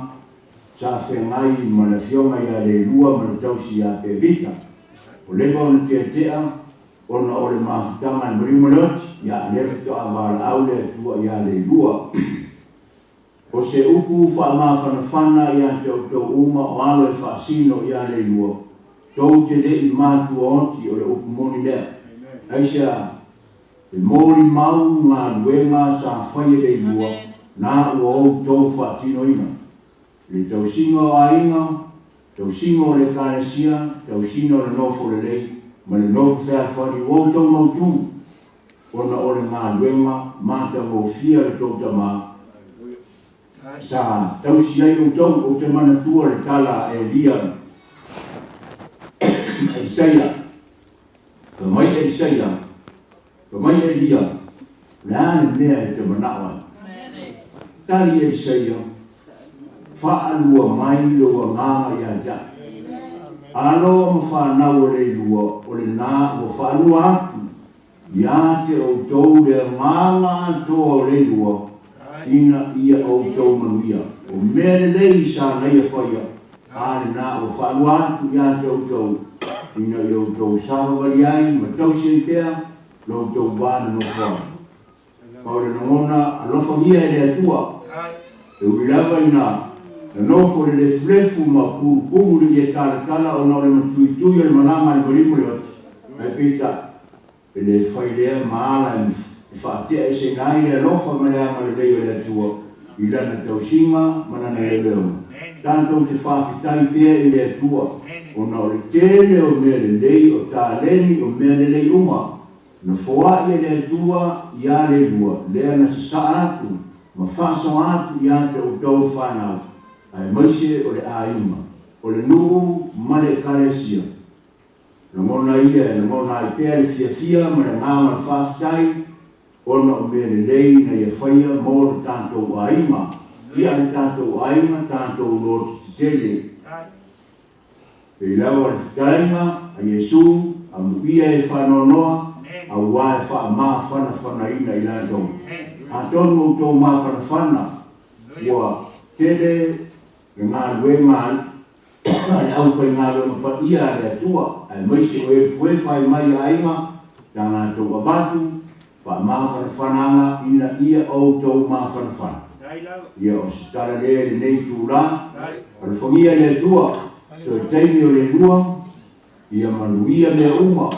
Sa whengai ma le fionga i a le ilua ma le tausi a pēbita. O le o le tea o na o le mafutanga i marima leoti. I a lewe to a wala au le atua i a le ilua. O se uku whaamawhanawhana ia te o tau uma o alo e whaasino ia Leilua. Tau te rei mātua onti o le upu moni lea. Aisha, e mori mau ngā luenga sa whaia Leilua, nā ua o tau whaatino ina. Le tau singo o ainga, tau singo o le kānesia, tau singo o le nofo le lei, ma le nofo whea whani o tau mautu. Ona o le ngā luenga, māta ngō fia le tau tamā. Sa tau siai o tau o te mana tua le tala e lia. Elisaya, kamai Elisaya, kamai Elia, le ane mea e te manawa. Tali Elisaya, whaalua mai loa ngāma ia ja. Alo ma whanau o Leilua, o le nā o whalua atu, ia te o tau le ngāma atoa o Leilua, ina ia o tau manuia. O mea lei sa leia whaia, ane nā o whalua atu, ia te o tau, ina i o tau sāwari ai, ma tau sentea, lo tau wāna no whāna. Paure na ngona, alofa mia e lea tua, e uilawa ina, na nofo le frefu ma pūpūri e tāla o nore matuitui o le malanga le marimu le oti. Mai pita, e le whailea maala e whaatea e se ngai le alofa ma lea ma le leo lea tua, i lana tau singa, manana e leo. Tanto te whaafitai pia i lea tua, o na o le tele o mea le lei o tāleni o mea le lei uma. Na whoa i lea tua i a Leilua, lea na sa atu, ma whaso atu i a te o tau whanau. Ai maise o le aima, o le nuu male karesia. Na mona ia, na mona i pēr le fia ma le ngāma le whaafitai, ona o mea le lei na ia whaia mō le tātou aima. Ia le tātou aima, tātou lor tele. E lawa le whitainga, a Iesu, a muia e whanonoa, a ua e wha maa whana ina i la tau. A tonu tau maa whana, ua tele, e ngā luenga, e au whai ngā luenga pa ia le atua, e maise o e fue whai mai a inga, ta ngā tau abatu, pa maa whananga, ina ia au tau maa whana. Ia o sitara lea le nei tūra, ale whangia le atua, to teimi o le lua, ia manuia le uma,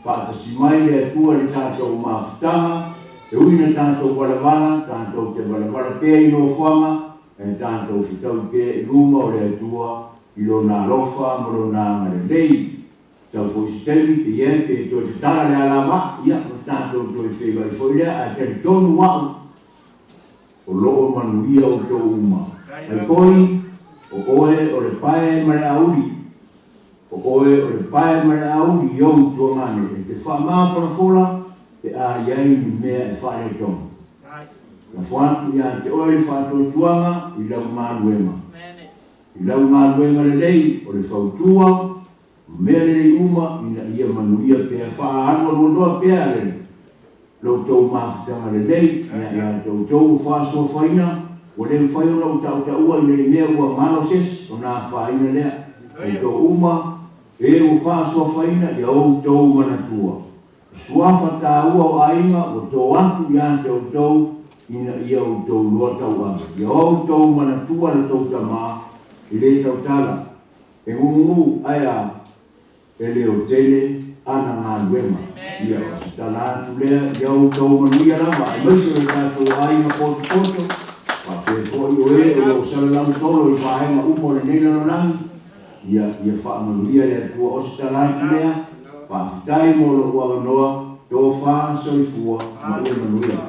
pa atasi mai le atua le tātou mawhitanga, e uina tātou walawala, tātou te walawala pēa i no whanga, e tātou whitau pēa i luma o le atua, i lo nā lofa, maro nā ngare lei, tau fwistemi pe ie, pe to te tala le alama, ia, o tātou to i whewai whoilea, a te tonu wau, o loo manuia o tō uma. Ai koi, o oe o le pae mare auri, o oe o le pae mare auri iou tua ngane, e te wha whanafola, te a iai ni mea e whae tonu. Na whantu ia te oe le whantu tuanga, i lau ngā luenga. I lau ngā luenga le lei, o le whautua, mea le lei uma, ina ia manuia pēa wha anua mondoa pēa le. Lau tau mawhitanga le lei, ia tau whaasua whaina, o le whaiona o tau ua i le mea ua malo ses, o nā whaina lea, o tau uma, e o whaasua whaina, ia o tau manatua. Suafa tā ua o ainga, o tau antu ia te o tau, ina ia o tau lua tau anga. Ia o tau manatua le tau tamā, i le tau tala. E ngungu aia, e leo tele, ana ngā luenga. Ia o si tala atu lea, ia o tau manuia lama, e maise le tātou ainga poto, pa te fōi o e o salalam solo i whahenga umo le neila no langi, ia wha manuia le atua o si tala atu lea, pa fitai mo lo ua noa, tō wha soi fua, ma ua manuia.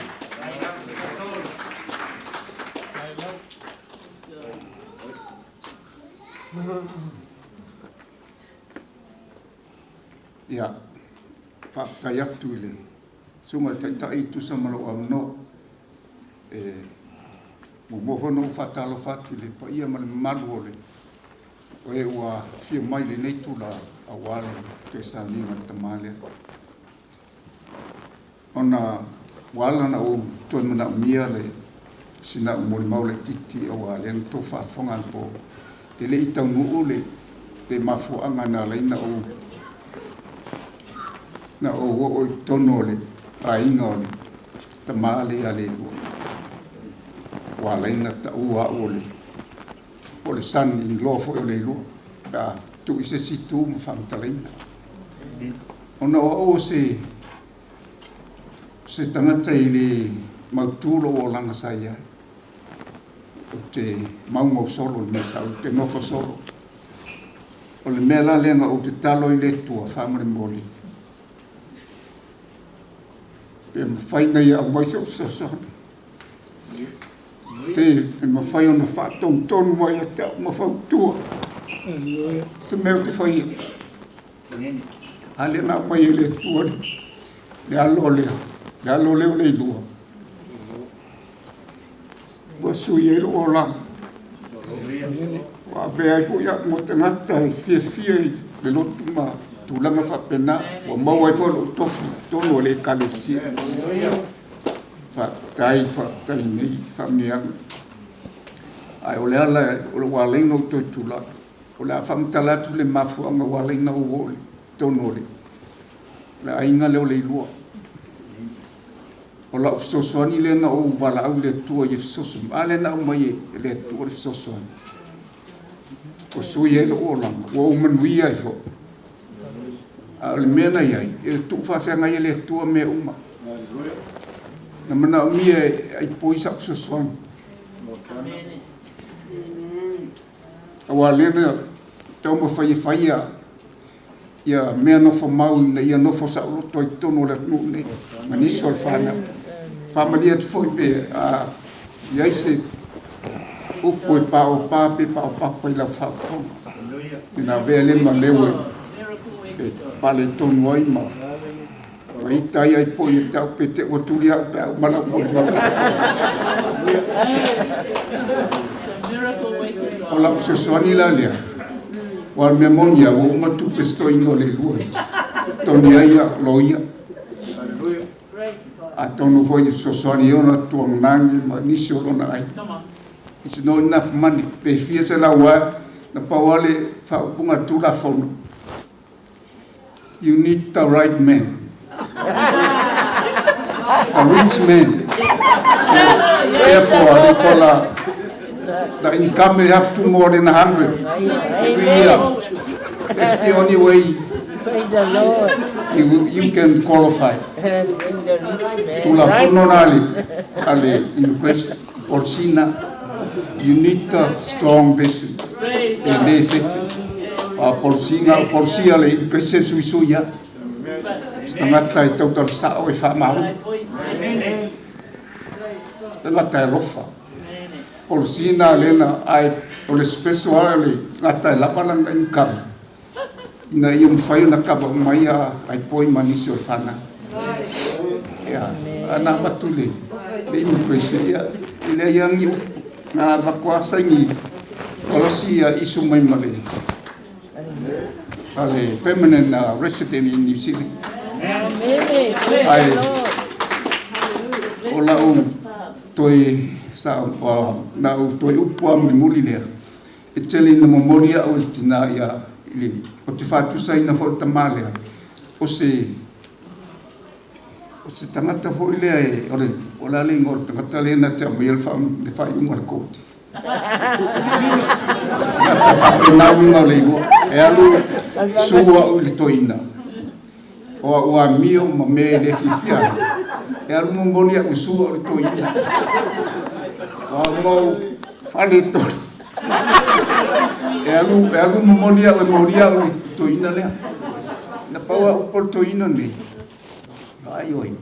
Ia, whakatai atu i le. Sunga taitai tusa malo au no. Mohono whatalo whatu le pa ia male malu o le. O e ua whia mai le neitu la awale te sa minga tamale. Ona wala na o tuan mana umia le sina umori maule titi o wale ang to whafonga po. E le itau nuu le mafuanga na leina o na o tono le ainga o le tamale ale o wa laina ta ua o le san in lo fo o Leilua a tu i se situ ma whamtalaina ona o se tangata i le mautūlo o langa sai ai o te maumau solo le mesa o te nofo solo o le mea la lenga o te talo i le tua whamare moli pe mawhaina ia au mai se o sosona se e mawhai ona whaatong tonu mai a te au mawhautua se mea te whai ale na mai le tua le alo leo Leilua wa sui e o lang wa be ai fu ya mo te ngata e fia le lotu ma tulanga whapena wa mau ai fu lo tofu tono le kalesi tai nei whamianga ai o le ala o le walenga o toi tula o le whamtala tu le mafu anga walenga o ole tono le ainga leo Leilua o la sosoani le na o wala au le tua i sosom ale na mai le tua le sosoani o sui e o langa o manui ai fo al mena ai e tu fa fa ngai le tua me uma na mana mi ai poisa sosoani awale na tau mo fai ia mea no fa mau na ia no fa sa o toi tono le no ne maniso al fana familia te foi pe a ia se o poi pa o pa pa la fa ina vele ma lewe e pale tono ai ma ai tai ai poi tau pe te o tulia pe mala poi o la soani la lea wal memonia o matu pesto ingo Leilua toni ia loia a tono foi sosoani ona tuangangi ma nisi ona ai it's not enough money pe fia se la wa na pawale fa bunga tula fono you need the right man a rich man so therefore they call the income they have to more than 100 every year. That's the only way you can qualify. To la ale in quest porcina, you need a strong person. And they fit porcia le in quest suisuya. Stangata i total sao e fa mau. Stangata lofa. Porcina lena ai o le speciale ngata la palang income ina yung fayo na kaba mai ai poi manisi o fana ya ana batuli le impresia ile yang yu na bakwasa ni polosia isu mai male ale permanent resident in New Zealand ai ola toi sa na toi upua me muli le e tele na memoria o tina ya ile o te fatu sai na fo tamale o se tangata fo ile o la le ngor tangata le na te mai fam de fa yung ko na winga le go e alu suwa o toina o mio ma me le fifia e alu memoria o suwa o toina mau falito e alu memoria o toina le na paua o portoina ni ai oi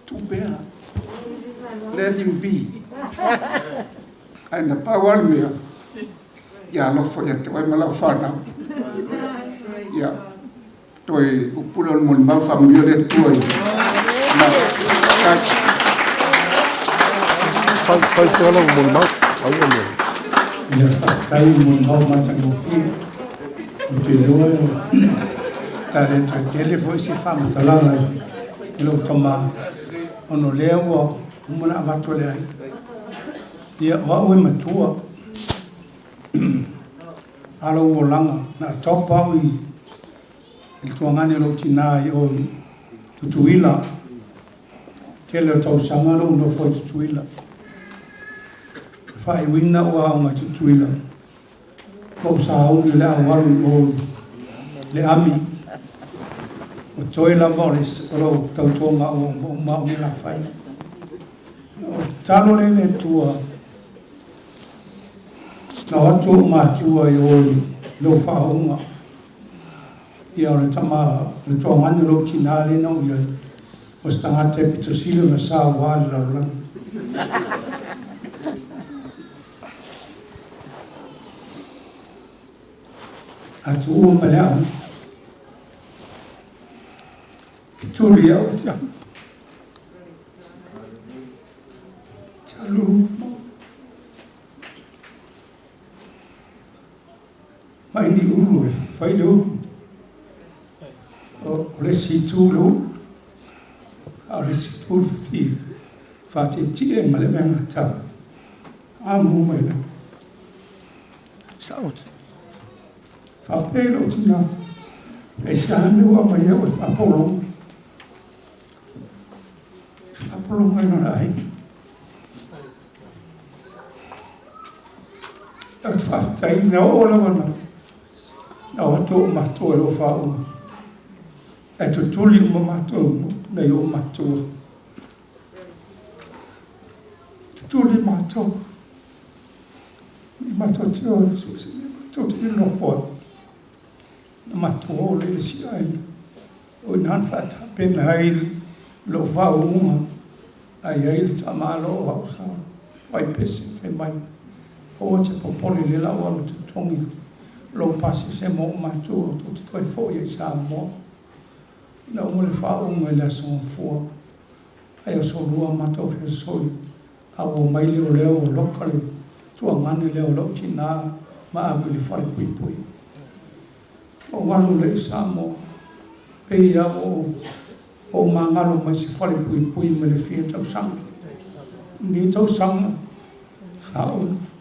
tu bea let him be ai na paua me ya lo fo ya toi mala fana ya toi o pulo mo ma familia de toi Fai tola mo ma au mo ya kai mo no ma tango fi o te loa ta le ta telefo si fam talala lo toma ono lewa mo na vato le ai ia o we matua alo o langa na topa i il tuo ngane lo tinai o tutuila tele tau sangalo no foi tutuila fai wina o au ngai tutuila. Ko sa au ni le au waru o le ami. O toi la vole ro tau tonga o mau ni la fai. O talo le tua. Na watu matua i oli lo whaunga. Ia o le tama le toa ngani lo tina le nau ia. O stanga te pito silo na sa wale la lang. Atu ua malea. Turi au tia. Chalu. Mai ni ulu e whai leo. O le si tūlo. A le si tūlo whi. Whate tire ma le venga tau. Amu mai leo. Saot. Whapelo tina. E sāne ua mai eo e whapolong. Whapolong mai nona ai. At whatai na ola wana. Na wato matua e o whaunga. E tu tuli uma matua na i o matua. Tu tuli matua. I matua te o susi. Matua te no fort. Na matua o le si ai. O nan whata pena ai lo whaunga. Ai ai le tamalo o hausa. Whai pesi, whai mai. O te popoli le lau alu te tongi. Lo pasi se mo matua to te toi fo i sa mo. Na o le whaunga le son fua. Ai o so rua mato fe soi. A o mai leo leo lokale. Tua ngani leo lo tina. Ma abu le whai pui pui. O walu le sa mo. Pei a o mangalo mai se whai pui pui me le fia tau sanga. Ni tau sanga. Whaunga.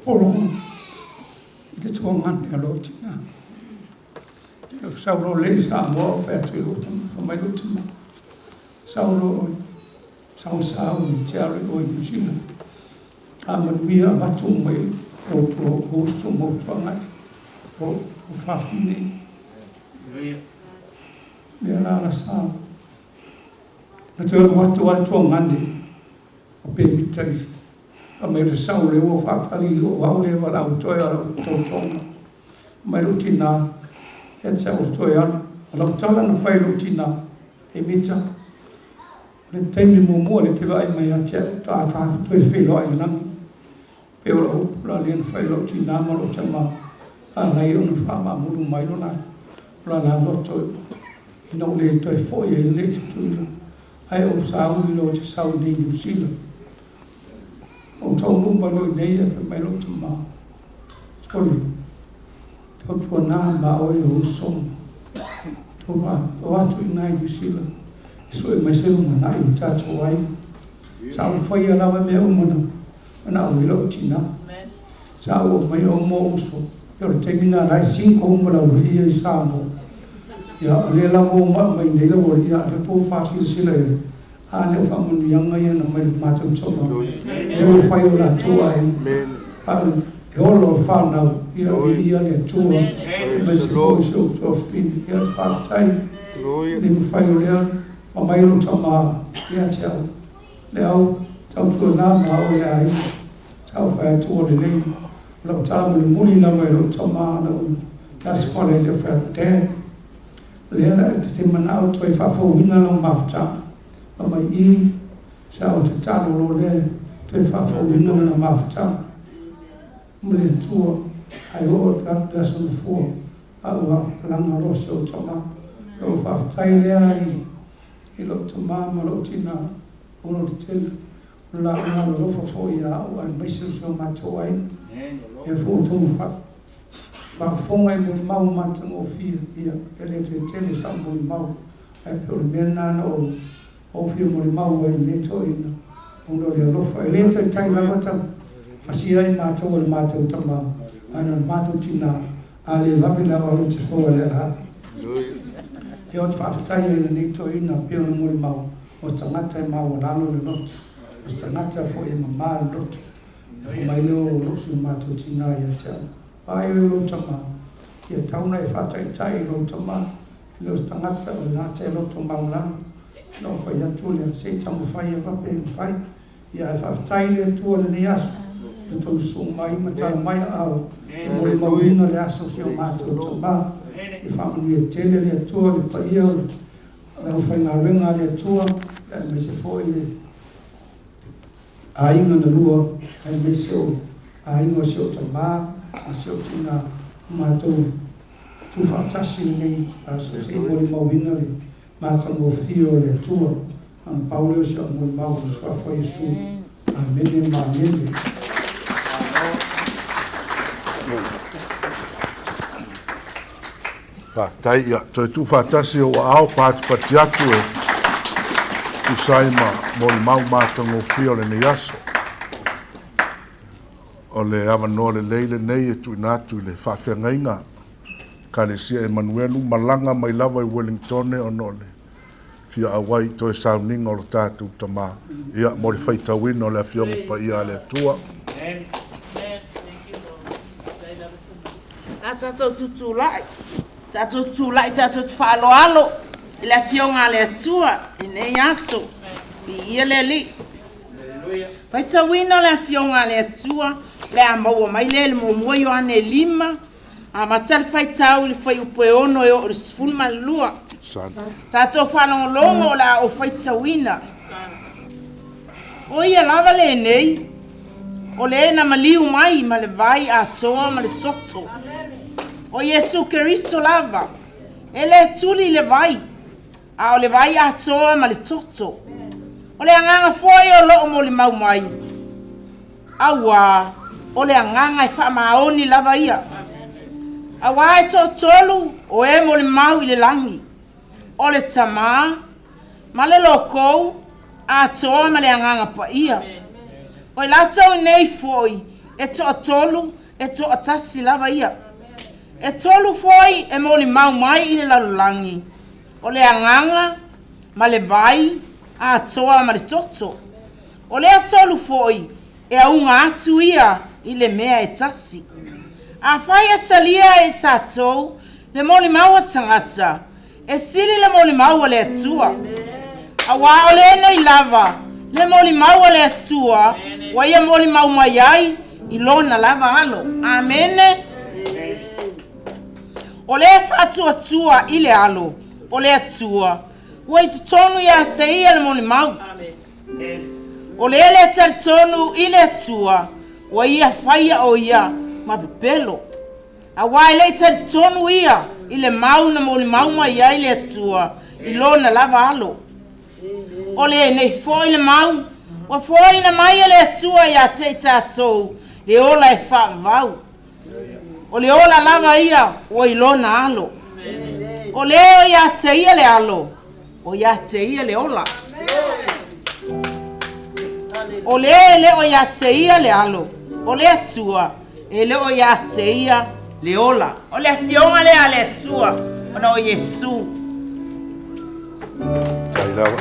Polong. Ite tua ngani a lo tina. Sauro le sa mo fe tu lo tam fa mai lo tina. Sauro sau sau ni tia o i sina. A manuia batu mai o to o so mo ngai. O fa fini. Le la sa. Na tu watu watu ngani. O pe mitai. A mai le sau le o whaatari o au le wala au toi ara o tōtonga. Mai lo tina, e tia o toi ara. A lau tala na whai lo tina, e mita. Le teimi mua le te vai mai a tia, ta toi whelo ai langi. Pe o la upula le na whai lo tina ma lo tama. A ngai o na whaama muru mai lo nai. La la loto, ina o le toi foi e le tutuila. Ai o sauri lo te sauri New Zealand. O tau numba loi nei e mai lo te maa. Toli. Tau tua nā ma o e o song. Tau ma, o atu i nai New Zealand. So e mai se runga nai o tato ai. Sa o whai alawa mea umana. Ana o i lo tina. Sa o mai o mo uso. Ia o te mina lai 5 umana o lia i sa mo. Ia le la mo ma mai nei la o lia. Le po pāti sila e. A le wha munu yanga ia na mai mātou tōma. E o whai o la tua e. E olo whanau. Ia le tua. E mai se hoi se o tua whini. Ia le whātai. Ni mu whai o lea. Ma mai o tama. Ia te au. Le au. Tau tua nā ma o le ai. Tau whai atua le lei. Lau tāma le muni na mai o tama. Tasi whale le whai te. Lea te manao toi whafo hina lau mawhata. Mai I, sa o te talo lo le, te whawhau ina na mawhata. Mle tua, ai o la son fua, a ua langa rosa o tama. Lo whawhatai lea I lo tama ma lo tina, ono te tele. La una lo whawhau I a ua mesu so mato ai. E fu tomu whawhonga I muli mau matang o fia, ia, ele te tele sa muli mau. Ai peo le mena na o o fio mo le mau e le toina. Uno le rofa. E le toi tai lawa tam. Fasi ai mātou le mātou tama. Ana mātou tina. A le wapi lawa o te fōa le ha. E o te whaafatai e le ne toina. Pio le mo le mau. O tangata e mau o lano le not. Tangata fo e mama lot. Mai lo lo su matu tina ia cha. Ai lo tama. Ia tauna e fata i tai lo tama. Lo tangata o na che lo tama ulan. No fa ia tule se tamu fai e vape fai. Ia fa tai le tu le as. To su mai mata mai au. Mo le mawino le aso si o matu tama. E fa mu ia tele le tu le pa ia. La fa na venga le tu. Me se foi le ainga na lua, ai me seo, ainga seo tama, a seo tina mātou tu whaatasi nei, a so se mori mawina le, mātou mo fio le tua, an pauleo seo mori mau le swafo Yesu, amene ma mene. Tai ia, toi tu whaatasi o ao pātipati atu e, tu saima mori mau mātango fio le ne yaso. O le awa no le leile nei e tu inatu le whawhiangainga. Ka le sia Emanuelu malanga mai lava i Wellington o no le. Fia awai toi sauninga o lo tātou tamā. Ia mori whaitawina o le awhiongo pa ia le atua. A tātou tutulai. Tātou tutulai, tātou whaaloalo. I le fionga le atua, i nei aso, i ia le li. Pai tawina le fionga le atua, le a maua mai le mo moio ane lima, a matal fai tau le fai upe ono e o le sifulma le lua. Tātou whalongolongo la o fai tawina. O ia lava le nei, o le ena maliu mai ma le vai a toa ma le toto. O Yesu Keriso lava, ele tuli le vai. A o le vai a toa ma le toto. O le anganga foi o loo mo le mau mai. Awa, o le anganga e wha maoni lava ia. Awa e to tolu o e mo le mau i le langi. O le tama, ma le lokou, a toa ma le anganga pa ia. O i lato nei foi, e to tolu, e to atasi lava ia. E tolu foi e mo le mau mai i le lalulangi. O le anganga, ma le vai, a toa ma le toto. O le atolu foi, e a unga atu ia i le mea e tasi. A fai atalia e tatou, le moli maua tangata, e sili le moli maua le atua. A wa o le nei lava, le moli maua le atua, wa ia moli mau mai ai, i lona lava alo. Amene. O le fatua tua i le alo. O le atua, wai te tonu ia te ia le moni mau. O le ele te tonu i le atua, wai ia whaia o ia ma pepelo. A wai le te tonu ia i le mau na moni mau mai ia i le atua, i lona lava alo. O le nei foi le mau, wa foi na mai le atua ia te tatou, le ola e whaavau. O le ola lava ia, o i lona alo. O leo ia te ia le alo, o ia te ia le ola. O leo ia te ia le alo, o le atua, e leo ia te ia le ola. O le fionga le ale atua, o na o Yesu. Kai lawa.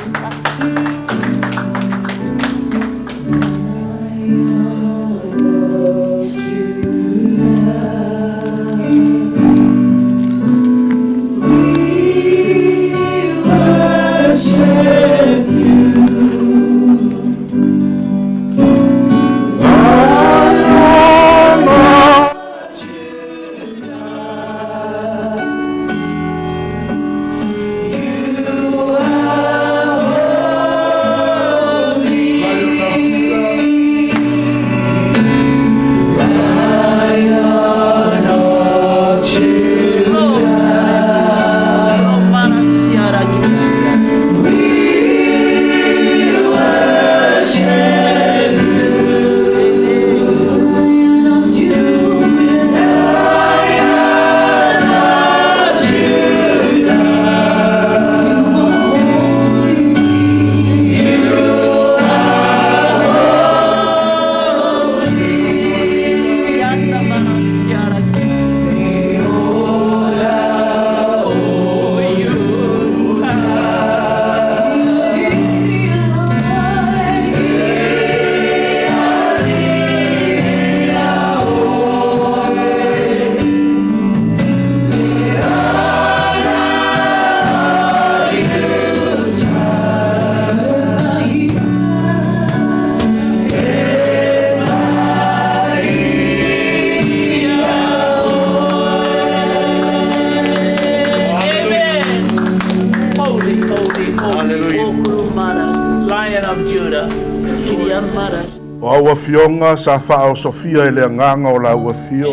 O aua fionga sa wha o Sofia e le nganga o la ua fio.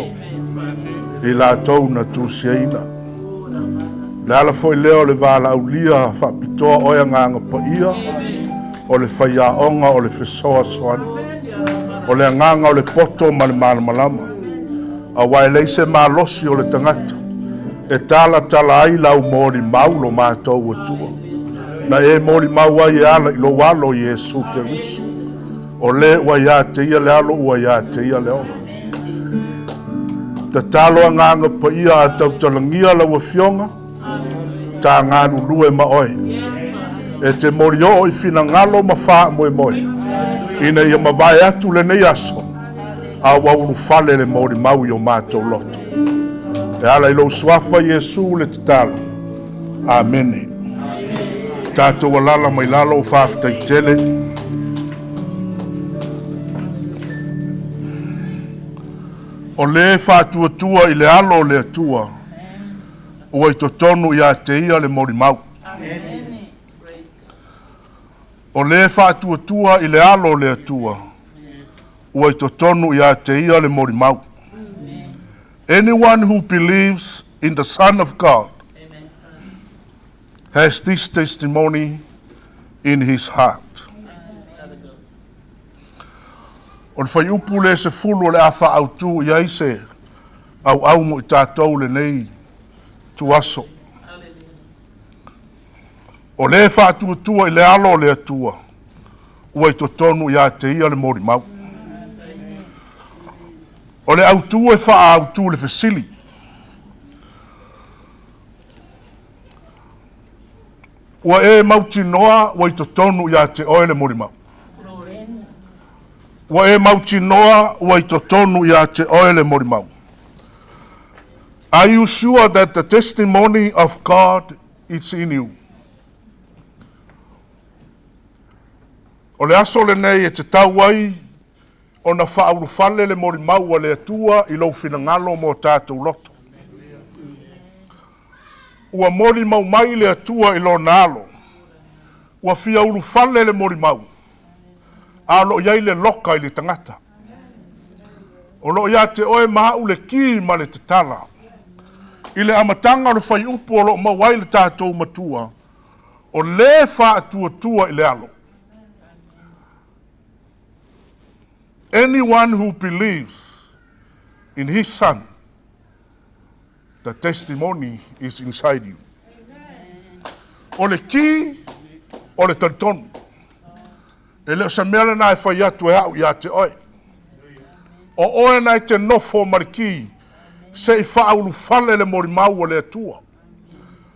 I la tau na tūsiaina. Le ala foi leo le wala au lia wha pitoa oia nganga pa ia. O le whaia onga o le fesoa soani. O le nganga o le poto ma le malama. A wai leise maa losi o le tangata. E tala ai lau mori mau lo mātou atua. Na e mori mau ai e ala ilo walo Yesu ke risu. O le ua ia te ia le alo ua ia te ia le ola. Ta talo a nganga pa ia a tau talangia la ua fionga. Ta nganu lue ma oi. E te mori o i fina ngalo ma faa moe moe. Ina ia mawai atu le nei aso. A waulu fale le mori mau i o mātou loto. E ala ilo suafa Yesu le tatalo. Amene. Tātou walala mai lalo o whaafitai tele. O le whātuatua i le alo le atua. O i totonu i a te ia le mori mau. O le whātuatua i le alo le atua. O i totonu i a te ia le mori mau. Anyone who believes in the Son of God has this testimony in his heart. O le whai upu le se fulu le awha au tu i aise au mo i tātou le nei tuaso. O le whātuatua i le alo le atua. Ua i totonu i a te ia le mori mau. O le autu e wha autu le fesili. Ua e mauti noa wa i totonu i a te oe le mori mau. Ua e mauti noa wa i totonu i a te oe le mori mau. Are you sure that the testimony of God is in you? O le aso le nei e te tauai o na whauru fale le mori maua le atua i lau finangalo mo tātou loto. Ua mori mau mai le atua i lo nalo. Ua fia uru fale le mori mau. A lo iai le loka i le tangata. O lo ia te oe maha ule ki ma le te tala. I le amatanga le whai upo o lo mawai le tātou matua. O le wha atua i le alo. Anyone who believes in his Son, the testimony is inside you. O le ki, o le tantonu. E leo sa mele na e whai atu e au i a te oe. O oe na e te nofo mariki, se i whaulu fale le mori maua le atua.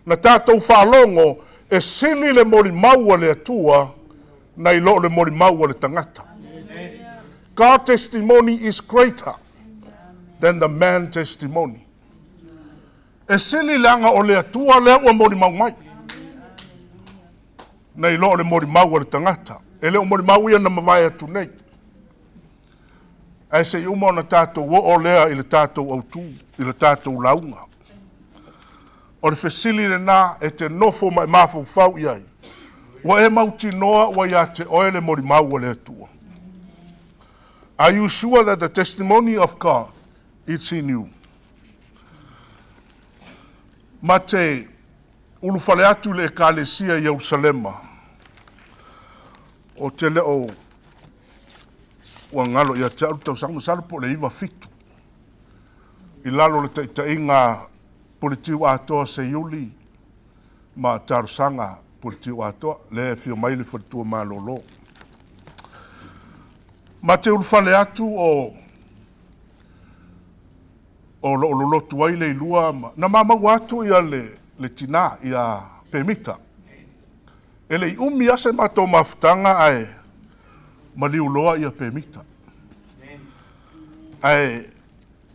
Na tātou whalongo, e sili le mori maua le atua, na i lo le mori maua le tangata. God's testimony is greater than the man's testimony. E sili langa o le atua lea ua mori mau mai. Na i lo le mori mau le tangata. E leo mori mau ia na mawai atu nei. Ai se uma na tātou o lea i le tātou autu, i le tātou launga. O le fesili le nā e te nofo mai mafau fau iai. Wa e mauti noa wa ia te oe le mori mau le atua. Are you sure that the testimony of God is in you? Ma te ulufale atu le ekalesia i Jerusalema. O te leo wangalo ia te aru tau sangu salpo le iwa fitu. I lalo le ta inga politiu atoa se yuli ma tarusanga politiu atoa le fio maili foritua ma lolo. Ma te ulufale atu o lotu ai Leilua na mamau atu ia le tina ia pemita. E le umi ase mato mafutanga ai maliu loa ia pemita. Ai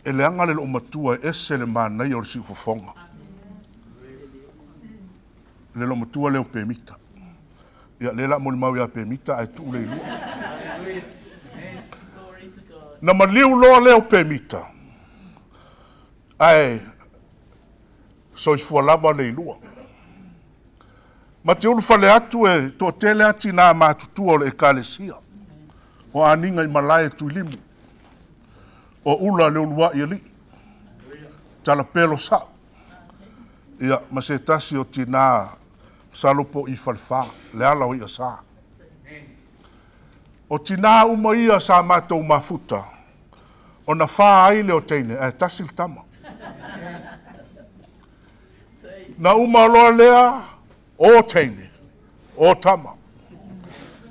e le anga le lo matua ese le mana i o le si ufofonga. Le lo matua leo pemita. Ia le la moli mau ia pemita ai tu Leilua. Na maliu loa leo pemita. Ai so i fualava Leilua. Ma te ulufale atu e to tele ati nā mātutua o le ekalesia. O aninga I malae tuilimu. O ula leo lua I ali. Tala pelo sa. Ia masetasi o tina salopo I falfa. Le ala o ia sa. O tina uma ia sa matou mafuta. O na wha aile o teine. Tasil tama. Na uma loa lea o teine. O tama.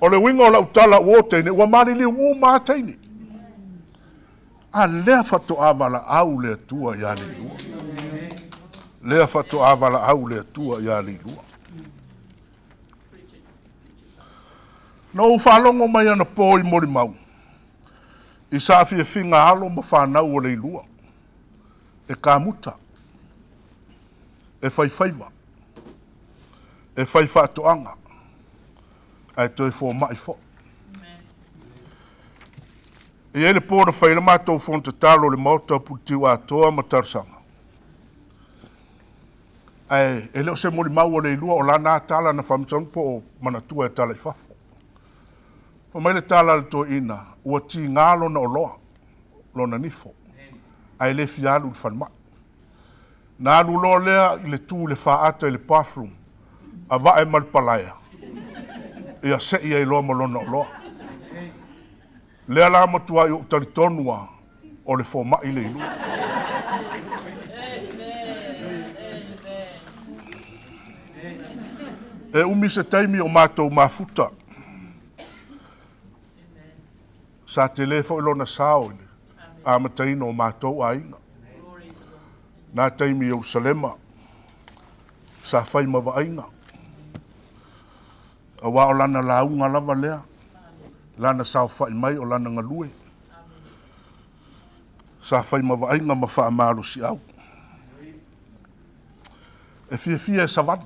O le winga o la utala o teine. Ua marili uma teine. A lea fato avala au lea tua ia Leilua. Lea fato avala au lea tua ia Leilua. No whalongo mai ana po I mori mau. I sa fia finga alo ma whanau o Leilua. E ka muta. E whaifaiva. E whaifatoanga. Ai toi fo mai fo. E ele pōra whaila mātou fonta talo le mauta puti wa toa matarsanga. Ai, e leo se mori mau o Leilua o lana tala na whamsang po o manatua e tala I whafo. O mai le tala le to ina, ua ti ngalo na o loa, lo na nifo. Ai le fialu le whanma. Na alu loa lea I le tū le whaata I le bathroom, a vae malpalaya. Ia se ia I loa malona o loa. Lea la matua I o talitonua o le fōma I Leilua. E umi se taimi o mātou mafuta. Sa te lefo I lona sao ile. A mataino o mātou a inga. Nā taimi o Salema. Sa whai mawa inga. A wā o lana launga lava lea. Lana sao whai mai o lana ngalue. Sa whai mawa inga ma wha amaro si au. E fia e savani.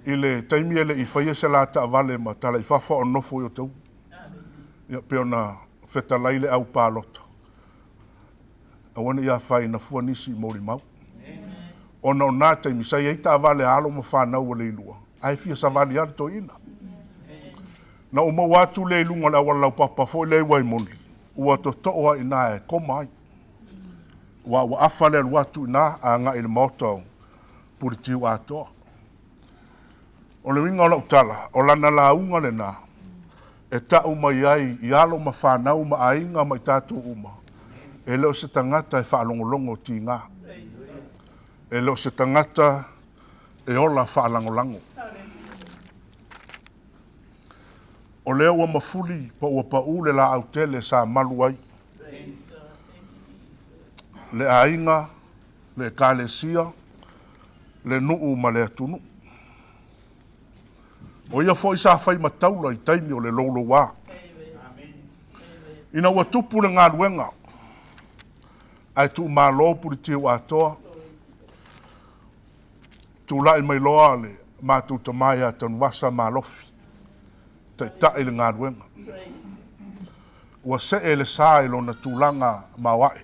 I le taimi ele I whaia se la ta avale ma tala I whawha o nofo I o tau. Ia peo na wheta laile au pālota. A wana ia whai na fua nisi I mori mau. Ona o nā taimi sai eita avale alo ma whanau o Leilua. Ai fia savali ar to ina. Na o mau atu Leilunga la wala papa fo le wai moni. Ua to toa ina e komai. Wa afale al watu ina a nga il moto puritiu atoa. O le winga o la utala, o lana la unga le nā. E ta uma iai, I alo ma whanau ma ainga ma I tātou uma. E leo se tangata e whaalongolongo ti ngā. E leo se tangata e ola whaalangolongo. O leo wa mafuli pa ua pa ule la autele sa maluai. Le ainga, le kālesia, le nuu ma le atunu. O ia fo I sa whai mataula I taimi o le lolo wā. Ina ua tupu le ngā ruenga. Ai tu mā lo puri tiu atoa. Tu lai mai loa le mātou tamai a tanu wasa mā lofi. Tai tae le ngā ruenga. Ua se e le sā e lo na tūlanga mā wae.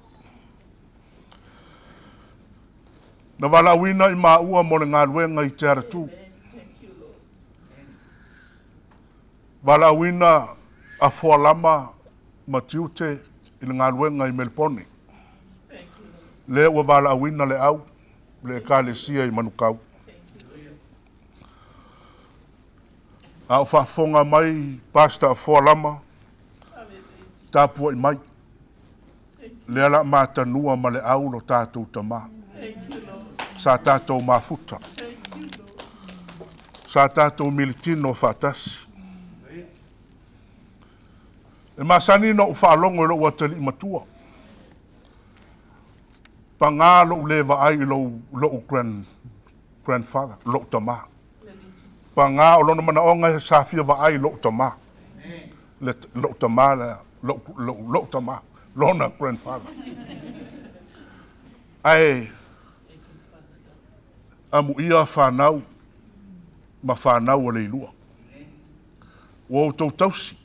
Na wala wina I mā ua mo le ngā ruenga I te aratu. Wala wina a lama ma tiute I le ngā ruenga I Melpone. Le ua wala wina le au, le kālesia I manukau. Au whafonga mai pasta a lama, tāpua I mai. Le ala mātanua ma le au lo tātou tamā. Sa tātou mafuta. Sa tātou militino whatasi. E masani no whaalongo I lo watali matua. Pa ngā lo lewa ai lo grandfather, lo tama. Pa ngā o lona mana o ngai safia wa ai lo tama. Lo tama, lo tama, lona grandfather. Ai, amu ia whanau, ma whanau o Leilua. Wo tau tausi.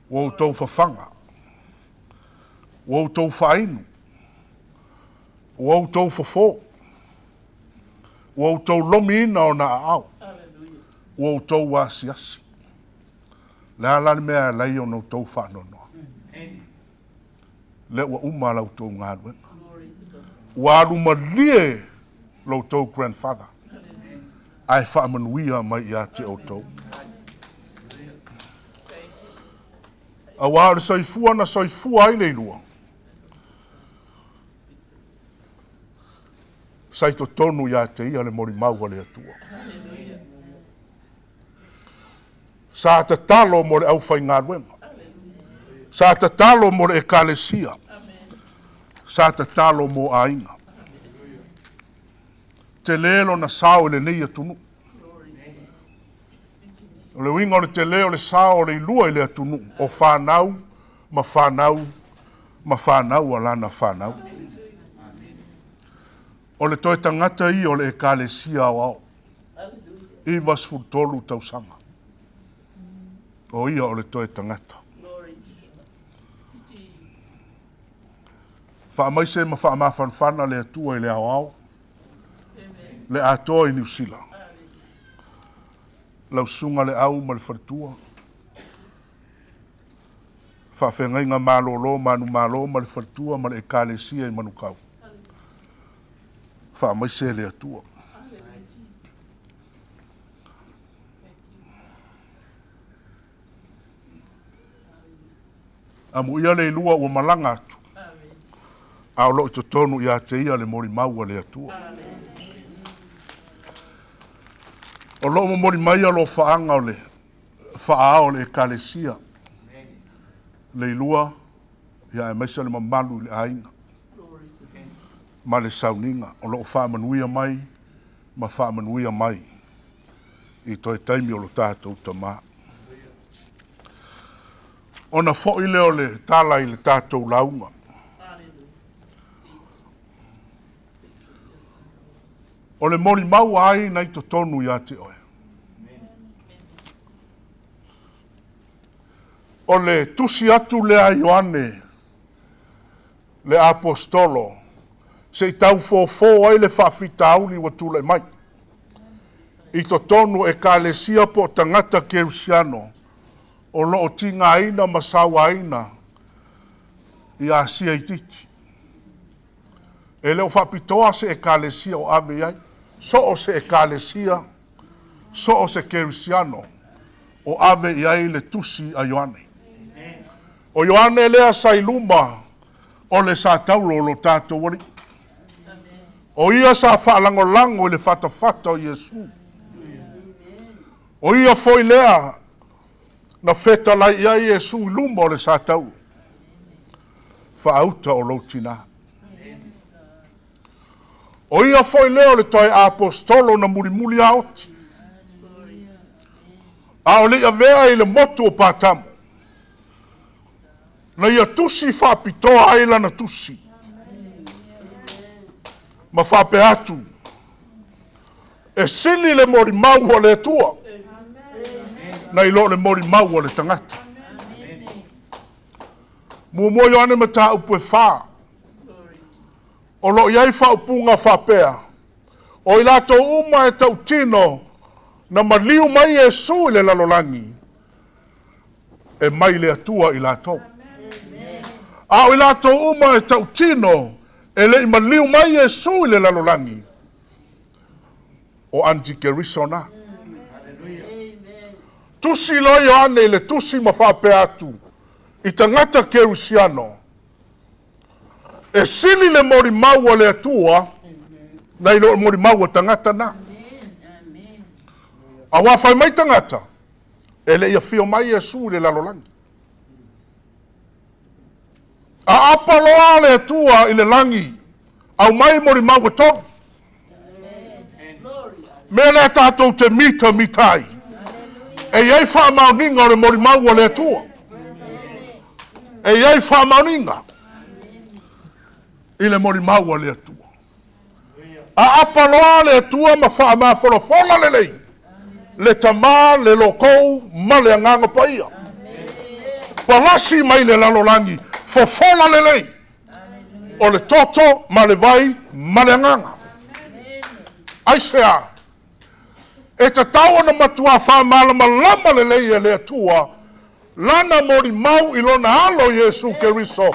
Wo tau whawhanga. Wo tau whainu. Wo tau whawho. Wo tau lomi ina o na au. Wo tau wasiasi. Le ala mea lai o no tau whanono. Le ua uma lau tau ngā ruenga. Ua aruma lie lau tau grandfather. Ai whaamanuia mai ia te o tau. A wāre soifua na soifua ai Leilua. Sai to tonu ia te ia le mori maua le atua. Sa te talo mo le au whai ngā ruenga. Sa te talo mo le ekalesia. Sa te talo mo ainga. Te lelo na sao le nei atunu. O le winga o le te leo le sao le ilua i le atunu. O whanau, ma whanau ala na whanau. O le toi tangata i o le ekalesia o au. I vas futolu tau sanga. O ia o le toi tangata. Whaamaise ma whaamawhanwhana le atua i le au au. Le atoa i New Zealand. Lau sunga le au ma le wharitua. Whawhengainga malolo, manu malo ma le wharitua ma le ekalesia i manukau. Whaamaise le atua. Amu ia le ilua ua malanga atu. Au lo to tonu ia te ia le mori maua le atua. O lo mo mori mai lo faanga o le faa o le ekalesia. Le ilua ia e maisa le mamalu le ainga. Ma le sauninga o lo faa manuia mai ma faa manuia mai. I toi taimi o lo tātou tamaa. Ona fo i leo le tala i le tātou launga. O le mori mau ai nei to tonu ia te oe. O le tusi atu lea Ioane, le apostolo, se i tau fōfō ai le whawhita auli wa tūlai mai. I to tonu e ka le sia po tangata kerusiano, o loo tinga aina masawa aina i a sia i titi. E leo whapitoa se e kalesia o ave ai, so o se e kalesia, so o se kerisiano, o ave i ai le tusi a Ioane. O Ioane lea sailuma o le sa taulo lo tato wari. O ia sa whaalangolango i le whatawhata o Iesu. O ia foi lea na feta lai ia Iesu i luma o le sa tau. Whaauta o lo tina. O ia foi leo le toi apostolo na murimuli aoti. A o le ia vea i le motu o patamu. Na ia tusi whapitoa aila na tusi. Ma whape atu. E sili le mori mau o le atua. Na ilo le mori mau o le tangata. Mua yo ane mata upe wha. O lo iai wha upunga whapea. O ilato uma e tau tino na maliu mai e su le lalolangi. E mai le atua ilato. A o ilato uma e tau tino e le maliu mai e su le lalolangi. O anti-kerisona. Tusi lo yo ane le tusi ma whapea atu. I tangata kerusiano. E sili le mori maua le atua, na ilo mori maua tangata na. A wafai mai tangata, e le ia fio mai e su le lalolangi. A apaloa le atua i le langi, au mai mori maua tonu. Me le tatou te mita mitai. E iei wha mauninga o le mori maua le atua. E iei wha mauninga. I le mori maua le atua. A apaloa le atua ma wha ma wholofola le lei. Le tamā, le lokou, ma le anganga paia. Palasi mai le lalolangi, fofola le lei. O le toto, ma le vai, ma le anganga. Aisea. E ta tau na matua wha malama lama le lei e le atua, Lana mori mau ilona alo Yesu Keriso.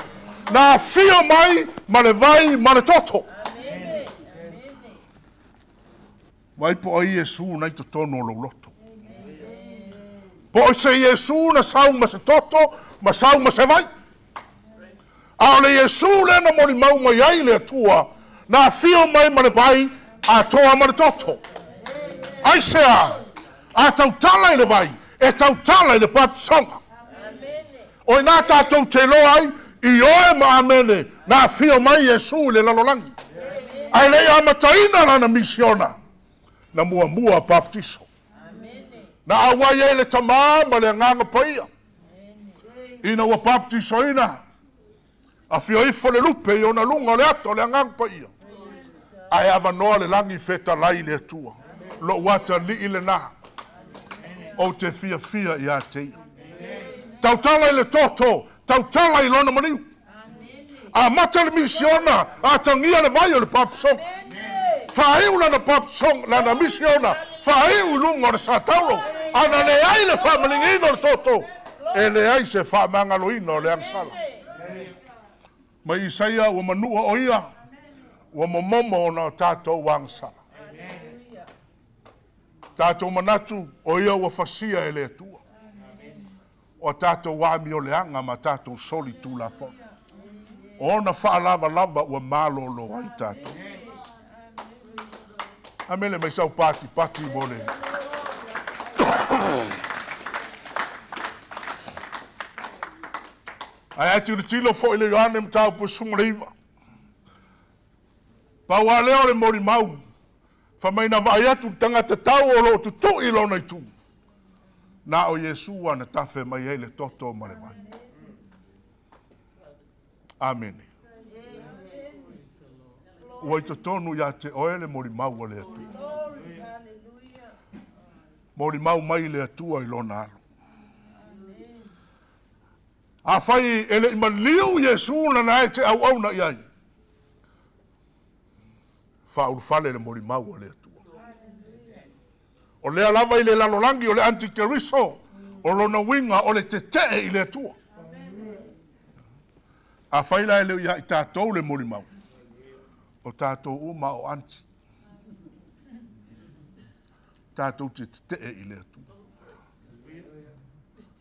Na fio mai ma le vai ma le toto. Mai po ai Yesu na to tono lo loto. Po se Yesu na sau ma se toto, ma sau ma se vai. A le Yesu le na mori mau mai ai le tua. Na fio mai ma le vai a toa ma le toto. Ai sea a tau tala i le vai, e tau tala i le papsonga. O nā tātou te loa ai, i oe ma amene, nā fio mai Yesu le lalolangi. Ai le amataina na misiona, na mua baptiso. Na awai e le tamā ma le nganga paia. Ina ua baptiso ina, a fio ifo le lupe i ona lunga le ato le nganga paia. Ai ava noa le langi feta lai le atua, lo wata li ile na, o te fia i a teia. Tautala i le toto, tautala i lona maniu. A mata le misiona, a tangia le vai o le papsonga. Whaeu lana papsonga, lana misiona, whaeu lunga le satauro. Ana le ai le whamalingino le toto, e le ai se whamangaloino le angsala. Ma Isaia ua manua o ia, ua momomo o na tātou wangsala. Tātou manatu o ia ua fasia e le atua. O tātou wāmi o leanga ma tātou soli tū la fo. O na whaalava lava ua mālolo ai tātou. Amele mai sau pati mole. Ai atu le tilo fo ile yoane mtau po sumreiva. Pa wale le mori mau. Fa mai na vai atu tangata tau o lo tutu ilo na itu. Na o Yesu ana tafe mai ele toto mare mai. Amen. Oi to tonu ya te oele mori mau le atu. Mori mau mai le atu ai lona alo. A fai ele maliu Yesu na te au na iai. Fa urfale le mori mau le atu. O lea lava i le lalolangi o le antikeriso, o lona winga o le tetee i le atua. A whaila e leo ia i tātou le mori mau. O tātou uma o anti. Tātou te tetee i le atua.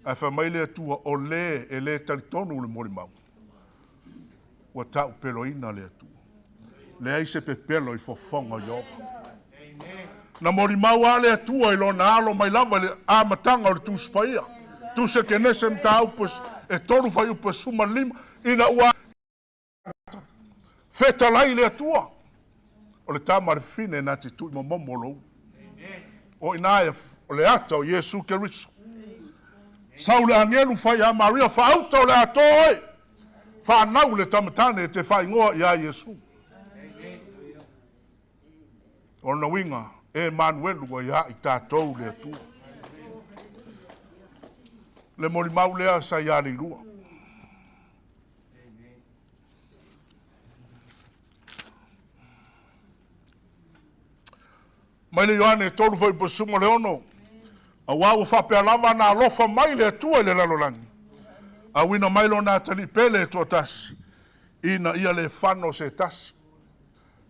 A whamai le atua o le e le talitonu le mori mau. Ua tau peloina le atua. Le aise pe pelo i fofonga yoga. Na mori mau ale atua i lona alo mai lava le amatanga o le tūspaia. Tūse ke nese mta upus e toru fai upus suma lima ina ua feta lai le atua. O le tamare fine na te tui momomolo. O inaia o le ata o Yesu Keriso. Sau le angelu fai a Maria fa auta o le ato oi. Fa anau le tamatane te fai ngoa i a Yesu. O na winga. Emmanuel ua ia i tātou le atua. Le mori mau lea sa ia Leilua. Mai le Ioane tolu fai pasunga le ono. A wau whapea lava na alofa mai le atua i le lalolangi. A wina mai lo na tali pele e toa tasi. Ina ia le whano se tasi.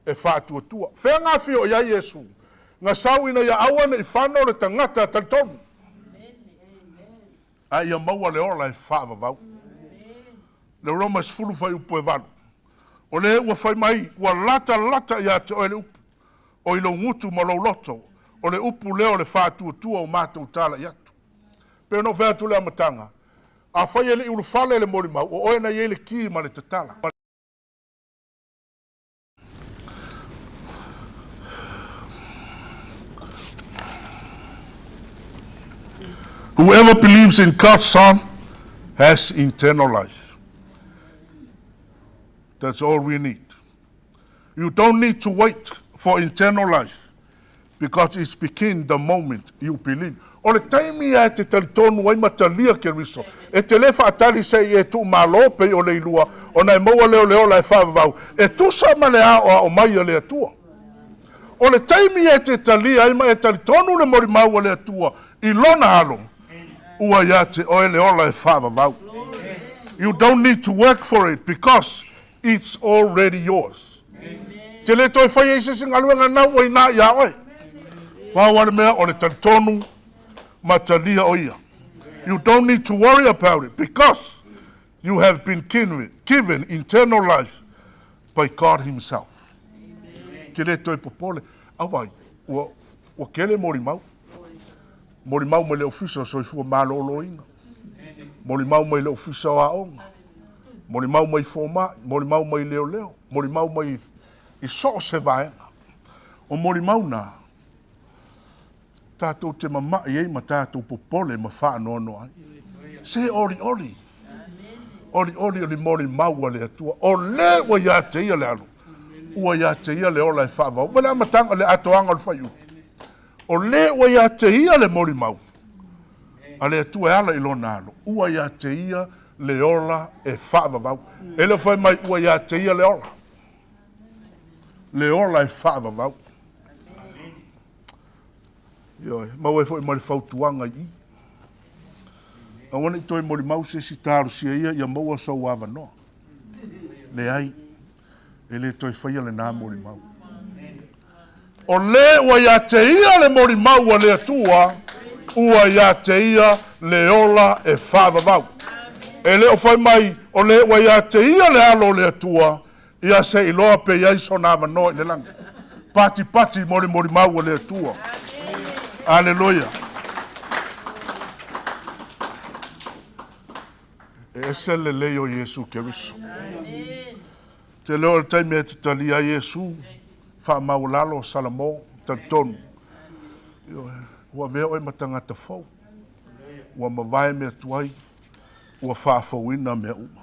E whātua tua. Whea ngā whio ia Yesu. Nga sau ina ia awane i whanau le tangata talitonu. A ia maua le ola e whaava vau. Le Roma sfulu fai upu e valu. O le ua fai mai, ua lata ia te oele upu. O ilo ngutu ma lau loto. O le upu leo le whātua tua o mātou tala i atu. Pero no whea tu le amatanga. A fai ele i urufale le mori mau. O oena i ele ki ma le tatala. Whoever believes in God's Son has eternal life. That's all we need. You don't need to wait for eternal life because it's begin the moment you believe. O le taimi a te talitonu ai matalia ke riso. E te lefa atali se e tu malope o Leilua, o na e maua leo la e whavau. E tu sa ma le a o mai a le atua. O le taimi e te talia ai ma e talitonu le mori mau a le atua. I lona alo. Ua ia te oe le ola e whaavavau. You don't need to work for it because it's already yours. Te le toi whai eise sing aluanga nau o ina ia oe. Wāwane mea o le talitonu matalia o ia. You don't need to worry about it because you have been given eternal life by God himself. Ke le toi popole, awai, ua kele mori mau. Mori mau mai le ofisa soifua malolo inga. Mori mau mai le ofisa o aonga. Mori mau mai foma, mori mau mai leo leo. Mori mau mai I so se vaenga. O mori mau nā. Tātou te mama I ei ma tātou popole ma whaanono ai. Se ori ori. Ori ori o li mori mau a le atua. O le wa ia te ia le alu. Ua ia te ia le ola e whaavau. Wala matanga le atoanga le whaiu. O le ua ia te ia le mori mau. A le atua e ala I lona alo. Ua ia te ia le ola e whaavau. E le whai mai ua ia te ia le ola. Le ola e whaavau. Ioi, mau e fwoi mari whautuanga I. A wana I toi mori mau se si tāru sia ia maua sa wawa no. Le ai, e le toi whaia le nā mori mau. O le ua ia te ia le mori mau a le atua, ua ia te ia le ola e whaavau. E le o whai mai, o le ua ia te ia le alo le atua, ia se I loa pe iai so nā mano I le langa. Pati pati mori mau a le atua. Aleluia. E se le leo Yesu Keriso. Te leo le taimi e te talia Yesu, wha maulalo salamo, tantonu. Ua vea oi matangata fau. Ua mawai mea tuai, ua whaafauina mea uma.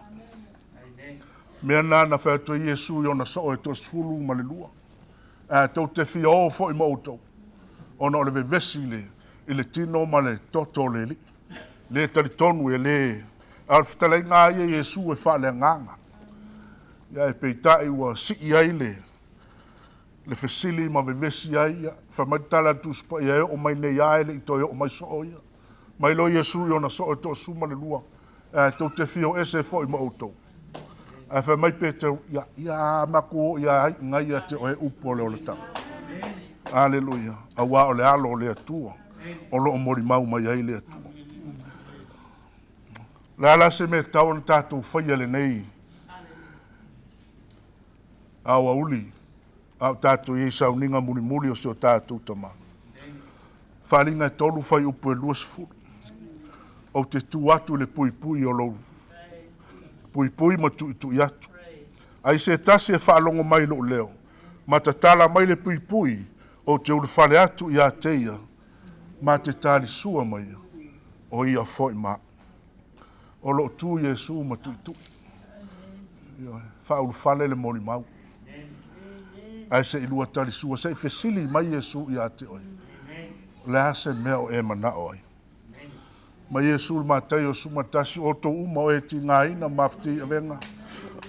Mea nana whaetua Yesu I ona so e tos fulu ma le lua. Tau te fia o fo I mautou. Ona o le vevesi I le tino ma le toto le li. Le talitonu e le. Alfitalai ngā ia Yesu e wha le nganga. Ia e peitai ua si ai le fesili ma vevesi ai. Whamaitala tuspa ia o mai ne ia ele I toi o mai so o ia. Mai lo Yesu I ona so e to suma le lua. Tau te fia o ese fo I mautou. A whamai pete ia maku ia ngai a te o e upo le o le tau. Aleluia. A wā o le alo o le atua. O lo o mori mau mai ai le atua. Le ala se me tau na tātou whaia le nei. Awa uli. Au tātou I sau ninga muri o se o tātou tama. Wharinga e tolu whai upo e luas furu. O te tu atu le pui o lo. Pui ma tu atu. Ai se tasi e whaalongo mai lo leo. Ma ta tala mai le pui o te ulu whale atu I a teia. Ma te tali sua mai o ia foi ma. O lo tu Yesu ma tu. Whaulu whale le mori mau. Ai se ilua tali sua. Se fesili mai Yesu I a te oi. Le ase mea o e mana oi. Ma Yesu ma tai o sumatasi o to uma o e ti ngaina mafti avenga.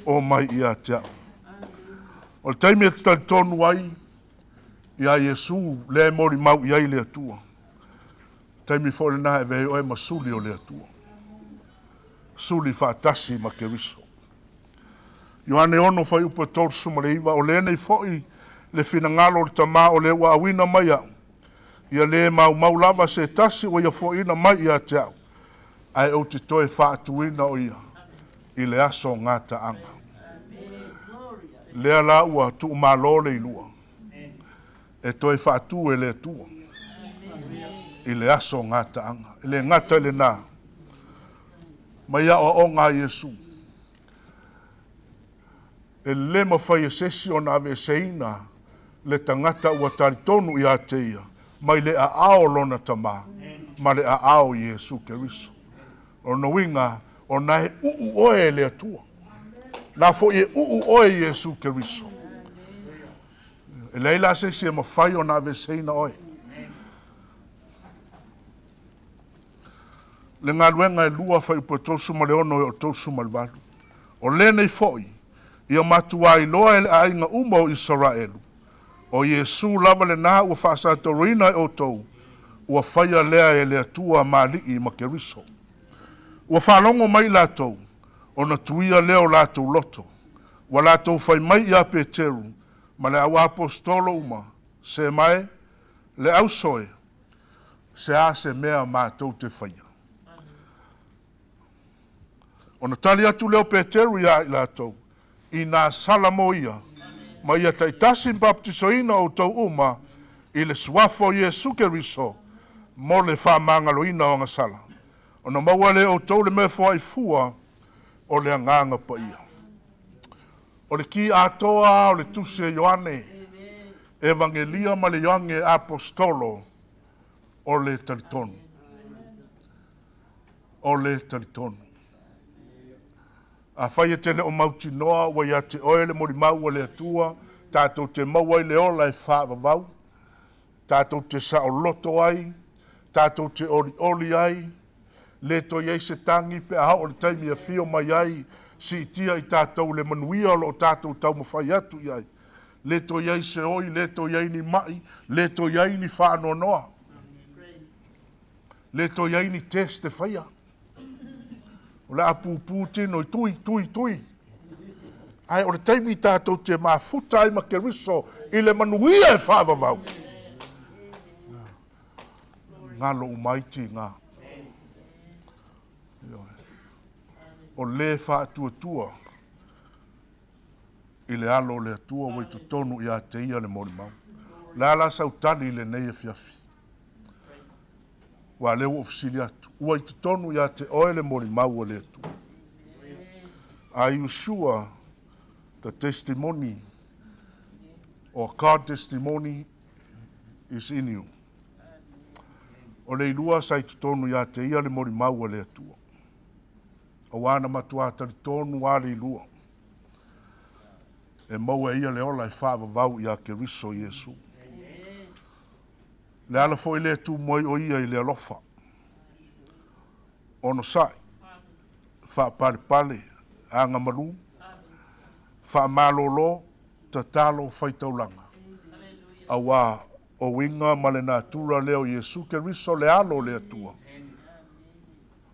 O mai I a te au. O le taimi e tali tonu ai. Ia Yesu le mori mau I ai le atua. Taimi fo le nahe vei oe masuli o le atua. Suli whaatasi ma Keriso. Ioane ono whai upa tolu sumareiva o le nei foi le finangalo le tama o le wa awina mai au. Ia le mau lava se tasi o ia foi ina mai ia te au. Ai o te toe whaatuina o ia. I le aso ngata anga. Lea la ua tu malo le ilua. E toi whaatu e le atua. I le aso ngata anga. I le ngata le nā. Mai a o ngā Yesu. E le mawhai e sesi o nā veseina. Le tangata ua taritonu I a teia. Mai le a ao lona tama. Ma le a ao Yesu Keriso. O na winga o na he oe le atua. Na fo e oe Yesu Keriso. E leila se si e mawhai o nā veseina oe. Le ngā luenga e lua whai upo tōsu ma le ono o tōsu ma le walu. O le nei foi, ia matua I loa e le ainga uma o Israelu. O Yesu lava le nā ua whaasatoruina e o tau, ua whaia lea e lea tua mali I ma keriso. Ua whanongo mai lātou, o na tuia leo lātou loto, wa lātou whai mai ia Peteru, ma le au apostolo uma, se mai, le au soe, se a se mea mātou te whaia. O na tali atu leo Peteru ia I lātou, I nā sala mo ia, ma ia taitasi baptisoina o tau uma, I le suafo Iesu Keriso, mo le whamangaloina o ngā sala. O na maua le o tau le mea fua I fua, o le anganga pa ia. O le ki atoa o le tuse Ioane, evangelia ma le yoange apostolo, o le talitonu. O le talitonu. A whaia tele o mauti noa, wa ia te oe le mori mau o le atua, tātou te maua I le ola e whaavavau, tātou te sa o loto ai, tātou te oli ai, le to iei se tangi pe aha o le taimi a fio mai ai, si tia I tātou le manuia o tātou tau mawhai atu iai. Le to iei se oi, le to iei ni mai, le to iei ni whaano noa. Le to iei ni teste whaia. O le apu tino I tui. Ai o le taimi tātou te mafuta ai ma keriso, I le manuia e whaavavau. Ngalo umaiti ngā. O le whaatua I le alo le atua wai tu tonu I a te ia le mori mau. Le ala sautani le nei e fiafi. Wa leo ofisili atu. Ua I tu tonu I a te oe le mori mau le atua. Are you sure the testimony or God testimony is in you? O Leilua sai tu tonu I a te ia le mori mau le atua. O wana matua tari tonu wa Leilua. E maua ia le ola e whaavavau I a keriso Iesu. Le ala fo I le tu moi o ia I le alofa. Ono sai. Wha pale, anga malu. Wha malolo, tatalo whaitaulanga. Awa o winga male nā tura leo Iesu keriso le alo le atua.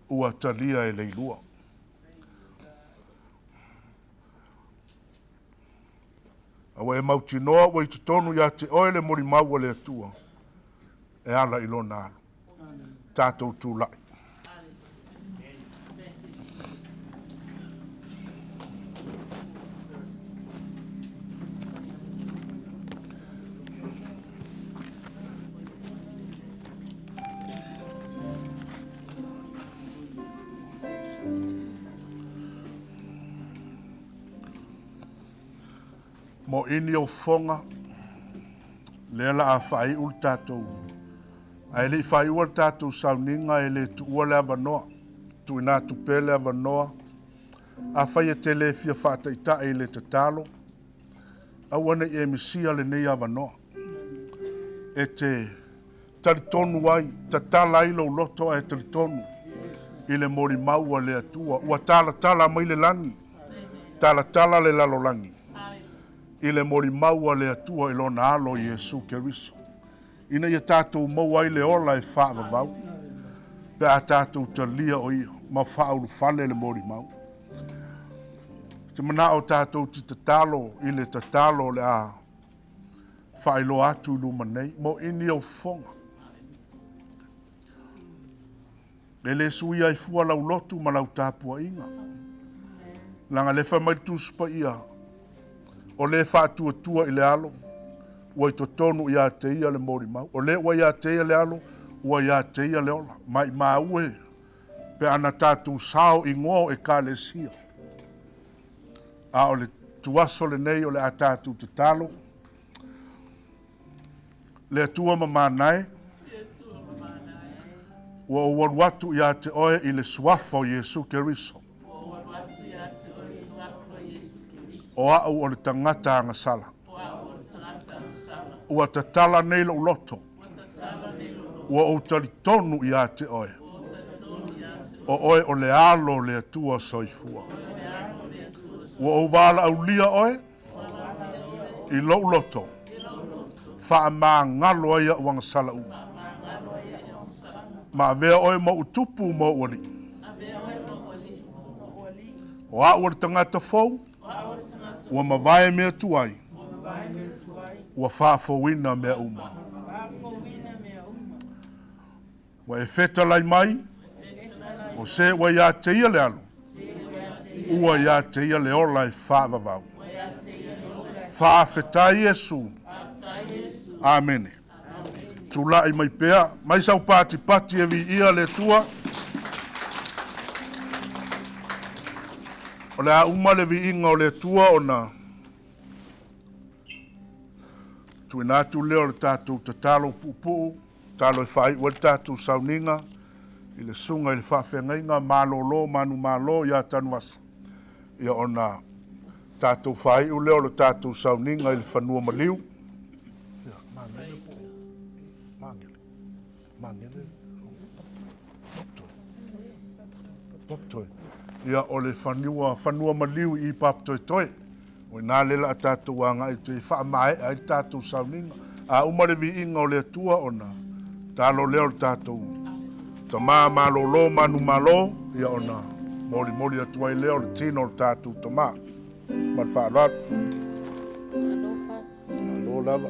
Ua talia e Leilua. Awa e mauti noa wa I tutonu ia te oe le mori maua le atua. E ala I lona alo. Tātou tūlai. Mo ini o fonga, le ala a whai ul tātou. Ai le whai ul tātou sauninga e le tu ua le avanoa, tu ina tu pele avanoa, a whai e te le fia whataita e le tatalo, a wane e misia le nei avanoa. E te taritonu ai, tatala ilo loto e taritonu, i le mori maua le atua, ua tala mai le langi, tala le lalo langi. I le mori maua le atua I lona alo Iesu Keriso. Ina ia tātou maua I le ola e whaavavau. Pe a tātou talia o ia, ma whauru whale le mori mau. Te mana o tātou ti tatalo I le tatalo le a whaelo atu luma nei, mo ini o fonga. E le sui ai fua lau lotu ma lau tāpua inga. Langa le whamaitus pa ia, o le whātua I le alo, ua I totonu I a te ia le mori mau. O le ua I a te ia le alo, ua I a te ia le ola. Mai maue, pe ana tātou sao I ngō e ka le sia. A o le tuaso le nei o le a tātou te talo. Le atua ma mānai. Ua o waruatu I a te oe I le suafo Iesu Keriso. O au o le tangata anga sala. Ua tatala nei lo loto. Ua o talitonu I a te oe. O oe o le alo le atua soifua. Ua o wala au lia oe. I lo loto. Wha ma ngalo ia uang sala u. Ma vea oe mo utupu mo wali. O a ua tangata fau. Ua mawai mea tuai. Ua whaafowina mea uma. Wa e feta lai mai. O se wa ia te ia le alu. Ua ia te ia le ola e whaavavau. Whaafetai Yesu. Amen. Tula i mai pea. Mai sau pati pati e vi ia le tua. O le a uma le vi inga o le tua o na. Tui nātu leo le tātou te talo pupu. Talo e whai ua le tātou sauninga. I le sunga i le whawhengainga. Malolo, manu malo, ia tanu asa. Ia o na tātou whai u leo le tātou sauninga i le whanua maliu. Ia, mangele po. Mangele. Mangele. Paptoi. Ia o le whanua maliu i paptoi toi. O nā lela a tātou anga i te whaamae a i tātou sauninga. A umare vi inga o le tua o na tālo leo le tātou. Ta maa malolo manu malo. Ia o na mori atua i leo le tino le tātou ta maa. Mat whaarat. Alo lava.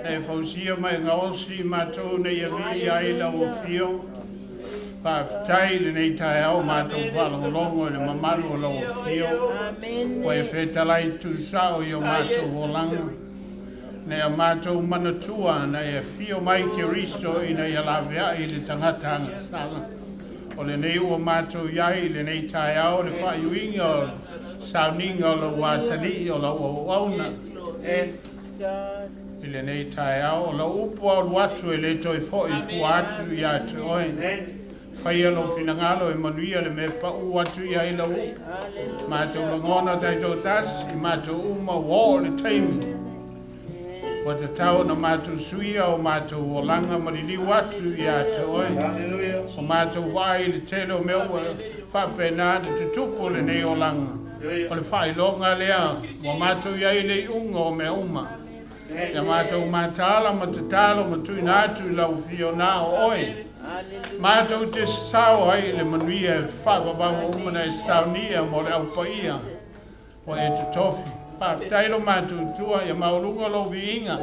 e fausia mai ngaosi matou nei avi ai la o fio pa tai le nei tai au matou whalongolongo le mamalu o la o fio o e whetalai tu sao i o matou o langa ne a mātou manatua na e fio mai ke riso i nei alavea i le tangata angasala. O le nei ua mātou iai le nei tai au le whaiuinga o sauninga o la watali o la uauna. I le nei tai au o la upua o watu e le toi fo i fuatu i atu oe. Whaia lo finangalo e manuia le me pa u watu i ai la upu. Mātou langona tai tō tas i mātou uma wō le taimi. Wa te tau na mātou suia o mātou o langa marili watu i atu oe. O mātou wai le telo meu whapena te tutupu le nei o langa. O le whai longa lea, wa mātou iai le unga o me uma. Ia mātou mātala ma te talo ma tui nātu lau fio nā o oe. Mātou te sao ai le manuia e whakabama umana e saunia mo le au paia. O e te tofi. Pāwhitailo mātou tua ia maurunga lo viinga.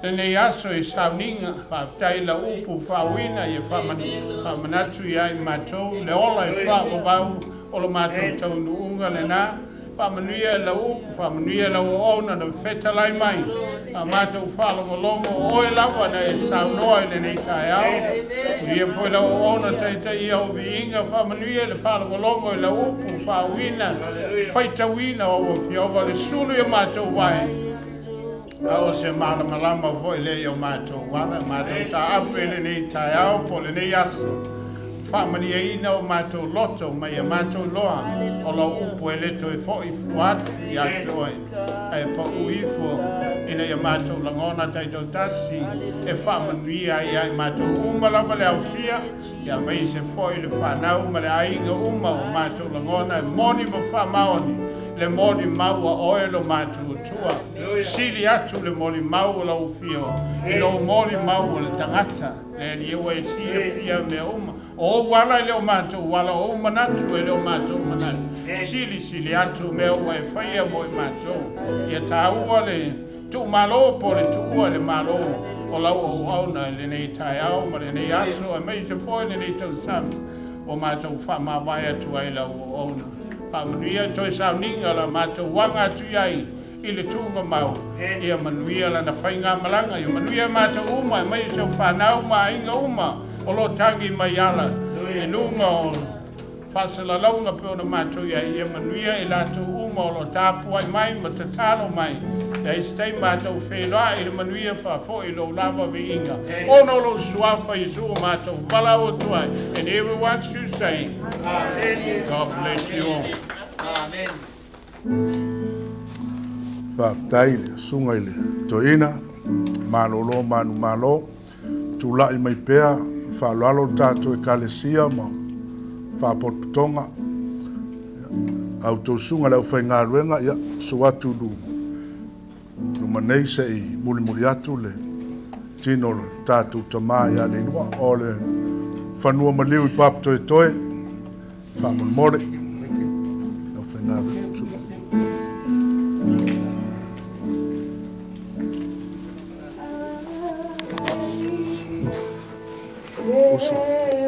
Le nei aso i sauninga. Pāwhitaila upu whawina ia whamanatu i ai mātou. Le ola e whakabau o lo mātou taunu unga le nā. Whamanuia e la upu, whamanuia e la uona na whetalai mai. A mātou whalongolongo oe lawa na e saunoa i le nei tai au. Ia poi la uona taitai au viinga, whamanuia le whalongolongo i la upu, whawina, whaitawina o whioga le sulu i mātou wai. A o se malamalama voi le i o mātou wara, mātou ta ape le nei tai au, po le nei aso. Whamania ina o mātou loto mai a mātou loa o la upu e leto e fo i fuatu i atu oi. E pa uifo ina i a mātou langona taito tasi e whamanuia i ai mātou umalawa le au fia i a mei se fo i le whanau ma le ainga uma o mātou langona e moni ma whamaoni le moni mau a oelo mātou tua. Sili atu le moni mau o la ufio i lo moni mau o le tangata le ni ewa e sia fia me uma. O wala le o mātou, wala o manatu e le o mātou manatu. Sili atu me o e whaia mo i mātou. Ia tā ua le tu malo po le tu ua le malo o lau o auna le nei tai au ma le nei aso e mei se foi le nei tau sam o mātou whamawai atu ai lau o auna. Pamanuia toi sauninga la mātou wanga atu iai i le tunga mau. Ia manuia la na whainga malanga. Ia manuia mātou uma e mei se whanau ma inga uma. O lo tangi mai ala, e lunga o whasala launga pe o na mātou ia i manuia e lātou uma o lo tāpu ai mai ma te talo mai. E stei mātou whenua e le manuia whafo i lo lava vi inga. O no lo suafa i sua mātou wala o tuai. And everyone should say, Amen. God bless you all. Amen. Whaftaile, sunga ile, toina, malolo, manu malo, tula i mai pea, whaalalo tātou e kalesia ma whaapotonga au tō sunga leo whainga ruenga ia suatu lu manei se i muli atu le tino le tātou tamā ia le inua o le whanua maliu i papu toe toe whaamon leo whainga ruenga Oh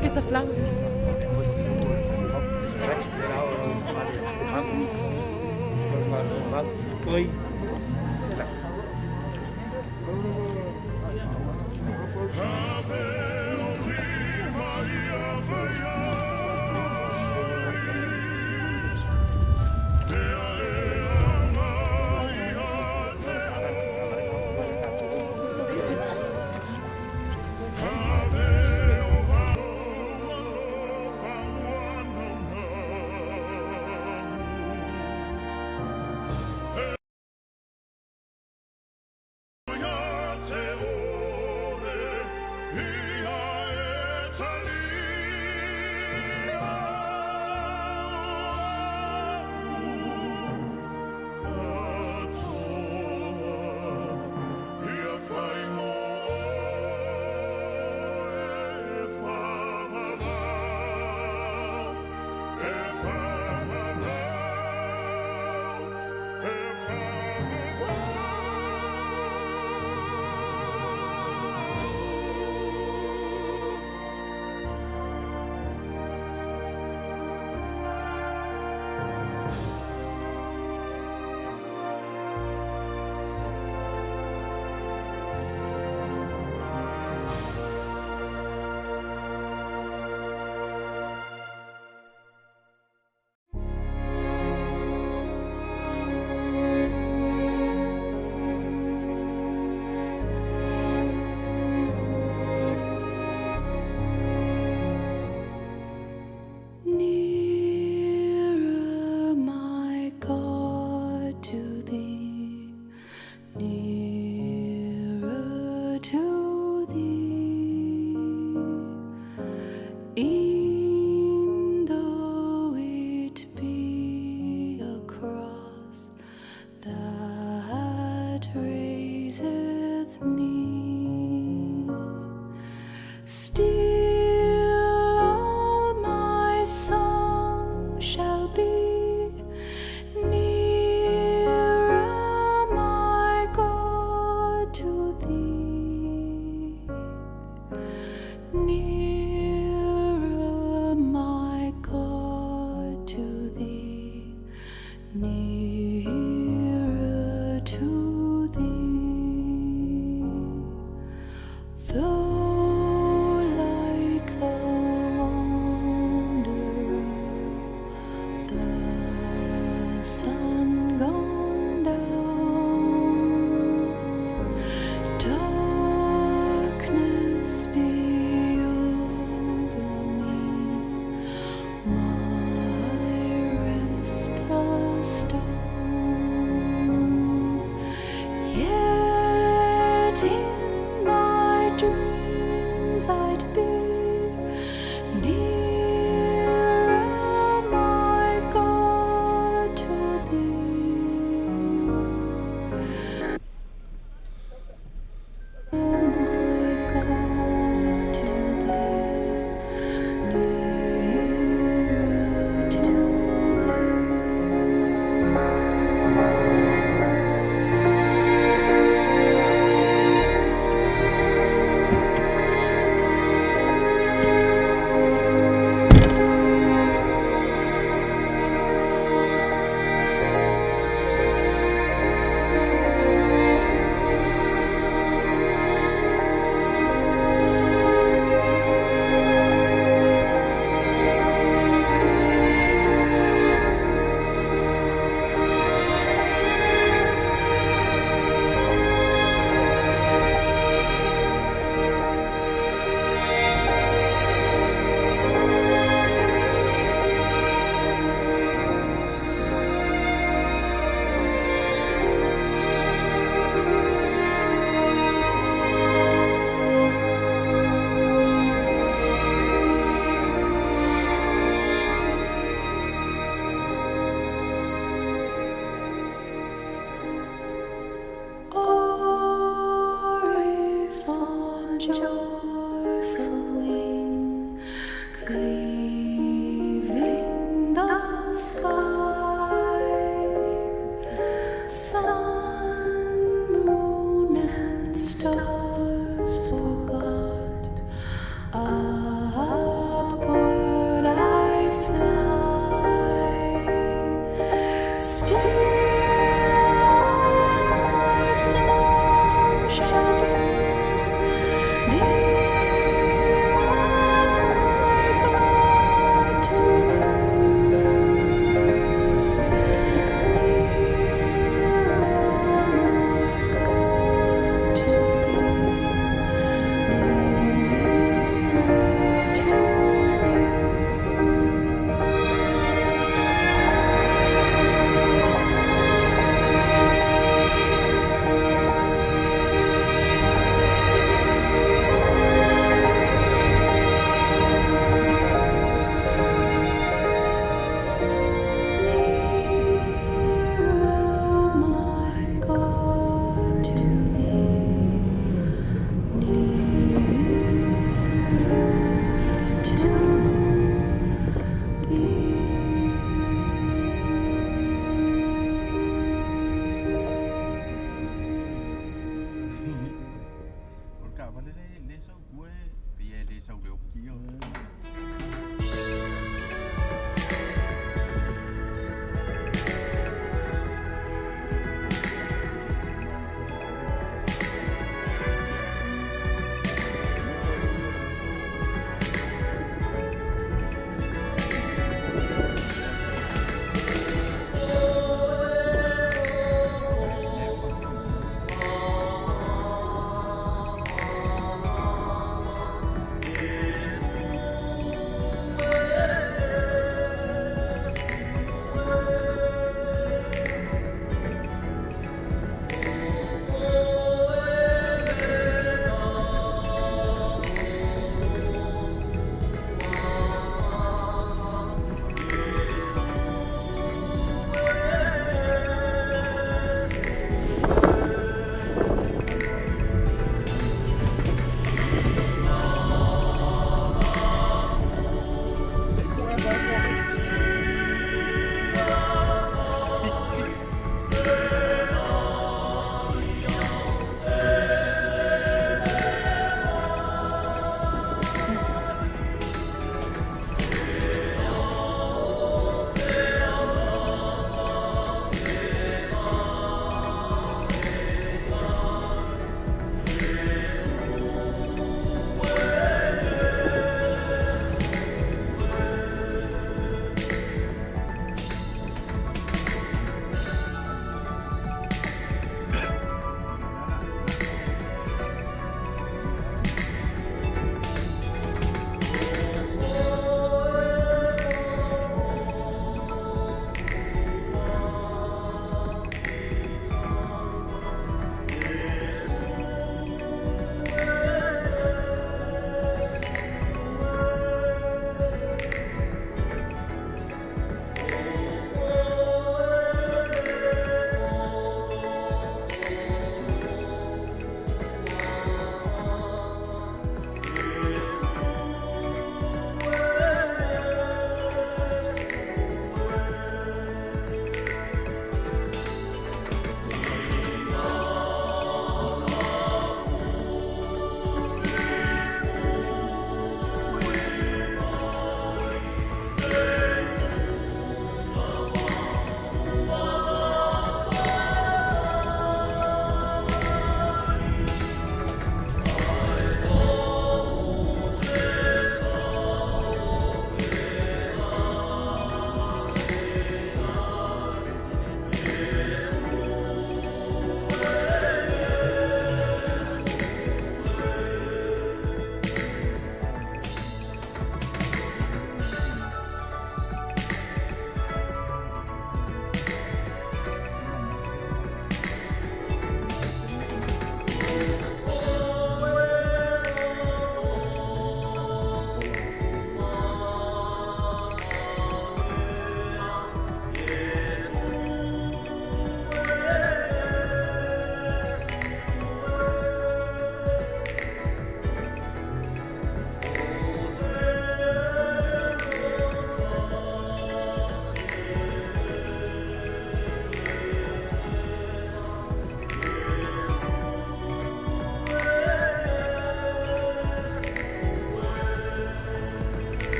Get the flowers. Nearer, my God, to thee, nearer to thee, e'en though it be a cross that raiseth me, still all my song shall be nearer, my God, to thee, nearer,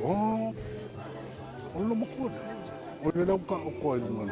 Oh, ono makut. Ono daw ka ko man.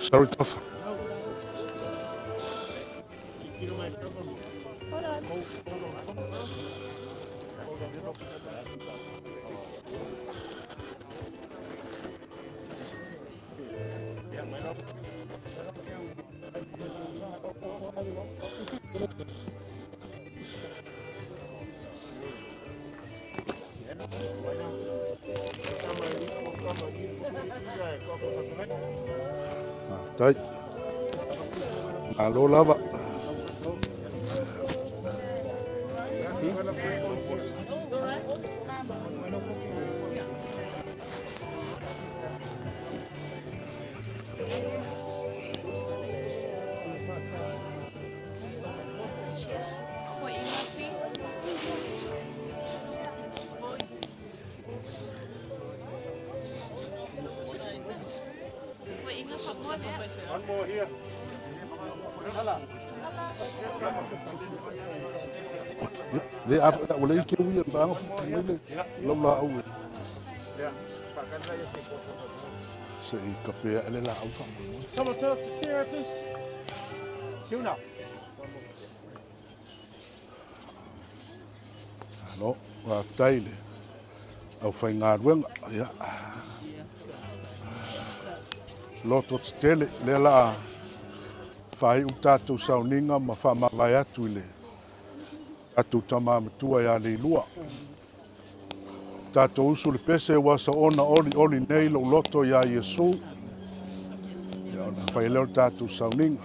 Sorry, tough. Tai. Alo lava. One more here. Để áp đã lấy kêu yên bang lâu là ông sẽ cà phê lên là ông không. Someone tell us to share this. Kill now. Nó và tay này ông phải ngạt vâng ya lo tot tele le la fai utatu sauninga ma fa ma vai atu le atu tama tua ya Leilua tato usu le pese wasa ona oli nei lo loto ya Yesu ya ona fai leo tatu sauninga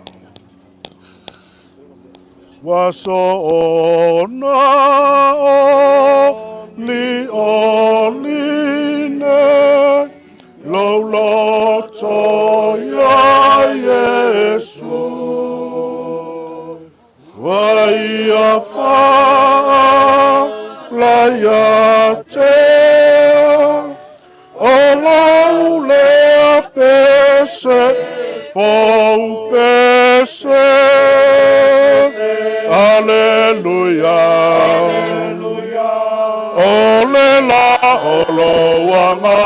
waso ona oli ne lo loto ya Yesu vai a fa la ya te o lo le pese fo pese Alleluia ole la olo wanga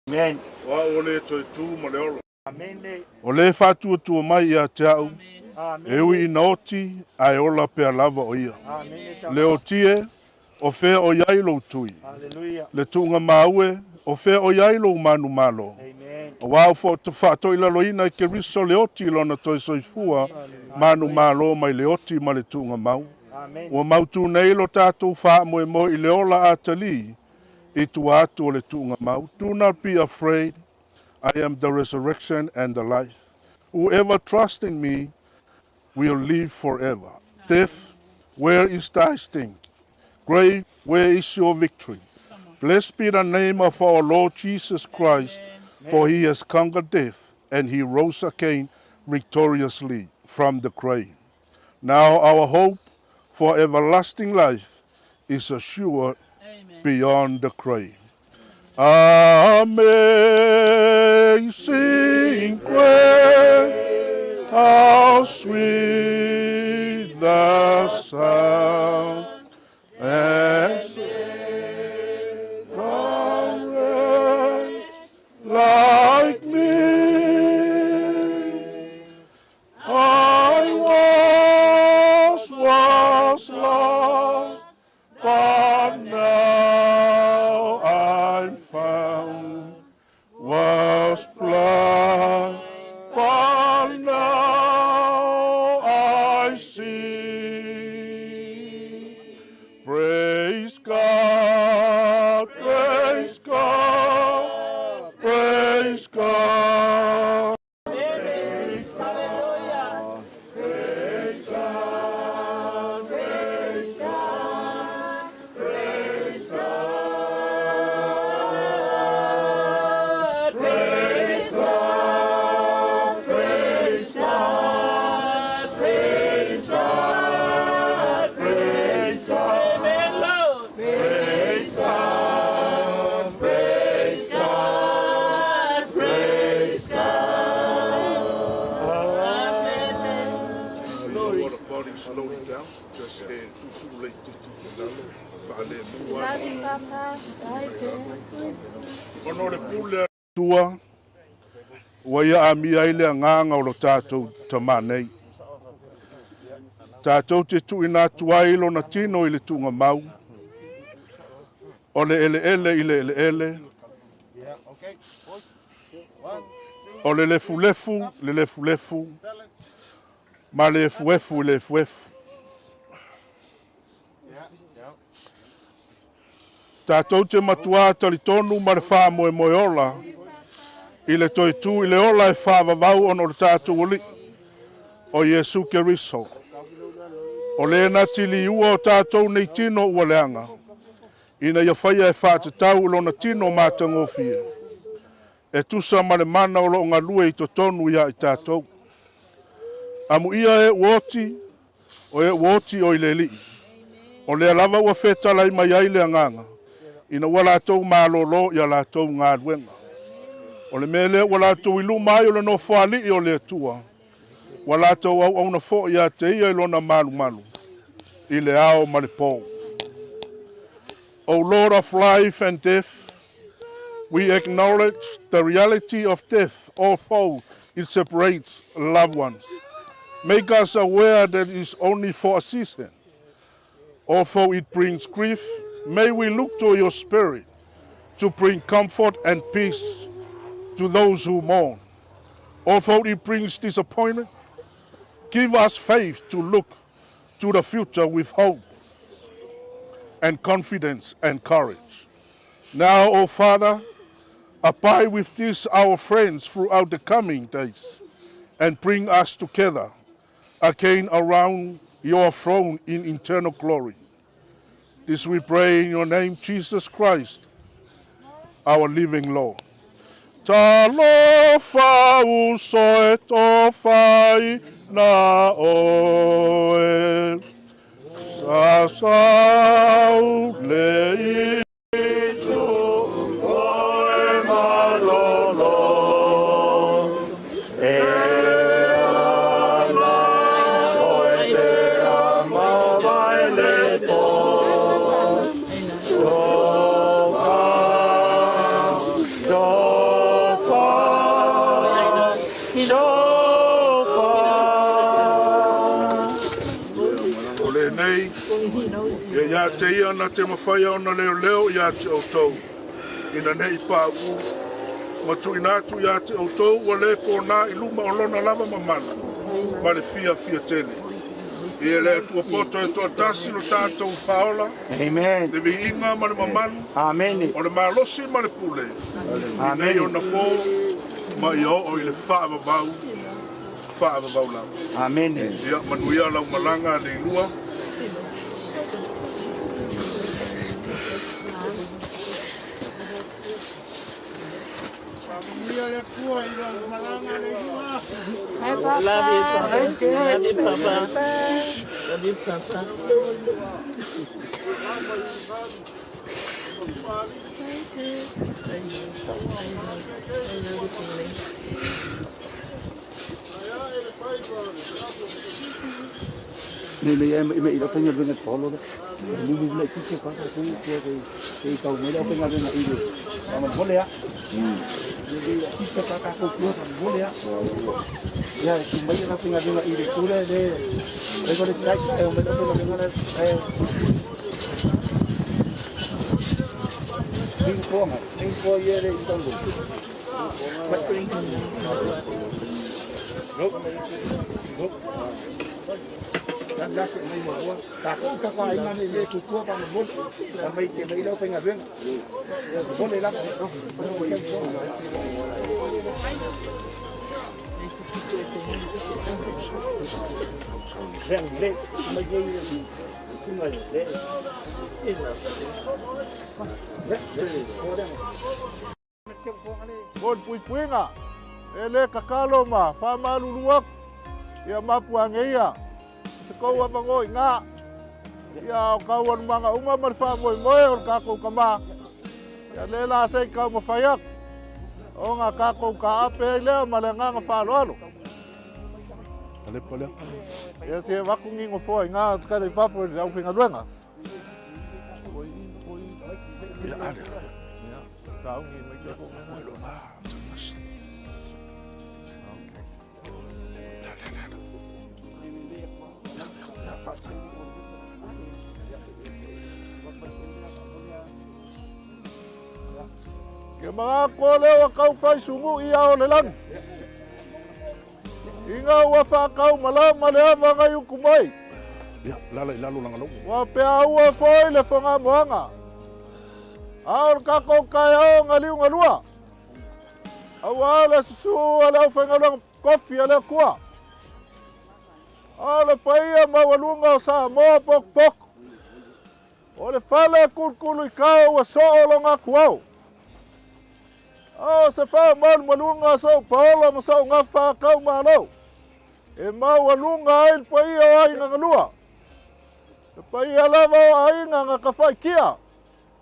Amen. Wa ole to tu mo le oro. Amen. O le fatu tu mai ya tau. E ui noti ai ola pe lava o ia. Le o tie o fe o yai lo tui. Hallelujah. Le tunga maue o fe o yai lo manu malo. Amen. O wao fo te fato ila lo ina ke riso le oti lona toi soifua manu malo mai le oti ma le tunga mau. Amen. O mau tu nei lo tātou wha mo e mo i le ola atali i tu atu o le tunga mau. Do not be afraid. I am the resurrection and the life. Whoever trusts in me will live forever. Death, where is thy sting? Grave, where is your victory? Blessed be the name of our Lord Jesus Christ, for he has conquered death, and he rose again victoriously from the grave. Now our hope for everlasting life is assured beyond the grave. Amazing grace, how sweet the sound, and down. Just too late to Fale mua. Love you, Papa. Ono le pule tua. Waia ami aile nganga o lo tātou tamanei. Tātou te tuina tuai lo na tino i le tunga mau. O le ele i le ele. O le lefu. Ma le fuefu. Tātou te matua talitonu ma le wha moe ola. I le toi tu i le ola e wha vavau ono le tātou oli. O Yesu Keriso. O le na tili ua o tātou nei tino ua leanga. Ina ia whaia e wha te tau lo na tino mātangofia. E tusa ma le mana o lo ngā lue i to tonu ia i tātou. Amu ia e uoti o i le li. O le alava ua whetala i mai ai le anganga. Ina ua lātou mālolo ia lātou ngā luenga. O le mele ua lātou ilu mai o le no whali i o le atua. Ua lātou au na fo ia te ia i lona malu. I le ao ma le pō. O Lord of life and death, we acknowledge the reality of death, although it separates loved ones. Make us aware that it is only for a season. Although it brings grief, may we look to your spirit to bring comfort and peace to those who mourn. Although it brings disappointment, give us faith to look to the future with hope and confidence and courage. Now, O Father, abide with these our friends throughout the coming days and bring us together again around your throne in eternal glory. This we pray in your name, Jesus Christ, our living Lord. Talofa uso e tofai na oe sasau le itu oe malolo e ala oe te ama vaile to ia te ia na te mawhaia o na leo ia te autou. Ina nei pāu, matu inatu ia te autou, wa le kōna i luma o lona lava mamana, ma le fia tele. Ia le atua poto e toa tasi no tātou paola. Amen. Le vi inga ma le mamanu. Amen. O le malosi ma le pule. Amen. Nei o na pō, ma i o i le whaavavau lau. Amen. Ia manuia lau malanga Leilua. Love you, Papa. Love you, Papa. Love you, Papa. Nele ia me ira penga venga tolo le lu le kike pa ku ke ka me le penga venga ile ama bolea le kike pa ka ku bolea ya ku me ira penga venga ile ku le ko le sai e me le penga venga le cinco yere itango dan lasik mai mo takut ka ai mane le ku ko pa mo bol mai ke mai lo penga ben bol le la ben le mai ye ku mai le Bon puipuinga, ele kakaloma, fama luluak, ia mapuangeia. Kau apa ngoi nga ya kawan manga uma marfa moi o kako kama ya lela sai kau mafayak o nga kako ka ape le malenga nga falo le pole. Ia te waku ngingo foi ngā kare whafo e au whinga ruenga. Ia ale. Ia, sa ungi mai kia kō ngā lo ngā. Ke mga ko leo kau whai sungu i ao le lang. Inga ua whakau malama le ama ngai uku mai. Ia, lala i lalo langa longo. Wa pea ua foi le whanga moanga. Aor kako kai ao ngaliu ngalua. Awa le susu ale au whaingalong kofi ale kua. Ale paia mawalunga o sa moa pok pok. O le whale kurkulu i kau wa soolo ngā kuau. Se wha malunga sau paola ma sau ngā whakau mālau. E mawalunga ai paia o ai ngā ngalua. E paia lava o ai ngā ka whai kia.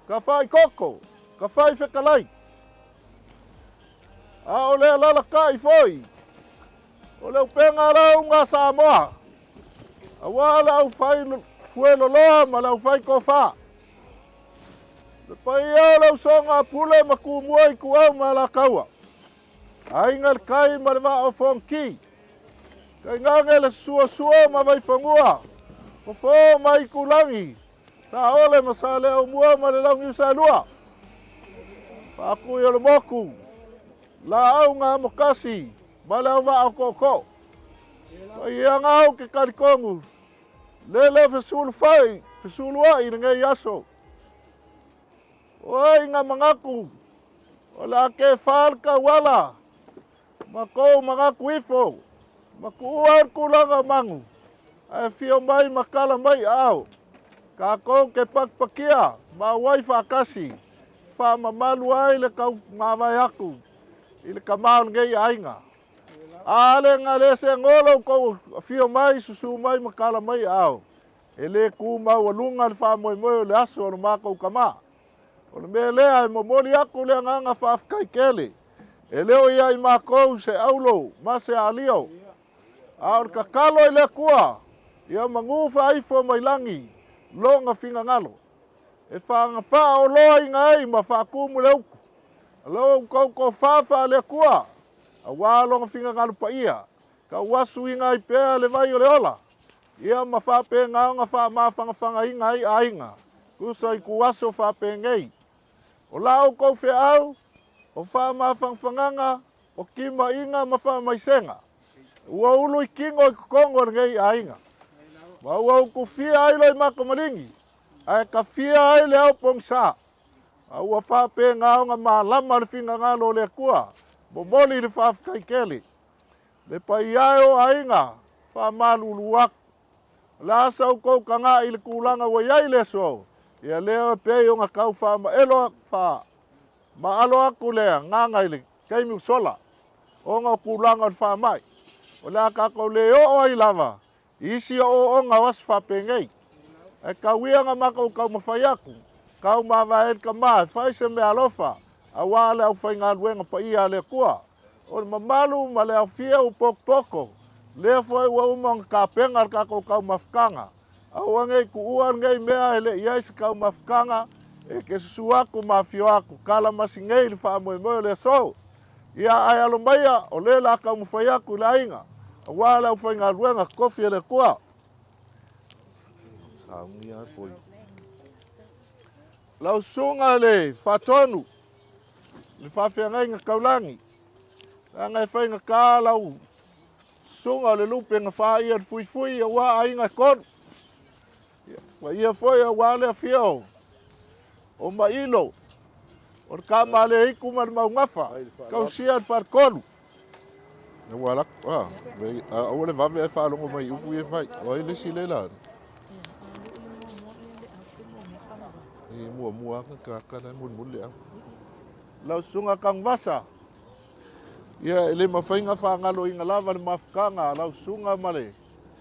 Ka whai koko. Ka whai whekalai. O lea lala kai foi. O leo penga lau ngā Samoa. Awa lau whai fuelo loa ma lau whai ko wha. Le paia lau so ngā pule ma kumua i kuau ma la kaua. Ainga le kai ma le wa o fonki. Kai ngange le sua ma vai whangua. Ko fo mai kulangi. Sa ole ma sa leo mua ma le lau ngiusa lua. Paku i ole moku. La au ngā mokasi. Ma leo wa o koko. Paia ngau ke karikongu. Lele fesulu fai. Fesulu wa i ngei aso. Oi ngā mangaku. O la ke falka wala. Ma kou mangaku ifo. Ma kuar kulanga mangu. Ai fio mai makala mai au. Ka kou ke pakpakia. Ma wai whakasi. Wha mamalu ai le kau mawai aku. I le kamau ngei ainga. Ale ngā lese ngolo kou fio mai susu mai makala mai au. E le ku mau alunga le wha moi moi le aso o mākou kamaa. O le mea lea e momoli aku lea nganga whaafkai kele. E leo ia i mākou se aulo, ma se alio. A o kakalo i lea kua, ia mangufa aifo mai langi, longa whinga ngalo. E whaanga wha o loa i ngai ma whaakumu le uku. A leo kou whaafa lea kua, a wā longa whinga ngalo pa ia. Ka wasu i ngai pēa le vai o le ola. Ia ma whaape ngaonga wha maa whanga i ngai a inga. Kusa i kuwaso whaape ngei. O lau kou whea au, o wha maa whangwhanganga, o kima inga ma wha maisenga. Ua ulu i kingo i kukongo ngei a inga. Ma ua uku whia ai loi mako maringi. Ai ka whia ai le au pong sa. A ua wha pe ngaonga maa lama le whinga ngalo le kua. Momoli le whaafkai kele. Le pai ai o a inga, wha maa lulu aku. La asau kou ka ngā i le kulanga wa iai le so. Ia leo e pei o ngā kau wha ma elo wha. Ma alo aku lea ngā ngaile keimi usola. O ngā kulanga wha mai. O lea kako le o ai lava. Isi o ngā was wha pengei. E kawia ngā maka o kau mawhai aku. Kau mawa e ka maa. Whai se me alofa. A wale au whai ngā ruenga pa ia le kua. O le mamalu ma le au fia u poko. Lea whai ua umang ka pengar kako kau mawhkanga. Au angei ku uan ngei mea ele iai se kau mawhkanga e ke susu aku mawhio aku kala masi ngei li wha moe moe le so. Ia ai alo maia o le la kau mawhai aku la inga. A wala au whai ngā ruenga kofi ele kua. Saungi ai poi. Lau sunga le whatonu. Le whawhia ngai ngā kaulangi. La ngai whai ngā kā lau. Sunga le lupe ngā wha ia fui fui a wā ai ngā konu. Wa ia foi a wale a fio. O mailo. O ka male iku mar mau ngafa. Kau sia far kolu. Na wala a ole vave e fa longo mai upu e fai. O ile si lela. E mua ka na mun le. Lau sunga kang vasa. Ia ele mafainga fa ngalo inga lava mafkanga lau sunga male.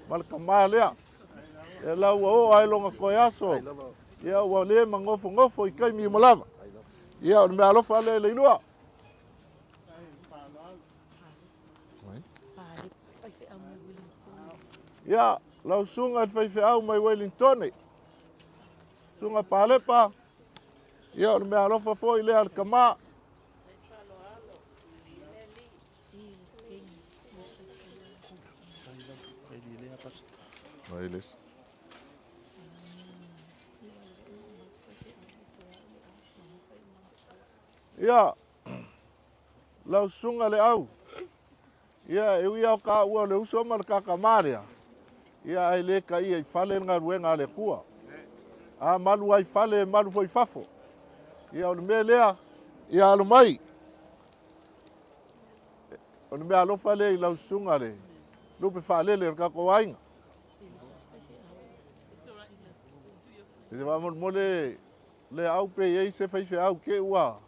Mal kamalea. E lau o ai longa koe aso. Ia ua le ngofo i kai mi malava. Ia o me alofa le Leilua. Ia, lau sunga whaiwhiau mai Wellington. Sunga palepa. Ia, o mea alofa fo i lea al kama. Mailes. Ia, lau sunga le au. Ia, e ui au ka ua le uso ma le kakamaria. Ia, ai le ka ia i fale ngā ruenga le kua. A malu ai fale, malu foi fafo. Ia, o le mea lea, ia alo mai. O le mea alofa le i lau sunga le. Lupe fale le kako wainga. E te wamon mo le au pe ei se whaiwhi au ke ua.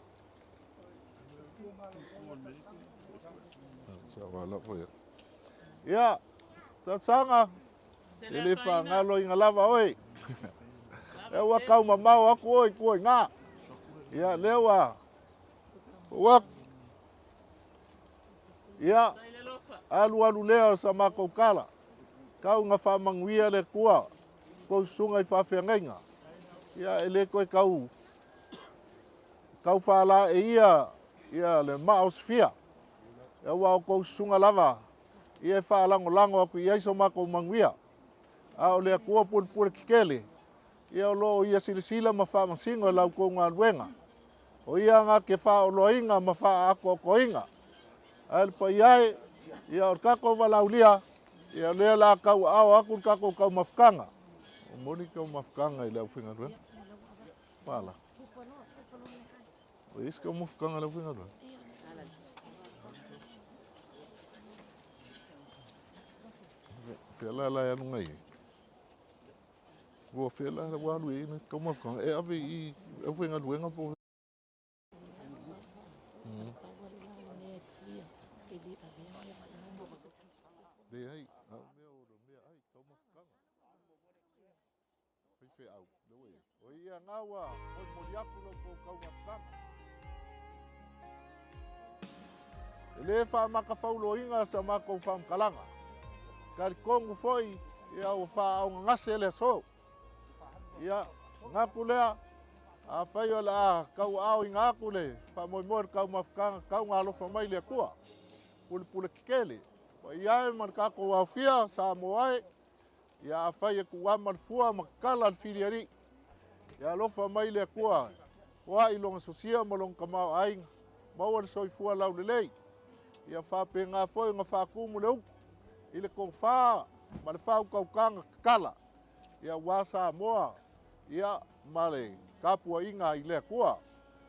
Ia, tatanga. E le whangalo i ngā lava oi. E ua kau mamau aku oi kua ngā. Ia, lewa. Uak. Ia, alu lea sa mako kala. Kau ngā whamanguia le kua. Kou sunga i whawhiangainga. Ia, e le koe kau. Kau whala e ia le maosfia. E ua o kou sunga lava. Ia e whalango aku i aiso mako manguia. A o lea kua pule kikele. Ia o lo ia silisila ma whamasingo lau kou ngā luenga. O ia ngā ke wha o loinga ma wha ako koinga. A le pa iai, ia o kako walaulia. Ia lea la kau au aku kako kau mafkanga. O moni kau mafkanga i lau whinga luenga. Wala. O isi kau mafkanga lau whinga luenga. Fela la ya nungai. Wo fela la wa lu ina kama kan e ave I whinga luenga po. De ai, me ai kama kan. Fe au, do we. O ia ngawa, o moriapu no ko kama kan. Ele fa maka faulo inga sa mako fam kalanga. Kari kongu foi, ia o wha au ngase le so. Ia, ngaku lea, a whai o la kau au I ngaku le, wha moi moer kau mafkanga, kau ngā lofa mai le kua. Pule kikele. O ia e man kako au fia, sa moai, ia a whai e kuaman fua makala al firiari. Ia lofa mai le kua. Wa I longa sosia mo long kamau aing, maua le soi fua lau le lei. Ia whape ngā foi ngā whakumu le uku. I le kong wha, ma le whau kaukanga kakala. Ia wasa moa, ia male kapua inga I lea kua.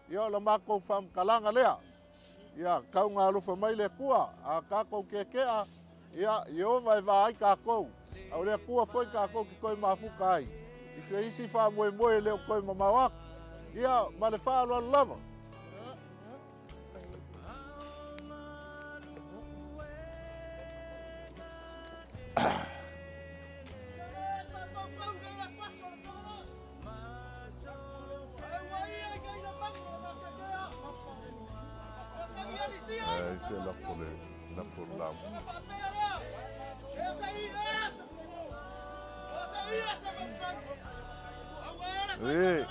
Ia o la mako wham kalanga lea. Ia kau ngā lufa mai lea kua, a kako kekea. Ia Iova e vai kako. Au lea kua foi kako ki koe mafuka ai. I se isi wha moe leo koe mamawak. Ia ma le wha aloa lava. Esse é la por lá. Ei.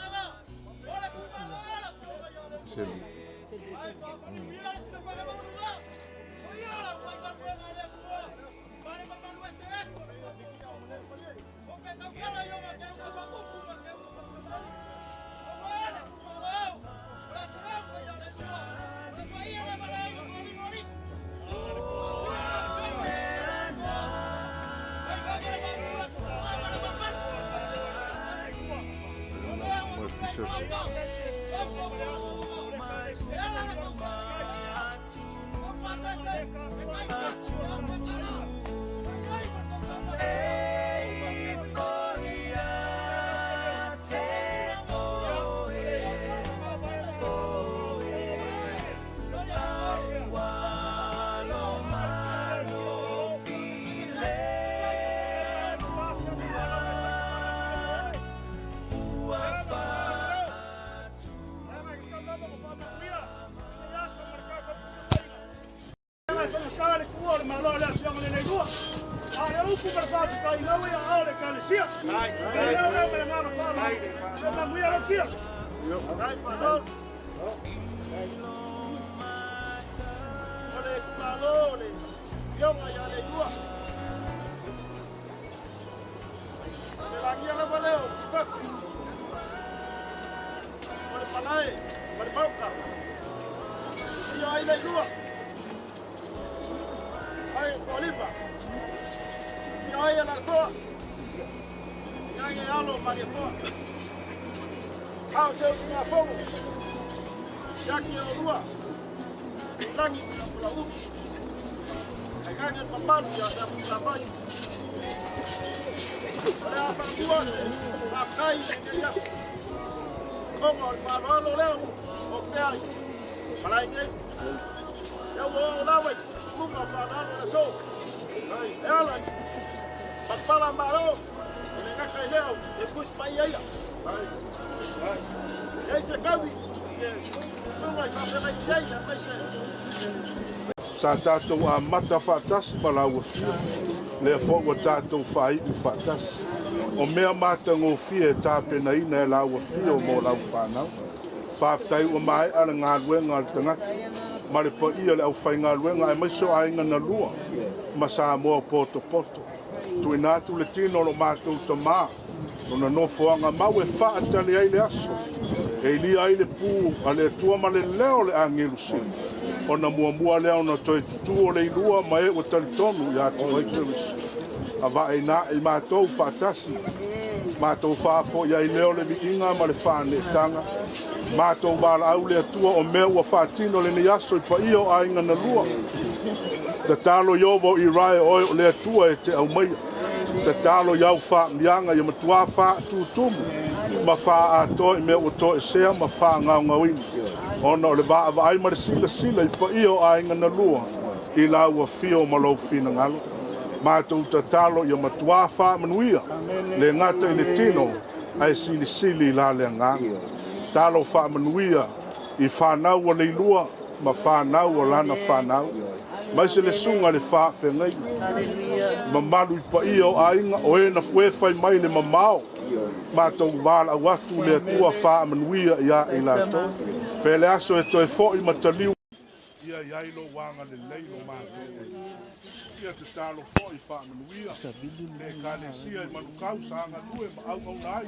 Sa tātou a mata whātasi ma lau whia. Lea fōua tātou whai u whātasi. O mea mata ngō whia e tāpena ina e lau whia o mō lau whānau. Whāwhtai ua mai ala ngā luenga al tangata. Ma le pa ia le au whai ngā luenga e maiso ainga na lua. Ma sa moa poto poto. Tui nātu le tino lo mātou ta mā. Ona no foanga mau e whaatale ai le aso. E li ai le pū a le tua ma le leo le angilu sini. Ona mua leo na toi tutu o Leilua ma e o talitonu i atu ai krewisi. A wa e na i mātou whaatasi. Mātou whaafo i ai leo le vi inga ma le whaane tanga. Mātou wala au le atua o mea ua whaatino le ni aso i pa io a inga na lua. Te talo iovo i rai oi o le atua e te au maia. Te talo iau wha mianga i matua wha tutumu. Ma wha a toi mea o toi sea ma wha ngau ngawini. Ona o le vaa ai ma le sila i pa io a inga na lua. I la ua fio ma lau fina ngalo. Mātou ta talo i matua wha manuia. Le ngata i le tino ai sili la le nganga. Talo wha manuia i whanau o Leilua ma whanau o lana whanau. Mai se le sunga le wha whengai. Ma malu i pa io a inga o e na whai mai le mamao. Mātou wala au atu le atua wha manuia i a i lato. Whele aso e toi fo i mataliu. Ia iailo wanga le leilo mātou. Ia te talo fo i wha manuia. Le kane sia i manukau sa anga lue ma au nai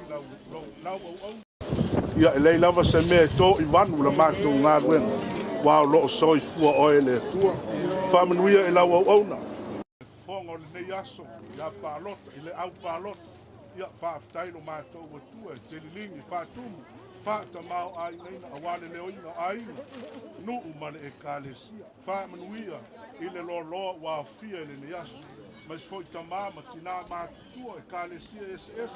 lau au. Ia e lei lava se me to i wanu la mātou ngā ruenga. Wao loo soi fua oe le atua. Whamanuia e lau au auna. Whonga o le nei aso, ia pālota, i le au pālota. Ia whaaftailo mātou wa tua, te lilingi, whaatumu, whaata mao a inaina, a wale leo ina a ina. Nuu mane e kālesia. Whamanuia i le loa wa fia le nei aso. Mas foi tamama, tina mātua e kālesia SS.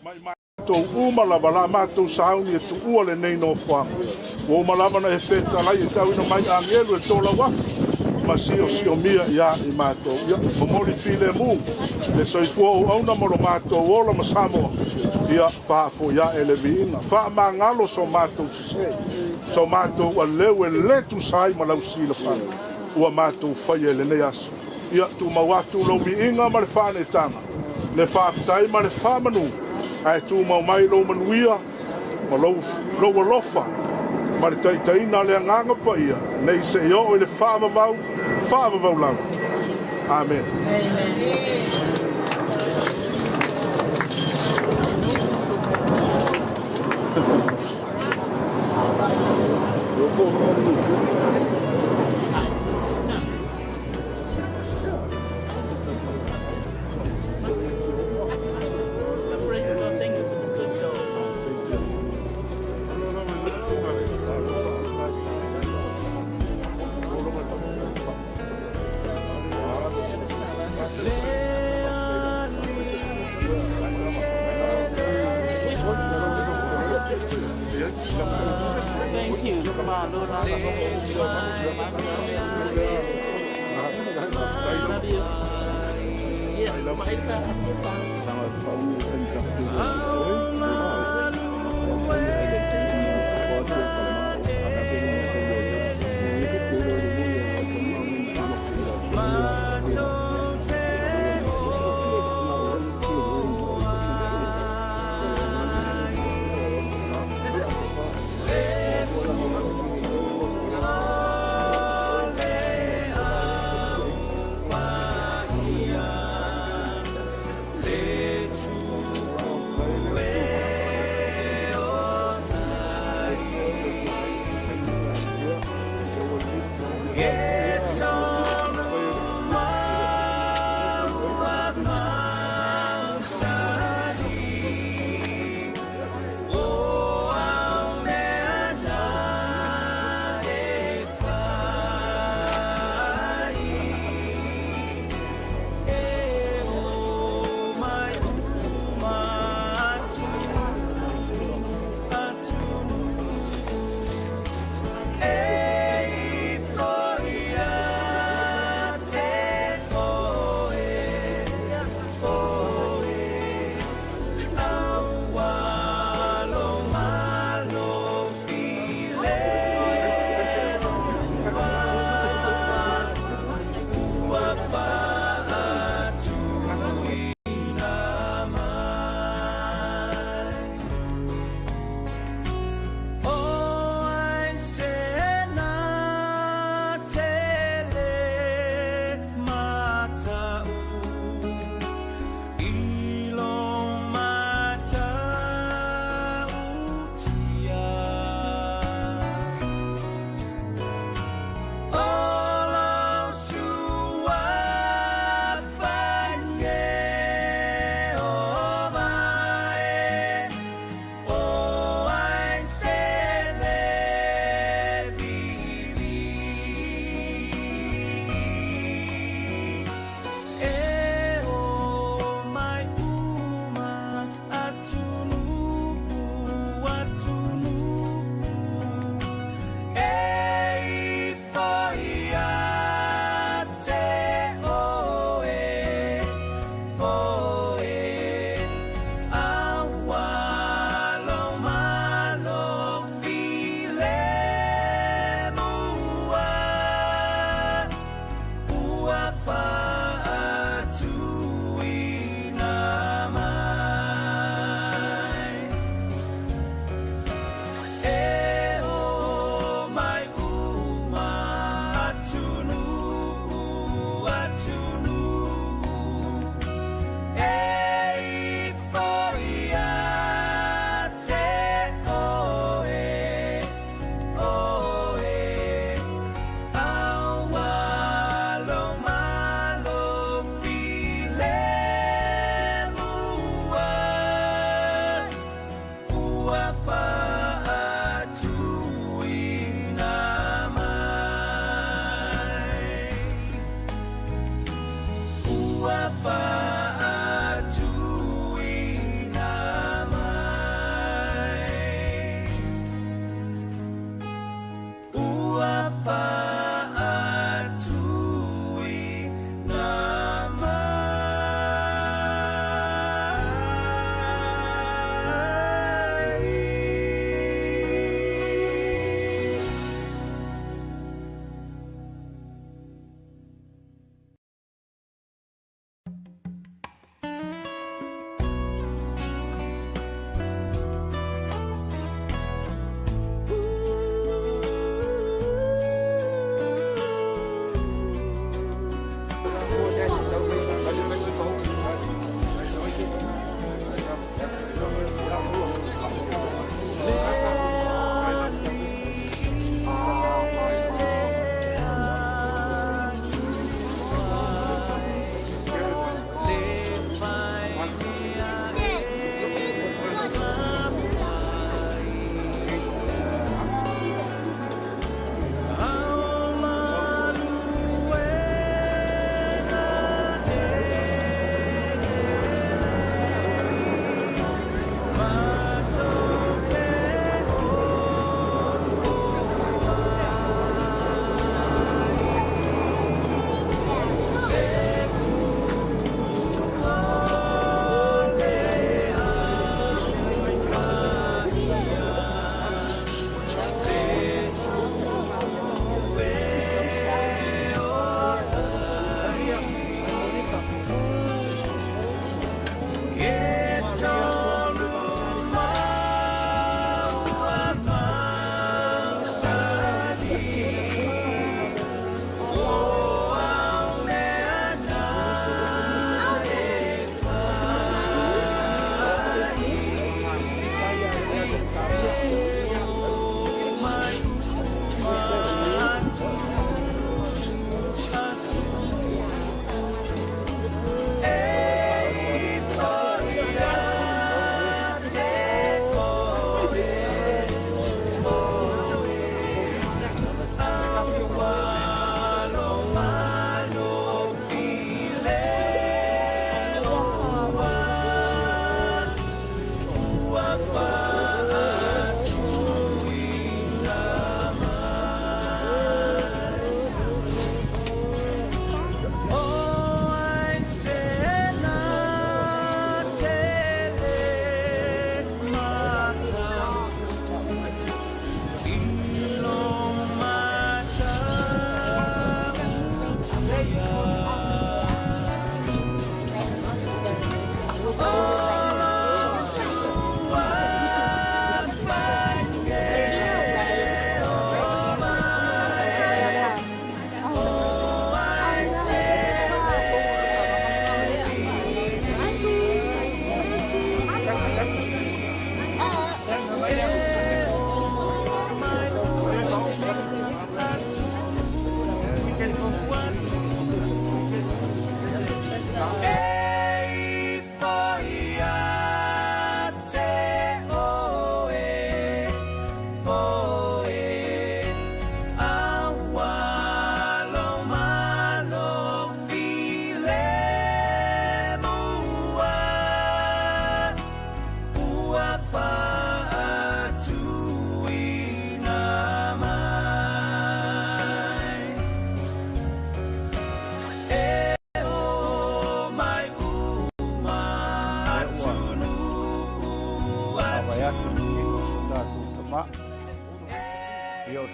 Mai tau umalawa la mātou sauni e tu ua le nei no whanga. O umalawa na e wheta lai e tau ina mai angelu e tōla waki. Ma sio mia ia i mātou. Ia, mamori file mū. Le soifua o auna moro mātou ola ma Samoa. Ia, whaafo ia e le viina. Wha ma ngalo so mātou sise. So mātou a leu e letu sai ma lau sila whana. Ua mātou whai e le nei aso. Ia, tu mawatu lau viinga ma le whane tanga. Le whaaftai ma le whamanu. Ai tu mau mai lo manuia ma lo lofa ma le taitaina le nganga pa ia nei se o le fava vau lau. Amen. Thank you.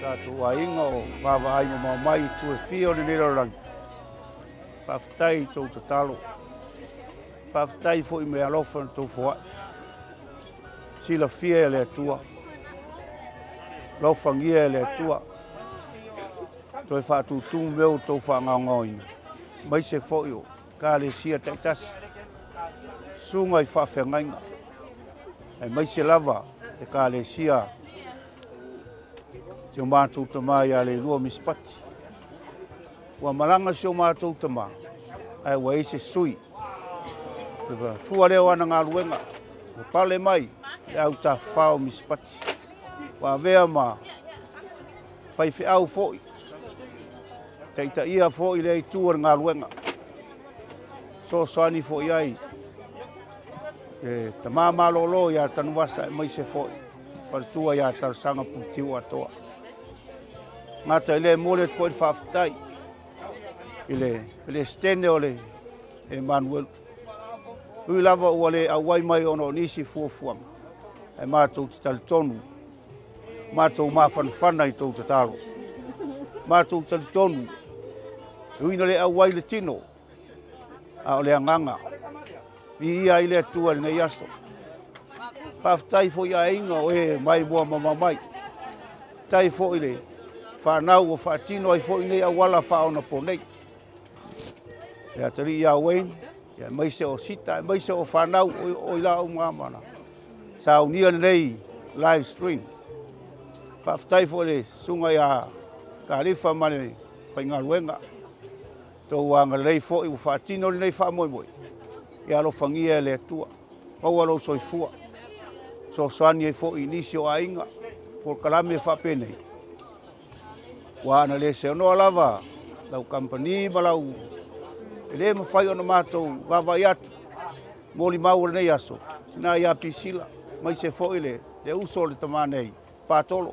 Tātou ainga o wawa ainga mau mai tue whio ni nero rangi. Pawhitai tau te talo. Pawhitai fo i mea lofa na tau fwai. Sila fia e lea tua. Lofa ngia e lea tua. Toi whātu tū meo tau whangau ngaoina. Mai se fo i o. Ka le sia taitasi. Sunga i whawhengainga. E mai se lava e ka le sia se o mātou tamā ia Leilua Misipati. Ua maranga se o mātou tamā, ai ua eise sui. Fua leo ana ngā luenga, ua pale mai, e au tā whao Misipati. Ua vea ma, pai whi au fōi. Teita ia fōi lei tūar ngā luenga. So soani fōi ai. Tamā mālolo ia tanuwasa e mai se fōi. Partua ia tarsanga putiu atoa. Ngata ile mole foi whawhitai. Ile stene ole Emmanuel. Ui lava ua le awai mai ono nisi fuafuanga. E mātou te tali tonu. Mātou mawhanwhana i tau te taro. Mātou tali tonu. Uina le awai le tino. A ole anganga. I ia ile atua nei aso. Whawhitai fo ia inga o mai mua mamamai. Tai fo ile. Whanau o whaatino ai fo nei awala whaona po nei. Ia tari ia Wayne, ia maise o sita, maise o whanau o ila o ngamana. Sa unia nei live stream. Pawhitai fo le sunga ia karifa mane whainga luenga. Tau anga lei fo i whaatino nei whaamoimoi. Ia lo whangia le atua. Maua lo soifua. So soani ai fo i nisi o ainga. Por kalame whapenei. Wana le se ono lava, lau company malau. Ele ma fai ona mātou wawai atu. Moli mau nei aso. Tina ia pisila, mai se foile, le uso le tamanei, pātolo.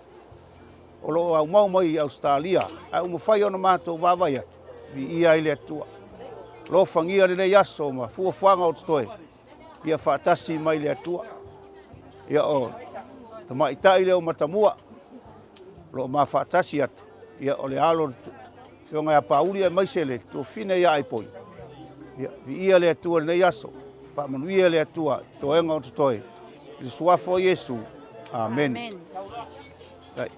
O lo au mau mai Australia, au ma fai ona mātou wawai atu. Vi ia ile atua. Lo fangia le nei aso ma fuafuanga o tutoe. Ia whaatasi mai le atua. Ia o, tamaitai leo matamua. Lo ma whaatasi atu. Ia ole alo yo nga pauli e maisele to fine ia ai poi. Ia le atua nei aso. Pa manuia le atua to enga o toi. Le suafo Yesu. Amen. Amen. Dai,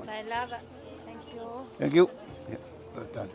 I love it. Thank you. Thank you. Done.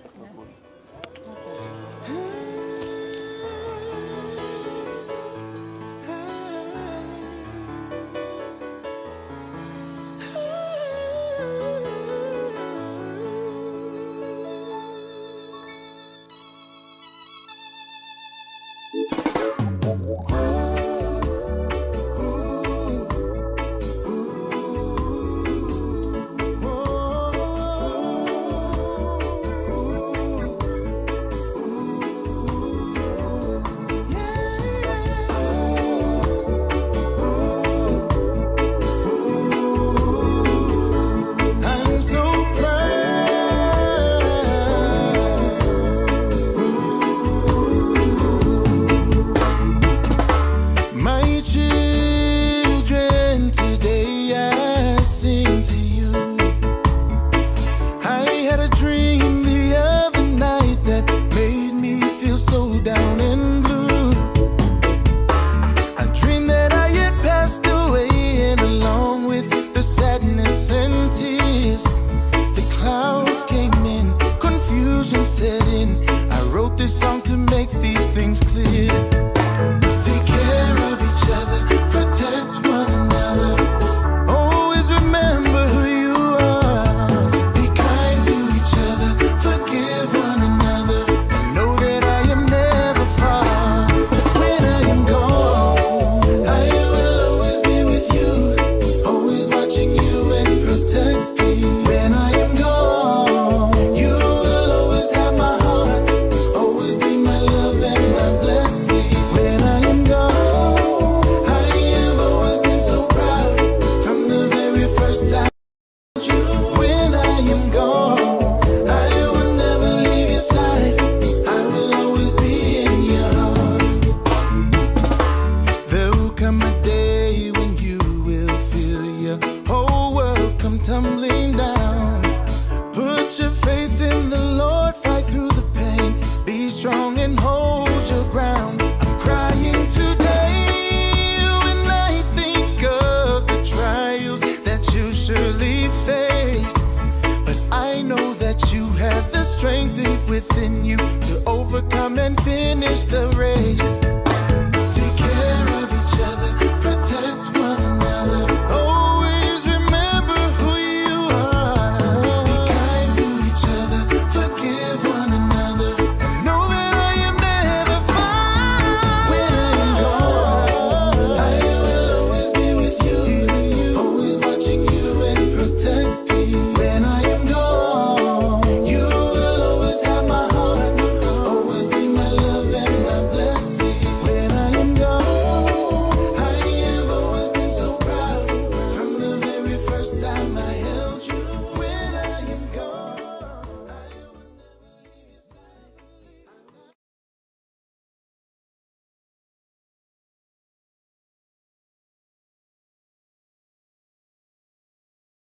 is the